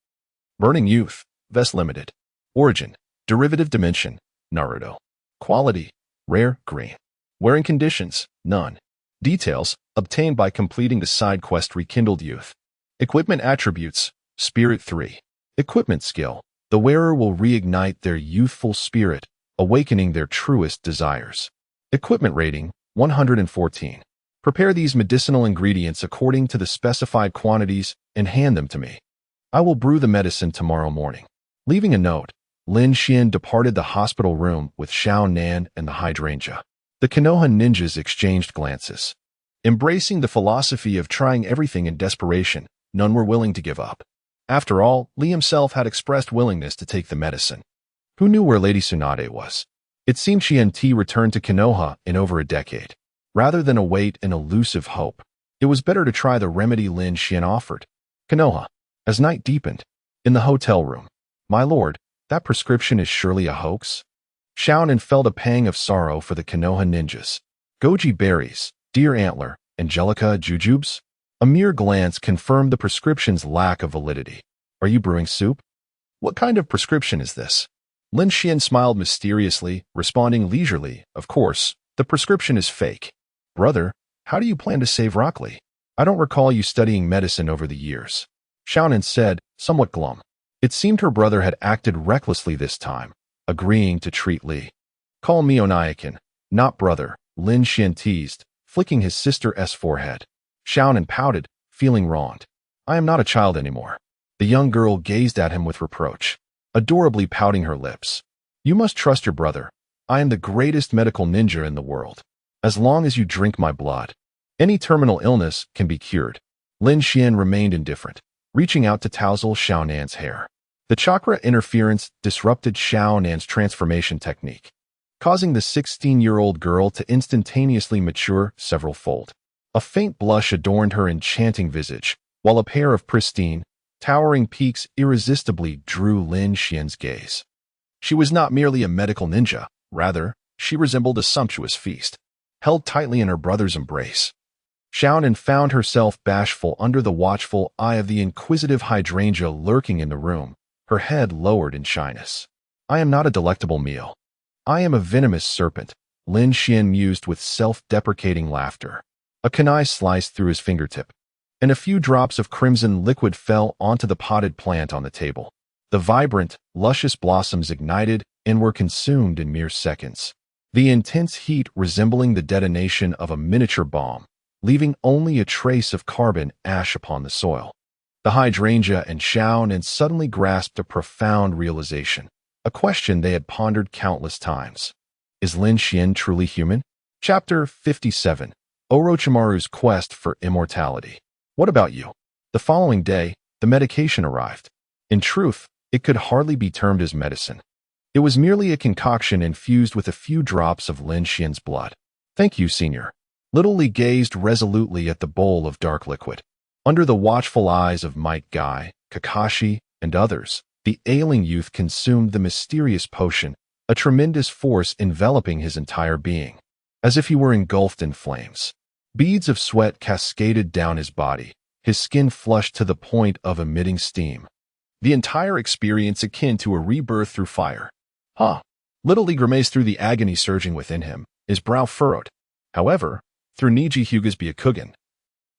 Burning Youth, Vest Limited. Origin, Derivative Dimension, Naruto. Quality, Rare, Green. Wearing conditions, none. Details, obtained by completing the side quest Rekindled Youth. Equipment attributes, Spirit 3. Equipment skill, the wearer will reignite their youthful spirit, awakening their truest desires. Equipment rating, 114. Prepare these medicinal ingredients according to the specified quantities and hand them to me. I will brew the medicine tomorrow morning. Leaving a note, Lin Xuan departed the hospital room with Xiaonan and the hydrangea. The Konoha ninjas exchanged glances. Embracing the philosophy of trying everything in desperation, none were willing to give up. After all, Li himself had expressed willingness to take the medicine. Who knew where Lady Tsunade was? It seemed she and T returned to Konoha in over a decade. Rather than await an elusive hope, it was better to try the remedy Lin Xuan offered. Konoha. As night deepened, in the hotel room. My lord, that prescription is surely a hoax? Xiaonan felt a pang of sorrow for the Konoha ninjas. Goji berries, deer antler, angelica jujubes? A mere glance confirmed the prescription's lack of validity. Are you brewing soup? What kind of prescription is this? Lin Xuan smiled mysteriously, responding leisurely, of course, the prescription is fake. Brother, how do you plan to save Rock Lee? I don't recall you studying medicine over the years. Xiaonan said, somewhat glum. It seemed her brother had acted recklessly this time, agreeing to treat Li. Call me Onaikin, not brother, Lin Xuan teased, flicking his sister's forehead. Xiaonan pouted, feeling wronged. I am not a child anymore. The young girl gazed at him with reproach, adorably pouting her lips. You must trust your brother. I am the greatest medical ninja in the world. As long as you drink my blood, any terminal illness can be cured. Lin Xuan remained indifferent, reaching out to tousle Xiaonan's hair. The chakra interference disrupted Xiaonan's transformation technique, causing the 16-year-old girl to instantaneously mature several-fold. A faint blush adorned her enchanting visage, while a pair of pristine, towering peaks irresistibly drew Lin Xuan's gaze. She was not merely a medical ninja, rather, she resembled a sumptuous feast, held tightly in her brother's embrace. Xiaonan found herself bashful under the watchful eye of the inquisitive hydrangea lurking in the room, her head lowered in shyness. I am not a delectable meal. I am a venomous serpent, Lin Xuan mused with self-deprecating laughter. A kunai sliced through his fingertip, and a few drops of crimson liquid fell onto the potted plant on the table. The vibrant, luscious blossoms ignited and were consumed in mere seconds, the intense heat resembling the detonation of a miniature bomb, leaving only a trace of carbon ash upon the soil. The hydrangea and Xiaonan suddenly grasped a profound realization, a question they had pondered countless times. Is Lin Xuan truly human? Chapter 57. Orochimaru's Quest for Immortality. What about you? The following day, the medication arrived. In truth, it could hardly be termed as medicine. It was merely a concoction infused with a few drops of Lin Xuan's blood. Thank you, Senior. Little Li gazed resolutely at the bowl of dark liquid. Under the watchful eyes of Might Guy, Kakashi, and others, the ailing youth consumed the mysterious potion, a tremendous force enveloping his entire being, as if he were engulfed in flames. Beads of sweat cascaded down his body, his skin flushed to the point of emitting steam. The entire experience akin to a rebirth through fire. Huh. Little Lee grimaced through the agony surging within him, his brow furrowed. However, through Niji Hyuga's Byakugan,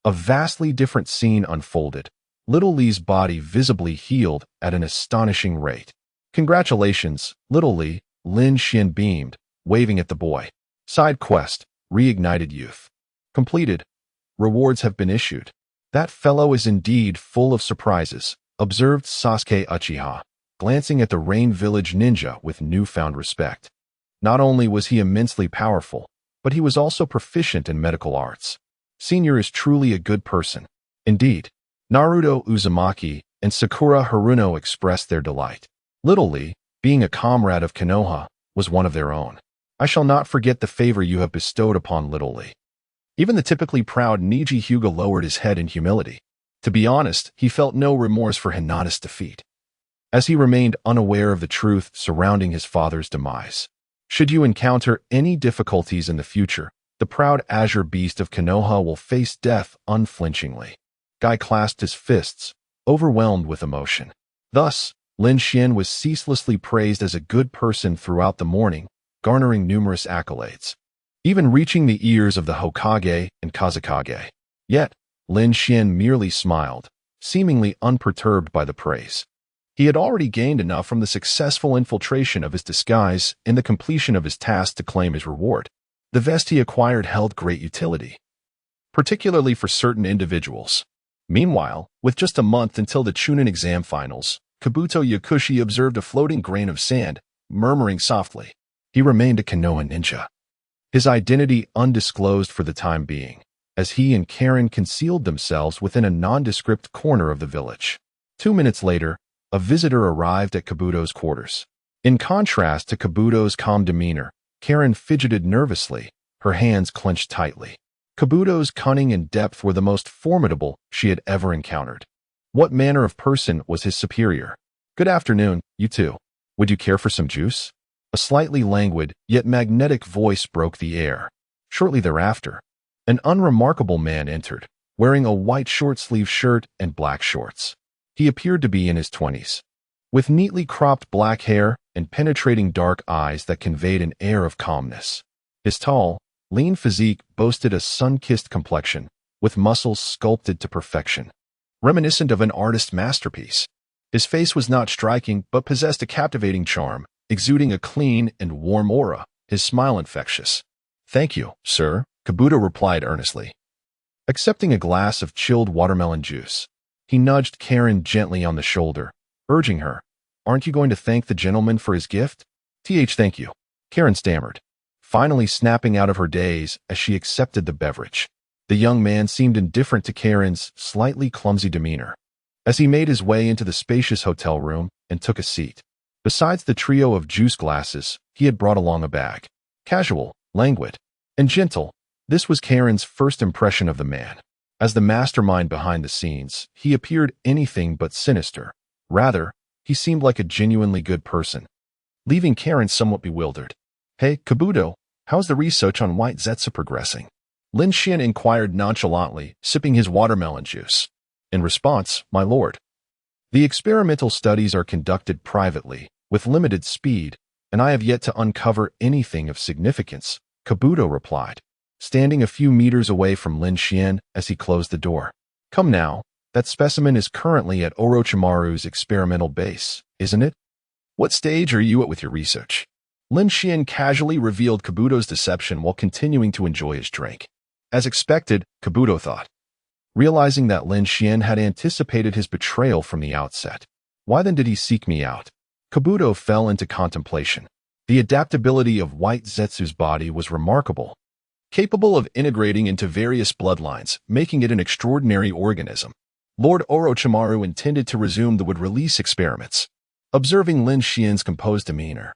a vastly different scene unfolded. Little Lee's body visibly healed at an astonishing rate. Congratulations, Little Lee, Lin Xuan beamed, waving at the boy. Side quest, reignited youth. Completed. Rewards have been issued. That fellow is indeed full of surprises, observed Sasuke Uchiha, glancing at the Rain Village ninja with newfound respect. Not only was he immensely powerful, but he was also proficient in medical arts. Senior is truly a good person. Indeed. Naruto Uzumaki and Sakura Haruno expressed their delight. Little Lee, being a comrade of Konoha, was one of their own. I shall not forget the favor you have bestowed upon Little Lee. Even the typically proud Niji Hyuga lowered his head in humility. To be honest, he felt no remorse for Hinata's defeat, as he remained unaware of the truth surrounding his father's demise. Should you encounter any difficulties in the future, the proud azure beast of Konoha will face death unflinchingly. Guy clasped his fists, overwhelmed with emotion. Thus, Lin Xuan was ceaselessly praised as a good person throughout the morning, garnering numerous accolades, even reaching the ears of the Hokage and Kazekage. Yet, Lin Xuan merely smiled, seemingly unperturbed by the praise. He had already gained enough from the successful infiltration of his disguise and the completion of his task to claim his reward. The vest he acquired held great utility, particularly for certain individuals. Meanwhile, with just a month until the Chunin exam finals, Kabuto Yakushi observed a floating grain of sand, murmuring softly. He remained a Konoha ninja, his identity undisclosed for the time being, as he and Karen concealed themselves within a nondescript corner of the village. 2 minutes later, a visitor arrived at Kabuto's quarters. In contrast to Kabuto's calm demeanor, Karen fidgeted nervously, her hands clenched tightly. Kabuto's cunning and depth were the most formidable she had ever encountered. What manner of person was his superior? Good afternoon, you two. Would you care for some juice? A slightly languid, yet magnetic voice broke the air. Shortly thereafter, an unremarkable man entered, wearing a white short-sleeved shirt and black shorts. He appeared to be in his 20s, with neatly cropped black hair and penetrating dark eyes that conveyed an air of calmness. His tall, lean physique boasted a sun-kissed complexion, with muscles sculpted to perfection, reminiscent of an artist's masterpiece. His face was not striking but possessed a captivating charm, exuding a clean and warm aura, his smile infectious. Thank you, sir, Kabuto replied earnestly. Accepting a glass of chilled watermelon juice, he nudged Karen gently on the shoulder, urging her, Aren't you going to thank the gentleman for his gift? Thank you, Karen stammered, finally snapping out of her daze as she accepted the beverage. The young man seemed indifferent to Karen's slightly clumsy demeanor, as he made his way into the spacious hotel room and took a seat. Besides the trio of juice glasses, he had brought along a bag. Casual, languid, and gentle, this was Karen's first impression of the man. As the mastermind behind the scenes, he appeared anything but sinister. Rather, he seemed like a genuinely good person, leaving Karen somewhat bewildered. Hey, Kabuto, how's the research on white Zetsu progressing? Lin Xuan inquired nonchalantly, sipping his watermelon juice. In response, my lord. The experimental studies are conducted privately, with limited speed, and I have yet to uncover anything of significance, Kabuto replied, standing a few meters away from Lin Xuan as he closed the door. Come now, that specimen is currently at Orochimaru's experimental base, isn't it? What stage are you at with your research? Lin Xuan casually revealed Kabuto's deception while continuing to enjoy his drink. As expected, Kabuto thought, realizing that Lin Xuan had anticipated his betrayal from the outset. Why then did he seek me out? Kabuto fell into contemplation. The adaptability of White Zetsu's body was remarkable, capable of integrating into various bloodlines, making it an extraordinary organism. Lord Orochimaru intended to resume the would-release experiments. Observing Lin Xuan's composed demeanor,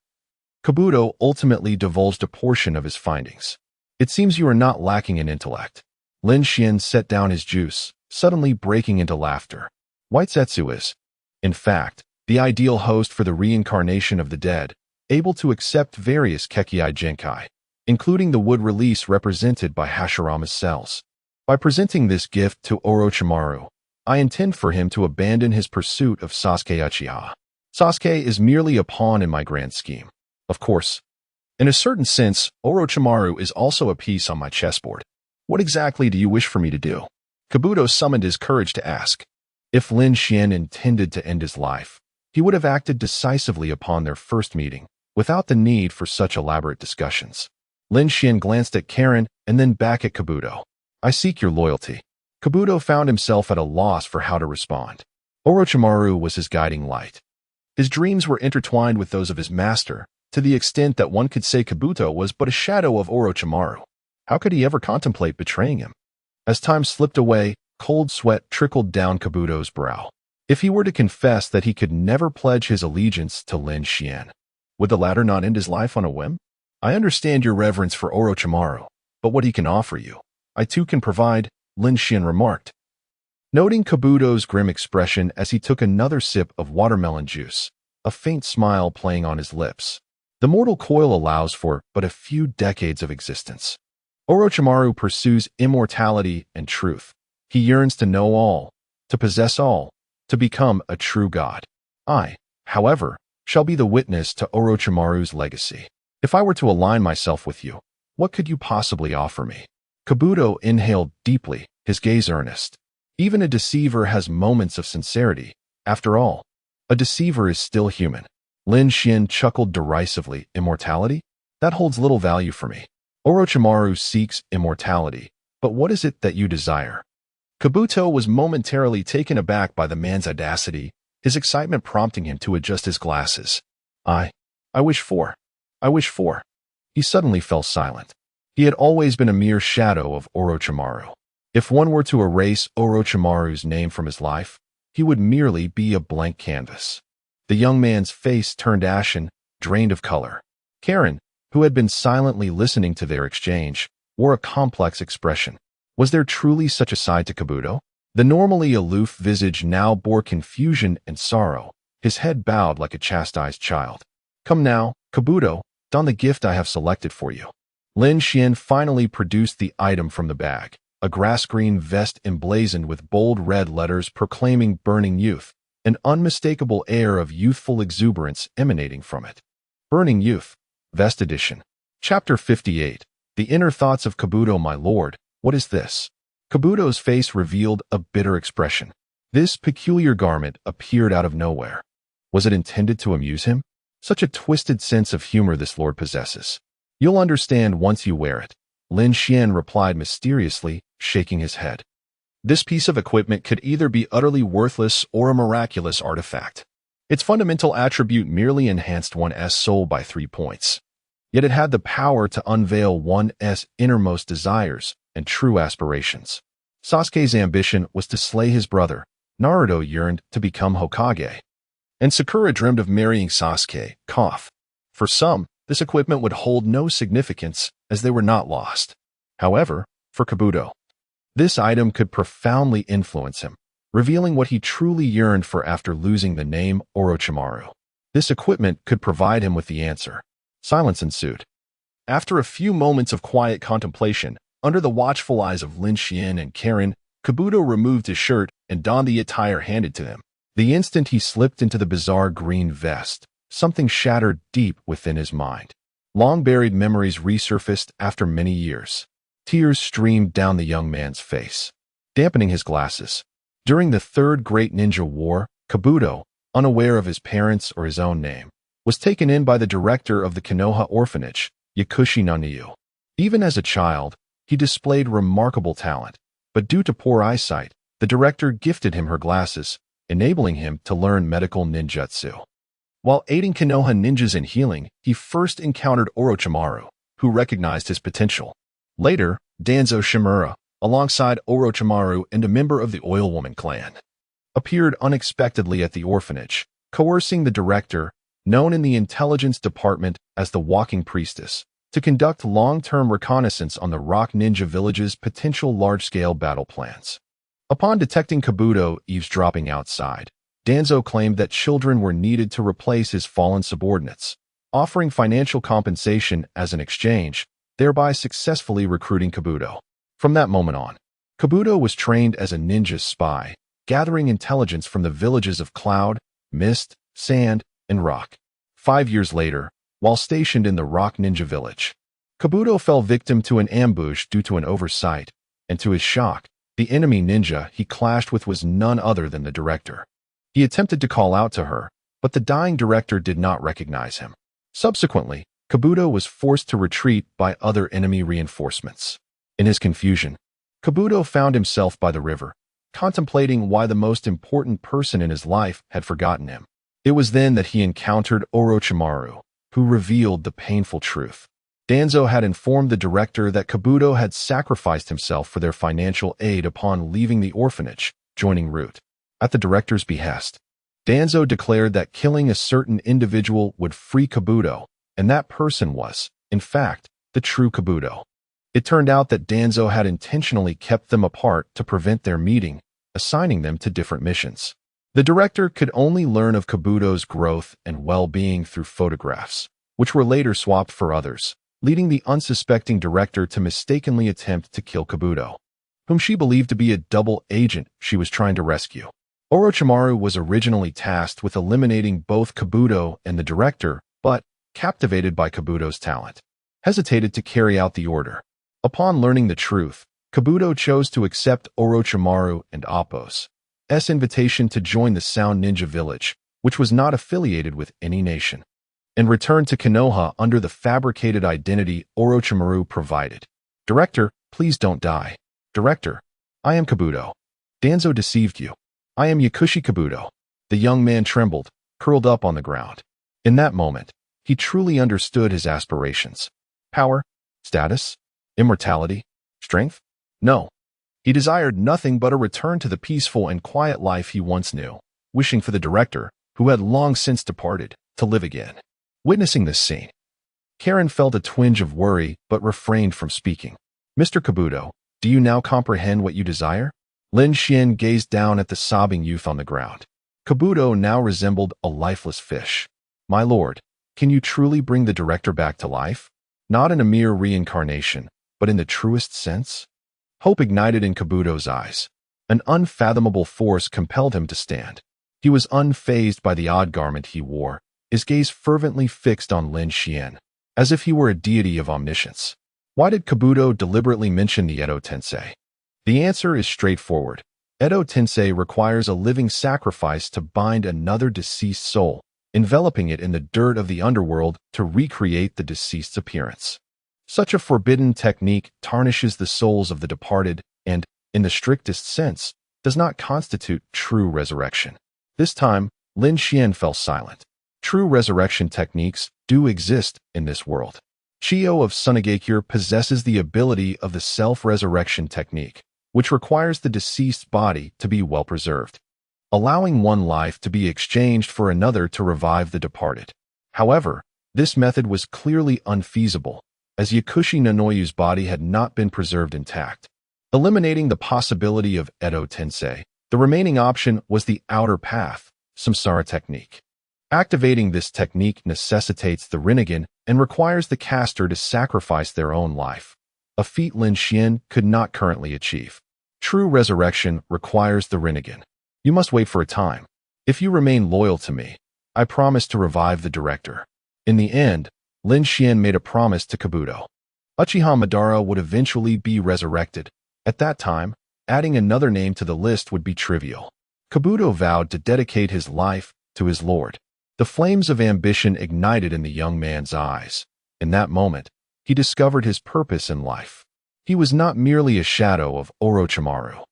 Kabuto ultimately divulged a portion of his findings. It seems you are not lacking in intellect. Lin Xuan set down his juice, suddenly breaking into laughter. White Zetsu is, in fact, the ideal host for the reincarnation of the dead, able to accept various Kekkei Genkai, including the wood release represented by Hashirama's cells. By presenting this gift to Orochimaru, I intend for him to abandon his pursuit of Sasuke Uchiha. Sasuke is merely a pawn in my grand scheme. Of course, in a certain sense, Orochimaru is also a piece on my chessboard. What exactly do you wish for me to do? Kabuto summoned his courage to ask. If Lin Xuan intended to end his life, he would have acted decisively upon their first meeting, without the need for such elaborate discussions. Lin Xuan glanced at Karen and then back at Kabuto. I seek your loyalty. Kabuto found himself at a loss for how to respond. Orochimaru was his guiding light. His dreams were intertwined with those of his master, to the extent that one could say Kabuto was but a shadow of Orochimaru. How could he ever contemplate betraying him? As time slipped away, cold sweat trickled down Kabuto's brow. If he were to confess that he could never pledge his allegiance to Lin Xuan, would the latter not end his life on a whim? I understand your reverence for Orochimaru, but what he can offer you, I too can provide, Lin Xuan remarked. Noting Kabuto's grim expression as he took another sip of watermelon juice, a faint smile playing on his lips. The mortal coil allows for but a few decades of existence. Orochimaru pursues immortality and truth. He yearns to know all, to possess all, to become a true god. I, however, shall be the witness to Orochimaru's legacy. If I were to align myself with you, what could you possibly offer me? Kabuto inhaled deeply, his gaze earnest. Even a deceiver has moments of sincerity. After all, a deceiver is still human. Lin Xuan chuckled derisively. Immortality? That holds little value for me. Orochimaru seeks immortality, but what is it that you desire? Kabuto was momentarily taken aback by the man's audacity, his excitement prompting him to adjust his glasses. I wish for. He suddenly fell silent. He had always been a mere shadow of Orochimaru. If one were to erase Orochimaru's name from his life, he would merely be a blank canvas. The young man's face turned ashen, drained of color. Karen, who had been silently listening to their exchange, wore a complex expression. Was there truly such a side to Kabuto? The normally aloof visage now bore confusion and sorrow, his head bowed like a chastised child. Come now, Kabuto, don the gift I have selected for you. Lin Xuan finally produced the item from the bag. A grass-green vest emblazoned with bold red letters proclaiming burning youth, an unmistakable air of youthful exuberance emanating from it. Burning Youth, Vest Edition. Chapter 58. The Inner Thoughts of Kabuto. My lord, what is this? Kabuto's face revealed a bitter expression. This peculiar garment appeared out of nowhere. Was it intended to amuse him? Such a twisted sense of humor this lord possesses. You'll understand once you wear it, Lin Xuan replied mysteriously, shaking his head. This piece of equipment could either be utterly worthless or a miraculous artifact. Its fundamental attribute merely enhanced one's soul by 3 points. Yet it had the power to unveil one's innermost desires and true aspirations. Sasuke's ambition was to slay his brother. Naruto yearned to become Hokage. And Sakura dreamed of marrying Sasuke. For some, this equipment would hold no significance as they were not lost. However, for Kabuto, this item could profoundly influence him, revealing what he truly yearned for after losing the name Orochimaru. This equipment could provide him with the answer. Silence ensued. After a few moments of quiet contemplation, under the watchful eyes of Lin Xuan and Karen, Kabuto removed his shirt and donned the attire handed to him. The instant he slipped into the bizarre green vest, something shattered deep within his mind. Long-buried memories resurfaced after many years. Tears streamed down the young man's face, dampening his glasses. During the Third Great Ninja War, Kabuto, unaware of his parents or his own name, was taken in by the director of the Konoha orphanage, Yakushi Naniu. Even as a child, he displayed remarkable talent, but due to poor eyesight, the director gifted him her glasses, enabling him to learn medical ninjutsu. While aiding Konoha ninjas in healing, he first encountered Orochimaru, who recognized his potential. Later, Danzo Shimura, alongside Orochimaru and a member of the Oil Woman clan, appeared unexpectedly at the orphanage, coercing the director, known in the intelligence department as the Walking Priestess, to conduct long-term reconnaissance on the Rock Ninja Village's potential large-scale battle plans. Upon detecting Kabuto eavesdropping outside, Danzo claimed that children were needed to replace his fallen subordinates, offering financial compensation as an exchange, thereby successfully recruiting Kabuto. From that moment on, Kabuto was trained as a ninja spy, gathering intelligence from the villages of Cloud, Mist, Sand, and Rock. 5 years later, while stationed in the Rock Ninja Village, Kabuto fell victim to an ambush due to an oversight, and to his shock, the enemy ninja he clashed with was none other than the director. He attempted to call out to her, but the dying director did not recognize him. Subsequently, Kabuto was forced to retreat by other enemy reinforcements. In his confusion, Kabuto found himself by the river, contemplating why the most important person in his life had forgotten him. It was then that he encountered Orochimaru, who revealed the painful truth. Danzo had informed the director that Kabuto had sacrificed himself for their financial aid upon leaving the orphanage, joining Root. At the director's behest, Danzo declared that killing a certain individual would free Kabuto, and that person was, in fact, the true Kabuto. It turned out that Danzo had intentionally kept them apart to prevent their meeting, assigning them to different missions. The director could only learn of Kabuto's growth and well-being through photographs, which were later swapped for others, leading the unsuspecting director to mistakenly attempt to kill Kabuto, whom she believed to be a double agent she was trying to rescue. Orochimaru was originally tasked with eliminating both Kabuto and the director, but, captivated by Kabuto's talent, hesitated to carry out the order. Upon learning the truth, Kabuto chose to accept Orochimaru and Appo's invitation to join the Sound Ninja Village, which was not affiliated with any nation, and returned to Konoha under the fabricated identity Orochimaru provided. Director, please don't die. Director, I am Kabuto. Danzo deceived you. I am Yakushi Kabuto. The young man trembled, curled up on the ground. In that moment, he truly understood his aspirations. Power? Status? Immortality? Strength? No. He desired nothing but a return to the peaceful and quiet life he once knew, wishing for the director, who had long since departed, to live again. Witnessing this scene, Karen felt a twinge of worry but refrained from speaking. Mr. Kabuto, do you now comprehend what you desire? Lin Xuan gazed down at the sobbing youth on the ground. Kabuto now resembled a lifeless fish. My lord, can you truly bring the director back to life? Not in a mere reincarnation, but in the truest sense? Hope ignited in Kabuto's eyes. An unfathomable force compelled him to stand. He was unfazed by the odd garment he wore, his gaze fervently fixed on Lin Xuan, as if he were a deity of omniscience. Why did Kabuto deliberately mention the Edo Tensei? The answer is straightforward. Edo Tensei requires a living sacrifice to bind another deceased soul, enveloping it in the dirt of the underworld to recreate the deceased's appearance. Such a forbidden technique tarnishes the souls of the departed and, in the strictest sense, does not constitute true resurrection. This time, Lin Xuan fell silent. True resurrection techniques do exist in this world. Chiyo of Sunagakure possesses the ability of the self-resurrection technique, which requires the deceased body to be well preserved, allowing one life to be exchanged for another to revive the departed. However, this method was clearly unfeasible, as Yakushi Nanoyu's body had not been preserved intact. Eliminating the possibility of Edo Tensei, the remaining option was the outer path, samsara technique. Activating this technique necessitates the Rinnegan and requires the caster to sacrifice their own life, a feat Lin Xuan could not currently achieve. True resurrection requires the Rinnegan. You must wait for a time. If you remain loyal to me, I promise to revive the director. In the end, Lin Xuan made a promise to Kabuto. Uchiha Madara would eventually be resurrected. At that time, adding another name to the list would be trivial. Kabuto vowed to dedicate his life to his lord. The flames of ambition ignited in the young man's eyes. In that moment, he discovered his purpose in life. He was not merely a shadow of Orochimaru.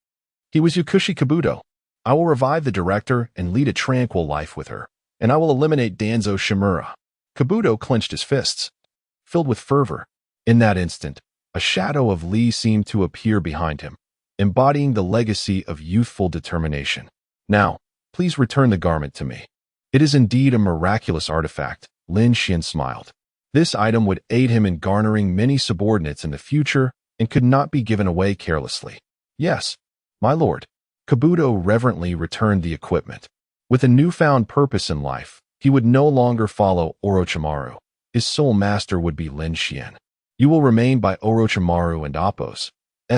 He was Yakushi Kabuto. I will revive the director and lead a tranquil life with her, and I will eliminate Danzo Shimura. Kabuto clenched his fists, filled with fervor. In that instant, a shadow of Lee seemed to appear behind him, embodying the legacy of youthful determination. Now, please return the garment to me. It is indeed a miraculous artifact, Lin Xuan smiled. This item would aid him in garnering many subordinates in the future and could not be given away carelessly. Yes, my lord. Kabuto reverently returned the equipment. With a newfound purpose in life, he would no longer follow Orochimaru. His sole master would be Lin Xuan. You will remain by Orochimaru and Appo's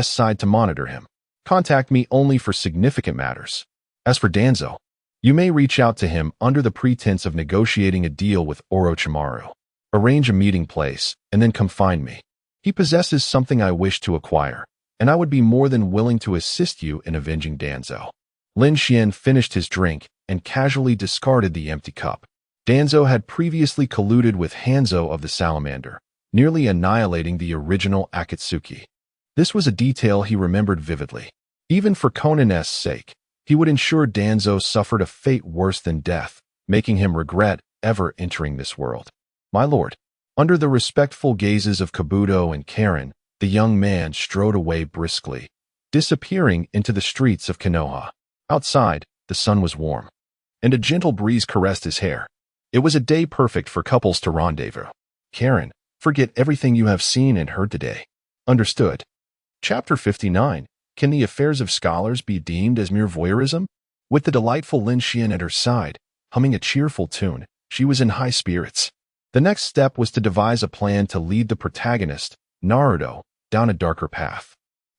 side to monitor him. Contact me only for significant matters. As for Danzo, you may reach out to him under the pretense of negotiating a deal with Orochimaru. Arrange a meeting place, and then come find me. He possesses something I wish to acquire, and I would be more than willing to assist you in avenging Danzo. Lin Xuan finished his drink and casually discarded the empty cup. Danzo had previously colluded with Hanzo of the Salamander, nearly annihilating the original Akatsuki. This was a detail he remembered vividly. Even for Konan's sake, he would ensure Danzo suffered a fate worse than death, making him regret ever entering this world. My lord, under the respectful gazes of Kabuto and Karen, the young man strode away briskly, disappearing into the streets of Konoha. Outside, the sun was warm, and a gentle breeze caressed his hair. It was a day perfect for couples to rendezvous. Karen, forget everything you have seen and heard today. Understood. Chapter 59. Can the affairs of scholars be deemed as mere voyeurism? With the delightful Lin Xuan at her side, humming a cheerful tune, she was in high spirits. The next step was to devise a plan to lead the protagonist, Naruto, down a darker path.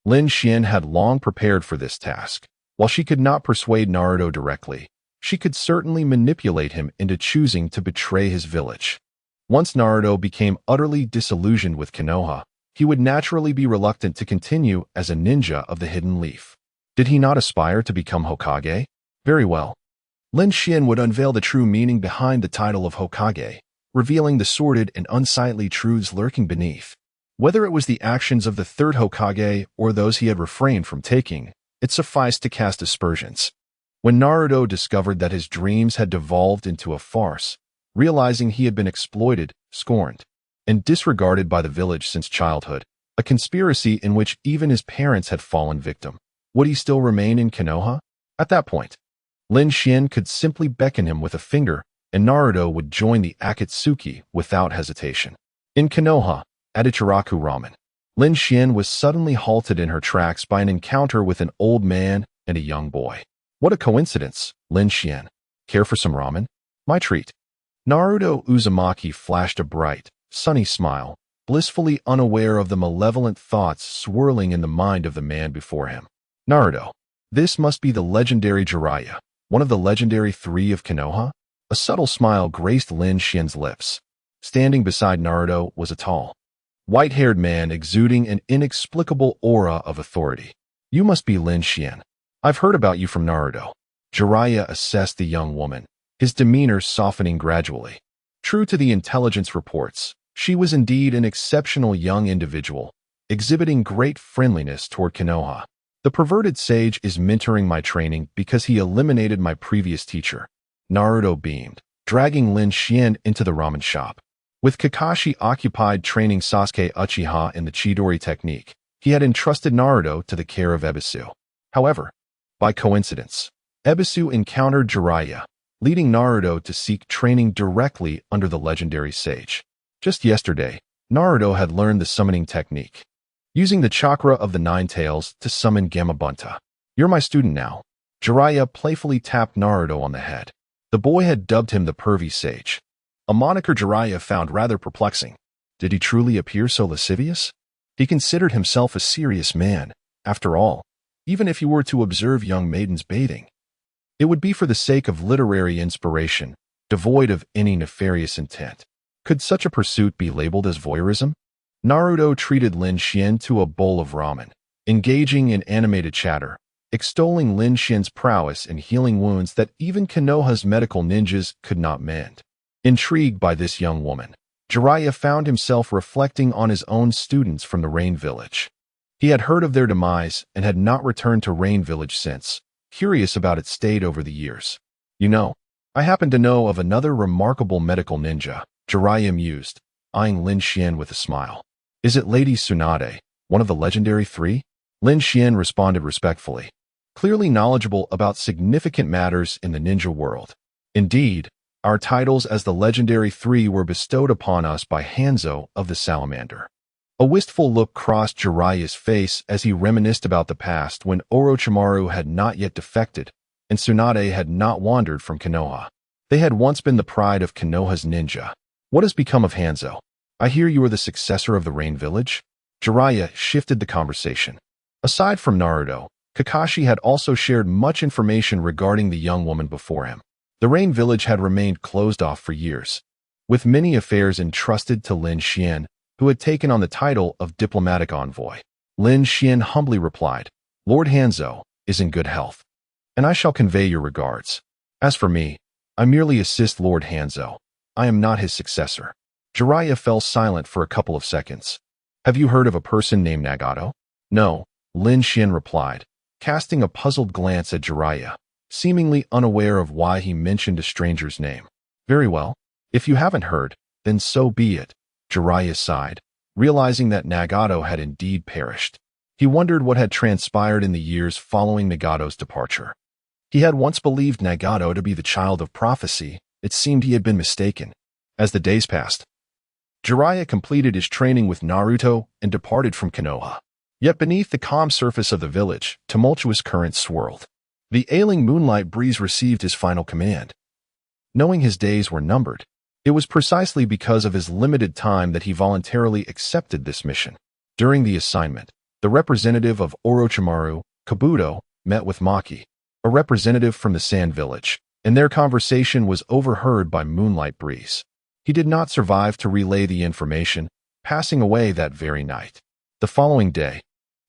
Lin Xuan had long prepared for this task. While she could not persuade Naruto directly, she could certainly manipulate him into choosing to betray his village. Once Naruto became utterly disillusioned with Konoha, he would naturally be reluctant to continue as a ninja of the Hidden Leaf. Did he not aspire to become Hokage? Very well. Lin Xuan would unveil the true meaning behind the title of Hokage, revealing the sordid and unsightly truths lurking beneath. Whether it was the actions of the third Hokage or those he had refrained from taking, it sufficed to cast aspersions. When Naruto discovered that his dreams had devolved into a farce, realizing he had been exploited, scorned, and disregarded by the village since childhood, a conspiracy in which even his parents had fallen victim, would he still remain in Konoha? At that point, Lin Xuan could simply beckon him with a finger, and Naruto would join the Akatsuki without hesitation. In Konoha, at Ichiraku Ramen, Lin Xuan was suddenly halted in her tracks by an encounter with an old man and a young boy. What a coincidence, Lin Xuan. Care for some ramen? My treat. Naruto Uzumaki flashed a bright, sunny smile, blissfully unaware of the malevolent thoughts swirling in the mind of the man before him. Naruto, this must be the legendary Jiraiya, one of the legendary three of Konoha? A subtle smile graced Lin Xuan's lips. Standing beside Naruto was a tall, white-haired man exuding an inexplicable aura of authority. You must be Lin Xuan. I've heard about you from Naruto. Jiraiya assessed the young woman, his demeanor softening gradually. True to the intelligence reports, she was indeed an exceptional young individual, exhibiting great friendliness toward Konoha. The perverted sage is mentoring my training because he eliminated my previous teacher. Naruto beamed, dragging Lin Xuan into the ramen shop. With Kakashi occupied training Sasuke Uchiha in the Chidori technique, he had entrusted Naruto to the care of Ebisu. However, by coincidence, Ebisu encountered Jiraiya, leading Naruto to seek training directly under the legendary sage. Just yesterday, Naruto had learned the summoning technique, using the chakra of the Nine Tails to summon Gamabunta. You're my student now. Jiraiya playfully tapped Naruto on the head. The boy had dubbed him the pervy sage, a moniker Jiraiya found rather perplexing. Did he truly appear so lascivious? He considered himself a serious man. After all, even if he were to observe young maidens bathing, it would be for the sake of literary inspiration, devoid of any nefarious intent. Could such a pursuit be labeled as voyeurism? Naruto treated Lin Xuan to a bowl of ramen, engaging in animated chatter, extolling Lin Xuan's prowess in healing wounds that even Konoha's medical ninjas could not mend. Intrigued by this young woman, Jiraiya found himself reflecting on his own students from the Rain Village. He had heard of their demise and had not returned to Rain Village since, curious about its state over the years. You know, I happen to know of another remarkable medical ninja, Jiraiya mused, eyeing Lin Xuan with a smile. Is it Lady Tsunade, one of the legendary three? Lin Xuan responded respectfully, clearly knowledgeable about significant matters in the ninja world. Indeed, our titles as the legendary three were bestowed upon us by Hanzo of the Salamander. A wistful look crossed Jiraiya's face as he reminisced about the past when Orochimaru had not yet defected and Tsunade had not wandered from Konoha. They had once been the pride of Konoha's ninja. What has become of Hanzo? I hear you are the successor of the Rain Village? Jiraiya shifted the conversation. Aside from Naruto, Kakashi had also shared much information regarding the young woman before him. The Rain Village had remained closed off for years, with many affairs entrusted to Lin Xuan, who had taken on the title of diplomatic envoy. Lin Xuan humbly replied, "Lord Hanzo is in good health, and I shall convey your regards. As for me, I merely assist Lord Hanzo. I am not his successor." Jiraiya fell silent for a couple of seconds. "Have you heard of a person named Nagato?" "No," Lin Xuan replied, casting a puzzled glance at Jiraiya, seemingly unaware of why he mentioned a stranger's name. "Very well. If you haven't heard, then so be it," Jiraiya sighed, realizing that Nagato had indeed perished. He wondered what had transpired in the years following Nagato's departure. He had once believed Nagato to be the child of prophecy. It seemed he had been mistaken. As the days passed, Jiraiya completed his training with Naruto and departed from Konoha. Yet beneath the calm surface of the village, tumultuous currents swirled. The ailing moonlight breeze received his final command. Knowing his days were numbered, it was precisely because of his limited time that he voluntarily accepted this mission. During the assignment, the representative of Orochimaru, Kabuto, met with Maki, a representative from the Sand Village, and their conversation was overheard by Moonlight Breeze. He did not survive to relay the information, passing away that very night. The following day,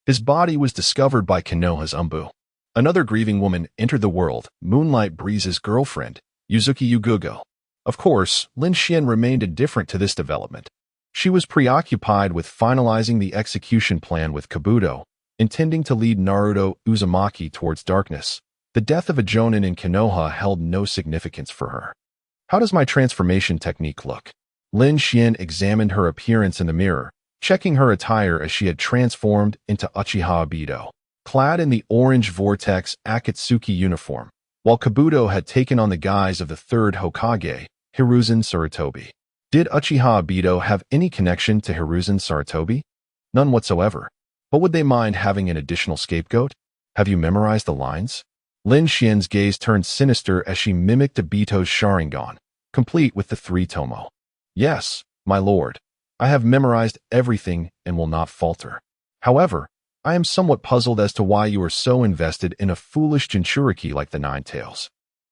his body was discovered by Konoha's Umbu. Another grieving woman entered the world, Moonlight Breeze's girlfriend, Yuzuki Yugugo. Of course, Lin Xuan remained indifferent to this development. She was preoccupied with finalizing the execution plan with Kabuto, intending to lead Naruto Uzumaki towards darkness. The death of a Jonin in Konoha held no significance for her. "How does my transformation technique look?" Lin Xuan examined her appearance in the mirror, checking her attire as she had transformed into Uchiha Obito, clad in the orange Vortex Akatsuki uniform, while Kabuto had taken on the guise of the third Hokage, Hiruzen Sarutobi. Did Uchiha Obito have any connection to Hiruzen Sarutobi? None whatsoever. But would they mind having an additional scapegoat? Have you memorized the lines? Lin Xuan's gaze turned sinister as she mimicked Obito's Sharingan, complete with the three tomo. "Yes, my lord. I have memorized everything and will not falter. However, I am somewhat puzzled as to why you are so invested in a foolish Jinchuriki like the Nine Tails.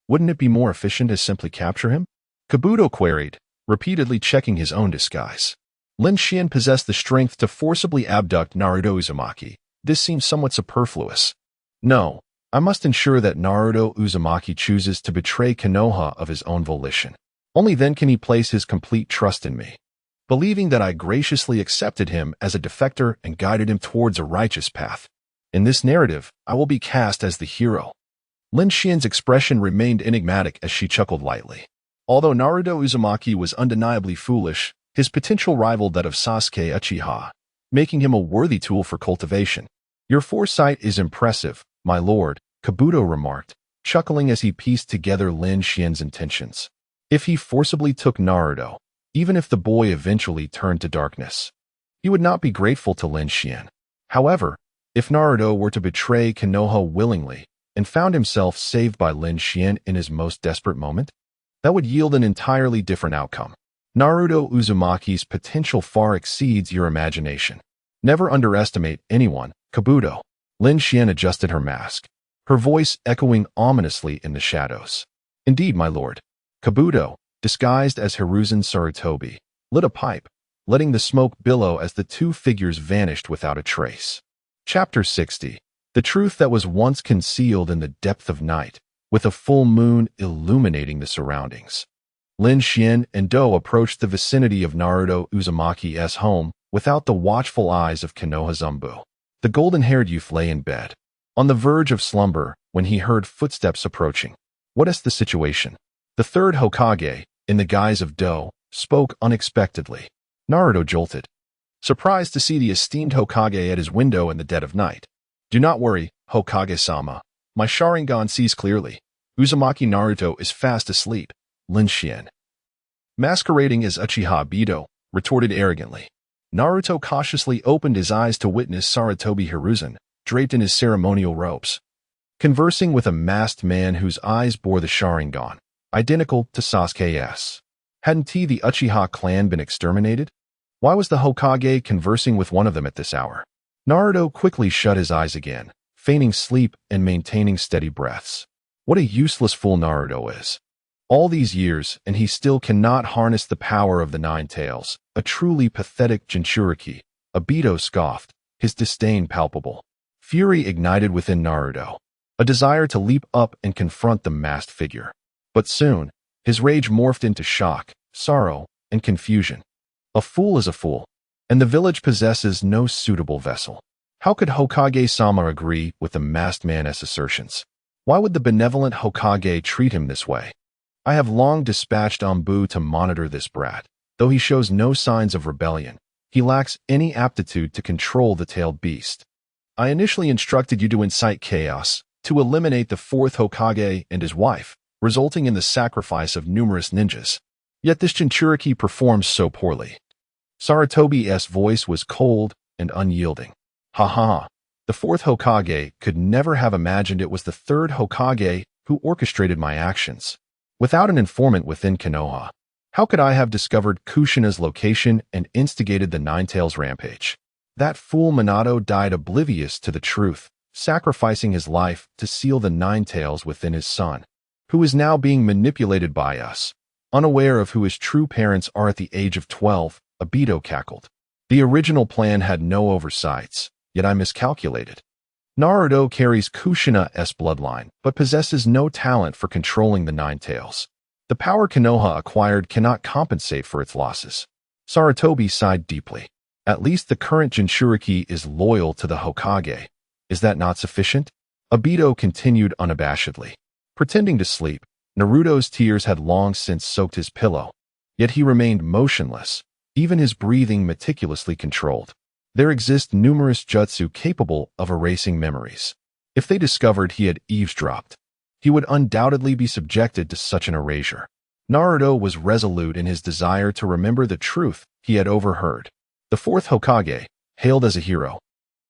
Wouldn't it be more efficient to simply capture him?" Kabuto queried, repeatedly checking his own disguise. Lin Xuan possessed the strength to forcibly abduct Naruto Uzumaki. This seems somewhat superfluous. "No, I must ensure that Naruto Uzumaki chooses to betray Konoha of his own volition. Only then can he place his complete trust in me, believing that I graciously accepted him as a defector and guided him towards a righteous path. In this narrative, I will be cast as the hero." Lin Xuan's expression remained enigmatic as she chuckled lightly. Although Naruto Uzumaki was undeniably foolish, his potential rivaled that of Sasuke Uchiha, making him a worthy tool for cultivation. "Your foresight is impressive, my lord," Kabuto remarked, chuckling as he pieced together Lin Xuan's intentions. If he forcibly took Naruto, even if the boy eventually turned to darkness, he would not be grateful to Lin Xuan. However, if Naruto were to betray Konoha willingly and found himself saved by Lin Xuan in his most desperate moment, that would yield an entirely different outcome. Naruto Uzumaki's potential far exceeds your imagination. Never underestimate anyone, Kabuto. Lin Xuan adjusted her mask, her voice echoing ominously in the shadows. "Indeed, my lord." Kabuto, disguised as Hiruzen Sarutobi, lit a pipe, letting the smoke billow as the two figures vanished without a trace. Chapter 60. The truth that was once concealed in the depth of night, with a full moon illuminating the surroundings. Lin Xuan and Do approached the vicinity of Naruto Uzumaki's home without the watchful eyes of Konoha Zumbu. The golden-haired youth lay in bed, on the verge of slumber, when he heard footsteps approaching. "What is the situation?" The third Hokage, in the guise of Do, spoke unexpectedly. Naruto jolted, surprised to see the esteemed Hokage at his window in the dead of night. "Do not worry, Hokage-sama. My Sharingan sees clearly. Uzumaki Naruto is fast asleep." Lin Xuan, masquerading as Uchiha Obito, retorted arrogantly. Naruto cautiously opened his eyes to witness Sarutobi Hiruzen, draped in his ceremonial robes, conversing with a masked man whose eyes bore the Sharingan, identical to Sasuke's. Hadn't he the Uchiha clan been exterminated? Why was the Hokage conversing with one of them at this hour? Naruto quickly shut his eyes again, feigning sleep and maintaining steady breaths. What a useless fool Naruto is. All these years, and he still cannot harness the power of the Nine Tails. A truly pathetic Jinchuriki. Obito scoffed, his disdain palpable. Fury ignited within Naruto, a desire to leap up and confront the masked figure. But soon, his rage morphed into shock, sorrow, and confusion. A fool is a fool, and the village possesses no suitable vessel. How could Hokage-sama agree with the masked man's assertions? Why would the benevolent Hokage treat him this way? I have long dispatched Anbu to monitor this brat. Though he shows no signs of rebellion, he lacks any aptitude to control the tailed beast. I initially instructed you to incite chaos, to eliminate the fourth Hokage and his wife, resulting in the sacrifice of numerous ninjas. Yet this Jinchuriki performs so poorly. Sarutobi's voice was cold and unyielding. Ha ha. The fourth Hokage could never have imagined it was the third Hokage who orchestrated my actions. Without an informant within Konoha, how could I have discovered Kushina's location and instigated the Nine Tails rampage? That fool Minato died oblivious to the truth, sacrificing his life to seal the Nine Tails within his son, who is now being manipulated by us. Unaware of who his true parents are at the age of 12, Obito cackled. The original plan had no oversights, yet I miscalculated. Naruto carries Kushina's bloodline, but possesses no talent for controlling the Nine Tails. The power Konoha acquired cannot compensate for its losses. Sarutobi sighed deeply. At least the current Jinchuriki is loyal to the Hokage. Is that not sufficient? Obito continued unabashedly. Pretending to sleep, Naruto's tears had long since soaked his pillow. Yet he remained motionless, even his breathing meticulously controlled. There exist numerous jutsu capable of erasing memories. If they discovered he had eavesdropped, he would undoubtedly be subjected to such an erasure. Naruto was resolute in his desire to remember the truth he had overheard. The fourth Hokage, hailed as a hero,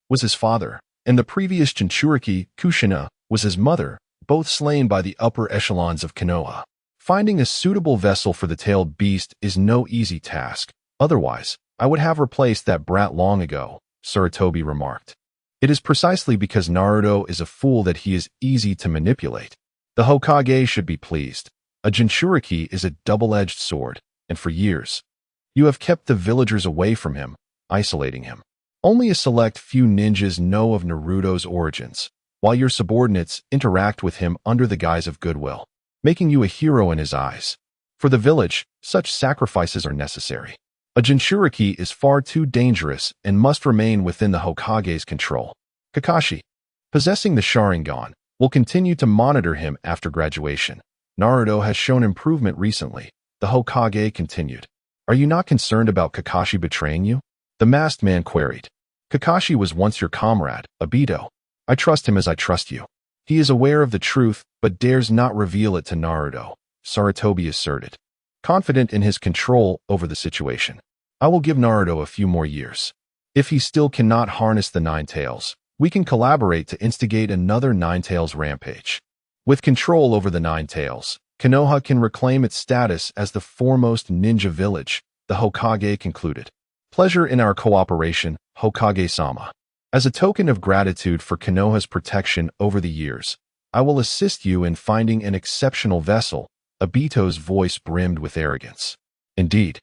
was his father, and the previous Jinchuriki, Kushina, was his mother, both slain by the upper echelons of Konoha. Finding a suitable vessel for the tailed beast is no easy task. Otherwise, I would have replaced that brat long ago, Sarutobi remarked. It is precisely because Naruto is a fool that he is easy to manipulate. The Hokage should be pleased. A Jinchuriki is a double-edged sword, and for years, you have kept the villagers away from him, isolating him. Only a select few ninjas know of Naruto's origins, while your subordinates interact with him under the guise of goodwill, making you a hero in his eyes. For the village, such sacrifices are necessary. A Jinchuriki is far too dangerous and must remain within the Hokage's control. Kakashi, possessing the Sharingan, will continue to monitor him after graduation. Naruto has shown improvement recently. The Hokage continued. Are you not concerned about Kakashi betraying you? The masked man queried. Kakashi was once your comrade, Obito. I trust him as I trust you. He is aware of the truth, but dares not reveal it to Naruto, Sarutobi asserted, confident in his control over the situation. I will give Naruto a few more years. If he still cannot harness the Nine Tails, we can collaborate to instigate another Nine Tails rampage. With control over the Nine Tails, Konoha can reclaim its status as the foremost ninja village, the Hokage concluded. Pleasure in our cooperation, Hokage-sama. As a token of gratitude for Konoha's protection over the years, I will assist you in finding an exceptional vessel. Obito's voice brimmed with arrogance. Indeed,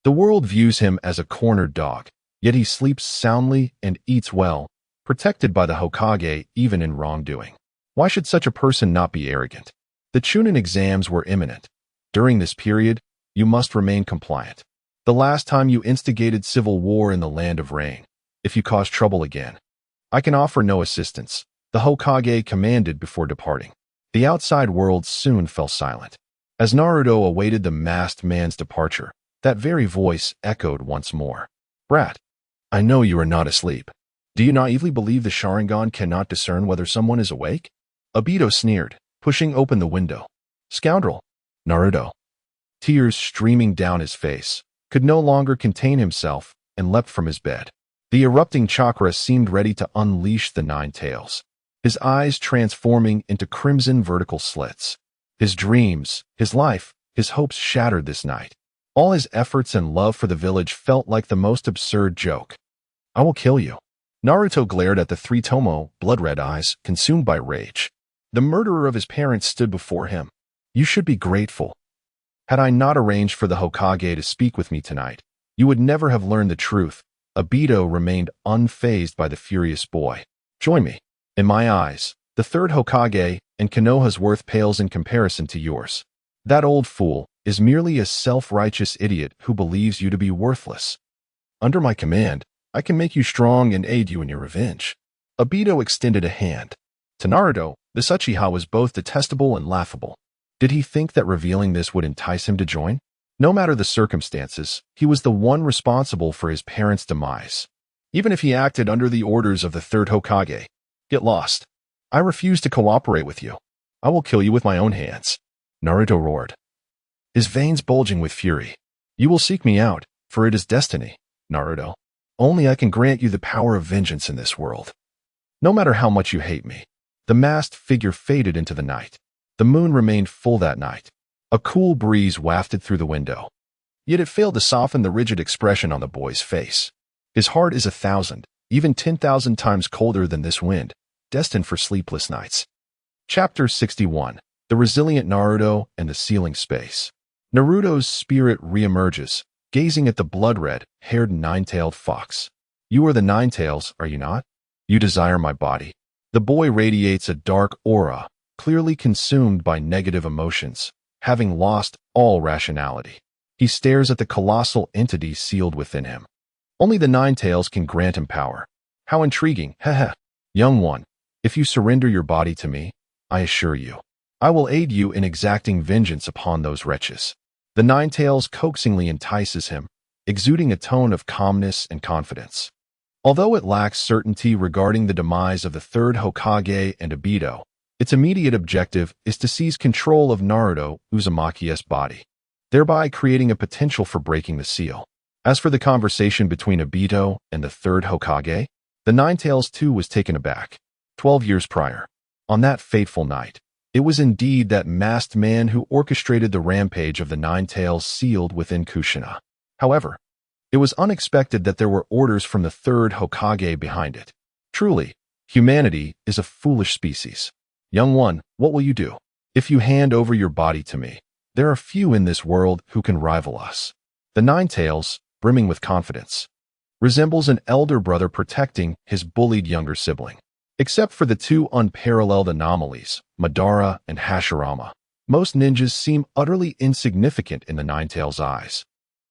the world views him as a cornered dog, yet he sleeps soundly and eats well, protected by the Hokage even in wrongdoing. Why should such a person not be arrogant? The Chunin exams were imminent. During this period, you must remain compliant. The last time you instigated civil war in the Land of Rain. If you cause trouble again, I can offer no assistance, the Hokage commanded before departing. The outside world soon fell silent. As Naruto awaited the masked man's departure, that very voice echoed once more. Brat, I know you are not asleep. Do you naively believe the Sharingan cannot discern whether someone is awake? Obito sneered, pushing open the window. Scoundrel! Naruto, tears streaming down his face, could no longer contain himself and leapt from his bed. The erupting chakra seemed ready to unleash the Nine Tails, his eyes transforming into crimson vertical slits. His dreams, his life, his hopes shattered this night. All his efforts and love for the village felt like the most absurd joke. I will kill you. Naruto glared at the three Tomo, blood-red eyes, consumed by rage. The murderer of his parents stood before him. You should be grateful. Had I not arranged for the Hokage to speak with me tonight, you would never have learned the truth. Obito remained unfazed by the furious boy. Join me. In my eyes, the third Hokage and Konoha's worth pales in comparison to yours. That old fool is merely a self-righteous idiot who believes you to be worthless. Under my command, I can make you strong and aid you in your revenge. Obito extended a hand. To Naruto, this Uchiha was both detestable and laughable. Did he think that revealing this would entice him to join? No matter the circumstances, he was the one responsible for his parents' demise. Even if he acted under the orders of the third Hokage, get lost. I refuse to cooperate with you. I will kill you with my own hands. Naruto roared, his veins bulging with fury. You will seek me out, for it is destiny, Naruto. Only I can grant you the power of vengeance in this world. No matter how much you hate me. The masked figure faded into the night. The moon remained full that night. A cool breeze wafted through the window. Yet it failed to soften the rigid expression on the boy's face. His heart is 1,000, even 10,000 times colder than this wind, destined for sleepless nights. Chapter 61. The Resilient Naruto and the Sealing Space. Naruto's spirit reemerges, gazing at the blood-red, haired nine-tailed fox. You are the Nine-Tails, are you not? You desire my body. The boy radiates a dark aura, clearly consumed by negative emotions, having lost all rationality. He stares at the colossal entity sealed within him. Only the Nine-Tails can grant him power. How intriguing, heh. Young one, if you surrender your body to me, I assure you, I will aid you in exacting vengeance upon those wretches. The Nine-Tails coaxingly entices him, exuding a tone of calmness and confidence. Although it lacks certainty regarding the demise of the third Hokage and Obito, its immediate objective is to seize control of Naruto Uzumaki's body, thereby creating a potential for breaking the seal. As for the conversation between Obito and the third Hokage, the Nine-Tails too was taken aback. 12 years prior, on that fateful night, it was indeed that masked man who orchestrated the rampage of the Nine-Tails sealed within Kushina. However, it was unexpected that there were orders from the third Hokage behind it. Truly, humanity is a foolish species. Young one, what will you do? If you hand over your body to me, there are few in this world who can rival us. The Nine-Tails, brimming with confidence, resembles an elder brother protecting his bullied younger sibling. Except for the two unparalleled anomalies, Madara and Hashirama, most ninjas seem utterly insignificant in the Nine-Tails' eyes.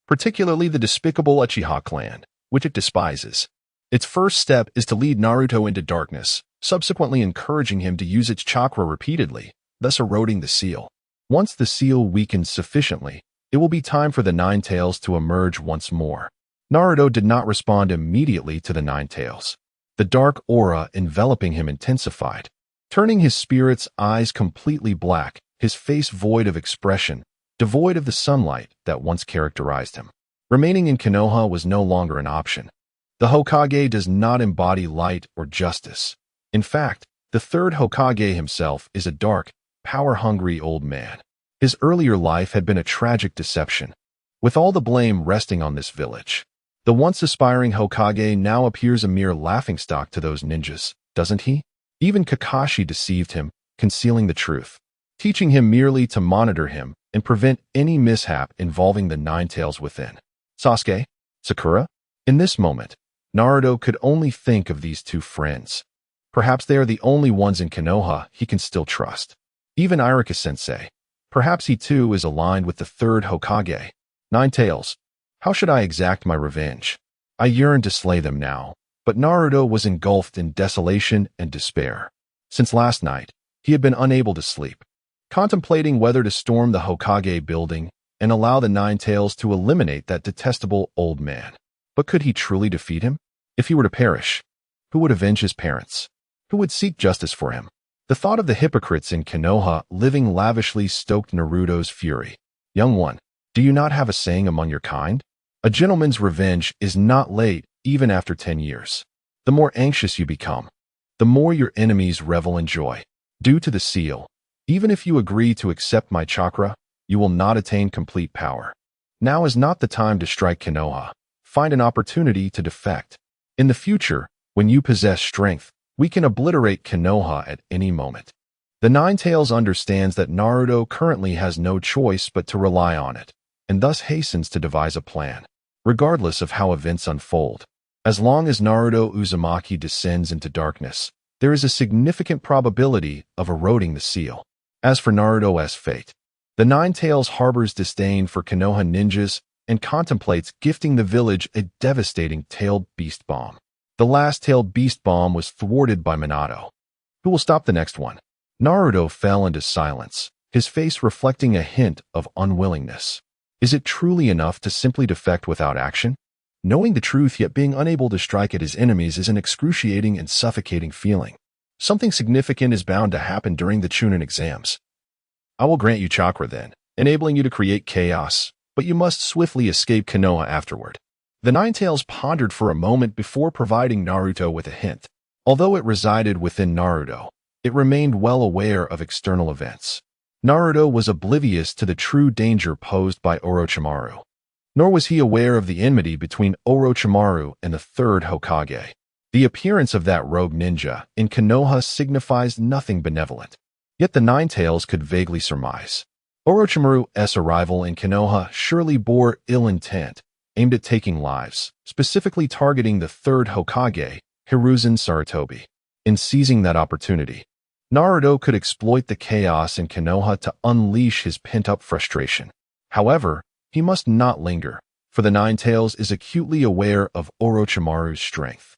Particularly the despicable Uchiha clan, which it despises. Its first step is to lead Naruto into darkness, subsequently encouraging him to use its chakra repeatedly, thus eroding the seal. Once the seal weakens sufficiently, it will be time for the Nine-Tails to emerge once more. Naruto did not respond immediately to the Nine-Tails. The dark aura enveloping him intensified, turning his spirit's eyes completely black, his face void of expression, devoid of the sunlight that once characterized him. Remaining in Konoha was no longer an option. The Hokage does not embody light or justice. In fact, the third Hokage himself is a dark, power-hungry old man. His earlier life had been a tragic deception, with all the blame resting on this village. The once aspiring Hokage now appears a mere laughingstock to those ninjas, doesn't he? Even Kakashi deceived him, concealing the truth, teaching him merely to monitor him and prevent any mishap involving the Nine-Tails within. Sasuke? Sakura? In this moment, Naruto could only think of these two friends. Perhaps they are the only ones in Konoha he can still trust. Even Iruka-sensei. Perhaps he too is aligned with the third Hokage. Nine-Tails. How should I exact my revenge? I yearned to slay them now, but Naruto was engulfed in desolation and despair. Since last night, he had been unable to sleep, contemplating whether to storm the Hokage building and allow the Nine-Tails to eliminate that detestable old man. But could he truly defeat him? If he were to perish, who would avenge his parents? Who would seek justice for him? The thought of the hypocrites in Konoha living lavishly stoked Naruto's fury. Young one, do you not have a saying among your kind? A gentleman's revenge is not late even after 10 years. The more anxious you become, the more your enemies revel in joy. Due to the seal, even if you agree to accept my chakra, you will not attain complete power. Now is not the time to strike Konoha. Find an opportunity to defect. In the future, When you possess strength, we can obliterate Konoha at any moment. The Nine-Tails understands that Naruto currently has no choice but to rely on it, and thus hastens to devise a plan, regardless of how events unfold. As long as Naruto Uzumaki descends into darkness, there is a significant probability of eroding the seal. As for Naruto's fate, the Nine-Tails harbors disdain for Konoha ninjas and contemplates gifting the village a devastating tailed beast bomb. The last tailed beast bomb was thwarted by Minato. Who will stop the next one? Naruto fell into silence, his face reflecting a hint of unwillingness. Is it truly enough to simply defect without action? Knowing the truth yet being unable to strike at his enemies is an excruciating and suffocating feeling. Something significant is bound to happen during the Chunin exams. I will grant you chakra then, enabling you to create chaos, but you must swiftly escape Konoha afterward. The Nine-Tails pondered for a moment before providing Naruto with a hint. Although it resided within Naruto, it remained well aware of external events. Naruto was oblivious to the true danger posed by Orochimaru. Nor was he aware of the enmity between Orochimaru and the third Hokage. The appearance of that rogue ninja in Konoha signifies nothing benevolent. Yet the Nine-Tails could vaguely surmise. Orochimaru's arrival in Konoha surely bore ill intent, aimed at taking lives, specifically targeting the third Hokage, Hiruzen Sarutobi. In seizing that opportunity, Naruto could exploit the chaos in Konoha to unleash his pent-up frustration. However, he must not linger, for the Nine-Tails is acutely aware of Orochimaru's strength.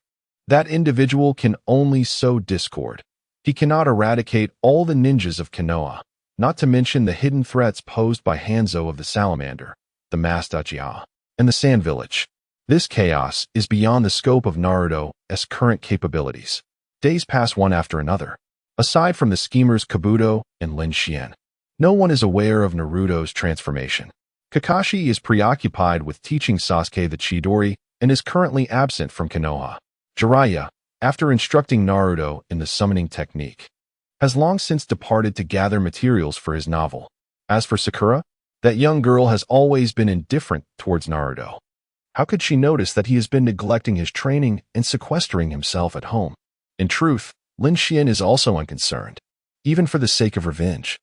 That individual can only sow discord. He cannot eradicate all the ninjas of Konoha, not to mention the hidden threats posed by Hanzo of the Salamander, the masked Uchiha, and the Sand Village. This chaos is beyond the scope of Naruto's current capabilities. Days pass one after another. Aside from the schemers Kabuto and Lin Xuan, no one is aware of Naruto's transformation. Kakashi is preoccupied with teaching Sasuke the Chidori and is currently absent from Konoha. Jiraiya, after instructing Naruto in the summoning technique, has long since departed to gather materials for his novel. As for Sakura, that young girl has always been indifferent towards Naruto. How could she notice that he has been neglecting his training and sequestering himself at home? In truth, Lin Xuan is also unconcerned, even for the sake of revenge.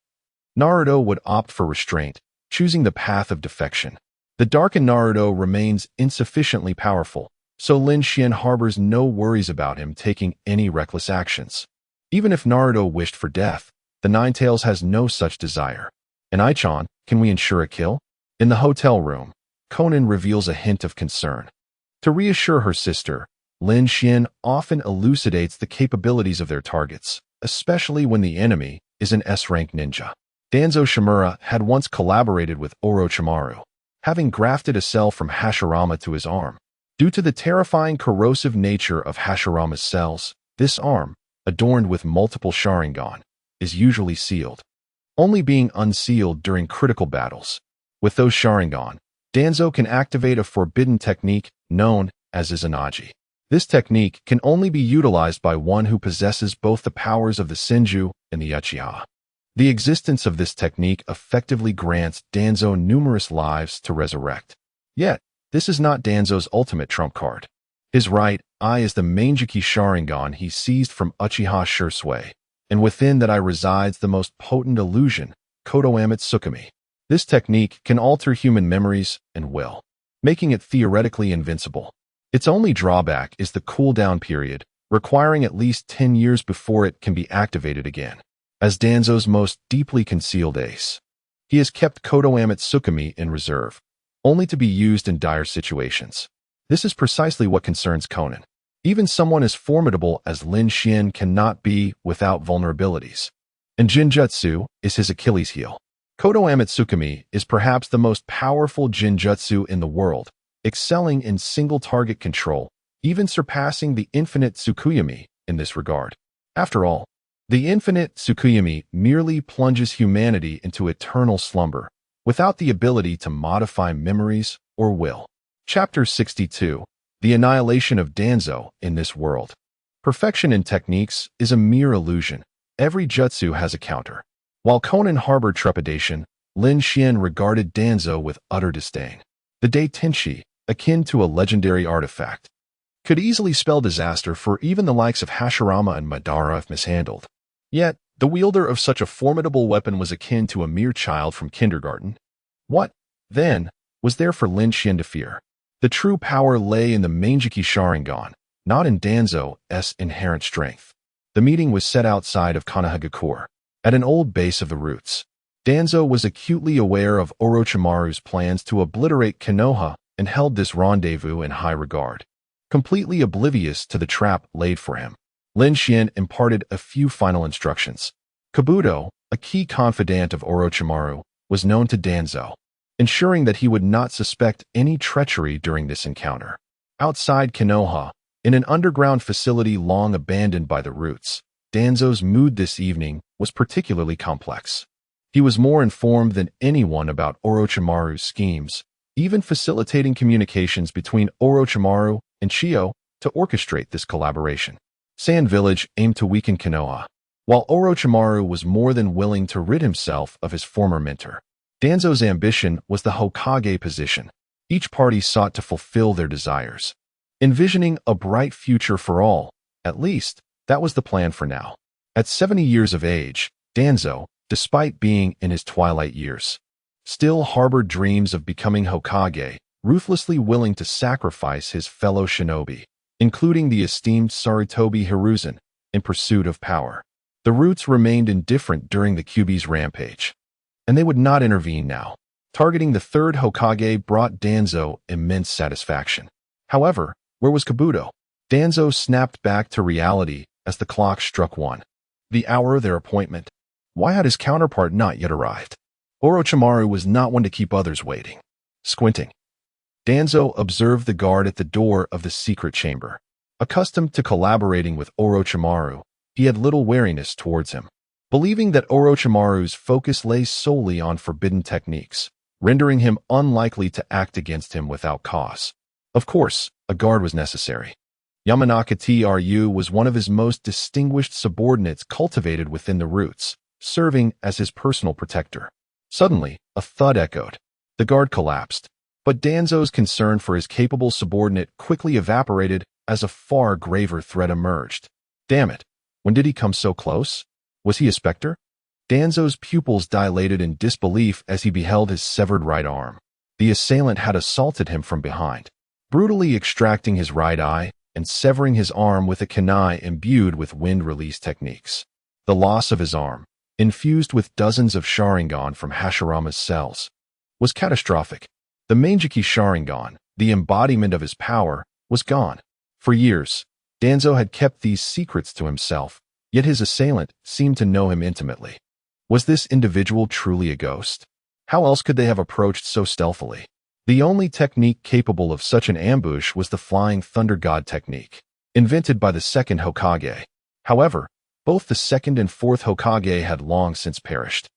Naruto would opt for restraint, choosing the path of defection. The darkened Naruto remains insufficiently powerful, so Lin Xuan harbors no worries about him taking any reckless actions. Even if Naruto wished for death, the Nine-Tails has no such desire. In Aichan, can we ensure a kill? In the hotel room, Konan reveals a hint of concern. To reassure her sister, Lin Xuan often elucidates the capabilities of their targets, especially when the enemy is an S-rank ninja. Danzo Shimura had once collaborated with Orochimaru, having grafted a cell from Hashirama to his arm. Due to the terrifying corrosive nature of Hashirama's cells, this arm, adorned with multiple Sharingan, is usually sealed, only being unsealed during critical battles. With those Sharingan, Danzo can activate a forbidden technique known as Izanagi. This technique can only be utilized by one who possesses both the powers of the Senju and the Uchiha. The existence of this technique effectively grants Danzo numerous lives to resurrect. Yet, this is not Danzo's ultimate trump card. His right eye is the Manjiki Sharingan he seized from Uchiha Shursui, and within that eye resides the most potent illusion, Kodoame Tsukumi. This technique can alter human memories and will, making it theoretically invincible. Its only drawback is the cooldown period, requiring at least 10 years before it can be activated again. As Danzo's most deeply concealed ace, he has kept Kodoame Tsukumi in reserve, only to be used in dire situations. This is precisely what concerns Konan. Even someone as formidable as Lin Xuan cannot be without vulnerabilities, and Jinjutsu is his Achilles heel. Kodoame Tsukumi is perhaps the most powerful Jinjutsu in the world, excelling in single-target control, even surpassing the infinite Tsukuyomi in this regard. After all, the infinite Tsukuyomi merely plunges humanity into eternal slumber, without the ability to modify memories or will. Chapter 62. The Annihilation of Danzo in this world. Perfection in techniques is a mere illusion. Every jutsu has a counter. While Konan harbored trepidation, Lin Xuan regarded Danzo with utter disdain. The Dai Tenshi, akin to a legendary artifact. could easily spell disaster for even the likes of Hashirama and Madara if mishandled. Yet, the wielder of such a formidable weapon was akin to a mere child from kindergarten. What, then, was there for Lin Xuan to fear? The true power lay in the Manjiki Sharingan, not in Danzo's inherent strength. The meeting was set outside of Konohagakure, at an old base of the roots. Danzo was acutely aware of Orochimaru's plans to obliterate Konoha and held this rendezvous in high regard. Completely oblivious to the trap laid for him, Lin Xuan imparted a few final instructions. Kabuto, a key confidant of Orochimaru, was known to Danzo, ensuring that he would not suspect any treachery during this encounter. Outside Konoha, in an underground facility long abandoned by the roots, Danzo's mood this evening was particularly complex. He was more informed than anyone about Orochimaru's schemes, even facilitating communications between Orochimaru and Chio to orchestrate this collaboration. Sand Village aimed to weaken Konoha, while Orochimaru was more than willing to rid himself of his former mentor. Danzo's ambition was the Hokage position. Each party sought to fulfill their desires. Envisioning a bright future for all, at least, that was the plan for now. At 70 years of age, Danzo, despite being in his twilight years, still harbored dreams of becoming Hokage, ruthlessly willing to sacrifice his fellow shinobi, including the esteemed Sarutobi Hiruzen, in pursuit of power. The roots remained indifferent during the Kyuubi's rampage, and they would not intervene now. Targeting the third Hokage brought Danzo immense satisfaction. However, where was Kabuto? Danzo snapped back to reality as the clock struck 1. The hour of their appointment. Why had his counterpart not yet arrived? Orochimaru was not one to keep others waiting. Squinting, Danzo observed the guard at the door of the secret chamber. Accustomed to collaborating with Orochimaru, he had little wariness towards him, believing that Orochimaru's focus lay solely on forbidden techniques, rendering him unlikely to act against him without cause. Of course, a guard was necessary. Yamanaka Tru was one of his most distinguished subordinates cultivated within the roots, serving as his personal protector. Suddenly, a thud echoed. The guard collapsed, but Danzo's concern for his capable subordinate quickly evaporated as a far graver threat emerged. Damn it, when did he come so close? Was he a specter? Danzo's pupils dilated in disbelief as he beheld his severed right arm. The assailant had assaulted him from behind, brutally extracting his right eye and severing his arm with a kunai imbued with wind-release techniques. The loss of his arm, infused with dozens of Sharingan from Hashirama's cells, was catastrophic. The Manjiki Sharingan, the embodiment of his power, was gone. For years, Danzo had kept these secrets to himself, yet his assailant seemed to know him intimately. Was this individual truly a ghost? How else could they have approached so stealthily? The only technique capable of such an ambush was the Flying Thunder God technique, invented by the second Hokage. However, both the second and fourth Hokage had long since perished,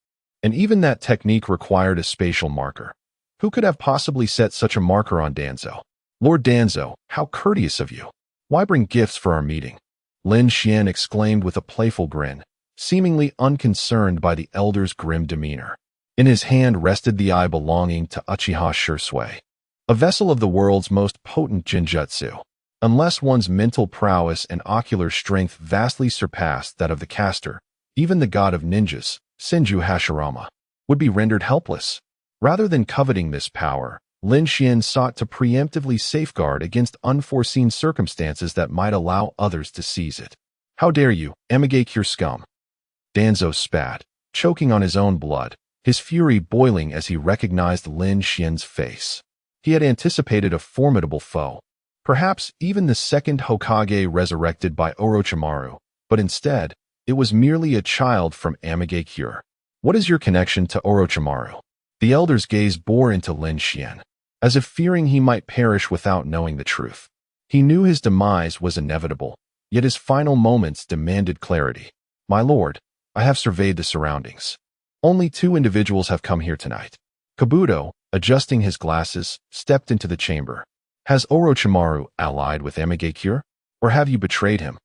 and even that technique required a spatial marker. Who could have possibly set such a marker on Danzo? Lord Danzo, how courteous of you. Why bring gifts for our meeting? Lin Xuan exclaimed with a playful grin, seemingly unconcerned by the elder's grim demeanor. In his hand rested the eye belonging to Uchiha Shursui, a vessel of the world's most potent ninjutsu. Unless one's mental prowess and ocular strength vastly surpassed that of the caster, even the god of ninjas, Senju Hashirama, would be rendered helpless. Rather than coveting this power, Lin Xuan sought to preemptively safeguard against unforeseen circumstances that might allow others to seize it. How dare you, Amigakure scum! Danzo spat, choking on his own blood, his fury boiling as he recognized Lin Xuan's face. He had anticipated a formidable foe, perhaps even the second Hokage resurrected by Orochimaru, but instead, it was merely a child from Amigakure. What is your connection to Orochimaru? The elder's gaze bore into Lin Xuan, as if fearing he might perish without knowing the truth. He knew his demise was inevitable, yet his final moments demanded clarity. My lord, I have surveyed the surroundings. Only 2 individuals have come here tonight. Kabuto, adjusting his glasses, stepped into the chamber. Has Orochimaru allied with Amigakure, or have you betrayed him?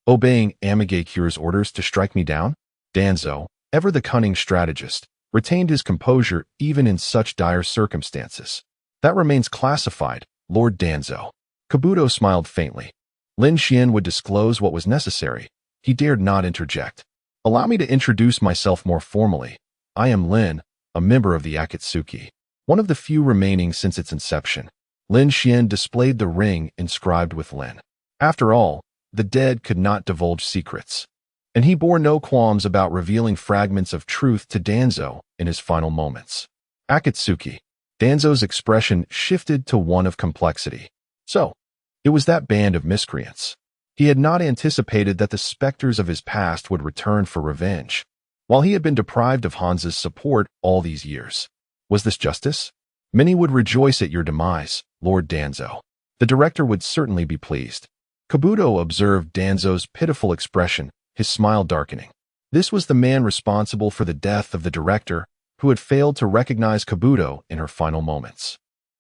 Obeying Amigakure's orders to strike me down? Danzo, ever the cunning strategist, retained his composure even in such dire circumstances. That remains classified, Lord Danzo. Kabuto smiled faintly. Lin Xuan would disclose what was necessary. He dared not interject. Allow me to introduce myself more formally. I am Lin, a member of the Akatsuki, one of the few remaining since its inception. Lin Xuan displayed the ring inscribed with Lin. After all, the dead could not divulge secrets, and he bore no qualms about revealing fragments of truth to Danzo in his final moments. Akatsuki. Danzo's expression shifted to one of complexity. So, it was that band of miscreants. He had not anticipated that the specters of his past would return for revenge, while he had been deprived of Hansa's support all these years. Was this justice? Many would rejoice at your demise, Lord Danzo. The director would certainly be pleased. Kabuto observed Danzo's pitiful expression, his smile darkening. This was the man responsible for the death of the director, who had failed to recognize Kabuto in her final moments.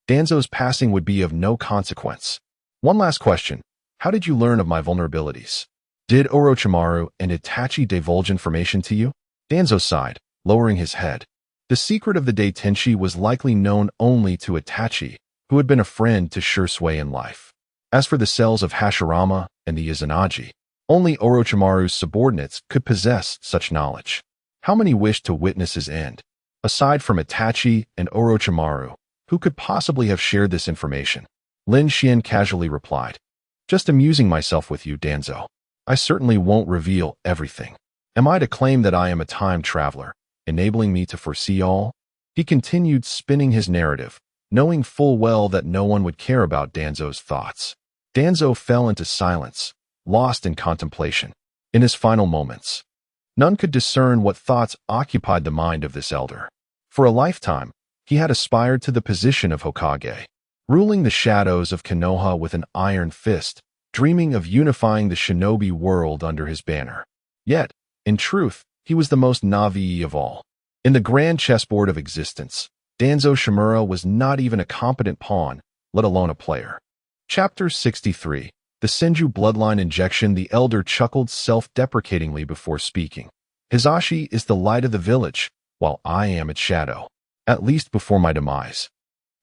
Danzo's passing would be of no consequence. One last question. How did you learn of my vulnerabilities? Did Orochimaru and Itachi divulge information to you? Danzo sighed, lowering his head. The secret of the Daitenshi was likely known only to Itachi, who had been a friend to Shursui in life. As for the cells of Hashirama and the Izanagi, only Orochimaru's subordinates could possess such knowledge. How many wished to witness his end? Aside from Itachi and Orochimaru, who could possibly have shared this information? Lin Xuan casually replied, "Just amusing myself with you, Danzo. I certainly won't reveal everything. Am I to claim that I am a time traveler, enabling me to foresee all?" He continued spinning his narrative, knowing full well that no one would care about Danzo's thoughts. Danzo fell into silence, lost in contemplation. In his final moments, none could discern what thoughts occupied the mind of this elder. For a lifetime, he had aspired to the position of Hokage, ruling the shadows of Konoha with an iron fist, dreaming of unifying the shinobi world under his banner. Yet, in truth, he was the most Navi of all. In the grand chessboard of existence, Danzo Shimura was not even a competent pawn, let alone a player. Chapter 63. The Senju Bloodline Injection. The elder chuckled self-deprecatingly before speaking. Hisashi is the light of the village, while I am its shadow, at least before my demise.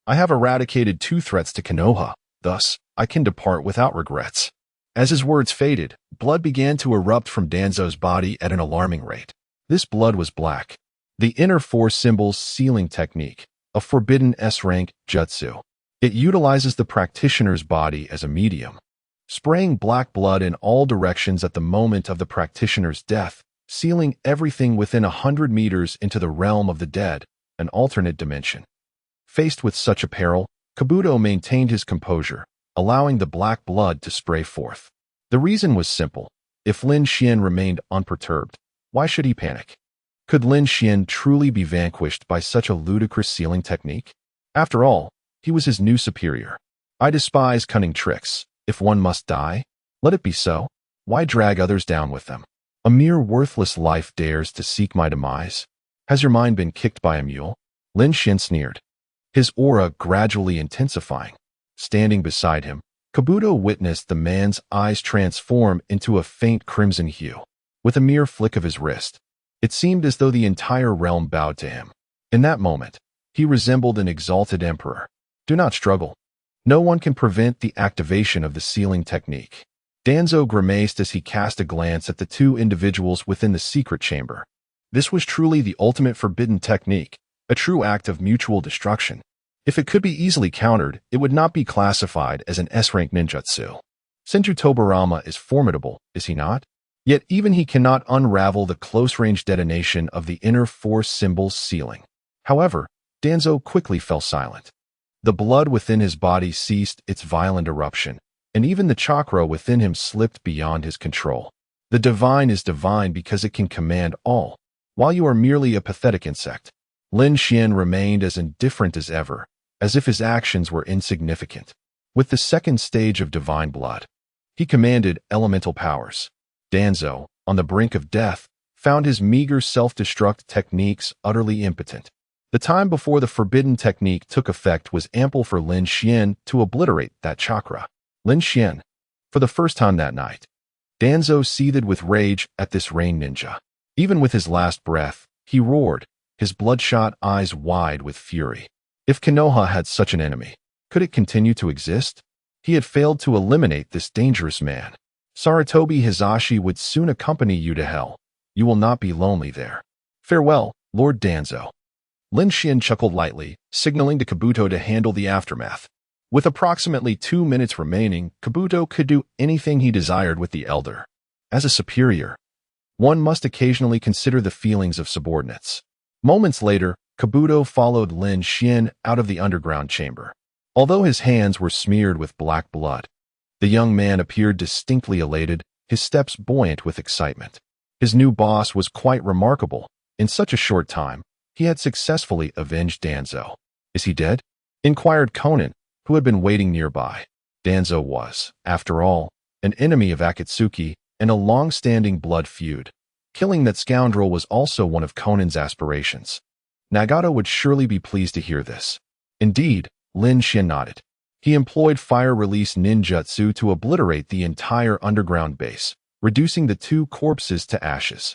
I have eradicated 2 threats to Konoha, thus, I can depart without regrets. As his words faded, blood began to erupt from Danzo's body at an alarming rate. This blood was black. The inner 4 symbols sealing technique, a forbidden S-rank jutsu. It utilizes the practitioner's body as a medium, spraying black blood in all directions at the moment of the practitioner's death, sealing everything within 100 meters into the realm of the dead, an alternate dimension. Faced with such a peril, Kabuto maintained his composure, allowing the black blood to spray forth. The reason was simple. If Lin Xuan remained unperturbed, why should he panic? Could Lin Xuan truly be vanquished by such a ludicrous sealing technique? After all, he was his new superior. I despise cunning tricks. If one must die, let it be so. Why drag others down with them? A mere worthless life dares to seek my demise. Has your mind been kicked by a mule? Lin Xuan sneered, his aura gradually intensifying. Standing beside him, Kabuto witnessed the man's eyes transform into a faint crimson hue. With a mere flick of his wrist, it seemed as though the entire realm bowed to him. In that moment, he resembled an exalted emperor. Do not struggle. No one can prevent the activation of the sealing technique. Danzo grimaced as he cast a glance at the 2 individuals within the secret chamber. This was truly the ultimate forbidden technique, a true act of mutual destruction. If it could be easily countered, it would not be classified as an S-rank ninjutsu. Senju Tobarama is formidable, is he not? Yet even he cannot unravel the close-range detonation of the inner 4 symbols sealing. However, Danzo quickly fell silent. The blood within his body ceased its violent eruption, and even the chakra within him slipped beyond his control. The divine is divine because it can command all, while you are merely a pathetic insect. Lin Xuan remained as indifferent as ever, as if his actions were insignificant. With the second stage of divine blood, he commanded elemental powers. Danzo, on the brink of death, found his meager self-destruct techniques utterly impotent. The time before the forbidden technique took effect was ample for Lin Xuan to obliterate that chakra. Lin Xuan. For the first time that night, Danzo seethed with rage at this rain ninja. Even with his last breath, he roared, his bloodshot eyes wide with fury. If Konoha had such an enemy, could it continue to exist? He had failed to eliminate this dangerous man. Saratobi Hizashi would soon accompany you to hell. You will not be lonely there. Farewell, Lord Danzo. Lin Xuan chuckled lightly, signaling to Kabuto to handle the aftermath. With approximately 2 minutes remaining, Kabuto could do anything he desired with the elder. As a superior, one must occasionally consider the feelings of subordinates. Moments later, Kabuto followed Lin Xuan out of the underground chamber. Although his hands were smeared with black blood, the young man appeared distinctly elated, his steps buoyant with excitement. His new boss was quite remarkable. In such a short time, he had successfully avenged Danzo. Is he dead? Inquired Conan, who had been waiting nearby. Danzo was, after all, an enemy of Akatsuki and a long-standing blood feud. Killing that scoundrel was also one of Conan's aspirations. Nagato would surely be pleased to hear this. Indeed, Lin Xuan nodded. He employed fire-release ninjutsu to obliterate the entire underground base, reducing the 2 corpses to ashes.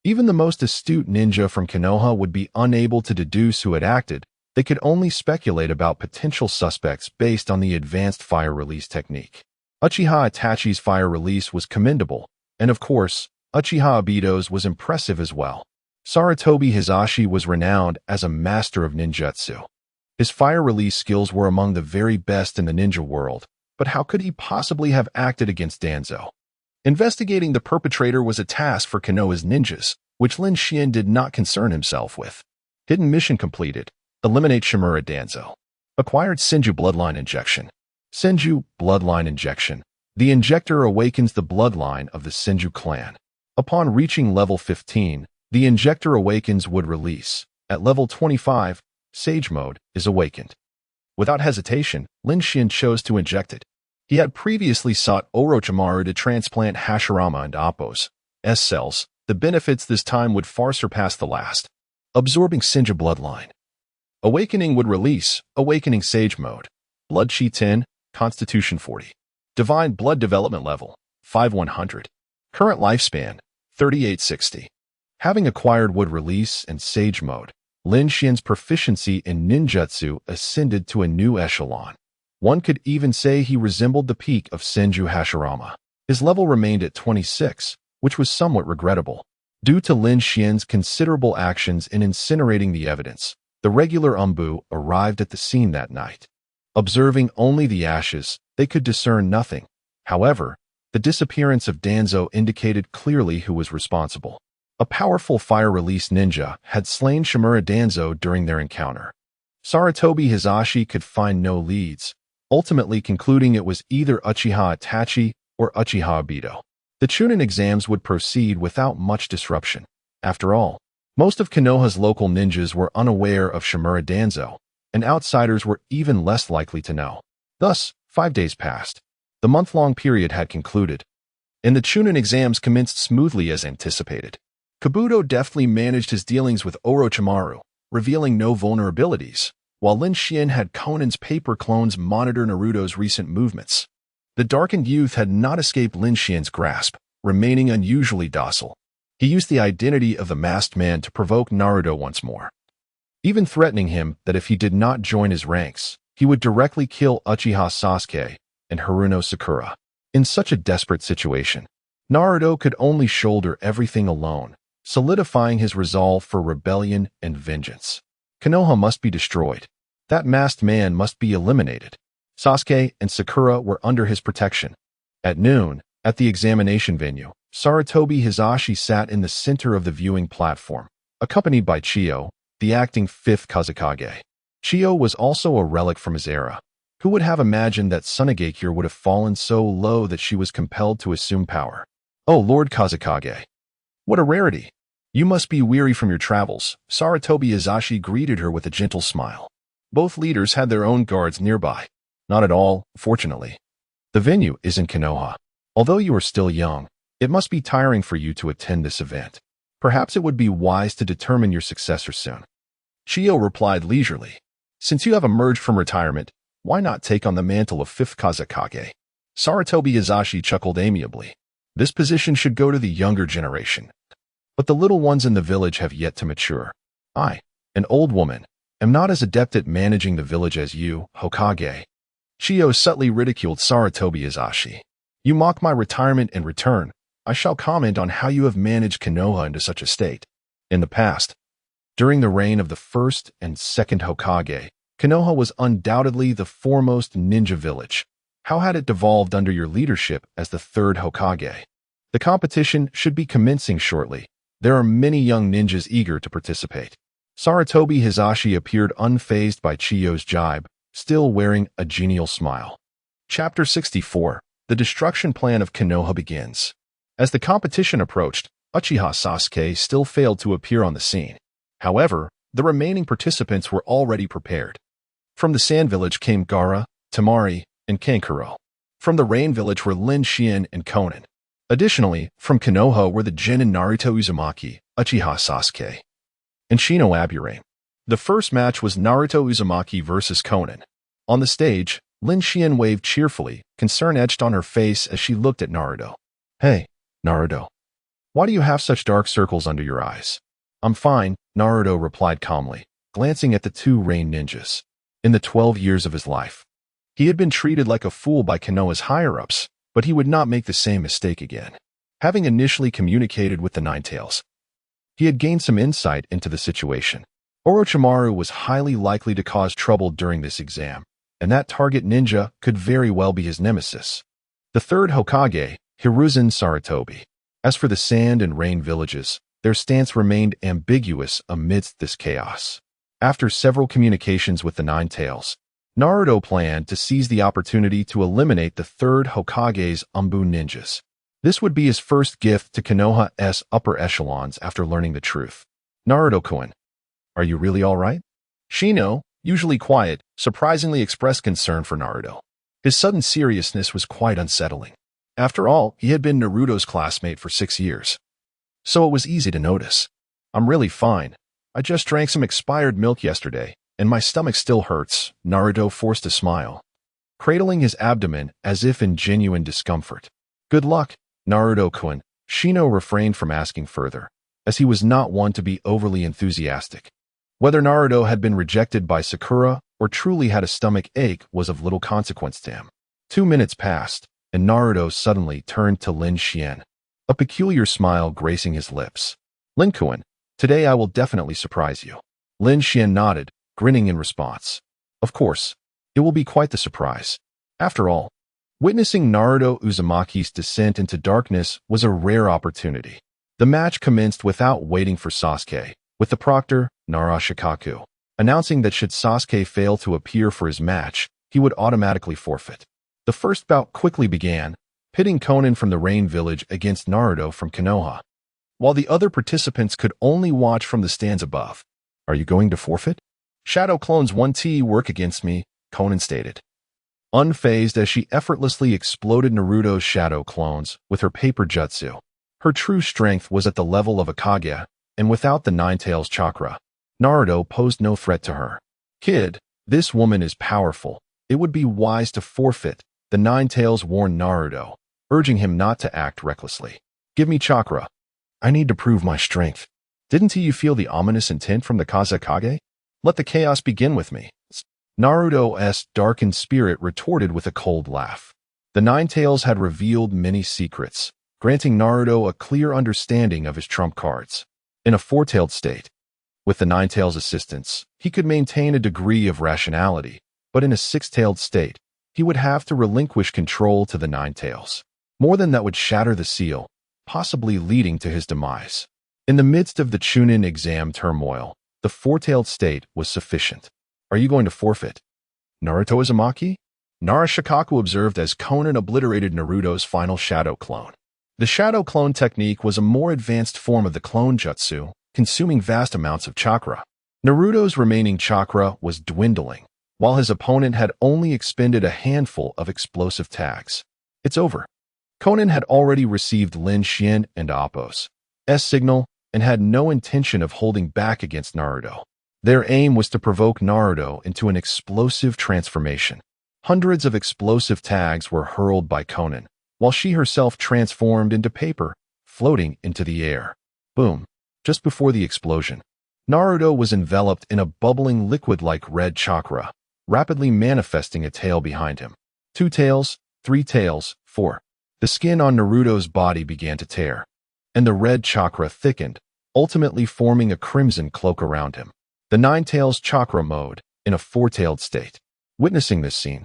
Even the most astute ninja from Konoha would be unable to deduce who had acted. They could only speculate about potential suspects based on the advanced fire release technique. Uchiha Itachi's fire release was commendable, and of course, Uchiha Obito's was impressive as well. Saratobi Hizashi was renowned as a master of ninjutsu. His fire release skills were among the very best in the ninja world, but how could he possibly have acted against Danzo? Investigating the perpetrator was a task for Konoha's ninjas, which Lin Xuan did not concern himself with. Hidden mission completed. Eliminate Shimura Danzo. Acquired Senju Bloodline Injection. Senju Bloodline Injection. The injector awakens the bloodline of the Senju clan. Upon reaching level 15, the injector awakens would release. At level 25, Sage Mode is awakened. Without hesitation, Lin Xuan chose to inject it. He had previously sought Orochimaru to transplant Hashirama and Appo's S cells. The benefits this time would far surpass the last. Absorbing Senju Bloodline. Awakening would release, Awakening Sage Mode. Blood Chi 10, Constitution 40. Divine Blood Development Level, 5100. Current Lifespan, 3860. Having acquired would release and Sage Mode, Lin Xuan's proficiency in ninjutsu ascended to a new echelon. One could even say he resembled the peak of Senju Hashirama. His level remained at 26, which was somewhat regrettable. Due to Lin Xuan's considerable actions in incinerating the evidence, the regular Umbu arrived at the scene that night. Observing only the ashes, they could discern nothing. However, the disappearance of Danzo indicated clearly who was responsible. A powerful fire-release ninja had slain Shimura Danzo during their encounter. Saratobi Hizashi could find no leads, ultimately concluding it was either Uchiha Itachi or Uchiha Obito. The Chunin exams would proceed without much disruption. After all, most of Konoha's local ninjas were unaware of Shimura Danzo, and outsiders were even less likely to know. Thus, 5 days passed. The month-long period had concluded, and the Chunin exams commenced smoothly as anticipated. Kabuto deftly managed his dealings with Orochimaru, revealing no vulnerabilities, while Lin Xuan had Conan's paper clones monitor Naruto's recent movements. The darkened youth had not escaped Lin Xuan's grasp, remaining unusually docile. He used the identity of the masked man to provoke Naruto once more, even threatening him that if he did not join his ranks, he would directly kill Uchiha Sasuke and Haruno Sakura. In such a desperate situation, Naruto could only shoulder everything alone, solidifying his resolve for rebellion and vengeance. Konoha must be destroyed. That masked man must be eliminated. Sasuke and Sakura were under his protection. At noon, at the examination venue, Saratobi Hizashi sat in the center of the viewing platform, accompanied by Chiyo, the acting 5th Kazekage. Chiyo was also a relic from his era. Who would have imagined that Tsunegakure would have fallen so low that she was compelled to assume power? Oh, Lord Kazekage. What a rarity. You must be weary from your travels. Saratobi Hizashi greeted her with a gentle smile. Both leaders had their own guards nearby. Not at all, fortunately. The venue is in Konoha. Although you are still young, it must be tiring for you to attend this event. Perhaps it would be wise to determine your successor soon. Chiyo replied leisurely. Since you have emerged from retirement, why not take on the mantle of 5th Kazekage? Saratobi Hizashi chuckled amiably. This position should go to the younger generation. But the little ones in the village have yet to mature. I, an old woman, am not as adept at managing the village as you, Hokage. Chiyo subtly ridiculed Saratobi Izashi. You mock my retirement and return. I shall comment on how you have managed Konoha into such a state. In the past, during the reign of the first and second Hokage, Konoha was undoubtedly the foremost ninja village. How had it devolved under your leadership as the third Hokage? The competition should be commencing shortly. There are many young ninjas eager to participate. Saratobi Hizashi appeared unfazed by Chiyo's jibe, still wearing a genial smile. Chapter 64. The destruction plan of Konoha begins. As the competition approached, Uchiha Sasuke still failed to appear on the scene. However, the remaining participants were already prepared. From the Sand Village came Gaara, Temari, and Kankuro. From the Rain Village were Lin Xuan and Konan. Additionally, from Konoha were the Jin and Naruto Uzumaki, Uchiha Sasuke, and Shino Aburame. The first match was Naruto Uzumaki versus Konan. On the stage, Lin Xuan waved cheerfully, concern etched on her face as she looked at Naruto. Hey, Naruto. Why do you have such dark circles under your eyes? I'm fine, Naruto replied calmly, glancing at the two Rain ninjas. In the 12 years of his life, he had been treated like a fool by Konoha's higher-ups, but he would not make the same mistake again. Having initially communicated with the Ninetales, he had gained some insight into the situation. Orochimaru was highly likely to cause trouble during this exam, and that target ninja could very well be his nemesis. The third Hokage, Hiruzen Saratobi. As for the Sand and Rain villages, their stance remained ambiguous amidst this chaos. After several communications with the Ninetales, Naruto planned to seize the opportunity to eliminate the third Hokage's Umbu ninjas. This would be his first gift to Konoha's upper echelons after learning the truth. Naruto-kun, are you really all right? Shino, usually quiet, surprisingly expressed concern for Naruto. His sudden seriousness was quite unsettling. After all, he had been Naruto's classmate for 6 years, so it was easy to notice. I'm really fine. I just drank some expired milk yesterday, and my stomach still hurts, Naruto forced a smile, cradling his abdomen as if in genuine discomfort. Good luck, Naruto-kun. Shino refrained from asking further, as he was not one to be overly enthusiastic. Whether Naruto had been rejected by Sakura or truly had a stomach ache was of little consequence to him. 2 minutes passed, and Naruto suddenly turned to Lin Xuan, a peculiar smile gracing his lips. Lin-kun, today I will definitely surprise you. Lin Xuan nodded, grinning in response. Of course, it will be quite the surprise. After all, witnessing Naruto Uzumaki's descent into darkness was a rare opportunity. The match commenced without waiting for Sasuke, with the proctor, Narashikaku, announcing that should Sasuke fail to appear for his match, he would automatically forfeit. The first bout quickly began, pitting Konan from the Rain Village against Naruto from Konoha, while the other participants could only watch from the stands above. Are you going to forfeit? Shadow clones 1T work against me, Konan stated, unfazed as she effortlessly exploded Naruto's shadow clones with her paper jutsu. Her true strength was at the level of a Kage, and without the Ninetales chakra, Naruto posed no threat to her. Kid, this woman is powerful. It would be wise to forfeit, the Ninetales warned Naruto, urging him not to act recklessly. Give me chakra. I need to prove my strength. Didn't you feel the ominous intent from the Kazekage? Let the chaos begin with me. Naruto's darkened spirit retorted with a cold laugh. The Ninetales had revealed many secrets, granting Naruto a clear understanding of his trump cards. In a four-tailed state, with the Ninetales' assistance, he could maintain a degree of rationality, but in a six-tailed state, he would have to relinquish control to the Ninetales. More than that would shatter the seal, possibly leading to his demise. In the midst of the Chunin exam turmoil, the four-tailed state was sufficient. Are you going to forfeit? Naruto Uzumaki? Narashikaku observed as Konan obliterated Naruto's final shadow clone. The shadow clone technique was a more advanced form of the clone jutsu, consuming vast amounts of chakra. Naruto's remaining chakra was dwindling, while his opponent had only expended a handful of explosive tags. It's over. Konan had already received Lin Xuan and Appo's signal and had no intention of holding back against Naruto. Their aim was to provoke Naruto into an explosive transformation. Hundreds of explosive tags were hurled by Konan, while she herself transformed into paper, floating into the air. Boom. Just before the explosion, Naruto was enveloped in a bubbling liquid like red chakra, rapidly manifesting a tail behind him. 2 tails, 3 tails, 4. The skin on Naruto's body began to tear, and the red chakra thickened, ultimately forming a crimson cloak around him. The 9 tails chakra mode, in a 4-tailed state. Witnessing this scene,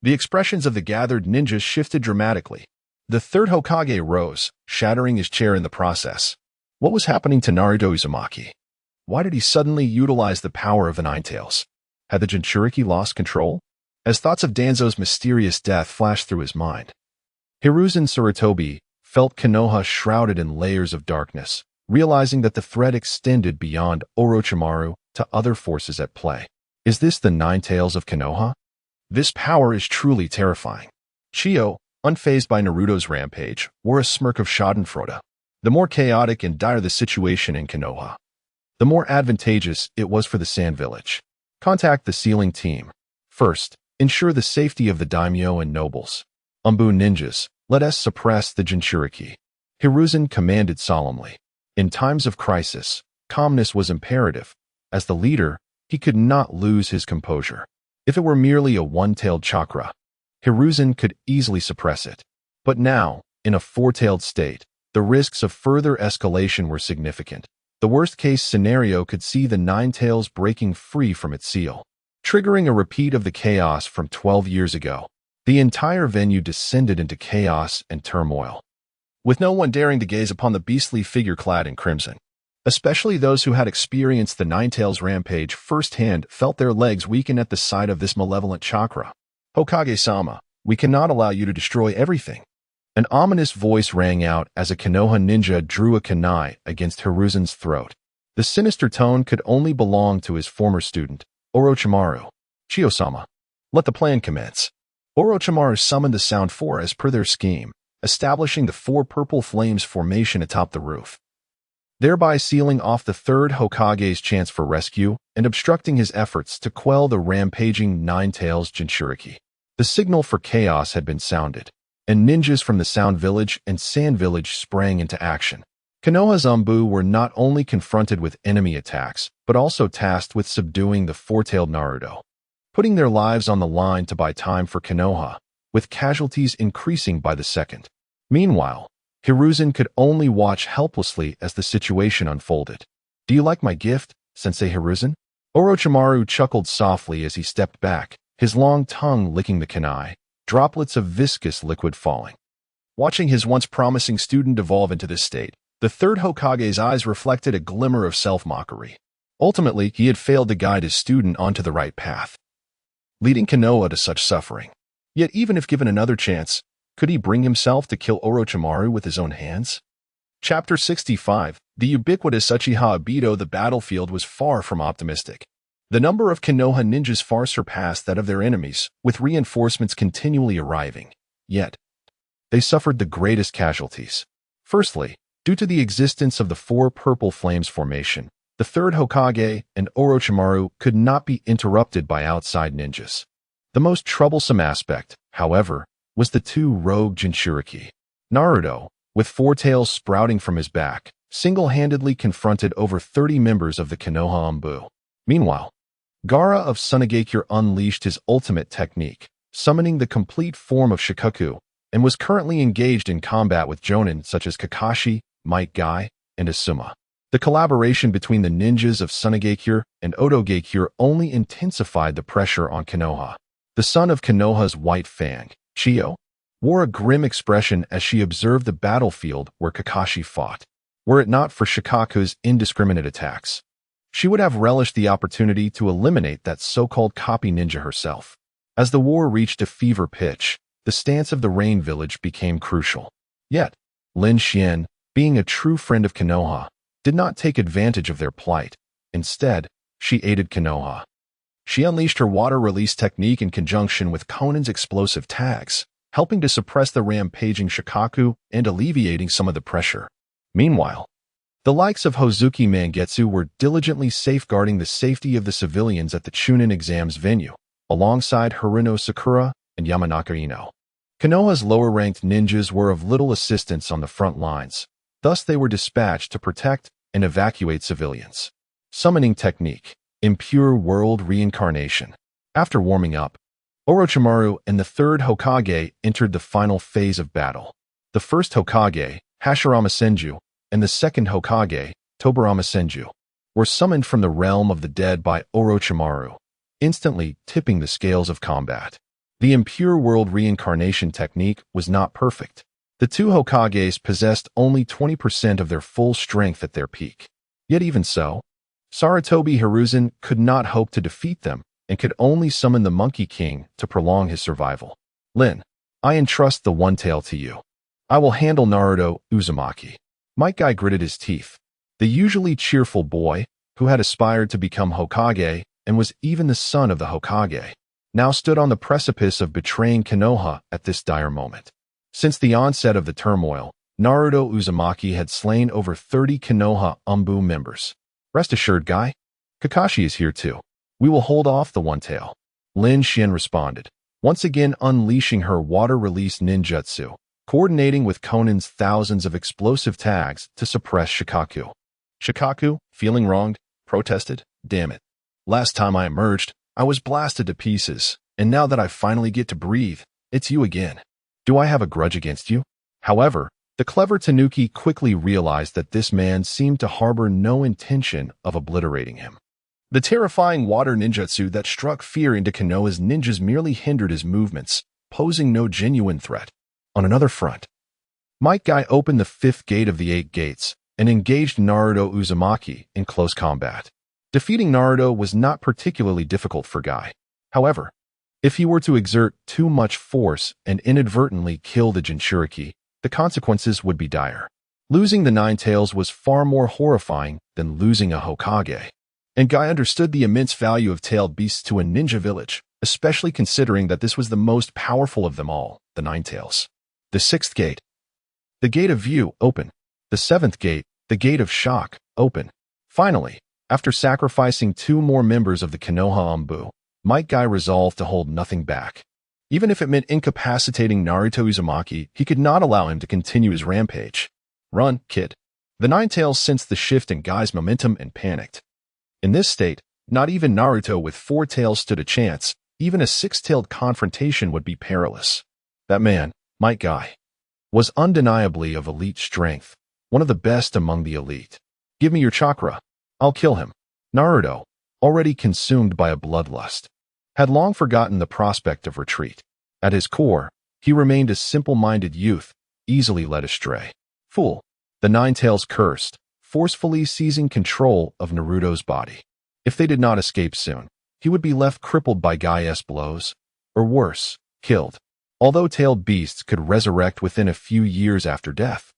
the expressions of the gathered ninjas shifted dramatically. The third Hokage rose, shattering his chair in the process. What was happening to Naruto Uzumaki? Why did he suddenly utilize the power of the 9 tails? Had the Jinchuriki lost control? As thoughts of Danzo's mysterious death flashed through his mind, Hiruzen Sarutobi felt Konoha shrouded in layers of darkness, realizing that the threat extended beyond Orochimaru to other forces at play. Is this the 9 tails of Konoha? This power is truly terrifying. Chio, unfazed by Naruto's rampage, wore a smirk of schadenfreude. The more chaotic and dire the situation in Konoha, the more advantageous it was for the Sand Village. Contact the sealing team. First, ensure the safety of the daimyo and nobles. Umbu ninjas, let us suppress the Jinchuriki. Hiruzen commanded solemnly. In times of crisis, calmness was imperative. As the leader, he could not lose his composure. If it were merely a 1-tailed chakra, Hiruzen could easily suppress it. But now, in a 4-tailed state, the risks of further escalation were significant. The worst-case scenario could see the 9 tails breaking free from its seal, triggering a repeat of the chaos from 12 years ago. The entire venue descended into chaos and turmoil, with no one daring to gaze upon the beastly figure clad in crimson. Especially those who had experienced the 9 tails rampage firsthand felt their legs weaken at the sight of this malevolent chakra. Hokage-sama, we cannot allow you to destroy everything. An ominous voice rang out as a Konoha ninja drew a kunai against Hiruzen's throat. The sinister tone could only belong to his former student, Orochimaru. Chio-sama, let the plan commence. Orochimaru summoned the Sound 4 as per their scheme, establishing the 4 purple flames formation atop the roof, thereby sealing off the third Hokage's chance for rescue and obstructing his efforts to quell the rampaging 9 tails Jinchuriki. The signal for chaos had been sounded, and ninjas from the Sound Village and Sand Village sprang into action. Konoha's Umbu were not only confronted with enemy attacks, but also tasked with subduing the 4-tailed Naruto, putting their lives on the line to buy time for Konoha, with casualties increasing by the second. Meanwhile, Hiruzen could only watch helplessly as the situation unfolded. Do you like my gift, Sensei Hiruzen? Orochimaru chuckled softly as he stepped back, his long tongue licking the kunai, droplets of viscous liquid falling. Watching his once promising student evolve into this state, the third Hokage's eyes reflected a glimmer of self-mockery. Ultimately, he had failed to guide his student onto the right path, leading Konoha to such suffering. Yet even if given another chance, could he bring himself to kill Orochimaru with his own hands? Chapter 65. The ubiquitous Uchiha Obito. The battlefield was far from optimistic. The number of Konoha ninjas far surpassed that of their enemies, with reinforcements continually arriving. Yet, they suffered the greatest casualties. Firstly, due to the existence of the 4 purple flames formation, the third Hokage and Orochimaru could not be interrupted by outside ninjas. The most troublesome aspect, however, was the 2 rogue Jinchuriki. Naruto, with 4 tails sprouting from his back, single-handedly confronted over 30 members of the Konoha Umbu. Meanwhile, Gaara of Sunagakure unleashed his ultimate technique, summoning the complete form of Shikaku, and was currently engaged in combat with Jonin such as Kakashi, Might Guy, and Asuma. The collaboration between the ninjas of Sunagakure and Otogakure only intensified the pressure on Konoha. The son of Konoha's White Fang, Chio, wore a grim expression as she observed the battlefield where Kakashi fought. Were it not for Shikaku's indiscriminate attacks, she would have relished the opportunity to eliminate that so-called copy ninja herself. As the war reached a fever pitch, the stance of the Rain Village became crucial. Yet, Lin Xuan, being a true friend of Konoha, did not take advantage of their plight. Instead, she aided Konoha. She unleashed her water release technique in conjunction with Konan's explosive tags, helping to suppress the rampaging Shikaku and alleviating some of the pressure. Meanwhile, the likes of Hozuki Mangetsu were diligently safeguarding the safety of the civilians at the Chunin exams venue, alongside Harino Sakura and Yamanaka Ino. Konoha's lower-ranked ninjas were of little assistance on the front lines, thus they were dispatched to protect and evacuate civilians. Summoning technique. Impure world reincarnation. After warming up, Orochimaru and the third Hokage entered the final phase of battle. The first Hokage, Hashirama Senju, and the second Hokage, Tobirama Senju, were summoned from the realm of the dead by Orochimaru, instantly tipping the scales of combat. The impure world reincarnation technique was not perfect. The two Hokages possessed only 20% of their full strength at their peak. Yet even so, Sarutobi Hiruzen could not hope to defeat them and could only summon the Monkey King to prolong his survival. Lin, I entrust the One Tail to you. I will handle Naruto Uzumaki. Might Guy gritted his teeth. The usually cheerful boy, who had aspired to become Hokage and was even the son of the Hokage, now stood on the precipice of betraying Konoha at this dire moment. Since the onset of the turmoil, Naruto Uzumaki had slain over 30 Konoha Umbu members. Rest assured, Guy, Kakashi is here too. We will hold off the One Tail. Lin Xuan responded, once again unleashing her water-release ninjutsu, coordinating with Conan's thousands of explosive tags to suppress Shikaku. Shikaku, feeling wronged, protested, damn it. Last time I emerged, I was blasted to pieces, and now that I finally get to breathe, it's you again. Do I have a grudge against you? However, the clever Tanuki quickly realized that this man seemed to harbor no intention of obliterating him. The terrifying water ninjutsu that struck fear into Konoha's ninjas merely hindered his movements, posing no genuine threat. On another front, Might Guy opened the fifth gate of the 8 gates and engaged Naruto Uzumaki in close combat. Defeating Naruto was not particularly difficult for Guy. However, if he were to exert too much force and inadvertently kill the Jinchuriki, the consequences would be dire. Losing the Nine Tails was far more horrifying than losing a Hokage. And Guy understood the immense value of tailed beasts to a ninja village, especially considering that this was the most powerful of them all, the Nine Tails. The 6th gate. The Gate of View, open. The 7th gate, the Gate of Shock, open. Finally, after sacrificing 2 more members of the Konoha Umbu, Might Guy resolved to hold nothing back. Even if it meant incapacitating Naruto Uzumaki, he could not allow him to continue his rampage. Run, kid. The Nine Tails sensed the shift in Guy's momentum and panicked. In this state, not even Naruto with 4 tails stood a chance. Even a 6-tailed confrontation would be perilous. That man, Might Guy, was undeniably of elite strength, one of the best among the elite. Give me your chakra. I'll kill him. Naruto, already consumed by a bloodlust, had long forgotten the prospect of retreat. At his core, he remained a simple-minded youth, easily led astray. Fool, the Nine Tails cursed, forcefully seizing control of Naruto's body. If they did not escape soon, he would be left crippled by Gai's blows, or worse, killed. Although tailed beasts could resurrect within a few years after death,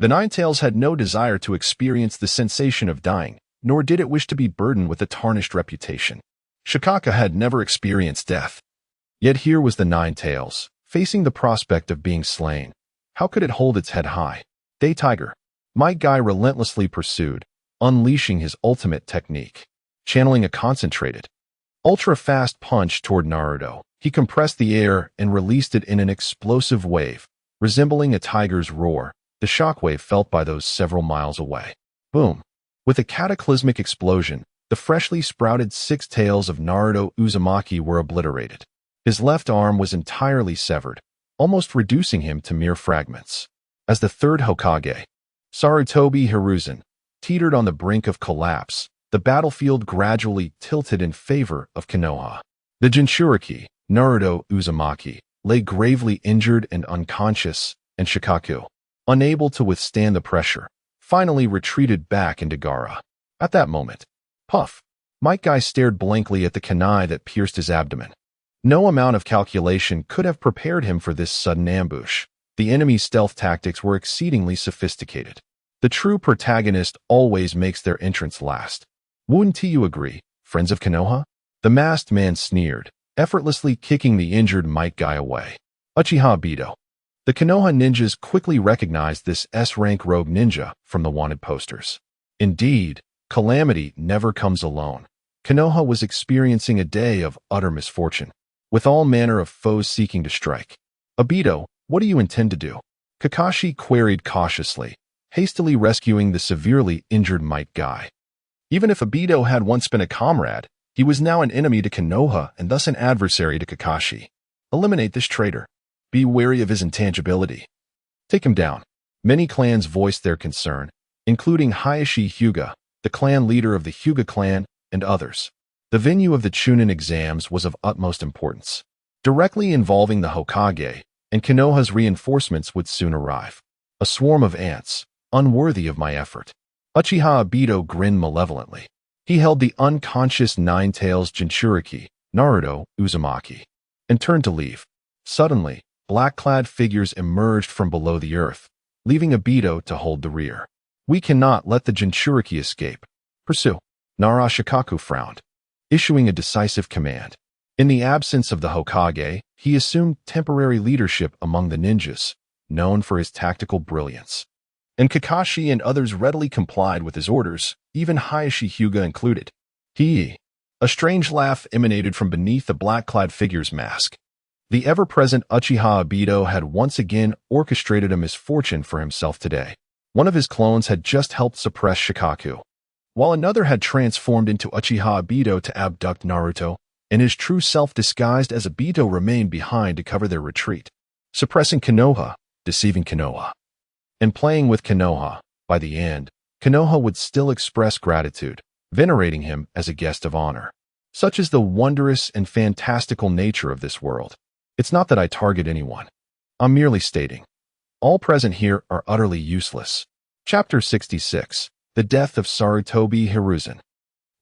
the Nine Tails had no desire to experience the sensation of dying, nor did it wish to be burdened with a tarnished reputation. Shikaka had never experienced death. Yet here was the Nine Tails, facing the prospect of being slain. How could it hold its head high? Day Tiger. Might Guy relentlessly pursued, unleashing his ultimate technique. Channeling a concentrated, ultra-fast punch toward Naruto, he compressed the air and released it in an explosive wave, resembling a tiger's roar, the shockwave felt by those several miles away. Boom! With a cataclysmic explosion, the freshly sprouted 6 tails of Naruto Uzumaki were obliterated. His left arm was entirely severed, almost reducing him to mere fragments. As the third Hokage, Sarutobi Hiruzen, teetered on the brink of collapse, the battlefield gradually tilted in favor of Konoha. The Jinchuriki, Naruto Uzumaki, lay gravely injured and unconscious, and Shikaku, unable to withstand the pressure, finally retreated back into Gaara. At that moment, puff, Might Guy stared blankly at the kunai that pierced his abdomen. No amount of calculation could have prepared him for this sudden ambush. The enemy's stealth tactics were exceedingly sophisticated. The true protagonist always makes their entrance last. Wouldn't you agree, friends of Konoha? The masked man sneered, effortlessly kicking the injured Might Guy away. Uchiha Bido. The Konoha ninjas quickly recognized this S-rank rogue ninja from the wanted posters. Indeed, calamity never comes alone. Konoha was experiencing a day of utter misfortune, with all manner of foes seeking to strike. Obito, what do you intend to do? Kakashi queried cautiously, hastily rescuing the severely injured Might Guy. Even if Obito had once been a comrade, he He was now an enemy to Konoha and thus an adversary to Kakashi. Eliminate this traitor. Be wary of his intangibility. Take him down. Many clans voiced their concern, including Hayashi Hyuga, the clan leader of the Hyuga clan, and others. The venue of the Chunin exams was of utmost importance, directly involving the Hokage, and Konoha's reinforcements would soon arrive. A swarm of ants, unworthy of my effort. Uchiha Obito grinned malevolently. He held the unconscious Nine-Tails Jinchuriki, Naruto Uzumaki, and turned to leave. Suddenly, black-clad figures emerged from below the earth, leaving Obito to hold the rear. We cannot let the Jinchuriki escape. Pursue. Narashikaku frowned, issuing a decisive command. In the absence of the Hokage, he assumed temporary leadership among the ninjas, known for his tactical brilliance. And Kakashi and others readily complied with his orders, even Hayashi Hyuga included. A strange laugh emanated from beneath the black-clad figure's mask. The ever-present Uchiha Obito had once again orchestrated a misfortune for himself today. One of his clones had just helped suppress Shikaku, while another had transformed into Uchiha Obito to abduct Naruto, and his true self disguised as Obito remained behind to cover their retreat, suppressing Konoha, deceiving Konoha, and playing with Konoha. By the end, Konoha would still express gratitude, venerating him as a guest of honor. Such is the wondrous and fantastical nature of this world. It's not that I target anyone. I'm merely stating, all present here are utterly useless. Chapter 66. The Death of Sarutobi Hiruzen.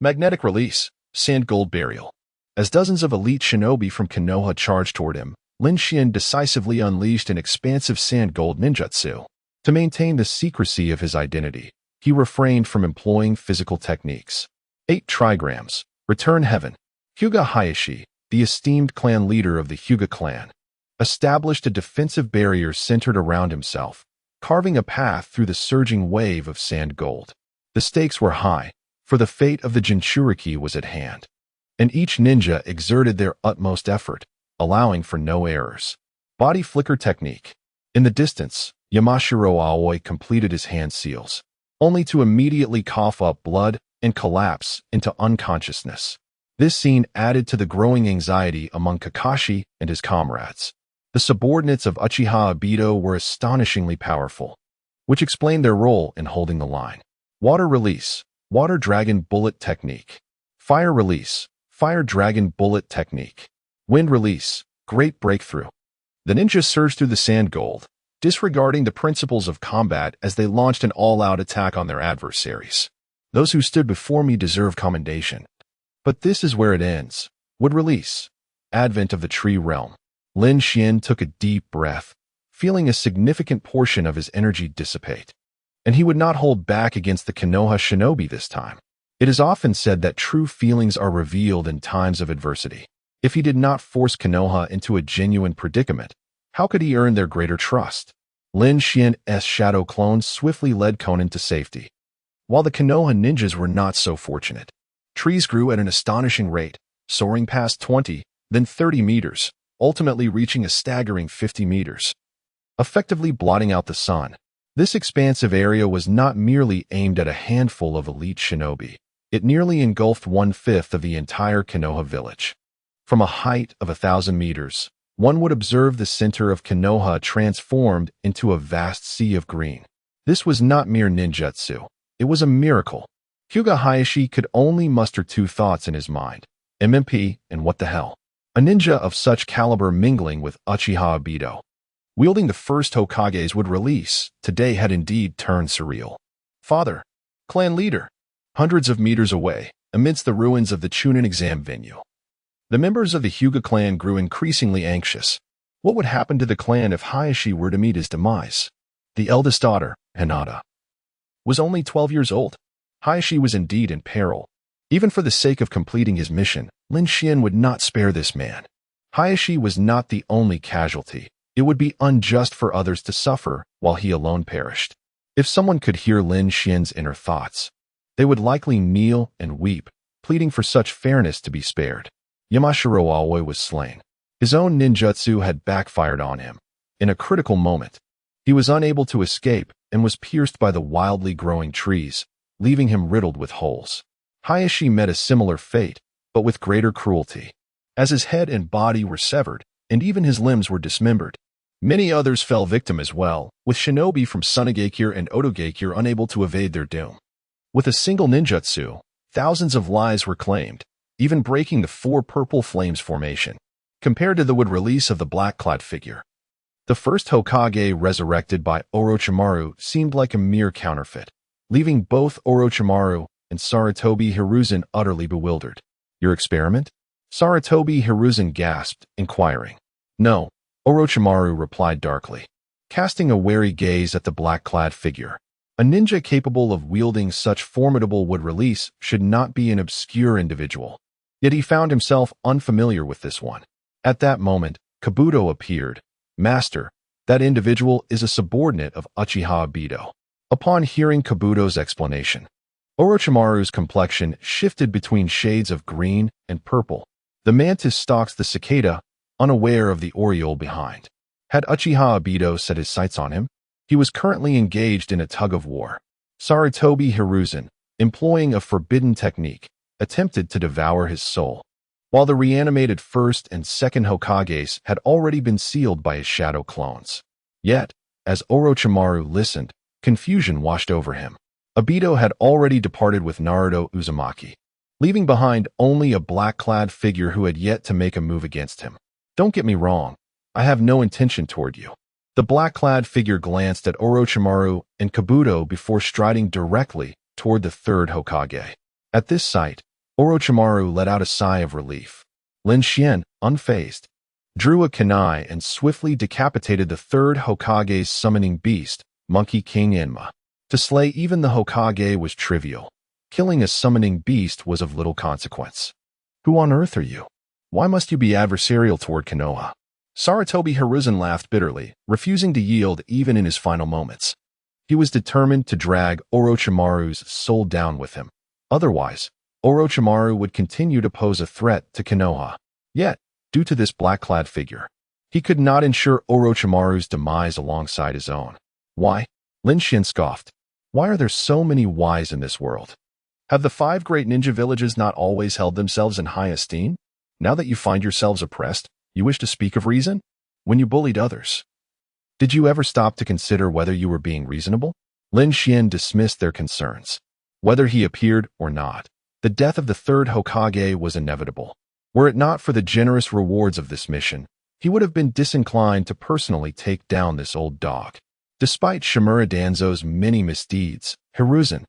Magnetic Release, Sand Gold Burial. As dozens of elite shinobi from Konoha charged toward him, Lin Xuan decisively unleashed an expansive sand gold ninjutsu. To maintain the secrecy of his identity, he refrained from employing physical techniques. 8 trigrams. Return Heaven. Hyuga Hayashi, the esteemed clan leader of the Hyuga clan, established a defensive barrier centered around himself, carving a path through the surging wave of sand gold. The stakes were high, for the fate of the Jinchuriki was at hand, and each ninja exerted their utmost effort, allowing for no errors. Body Flicker Technique. In the distance, Yamashiro Aoi completed his hand seals, only to immediately cough up blood and collapse into unconsciousness. This scene added to the growing anxiety among Kakashi and his comrades. The subordinates of Uchiha Obito were astonishingly powerful, which explained their role in holding the line. Water Release. Water Dragon Bullet Technique. Fire Release. Fire Dragon Bullet Technique. Wind Release. Great Breakthrough. The ninjas surged through the sand gold, disregarding the principles of combat as they launched an all-out attack on their adversaries. Those who stood before me deserve commendation. But this is where it ends. Wood Release. Advent of the Tree Realm. Lin Xuan took a deep breath, feeling a significant portion of his energy dissipate. And he would not hold back against the Konoha shinobi this time. It is often said that true feelings are revealed in times of adversity. If he did not force Konoha into a genuine predicament, how could he earn their greater trust? Lin Xuan's shadow clone swiftly led Konan to safety, while the Konoha ninjas were not so fortunate. Trees grew at an astonishing rate, soaring past 20, then 30 meters, ultimately reaching a staggering 50 meters, effectively blotting out the sun. This expansive area was not merely aimed at a handful of elite shinobi. It nearly engulfed 1/5 of the entire Konoha village. From a height of 1,000 meters, one would observe the center of Konoha transformed into a vast sea of green. This was not mere ninjutsu. It was a miracle. Hyuga Hayashi could only muster 2 thoughts in his mind: MMP and what the hell. A ninja of such caliber mingling with Uchiha Obito, wielding the first Hokage's Wood Release, today had indeed turned surreal. Father, clan leader, hundreds of meters away, amidst the ruins of the Chunin exam venue, the members of the Hyuga clan grew increasingly anxious. What would happen to the clan if Hayashi were to meet his demise? The eldest daughter, Hinata, was only 12 years old. Hayashi was indeed in peril. Even for the sake of completing his mission, Lin Xuan would not spare this man. Hayashi was not the only casualty. It would be unjust for others to suffer while he alone perished. If someone could hear Lin Xuan's inner thoughts, they would likely kneel and weep, pleading for such fairness to be spared. Yamashiro Aoi was slain. His own ninjutsu had backfired on him. In a critical moment, he was unable to escape and was pierced by the wildly growing trees, leaving him riddled with holes. Hayashi met a similar fate, but with greater cruelty. As his head and body were severed, and even his limbs were dismembered, many others fell victim as well, with shinobi from Sunagakure and Otogakure unable to evade their doom. With a single ninjutsu, thousands of lives were claimed, even breaking the four purple flames formation. Compared to the wood release of the black-clad figure, the first Hokage resurrected by Orochimaru seemed like a mere counterfeit, leaving both Orochimaru and Sarutobi Hiruzen utterly bewildered. Your experiment? Sarutobi Hiruzen gasped, inquiring. No, Orochimaru replied darkly, casting a wary gaze at the black-clad figure. A ninja capable of wielding such formidable wood release should not be an obscure individual. Yet he found himself unfamiliar with this one. At that moment, Kabuto appeared. Master, that individual is a subordinate of Uchiha Obito. Upon hearing Kabuto's explanation, Orochimaru's complexion shifted between shades of green and purple. The mantis stalks the cicada, unaware of the Oriole behind. Had Uchiha Obito set his sights on him? He was currently engaged in a tug-of-war. Sarutobi Hiruzen, employing a forbidden technique, attempted to devour his soul, while the reanimated first and second Hokages had already been sealed by his shadow clones. Yet, as Orochimaru listened, confusion washed over him. Obito had already departed with Naruto Uzumaki, leaving behind only a black-clad figure who had yet to make a move against him. Don't get me wrong, I have no intention toward you. The black-clad figure glanced at Orochimaru and Kabuto before striding directly toward the third Hokage. At this sight, Orochimaru let out a sigh of relief. Lin Xuan, unfazed, drew a kunai and swiftly decapitated the third Hokage's summoning beast, Monkey King Enma. To slay even the Hokage was trivial. Killing a summoning beast was of little consequence. Who on earth are you? Why must you be adversarial toward Konoha? Sarutobi Hiruzen laughed bitterly, refusing to yield even in his final moments. He was determined to drag Orochimaru's soul down with him. Otherwise, Orochimaru would continue to pose a threat to Konoha. Yet, due to this black-clad figure, he could not ensure Orochimaru's demise alongside his own. Why? Lin Xuan scoffed. Why are there so many whys in this world? Have the 5 great ninja villages not always held themselves in high esteem? Now that you find yourselves oppressed, you wish to speak of reason? When you bullied others, did you ever stop to consider whether you were being reasonable? Lin Xuan dismissed their concerns. Whether he appeared or not, the death of the third Hokage was inevitable. Were it not for the generous rewards of this mission, he would have been disinclined to personally take down this old dog. Despite Shimura Danzo's many misdeeds, Hiruzen,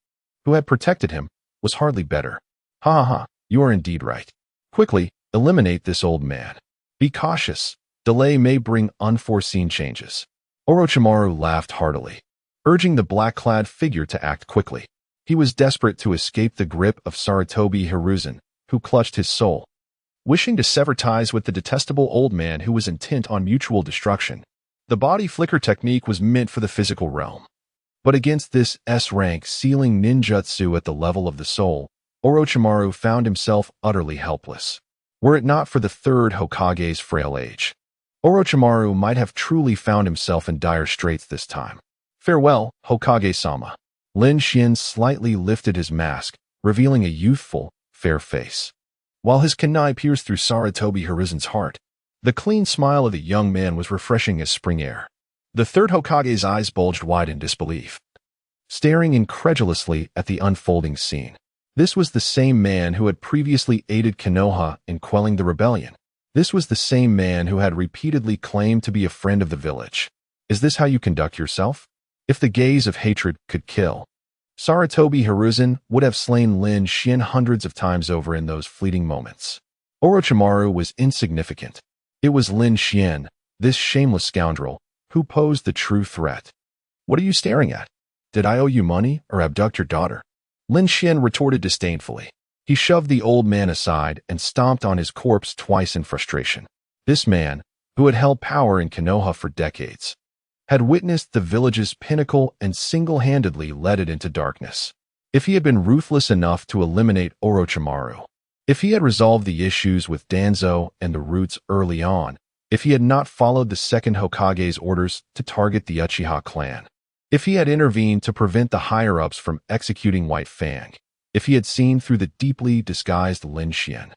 who had protected him, was hardly better. Ha ha ha, you are indeed right. Quickly, eliminate this old man. Be cautious. Delay may bring unforeseen changes. Orochimaru laughed heartily, urging the black-clad figure to act quickly. He was desperate to escape the grip of Sarutobi Hiruzen, who clutched his soul. Wishing to sever ties with the detestable old man who was intent on mutual destruction, the body flicker technique was meant for the physical realm. But against this S-rank sealing ninjutsu at the level of the soul, Orochimaru found himself utterly helpless. Were it not for the third Hokage's frail age, Orochimaru might have truly found himself in dire straits this time. Farewell, Hokage-sama. Lin Xuan slightly lifted his mask, revealing a youthful, fair face. While his kunai pierced through Sarutobi Hiruzen's heart, the clean smile of the young man was refreshing as spring air. The third Hokage's eyes bulged wide in disbelief, staring incredulously at the unfolding scene. This was the same man who had previously aided Konoha in quelling the rebellion. This was the same man who had repeatedly claimed to be a friend of the village. Is this how you conduct yourself? If the gaze of hatred could kill, Sarutobi Hiruzen would have slain Lin Xuan hundreds of times over in those fleeting moments. Orochimaru was insignificant. It was Lin Xuan, this shameless scoundrel, who posed the true threat. What are you staring at? Did I owe you money or abduct your daughter? Lin Xuan retorted disdainfully. He shoved the old man aside and stomped on his corpse twice in frustration. This man, who had held power in Konoha for decades, had witnessed the village's pinnacle and single-handedly led it into darkness. If he had been ruthless enough to eliminate Orochimaru, if he had resolved the issues with Danzo and the Roots early on, if he had not followed the second Hokage's orders to target the Uchiha clan, if he had intervened to prevent the higher-ups from executing White Fang, if he had seen through the deeply disguised Lin Xuan,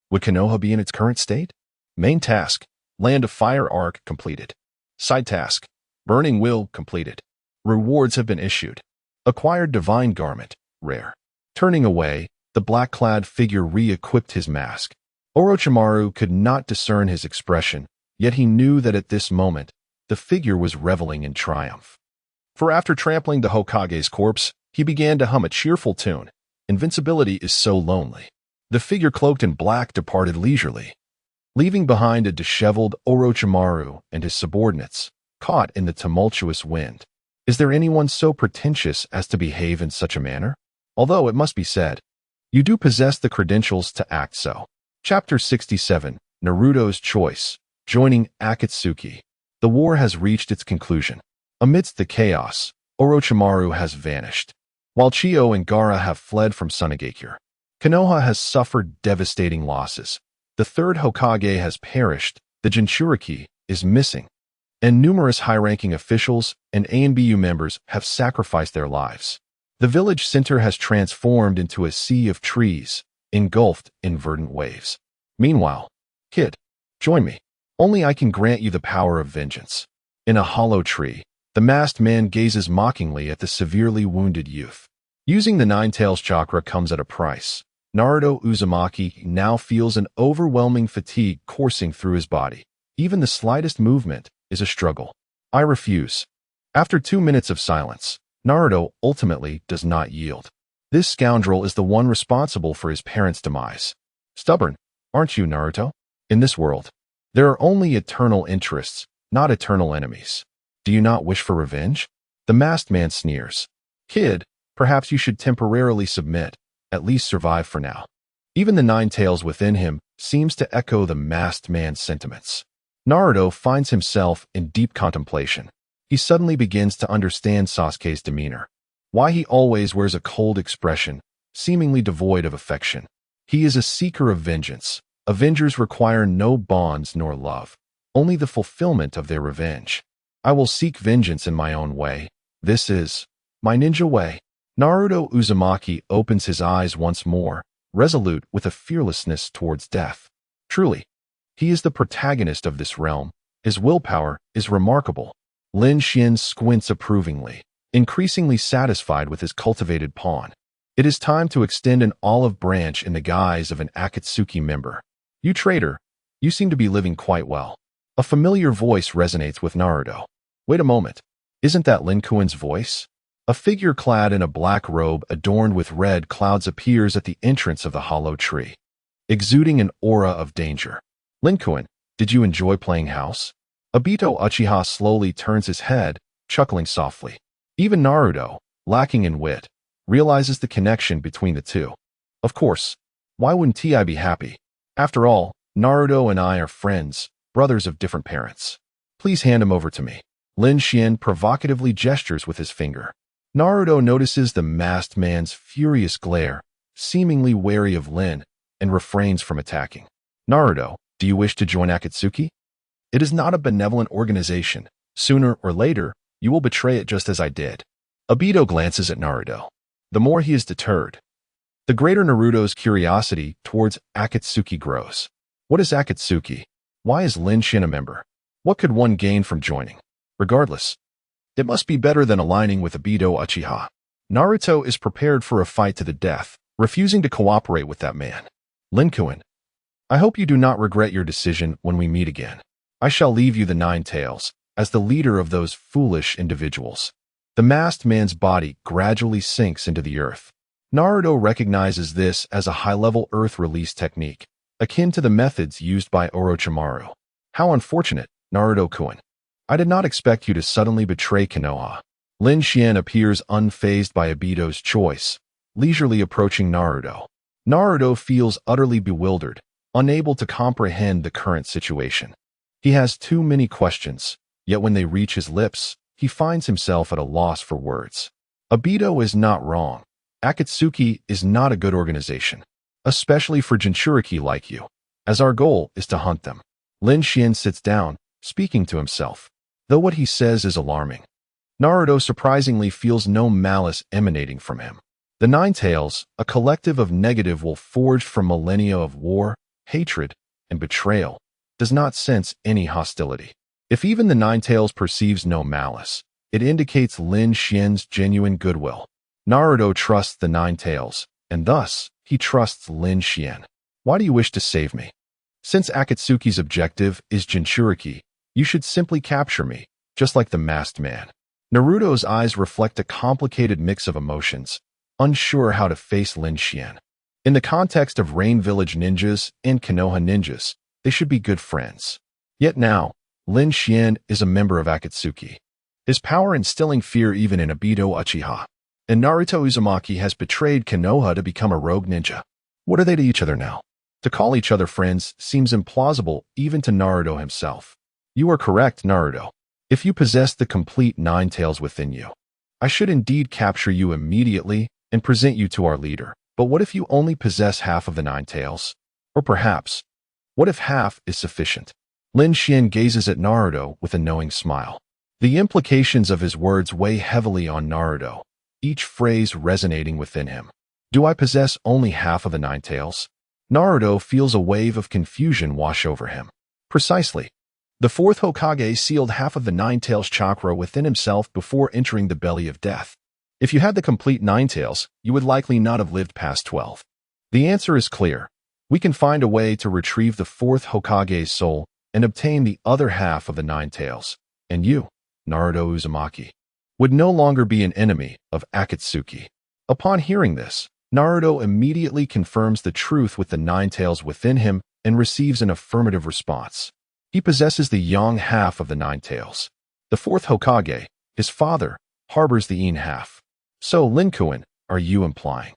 Would Konoha be in its current state? Main task, Land of Fire Arc completed. Side task, Burning Will completed. Rewards have been issued. Acquired Divine Garment, rare. Turning away, the black-clad figure re-equipped his mask. Orochimaru could not discern his expression, yet he knew that at this moment, the figure was reveling in triumph. For after trampling the Hokage's corpse, he began to hum a cheerful tune. Invincibility is so lonely. The figure cloaked in black departed leisurely, leaving behind a disheveled Orochimaru and his subordinates, caught in the tumultuous wind. Is there anyone so pretentious as to behave in such a manner? Although it must be said, you do possess the credentials to act so. Chapter 67, Naruto's Choice, Joining Akatsuki. The war has reached its conclusion. Amidst the chaos, Orochimaru has vanished, while Chiyo and Gaara have fled from Sunagakure. Konoha has suffered devastating losses. The third Hokage has perished, the Jinchuriki is missing, and numerous high-ranking officials and ANBU members have sacrificed their lives. The village center has transformed into a sea of trees, engulfed in verdant waves. Meanwhile, kid, join me. Only I can grant you the power of vengeance. In a hollow tree, the masked man gazes mockingly at the severely wounded youth. Using the Nine-Tails chakra comes at a price. Naruto Uzumaki now feels an overwhelming fatigue coursing through his body. Even the slightest movement is a struggle. I refuse. After 2 minutes of silence, Naruto ultimately does not yield. This scoundrel is the one responsible for his parents' demise. Stubborn, aren't you, Naruto? In this world, there are only eternal interests, not eternal enemies. Do you not wish for revenge? The masked man sneers. Kid, perhaps you should temporarily submit, at least survive for now. Even the Nine-Tails within him seems to echo the masked man's sentiments. Naruto finds himself in deep contemplation. He suddenly begins to understand Sasuke's demeanor. Why he always wears a cold expression, seemingly devoid of affection. He is a seeker of vengeance. Avengers require no bonds nor love, only the fulfillment of their revenge. I will seek vengeance in my own way. This is my ninja way. Naruto Uzumaki opens his eyes once more, resolute with a fearlessness towards death. Truly, he is the protagonist of this realm. His willpower is remarkable. Lin Xuan squints approvingly, increasingly satisfied with his cultivated pawn. It is time to extend an olive branch in the guise of an Akatsuki member. You traitor, you seem to be living quite well. A familiar voice resonates with Naruto. Wait a moment, isn't that Lin Xuan's voice? A figure clad in a black robe adorned with red clouds appears at the entrance of the hollow tree, exuding an aura of danger. Lin Xuan, did you enjoy playing house? Obito Uchiha slowly turns his head, chuckling softly. Even Naruto, lacking in wit, realizes the connection between the two. Of course, why wouldn't I be happy? After all, Naruto and I are friends, brothers of different parents. Please hand him over to me. Lin Xuan provocatively gestures with his finger. Naruto notices the masked man's furious glare, seemingly wary of Lin, and refrains from attacking. Naruto, do you wish to join Akatsuki? It is not a benevolent organization. Sooner or later, you will betray it just as I did. Obito glances at Naruto. The more he is deterred, the greater Naruto's curiosity towards Akatsuki grows. What is Akatsuki? Why is Lin Xuan a member? What could one gain from joining? Regardless, it must be better than aligning with Obito Uchiha. Naruto is prepared for a fight to the death, refusing to cooperate with that man. Lin Xuan, I hope you do not regret your decision when we meet again. I shall leave you the Nine-Tails, as the leader of those foolish individuals. The masked man's body gradually sinks into the earth. Naruto recognizes this as a high-level earth release technique, akin to the methods used by Orochimaru. How unfortunate, Naruto-kun. I did not expect you to suddenly betray Konoha. Lin Xuan appears unfazed by Obito's choice, leisurely approaching Naruto. Naruto feels utterly bewildered, unable to comprehend the current situation. He has too many questions, yet when they reach his lips, he finds himself at a loss for words. Obito is not wrong. Akatsuki is not a good organization, especially for Jinchuriki like you, as our goal is to hunt them. Lin Xuan sits down, speaking to himself, though what he says is alarming. Naruto surprisingly feels no malice emanating from him. The Nine-Tails, a collective of negative will forged from millennia of war, hatred, and betrayal, does not sense any hostility. If even the Nine Tails perceives no malice, it indicates Lin Xuan's genuine goodwill. Naruto trusts the Nine Tails, and thus, he trusts Lin Xuan. Why do you wish to save me? Since Akatsuki's objective is Jinchuriki, you should simply capture me, just like the masked man. Naruto's eyes reflect a complicated mix of emotions, unsure how to face Lin Xuan. In the context of Rain Village ninjas and Konoha ninjas, they should be good friends. Yet now, Lin Xuan is a member of Akatsuki. His power instilling fear even in Obito Uchiha. And Naruto Uzumaki has betrayed Konoha to become a rogue ninja. What are they to each other now? To call each other friends seems implausible even to Naruto himself. You are correct, Naruto. If you possess the complete Nine Tails within you, I should indeed capture you immediately and present you to our leader. But what if you only possess half of the Nine Tails? Or perhaps, what if half is sufficient? Lin Xuan gazes at Naruto with a knowing smile. The implications of his words weigh heavily on Naruto, each phrase resonating within him. Do I possess only half of the Nine Tails? Naruto feels a wave of confusion wash over him. Precisely. The fourth Hokage sealed half of the Nine Tails chakra within himself before entering the belly of death. If you had the complete Nine Tails, you would likely not have lived past 12. The answer is clear. We can find a way to retrieve the fourth Hokage's soul and obtain the other half of the Nine Tails. And you, Naruto Uzumaki, would no longer be an enemy of Akatsuki. Upon hearing this, Naruto immediately confirms the truth with the Nine Tails within him and receives an affirmative response. He possesses the yang half of the Nine Tails. The fourth Hokage, his father, harbors the yin half. So, Lin Xuan, are you implying?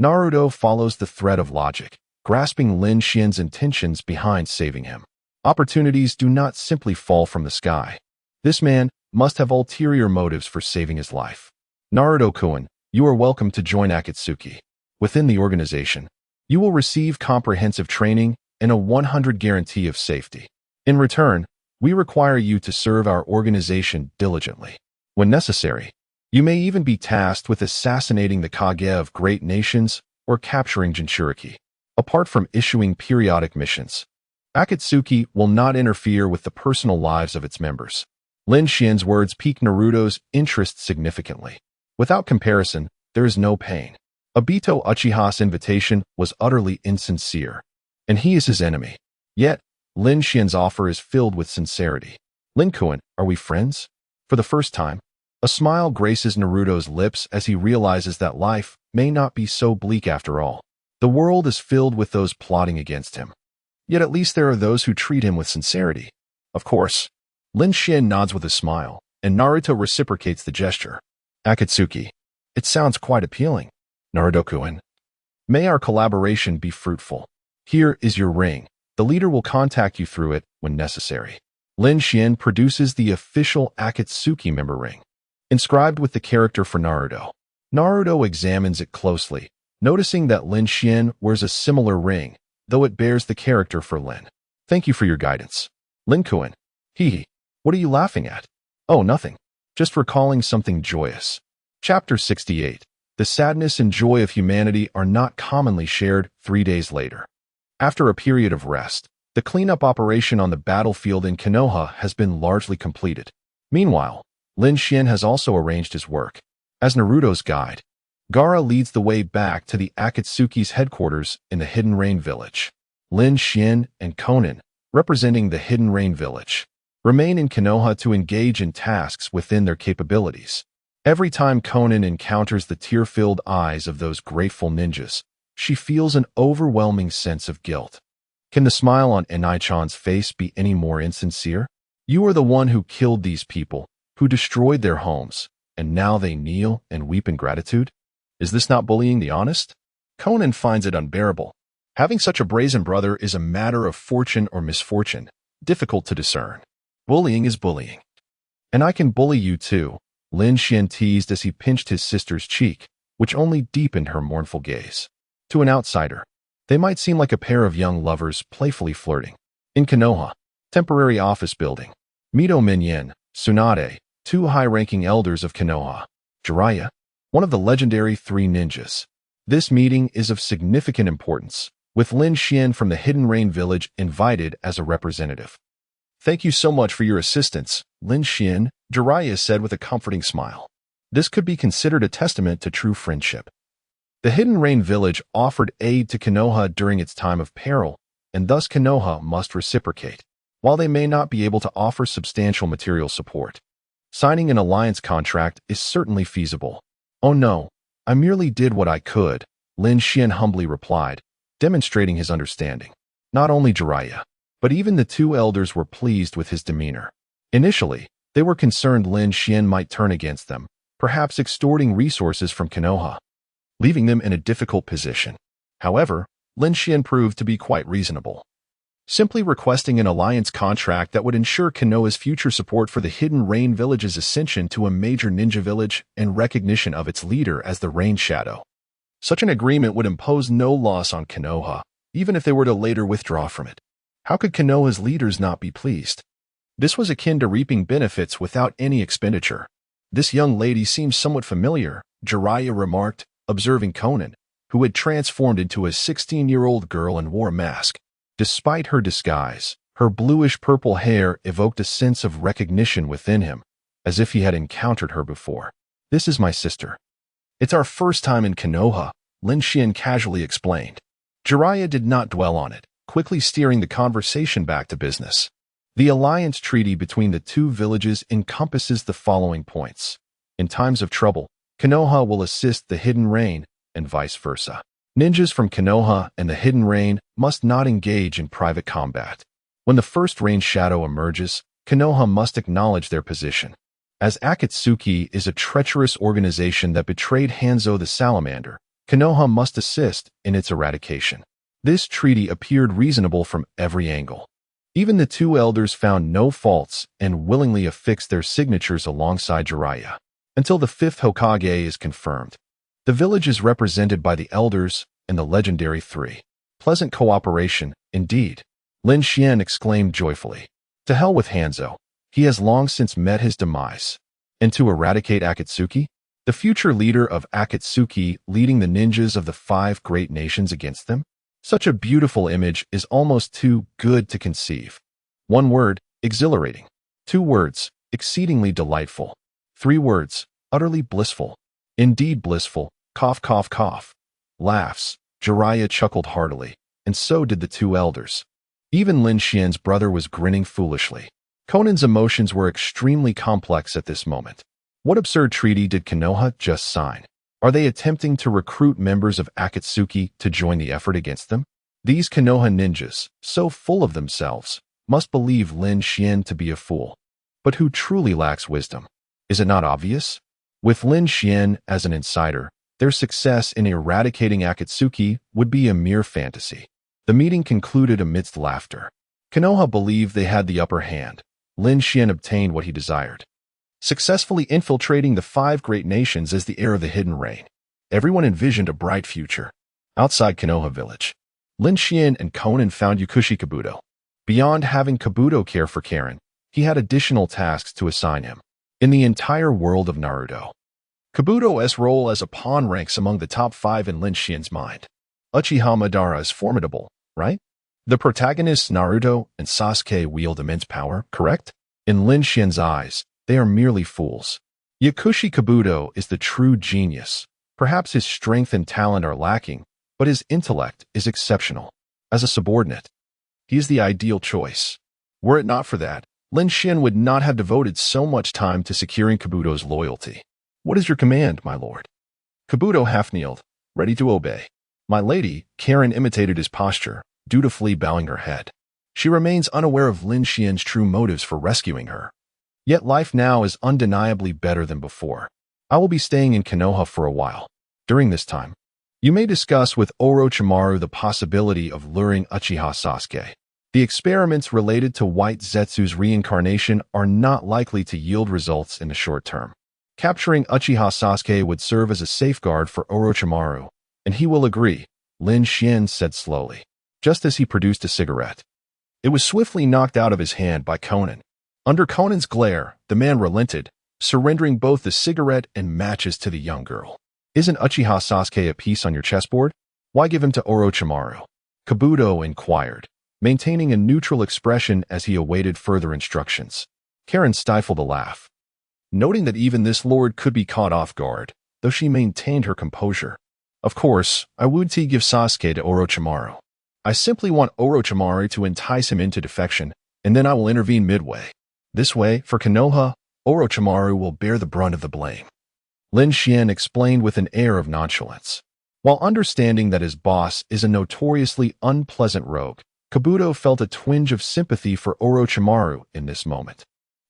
Naruto follows the thread of logic, grasping Lin Xuan's intentions behind saving him. Opportunities do not simply fall from the sky. This man must have ulterior motives for saving his life. Naruto-kun, you are welcome to join Akatsuki. Within the organization, you will receive comprehensive training and a 100% guarantee of safety. In return, we require you to serve our organization diligently. When necessary, you may even be tasked with assassinating the Kage of great nations or capturing Jinchuriki. Apart from issuing periodic missions, Akatsuki will not interfere with the personal lives of its members. Lin Xuan's words pique Naruto's interest significantly. Without comparison, there is no pain. Obito Uchiha's invitation was utterly insincere, and he is his enemy. Yet, Lin Xuan's offer is filled with sincerity. Lin Xuan, are we friends? For the first time, a smile graces Naruto's lips as he realizes that life may not be so bleak after all. The world is filled with those plotting against him. Yet at least there are those who treat him with sincerity. Of course. Lin Xuan nods with a smile, and Naruto reciprocates the gesture. Akatsuki, it sounds quite appealing. Naruto-kun, may our collaboration be fruitful. Here is your ring. The leader will contact you through it when necessary. Lin Xuan produces the official Akatsuki member ring, inscribed with the character for Naruto. Naruto examines it closely, noticing that Lin Xuan wears a similar ring, though it bears the character for Lin. Thank you for your guidance. Lin Xuan, hee, what are you laughing at? Oh, nothing. Just recalling something joyous. Chapter 68. The sadness and joy of humanity are not commonly shared 3 days later. After a period of rest, the cleanup operation on the battlefield in Konoha has been largely completed. Meanwhile, Lin Xuan has also arranged his work. As Naruto's guide, Gaara leads the way back to the Akatsuki's headquarters in the Hidden Rain Village. Lin Xuan and Konan, representing the Hidden Rain Village, remain in Konoha to engage in tasks within their capabilities. Every time Konan encounters the tear-filled eyes of those grateful ninjas, she feels an overwhelming sense of guilt. Can the smile on Enai-chan's face be any more insincere? You are the one who killed these people, who destroyed their homes, and now they kneel and weep in gratitude? Is this not bullying the honest? Konan finds it unbearable. Having such a brazen brother is a matter of fortune or misfortune, difficult to discern. Bullying is bullying. And I can bully you too, Lin Xuan teased as he pinched his sister's cheek, which only deepened her mournful gaze. To an outsider, they might seem like a pair of young lovers playfully flirting. In Konoha, temporary office building, Mito Minyin, Tsunade, two high-ranking elders of Konoha, Jiraiya, one of the legendary 3 ninjas. This meeting is of significant importance, with Lin Xuan from the Hidden Rain Village invited as a representative. "Thank you so much for your assistance, Lin Xuan," Jiraiya said with a comforting smile. This could be considered a testament to true friendship. The Hidden Rain Village offered aid to Konoha during its time of peril, and thus Konoha must reciprocate. While they may not be able to offer substantial material support, signing an alliance contract is certainly feasible. "Oh no, I merely did what I could," Lin Xuan humbly replied, demonstrating his understanding. Not only Jiraiya, but even the two elders were pleased with his demeanor. Initially, they were concerned Lin Xuan might turn against them, perhaps extorting resources from Konoha, leaving them in a difficult position. However, Lin Xuan proved to be quite reasonable, simply requesting an alliance contract that would ensure Konoha's future support for the Hidden Rain Village's ascension to a major ninja village and recognition of its leader as the Rain Shadow. Such an agreement would impose no loss on Konoha, even if they were to later withdraw from it. How could Konoha's leaders not be pleased? This was akin to reaping benefits without any expenditure. "This young lady seems somewhat familiar," Jiraiya remarked, observing Conan, who had transformed into a 16-year-old girl and wore a mask. Despite her disguise, her bluish-purple hair evoked a sense of recognition within him, as if he had encountered her before. "This is my sister. It's our first time in Konoha," Lin Xuan casually explained. Jiraiya did not dwell on it, quickly steering the conversation back to business. The alliance treaty between the two villages encompasses the following points. In times of trouble, Konoha will assist the Hidden Rain, and vice versa. Ninjas from Konoha and the Hidden Rain must not engage in private combat. When the first Rain Shadow emerges, Konoha must acknowledge their position. As Akatsuki is a treacherous organization that betrayed Hanzo the Salamander, Konoha must assist in its eradication. This treaty appeared reasonable from every angle. Even the two elders found no faults and willingly affixed their signatures alongside Jiraiya. Until the fifth Hokage is confirmed, the village is represented by the elders and the legendary three. Pleasant cooperation, indeed, Lin Xuan exclaimed joyfully. To hell with Hanzo. He has long since met his demise. And to eradicate Akatsuki? The future leader of Akatsuki leading the ninjas of the 5 great nations against them? Such a beautiful image is almost too good to conceive. 1 word, exhilarating. 2 words, exceedingly delightful. 3 words, utterly blissful. Indeed blissful, cough cough cough. Laughs. Jiraiya chuckled heartily, and so did the 2 elders. Even Lin Xuan's brother was grinning foolishly. Conan's emotions were extremely complex at this moment. What absurd treaty did Konoha just sign? Are they attempting to recruit members of Akatsuki to join the effort against them? These Konoha ninjas, so full of themselves, must believe Lin Xuan to be a fool. But who truly lacks wisdom? Is it not obvious? With Lin Xuan as an insider, their success in eradicating Akatsuki would be a mere fantasy. The meeting concluded amidst laughter. Konoha believed they had the upper hand. Lin Xuan obtained what he desired, successfully infiltrating the 5 great nations as the heir of the Hidden Rain. Everyone envisioned a bright future. Outside Konoha village, Lin Xuan and Conan found Yakushi Kabuto. Beyond having Kabuto care for Karen, he had additional tasks to assign him. In the entire world of Naruto, Kabuto's role as a pawn ranks among the top 5 in Lin Xuan's mind. Uchiha Madara is formidable, right? The protagonists Naruto and Sasuke wield immense power, correct? In Lin Xuan's eyes, they are merely fools. Yakushi Kabuto is the true genius. Perhaps his strength and talent are lacking, but his intellect is exceptional. As a subordinate, he is the ideal choice. Were it not for that, Lin Xuan would not have devoted so much time to securing Kabuto's loyalty. What is your command, my lord? Kabuto half-kneeled, ready to obey. My lady, Karen imitated his posture, dutifully bowing her head. She remains unaware of Lin Xuan's true motives for rescuing her. Yet life now is undeniably better than before. I will be staying in Konoha for a while. During this time, you may discuss with Orochimaru the possibility of luring Uchiha Sasuke. The experiments related to White Zetsu's reincarnation are not likely to yield results in the short term. Capturing Uchiha Sasuke would serve as a safeguard for Orochimaru, and he will agree, Lin Xuan said slowly, just as he produced a cigarette. It was swiftly knocked out of his hand by Conan. Under Conan's glare, the man relented, surrendering both the cigarette and matches to the young girl. Isn't Uchiha Sasuke a piece on your chessboard? Why give him to Orochimaru? Kabuto inquired, maintaining a neutral expression as he awaited further instructions. Karen stifled a laugh, noting that even this lord could be caught off guard, though she maintained her composure. Of course, I would give Sasuke to Orochimaru. I simply want Orochimaru to entice him into defection, and then I will intervene midway. This way, for Konoha, Orochimaru will bear the brunt of the blame. Lin Xuan explained with an air of nonchalance. While understanding that his boss is a notoriously unpleasant rogue, Kabuto felt a twinge of sympathy for Orochimaru in this moment.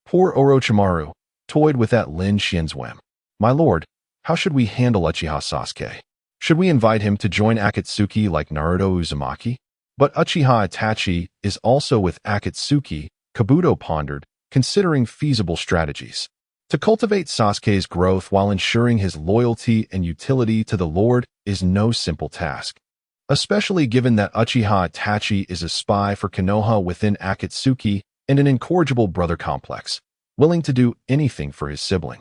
Poor Orochimaru toyed with that Lin Xuan's whim. My lord, how should we handle Uchiha Sasuke? Should we invite him to join Akatsuki like Naruto Uzumaki? But Uchiha Itachi is also with Akatsuki, Kabuto pondered, considering feasible strategies. To cultivate Sasuke's growth while ensuring his loyalty and utility to the Lord is no simple task, especially given that Uchiha Itachi is a spy for Konoha within Akatsuki and an incorrigible brother complex, willing to do anything for his sibling.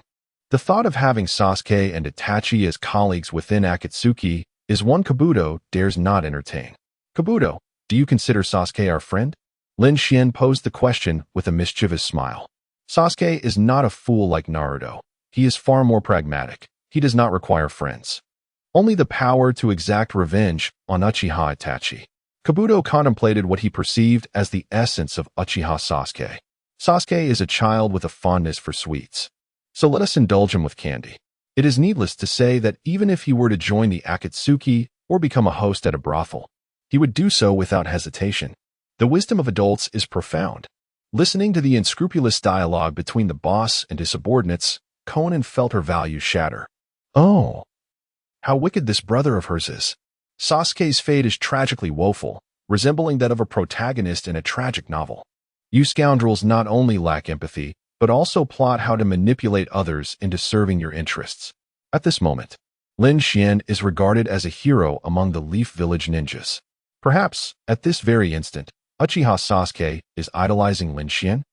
The thought of having Sasuke and Itachi as colleagues within Akatsuki is one Kabuto dares not entertain. Kabuto, do you consider Sasuke our friend? Lin Xuan posed the question with a mischievous smile. Sasuke is not a fool like Naruto. He is far more pragmatic. He does not require friends. Only the power to exact revenge on Uchiha Itachi. Kabuto contemplated what he perceived as the essence of Uchiha Sasuke. Sasuke is a child with a fondness for sweets. So let us indulge him with candy. It is needless to say that even if he were to join the Akatsuki or become a host at a brothel, he would do so without hesitation. The wisdom of adults is profound. Listening to the unscrupulous dialogue between the boss and his subordinates, Conan felt her values shatter. Oh, how wicked this brother of hers is. Sasuke's fate is tragically woeful, resembling that of a protagonist in a tragic novel. You scoundrels not only lack empathy, but also plot how to manipulate others into serving your interests. At this moment, Lin Xuan is regarded as a hero among the Leaf Village ninjas. Perhaps, at this very instant, Uchiha Sasuke is idolizing Lin Xuan?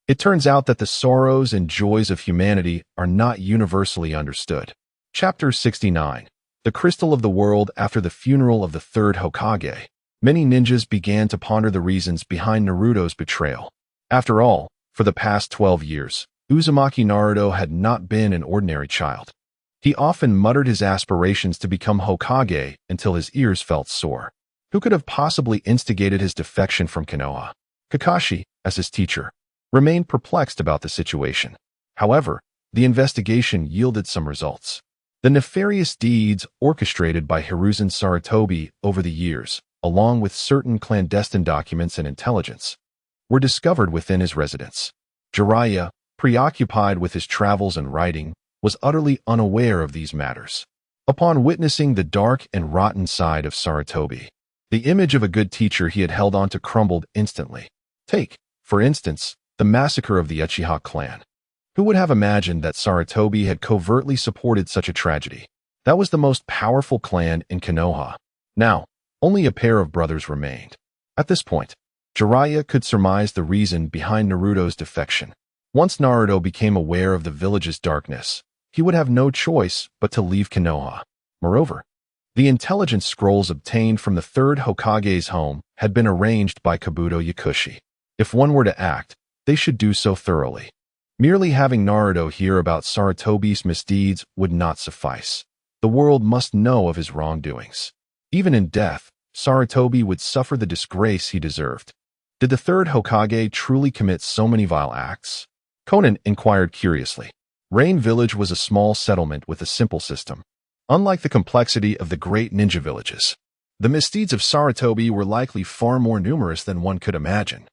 It turns out that the sorrows and joys of humanity are not universally understood. Chapter 69. The Crystal of the World. After the funeral of the third Hokage, many ninjas began to ponder the reasons behind Naruto's betrayal. After all, for the past 12 years, Uzumaki Naruto had not been an ordinary child. He often muttered his aspirations to become Hokage until his ears felt sore. Who could have possibly instigated his defection from Konoha? Kakashi, as his teacher, remained perplexed about the situation. However, the investigation yielded some results. The nefarious deeds orchestrated by Hiruzen Sarutobi over the years, along with certain clandestine documents and intelligence, were discovered within his residence. Jiraiya, preoccupied with his travels and writing, was utterly unaware of these matters. Upon witnessing the dark and rotten side of Sarutobi, the image of a good teacher he had held on to crumbled instantly. Take, for instance, the massacre of the Uchiha clan. Who would have imagined that Sarutobi had covertly supported such a tragedy? That was the most powerful clan in Konoha. Now, only a pair of brothers remained. At this point, Jiraiya could surmise the reason behind Naruto's defection. Once Naruto became aware of the village's darkness, he would have no choice but to leave Konoha. Moreover, the intelligence scrolls obtained from the third Hokage's home had been arranged by Kabuto Yakushi. If one were to act, they should do so thoroughly. Merely having Naruto hear about Sarutobi's misdeeds would not suffice. The world must know of his wrongdoings. Even in death, Sarutobi would suffer the disgrace he deserved. Did the third Hokage truly commit so many vile acts? Conan inquired curiously. Rain Village was a small settlement with a simple system. Unlike the complexity of the great ninja villages, the misdeeds of Sarutobi were likely far more numerous than one could imagine.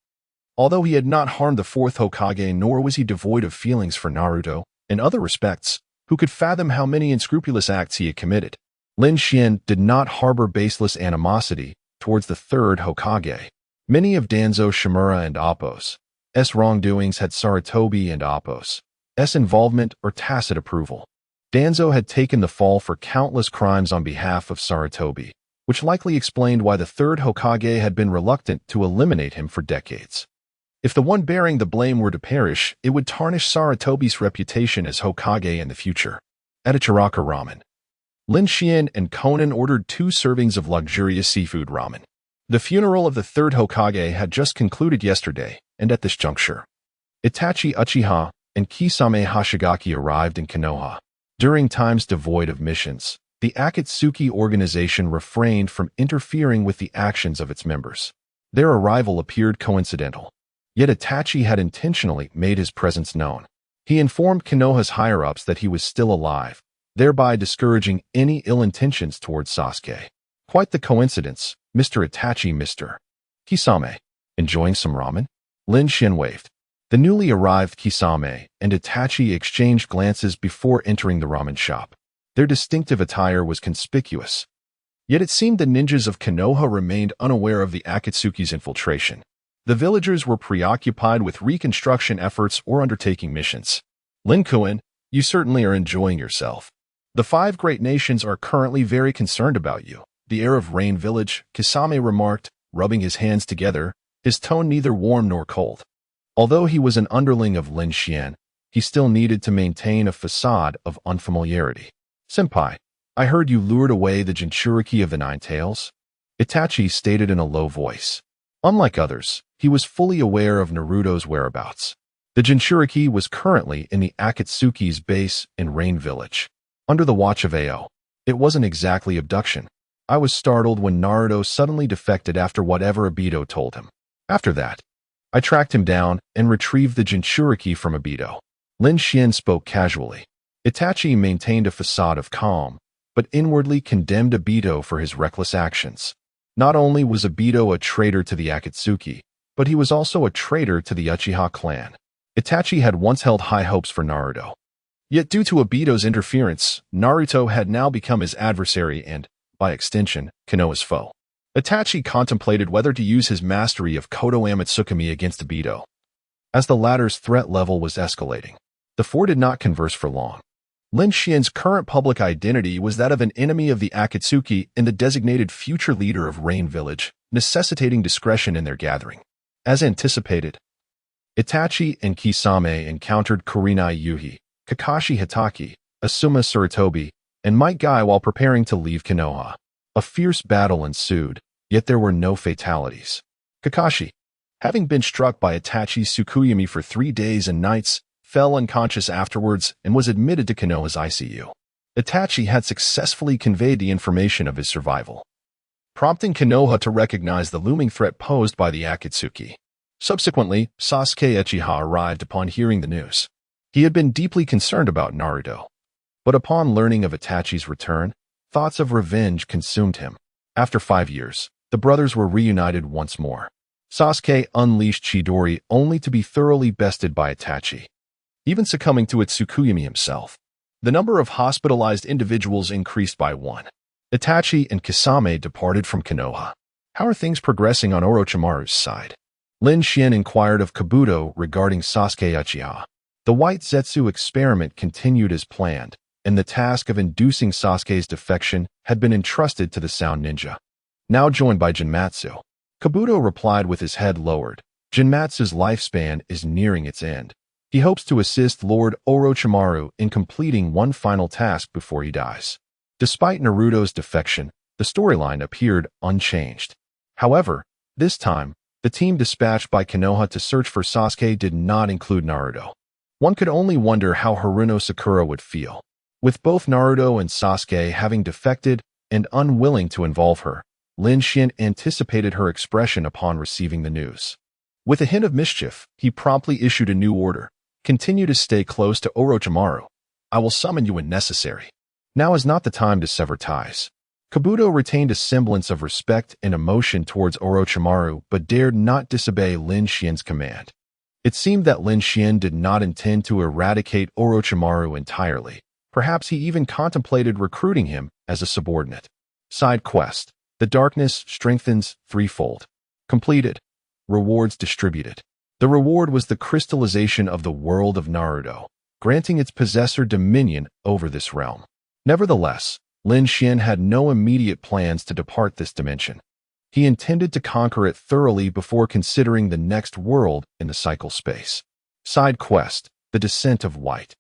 Although he had not harmed the fourth Hokage, nor was he devoid of feelings for Naruto, in other respects, who could fathom how many unscrupulous acts he had committed? Lin Xuan did not harbor baseless animosity towards the third Hokage. Many of Danzo Shimura and Appo's wrongdoings had Sarutobi and Appo's involvement or tacit approval. Danzo had taken the fall for countless crimes on behalf of Sarutobi, which likely explained why the third Hokage had been reluctant to eliminate him for decades. If the one bearing the blame were to perish, it would tarnish Sarutobi's reputation as Hokage in the future. At Ichiraka Ramen, Lin Xuan and Conan ordered 2 servings of luxurious seafood ramen. The funeral of the third Hokage had just concluded yesterday, and at this juncture, Itachi Uchiha and Kisame Hashigaki arrived in Konoha. During times devoid of missions, the Akatsuki organization refrained from interfering with the actions of its members. Their arrival appeared coincidental, yet Itachi had intentionally made his presence known. He informed Konoha's higher-ups that he was still alive, thereby discouraging any ill intentions towards Sasuke. Quite the coincidence, Mr. Itachi. Mr. Kisame, enjoying some ramen? Lin Xuan waved. The newly arrived Kisame and Itachi exchanged glances before entering the ramen shop. Their distinctive attire was conspicuous. Yet it seemed the ninjas of Konoha remained unaware of the Akatsuki's infiltration. The villagers were preoccupied with reconstruction efforts or undertaking missions. Lin Xuan, you certainly are enjoying yourself. The 5 great nations are currently very concerned about you. The heir of Rain Village, Kisame remarked, rubbing his hands together, his tone neither warm nor cold. Although he was an underling of Lin Xuan, he still needed to maintain a facade of unfamiliarity. Senpai, I heard you lured away the Jinchuriki of the Nine Tails? Itachi stated in a low voice. Unlike others, he was fully aware of Naruto's whereabouts. The Jinchuriki was currently in the Akatsuki's base in Rain Village, under the watch of Ao. It wasn't exactly abduction. I was startled when Naruto suddenly defected after whatever Obito told him. After that, I tracked him down and retrieved the Jinchuriki from Obito. Lin Xuan spoke casually. Itachi maintained a facade of calm, but inwardly condemned Obito for his reckless actions. Not only was Obito a traitor to the Akatsuki, but he was also a traitor to the Uchiha clan. Itachi had once held high hopes for Naruto. Yet due to Obito's interference, Naruto had now become his adversary and, by extension, Konoha's foe. Itachi contemplated whether to use his mastery of Kodo Amatsukami against Obito. As the latter's threat level was escalating, the four did not converse for long. Lin Xuan's current public identity was that of an enemy of the Akatsuki and the designated future leader of Rain Village, necessitating discretion in their gathering. As anticipated, Itachi and Kisame encountered Kurenai Yuhi, Kakashi Hitaki, Asuma Suritobi, and Might Guy while preparing to leave Konoha. A fierce battle ensued, yet there were no fatalities. Kakashi, having been struck by Itachi's Tsukuyomi for 3 days and nights, fell unconscious afterwards and was admitted to Konoha's ICU. Itachi had successfully conveyed the information of his survival, prompting Konoha to recognize the looming threat posed by the Akatsuki. Subsequently, Sasuke Uchiha arrived upon hearing the news. He had been deeply concerned about Naruto, but upon learning of Itachi's return, thoughts of revenge consumed him. After 5 years, the brothers were reunited once more. Sasuke unleashed Chidori only to be thoroughly bested by Itachi, even succumbing to its Tsukuyomi himself. The number of hospitalized individuals increased by 1. Itachi and Kisame departed from Konoha. How are things progressing on Orochimaru's side? Lin Xuan inquired of Kabuto regarding Sasuke Uchiha. The White Zetsu experiment continued as planned, and the task of inducing Sasuke's defection had been entrusted to the Sound Ninja, now joined by Jinmatsu. Kabuto replied with his head lowered. Jinmatsu's lifespan is nearing its end. He hopes to assist Lord Orochimaru in completing one final task before he dies. Despite Naruto's defection, the storyline appeared unchanged. However, this time, the team dispatched by Konoha to search for Sasuke did not include Naruto. One could only wonder how Haruno Sakura would feel. With both Naruto and Sasuke having defected and unwilling to involve her, Lin Xuan anticipated her expression upon receiving the news. With a hint of mischief, he promptly issued a new order. Continue to stay close to Orochimaru. I will summon you when necessary. Now is not the time to sever ties. Kabuto retained a semblance of respect and emotion towards Orochimaru but dared not disobey Lin Xuan's command. It seemed that Lin Xuan did not intend to eradicate Orochimaru entirely. Perhaps he even contemplated recruiting him as a subordinate. Side quest. The darkness strengthens threefold. Completed. Rewards distributed. The reward was the crystallization of the world of Naruto, granting its possessor dominion over this realm. Nevertheless, Lin Xuan had no immediate plans to depart this dimension. He intended to conquer it thoroughly before considering the next world in the cycle space. Side quest. The Descent of White.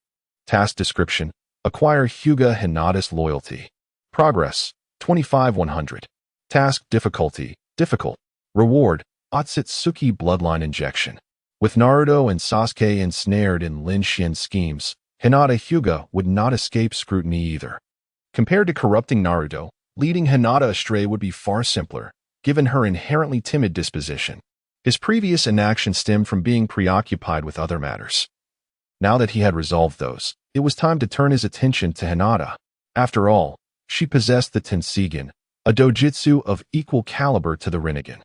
Task description. Acquire Hyuga Hinata's loyalty. Progress. 25-100. Task difficulty. Difficult. Reward, Otsutsuki bloodline injection. With Naruto and Sasuke ensnared in Lin Xuan's schemes, Hinata Hyuga would not escape scrutiny either. Compared to corrupting Naruto, leading Hinata astray would be far simpler, given her inherently timid disposition. His previous inaction stemmed from being preoccupied with other matters. Now that he had resolved those, it was time to turn his attention to Hinata. After all, she possessed the Tenseigin, a dojutsu of equal caliber to the Rinnegan.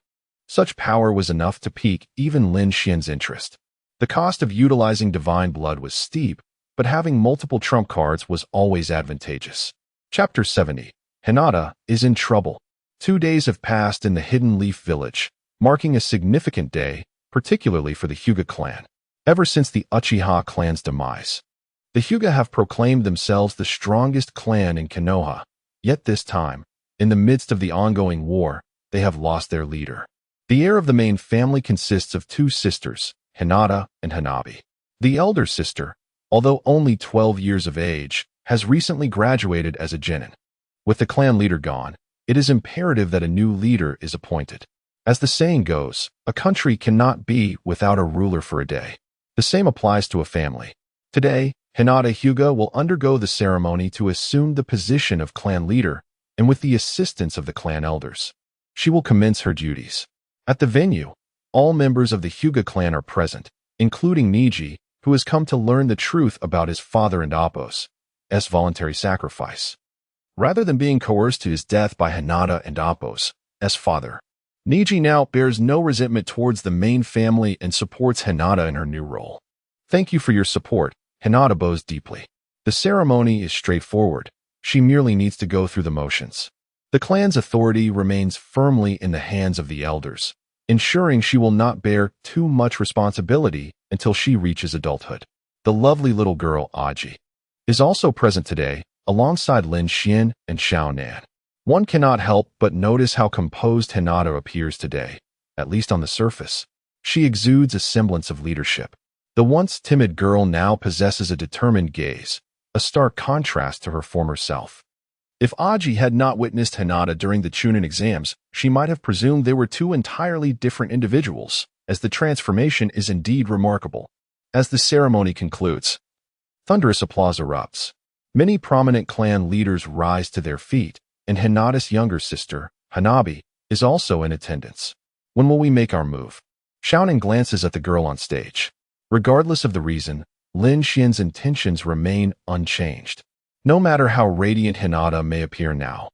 Such power was enough to pique even Lin Xuan's interest. The cost of utilizing divine blood was steep, but having multiple trump cards was always advantageous. Chapter 70. Hinata is in trouble. 2 days have passed in the Hidden Leaf Village, marking a significant day, particularly for the Hyuga clan. Ever since the Uchiha clan's demise, the Hyuga have proclaimed themselves the strongest clan in Konoha. Yet this time, in the midst of the ongoing war, they have lost their leader. The heir of the main family consists of 2 sisters, Hinata and Hanabi. The elder sister, although only 12 years of age, has recently graduated as a genin. With the clan leader gone, it is imperative that a new leader is appointed. As the saying goes, a country cannot be without a ruler for a day. The same applies to a family. Today, Hinata Hyuga will undergo the ceremony to assume the position of clan leader, and with the assistance of the clan elders, she will commence her duties. At the venue, all members of the Hyuga clan are present, including Niji, who has come to learn the truth about his father and Appo's voluntary sacrifice. Rather than being coerced to his death by Hinata and Appo's father, Niji now bears no resentment towards the main family and supports Hinata in her new role. Thank you for your support, Hinata bows deeply. The ceremony is straightforward. She merely needs to go through the motions. The clan's authority remains firmly in the hands of the elders, ensuring she will not bear too much responsibility until she reaches adulthood. The lovely little girl, Aji, is also present today, alongside Lin Xuan and Xiao Nan. One cannot help but notice how composed Hinata appears today, at least on the surface. She exudes a semblance of leadership. The once timid girl now possesses a determined gaze, a stark contrast to her former self. If Aji had not witnessed Hinata during the Chunin exams, she might have presumed they were 2 entirely different individuals, as the transformation is indeed remarkable. As the ceremony concludes, thunderous applause erupts. Many prominent clan leaders rise to their feet, and Hinata's younger sister, Hanabi, is also in attendance. When will we make our move? Xiaonan glances at the girl on stage. Regardless of the reason, Lin Xuan's intentions remain unchanged. No matter how radiant Hinata may appear now,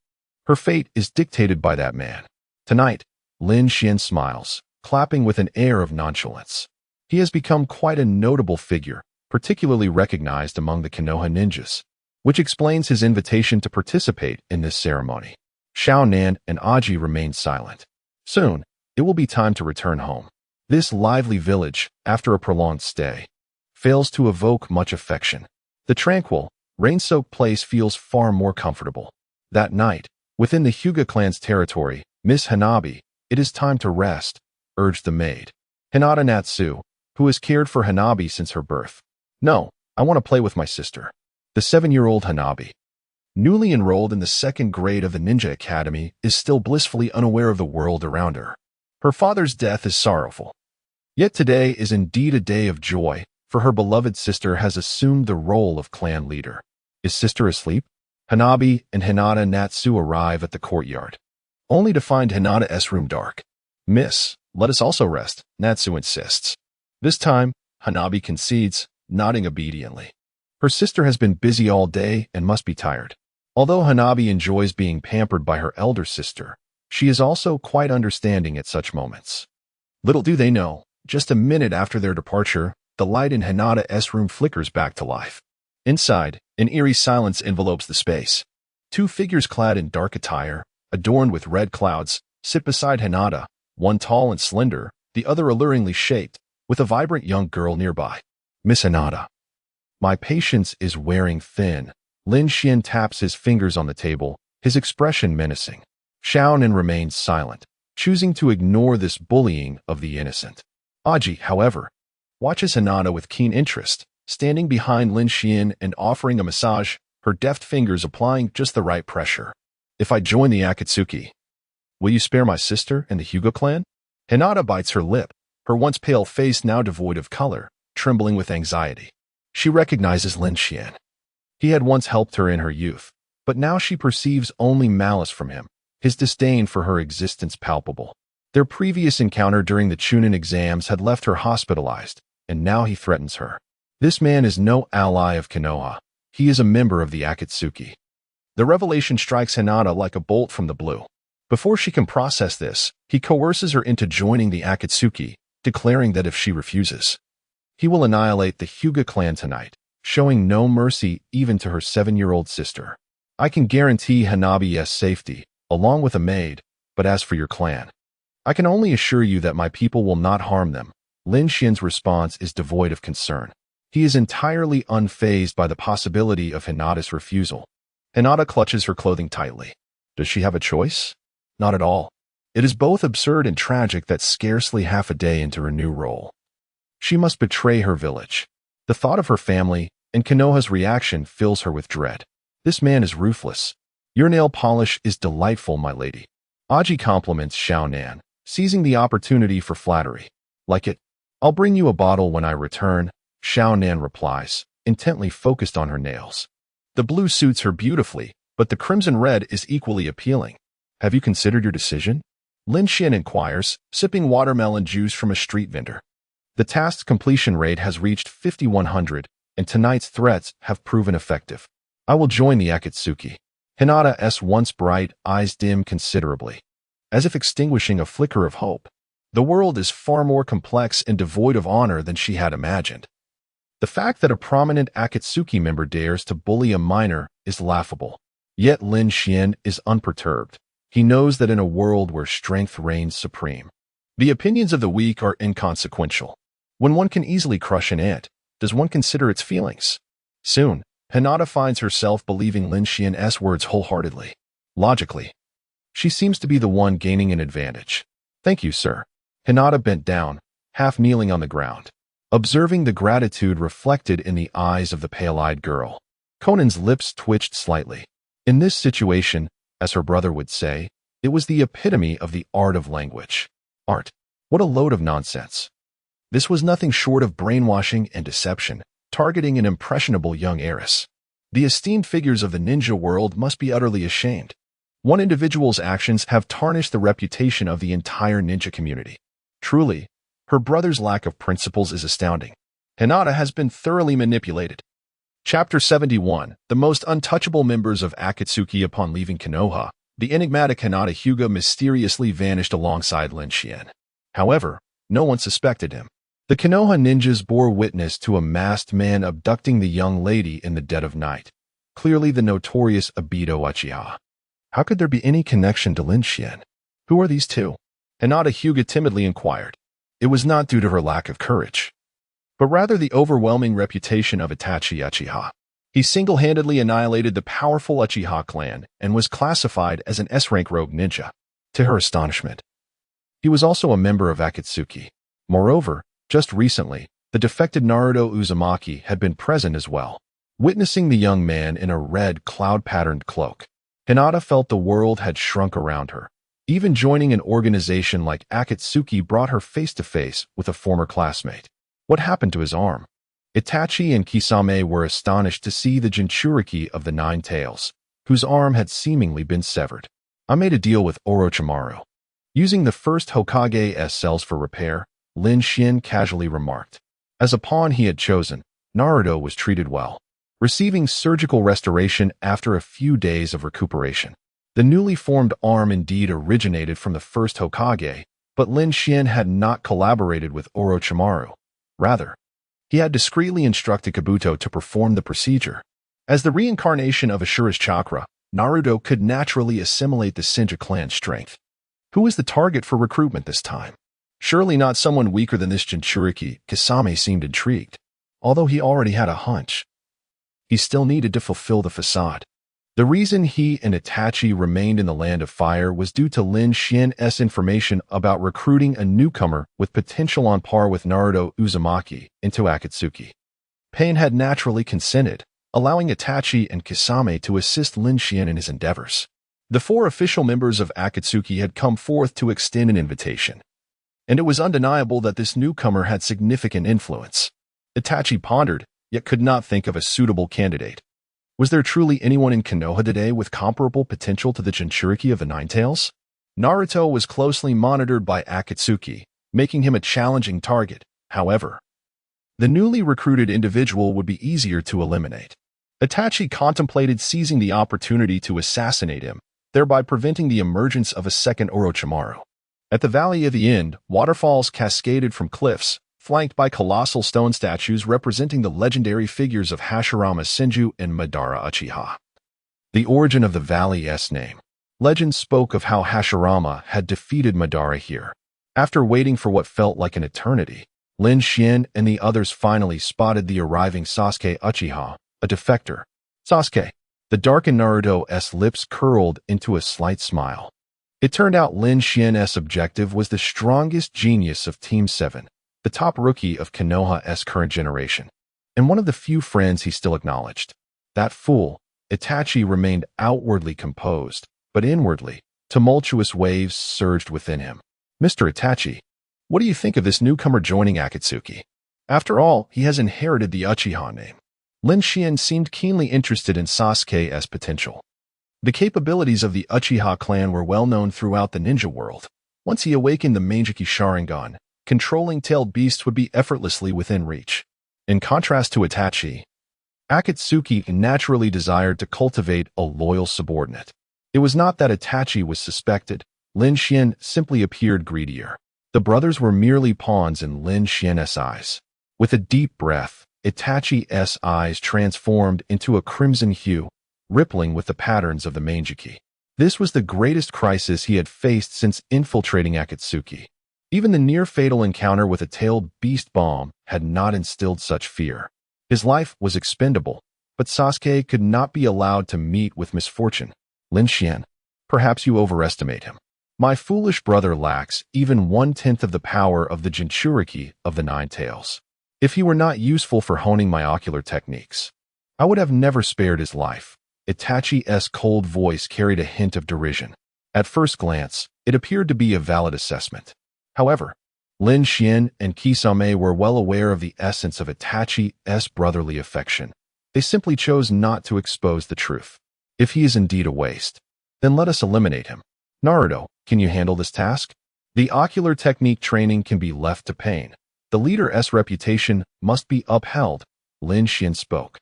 her fate is dictated by that man. Tonight, Lin Xuan smiles, clapping with an air of nonchalance. He has become quite a notable figure, particularly recognized among the Konoha ninjas, which explains his invitation to participate in this ceremony. Xiao Nan and Aji remain silent. Soon, it will be time to return home. This lively village, after a prolonged stay, fails to evoke much affection. The tranquil, rain-soaked place feels far more comfortable. That night, within the Hyuga clan's territory, Miss Hanabi, it is time to rest, urged the maid. Hinata Natsu, who has cared for Hanabi since her birth. No, I want to play with my sister. The 7-year-old Hanabi, newly enrolled in the 2nd grade of the Ninja Academy, is still blissfully unaware of the world around her. Her father's death is sorrowful. Yet today is indeed a day of joy, for her beloved sister has assumed the role of clan leader. Is sister asleep? Hanabi and Hinata Natsu arrive at the courtyard, only to find Hinata's room dark. Miss, let us also rest, Natsu insists. This time, Hanabi concedes, nodding obediently. Her sister has been busy all day and must be tired. Although Hanabi enjoys being pampered by her elder sister, she is also quite understanding at such moments. Little do they know, just a minute after their departure, the light in Hinata's room flickers back to life. Inside, an eerie silence envelopes the space. 2 figures clad in dark attire, adorned with red clouds, sit beside Hinata, one tall and slender, the other alluringly shaped, with a vibrant young girl nearby. Miss Hinata. My patience is wearing thin. Lin Xuan taps his fingers on the table, his expression menacing. Xiaonan remains silent, choosing to ignore this bullying of the innocent. Aji, however, watches Hinata with keen interest, standing behind Lin Xuan and offering a massage, her deft fingers applying just the right pressure. If I join the Akatsuki, Will you spare my sister and the Hyuga clan? Hinata bites her lip, her once pale face now devoid of color, trembling with anxiety. She recognizes Lin Xuan. He had once helped her in her youth, but now she perceives only malice from him, his disdain for her existence palpable. Their previous encounter during the Chunin exams had left her hospitalized, and now he threatens her. This man is no ally of Konoha. He is a member of the Akatsuki. The revelation strikes Hinata like a bolt from the blue. Before she can process this, he coerces her into joining the Akatsuki, declaring that if she refuses, he will annihilate the Hyuga clan tonight, showing no mercy even to her 7-year-old sister. I can guarantee Hanabi's safety, along with a maid, but as for your clan, I can only assure you that my people will not harm them. Lin Xuan's response is devoid of concern. He is entirely unfazed by the possibility of Hinata's refusal. Hinata clutches her clothing tightly. Does she have a choice? Not at all. It is both absurd and tragic that scarcely half a day into her new role, she must betray her village. The thought of her family and Konoha's reaction fills her with dread. This man is ruthless. Your nail polish is delightful, my lady. Aji compliments Xiao Nan, seizing the opportunity for flattery. Like it? I'll bring you a bottle when I return, Xiao Nan replies, intently focused on her nails. The blue suits her beautifully, but the crimson red is equally appealing. Have you considered your decision? Lin Xuan inquires, sipping watermelon juice from a street vendor. The task's completion rate has reached 5,100, and tonight's threats have proven effective. I will join the Akatsuki. Hinata's once bright eyes dim considerably, as if extinguishing a flicker of hope. The world is far more complex and devoid of honor than she had imagined. The fact that a prominent Akatsuki member dares to bully a minor is laughable. Yet Lin Xuan is unperturbed. He knows that in a world where strength reigns supreme, the opinions of the weak are inconsequential. When one can easily crush an ant, does one consider its feelings? Soon, Hinata finds herself believing Lin Xuan's words wholeheartedly. Logically, she seems to be the one gaining an advantage. Thank you, sir. Hinata bent down, half kneeling on the ground, observing the gratitude reflected in the eyes of the pale-eyed girl. Conan's lips twitched slightly. In this situation, as her brother would say, it was the epitome of the art of language. Art. What a load of nonsense. This was nothing short of brainwashing and deception, targeting an impressionable young heiress. The esteemed figures of the ninja world must be utterly ashamed. One individual's actions have tarnished the reputation of the entire ninja community. Truly, her brother's lack of principles is astounding. Hinata has been thoroughly manipulated. Chapter 71. The most untouchable members of Akatsuki upon leaving Konoha. The enigmatic Hinata Hyuga mysteriously vanished alongside Lin Xuan. However, no one suspected him. The Konoha ninjas bore witness to a masked man abducting the young lady in the dead of night. Clearly the notorious Obito Uchiha. How could there be any connection to Lin Xuan? Who are these two? Hinata Hyuga timidly inquired. It was not due to her lack of courage, but rather the overwhelming reputation of Itachi Uchiha. He single-handedly annihilated the powerful Uchiha clan and was classified as an S-rank rogue ninja. To her astonishment, he was also a member of Akatsuki. Moreover, just recently, the defected Naruto Uzumaki had been present as well. Witnessing the young man in a red cloud-patterned cloak, Hinata felt the world had shrunk around her. Even joining an organization like Akatsuki brought her face-to-face with a former classmate. What happened to his arm? Itachi and Kisame were astonished to see the Jinchuriki of the Nine Tails, whose arm had seemingly been severed. I made a deal with Orochimaru. Using the first Hokage's cells for repair, Lin Xuan casually remarked. As a pawn he had chosen, Naruto was treated well, receiving surgical restoration after a few days of recuperation. The newly formed arm indeed originated from the first Hokage, but Lin Xuan had not collaborated with Orochimaru. Rather, he had discreetly instructed Kabuto to perform the procedure. As the reincarnation of Ashura's chakra, Naruto could naturally assimilate the Senju clan's strength. Who was the target for recruitment this time? Surely not someone weaker than this Jinchuriki. Kisame seemed intrigued. Although he already had a hunch, he still needed to fulfill the facade. The reason he and Itachi remained in the Land of Fire was due to Lin Xuan's information about recruiting a newcomer with potential on par with Naruto Uzumaki into Akatsuki. Pain had naturally consented, allowing Itachi and Kisame to assist Lin Xuan in his endeavors. The 4 official members of Akatsuki had come forth to extend an invitation, and it was undeniable that this newcomer had significant influence. Itachi pondered, yet could not think of a suitable candidate. Was there truly anyone in Konoha today with comparable potential to the Jinchuriki of the Nine Tails? Naruto was closely monitored by Akatsuki, making him a challenging target. However, the newly recruited individual would be easier to eliminate. Itachi contemplated seizing the opportunity to assassinate him, thereby preventing the emergence of a second Orochimaru. At the Valley of the End, waterfalls cascaded from cliffs, flanked by colossal stone statues representing the legendary figures of Hashirama Senju and Madara Uchiha. The origin of the valley's name. Legend spoke of how Hashirama had defeated Madara here. After waiting for what felt like an eternity, Lin Xuan and the others finally spotted the arriving Sasuke Uchiha, a defector. Sasuke. The darkened Naruto's lips curled into a slight smile. It turned out Lin Xuan's objective was the strongest genius of Team 7, the top rookie of Konoha's current generation, and one of the few friends he still acknowledged. That fool, Itachi remained outwardly composed, but inwardly, tumultuous waves surged within him. Mr. Itachi, what do you think of this newcomer joining Akatsuki? After all, he has inherited the Uchiha name. Lin Xuan seemed keenly interested in Sasuke's potential. The capabilities of the Uchiha clan were well known throughout the ninja world. Once he awakened the Manjiki Sharingan, controlling tailed beasts would be effortlessly within reach. In contrast to Itachi, Akatsuki naturally desired to cultivate a loyal subordinate. It was not that Itachi was suspected. Lin Xuan simply appeared greedier. The brothers were merely pawns in Lin Xuan's eyes. With a deep breath, Itachi's eyes transformed into a crimson hue, rippling with the patterns of the Manjiki. This was the greatest crisis he had faced since infiltrating Akatsuki. Even the near-fatal encounter with a tailed beast bomb had not instilled such fear. His life was expendable, but Sasuke could not be allowed to meet with misfortune. Lin Xuan, perhaps you overestimate him. My foolish brother lacks even 1/10 of the power of the Jinchuriki of the Nine Tails. If he were not useful for honing my ocular techniques, I would have never spared his life. Itachi's cold voice carried a hint of derision. At first glance, it appeared to be a valid assessment. However, Lin Xuan and Kisame were well aware of the essence of Itachi's brotherly affection. They simply chose not to expose the truth. If he is indeed a waste, then let us eliminate him. Naruto, can you handle this task? The ocular technique training can be left to Pain. The leader's reputation must be upheld, Lin Xuan spoke,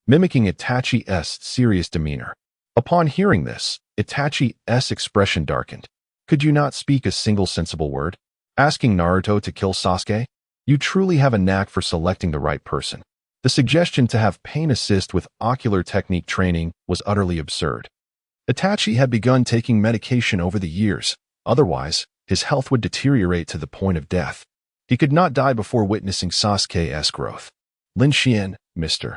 mimicking Itachi's serious demeanor. Upon hearing this, Itachi's expression darkened. Could you not speak a single sensible word? Asking Naruto to kill Sasuke? You truly have a knack for selecting the right person. The suggestion to have Pain assist with ocular technique training was utterly absurd. Itachi had begun taking medication over the years. Otherwise, his health would deteriorate to the point of death. He could not die before witnessing Sasuke's growth. Lin Xuan, Mr.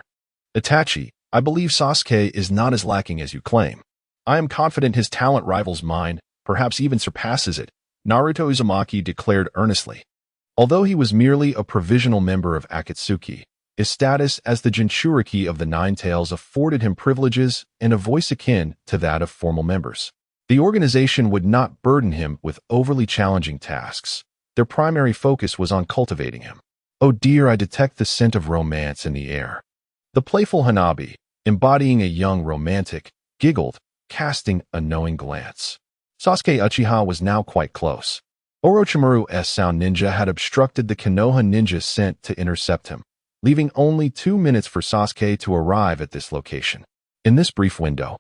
Itachi, I believe Sasuke is not as lacking as you claim. I am confident his talent rivals mine, perhaps even surpasses it, Naruto Uzumaki declared earnestly. Although he was merely a provisional member of Akatsuki, his status as the Jinchuriki of the Nine Tails afforded him privileges and a voice akin to that of formal members. The organization would not burden him with overly challenging tasks. Their primary focus was on cultivating him. Oh dear, I detect the scent of romance in the air. The playful Hanabi, embodying a young romantic, giggled, casting a knowing glance. Sasuke Uchiha was now quite close. Orochimaru's sound ninja had obstructed the Konoha ninja sent to intercept him, leaving only 2 minutes for Sasuke to arrive at this location. In this brief window,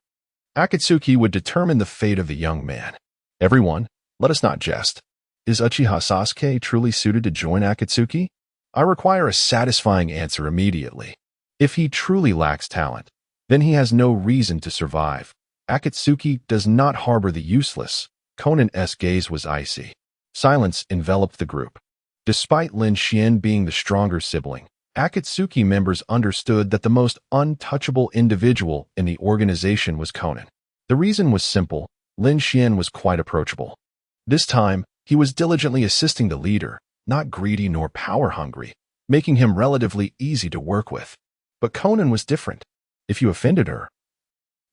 Akatsuki would determine the fate of the young man. Everyone, let us not jest. Is Uchiha Sasuke truly suited to join Akatsuki? I require a satisfying answer immediately. If he truly lacks talent, then he has no reason to survive. Akatsuki does not harbor the useless. Conan's gaze was icy. Silence enveloped the group. Despite Lin Xuan being the stronger sibling, Akatsuki members understood that the most untouchable individual in the organization was Conan. The reason was simple. Lin Xuan was quite approachable. This time, he was diligently assisting the leader, not greedy nor power-hungry, making him relatively easy to work with. But Conan was different. If you offended her,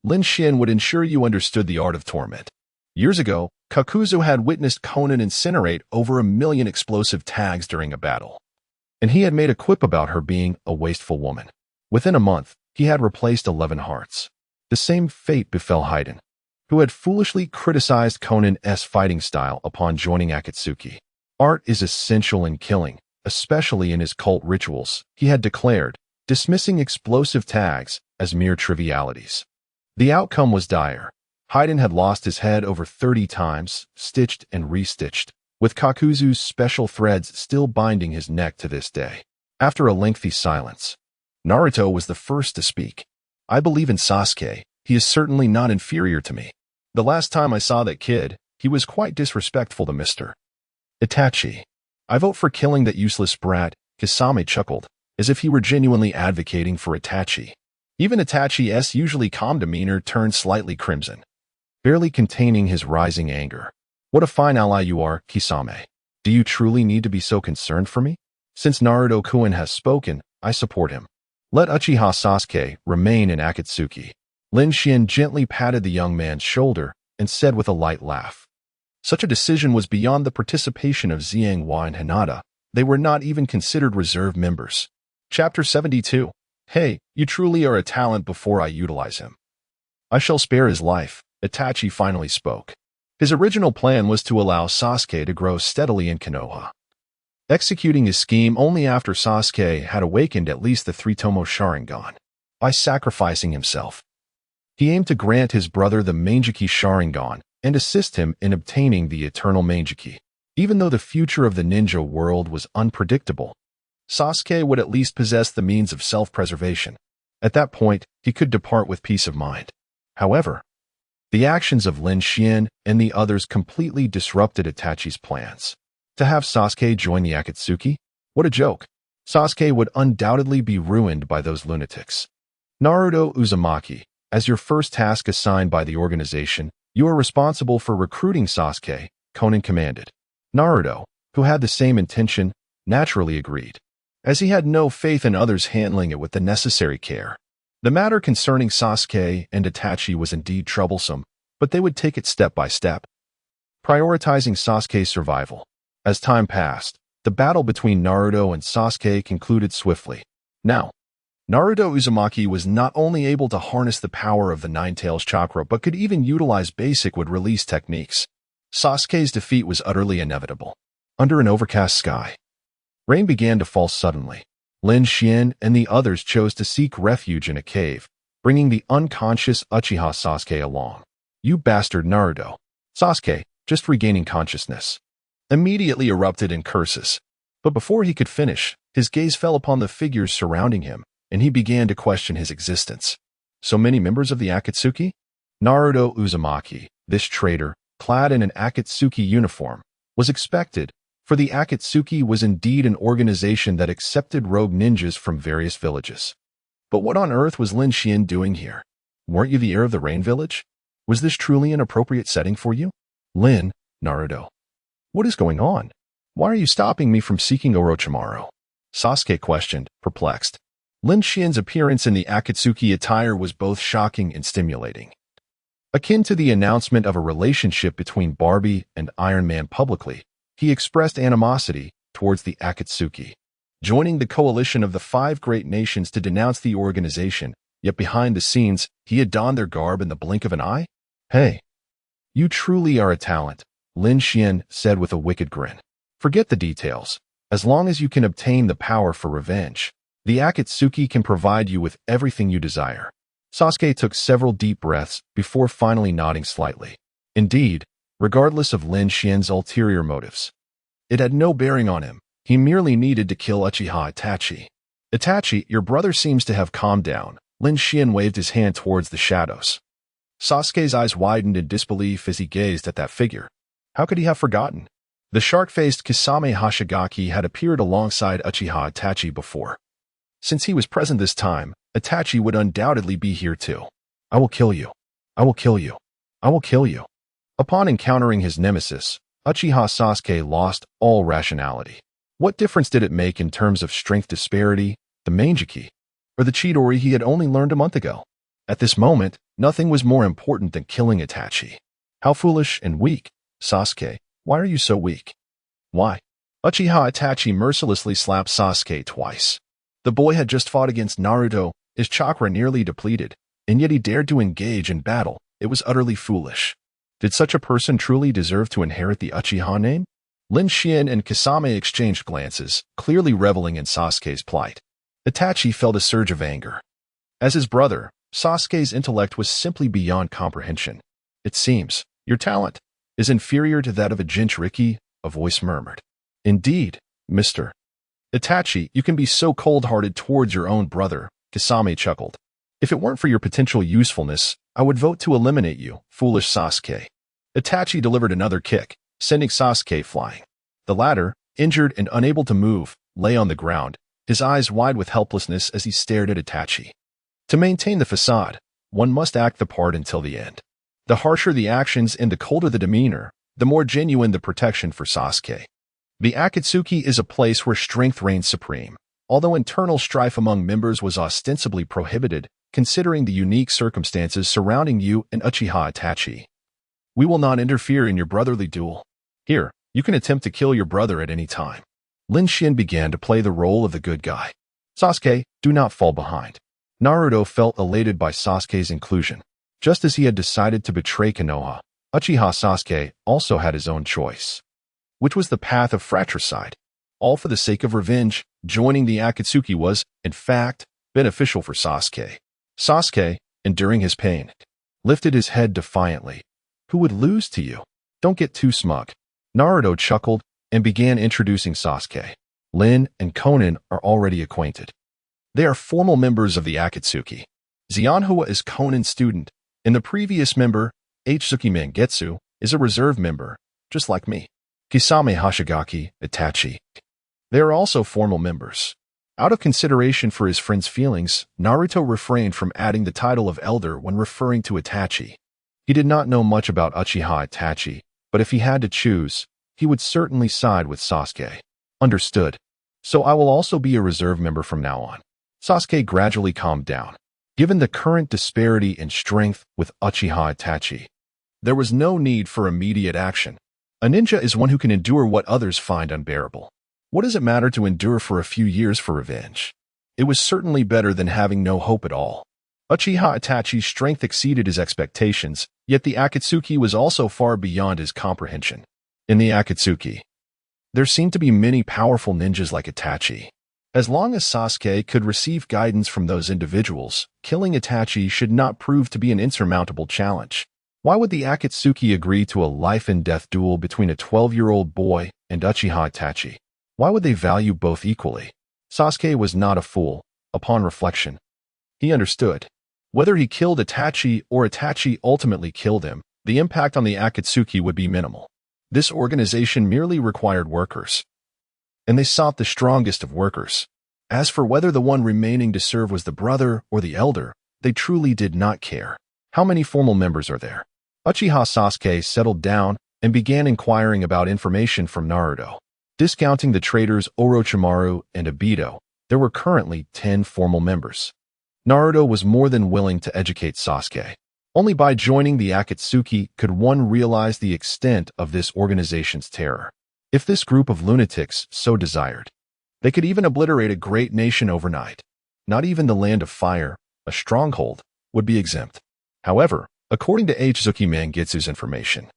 Lin Xuan would ensure you understood the art of torment. Years ago, Kakuzu had witnessed Conan incinerate over 1,000,000 explosive tags during a battle, and he had made a quip about her being a wasteful woman. Within a month, he had replaced 11 hearts. The same fate befell Haydn, who had foolishly criticized Conan's fighting style upon joining Akatsuki. Art is essential in killing, especially in his cult rituals, he had declared, dismissing explosive tags as mere trivialities. The outcome was dire. Haydn had lost his head over 30 times, stitched and restitched, with Kakuzu's special threads still binding his neck to this day. After a lengthy silence, Naruto was the first to speak. I believe in Sasuke. He is certainly not inferior to me. The last time I saw that kid, he was quite disrespectful to Mr. Itachi. I vote for killing that useless brat, Kisame chuckled, as if he were genuinely advocating for Itachi. Even Itachi's usually calm demeanor turned slightly crimson, barely containing his rising anger. What a fine ally you are, Kisame. Do you truly need to be so concerned for me? Since Naruto-kun has spoken, I support him. Let Uchiha Sasuke remain in Akatsuki. Lin Xuan gently patted the young man's shoulder and said with a light laugh. Such a decision was beyond the participation of Xianghua and Hinata. They were not even considered reserve members. Chapter 72. Hey, you truly are a talent before I utilize him. I shall spare his life, Itachi finally spoke. His original plan was to allow Sasuke to grow steadily in Konoha, executing his scheme only after Sasuke had awakened at least the three-tomo Sharingan. By sacrificing himself, he aimed to grant his brother the Mangekyou Sharingan and assist him in obtaining the eternal Mangekyou. Even though the future of the ninja world was unpredictable, Sasuke would at least possess the means of self-preservation. At that point, he could depart with peace of mind. However, the actions of Lin Xuan and the others completely disrupted Itachi's plans. To have Sasuke join the Akatsuki? What a joke. Sasuke would undoubtedly be ruined by those lunatics. Naruto Uzumaki, as your first task assigned by the organization, you are responsible for recruiting Sasuke, Conan commanded. Naruto, who had the same intention, naturally agreed, as he had no faith in others handling it with the necessary care. The matter concerning Sasuke and Itachi was indeed troublesome, but they would take it step by step, prioritizing Sasuke's survival. As time passed, the battle between Naruto and Sasuke concluded swiftly. Now, Naruto Uzumaki was not only able to harness the power of the Nine-Tails chakra but could even utilize basic would-release techniques. Sasuke's defeat was utterly inevitable. Under an overcast sky, rain began to fall suddenly. Lin Xuan and the others chose to seek refuge in a cave, bringing the unconscious Uchiha Sasuke along. You bastard Naruto. Sasuke, just regaining consciousness, immediately erupted in curses. But before he could finish, his gaze fell upon the figures surrounding him, and he began to question his existence. So many members of the Akatsuki? Naruto Uzumaki, this traitor, clad in an Akatsuki uniform, was expected, for the Akatsuki was indeed an organization that accepted rogue ninjas from various villages. But what on earth was Lin Xuan doing here? Weren't you the heir of the Rain Village? Was this truly an appropriate setting for you? Lin, Naruto. What is going on? Why are you stopping me from seeking Orochimaru? Sasuke questioned, perplexed. Lin Xuan's appearance in the Akatsuki attire was both shocking and stimulating. Akin to the announcement of a relationship between Barbie and Iron Man publicly, he expressed animosity towards the Akatsuki, joining the coalition of the 5 great nations to denounce the organization, yet behind the scenes, he had donned their garb in the blink of an eye? Hey, you truly are a talent, Lin Xuan said with a wicked grin. Forget the details. As long as you can obtain the power for revenge, the Akatsuki can provide you with everything you desire. Sasuke took several deep breaths before finally nodding slightly. Indeed, regardless of Lin Xuan's ulterior motives, it had no bearing on him. He merely needed to kill Uchiha Itachi. Itachi, your brother seems to have calmed down. Lin Xuan waved his hand towards the shadows. Sasuke's eyes widened in disbelief as he gazed at that figure. How could he have forgotten? The shark-faced Kisame Hashigaki had appeared alongside Uchiha Itachi before. Since he was present this time, Itachi would undoubtedly be here too. I will kill you. I will kill you. I will kill you. Upon encountering his nemesis, Uchiha Sasuke lost all rationality. What difference did it make in terms of strength disparity, the Mangekyou, or the Chidori he had only learned a month ago? At this moment, nothing was more important than killing Itachi. How foolish and weak. Sasuke, why are you so weak? Why? Uchiha Itachi mercilessly slapped Sasuke twice. The boy had just fought against Naruto, his chakra nearly depleted, and yet he dared to engage in battle. It was utterly foolish. Did such a person truly deserve to inherit the Uchiha name? Lin Xuan and Kisame exchanged glances, clearly reveling in Sasuke's plight. Itachi felt a surge of anger. As his brother, Sasuke's intellect was simply beyond comprehension. It seems, your talent is inferior to that of a Jinchuriki, a voice murmured. Indeed, Mr. Itachi, you can be so cold-hearted towards your own brother, Kisame chuckled. If it weren't for your potential usefulness, I would vote to eliminate you, foolish Sasuke. Itachi delivered another kick, sending Sasuke flying. The latter, injured and unable to move, lay on the ground, his eyes wide with helplessness as he stared at Itachi. To maintain the facade, one must act the part until the end. The harsher the actions and the colder the demeanor, the more genuine the protection for Sasuke. The Akatsuki is a place where strength reigns supreme, although internal strife among members was ostensibly prohibited, considering the unique circumstances surrounding you and Uchiha Itachi. We will not interfere in your brotherly duel. Here, you can attempt to kill your brother at any time. Lin Xuan began to play the role of the good guy. Sasuke, do not fall behind. Naruto felt elated by Sasuke's inclusion. Just as he had decided to betray Konoha, Uchiha Sasuke also had his own choice, which was the path of fratricide. All for the sake of revenge, joining the Akatsuki was, in fact, beneficial for Sasuke. Sasuke, enduring his pain, lifted his head defiantly. Who would lose to you? Don't get too smug. Naruto chuckled and began introducing Sasuke. Lin and Konan are already acquainted. They are formal members of the Akatsuki. Xianhua is Konan's student, and the previous member, Hsuki Mangetsu, is a reserve member, just like me. Kisame Hashigaki, Itachi. They are also formal members. Out of consideration for his friend's feelings, Naruto refrained from adding the title of elder when referring to Itachi. He did not know much about Uchiha Itachi, but if he had to choose, he would certainly side with Sasuke. Understood. So I will also be a reserve member from now on. Sasuke gradually calmed down. Given the current disparity in strength with Uchiha Itachi, there was no need for immediate action. A ninja is one who can endure what others find unbearable. What does it matter to endure for a few years for revenge? It was certainly better than having no hope at all. Uchiha Itachi's strength exceeded his expectations, yet the Akatsuki was also far beyond his comprehension. In the Akatsuki, there seemed to be many powerful ninjas like Itachi. As long as Sasuke could receive guidance from those individuals, killing Itachi should not prove to be an insurmountable challenge. Why would the Akatsuki agree to a life-and-death duel between a 12-year-old boy and Uchiha Itachi? Why would they value both equally? Sasuke was not a fool. Upon reflection, he understood. Whether he killed Itachi or Itachi ultimately killed him, the impact on the Akatsuki would be minimal. This organization merely required workers, and they sought the strongest of workers. As for whether the one remaining to serve was the brother or the elder, they truly did not care. How many formal members are there? Uchiha Sasuke settled down and began inquiring about information from Naruto. Discounting the traitors Orochimaru and Obito, there were currently 10 formal members. Naruto was more than willing to educate Sasuke. Only by joining the Akatsuki could one realize the extent of this organization's terror. If this group of lunatics so desired, they could even obliterate a great nation overnight. Not even the land of fire, a stronghold, would be exempt. However, according to Hsuki Mangetsu's information,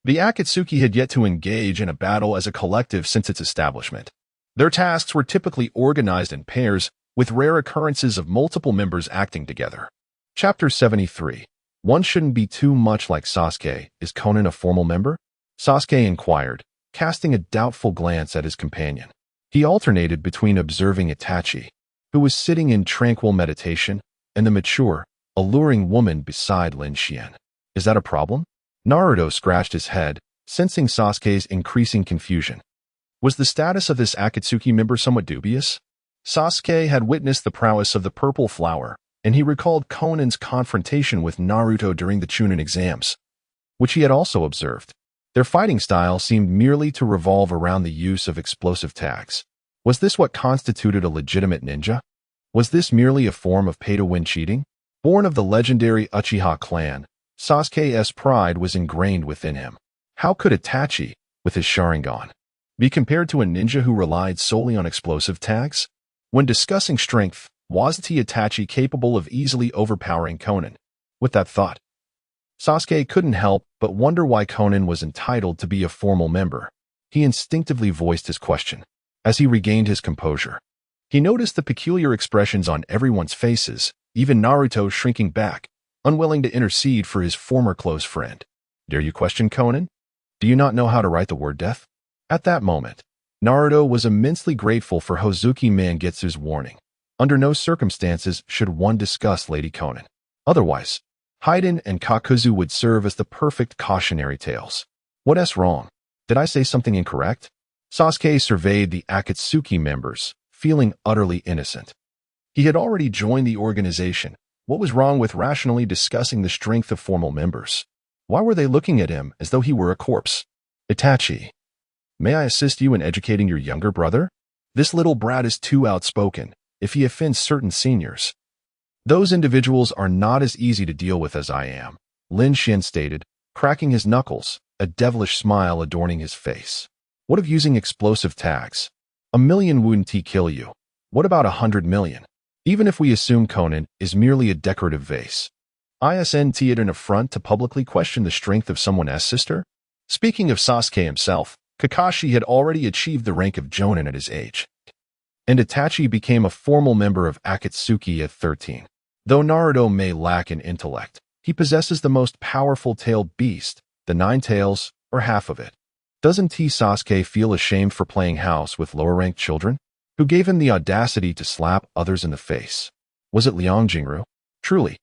the Akatsuki had yet to engage in a battle as a collective since its establishment. Their tasks were typically organized in pairs, with rare occurrences of multiple members acting together. Chapter 73. One shouldn't be too much like Sasuke. Is Konan a formal member? Sasuke inquired, casting a doubtful glance at his companion. He alternated between observing Itachi, who was sitting in tranquil meditation, and the mature, alluring woman beside Lin Xuan. Is that a problem? Naruto scratched his head, sensing Sasuke's increasing confusion. Was the status of this Akatsuki member somewhat dubious? Sasuke had witnessed the prowess of the purple flower, and he recalled Konan's confrontation with Naruto during the Chunin exams, which he had also observed. Their fighting style seemed merely to revolve around the use of explosive tags. Was this what constituted a legitimate ninja? Was this merely a form of pay-to-win cheating? Born of the legendary Uchiha clan, Sasuke's pride was ingrained within him. How could Itachi, with his Sharingan, be compared to a ninja who relied solely on explosive tags? When discussing strength, wasn't Itachi capable of easily overpowering Conan? With that thought, Sasuke couldn't help but wonder why Conan was entitled to be a formal member. He instinctively voiced his question. As he regained his composure, he noticed the peculiar expressions on everyone's faces, even Naruto shrinking back, unwilling to intercede for his former close friend. Dare you question Conan? Do you not know how to write the word death? At that moment, Naruto was immensely grateful for Hozuki Mangetsu's warning. Under no circumstances should one discuss Lady Conan. Otherwise, Haiden and Kakuzu would serve as the perfect cautionary tales. What's wrong? Did I say something incorrect? Sasuke surveyed the Akatsuki members, feeling utterly innocent. He had already joined the organization. What was wrong with rationally discussing the strength of formal members? Why were they looking at him as though he were a corpse? Itachi, may I assist you in educating your younger brother? This little brat is too outspoken. If he offends certain seniors, those individuals are not as easy to deal with as I am, Lin Xuan stated, cracking his knuckles, a devilish smile adorning his face. What of using explosive tags? 1,000,000 wouldn't kill you. What about 100,000,000? Even if we assume Conan is merely a decorative vase, isn't it an affront to publicly question the strength of someone's sister? Speaking of Sasuke himself, Kakashi had already achieved the rank of Jonin at his age, and Itachi became a formal member of Akatsuki at 13. Though Naruto may lack in intellect, he possesses the most powerful tailed beast, the 9 tails, or half of it. Doesn't Sasuke feel ashamed for playing house with lower-ranked children? Who gave him the audacity to slap others in the face? Was it Liang Jingru? Truly,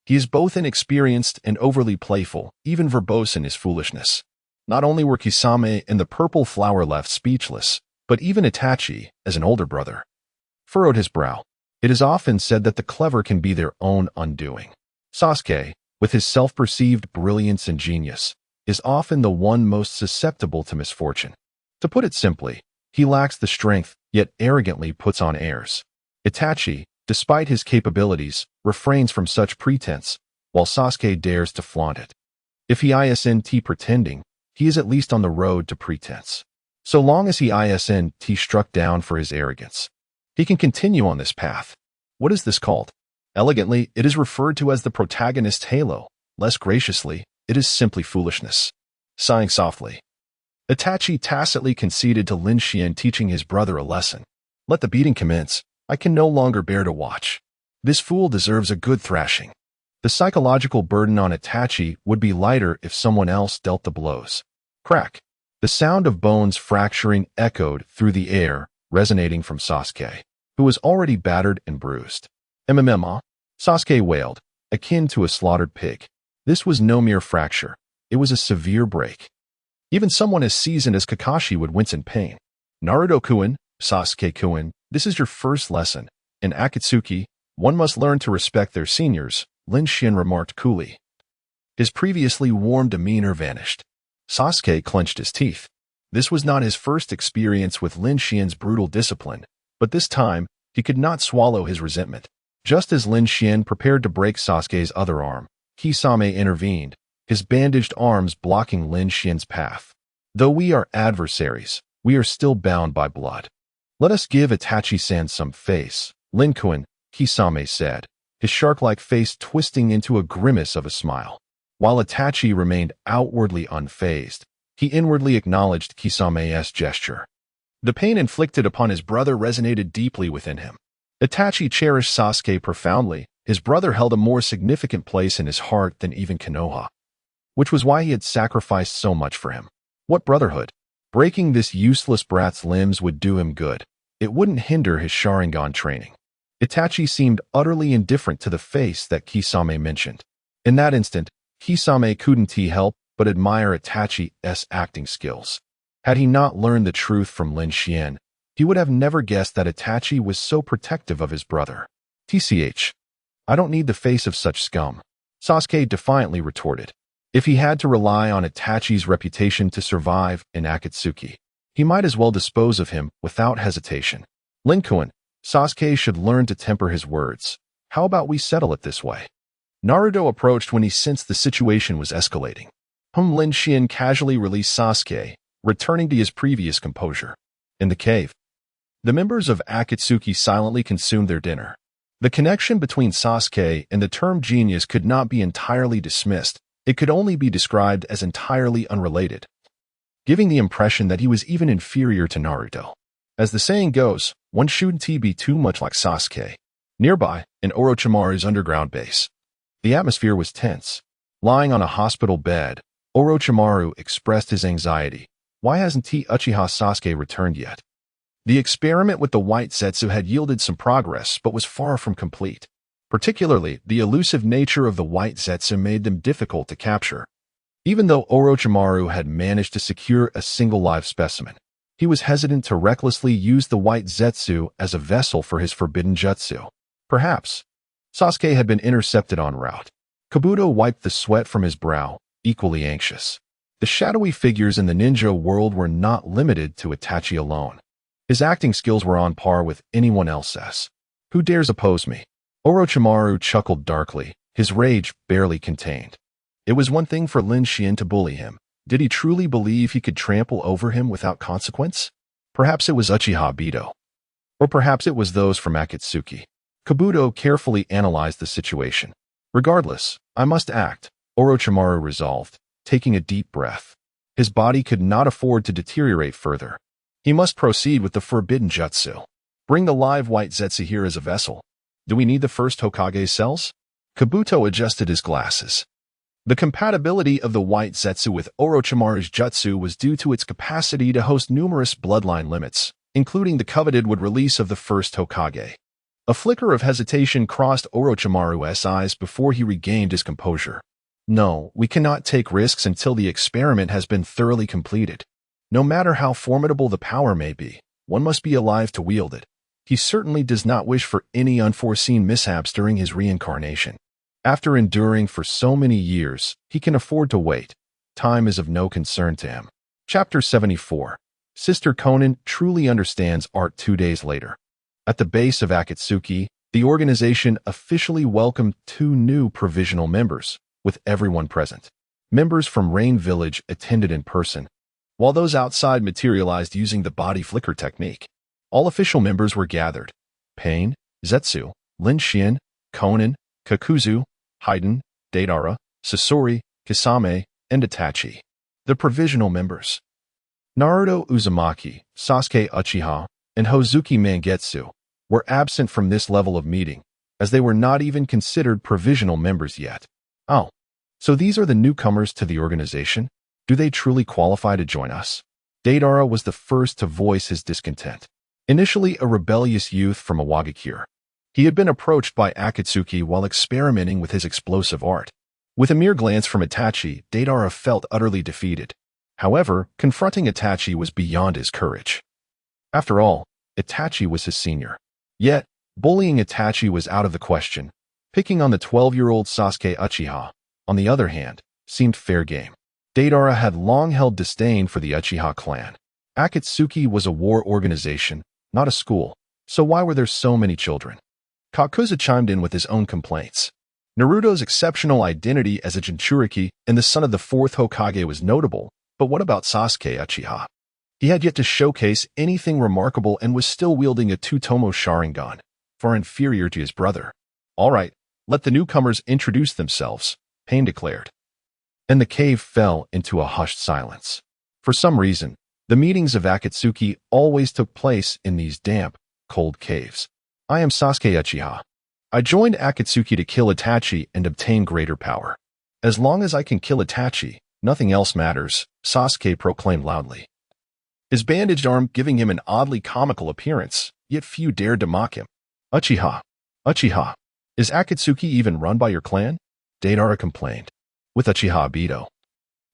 he is both inexperienced and overly playful, even verbose in his foolishness. Not only were Kisame and the purple flower left speechless, but even Itachi, as an older brother, furrowed his brow. It is often said that the clever can be their own undoing. Sasuke, with his self-perceived brilliance and genius, is often the one most susceptible to misfortune. To put it simply, he lacks the strength, yet arrogantly puts on airs. Itachi, despite his capabilities, refrains from such pretense, while Sasuke dares to flaunt it. If he isn't pretending, he is at least on the road to pretense. So long as he isn't struck down for his arrogance, he can continue on this path. What is this called? Elegantly, it is referred to as the protagonist's halo. Less graciously, it is simply foolishness. Sighing softly, Itachi tacitly conceded to Lin Xuan teaching his brother a lesson. Let the beating commence. I can no longer bear to watch. This fool deserves a good thrashing. The psychological burden on Itachi would be lighter if someone else dealt the blows. Crack. The sound of bones fracturing echoed through the air, resonating from Sasuke, who was already battered and bruised. Sasuke wailed, akin to a slaughtered pig. This was no mere fracture. It was a severe break. Even someone as seasoned as Kakashi would wince in pain. Naruto-kun, Sasuke-kun, this is your first lesson. In Akatsuki, one must learn to respect their seniors, Lin Xuan remarked coolly. His previously warm demeanor vanished. Sasuke clenched his teeth. This was not his first experience with Lin Xuan's brutal discipline, but this time, he could not swallow his resentment. Just as Lin Xuan prepared to break Sasuke's other arm, Kisame intervened, his bandaged arms blocking Lin Xuan's path. Though we are adversaries, we are still bound by blood. Let us give Itachi-san some face, Lin Xuan, Kisame said, his shark-like face twisting into a grimace of a smile. While Itachi remained outwardly unfazed, he inwardly acknowledged Kisame's gesture. The pain inflicted upon his brother resonated deeply within him. Itachi cherished Sasuke profoundly. His brother held a more significant place in his heart than even Konoha, which was why he had sacrificed so much for him. What brotherhood? Breaking this useless brat's limbs would do him good. It wouldn't hinder his Sharingan training. Itachi seemed utterly indifferent to the face that Kisame mentioned. In that instant, Kisame couldn't help but admire Itachi's acting skills. Had he not learned the truth from Lin Xuan, he would have never guessed that Itachi was so protective of his brother. I don't need the face of such scum, Sasuke defiantly retorted. If he had to rely on Itachi's reputation to survive in Akatsuki, he might as well dispose of him without hesitation. Lin Xuan, Sasuke should learn to temper his words. How about we settle it this way? Naruto approached when he sensed the situation was escalating. Lin Xuan casually released Sasuke, returning to his previous composure. In the cave, the members of Akatsuki silently consumed their dinner. The connection between Sasuke and the term genius could not be entirely dismissed. It could only be described as entirely unrelated, giving the impression that he was even inferior to Naruto. As the saying goes, one shouldn't be too much like Sasuke. Nearby, in Orochimaru's underground base, the atmosphere was tense. Lying on a hospital bed, Orochimaru expressed his anxiety. Why hasn't Uchiha Sasuke returned yet? The experiment with the white Zetsu had yielded some progress but was far from complete. Particularly, the elusive nature of the white Zetsu made them difficult to capture. Even though Orochimaru had managed to secure a single live specimen, he was hesitant to recklessly use the white Zetsu as a vessel for his forbidden jutsu. Perhaps Sasuke had been intercepted en route. Kabuto wiped the sweat from his brow, equally anxious. The shadowy figures in the ninja world were not limited to Itachi alone. His acting skills were on par with anyone else's. Who dares oppose me? Orochimaru chuckled darkly, his rage barely contained. It was one thing for Lin Xuan to bully him. Did he truly believe he could trample over him without consequence? Perhaps it was Uchiha Bito. Or perhaps it was those from Akatsuki. Kabuto carefully analyzed the situation. Regardless, I must act, Orochimaru resolved, taking a deep breath. His body could not afford to deteriorate further. He must proceed with the forbidden jutsu. Bring the live white Zetsu here as a vessel. Do we need the first Hokage's cells? Kabuto adjusted his glasses. The compatibility of the white Zetsu with Orochimaru's jutsu was due to its capacity to host numerous bloodline limits, including the coveted release of the first Hokage. A flicker of hesitation crossed Orochimaru's eyes before he regained his composure. No, we cannot take risks until the experiment has been thoroughly completed. No matter how formidable the power may be, one must be alive to wield it. He certainly does not wish for any unforeseen mishaps during his reincarnation. After enduring for so many years, he can afford to wait. Time is of no concern to him. Chapter 74. Sister Konan truly understands art 2 days later. At the base of Akatsuki, the organization officially welcomed 2 new provisional members, with everyone present. Members from Rain Village attended in person, while those outside materialized using the body flicker technique. All official members were gathered. Pain, Zetsu, Lin Xuan, Konan, Kakuzu, Haiden, Deidara, Sasori, Kisame, and Itachi. The provisional members. Naruto Uzumaki, Sasuke Uchiha, and Hozuki Mangetsu were absent from this level of meeting, as they were not even considered provisional members yet. Oh, so these are the newcomers to the organization? Do they truly qualify to join us? Deidara was the first to voice his discontent. Initially a rebellious youth from Iwagakure, he had been approached by Akatsuki while experimenting with his explosive art. With a mere glance from Itachi, Deidara felt utterly defeated. However, confronting Itachi was beyond his courage. After all, Itachi was his senior. Yet, bullying Itachi was out of the question. Picking on the 12-year-old Sasuke Uchiha, on the other hand, seemed fair game. Deidara had long held disdain for the Uchiha clan. Akatsuki was a war organization, not a school, so why were there so many children? Kakuzu chimed in with his own complaints. Naruto's exceptional identity as a Jinchuriki and the son of the 4th Hokage was notable, but what about Sasuke Uchiha? He had yet to showcase anything remarkable and was still wielding a 2-tomo Sharingan, far inferior to his brother. All right, let the newcomers introduce themselves, Pain declared. And the cave fell into a hushed silence. For some reason, the meetings of Akatsuki always took place in these damp, cold caves. I am Sasuke Uchiha. I joined Akatsuki to kill Itachi and obtain greater power. As long as I can kill Itachi, nothing else matters, Sasuke proclaimed loudly. His bandaged arm giving him an oddly comical appearance, yet few dared to mock him. Uchiha, Uchiha, is Akatsuki even run by your clan? Deidara complained. With Uchiha Bito,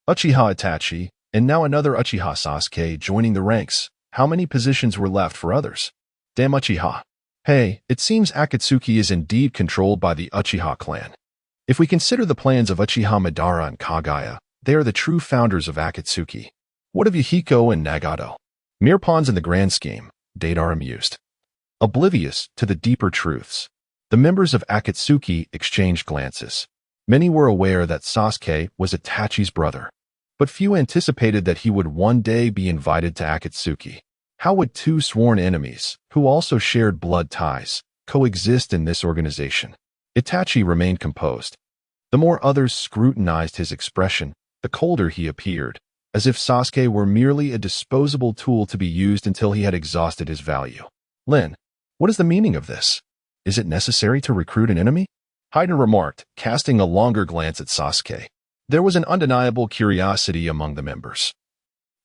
Uchiha Itachi, and now another Uchiha Sasuke joining the ranks, how many positions were left for others? Damn Uchiha. Hey, it seems Akatsuki is indeed controlled by the Uchiha clan. If we consider the plans of Uchiha Madara and Kagaya, they are the true founders of Akatsuki. What of Yuhiko and Nagato? Mere pawns in the grand scheme, Deidara mused. Oblivious to the deeper truths, the members of Akatsuki exchanged glances. Many were aware that Sasuke was Itachi's brother, but few anticipated that he would one day be invited to Akatsuki. How would two sworn enemies, who also shared blood ties, coexist in this organization? Itachi remained composed. The more others scrutinized his expression, the colder he appeared, as if Sasuke were merely a disposable tool to be used until he had exhausted his value. Lin, what is the meaning of this? Is it necessary to recruit an enemy? Haiden remarked, casting a longer glance at Sasuke. There was an undeniable curiosity among the members.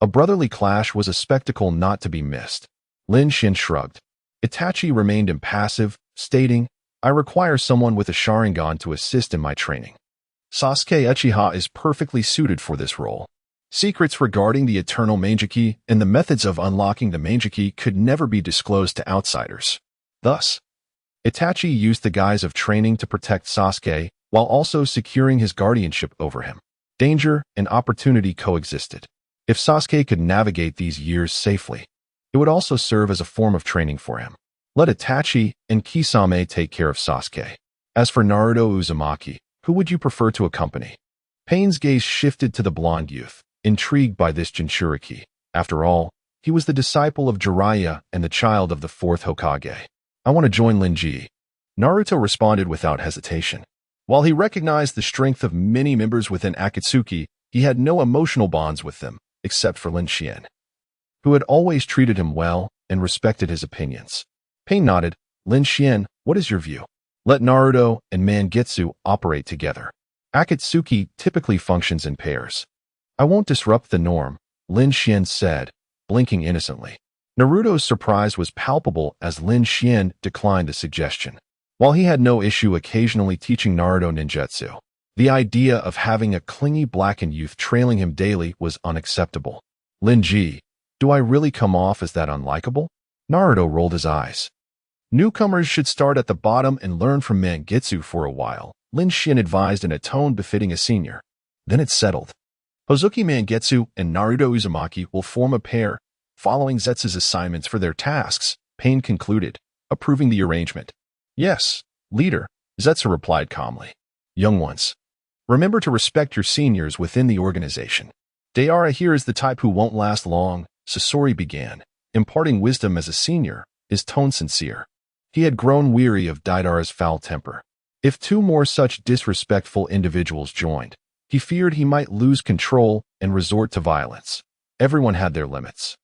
A brotherly clash was a spectacle not to be missed. Lin Xuan shrugged. Itachi remained impassive, stating, I require someone with a Sharingan to assist in my training. Sasuke Uchiha is perfectly suited for this role. Secrets regarding the eternal Manjiki and the methods of unlocking the Manjiki could never be disclosed to outsiders. Thus, Itachi used the guise of training to protect Sasuke while also securing his guardianship over him. Danger and opportunity coexisted. If Sasuke could navigate these years safely, it would also serve as a form of training for him. Let Itachi and Kisame take care of Sasuke. As for Naruto Uzumaki, who would you prefer to accompany? Pain's gaze shifted to the blonde youth, intrigued by this Jinchuriki. After all, he was the disciple of Jiraiya and the child of the fourth Hokage. I want to join Linji. Naruto responded without hesitation. While he recognized the strength of many members within Akatsuki, he had no emotional bonds with them, except for Lin Xuan, who had always treated him well and respected his opinions. Pain nodded. Lin Xuan, what is your view? Let Naruto and Mangetsu operate together. Akatsuki typically functions in pairs. I won't disrupt the norm, Lin Xuan said, blinking innocently. Naruto's surprise was palpable as Lin Xuan declined the suggestion. While he had no issue occasionally teaching Naruto ninjutsu, the idea of having a clingy blackened youth trailing him daily was unacceptable. Linji, do I really come off as that unlikable? Naruto rolled his eyes. Newcomers should start at the bottom and learn from Mangetsu for a while, Lin Xuan advised in a tone befitting a senior. Then it's settled. Hozuki Mangetsu and Naruto Uzumaki will form a pair, following Zetsu's assignments for their tasks, Pain concluded, approving the arrangement. Yes, leader, Zetsu replied calmly. Young ones, remember to respect your seniors within the organization. Deidara here is the type who won't last long, Sasori began, imparting wisdom as a senior, his tone sincere. He had grown weary of Deidara's foul temper. If two more such disrespectful individuals joined, he feared he might lose control and resort to violence. Everyone had their limits.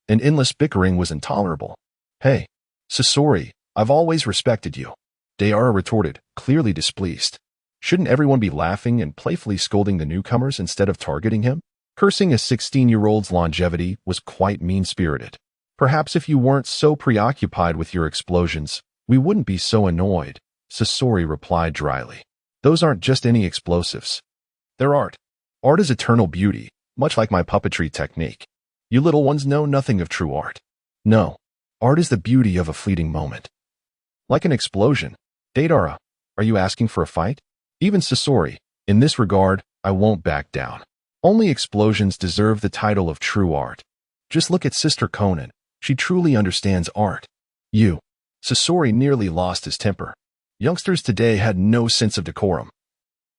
And endless bickering was intolerable. Hey, Sasori, I've always respected you, Deidara retorted, clearly displeased. Shouldn't everyone be laughing and playfully scolding the newcomers instead of targeting him? Cursing a 16-year-old's longevity was quite mean-spirited. Perhaps if you weren't so preoccupied with your explosions, we wouldn't be so annoyed, Sasori replied dryly. Those aren't just any explosives. They're art. Art is eternal beauty, much like my puppetry technique. You little ones know nothing of true art. No, art is the beauty of a fleeting moment. Like an explosion. Deidara, are you asking for a fight? Even Sasori, in this regard, I won't back down. Only explosions deserve the title of true art. Just look at Sister Conan. She truly understands art. You. Sasori nearly lost his temper. Youngsters today had no sense of decorum.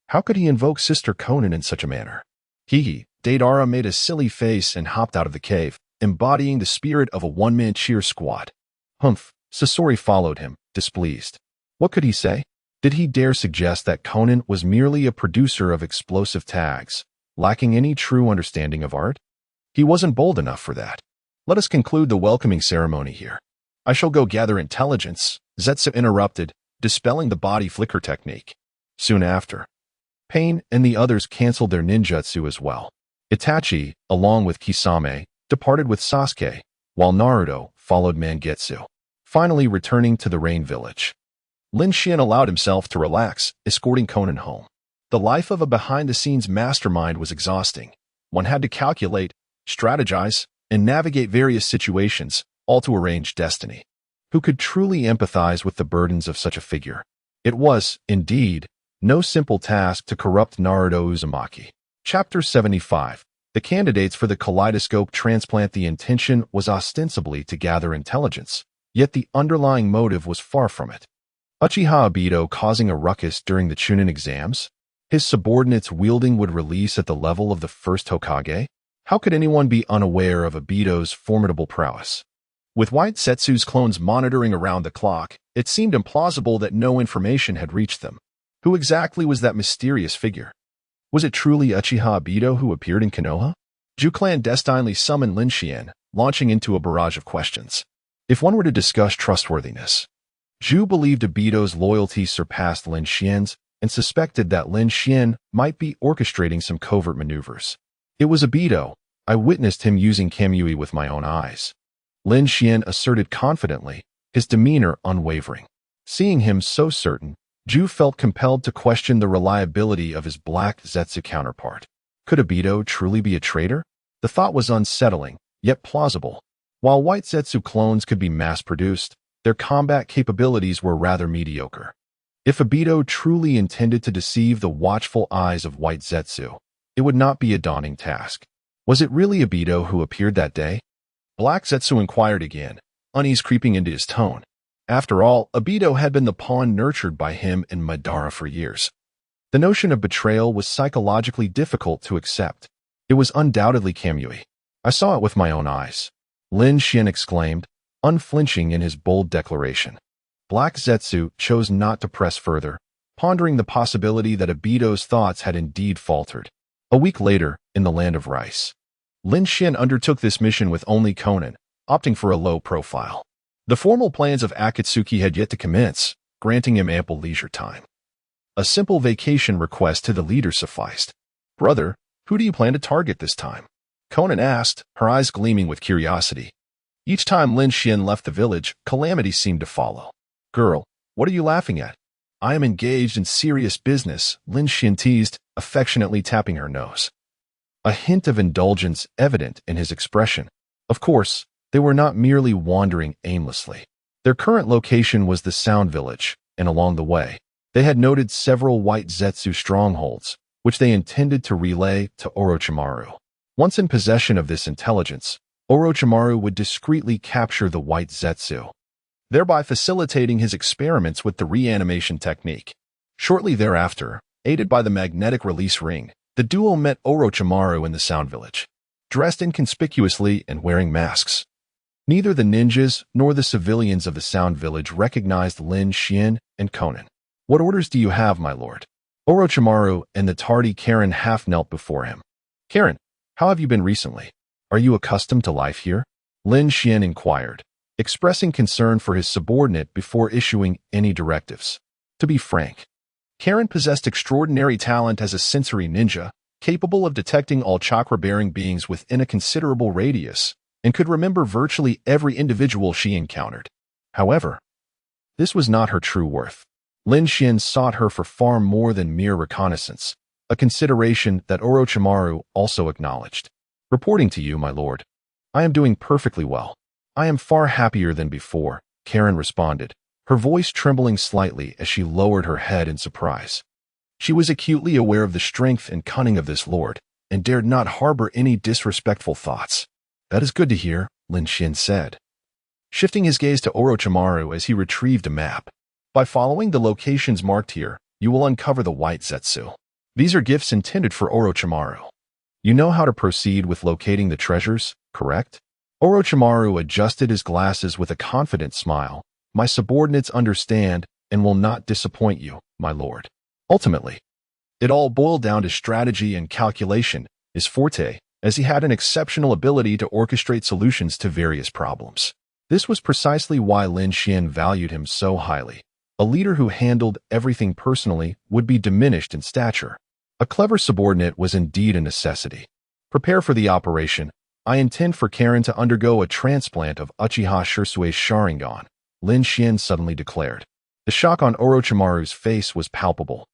How could he invoke Sister Conan in such a manner? Deidara made a silly face and hopped out of the cave, embodying the spirit of a one-man cheer squad. Humph, Sasori followed him, displeased. What could he say? Did he dare suggest that Conan was merely a producer of explosive tags, lacking any true understanding of art? He wasn't bold enough for that. Let us conclude the welcoming ceremony here. I shall go gather intelligence, Zetsu interrupted, dispelling the body flicker technique. Soon after, Pain and the others canceled their ninjutsu as well. Itachi, along with Kisame, departed with Sasuke, while Naruto followed Mangetsu, finally returning to the Rain Village. Lin Xuan allowed himself to relax, escorting Conan home. The life of a behind-the-scenes mastermind was exhausting. One had to calculate, strategize, and navigate various situations, all to arrange destiny. Who could truly empathize with the burdens of such a figure? It was, indeed, no simple task to corrupt Naruto Uzumaki. Chapter 75. The candidates for the kaleidoscope transplant. The intention was ostensibly to gather intelligence, yet the underlying motive was far from it. Uchiha Obito causing a ruckus during the Chunin exams? His subordinates' wielding would release at the level of the first Hokage? How could anyone be unaware of Obito's formidable prowess? With White Zetsu's clones monitoring around the clock, it seemed implausible that no information had reached them. Who exactly was that mysterious figure? Was it truly Uchiha Obito who appeared in Konoha? Zhu clandestinely summoned Lin Xuan, launching into a barrage of questions. If one were to discuss trustworthiness, Zhu believed Obito's loyalty surpassed Lin Xuan's and suspected that Lin Xuan might be orchestrating some covert maneuvers. It was Obito. I witnessed him using Kamui with my own eyes. Lin Xuan asserted confidently, his demeanor unwavering. Seeing him so certain, Zhu felt compelled to question the reliability of his Black Zetsu counterpart. Could Obito truly be a traitor? The thought was unsettling, yet plausible. While White Zetsu clones could be mass-produced, their combat capabilities were rather mediocre. If Obito truly intended to deceive the watchful eyes of White Zetsu, it would not be a daunting task. Was it really Obito who appeared that day? Black Zetsu inquired again, unease creeping into his tone. After all, Obito had been the pawn nurtured by him in Madara for years. The notion of betrayal was psychologically difficult to accept. It was undoubtedly Kamui. I saw it with my own eyes. Lin Xuan exclaimed, unflinching in his bold declaration. Black Zetsu chose not to press further, pondering the possibility that Obito's thoughts had indeed faltered. A week later, in the land of rice, Lin Xuan undertook this mission with only Conan, opting for a low profile. The formal plans of Akatsuki had yet to commence, granting him ample leisure time. A simple vacation request to the leader sufficed. Brother, who do you plan to target this time? Conan asked, her eyes gleaming with curiosity. Each time Lin Xuan left the village, calamity seemed to follow. Girl, what are you laughing at? I am engaged in serious business, Lin Xuan teased, affectionately tapping her nose. A hint of indulgence evident in his expression. Of course, they were not merely wandering aimlessly. Their current location was the Sound Village, and along the way, they had noted several White Zetsu strongholds, which they intended to relay to Orochimaru. Once in possession of this intelligence, Orochimaru would discreetly capture the White Zetsu, thereby facilitating his experiments with the reanimation technique. Shortly thereafter, aided by the magnetic release ring, the duo met Orochimaru in the Sound Village, dressed inconspicuously and wearing masks. Neither the ninjas nor the civilians of the Sound Village recognized Lin Xuan and Conan. What orders do you have, my lord? Orochimaru and the tardy Karen half knelt before him. Karen, how have you been recently? Are you accustomed to life here? Lin Xuan inquired, expressing concern for his subordinate before issuing any directives. To be frank, Karen possessed extraordinary talent as a sensory ninja, capable of detecting all chakra-bearing beings within a considerable radius, and could remember virtually every individual she encountered. However, this was not her true worth. Lin Xuan sought her for far more than mere reconnaissance, a consideration that Orochimaru also acknowledged. Reporting to you, my lord. I am doing perfectly well. I am far happier than before, Karen responded, her voice trembling slightly as she lowered her head in surprise. She was acutely aware of the strength and cunning of this lord, and dared not harbor any disrespectful thoughts. That is good to hear, Lin Xuan said, shifting his gaze to Orochimaru as he retrieved a map. By following the locations marked here, you will uncover the White Zetsu. These are gifts intended for Orochimaru. You know how to proceed with locating the treasures, correct? Orochimaru adjusted his glasses with a confident smile. My subordinates understand and will not disappoint you, my lord. Ultimately, it all boiled down to strategy and calculation, his forte, as he had an exceptional ability to orchestrate solutions to various problems. This was precisely why Lin Xuan valued him so highly. A leader who handled everything personally would be diminished in stature. A clever subordinate was indeed a necessity. Prepare for the operation. I intend for Karen to undergo a transplant of Uchiha Shirsui's Sharingan, Lin Xuan suddenly declared. The shock on Orochimaru's face was palpable,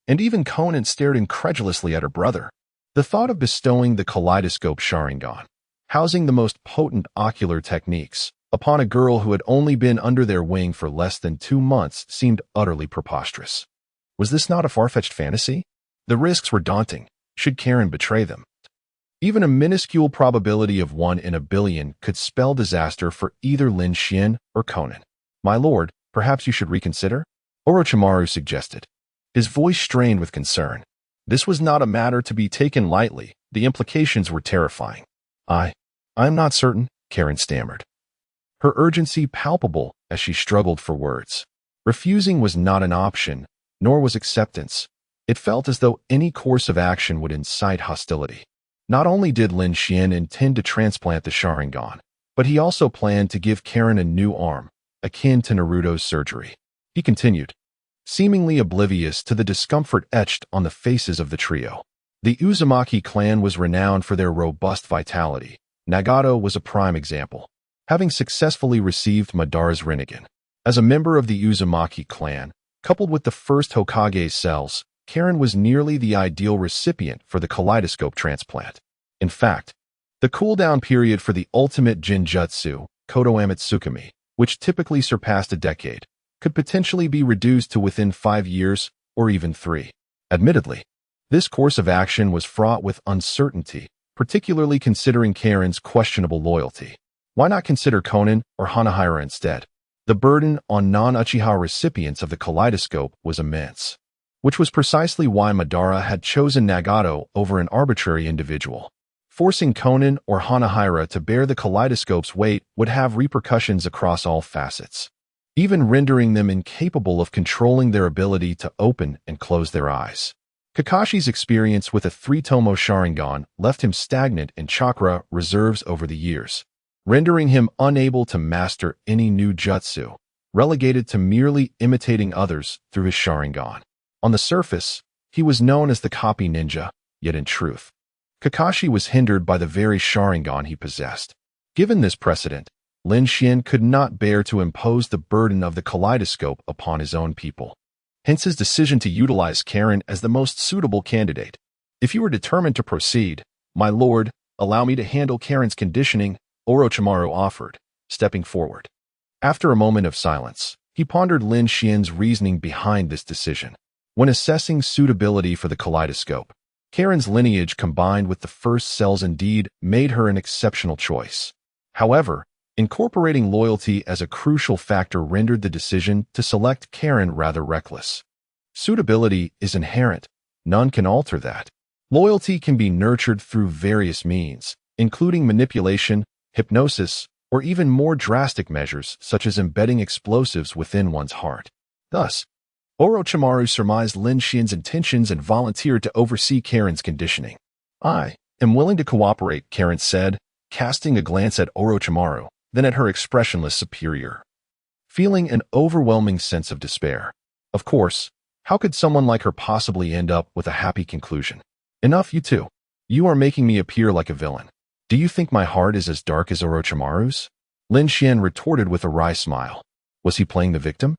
and even Conan stared incredulously at her brother. The thought of bestowing the kaleidoscope Sharingan, housing the most potent ocular techniques, upon a girl who had only been under their wing for less than 2 months seemed utterly preposterous. Was this not a far-fetched fantasy? The risks were daunting. Should Karen betray them? Even a minuscule probability of 1 in a billion could spell disaster for either Lin Xuan or Conan. My lord, perhaps you should reconsider? Orochimaru suggested, his voice strained with concern. This was not a matter to be taken lightly. The implications were terrifying. I'm not certain, Karen stammered, her urgency palpable as she struggled for words. Refusing was not an option, nor was acceptance. It felt as though any course of action would incite hostility. Not only did Lin Xuan intend to transplant the Sharingan, but he also planned to give Karen a new arm, akin to Naruto's surgery. He continued, seemingly oblivious to the discomfort etched on the faces of the trio. The Uzumaki clan was renowned for their robust vitality. Nagato was a prime example, having successfully received Madara's Rinnegan. As a member of the Uzumaki clan, coupled with the first Hokage's cells, Karen was nearly the ideal recipient for the kaleidoscope transplant. In fact, the cooldown period for the ultimate ninjutsu, Kodo Amatsukami, which typically surpassed a decade, could potentially be reduced to within 5 years or even 3. Admittedly, this course of action was fraught with uncertainty, particularly considering Karen's questionable loyalty. Why not consider Konan or Hanahira instead? The burden on non-Uchiha recipients of the kaleidoscope was immense, which was precisely why Madara had chosen Nagato over an arbitrary individual. Forcing Konan or Hanahira to bear the kaleidoscope's weight would have repercussions across all facets, even rendering them incapable of controlling their ability to open and close their eyes. Kakashi's experience with a 3-tomo Sharingan left him stagnant in chakra reserves over the years, rendering him unable to master any new jutsu, relegated to merely imitating others through his Sharingan. On the surface, he was known as the copy ninja, yet in truth, Kakashi was hindered by the very Sharingan he possessed. Given this precedent, Lin Xuan could not bear to impose the burden of the kaleidoscope upon his own people. Hence his decision to utilize Karen as the most suitable candidate. If you are determined to proceed, my lord, allow me to handle Karen's conditioning, Orochimaru offered, stepping forward. After a moment of silence, he pondered Lin Xuan's reasoning behind this decision. When assessing suitability for the kaleidoscope, Karen's lineage combined with the first cells indeed made her an exceptional choice. However, incorporating loyalty as a crucial factor rendered the decision to select Karen rather reckless. Suitability is inherent. None can alter that. Loyalty can be nurtured through various means, including manipulation, hypnosis, or even more drastic measures such as embedding explosives within one's heart. Thus, Orochimaru surmised Lin Xuan's intentions and volunteered to oversee Karen's conditioning. I am willing to cooperate, Karen said, casting a glance at Orochimaru, then at her expressionless superior, feeling an overwhelming sense of despair. Of course, how could someone like her possibly end up with a happy conclusion? Enough, you two. You are making me appear like a villain. Do you think my heart is as dark as Orochimaru's? Lin Xuan retorted with a wry smile. Was he playing the victim?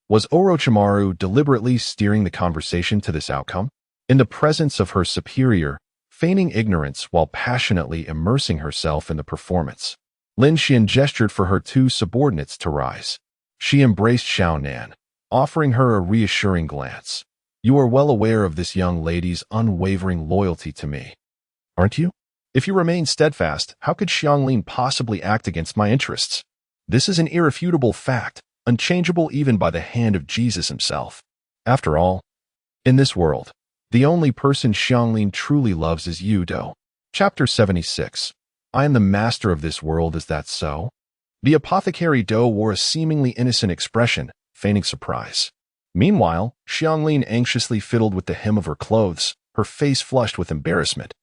Was Orochimaru deliberately steering the conversation to this outcome? In the presence of her superior, feigning ignorance while passionately immersing herself in the performance, Lin Xuan gestured for her 2 subordinates to rise. She embraced Xiao Nan, offering her a reassuring glance. You are well aware of this young lady's unwavering loyalty to me, aren't you? If you remain steadfast, how could Xianglin possibly act against my interests? This is an irrefutable fact, unchangeable even by the hand of Jesus himself. After all, in this world, the only person Xianglin truly loves is you, Do. Chapter 76. I am the master of this world, is that so? The apothecary Do wore a seemingly innocent expression, feigning surprise. Meanwhile, Xianglin anxiously fiddled with the hem of her clothes, her face flushed with embarrassment,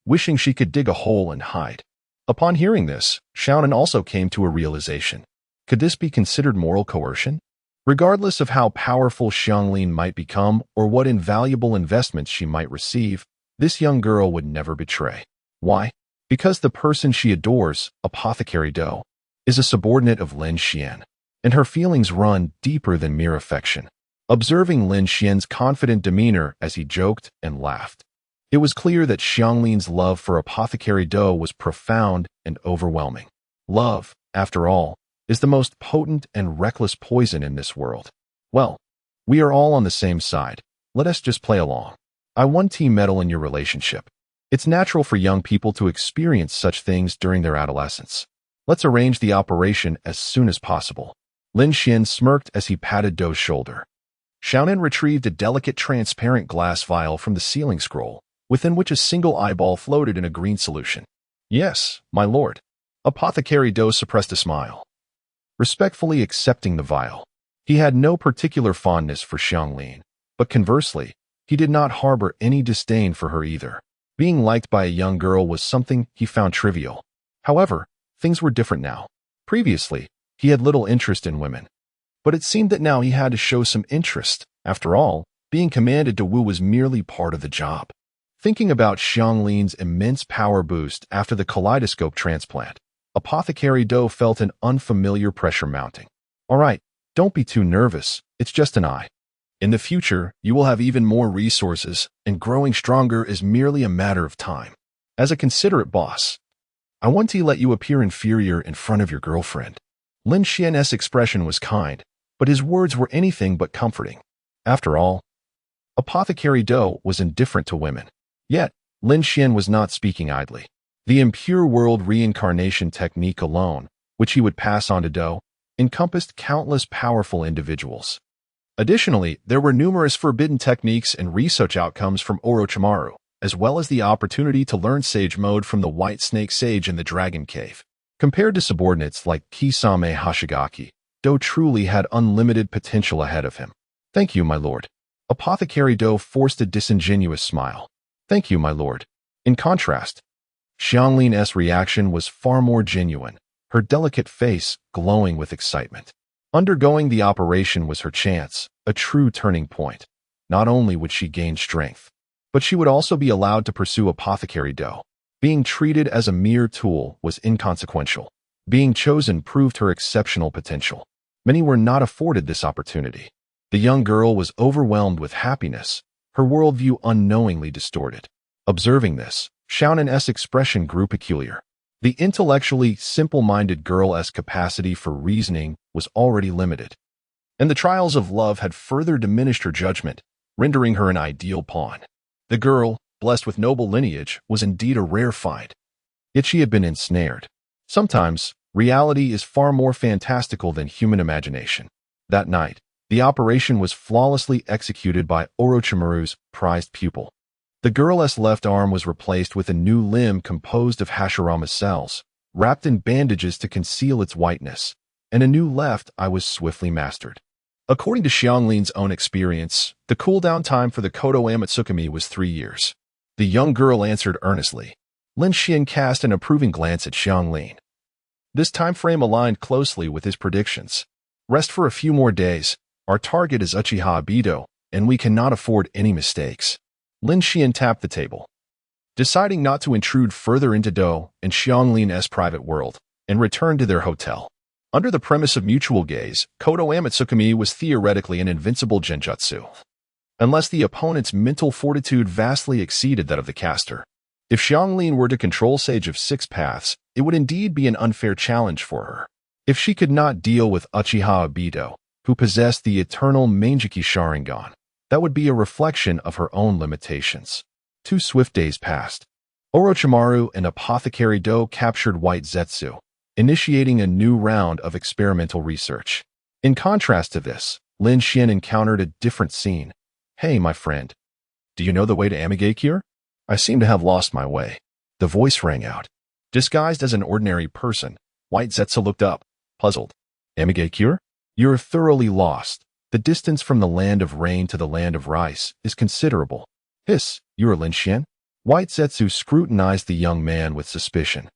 wishing she could dig a hole and hide. Upon hearing this, Xiaonan also came to a realization. Could this be considered moral coercion? Regardless of how powerful Xianglin might become or what invaluable investments she might receive, this young girl would never betray. Why? Because the person she adores, Apothecary Do, is a subordinate of Lin Xuan, and her feelings run deeper than mere affection. Observing Lin Xuan's confident demeanor as he joked and laughed, it was clear that Xianglin's love for Apothecary Do was profound and overwhelming. Love, after all, is the most potent and reckless poison in this world. Well, we are all on the same side. Let us just play along. I won team medal in your relationship. It's natural for young people to experience such things during their adolescence. Let's arrange the operation as soon as possible. Lin Xuan smirked as he patted Do's shoulder. Xiaonan retrieved a delicate transparent glass vial from the sealing scroll, within which a single eyeball floated in a green solution. Yes, my lord. Apothecary Do suppressed a smile, respectfully accepting the vial. He had no particular fondness for Xianglin, but conversely, he did not harbor any disdain for her either. Being liked by a young girl was something he found trivial. However, things were different now. Previously, he had little interest in women, but it seemed that now he had to show some interest. After all, being commanded to woo was merely part of the job. Thinking about Xianglin's immense power boost after the kaleidoscope transplant, Apothecary Do felt an unfamiliar pressure mounting. All right, don't be too nervous, it's just an eye. In the future, you will have even more resources, and growing stronger is merely a matter of time. As a considerate boss, I want to let you appear inferior in front of your girlfriend. Lin Xuan's expression was kind, but his words were anything but comforting. After all, Apothecary Do was indifferent to women. Yet, Lin Xuan was not speaking idly. The impure world reincarnation technique alone, which he would pass on to Do, encompassed countless powerful individuals. Additionally, there were numerous forbidden techniques and research outcomes from Orochimaru, as well as the opportunity to learn Sage Mode from the White Snake Sage in the Dragon Cave. Compared to subordinates like Kisame Hashigaki, Do truly had unlimited potential ahead of him. Thank you, my lord. Apothecary Do forced a disingenuous smile. Thank you, my lord. In contrast, Xianglin's reaction was far more genuine, her delicate face glowing with excitement. Undergoing the operation was her chance, a true turning point. Not only would she gain strength, but she would also be allowed to pursue Apothecary Do. Being treated as a mere tool was inconsequential. Being chosen proved her exceptional potential. Many were not afforded this opportunity. The young girl was overwhelmed with happiness, her worldview unknowingly distorted. Observing this, Xiaonan's expression grew peculiar. The intellectually simple-minded girl's capacity for reasoning was already limited, and the trials of love had further diminished her judgment, rendering her an ideal pawn. The girl, blessed with noble lineage, was indeed a rare find. Yet she had been ensnared. Sometimes, reality is far more fantastical than human imagination. That night, the operation was flawlessly executed by Orochimaru's prized pupil. The girl's left arm was replaced with a new limb composed of Hashirama cells, wrapped in bandages to conceal its whiteness, and a new left eye was swiftly mastered. According to Xianglin's own experience, the cooldown time for the Kodo Amatsukami was 3 years. The young girl answered earnestly. Lin Xuan cast an approving glance at Xianglin. This time frame aligned closely with his predictions. Rest for a few more days. Our target is Uchiha Obito, and we cannot afford any mistakes. Lin Xuan tapped the table, deciding not to intrude further into Do and Xianglin's private world, and returned to their hotel. Under the premise of mutual gaze, Kodo Amatsukami was theoretically an invincible genjutsu, unless the opponent's mental fortitude vastly exceeded that of the caster. If Xianglin were to control Sage of Six Paths, it would indeed be an unfair challenge for her. If she could not deal with Uchiha Obito, who possessed the eternal Mangeki Sharingan, that would be a reflection of her own limitations. 2 swift days passed. Orochimaru and Apothecary Do captured White Zetsu, initiating a new round of experimental research. In contrast to this, Lin Xuan encountered a different scene. Hey, my friend. Do you know the way to Amigakure? I seem to have lost my way. The voice rang out. Disguised as an ordinary person, White Zetsu looked up, puzzled. Amigakure? You're thoroughly lost. The distance from the land of rain to the land of rice is considerable. Hiss, you're Lin Xuan? White Zetsu scrutinized the young man with suspicion.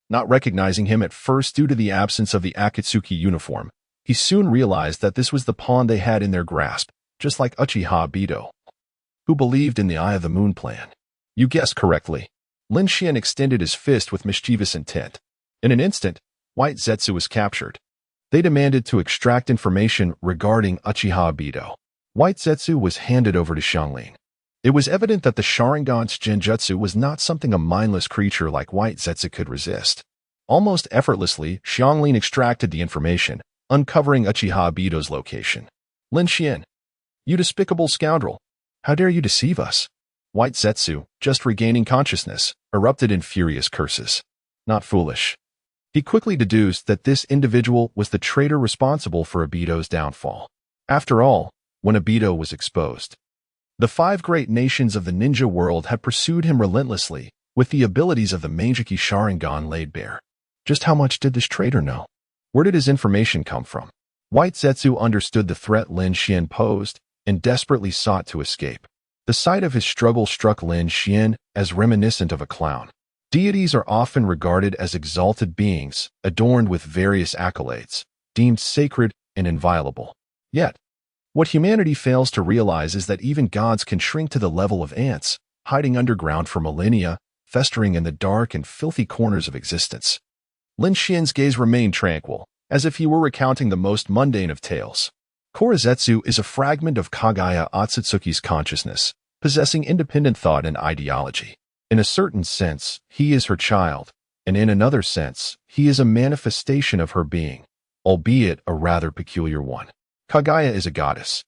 Not recognizing him at first due to the absence of the Akatsuki uniform, he soon realized that this was the pawn they had in their grasp, just like Uchiha Obito, who believed in the Eye of the Moon plan. You guessed correctly. Lin Xuan extended his fist with mischievous intent. In an instant, White Zetsu was captured. They demanded to extract information regarding Uchiha Obito. White Zetsu was handed over to Xianglin. It was evident that the Sharingan's genjutsu was not something a mindless creature like White Zetsu could resist. Almost effortlessly, Xianglin extracted the information, uncovering Uchiha Obito's location. Lin Xuan, you despicable scoundrel! How dare you deceive us? White Zetsu, just regaining consciousness, erupted in furious curses. Not foolish. He quickly deduced that this individual was the traitor responsible for Obito's downfall. After all, when Obito was exposed. The 5 great nations of the ninja world had pursued him relentlessly, with the abilities of the Meijiki Sharingan laid bare. Just how much did this traitor know? Where did his information come from? White Zetsu understood the threat Lin Xuan posed and desperately sought to escape. The sight of his struggle struck Lin Xuan as reminiscent of a clown. Deities are often regarded as exalted beings, adorned with various accolades, deemed sacred and inviolable. Yet, what humanity fails to realize is that even gods can shrink to the level of ants, hiding underground for millennia, festering in the dark and filthy corners of existence. Lin Xuan's gaze remained tranquil, as if he were recounting the most mundane of tales. Korezetsu is a fragment of Kaguya Otsutsuki's consciousness, possessing independent thought and ideology. In a certain sense, he is her child, and in another sense, he is a manifestation of her being, albeit a rather peculiar one. Kaguya is a goddess,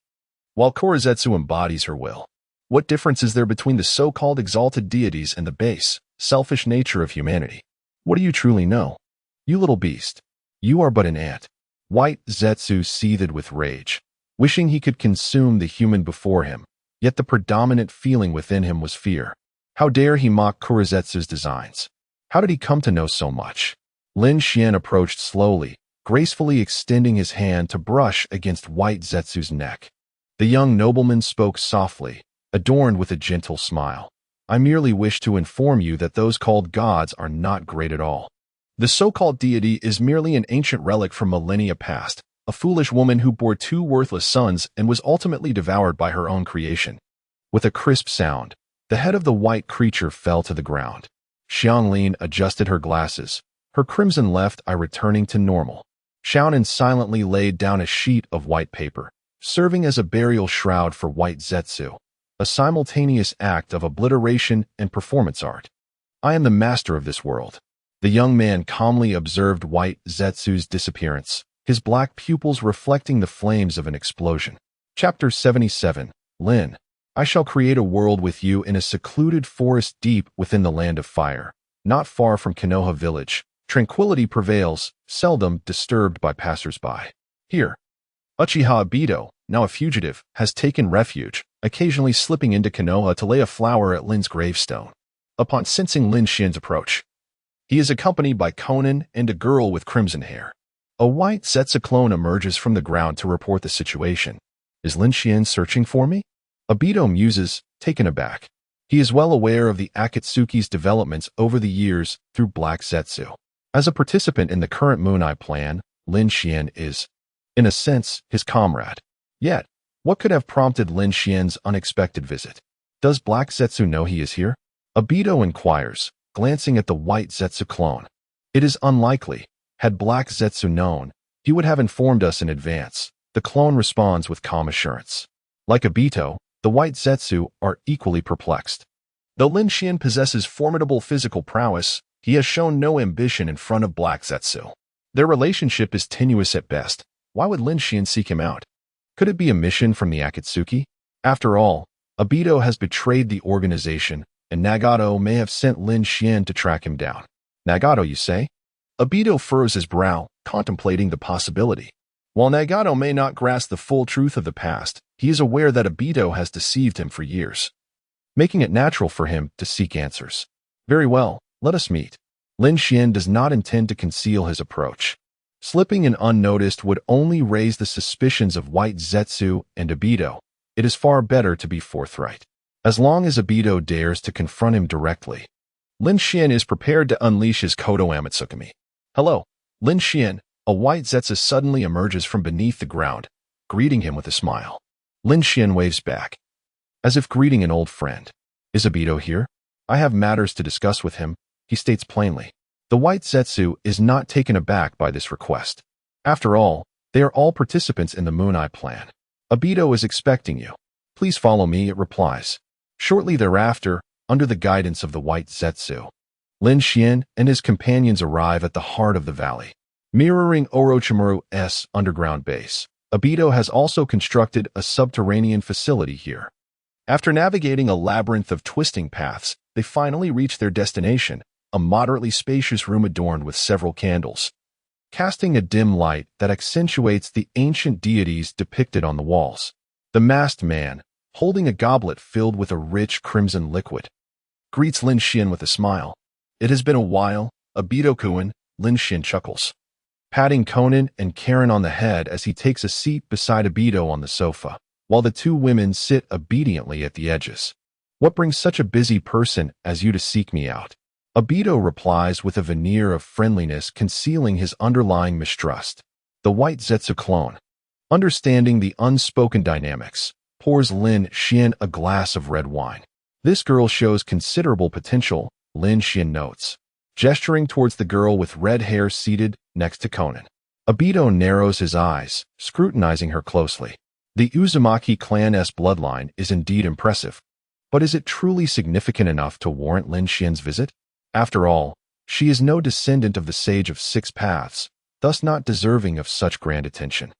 while Korezetsu embodies her will. What difference is there between the so-called exalted deities and the base, selfish nature of humanity? What do you truly know? You little beast. You are but an ant. White Zetsu seethed with rage, wishing he could consume the human before him, yet the predominant feeling within him was fear. How dare he mock Korezetsu's designs? How did he come to know so much? Lin Xuan approached slowly, gracefully extending his hand to brush against White Zetsu's neck. The young nobleman spoke softly, adorned with a gentle smile. I merely wish to inform you that those called gods are not great at all. The so-called deity is merely an ancient relic from millennia past, a foolish woman who bore 2 worthless sons and was ultimately devoured by her own creation. With a crisp sound, the head of the white creature fell to the ground. Xianglin adjusted her glasses, her crimson left eye returning to normal. Xiaonan silently laid down a sheet of white paper, serving as a burial shroud for White Zetsu, a simultaneous act of obliteration and performance art. I am the master of this world. The young man calmly observed White Zetsu's disappearance, his black pupils reflecting the flames of an explosion. Chapter 77. Lin. I shall create a world with you in a secluded forest deep within the land of fire, not far from Konoha village. Tranquility prevails, seldom disturbed by passers-by. Here, Uchiha Obito, now a fugitive, has taken refuge, occasionally slipping into Konoha to lay a flower at Lin's gravestone. Upon sensing Lin Xuan's approach, he is accompanied by Conan and a girl with crimson hair. A White Zetsu clone emerges from the ground to report the situation. Is Lin Xuan searching for me? Obito muses, taken aback. He is well aware of the Akatsuki's developments over the years through Black Zetsu. As a participant in the current Moon Eye plan, Lin Xuan is, in a sense, his comrade. Yet, what could have prompted Lin Xuan's unexpected visit? Does Black Zetsu know he is here? Obito inquires, glancing at the White Zetsu clone. It is unlikely. Had Black Zetsu known, he would have informed us in advance. The clone responds with calm assurance. Like Obito, the White Zetsu are equally perplexed. Though Lin Xuan possesses formidable physical prowess, he has shown no ambition in front of Black Zetsu. Their relationship is tenuous at best. Why would Lin Xuan seek him out? Could it be a mission from the Akatsuki? After all, Obito has betrayed the organization, and Nagato may have sent Lin Xuan to track him down. Nagato, you say? Obito furrows his brow, contemplating the possibility. While Nagato may not grasp the full truth of the past, he is aware that Obito has deceived him for years, making it natural for him to seek answers. Very well, let us meet. Lin Xuan does not intend to conceal his approach. Slipping in unnoticed would only raise the suspicions of White Zetsu and Obito. It is far better to be forthright. As long as Obito dares to confront him directly, Lin Xuan is prepared to unleash his Kodo Amatsukami. Hello, Lin Xuan. A White Zetsu suddenly emerges from beneath the ground, greeting him with a smile. Lin Xuan waves back, as if greeting an old friend. Is Obito here? I have matters to discuss with him, he states plainly. The White Zetsu is not taken aback by this request. After all, they are all participants in the Moon Eye plan. Obito is expecting you. Please follow me, it replies. Shortly thereafter, under the guidance of the White Zetsu, Lin Xuan and his companions arrive at the heart of the valley. Mirroring Orochimaru's underground base, Obito has also constructed a subterranean facility here. After navigating a labyrinth of twisting paths, they finally reach their destination, a moderately spacious room adorned with several candles, casting a dim light that accentuates the ancient deities depicted on the walls. The masked man, holding a goblet filled with a rich crimson liquid, greets Lin Xuan with a smile. It has been a while, Obito-kun, Lin Xuan chuckles, patting Conan and Karen on the head as he takes a seat beside Obito on the sofa, while the two women sit obediently at the edges. What brings such a busy person as you to seek me out? Obito replies with a veneer of friendliness concealing his underlying mistrust. The white Zetsu clone, understanding the unspoken dynamics, pours Lin Xuan a glass of red wine. This girl shows considerable potential, Lin Xuan notes, gesturing towards the girl with red hair seated next to Conan. Obito narrows his eyes, scrutinizing her closely. The Uzumaki clan's bloodline is indeed impressive, but is it truly significant enough to warrant Lin Xuan's visit? After all, she is no descendant of the Sage of Six Paths, thus not deserving of such grand attention.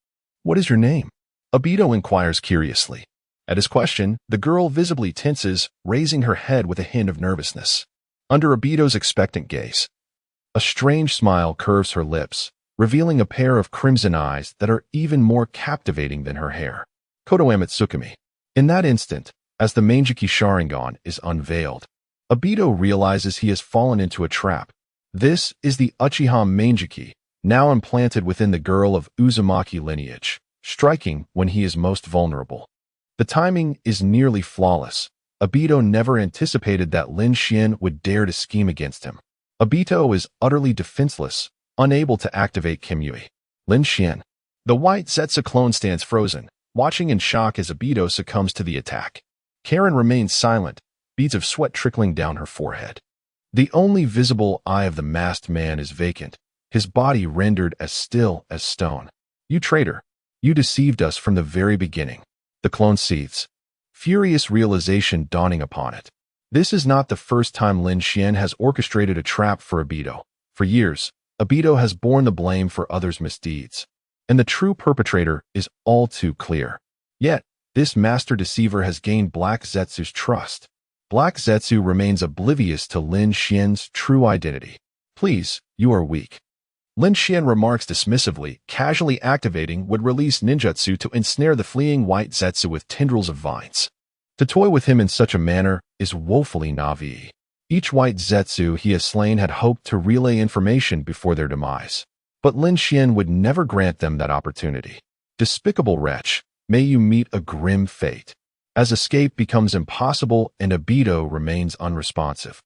What is your name? Obito inquires curiously. At his question, the girl visibly tenses, raising her head with a hint of nervousness. Under Obito's expectant gaze, a strange smile curves her lips, revealing a pair of crimson eyes that are even more captivating than her hair. Kotoeme Tsukumi. In that instant, as the Manjiki Sharingan is unveiled, Obito realizes he has fallen into a trap. This is the Uchiha Manjiki, now implanted within the girl of Uzumaki lineage, striking when he is most vulnerable. The timing is nearly flawless. Obito never anticipated that Lin Xuan would dare to scheme against him. Obito is utterly defenseless, unable to activate Kimui. Lin Xuan. The white Zetsu clone stands frozen, watching in shock as Obito succumbs to the attack. Karen remains silent, beads of sweat trickling down her forehead. The only visible eye of the masked man is vacant, his body rendered as still as stone. You traitor! You deceived us from the very beginning. The clone seethes, furious realization dawning upon it. This is not the first time Lin Xuan has orchestrated a trap for Obito. For years, Obito has borne the blame for others' misdeeds, and the true perpetrator is all too clear. Yet, this master deceiver has gained Black Zetsu's trust. Black Zetsu remains oblivious to Lin Xuan's true identity. Please, you are weak. Lin Xuan remarks dismissively, casually activating would release ninjutsu to ensnare the fleeing white Zetsu with tendrils of vines. To toy with him in such a manner is woefully naive. Each white Zetsu he has slain had hoped to relay information before their demise, but Lin Xuan would never grant them that opportunity. Despicable wretch, may you meet a grim fate. As escape becomes impossible and Obito remains unresponsive,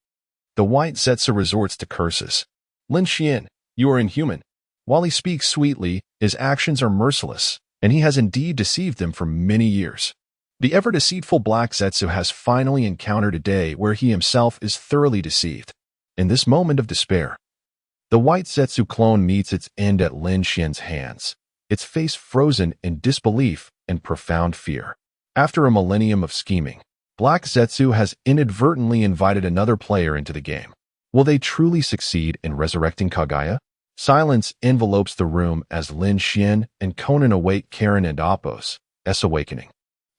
the white Zetsu resorts to curses. Lin Xuan, you are inhuman. While he speaks sweetly, his actions are merciless, and he has indeed deceived them for many years. The ever-deceitful Black Zetsu has finally encountered a day where he himself is thoroughly deceived. In this moment of despair, the white Zetsu clone meets its end at Lin Xuan's hands, its face frozen in disbelief and profound fear. After a millennium of scheming, Black Zetsu has inadvertently invited another player into the game. Will they truly succeed in resurrecting Kaguya? Silence envelopes the room as Lin Xuan and Conan await Karen and Appo's awakening,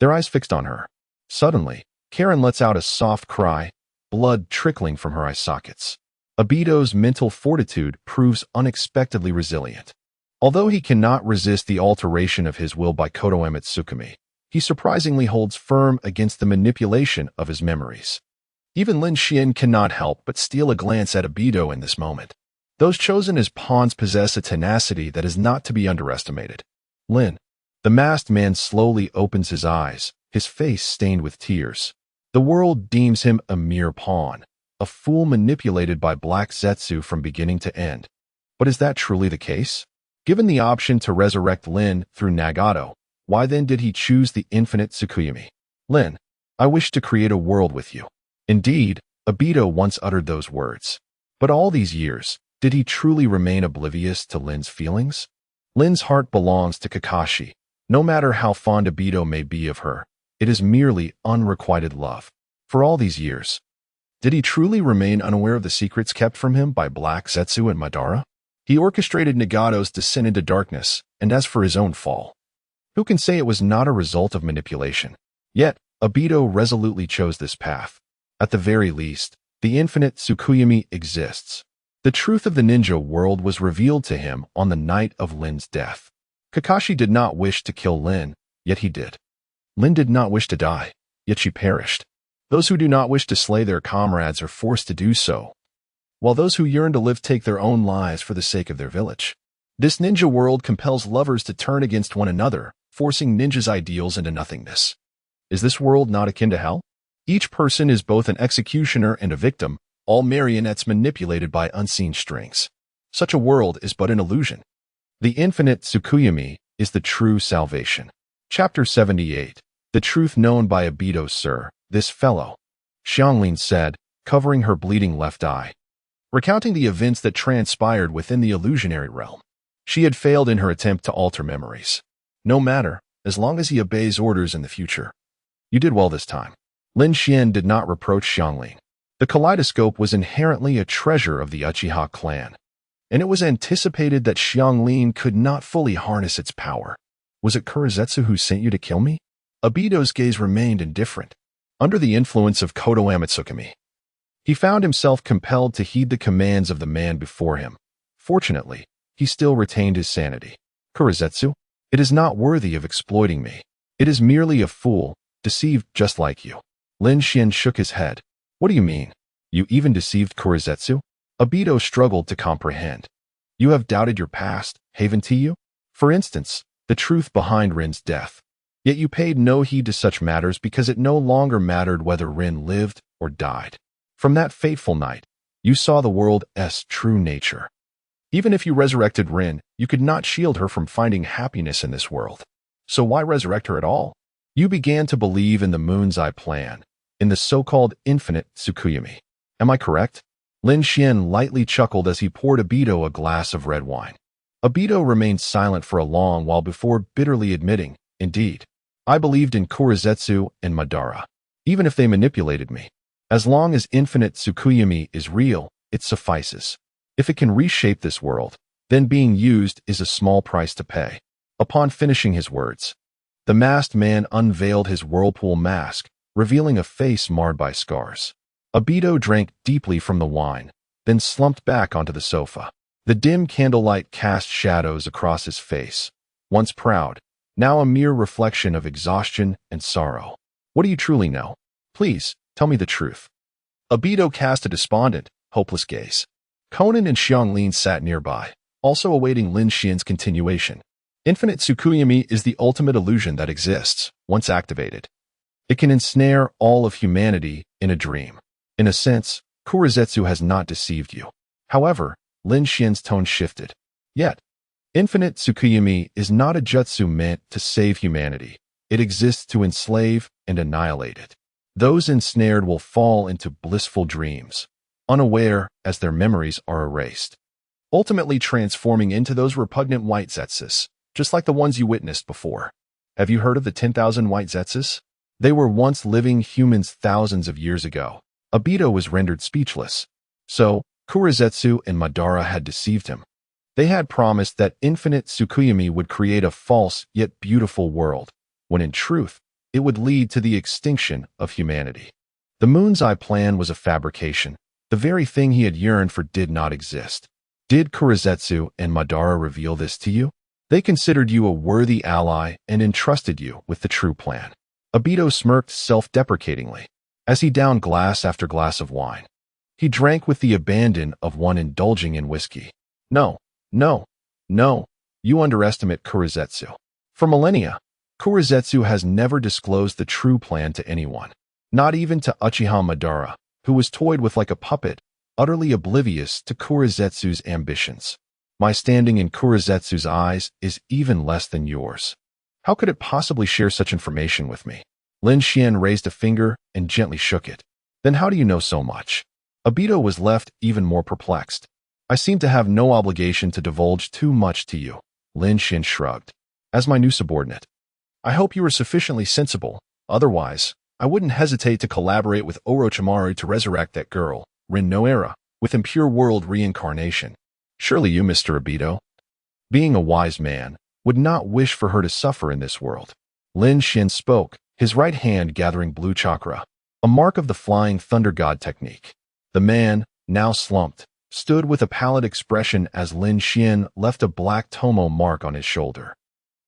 their eyes fixed on her. Suddenly, Karen lets out a soft cry, blood trickling from her eye sockets. Obito's mental fortitude proves unexpectedly resilient. Although he cannot resist the alteration of his will by Kotoeme Tsukumi, he surprisingly holds firm against the manipulation of his memories. Even Lin Xuan cannot help but steal a glance at Obito in this moment. Those chosen as pawns possess a tenacity that is not to be underestimated. Lin. The masked man slowly opens his eyes, his face stained with tears. The world deems him a mere pawn, a fool manipulated by Black Zetsu from beginning to end. But is that truly the case? Given the option to resurrect Lin through Nagato, why then did he choose the infinite Tsukuyomi? Lin, I wish to create a world with you. Indeed, Obito once uttered those words. But all these years, did he truly remain oblivious to Lin's feelings? Lin's heart belongs to Kakashi. No matter how fond Obito may be of her, it is merely unrequited love. For all these years, did he truly remain unaware of the secrets kept from him by Black Zetsu and Madara? He orchestrated Nagato's descent into darkness, and as for his own fall, who can say it was not a result of manipulation? Yet, Obito resolutely chose this path. At the very least, the infinite Tsukuyomi exists. The truth of the ninja world was revealed to him on the night of Lin's death. Kakashi did not wish to kill Lin, yet he did. Lin did not wish to die, yet she perished. Those who do not wish to slay their comrades are forced to do so, while those who yearn to live take their own lives for the sake of their village. This ninja world compels lovers to turn against one another, forcing ninjas' ideals into nothingness. Is this world not akin to hell? Each person is both an executioner and a victim, all marionettes manipulated by unseen strings. Such a world is but an illusion. The infinite Tsukuyomi is the true salvation. Chapter 78. The truth known by Obito, sir, this fellow, Xianglin said, covering her bleeding left eye, recounting the events that transpired within the illusionary realm. She had failed in her attempt to alter memories. No matter, as long as he obeys orders in the future. You did well this time. Lin Xuan did not reproach Xianglin. The kaleidoscope was inherently a treasure of the Uchiha clan, and it was anticipated that Xianglin could not fully harness its power. Was it Kurizetsu who sent you to kill me? Obito's gaze remained indifferent. Under the influence of Kodo Amatsukami, he found himself compelled to heed the commands of the man before him. Fortunately, he still retained his sanity. Kurizetsu, it is not worthy of exploiting me. It is merely a fool, deceived just like you. Lin Xuan shook his head. What do you mean? You even deceived Kurizetsu? Obito struggled to comprehend. You have doubted your past, haven't you? For instance, the truth behind Rin's death. Yet you paid no heed to such matters because it no longer mattered whether Rin lived or died. From that fateful night, you saw the world's true nature. Even if you resurrected Rin, you could not shield her from finding happiness in this world. So why resurrect her at all? You began to believe in the Moon's Eye plan, in the so-called infinite Tsukuyomi. Am I correct? Lin Xuan lightly chuckled as he poured Obito a glass of red wine. Obito remained silent for a long while before bitterly admitting, indeed, I believed in Kurizetsu and Madara, even if they manipulated me. As long as infinite Tsukuyomi is real, it suffices. If it can reshape this world, then being used is a small price to pay. Upon finishing his words, the masked man unveiled his whirlpool mask, revealing a face marred by scars. Obito drank deeply from the wine, then slumped back onto the sofa. The dim candlelight cast shadows across his face, once proud, now a mere reflection of exhaustion and sorrow. What do you truly know? Please, tell me the truth. Obito cast a despondent, hopeless gaze. Conan and Xianglin sat nearby, also awaiting Lin Xuan's continuation. Infinite Tsukuyomi is the ultimate illusion that exists, once activated. It can ensnare all of humanity in a dream. In a sense, Kurizetsu has not deceived you. However, Lin Xuan's tone shifted. Yet, infinite Tsukuyomi is not a jutsu meant to save humanity. It exists to enslave and annihilate it. Those ensnared will fall into blissful dreams, unaware as their memories are erased, ultimately transforming into those repugnant white zetsus, just like the ones you witnessed before. Have you heard of the 10,000 white zetsus? They were once living humans thousands of years ago. Obito was rendered speechless. So, Kurizetsu and Madara had deceived him. They had promised that infinite Tsukuyomi would create a false yet beautiful world, when in truth, it would lead to the extinction of humanity. The Moon's Eye plan was a fabrication. The very thing he had yearned for did not exist. Did Kurizetsu and Madara reveal this to you? They considered you a worthy ally and entrusted you with the true plan. Obito smirked self-deprecatingly as he downed glass after glass of wine. He drank with the abandon of one indulging in whiskey. No, you underestimate Kurizetsu. For millennia, Kurizetsu has never disclosed the true plan to anyone, not even to Uchiha Madara, who was toyed with like a puppet, utterly oblivious to Kurizetsu's ambitions. My standing in Kurizetsu's eyes is even less than yours. How could it possibly share such information with me? Lin Xuan raised a finger and gently shook it. Then how do you know so much? Obito was left even more perplexed. I seem to have no obligation to divulge too much to you. Lin Xuan shrugged. As my new subordinate, I hope you are sufficiently sensible. Otherwise, I wouldn't hesitate to collaborate with Orochimaru to resurrect that girl, Rin Noera, with impure world reincarnation. Surely you, Mr. Obito, being a wise man, would not wish for her to suffer in this world. Lin Xuan spoke, his right hand gathering blue chakra, a mark of the flying thunder god technique. The man, now slumped, stood with a pallid expression as Lin Xuan left a black tomo mark on his shoulder.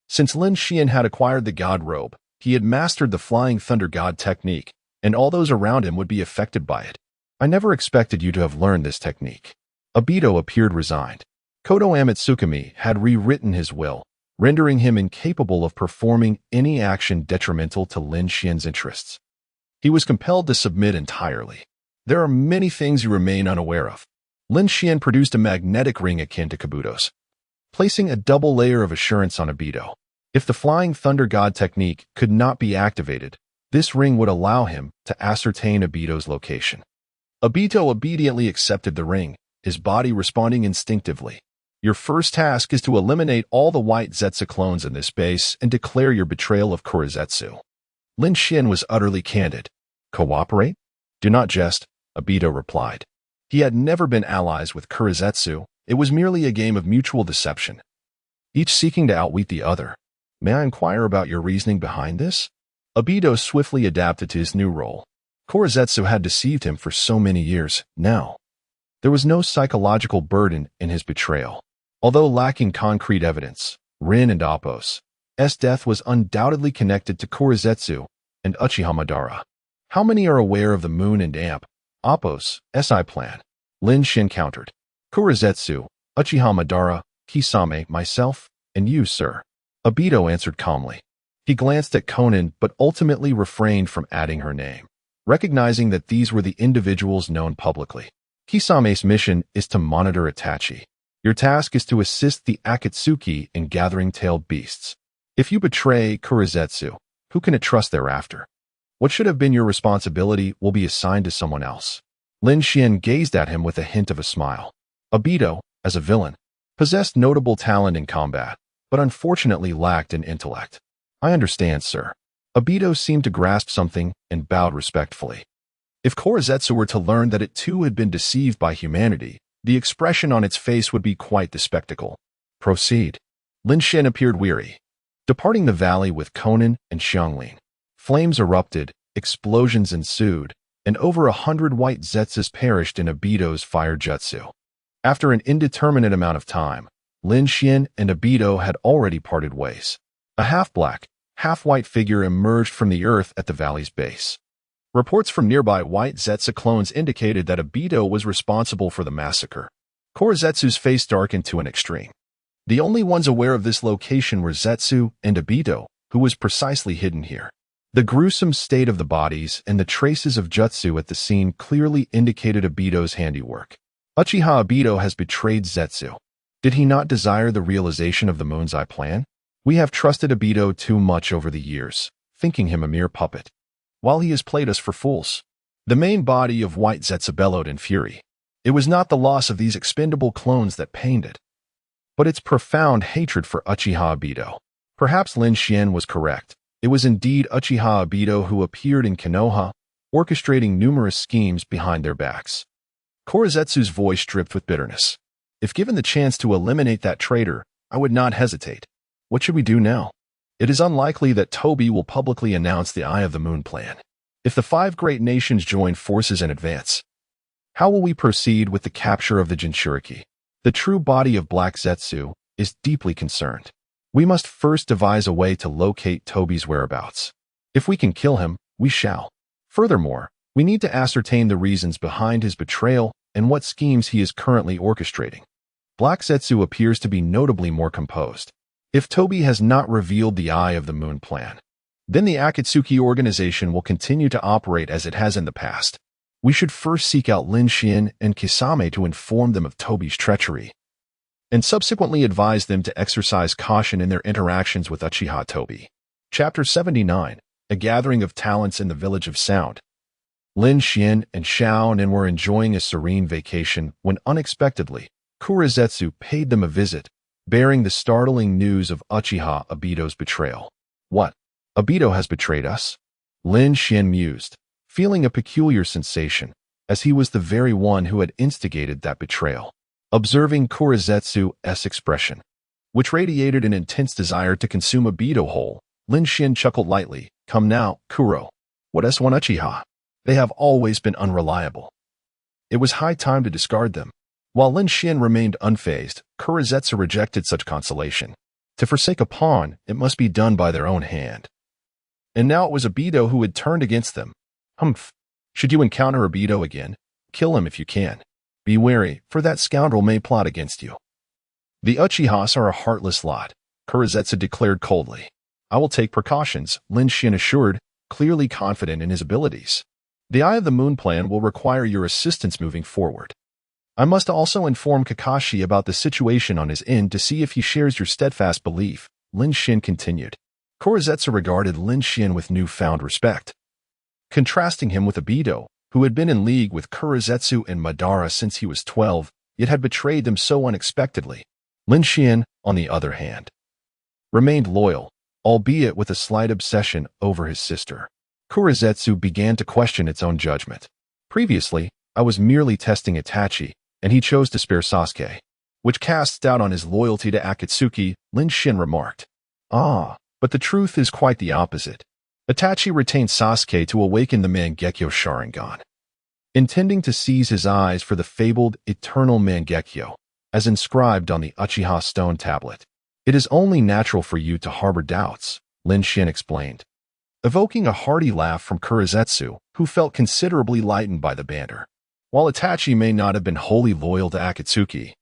Since Lin Xuan had acquired the god robe, He had mastered the flying thunder god technique, and all those around him would be affected by it. I never expected you to have learned this technique. Obito appeared resigned. Kodo Amatsukami had rewritten his will, rendering him incapable of performing any action detrimental to Lin Xuan's interests. He was compelled to submit entirely. There are many things you remain unaware of. Lin Xuan produced a magnetic ring akin to Kabuto's, placing a double layer of assurance on Obito. If the Flying Thunder God technique could not be activated, this ring would allow him to ascertain Obito's location. Obito obediently accepted the ring, his body responding instinctively. Your first task is to eliminate all the white Zetsu clones in this base and declare your betrayal of Kurizetsu. Lin Xuan was utterly candid. Cooperate? Do not jest, Obito replied. He had never been allies with Kurizetsu. It was merely a game of mutual deception, each seeking to outwit the other. May I inquire about your reasoning behind this? Obito swiftly adapted to his new role. Kurizetsu had deceived him for so many years. Now, there was no psychological burden in his betrayal. Although lacking concrete evidence, Rin and Appo's death was undoubtedly connected to Kurizetsu and Uchiha Madara. How many are aware of the Moon and Appo's SI plan? Lin Xuan countered. Kurizetsu, Uchiha Madara, Kisame, myself, and you, sir. Obito answered calmly. He glanced at Konan but ultimately refrained from adding her name, recognizing that these were the individuals known publicly. Kisame's mission is to monitor Itachi. Your task is to assist the Akatsuki in gathering tailed beasts. If you betray Kurizetsu, who can it trust thereafter? What should have been your responsibility will be assigned to someone else. Lin Xuan gazed at him with a hint of a smile. Obito, as a villain, possessed notable talent in combat, but unfortunately lacked in intellect. I understand, sir. Obito seemed to grasp something and bowed respectfully. If Kurizetsu were to learn that it too had been deceived by humanity, the expression on its face would be quite the spectacle. Proceed. Lin Xuan appeared weary. Departing the valley with Konan and Xianglin, flames erupted, explosions ensued, and over 100 white Zetsus perished in Obito's fire jutsu. After an indeterminate amount of time, Lin Xuan and Obito had already parted ways. A half-black, half-white figure emerged from the earth at the valley's base. Reports from nearby white Zetsu clones indicated that Obito was responsible for the massacre. Kurizetsu's face darkened to an extreme. The only ones aware of this location were Zetsu and Obito, who was precisely hidden here. The gruesome state of the bodies and the traces of jutsu at the scene clearly indicated Obito's handiwork. Uchiha Obito has betrayed Zetsu. Did he not desire the realization of the Moon's Eye plan? We have trusted Obito too much over the years, thinking him a mere puppet, while he has played us for fools. The main body of white Zetsu bellowed in fury. It was not the loss of these expendable clones that pained it, but its profound hatred for Uchiha Obito. Perhaps Lin Xuan was correct. It was indeed Uchiha Obito who appeared in Konoha, orchestrating numerous schemes behind their backs. Kurizetsu's voice dripped with bitterness. If given the chance to eliminate that traitor, I would not hesitate. What should we do now? It is unlikely that Toby will publicly announce the Eye of the Moon plan. If the 5 great nations join forces and advance, how will we proceed with the capture of the Jinchuriki? The true body of Black Zetsu is deeply concerned. We must first devise a way to locate Toby's whereabouts. If we can kill him, we shall. Furthermore, we need to ascertain the reasons behind his betrayal and what schemes he is currently orchestrating. Black Zetsu appears to be notably more composed. If Toby has not revealed the Eye of the Moon plan, then the Akatsuki organization will continue to operate as it has in the past. We should first seek out Lin Xuan and Kisame to inform them of Toby's treachery, and subsequently advise them to exercise caution in their interactions with Uchiha Toby. Chapter 79, A Gathering of Talents in the Village of Sound. Lin Xuan and Xiaonan were enjoying a serene vacation when unexpectedly, Kurizetsu paid them a visit, bearing the startling news of Uchiha Obito's betrayal. What? Obito has betrayed us? Lin Xuan mused, feeling a peculiar sensation, as he was the very one who had instigated that betrayal. Observing Kurizetsu's expression, which radiated an intense desire to consume Obito whole, Lin Xuan chuckled lightly. Come now, Kuro. What S1 Uchiha? They have always been unreliable. It was high time to discard them. While Lin Xuan remained unfazed, Kurizetsu rejected such consolation. To forsake a pawn, it must be done by their own hand. And now it was Obito who had turned against them. Humph. Should you encounter Obito again, kill him if you can. Be wary, for that scoundrel may plot against you. The Uchihas are a heartless lot, Kurizetsu declared coldly. I will take precautions, Lin Xuan assured, clearly confident in his abilities. The Eye of the Moon plan will require your assistance moving forward. I must also inform Kakashi about the situation on his end to see if he shares your steadfast belief, Lin Xuan continued. Kurizetsu regarded Lin Xuan with newfound respect. Contrasting him with Obito, who had been in league with Kurizetsu and Madara since he was 12, yet had betrayed them so unexpectedly. Lin Xuan, on the other hand, remained loyal, albeit with a slight obsession over his sister. Kurizetsu began to question its own judgment. Previously, I was merely testing Itachi, and he chose to spare Sasuke, which casts doubt on his loyalty to Akatsuki, Lin Xuan remarked. But the truth is quite the opposite. Itachi retained Sasuke to awaken the Mangekyo Sharingan, intending to seize his eyes for the fabled eternal Mangekyo, as inscribed on the Uchiha stone tablet. It is only natural for you to harbor doubts, Lin Xuan explained, evoking a hearty laugh from Kurizetsu, who felt considerably lightened by the banter. While Itachi may not have been wholly loyal to Akatsuki,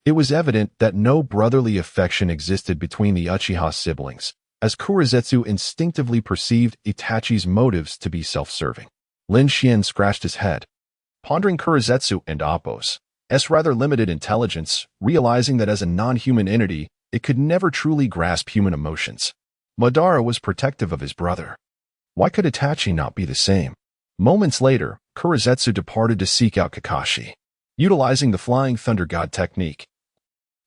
it was evident that no brotherly affection existed between the Uchiha siblings, as Kurizetsu instinctively perceived Itachi's motives to be self-serving. Lin Xuan scratched his head, pondering Kurizetsu and Appo's rather limited intelligence, realizing that as a non-human entity, it could never truly grasp human emotions. Madara was protective of his brother. Why could Itachi not be the same? Moments later, Kurizetsu departed to seek out Kakashi, utilizing the Flying Thunder God technique,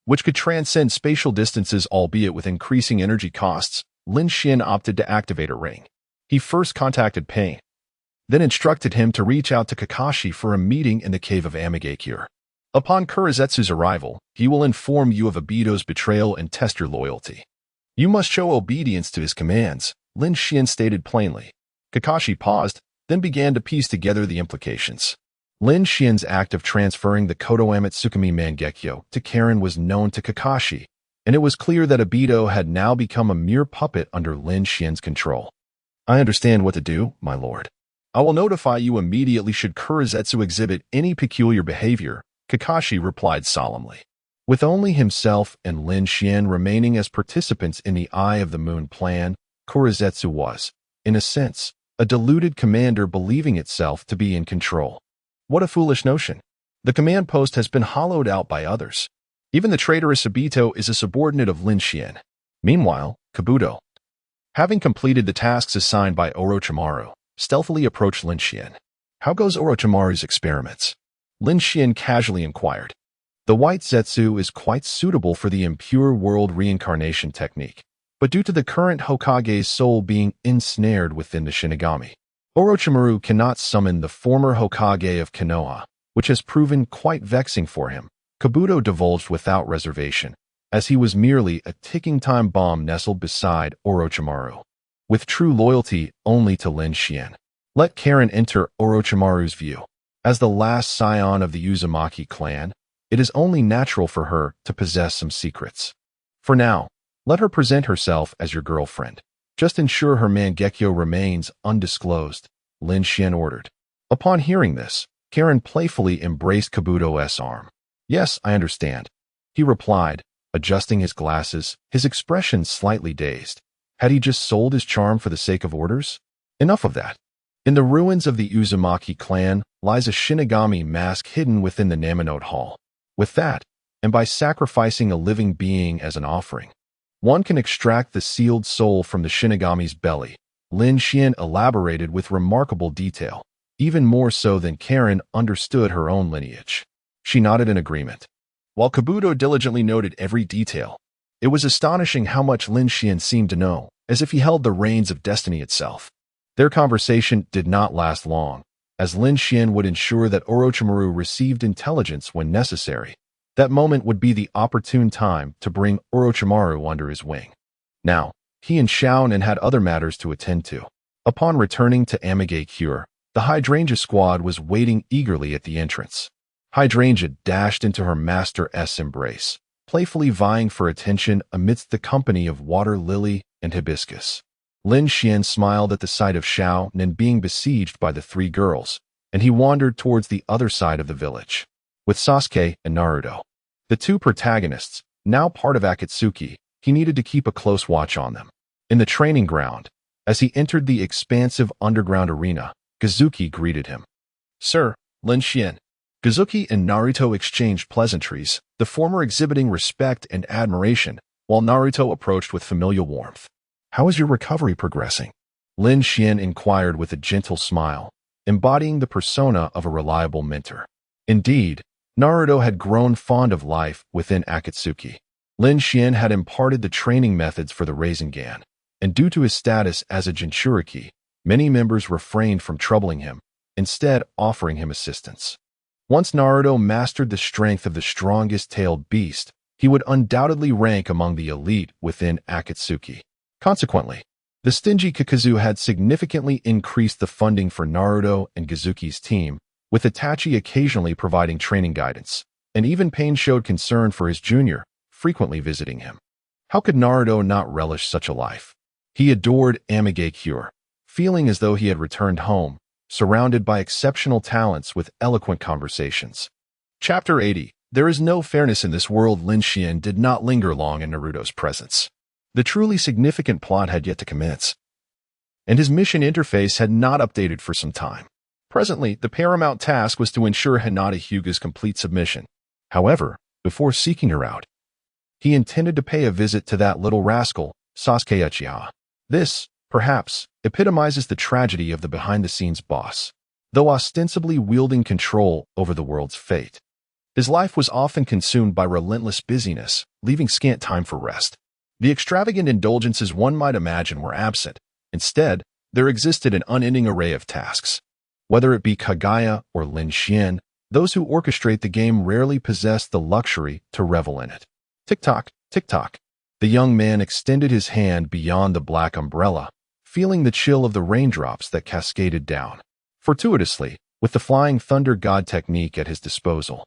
which could transcend spatial distances albeit with increasing energy costs. Lin Xuan opted to activate a ring. He first contacted Pain, then instructed him to reach out to Kakashi for a meeting in the cave of Amigakure. Upon Kurizetsu's arrival, he will inform you of Obito's betrayal and test your loyalty. You must show obedience to his commands, Lin Xuan stated plainly. Kakashi paused, then began to piece together the implications. Lin Xuan's act of transferring the Kodoame Tsukumi Mangekyo to Karen was known to Kakashi, and it was clear that Obito had now become a mere puppet under Lin Xuan's control. I understand what to do, my lord. I will notify you immediately should Kurizetsu exhibit any peculiar behavior, Kakashi replied solemnly. With only himself and Lin Xuan remaining as participants in the Eye of the Moon plan, Kurizetsu was, in a sense, a deluded commander believing itself to be in control. What a foolish notion. The command post has been hollowed out by others. Even the traitorous Obito is a subordinate of Lin Xuan. Meanwhile, Kabuto, having completed the tasks assigned by Orochimaru, stealthily approached Lin Xuan. How goes Orochimaru's experiments? Lin Xuan casually inquired. The white Zetsu is quite suitable for the impure world reincarnation technique, but due to the current Hokage's soul being ensnared within the Shinigami, Orochimaru cannot summon the former Hokage of Konoha, which has proven quite vexing for him, Kabuto divulged without reservation, as he was merely a ticking time bomb nestled beside Orochimaru, with true loyalty only to Lin Xuan. Let Karen enter Orochimaru's view. As the last scion of the Uzumaki clan, it is only natural for her to possess some secrets. For now, let her present herself as your girlfriend. Just ensure her Mangekyo remains undisclosed, Lin Xuan ordered. Upon hearing this, Karen playfully embraced Kabuto's arm. Yes, I understand, he replied, adjusting his glasses, his expression slightly dazed. Had he just sold his charm for the sake of orders? Enough of that. In the ruins of the Uzumaki clan lies a Shinigami mask hidden within the Naminote Hall. With that, and by sacrificing a living being as an offering, one can extract the sealed soul from the Shinigami's belly. Lin Xuan elaborated with remarkable detail, even more so than Karen understood her own lineage. She nodded in agreement, while Kabuto diligently noted every detail. It was astonishing how much Lin Xuan seemed to know, as if he held the reins of destiny itself. Their conversation did not last long, as Lin Xuan would ensure that Orochimaru received intelligence when necessary. That moment would be the opportune time to bring Orochimaru under his wing. Now, he and Xiaonan had other matters to attend to. Upon returning to Amigakure, the Hydrangea squad was waiting eagerly at the entrance. Hydrangea dashed into her master's embrace, playfully vying for attention amidst the company of Water Lily and Hibiscus. Lin Xuan smiled at the sight of Xiao Nin being besieged by the three girls, and he wandered towards the other side of the village. With Sasuke and Naruto, the two protagonists, now part of Akatsuki, he needed to keep a close watch on them. In the training ground, as he entered the expansive underground arena, Kazuki greeted him. "Sir, Lin Xuan." Kazuki and Naruto exchanged pleasantries, the former exhibiting respect and admiration, while Naruto approached with familial warmth. "How is your recovery progressing?" Lin Xuan inquired with a gentle smile, embodying the persona of a reliable mentor. Indeed, Naruto had grown fond of life within Akatsuki. Lin Xuan had imparted the training methods for the Rasengan, and due to his status as a Jinchuriki, many members refrained from troubling him, instead offering him assistance. Once Naruto mastered the strength of the strongest-tailed beast, he would undoubtedly rank among the elite within Akatsuki. Consequently, the stingy Kakazu had significantly increased the funding for Naruto and Kazuki's team, with Itachi occasionally providing training guidance, and even Pain showed concern for his junior, frequently visiting him. How could Naruto not relish such a life? He adored Amigakure, feeling as though he had returned home, surrounded by exceptional talents with eloquent conversations. Chapter 80. There is no fairness in this world. Lin Xuan did not linger long in Naruto's presence. The truly significant plot had yet to commence, and his mission interface had not updated for some time. Presently, the paramount task was to ensure Hinata Hyuga's complete submission. However, before seeking her out, he intended to pay a visit to that little rascal, Sasuke Uchiha. This, perhaps, epitomizes the tragedy of the behind-the-scenes boss. Though ostensibly wielding control over the world's fate, his life was often consumed by relentless busyness, leaving scant time for rest. The extravagant indulgences one might imagine were absent. Instead, there existed an unending array of tasks. Whether it be Kagaya or Lin Xuan, those who orchestrate the game rarely possess the luxury to revel in it. Tick-tock, tick-tock. The young man extended his hand beyond the black umbrella, feeling the chill of the raindrops that cascaded down. Fortuitously, with the flying thunder god technique at his disposal,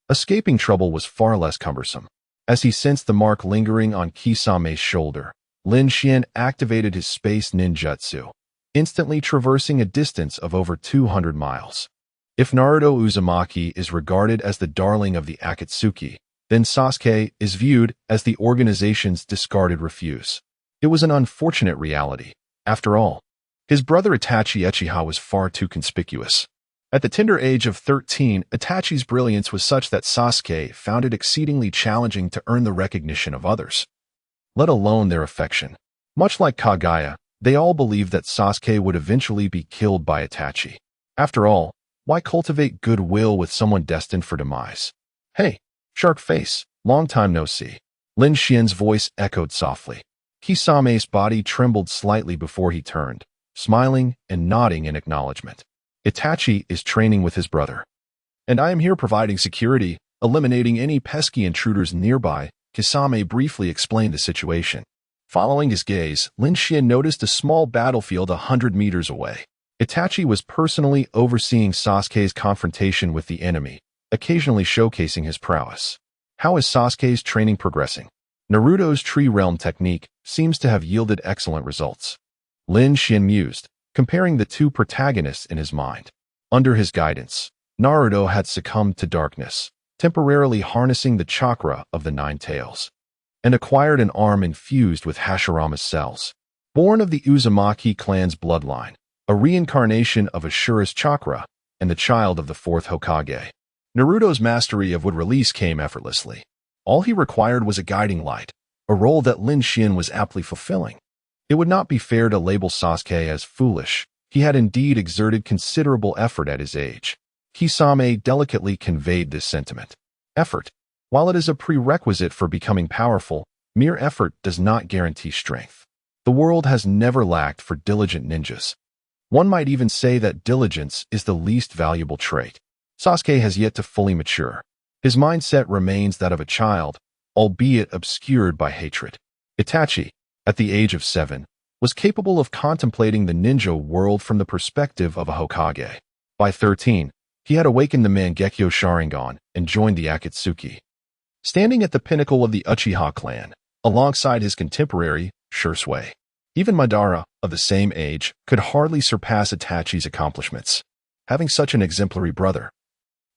escaping trouble was far less cumbersome. As he sensed the mark lingering on Kisame's shoulder, Lin Xuan activated his space ninjutsu, instantly traversing a distance of over 200 miles. If Naruto Uzumaki is regarded as the darling of the Akatsuki, then Sasuke is viewed as the organization's discarded refuse. It was an unfortunate reality. After all, his brother Itachi Uchiha was far too conspicuous. At the tender age of 13, Itachi's brilliance was such that Sasuke found it exceedingly challenging to earn the recognition of others, let alone their affection. Much like Kagaya, they all believed that Sasuke would eventually be killed by Itachi. After all, why cultivate goodwill with someone destined for demise? "Hey, shark face, long time no see." Lin Xuan's voice echoed softly. Kisame's body trembled slightly before he turned, smiling and nodding in acknowledgement. "Itachi is training with his brother, and I am here providing security, eliminating any pesky intruders nearby." Kisame briefly explained the situation. Following his gaze, Lin Xuan noticed a small battlefield 100 meters away. Itachi was personally overseeing Sasuke's confrontation with the enemy, occasionally showcasing his prowess. How is Sasuke's training progressing? Naruto's tree realm technique seems to have yielded excellent results. Lin Xuan mused, comparing the two protagonists in his mind. Under his guidance, Naruto had succumbed to darkness, temporarily harnessing the chakra of the Nine Tails, and acquired an arm infused with Hashirama's cells. Born of the Uzumaki clan's bloodline, a reincarnation of Ashura's chakra, and the child of the fourth Hokage, Naruto's mastery of wood release came effortlessly. All he required was a guiding light, a role that Lin Xuan was aptly fulfilling. It would not be fair to label Sasuke as foolish. He had indeed exerted considerable effort at his age. Kisame delicately conveyed this sentiment. Effort. While it is a prerequisite for becoming powerful, mere effort does not guarantee strength. The world has never lacked for diligent ninjas. One might even say that diligence is the least valuable trait. Sasuke has yet to fully mature. His mindset remains that of a child, albeit obscured by hatred. Itachi, at the age of 7, was capable of contemplating the ninja world from the perspective of a Hokage. By 13, he had awakened the Mangekyo Sharingan and joined the Akatsuki. Standing at the pinnacle of the Uchiha clan, alongside his contemporary, Shursui. Even Madara, of the same age, could hardly surpass Itachi's accomplishments. Having such an exemplary brother,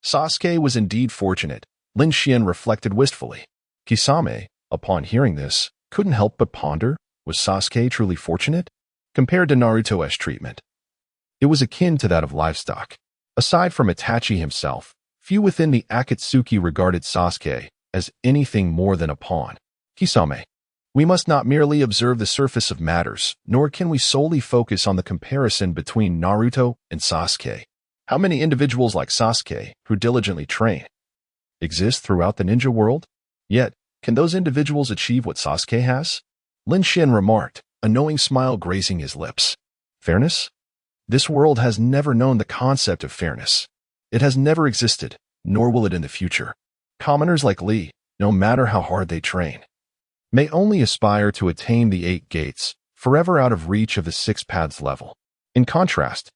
Sasuke was indeed fortunate, Lin Xuan reflected wistfully. Kisame, upon hearing this, couldn't help but ponder, was Sasuke truly fortunate? Compared to Naruto's treatment, it was akin to that of livestock. Aside from Itachi himself, few within the Akatsuki regarded Sasuke as anything more than a pawn. Kisame, we must not merely observe the surface of matters, nor can we solely focus on the comparison between Naruto and Sasuke. How many individuals like Sasuke, who diligently train, exist throughout the ninja world? Yet, can those individuals achieve what Sasuke has? Lin Xuan remarked, a knowing smile gracing his lips. Fairness? This world has never known the concept of fairness. It has never existed, nor will it in the future. Commoners like Lee, no matter how hard they train, may only aspire to attain the 8 gates, forever out of reach of the 6 paths level. In contrast,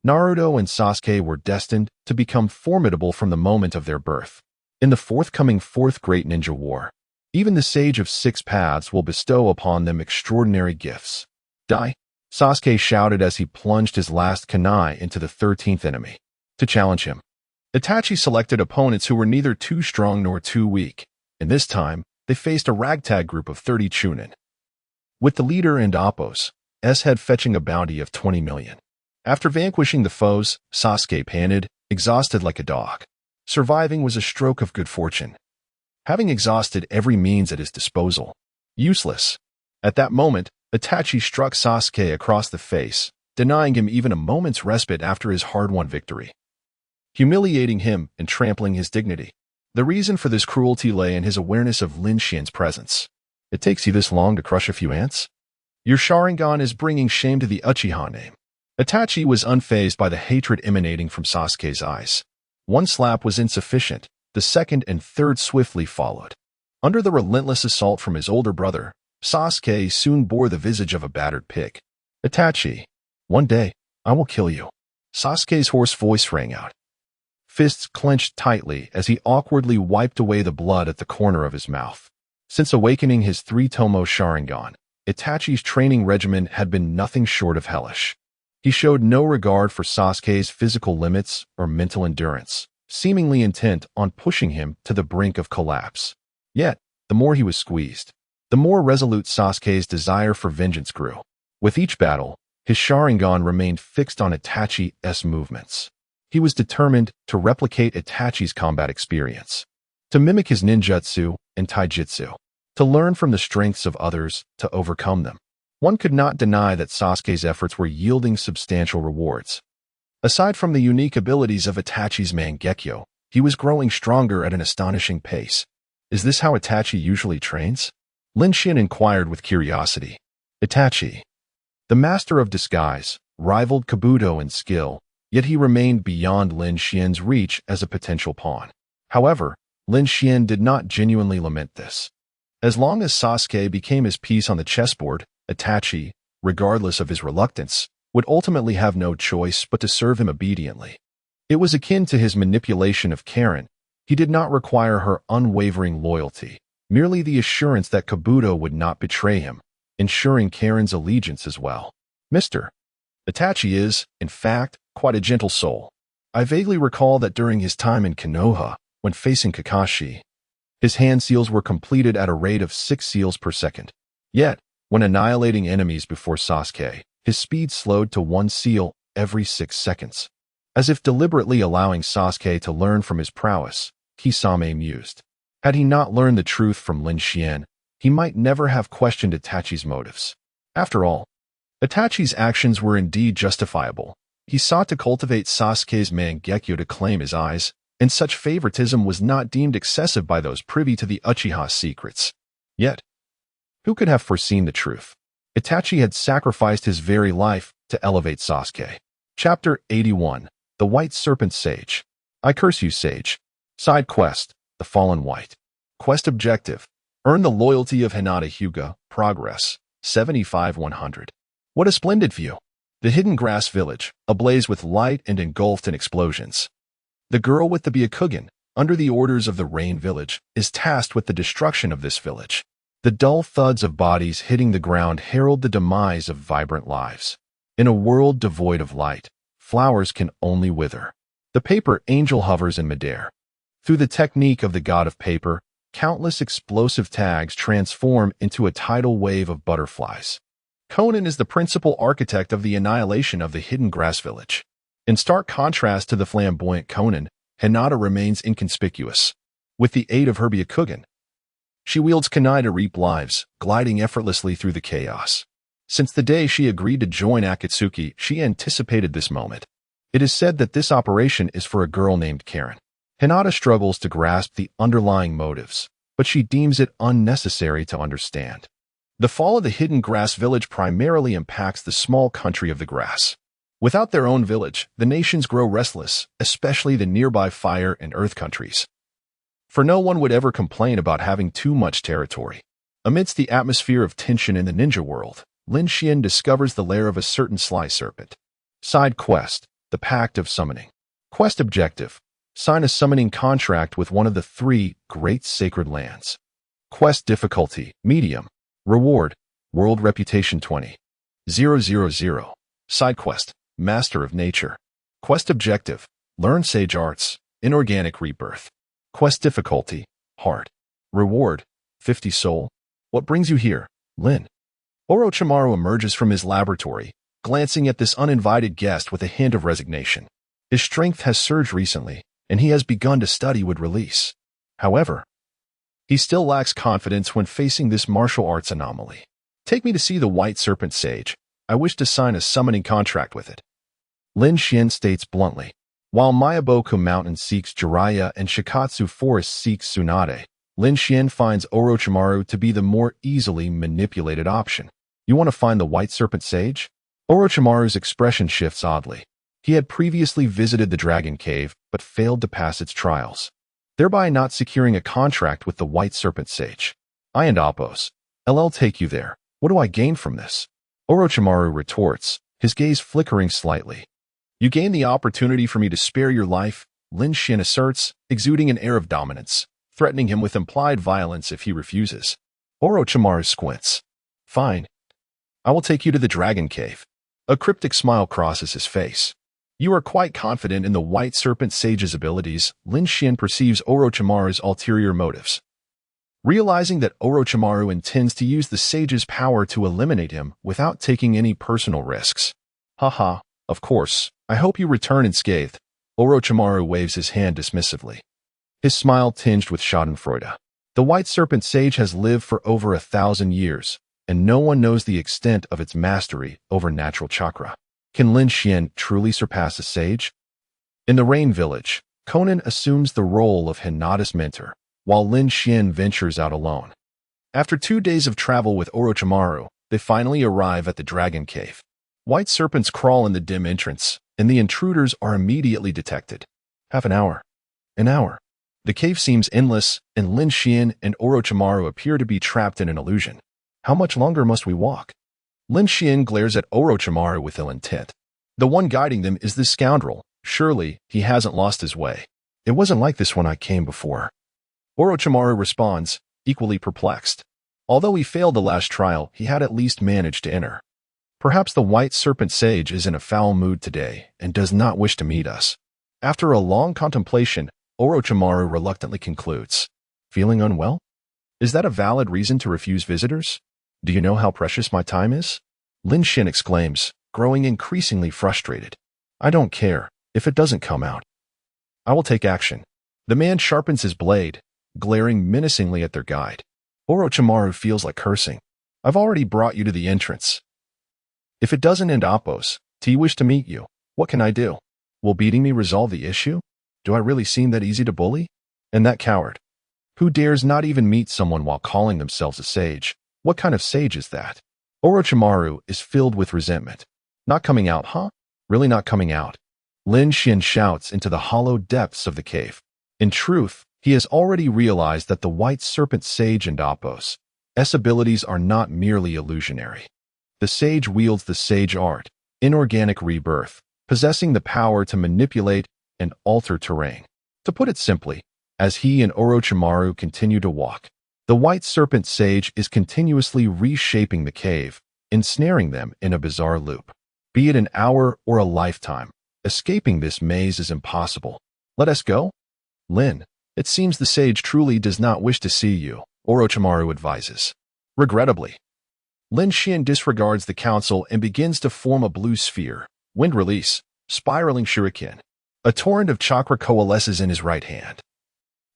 Naruto and Sasuke were destined to become formidable from the moment of their birth. In the forthcoming 4th Great Ninja War, even the Sage of 6 Paths will bestow upon them extraordinary gifts. Die! Sasuke shouted as he plunged his last kunai into the 13th enemy. To challenge him, Itachi selected opponents who were neither too strong nor too weak, and this time, they faced a ragtag group of 30 Chunin, with the leader and Appo's head fetching a bounty of 20 million. After vanquishing the foes, Sasuke panted, exhausted like a dog. Surviving was a stroke of good fortune. Having exhausted every means at his disposal, useless. At that moment, Itachi struck Sasuke across the face, denying him even a moment's respite after his hard-won victory, humiliating him and trampling his dignity. The reason for this cruelty lay in his awareness of Lin Xuan's presence. It takes you this long to crush a few ants? Your Sharingan is bringing shame to the Uchiha name. Itachi was unfazed by the hatred emanating from Sasuke's eyes. One slap was insufficient. The second and third swiftly followed. Under the relentless assault from his older brother, Sasuke soon bore the visage of a battered pig. Itachi, one day, I will kill you. Sasuke's hoarse voice rang out. Fists clenched tightly as he awkwardly wiped away the blood at the corner of his mouth. Since awakening his 3-Tomo Sharingan, Itachi's training regimen had been nothing short of hellish. He showed no regard for Sasuke's physical limits or mental endurance, seemingly intent on pushing him to the brink of collapse. Yet, the more he was squeezed, the more resolute Sasuke's desire for vengeance grew. With each battle, his Sharingan remained fixed on Itachi's movements. He was determined to replicate Itachi's combat experience, to mimic his ninjutsu and taijutsu, to learn from the strengths of others to overcome them. One could not deny that Sasuke's efforts were yielding substantial rewards. Aside from the unique abilities of Itachi's Mangekyo, he was growing stronger at an astonishing pace. Is this how Itachi usually trains? Lin Xuan inquired with curiosity. Itachi, the master of disguise, rivaled Kabuto in skill, yet he remained beyond Lin Xuan's reach as a potential pawn. However, Lin Xuan did not genuinely lament this. As long as Sasuke became his piece on the chessboard, Itachi, regardless of his reluctance, would ultimately have no choice but to serve him obediently. It was akin to his manipulation of Karen. He did not require her unwavering loyalty, merely the assurance that Kabuto would not betray him, ensuring Karen's allegiance as well. Mr. Itachi is, in fact, quite a gentle soul. I vaguely recall that during his time in Konoha, when facing Kakashi, his hand seals were completed at a rate of 6 seals per second. Yet, when annihilating enemies before Sasuke, his speed slowed to 1 seal every 6 seconds. As if deliberately allowing Sasuke to learn from his prowess, Kisame mused. Had he not learned the truth from Lin Xuan, he might never have questioned Itachi's motives. After all, Itachi's actions were indeed justifiable. He sought to cultivate Sasuke's Mangekyo to claim his eyes, and such favoritism was not deemed excessive by those privy to the Uchiha secrets. Yet, who could have foreseen the truth? Itachi had sacrificed his very life to elevate Sasuke. Chapter 81. The White Serpent Sage. I curse you, Sage. Side quest, The Fallen White. Quest objective, earn the loyalty of Hinata Hyuga. Progress, 75-100. What a splendid view. The hidden grass village, ablaze with light and engulfed in explosions. The girl with the Byakugan, under the orders of the Rain Village, is tasked with the destruction of this village. The dull thuds of bodies hitting the ground herald the demise of vibrant lives. In a world devoid of light, flowers can only wither. The paper angel hovers in midair. Through the technique of the god of paper, countless explosive tags transform into a tidal wave of butterflies. Conan is the principal architect of the annihilation of the hidden grass village. In stark contrast to the flamboyant Conan, Hinata remains inconspicuous. With the aid of her Byakugan, she wields kunai to reap lives, gliding effortlessly through the chaos. Since the day she agreed to join Akatsuki, she anticipated this moment. It is said that this operation is for a girl named Karen. Hinata struggles to grasp the underlying motives, but she deems it unnecessary to understand. The fall of the hidden grass village primarily impacts the small country of the grass. Without their own village, the nations grow restless, especially the nearby fire and earth countries. For no one would ever complain about having too much territory. Amidst the atmosphere of tension in the ninja world, Lin Xuan discovers the lair of a certain sly serpent. Side quest, the Pact of Summoning. Quest objective, sign a summoning contract with one of the 3 great sacred lands. Quest difficulty, medium. Reward, world reputation 20,000. Side quest, master of nature. Quest objective, learn sage arts, inorganic rebirth. Quest difficulty, hard. Reward, 50 soul. What brings you here, Lin? Orochimaru emerges from his laboratory, glancing at this uninvited guest with a hint of resignation. His strength has surged recently, and he has begun to study with release. However, he still lacks confidence when facing this martial arts anomaly. Take me to see the White Serpent Sage. I wish to sign a summoning contract with it. Lin Xuan states bluntly. While Miyaboku Mountain seeks Jiraiya and Shikatsu Forest seeks Tsunade, Lin Xuan finds Orochimaru to be the more easily manipulated option. You want to find the White Serpent Sage? Orochimaru's expression shifts oddly. He had previously visited the Dragon Cave, but failed to pass its trials, thereby not securing a contract with the White Serpent Sage. I and Appos, I'll take you there. What do I gain from this? Orochimaru retorts, his gaze flickering slightly. You gain the opportunity for me to spare your life, Lin Xuan asserts, exuding an air of dominance, threatening him with implied violence if he refuses. Orochimaru squints. Fine. I will take you to the Dragon Cave. A cryptic smile crosses his face. You are quite confident in the White Serpent Sage's abilities. Lin Xuan perceives Orochimaru's ulterior motives. Realizing that Orochimaru intends to use the sage's power to eliminate him without taking any personal risks. Haha, of course, I hope you return unscathed. Orochimaru waves his hand dismissively. His smile tinged with schadenfreude. The White Serpent Sage has lived for over 1,000 years, and no one knows the extent of its mastery over natural chakra. Can Lin Xuan truly surpass a sage? In the Rain Village, Conan assumes the role of Hinata's mentor, while Lin Xuan ventures out alone. After 2 days of travel with Orochimaru, they finally arrive at the Dragon Cave. White serpents crawl in the dim entrance, and the intruders are immediately detected. Half an hour. An hour. The cave seems endless, and Lin Xuan and Orochimaru appear to be trapped in an illusion. How much longer must we walk? Lin Xuan glares at Orochimaru with ill intent. The one guiding them is this scoundrel. Surely, he hasn't lost his way. It wasn't like this when I came before. Orochimaru responds, equally perplexed. Although he failed the last trial, he had at least managed to enter. Perhaps the White Serpent Sage is in a foul mood today and does not wish to meet us. After a long contemplation, Orochimaru reluctantly concludes. Feeling unwell? Is that a valid reason to refuse visitors? Do you know how precious my time is? Lin Xuan exclaims, growing increasingly frustrated. I don't care if it doesn't come out. I will take action. The man sharpens his blade, glaring menacingly at their guide. Orochimaru feels like cursing. I've already brought you to the entrance. If it doesn't end Appos, T wish to meet you. What can I do? Will beating me resolve the issue? Do I really seem that easy to bully? And that coward, who dares not even meet someone while calling themselves a sage? What kind of sage is that? Orochimaru is filled with resentment. Not coming out, huh? Really not coming out? Lin Xuan shouts into the hollow depths of the cave. In truth, he has already realized that the White Serpent Sage and Appos' abilities are not merely illusionary. The sage wields the sage art, inorganic rebirth, possessing the power to manipulate and alter terrain. To put it simply, as he and Orochimaru continue to walk, The white serpent sage is continuously reshaping the cave, ensnaring them in a bizarre loop. Be it an hour or a lifetime, escaping this maze is impossible. Let us go? Lin, it seems the sage truly does not wish to see you, Orochimaru advises. Regrettably, Lin Xuan disregards the counsel and begins to form a blue sphere, wind release, spiraling shuriken. A torrent of chakra coalesces in his right hand,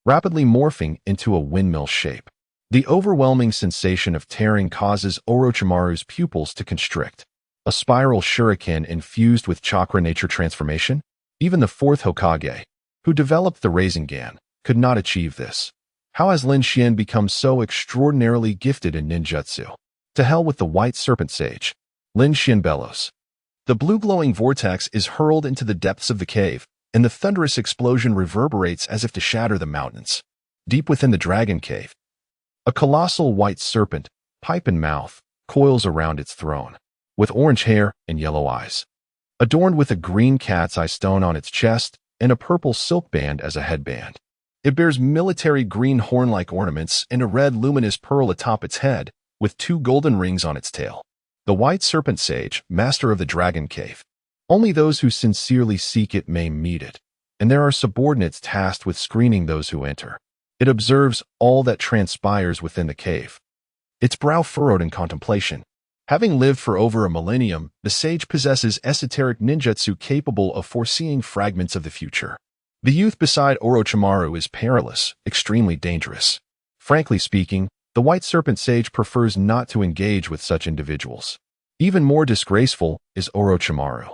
rapidly morphing into a windmill shape. The overwhelming sensation of tearing causes Orochimaru's pupils to constrict. A spiral shuriken infused with chakra nature transformation? Even the fourth Hokage, who developed the Rasengan, could not achieve this. How has Lin Xuan become so extraordinarily gifted in ninjutsu? To hell with the white serpent sage. Lin Xuan bellows. The blue glowing vortex is hurled into the depths of the cave, and the thunderous explosion reverberates as if to shatter the mountains. Deep within the dragon cave, a colossal white serpent, pipe in mouth, coils around its throne, with orange hair and yellow eyes, adorned with a green cat's eye stone on its chest and a purple silk band as a headband. It bears military green horn-like ornaments and a red luminous pearl atop its head, with 2 golden rings on its tail. The white serpent sage, master of the dragon cave. Only those who sincerely seek it may meet it, and there are subordinates tasked with screening those who enter. It observes all that transpires within the cave, its brow furrowed in contemplation. Having lived for over a millennium, the sage possesses esoteric ninjutsu capable of foreseeing fragments of the future. The youth beside Orochimaru is perilous, extremely dangerous. Frankly speaking, the white serpent sage prefers not to engage with such individuals. Even more disgraceful is Orochimaru.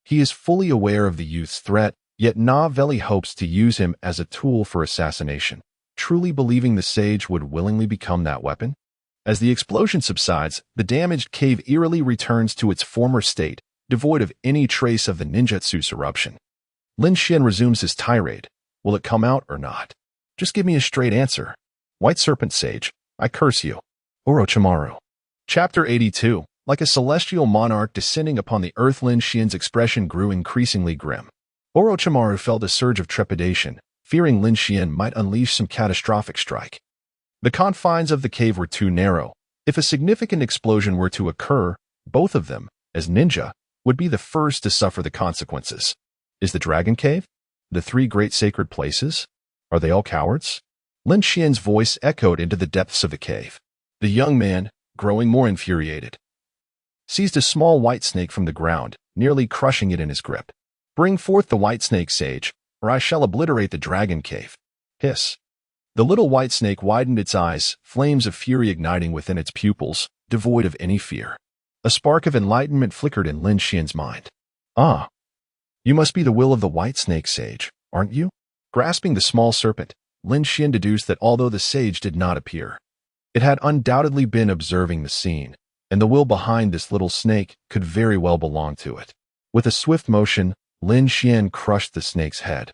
He is fully aware of the youth's threat, yet Veli hopes to use him as a tool for assassination, truly believing the sage would willingly become that weapon. As the explosion subsides, the damaged cave eerily returns to its former state, devoid of any trace of the ninjutsu's eruption. Lin Xuan resumes his tirade. Will it come out or not? Just give me a straight answer. White serpent sage, I curse you. Orochimaru. Chapter 82. Like a celestial monarch descending upon the earth, Lin Xuan's expression grew increasingly grim. Orochimaru felt a surge of trepidation, fearing Lin Xuan might unleash some catastrophic strike. The confines of the cave were too narrow. If a significant explosion were to occur, both of them, as ninja, would be the first to suffer the consequences. Is the Dragon Cave? The 3 great sacred places? Are they all cowards? Lin Xuan's voice echoed into the depths of the cave. The young man, growing more infuriated, seized a small white snake from the ground, nearly crushing it in his grip. Bring forth the white snake, sage, or I shall obliterate the dragon cave. Hiss. The little white snake widened its eyes, flames of fury igniting within its pupils, devoid of any fear. A spark of enlightenment flickered in Lin Xuan's mind. Ah, you must be the will of the white snake, sage, aren't you? Grasping the small serpent, Lin Xuan deduced that although the sage did not appear, it had undoubtedly been observing the scene, and the will behind this little snake could very well belong to it. With a swift motion, Lin Xuan crushed the snake's head.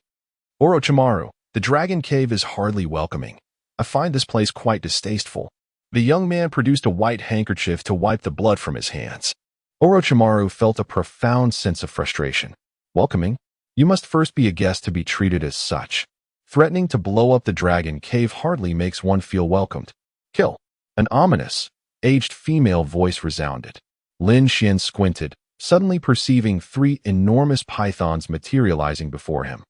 Orochimaru, the dragon cave is hardly welcoming. I find this place quite distasteful. The young man produced a white handkerchief to wipe the blood from his hands. Orochimaru felt a profound sense of frustration. Welcoming? You must first be a guest to be treated as such. Threatening to blow up the dragon cave hardly makes one feel welcomed. Kill. An ominous, aged female voice resounded. Lin Xuan squinted, suddenly perceiving 3 enormous pythons materializing before him.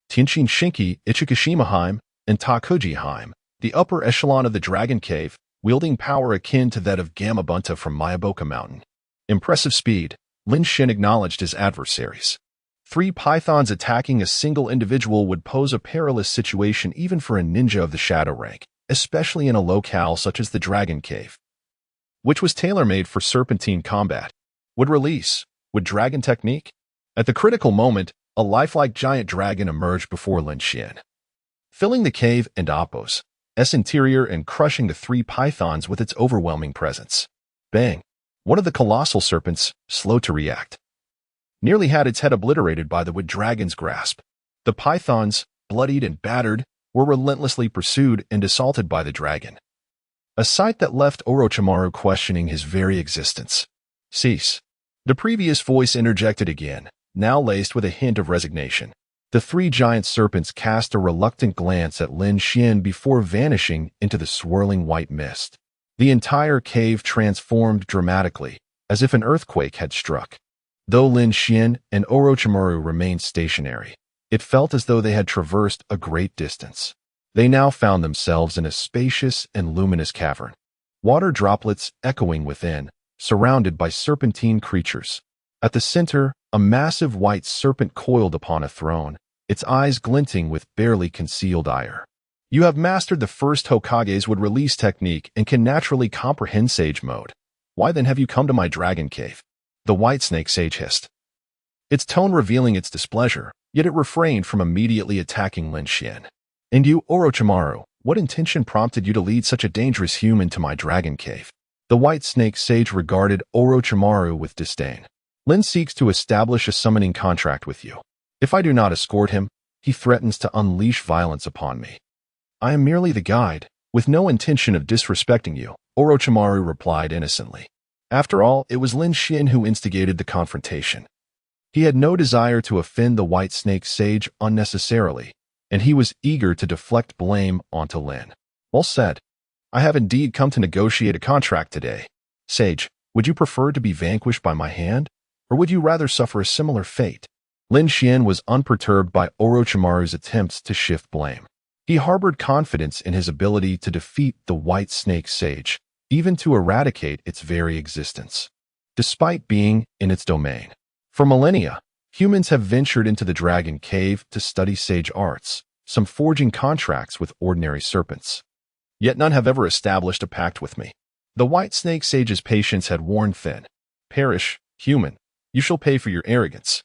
Tinshin Shinki Ichikishimaheim and Takujiheim, the upper echelon of the dragon cave, wielding power akin to that of Gamabunta from Mayaboka Mountain. Impressive speed, Lin Xuan acknowledged his adversaries. 3 pythons attacking a single individual would pose a perilous situation even for a ninja of the shadow rank, especially in a locale such as the dragon cave, which was tailor-made for serpentine combat. Would dragon technique? At the critical moment, a lifelike giant dragon emerged before Lin Xuan, filling the cave and Appo's interior and crushing the 3 pythons with its overwhelming presence. Bang! One of the colossal serpents, slow to react, nearly had its head obliterated by the wood dragon's grasp. The pythons, bloodied and battered, were relentlessly pursued and assaulted by the dragon, a sight that left Orochimaru questioning his very existence. Cease. The previous voice interjected again, now laced with a hint of resignation. The three giant serpents cast a reluctant glance at Lin Xuan before vanishing into the swirling white mist. The entire cave transformed dramatically, as if an earthquake had struck. Though Lin Xuan and Orochimaru remained stationary, it felt as though they had traversed a great distance. They now found themselves in a spacious and luminous cavern. Water droplets echoing within, surrounded by serpentine creatures. At the center, a massive white serpent coiled upon a throne, its eyes glinting with barely concealed ire. You have mastered the first Hokage's would release technique and can naturally comprehend Sage Mode. Why then have you come to my dragon cave? The white snake sage hissed, its tone revealing its displeasure, yet it refrained from immediately attacking Lin Xuan. And you, Orochimaru, what intention prompted you to lead such a dangerous human to my dragon cave? The white snake sage regarded Orochimaru with disdain. Lin seeks to establish a summoning contract with you. If I do not escort him, he threatens to unleash violence upon me. I am merely the guide, with no intention of disrespecting you, Orochimaru replied innocently. After all, it was Lin Xuan who instigated the confrontation. He had no desire to offend the white snake sage unnecessarily, and he was eager to deflect blame onto Lin. Well said. I have indeed come to negotiate a contract today. Sage, would you prefer to be vanquished by my hand, or would you rather suffer a similar fate? Lin Xuan was unperturbed by Orochimaru's attempts to shift blame. He harbored confidence in his ability to defeat the white snake sage, even to eradicate its very existence, despite being in its domain. For millennia, humans have ventured into the dragon cave to study sage arts, some forging contracts with ordinary serpents. Yet none have ever established a pact with me. The white snake sage's patience had worn thin. Perish, human, you shall pay for your arrogance.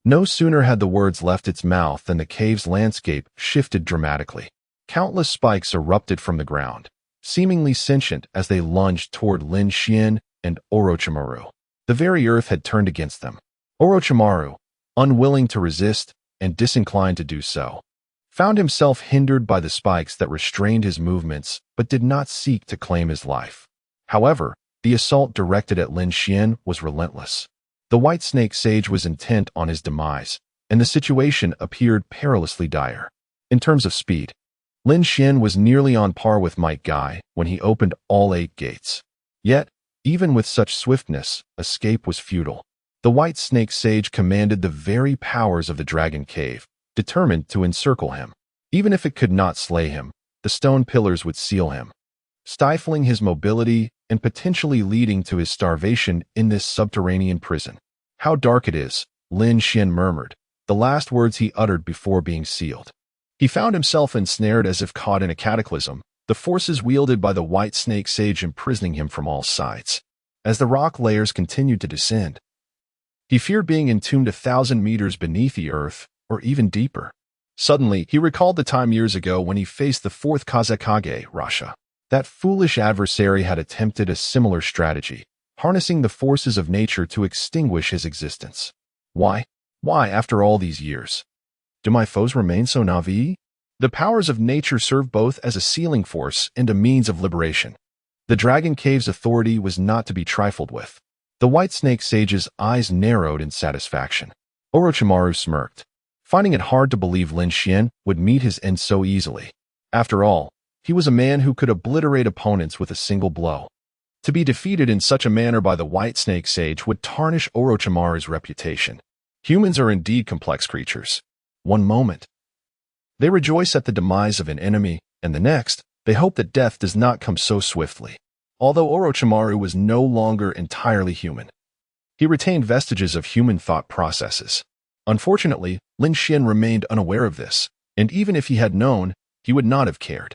No sooner had the words left its mouth than the cave's landscape shifted dramatically. Countless spikes erupted from the ground, seemingly sentient as they lunged toward Lin Xuan and Orochimaru. The very earth had turned against them. Orochimaru, unwilling to resist and disinclined to do so, found himself hindered by the spikes that restrained his movements but did not seek to claim his life. However, the assault directed at Lin Xuan was relentless. The white snake sage was intent on his demise, and the situation appeared perilously dire. In terms of speed, Lin Xuan was nearly on par with Might Guy when he opened all 8 gates. Yet, even with such swiftness, escape was futile. The white snake sage commanded the very powers of the dragon cave, determined to encircle him. Even if it could not slay him, the stone pillars would seal him, stifling his mobility and potentially leading to his starvation in this subterranean prison. How dark it is, Lin Xuan murmured, the last words he uttered before being sealed. He found himself ensnared as if caught in a cataclysm, the forces wielded by the white snake sage imprisoning him from all sides. As the rock layers continued to descend, he feared being entombed 1,000 meters beneath the earth, or even deeper. Suddenly, he recalled the time years ago when he faced the 4th Kazekage, Rasha. That foolish adversary had attempted a similar strategy, harnessing the forces of nature to extinguish his existence. Why? Why, after all these years? Do my foes remain so naive? The powers of nature serve both as a sealing force and a means of liberation. The Dragon Cave's authority was not to be trifled with. The white snake sage's eyes narrowed in satisfaction. Orochimaru smirked, finding it hard to believe Lin Xuan would meet his end so easily. After all, he was a man who could obliterate opponents with a single blow. To be defeated in such a manner by the white snake sage would tarnish Orochimaru's reputation. Humans are indeed complex creatures. One moment, they rejoice at the demise of an enemy, and the next, they hope that death does not come so swiftly. Although Orochimaru was no longer entirely human, he retained vestiges of human thought processes. Unfortunately, Lin Xuan remained unaware of this, and even if he had known, he would not have cared.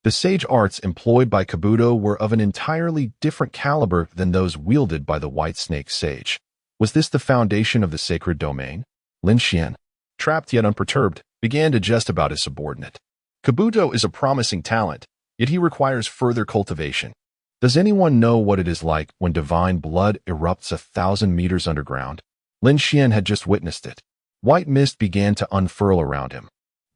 The sage arts employed by Kabuto were of an entirely different caliber than those wielded by the white snake sage. Was this the foundation of the sacred domain? Lin Xuan, trapped yet unperturbed, began to jest about his subordinate. Kabuto is a promising talent, yet he requires further cultivation. Does anyone know what it is like when divine blood erupts 1,000 meters underground? Lin Xuan had just witnessed it. White mist began to unfurl around him.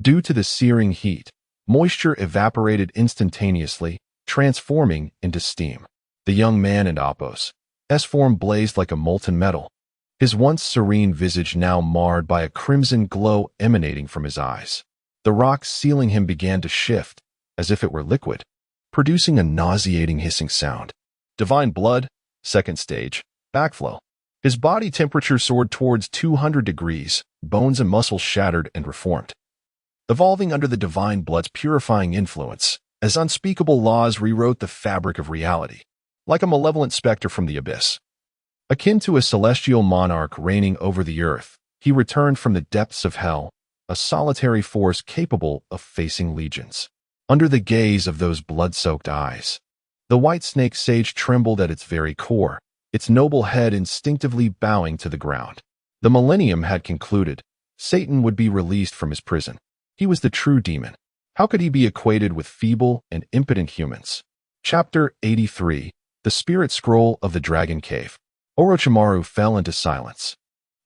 Due to the searing heat, moisture evaporated instantaneously, transforming into steam. The young man and Appo's form blazed like a molten metal. his once serene visage now marred by a crimson glow emanating from his eyes. The rock sealing him began to shift, as if it were liquid, producing a nauseating hissing sound. Divine blood, second stage, backflow. His body temperature soared towards 200 degrees, bones and muscles shattered and reformed, evolving under the divine blood's purifying influence, as unspeakable laws rewrote the fabric of reality, like a malevolent specter from the abyss. Akin to a celestial monarch reigning over the earth, he returned from the depths of hell, a solitary force capable of facing legions. Under the gaze of those blood-soaked eyes, the white snake sage trembled at its very core, its noble head instinctively bowing to the ground. The millennium had concluded. Satan would be released from his prison. He was the true demon. How could he be equated with feeble and impotent humans? Chapter 83, The Spirit Scroll of the Dragon Cave. Orochimaru fell into silence.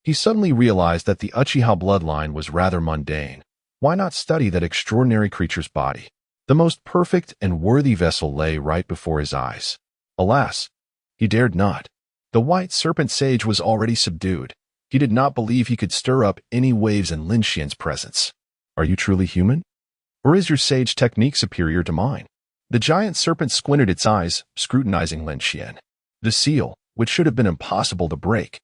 He suddenly realized that the Uchiha bloodline was rather mundane. Why not study that extraordinary creature's body? The most perfect and worthy vessel lay right before his eyes. Alas, he dared not. The white serpent sage was already subdued. He did not believe he could stir up any waves in Lin Xuan's presence. Are you truly human? Or is your sage technique superior to mine? The giant serpent squinted its eyes, scrutinizing Lin Xuan. The seal, which should have been impossible to break,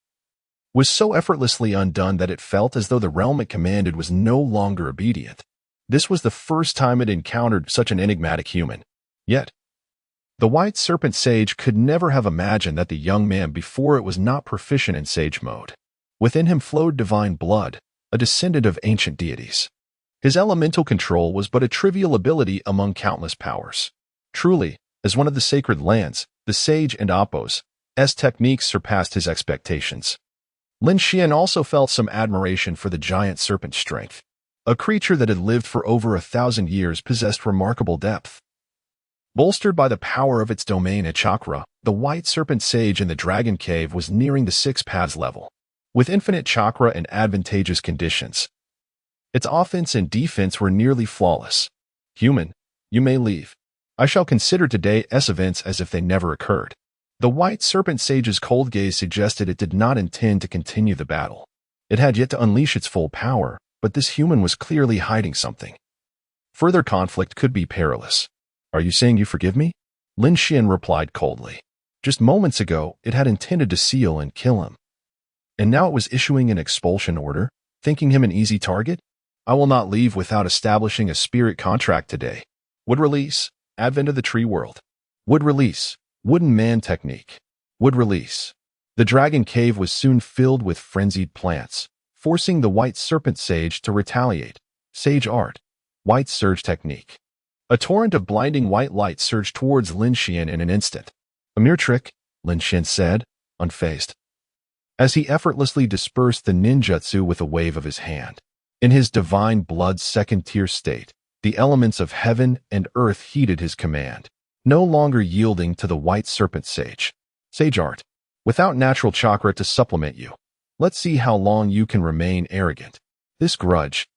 was so effortlessly undone that it felt as though the realm it commanded was no longer obedient. This was the first time it encountered such an enigmatic human. Yet, the white serpent sage could never have imagined that the young man before it was not proficient in sage mode. Within him flowed divine blood, a descendant of ancient deities. His elemental control was but a trivial ability among countless powers. Truly, as one of the sacred lands, the sage and Appo's techniques surpassed his expectations. Lin Xuan also felt some admiration for the giant serpent's strength. A creature that had lived for over 1,000 years possessed remarkable depth. Bolstered by the power of its domain at chakra, the white serpent sage in the dragon cave was nearing the 6 paths level. With infinite chakra and advantageous conditions, its offense and defense were nearly flawless. Human, you may leave. I shall consider today's events as if they never occurred. The white serpent sage's cold gaze suggested it did not intend to continue the battle. It had yet to unleash its full power, but this human was clearly hiding something. Further conflict could be perilous. Are you saying you forgive me? Lin Xuan replied coldly. Just moments ago, it had intended to seal and kill him. And now it was issuing an expulsion order, thinking him an easy target? I will not leave without establishing a spirit contract today. Wood release, advent of the tree world. Wood release, wooden man technique. Wood release. The dragon cave was soon filled with frenzied plants, forcing the white serpent sage to retaliate. Sage art. White surge technique. A torrent of blinding white light surged towards Lin Xuan in an instant. A mere trick, Lin Xuan said, unfazed, as he effortlessly dispersed the ninjutsu with a wave of his hand. In his divine blood's second-tier state, the elements of heaven and earth heeded his command, no longer yielding to the white serpent sage. Sage art. Without natural chakra to supplement you, let's see how long you can remain arrogant. This grudge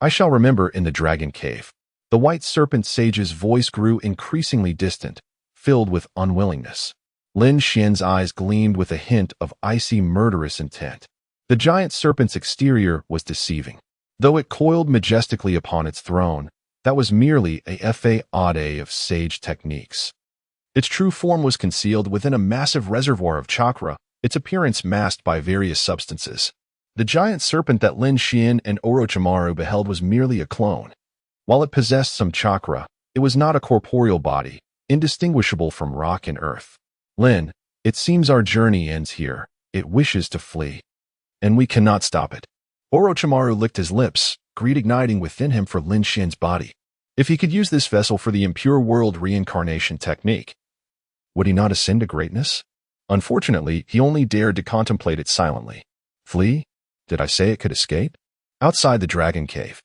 I shall remember in the dragon cave. The white serpent sage's voice grew increasingly distant, filled with unwillingness. Lin Xuan's eyes gleamed with a hint of icy murderous intent. The giant serpent's exterior was deceiving. Though it coiled majestically upon its throne, that was merely a fade of sage techniques. Its true form was concealed within a massive reservoir of chakra, its appearance masked by various substances. The giant serpent that Lin Xuan and Orochimaru beheld was merely a clone. While it possessed some chakra, it was not a corporeal body, indistinguishable from rock and earth. Lin, it seems our journey ends here. It wishes to flee, and we cannot stop it. Orochimaru licked his lips, greed igniting within him for Lin Xuan's body. If he could use this vessel for the impure world reincarnation technique, would he not ascend to greatness? Unfortunately, he only dared to contemplate it silently. Flee? Did I say it could escape? Outside the dragon cave,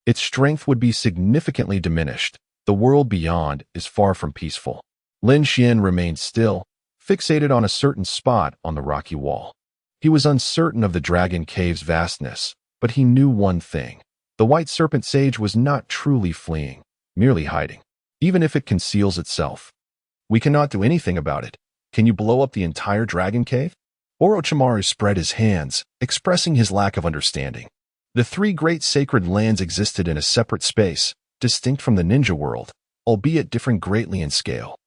its strength would be significantly diminished. The world beyond is far from peaceful. Lin Xuan remained still, fixated on a certain spot on the rocky wall. He was uncertain of the dragon cave's vastness, but he knew one thing. The white serpent sage was not truly fleeing, merely hiding, even if it conceals itself. We cannot do anything about it. Can you blow up the entire dragon cave? Orochimaru spread his hands, expressing his lack of understanding. The three great sacred lands existed in a separate space, distinct from the ninja world, albeit differing greatly in scale.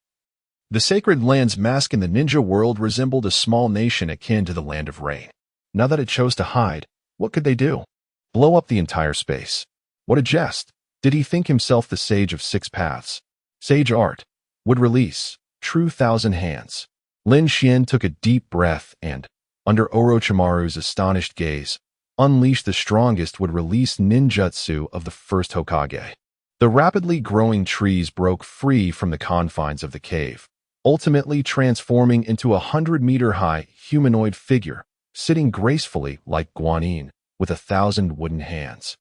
The sacred land's mask in the ninja world resembled a small nation akin to the Land of Rain. Now that it chose to hide, what could they do? Blow up the entire space. What a jest! Did he think himself the sage of six paths? Sage art would release true thousand hands. Lin Xuan took a deep breath and, under Orochimaru's astonished gaze, unleashed the strongest would release ninjutsu of the first Hokage. The rapidly growing trees broke free from the confines of the cave, ultimately transforming into a 100-meter-high humanoid figure, sitting gracefully like Guanyin, with 1,000 wooden hands,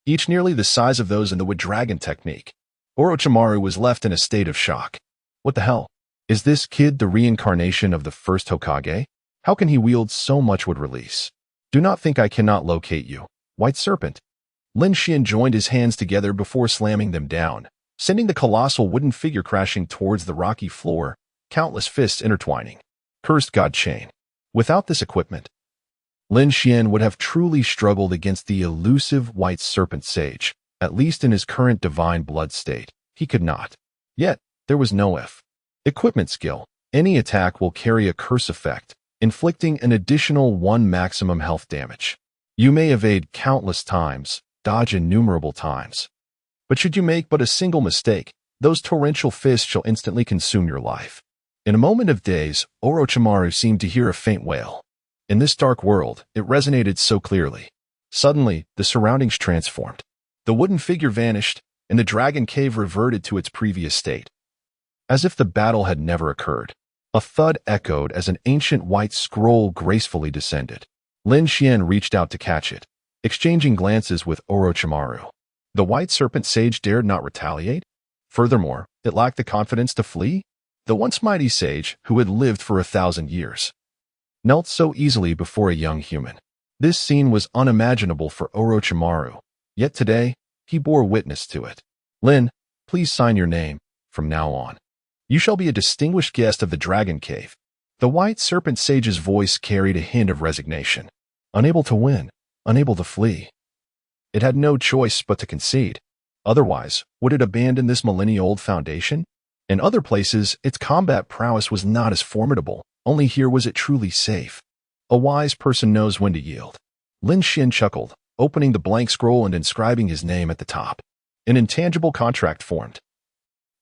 each nearly the size of those in the wood dragon technique. Orochimaru was left in a state of shock. What the hell? Is this kid the reincarnation of the first Hokage? How can he wield so much wood release? Do not think I cannot locate you, White Serpent. Lin Xuan joined his hands together before slamming them down, sending the colossal wooden figure crashing towards the rocky floor, countless fists intertwining. Cursed God Chain. Without this equipment, Lin Xuan would have truly struggled against the elusive White Serpent Sage. At least in his current divine blood state, he could not. Yet, there was no equipment skill. Any attack will carry a curse effect, inflicting an additional 1 maximum health damage. You may evade countless times, dodge innumerable times. But should you make but a single mistake, those torrential fists shall instantly consume your life. In a moment of daze, Orochimaru seemed to hear a faint wail. In this dark world, it resonated so clearly. Suddenly, the surroundings transformed. The wooden figure vanished, and the dragon cave reverted to its previous state. As if the battle had never occurred, a thud echoed as an ancient white scroll gracefully descended. Lin Xuan reached out to catch it, exchanging glances with Orochimaru. The White Serpent Sage dared not retaliate? Furthermore, it lacked the confidence to flee? The once mighty sage, who had lived for 1,000 years, knelt so easily before a young human. This scene was unimaginable for Orochimaru, yet today, he bore witness to it. Lin, please sign your name, from now on. You shall be a distinguished guest of the Dragon Cave. The White Serpent Sage's voice carried a hint of resignation. Unable to win, unable to flee. It had no choice but to concede. Otherwise, would it abandon this millennia-old foundation? In other places, its combat prowess was not as formidable. Only here was it truly safe. A wise person knows when to yield. Lin Xuan chuckled, opening the blank scroll and inscribing his name at the top. An intangible contract formed,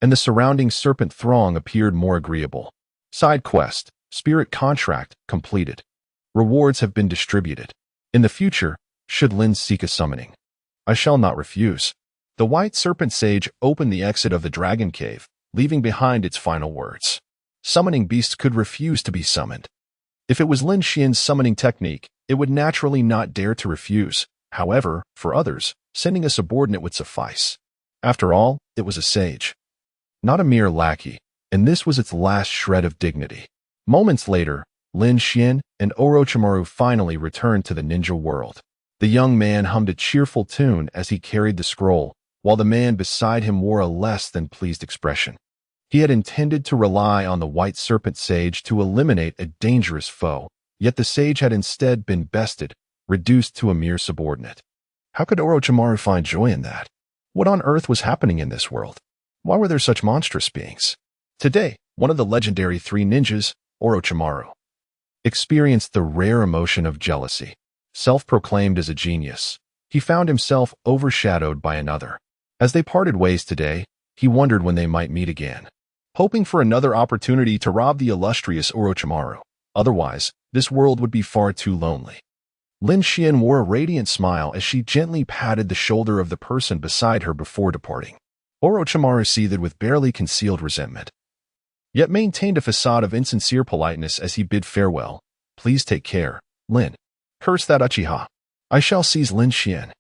and the surrounding serpent throng appeared more agreeable. Side quest, spirit contract, completed. Rewards have been distributed. In the future, should Lin seek a summoning, I shall not refuse. The White Serpent Sage opened the exit of the Dragon Cave, leaving behind its final words. Summoning beasts could refuse to be summoned. If it was Lin Xuan's summoning technique, it would naturally not dare to refuse. However, for others, sending a subordinate would suffice. After all, it was a sage, not a mere lackey, and this was its last shred of dignity. Moments later, Lin Xuan and Orochimaru finally returned to the ninja world. The young man hummed a cheerful tune as he carried the scroll, while the man beside him wore a less than pleased expression. He had intended to rely on the White Serpent Sage to eliminate a dangerous foe, yet the sage had instead been bested, reduced to a mere subordinate. How could Orochimaru find joy in that? What on earth was happening in this world? Why were there such monstrous beings? Today, one of the legendary three ninjas, Orochimaru, experienced the rare emotion of jealousy. Self-proclaimed as a genius, he found himself overshadowed by another. As they parted ways today, he wondered when they might meet again, hoping for another opportunity to rob the illustrious Orochimaru. Otherwise, this world would be far too lonely. Lin Xuan wore a radiant smile as she gently patted the shoulder of the person beside her before departing. Orochimaru seethed with barely concealed resentment, yet maintained a facade of insincere politeness as he bid farewell. Please take care, Lin. Curse that Uchiha. I shall seize Lin Xuan.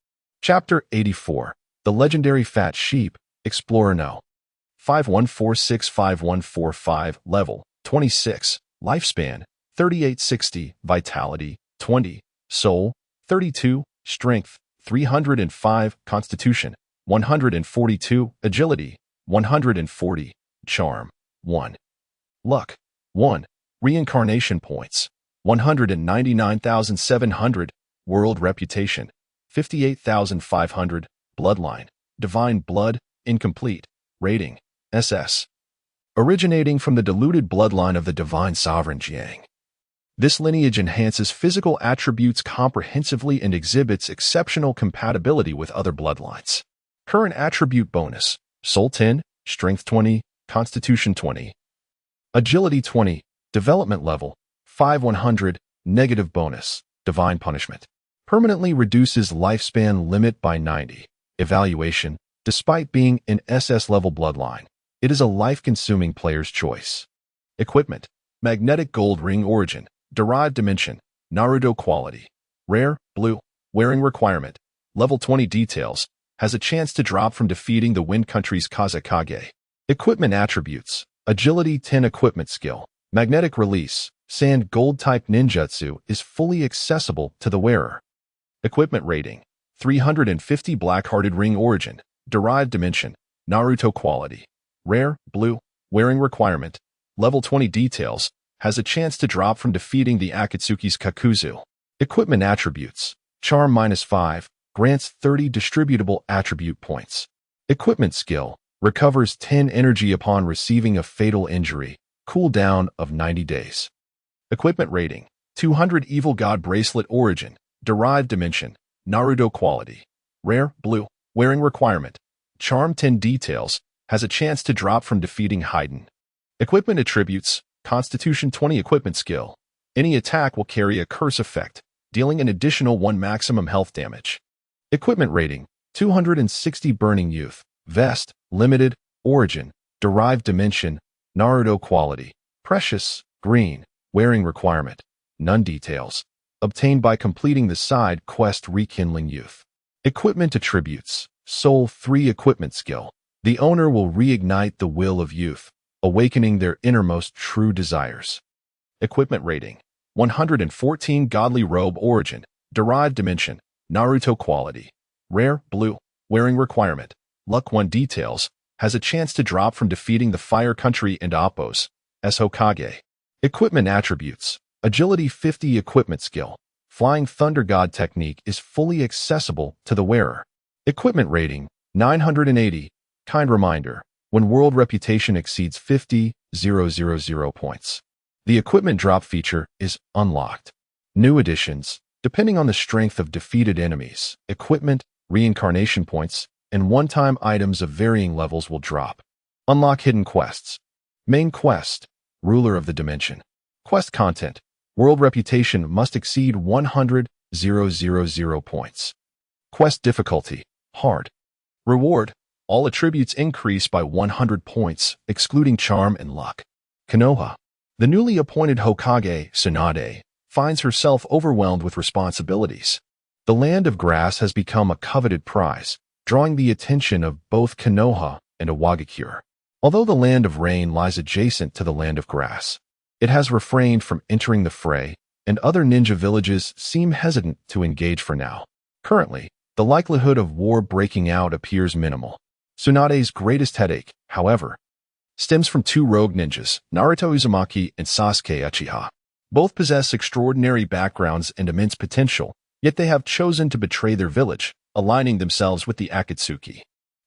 Chapter 84. The Legendary Fat Sheep, Explorer No. 51465145, Level 26, Lifespan 3860, Vitality 20, Soul 32, Strength 305, Constitution 142, Agility 140, Charm 1, Luck 1, Reincarnation Points 199,700. World reputation, 58,500. Bloodline, divine blood, incomplete. Rating, SS. Originating from the diluted bloodline of the divine sovereign Jiang. This lineage enhances physical attributes comprehensively and exhibits exceptional compatibility with other bloodlines. Current attribute bonus, Soul 10, Strength 20, Constitution 20. Agility 20, Development level, 5100, negative bonus, Divine punishment. Permanently reduces lifespan limit by 90. Evaluation, despite being an SS level bloodline, it is a life-consuming player's choice. Equipment, magnetic gold ring origin, derived dimension, Naruto quality, rare, blue, wearing requirement, level 20 details, has a chance to drop from defeating the Wind Country's Kazekage. Equipment attributes, agility 10 equipment skill, magnetic release, sand gold type ninjutsu is fully accessible to the wearer. Equipment rating, 350 black-hearted ring origin, derived dimension, Naruto quality, rare, blue, wearing requirement, level 20 details, has a chance to drop from defeating the Akatsuki's Kakuzu. Equipment attributes, charm -5, grants 30 distributable attribute points. Equipment skill, recovers 10 energy upon receiving a fatal injury, cooldown of 90 days. Equipment rating, 200 evil god bracelet origin, derived dimension, Naruto quality, rare, blue, wearing requirement, charm 10 details, has a chance to drop from defeating Haydn. Equipment attributes, Constitution 20 equipment skill. Any attack will carry a curse effect, dealing an additional 1 maximum health damage. Equipment rating, 260 burning youth, vest, limited, origin, derived dimension, Naruto quality, precious, green, wearing requirement, none details. Obtained by completing the side quest Rekindling Youth. Equipment attributes, Soul 3 equipment skill. The owner will reignite the will of youth, awakening their innermost true desires. Equipment rating, 114 godly robe origin, derived dimension, Naruto quality, rare, blue, wearing requirement, luck 1 details, has a chance to drop from defeating the Fire Country and Appos, as Hokage. Equipment attributes, agility 50 equipment skill. Flying Thunder God technique is fully accessible to the wearer. Equipment rating, 980. Kind reminder, when world reputation exceeds 50,000 points, the equipment drop feature is unlocked. New additions, depending on the strength of defeated enemies, equipment, reincarnation points, and one-time items of varying levels will drop. Unlock hidden quests. Main quest, Ruler of the Dimension. Quest content, world reputation must exceed 100,000 points. Quest difficulty, hard. Reward, all attributes increase by 100 points, excluding charm and luck. Konoha. The newly appointed Hokage, Tsunade, finds herself overwhelmed with responsibilities. The Land of Grass has become a coveted prize, drawing the attention of both Konoha and Awagakure. Although the Land of Rain lies adjacent to the Land of Grass, it has refrained from entering the fray, and other ninja villages seem hesitant to engage for now. Currently, the likelihood of war breaking out appears minimal. Tsunade's greatest headache, however, stems from 2 rogue ninjas, Naruto Uzumaki and Sasuke Uchiha. Both possess extraordinary backgrounds and immense potential, yet they have chosen to betray their village, aligning themselves with the Akatsuki.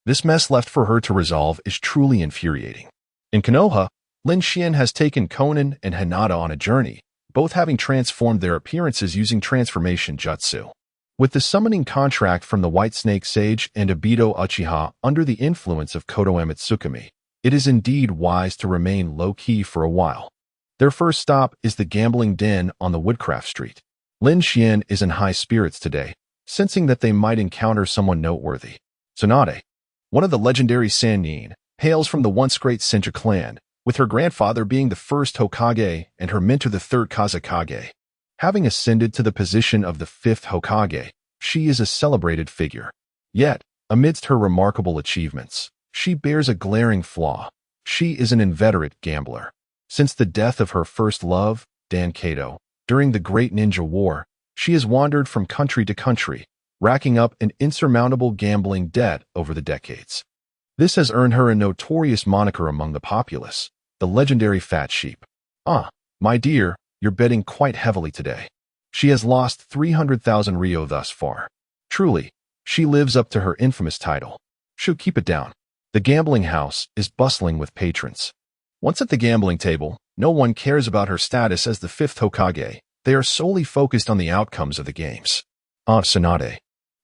This mess left for her to resolve is truly infuriating. In Konoha, Lin Xuan has taken Konan and Hinata on a journey, both having transformed their appearances using transformation jutsu. With the summoning contract from the White Snake Sage and Obito Uchiha under the influence of Kotoeme Tsukumi, it is indeed wise to remain low-key for a while. Their first stop is the gambling den on the Woodcraft Street. Lin Xuan is in high spirits today, sensing that they might encounter someone noteworthy. Tsunade, one of the legendary Sannin, hails from the once great Senju clan, with her grandfather being the first Hokage and her mentor the third Kazekage. Having ascended to the position of the 5th Hokage, she is a celebrated figure. Yet, amidst her remarkable achievements, she bears a glaring flaw. She is an inveterate gambler. Since the death of her first love, Dan Kato, during the Great Ninja War, she has wandered from country to country, racking up an insurmountable gambling debt over the decades. This has earned her a notorious moniker among the populace, the legendary Fat Sheep. "Ah, my dear, you're betting quite heavily today. She has lost 300,000 Rio thus far. Truly, she lives up to her infamous title. Should keep it down. The gambling house is bustling with patrons. Once at the gambling table, no one cares about her status as the fifth Hokage. They are solely focused on the outcomes of the games. Tsunade.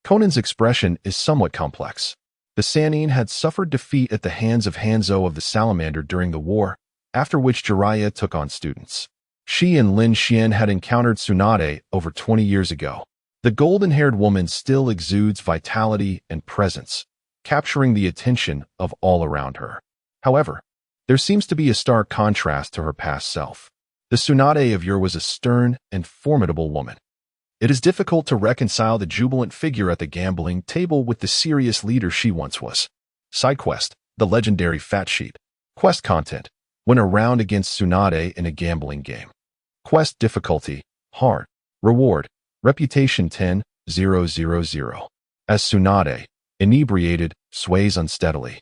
Conan's expression is somewhat complex. The Sannin had suffered defeat at the hands of Hanzo of the Salamander during the war, after which Jiraiya took on students. She and Lin Xuan had encountered Tsunade over 20 years ago. The golden-haired woman still exudes vitality and presence, capturing the attention of all around her. However, there seems to be a stark contrast to her past self. The Tsunade of yore was a stern and formidable woman. It is difficult to reconcile the jubilant figure at the gambling table with the serious leader she once was. Side quest, the legendary Fat Sheep. Quest content, win a round against Tsunade in a gambling game. Quest difficulty, hard. Reward, reputation 10,000. As Tsunade, inebriated, sways unsteadily.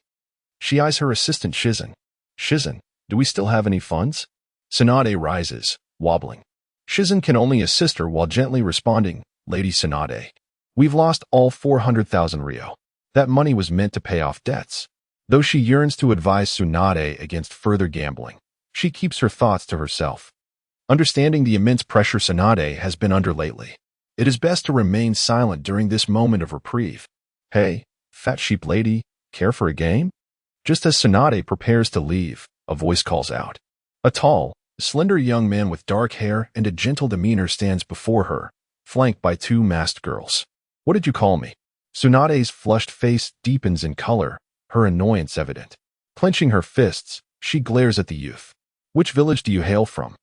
She eyes her assistant Shizen. Shizen, do we still have any funds? Tsunade rises, wobbling. Shizen can only assist her while gently responding, Lady Tsunade. We've lost all 400,000 Rio. That money was meant to pay off debts. Though she yearns to advise Tsunade against further gambling, she keeps her thoughts to herself. Understanding the immense pressure Tsunade has been under lately, it is best to remain silent during this moment of reprieve. Hey, Fat Sheep Lady, care for a game? Just as Tsunade prepares to leave, a voice calls out. A tall, slender young man with dark hair and a gentle demeanor stands before her, flanked by two masked girls. What did you call me? Tsunade's flushed face deepens in color, her annoyance evident. Clenching her fists, she glares at the youth. Which village do you hail from?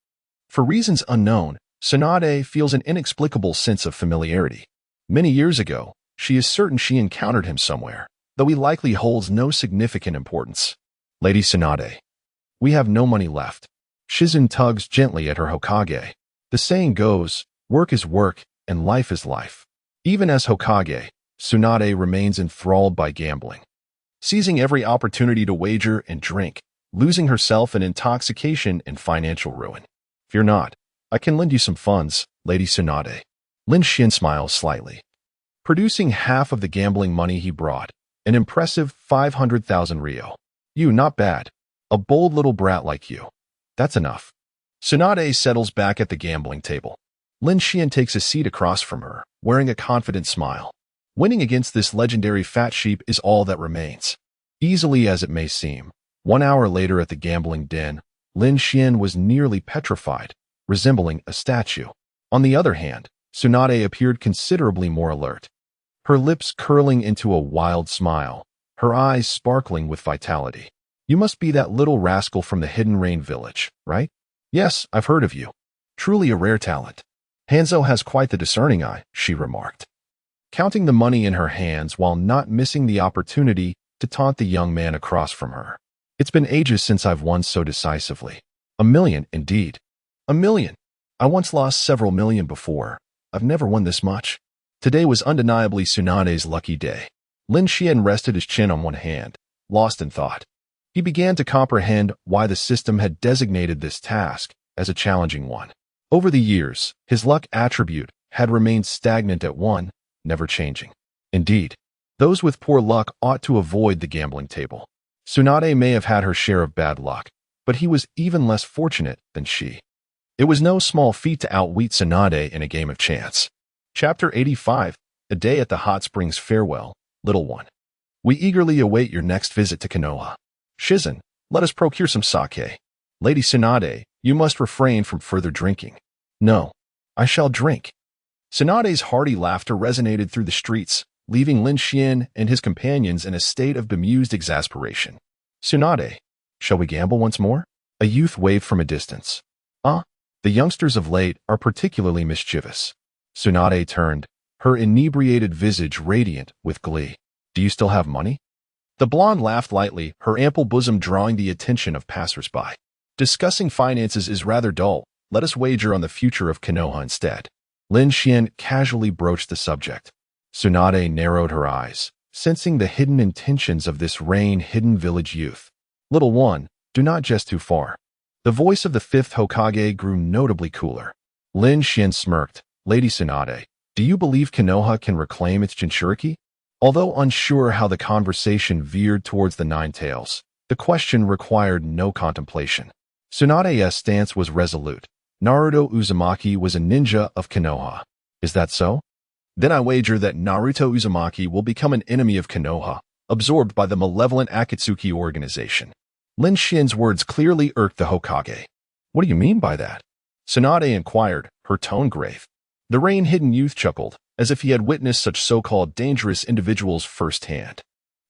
For reasons unknown, Tsunade feels an inexplicable sense of familiarity. Many years ago, she is certain she encountered him somewhere, though he likely holds no significant importance. Lady Tsunade. We have no money left. Shizen tugs gently at her Hokage. The saying goes, work is work, and life is life. Even as Hokage, Tsunade remains enthralled by gambling. Seizing every opportunity to wager and drink, losing herself in intoxication and financial ruin. Fear not, I can lend you some funds, Lady Tsunade. Lin Xuan smiles slightly. Producing half of the gambling money he brought, an impressive 500,000 Rio. You, not bad. A bold little brat like you. That's enough. Tsunade settles back at the gambling table. Lin Xuan takes a seat across from her, wearing a confident smile. Winning against this legendary Fat Sheep is all that remains. Easily as it may seem, 1 hour later at the gambling den, Lin Xuan was nearly petrified, resembling a statue. On the other hand, Tsunade appeared considerably more alert. Her lips curling into a wild smile, her eyes sparkling with vitality. You must be that little rascal from the Hidden Rain village, right? Yes, I've heard of you. Truly a rare talent. Hanzo has quite the discerning eye, she remarked. Counting the money in her hands while not missing the opportunity to taunt the young man across from her. It's been ages since I've won so decisively. 1 million, indeed. 1 million. I once lost several million before. I've never won this much. Today was undeniably Tsunade's lucky day. Lin Xuan rested his chin on one hand, lost in thought. He began to comprehend why the system had designated this task as a challenging one. Over the years, his luck attribute had remained stagnant at 1, never changing. Indeed, those with poor luck ought to avoid the gambling table. Tsunade may have had her share of bad luck, but he was even less fortunate than she. It was no small feat to outwit Tsunade in a game of chance. Chapter 85, A Day at the Hot Springs Farewell, Little One. We eagerly await your next visit to Konoha. Shizen, let us procure some sake. Lady Tsunade, you must refrain from further drinking. No, I shall drink. Tsunade's hearty laughter resonated through the streets, leaving Lin Xuan and his companions in a state of bemused exasperation. Tsunade, shall we gamble once more? A youth waved from a distance. The youngsters of late are particularly mischievous. Tsunade turned, her inebriated visage radiant with glee. Do you still have money? The blonde laughed lightly, her ample bosom drawing the attention of passers-by. Discussing finances is rather dull. Let us wager on the future of Konoha instead. Lin Xuan casually broached the subject. Tsunade narrowed her eyes, sensing the hidden intentions of this rain-hidden village youth. Little one, do not jest too far. The voice of the fifth Hokage grew notably cooler. Lin Xuan smirked. Lady Tsunade, do you believe Konoha can reclaim its Jinchuriki? Although unsure how the conversation veered towards the Nine Tails, the question required no contemplation. Tsunade's stance was resolute. Naruto Uzumaki was a ninja of Konoha. Is that so? Then I wager that Naruto Uzumaki will become an enemy of Konoha, absorbed by the malevolent Akatsuki organization. Lin Xuan's words clearly irked the Hokage. What do you mean by that? Tsunade inquired, her tone grave. The rain-hidden youth chuckled, as if he had witnessed such so-called dangerous individuals firsthand.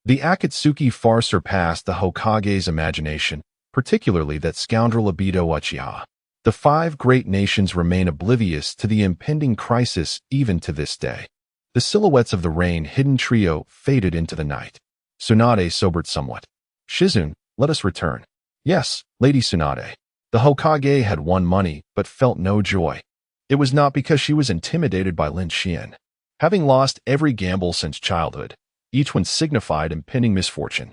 The Akatsuki far surpassed the Hokage's imagination, particularly that scoundrel Obito Uchiha. The five great nations remain oblivious to the impending crisis even to this day. The silhouettes of the rain-hidden trio faded into the night. Tsunade sobered somewhat. Shizune, let us return. Yes, Lady Tsunade. The Hokage had won money, but felt no joy. It was not because she was intimidated by Lin Xuan. Having lost every gamble since childhood, each one signified impending misfortune.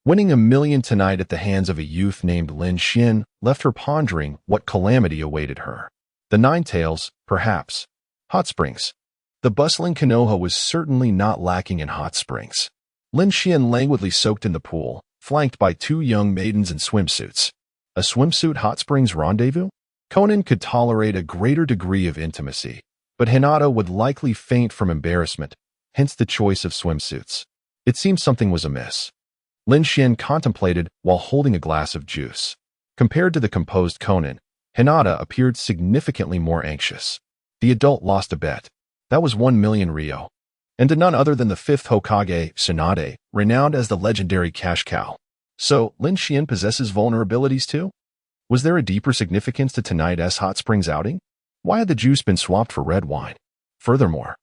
Winning $1 million tonight at the hands of a youth named Lin Xuan left her pondering what calamity awaited her. The Nine Tails, perhaps. Hot springs. The bustling Konoha was certainly not lacking in hot springs. Lin Xuan languidly soaked in the pool, flanked by two young maidens in swimsuits. A swimsuit hot springs rendezvous? Conan could tolerate a greater degree of intimacy, but Hinata would likely faint from embarrassment, hence the choice of swimsuits. It seemed something was amiss. Lin Xuan contemplated while holding a glass of juice. Compared to the composed Conan, Hinata appeared significantly more anxious. The adult lost a bet. That was 1 million Ryo. And to none other than the fifth Hokage, Tsunade, renowned as the legendary cash cow. So, Lin Xuan possesses vulnerabilities too? Was there a deeper significance to tonight's hot springs outing? Why had the juice been swapped for red wine? Furthermore,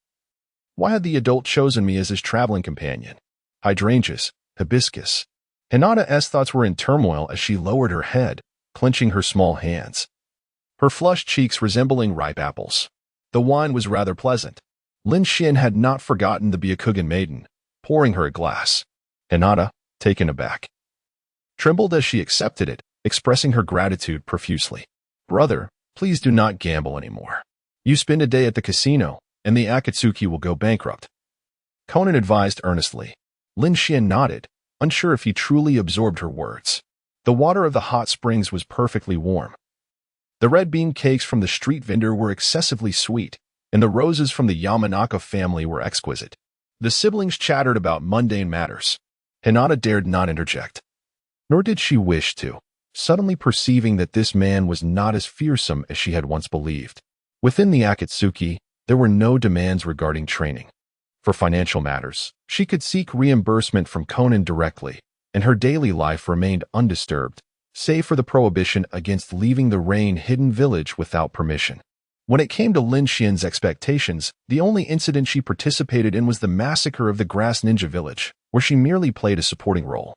why had the adult chosen me as his traveling companion? Hydrangeas, hibiscus. Hinata's thoughts were in turmoil as she lowered her head, clenching her small hands. Her flushed cheeks resembling ripe apples. The wine was rather pleasant. Lin Xuan had not forgotten the Byakugan maiden, pouring her a glass. Hinata, taken aback, trembled as she accepted it, expressing her gratitude profusely. Brother, please do not gamble anymore. You spend a day at the casino, and the Akatsuki will go bankrupt. Conan advised earnestly. Lin Xuan nodded, unsure if he truly absorbed her words. The water of the hot springs was perfectly warm. The red bean cakes from the street vendor were excessively sweet, and the roses from the Yamanaka family were exquisite. The siblings chattered about mundane matters. Hinata dared not interject. Nor did she wish to, suddenly perceiving that this man was not as fearsome as she had once believed. Within the Akatsuki, there were no demands regarding training. For financial matters, she could seek reimbursement from Conan directly, and her daily life remained undisturbed, save for the prohibition against leaving the rain-hidden village without permission. When it came to Lin Xuan's expectations, the only incident she participated in was the massacre of the Grass Ninja Village, where she merely played a supporting role.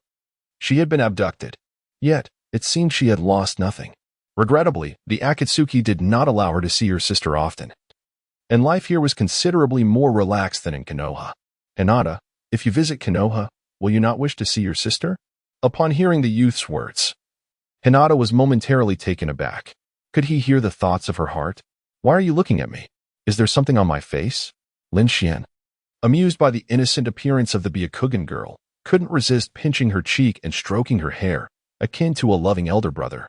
She had been abducted. Yet, it seemed she had lost nothing. Regrettably, the Akatsuki did not allow her to see her sister often. And life here was considerably more relaxed than in Konoha. Hinata, if you visit Konoha, will you not wish to see your sister? Upon hearing the youth's words, Hinata was momentarily taken aback. Could he hear the thoughts of her heart? Why are you looking at me? Is there something on my face? Lin Xuan, amused by the innocent appearance of the Byakugan girl, couldn't resist pinching her cheek and stroking her hair, akin to a loving elder brother.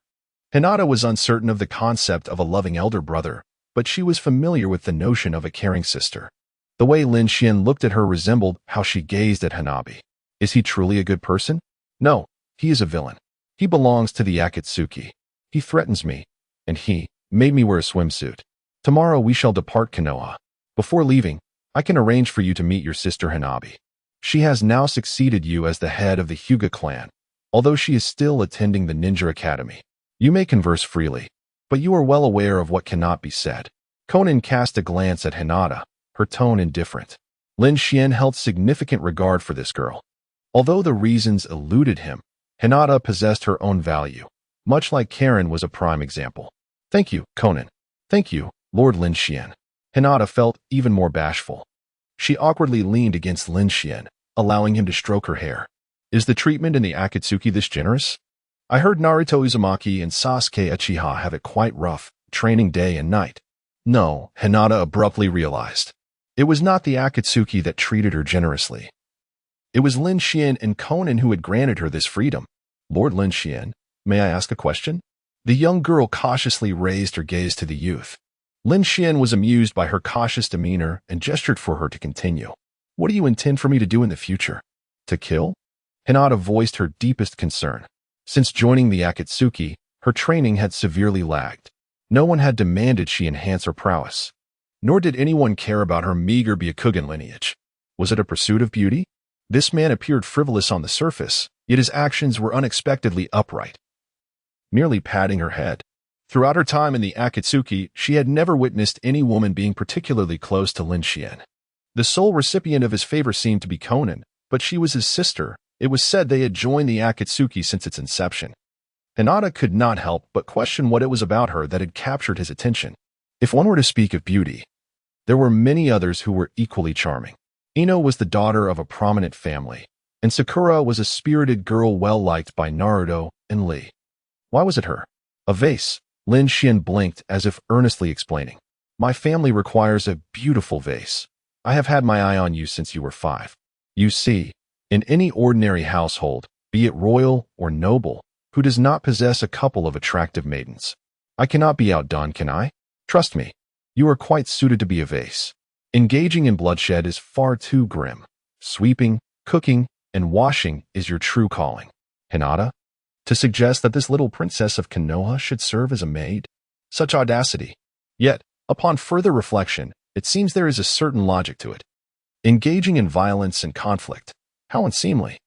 Hinata was uncertain of the concept of a loving elder brother, but she was familiar with the notion of a caring sister. The way Lin Xuan looked at her resembled how she gazed at Hanabi. Is he truly a good person? No, he is a villain. He belongs to the Akatsuki. He threatens me, and he made me wear a swimsuit. Tomorrow we shall depart Konoha. Before leaving, I can arrange for you to meet your sister Hanabi. She has now succeeded you as the head of the Hyuga clan, although she is still attending the Ninja Academy. You may converse freely, but you are well aware of what cannot be said. Conan cast a glance at Hinata, her tone indifferent. Lin Xuan held significant regard for this girl. Although the reasons eluded him, Hinata possessed her own value, much like Karen was a prime example. Thank you, Conan. Thank you, Lord Lin Xuan. Hinata felt even more bashful. She awkwardly leaned against Lin Xuan, allowing him to stroke her hair. Is the treatment in the Akatsuki this generous? I heard Naruto Uzumaki and Sasuke Uchiha have it quite rough, training day and night. No, Hinata abruptly realized. It was not the Akatsuki that treated her generously. It was Lin Xuan and Conan who had granted her this freedom. Lord Lin Xuan, may I ask a question? The young girl cautiously raised her gaze to the youth. Lin Xuan was amused by her cautious demeanor and gestured for her to continue. What do you intend for me to do in the future? To kill? Hinata voiced her deepest concern. Since joining the Akatsuki, her training had severely lagged. No one had demanded she enhance her prowess. Nor did anyone care about her meager Byakugan lineage. Was it a pursuit of beauty? This man appeared frivolous on the surface, yet his actions were unexpectedly upright. Merely patting her head. Throughout her time in the Akatsuki, she had never witnessed any woman being particularly close to Lin Xuan. The sole recipient of his favor seemed to be Conan, but she was his sister. It was said they had joined the Akatsuki since its inception. Hinata could not help but question what it was about her that had captured his attention. If one were to speak of beauty, there were many others who were equally charming. Ino was the daughter of a prominent family, and Sakura was a spirited girl well-liked by Naruto and Lee. Why was it her? A vase. Lin Xuan blinked as if earnestly explaining. My family requires a beautiful vase. I have had my eye on you since you were 5. You see, in any ordinary household, be it royal or noble, who does not possess a couple of attractive maidens? I cannot be outdone, can I? Trust me, you are quite suited to be a vase. Engaging in bloodshed is far too grim. Sweeping, cooking, and washing is your true calling. Hinata? To suggest that this little princess of Konoha should serve as a maid? Such audacity. Yet, upon further reflection, it seems there is a certain logic to it. Engaging in violence and conflict. How unseemly.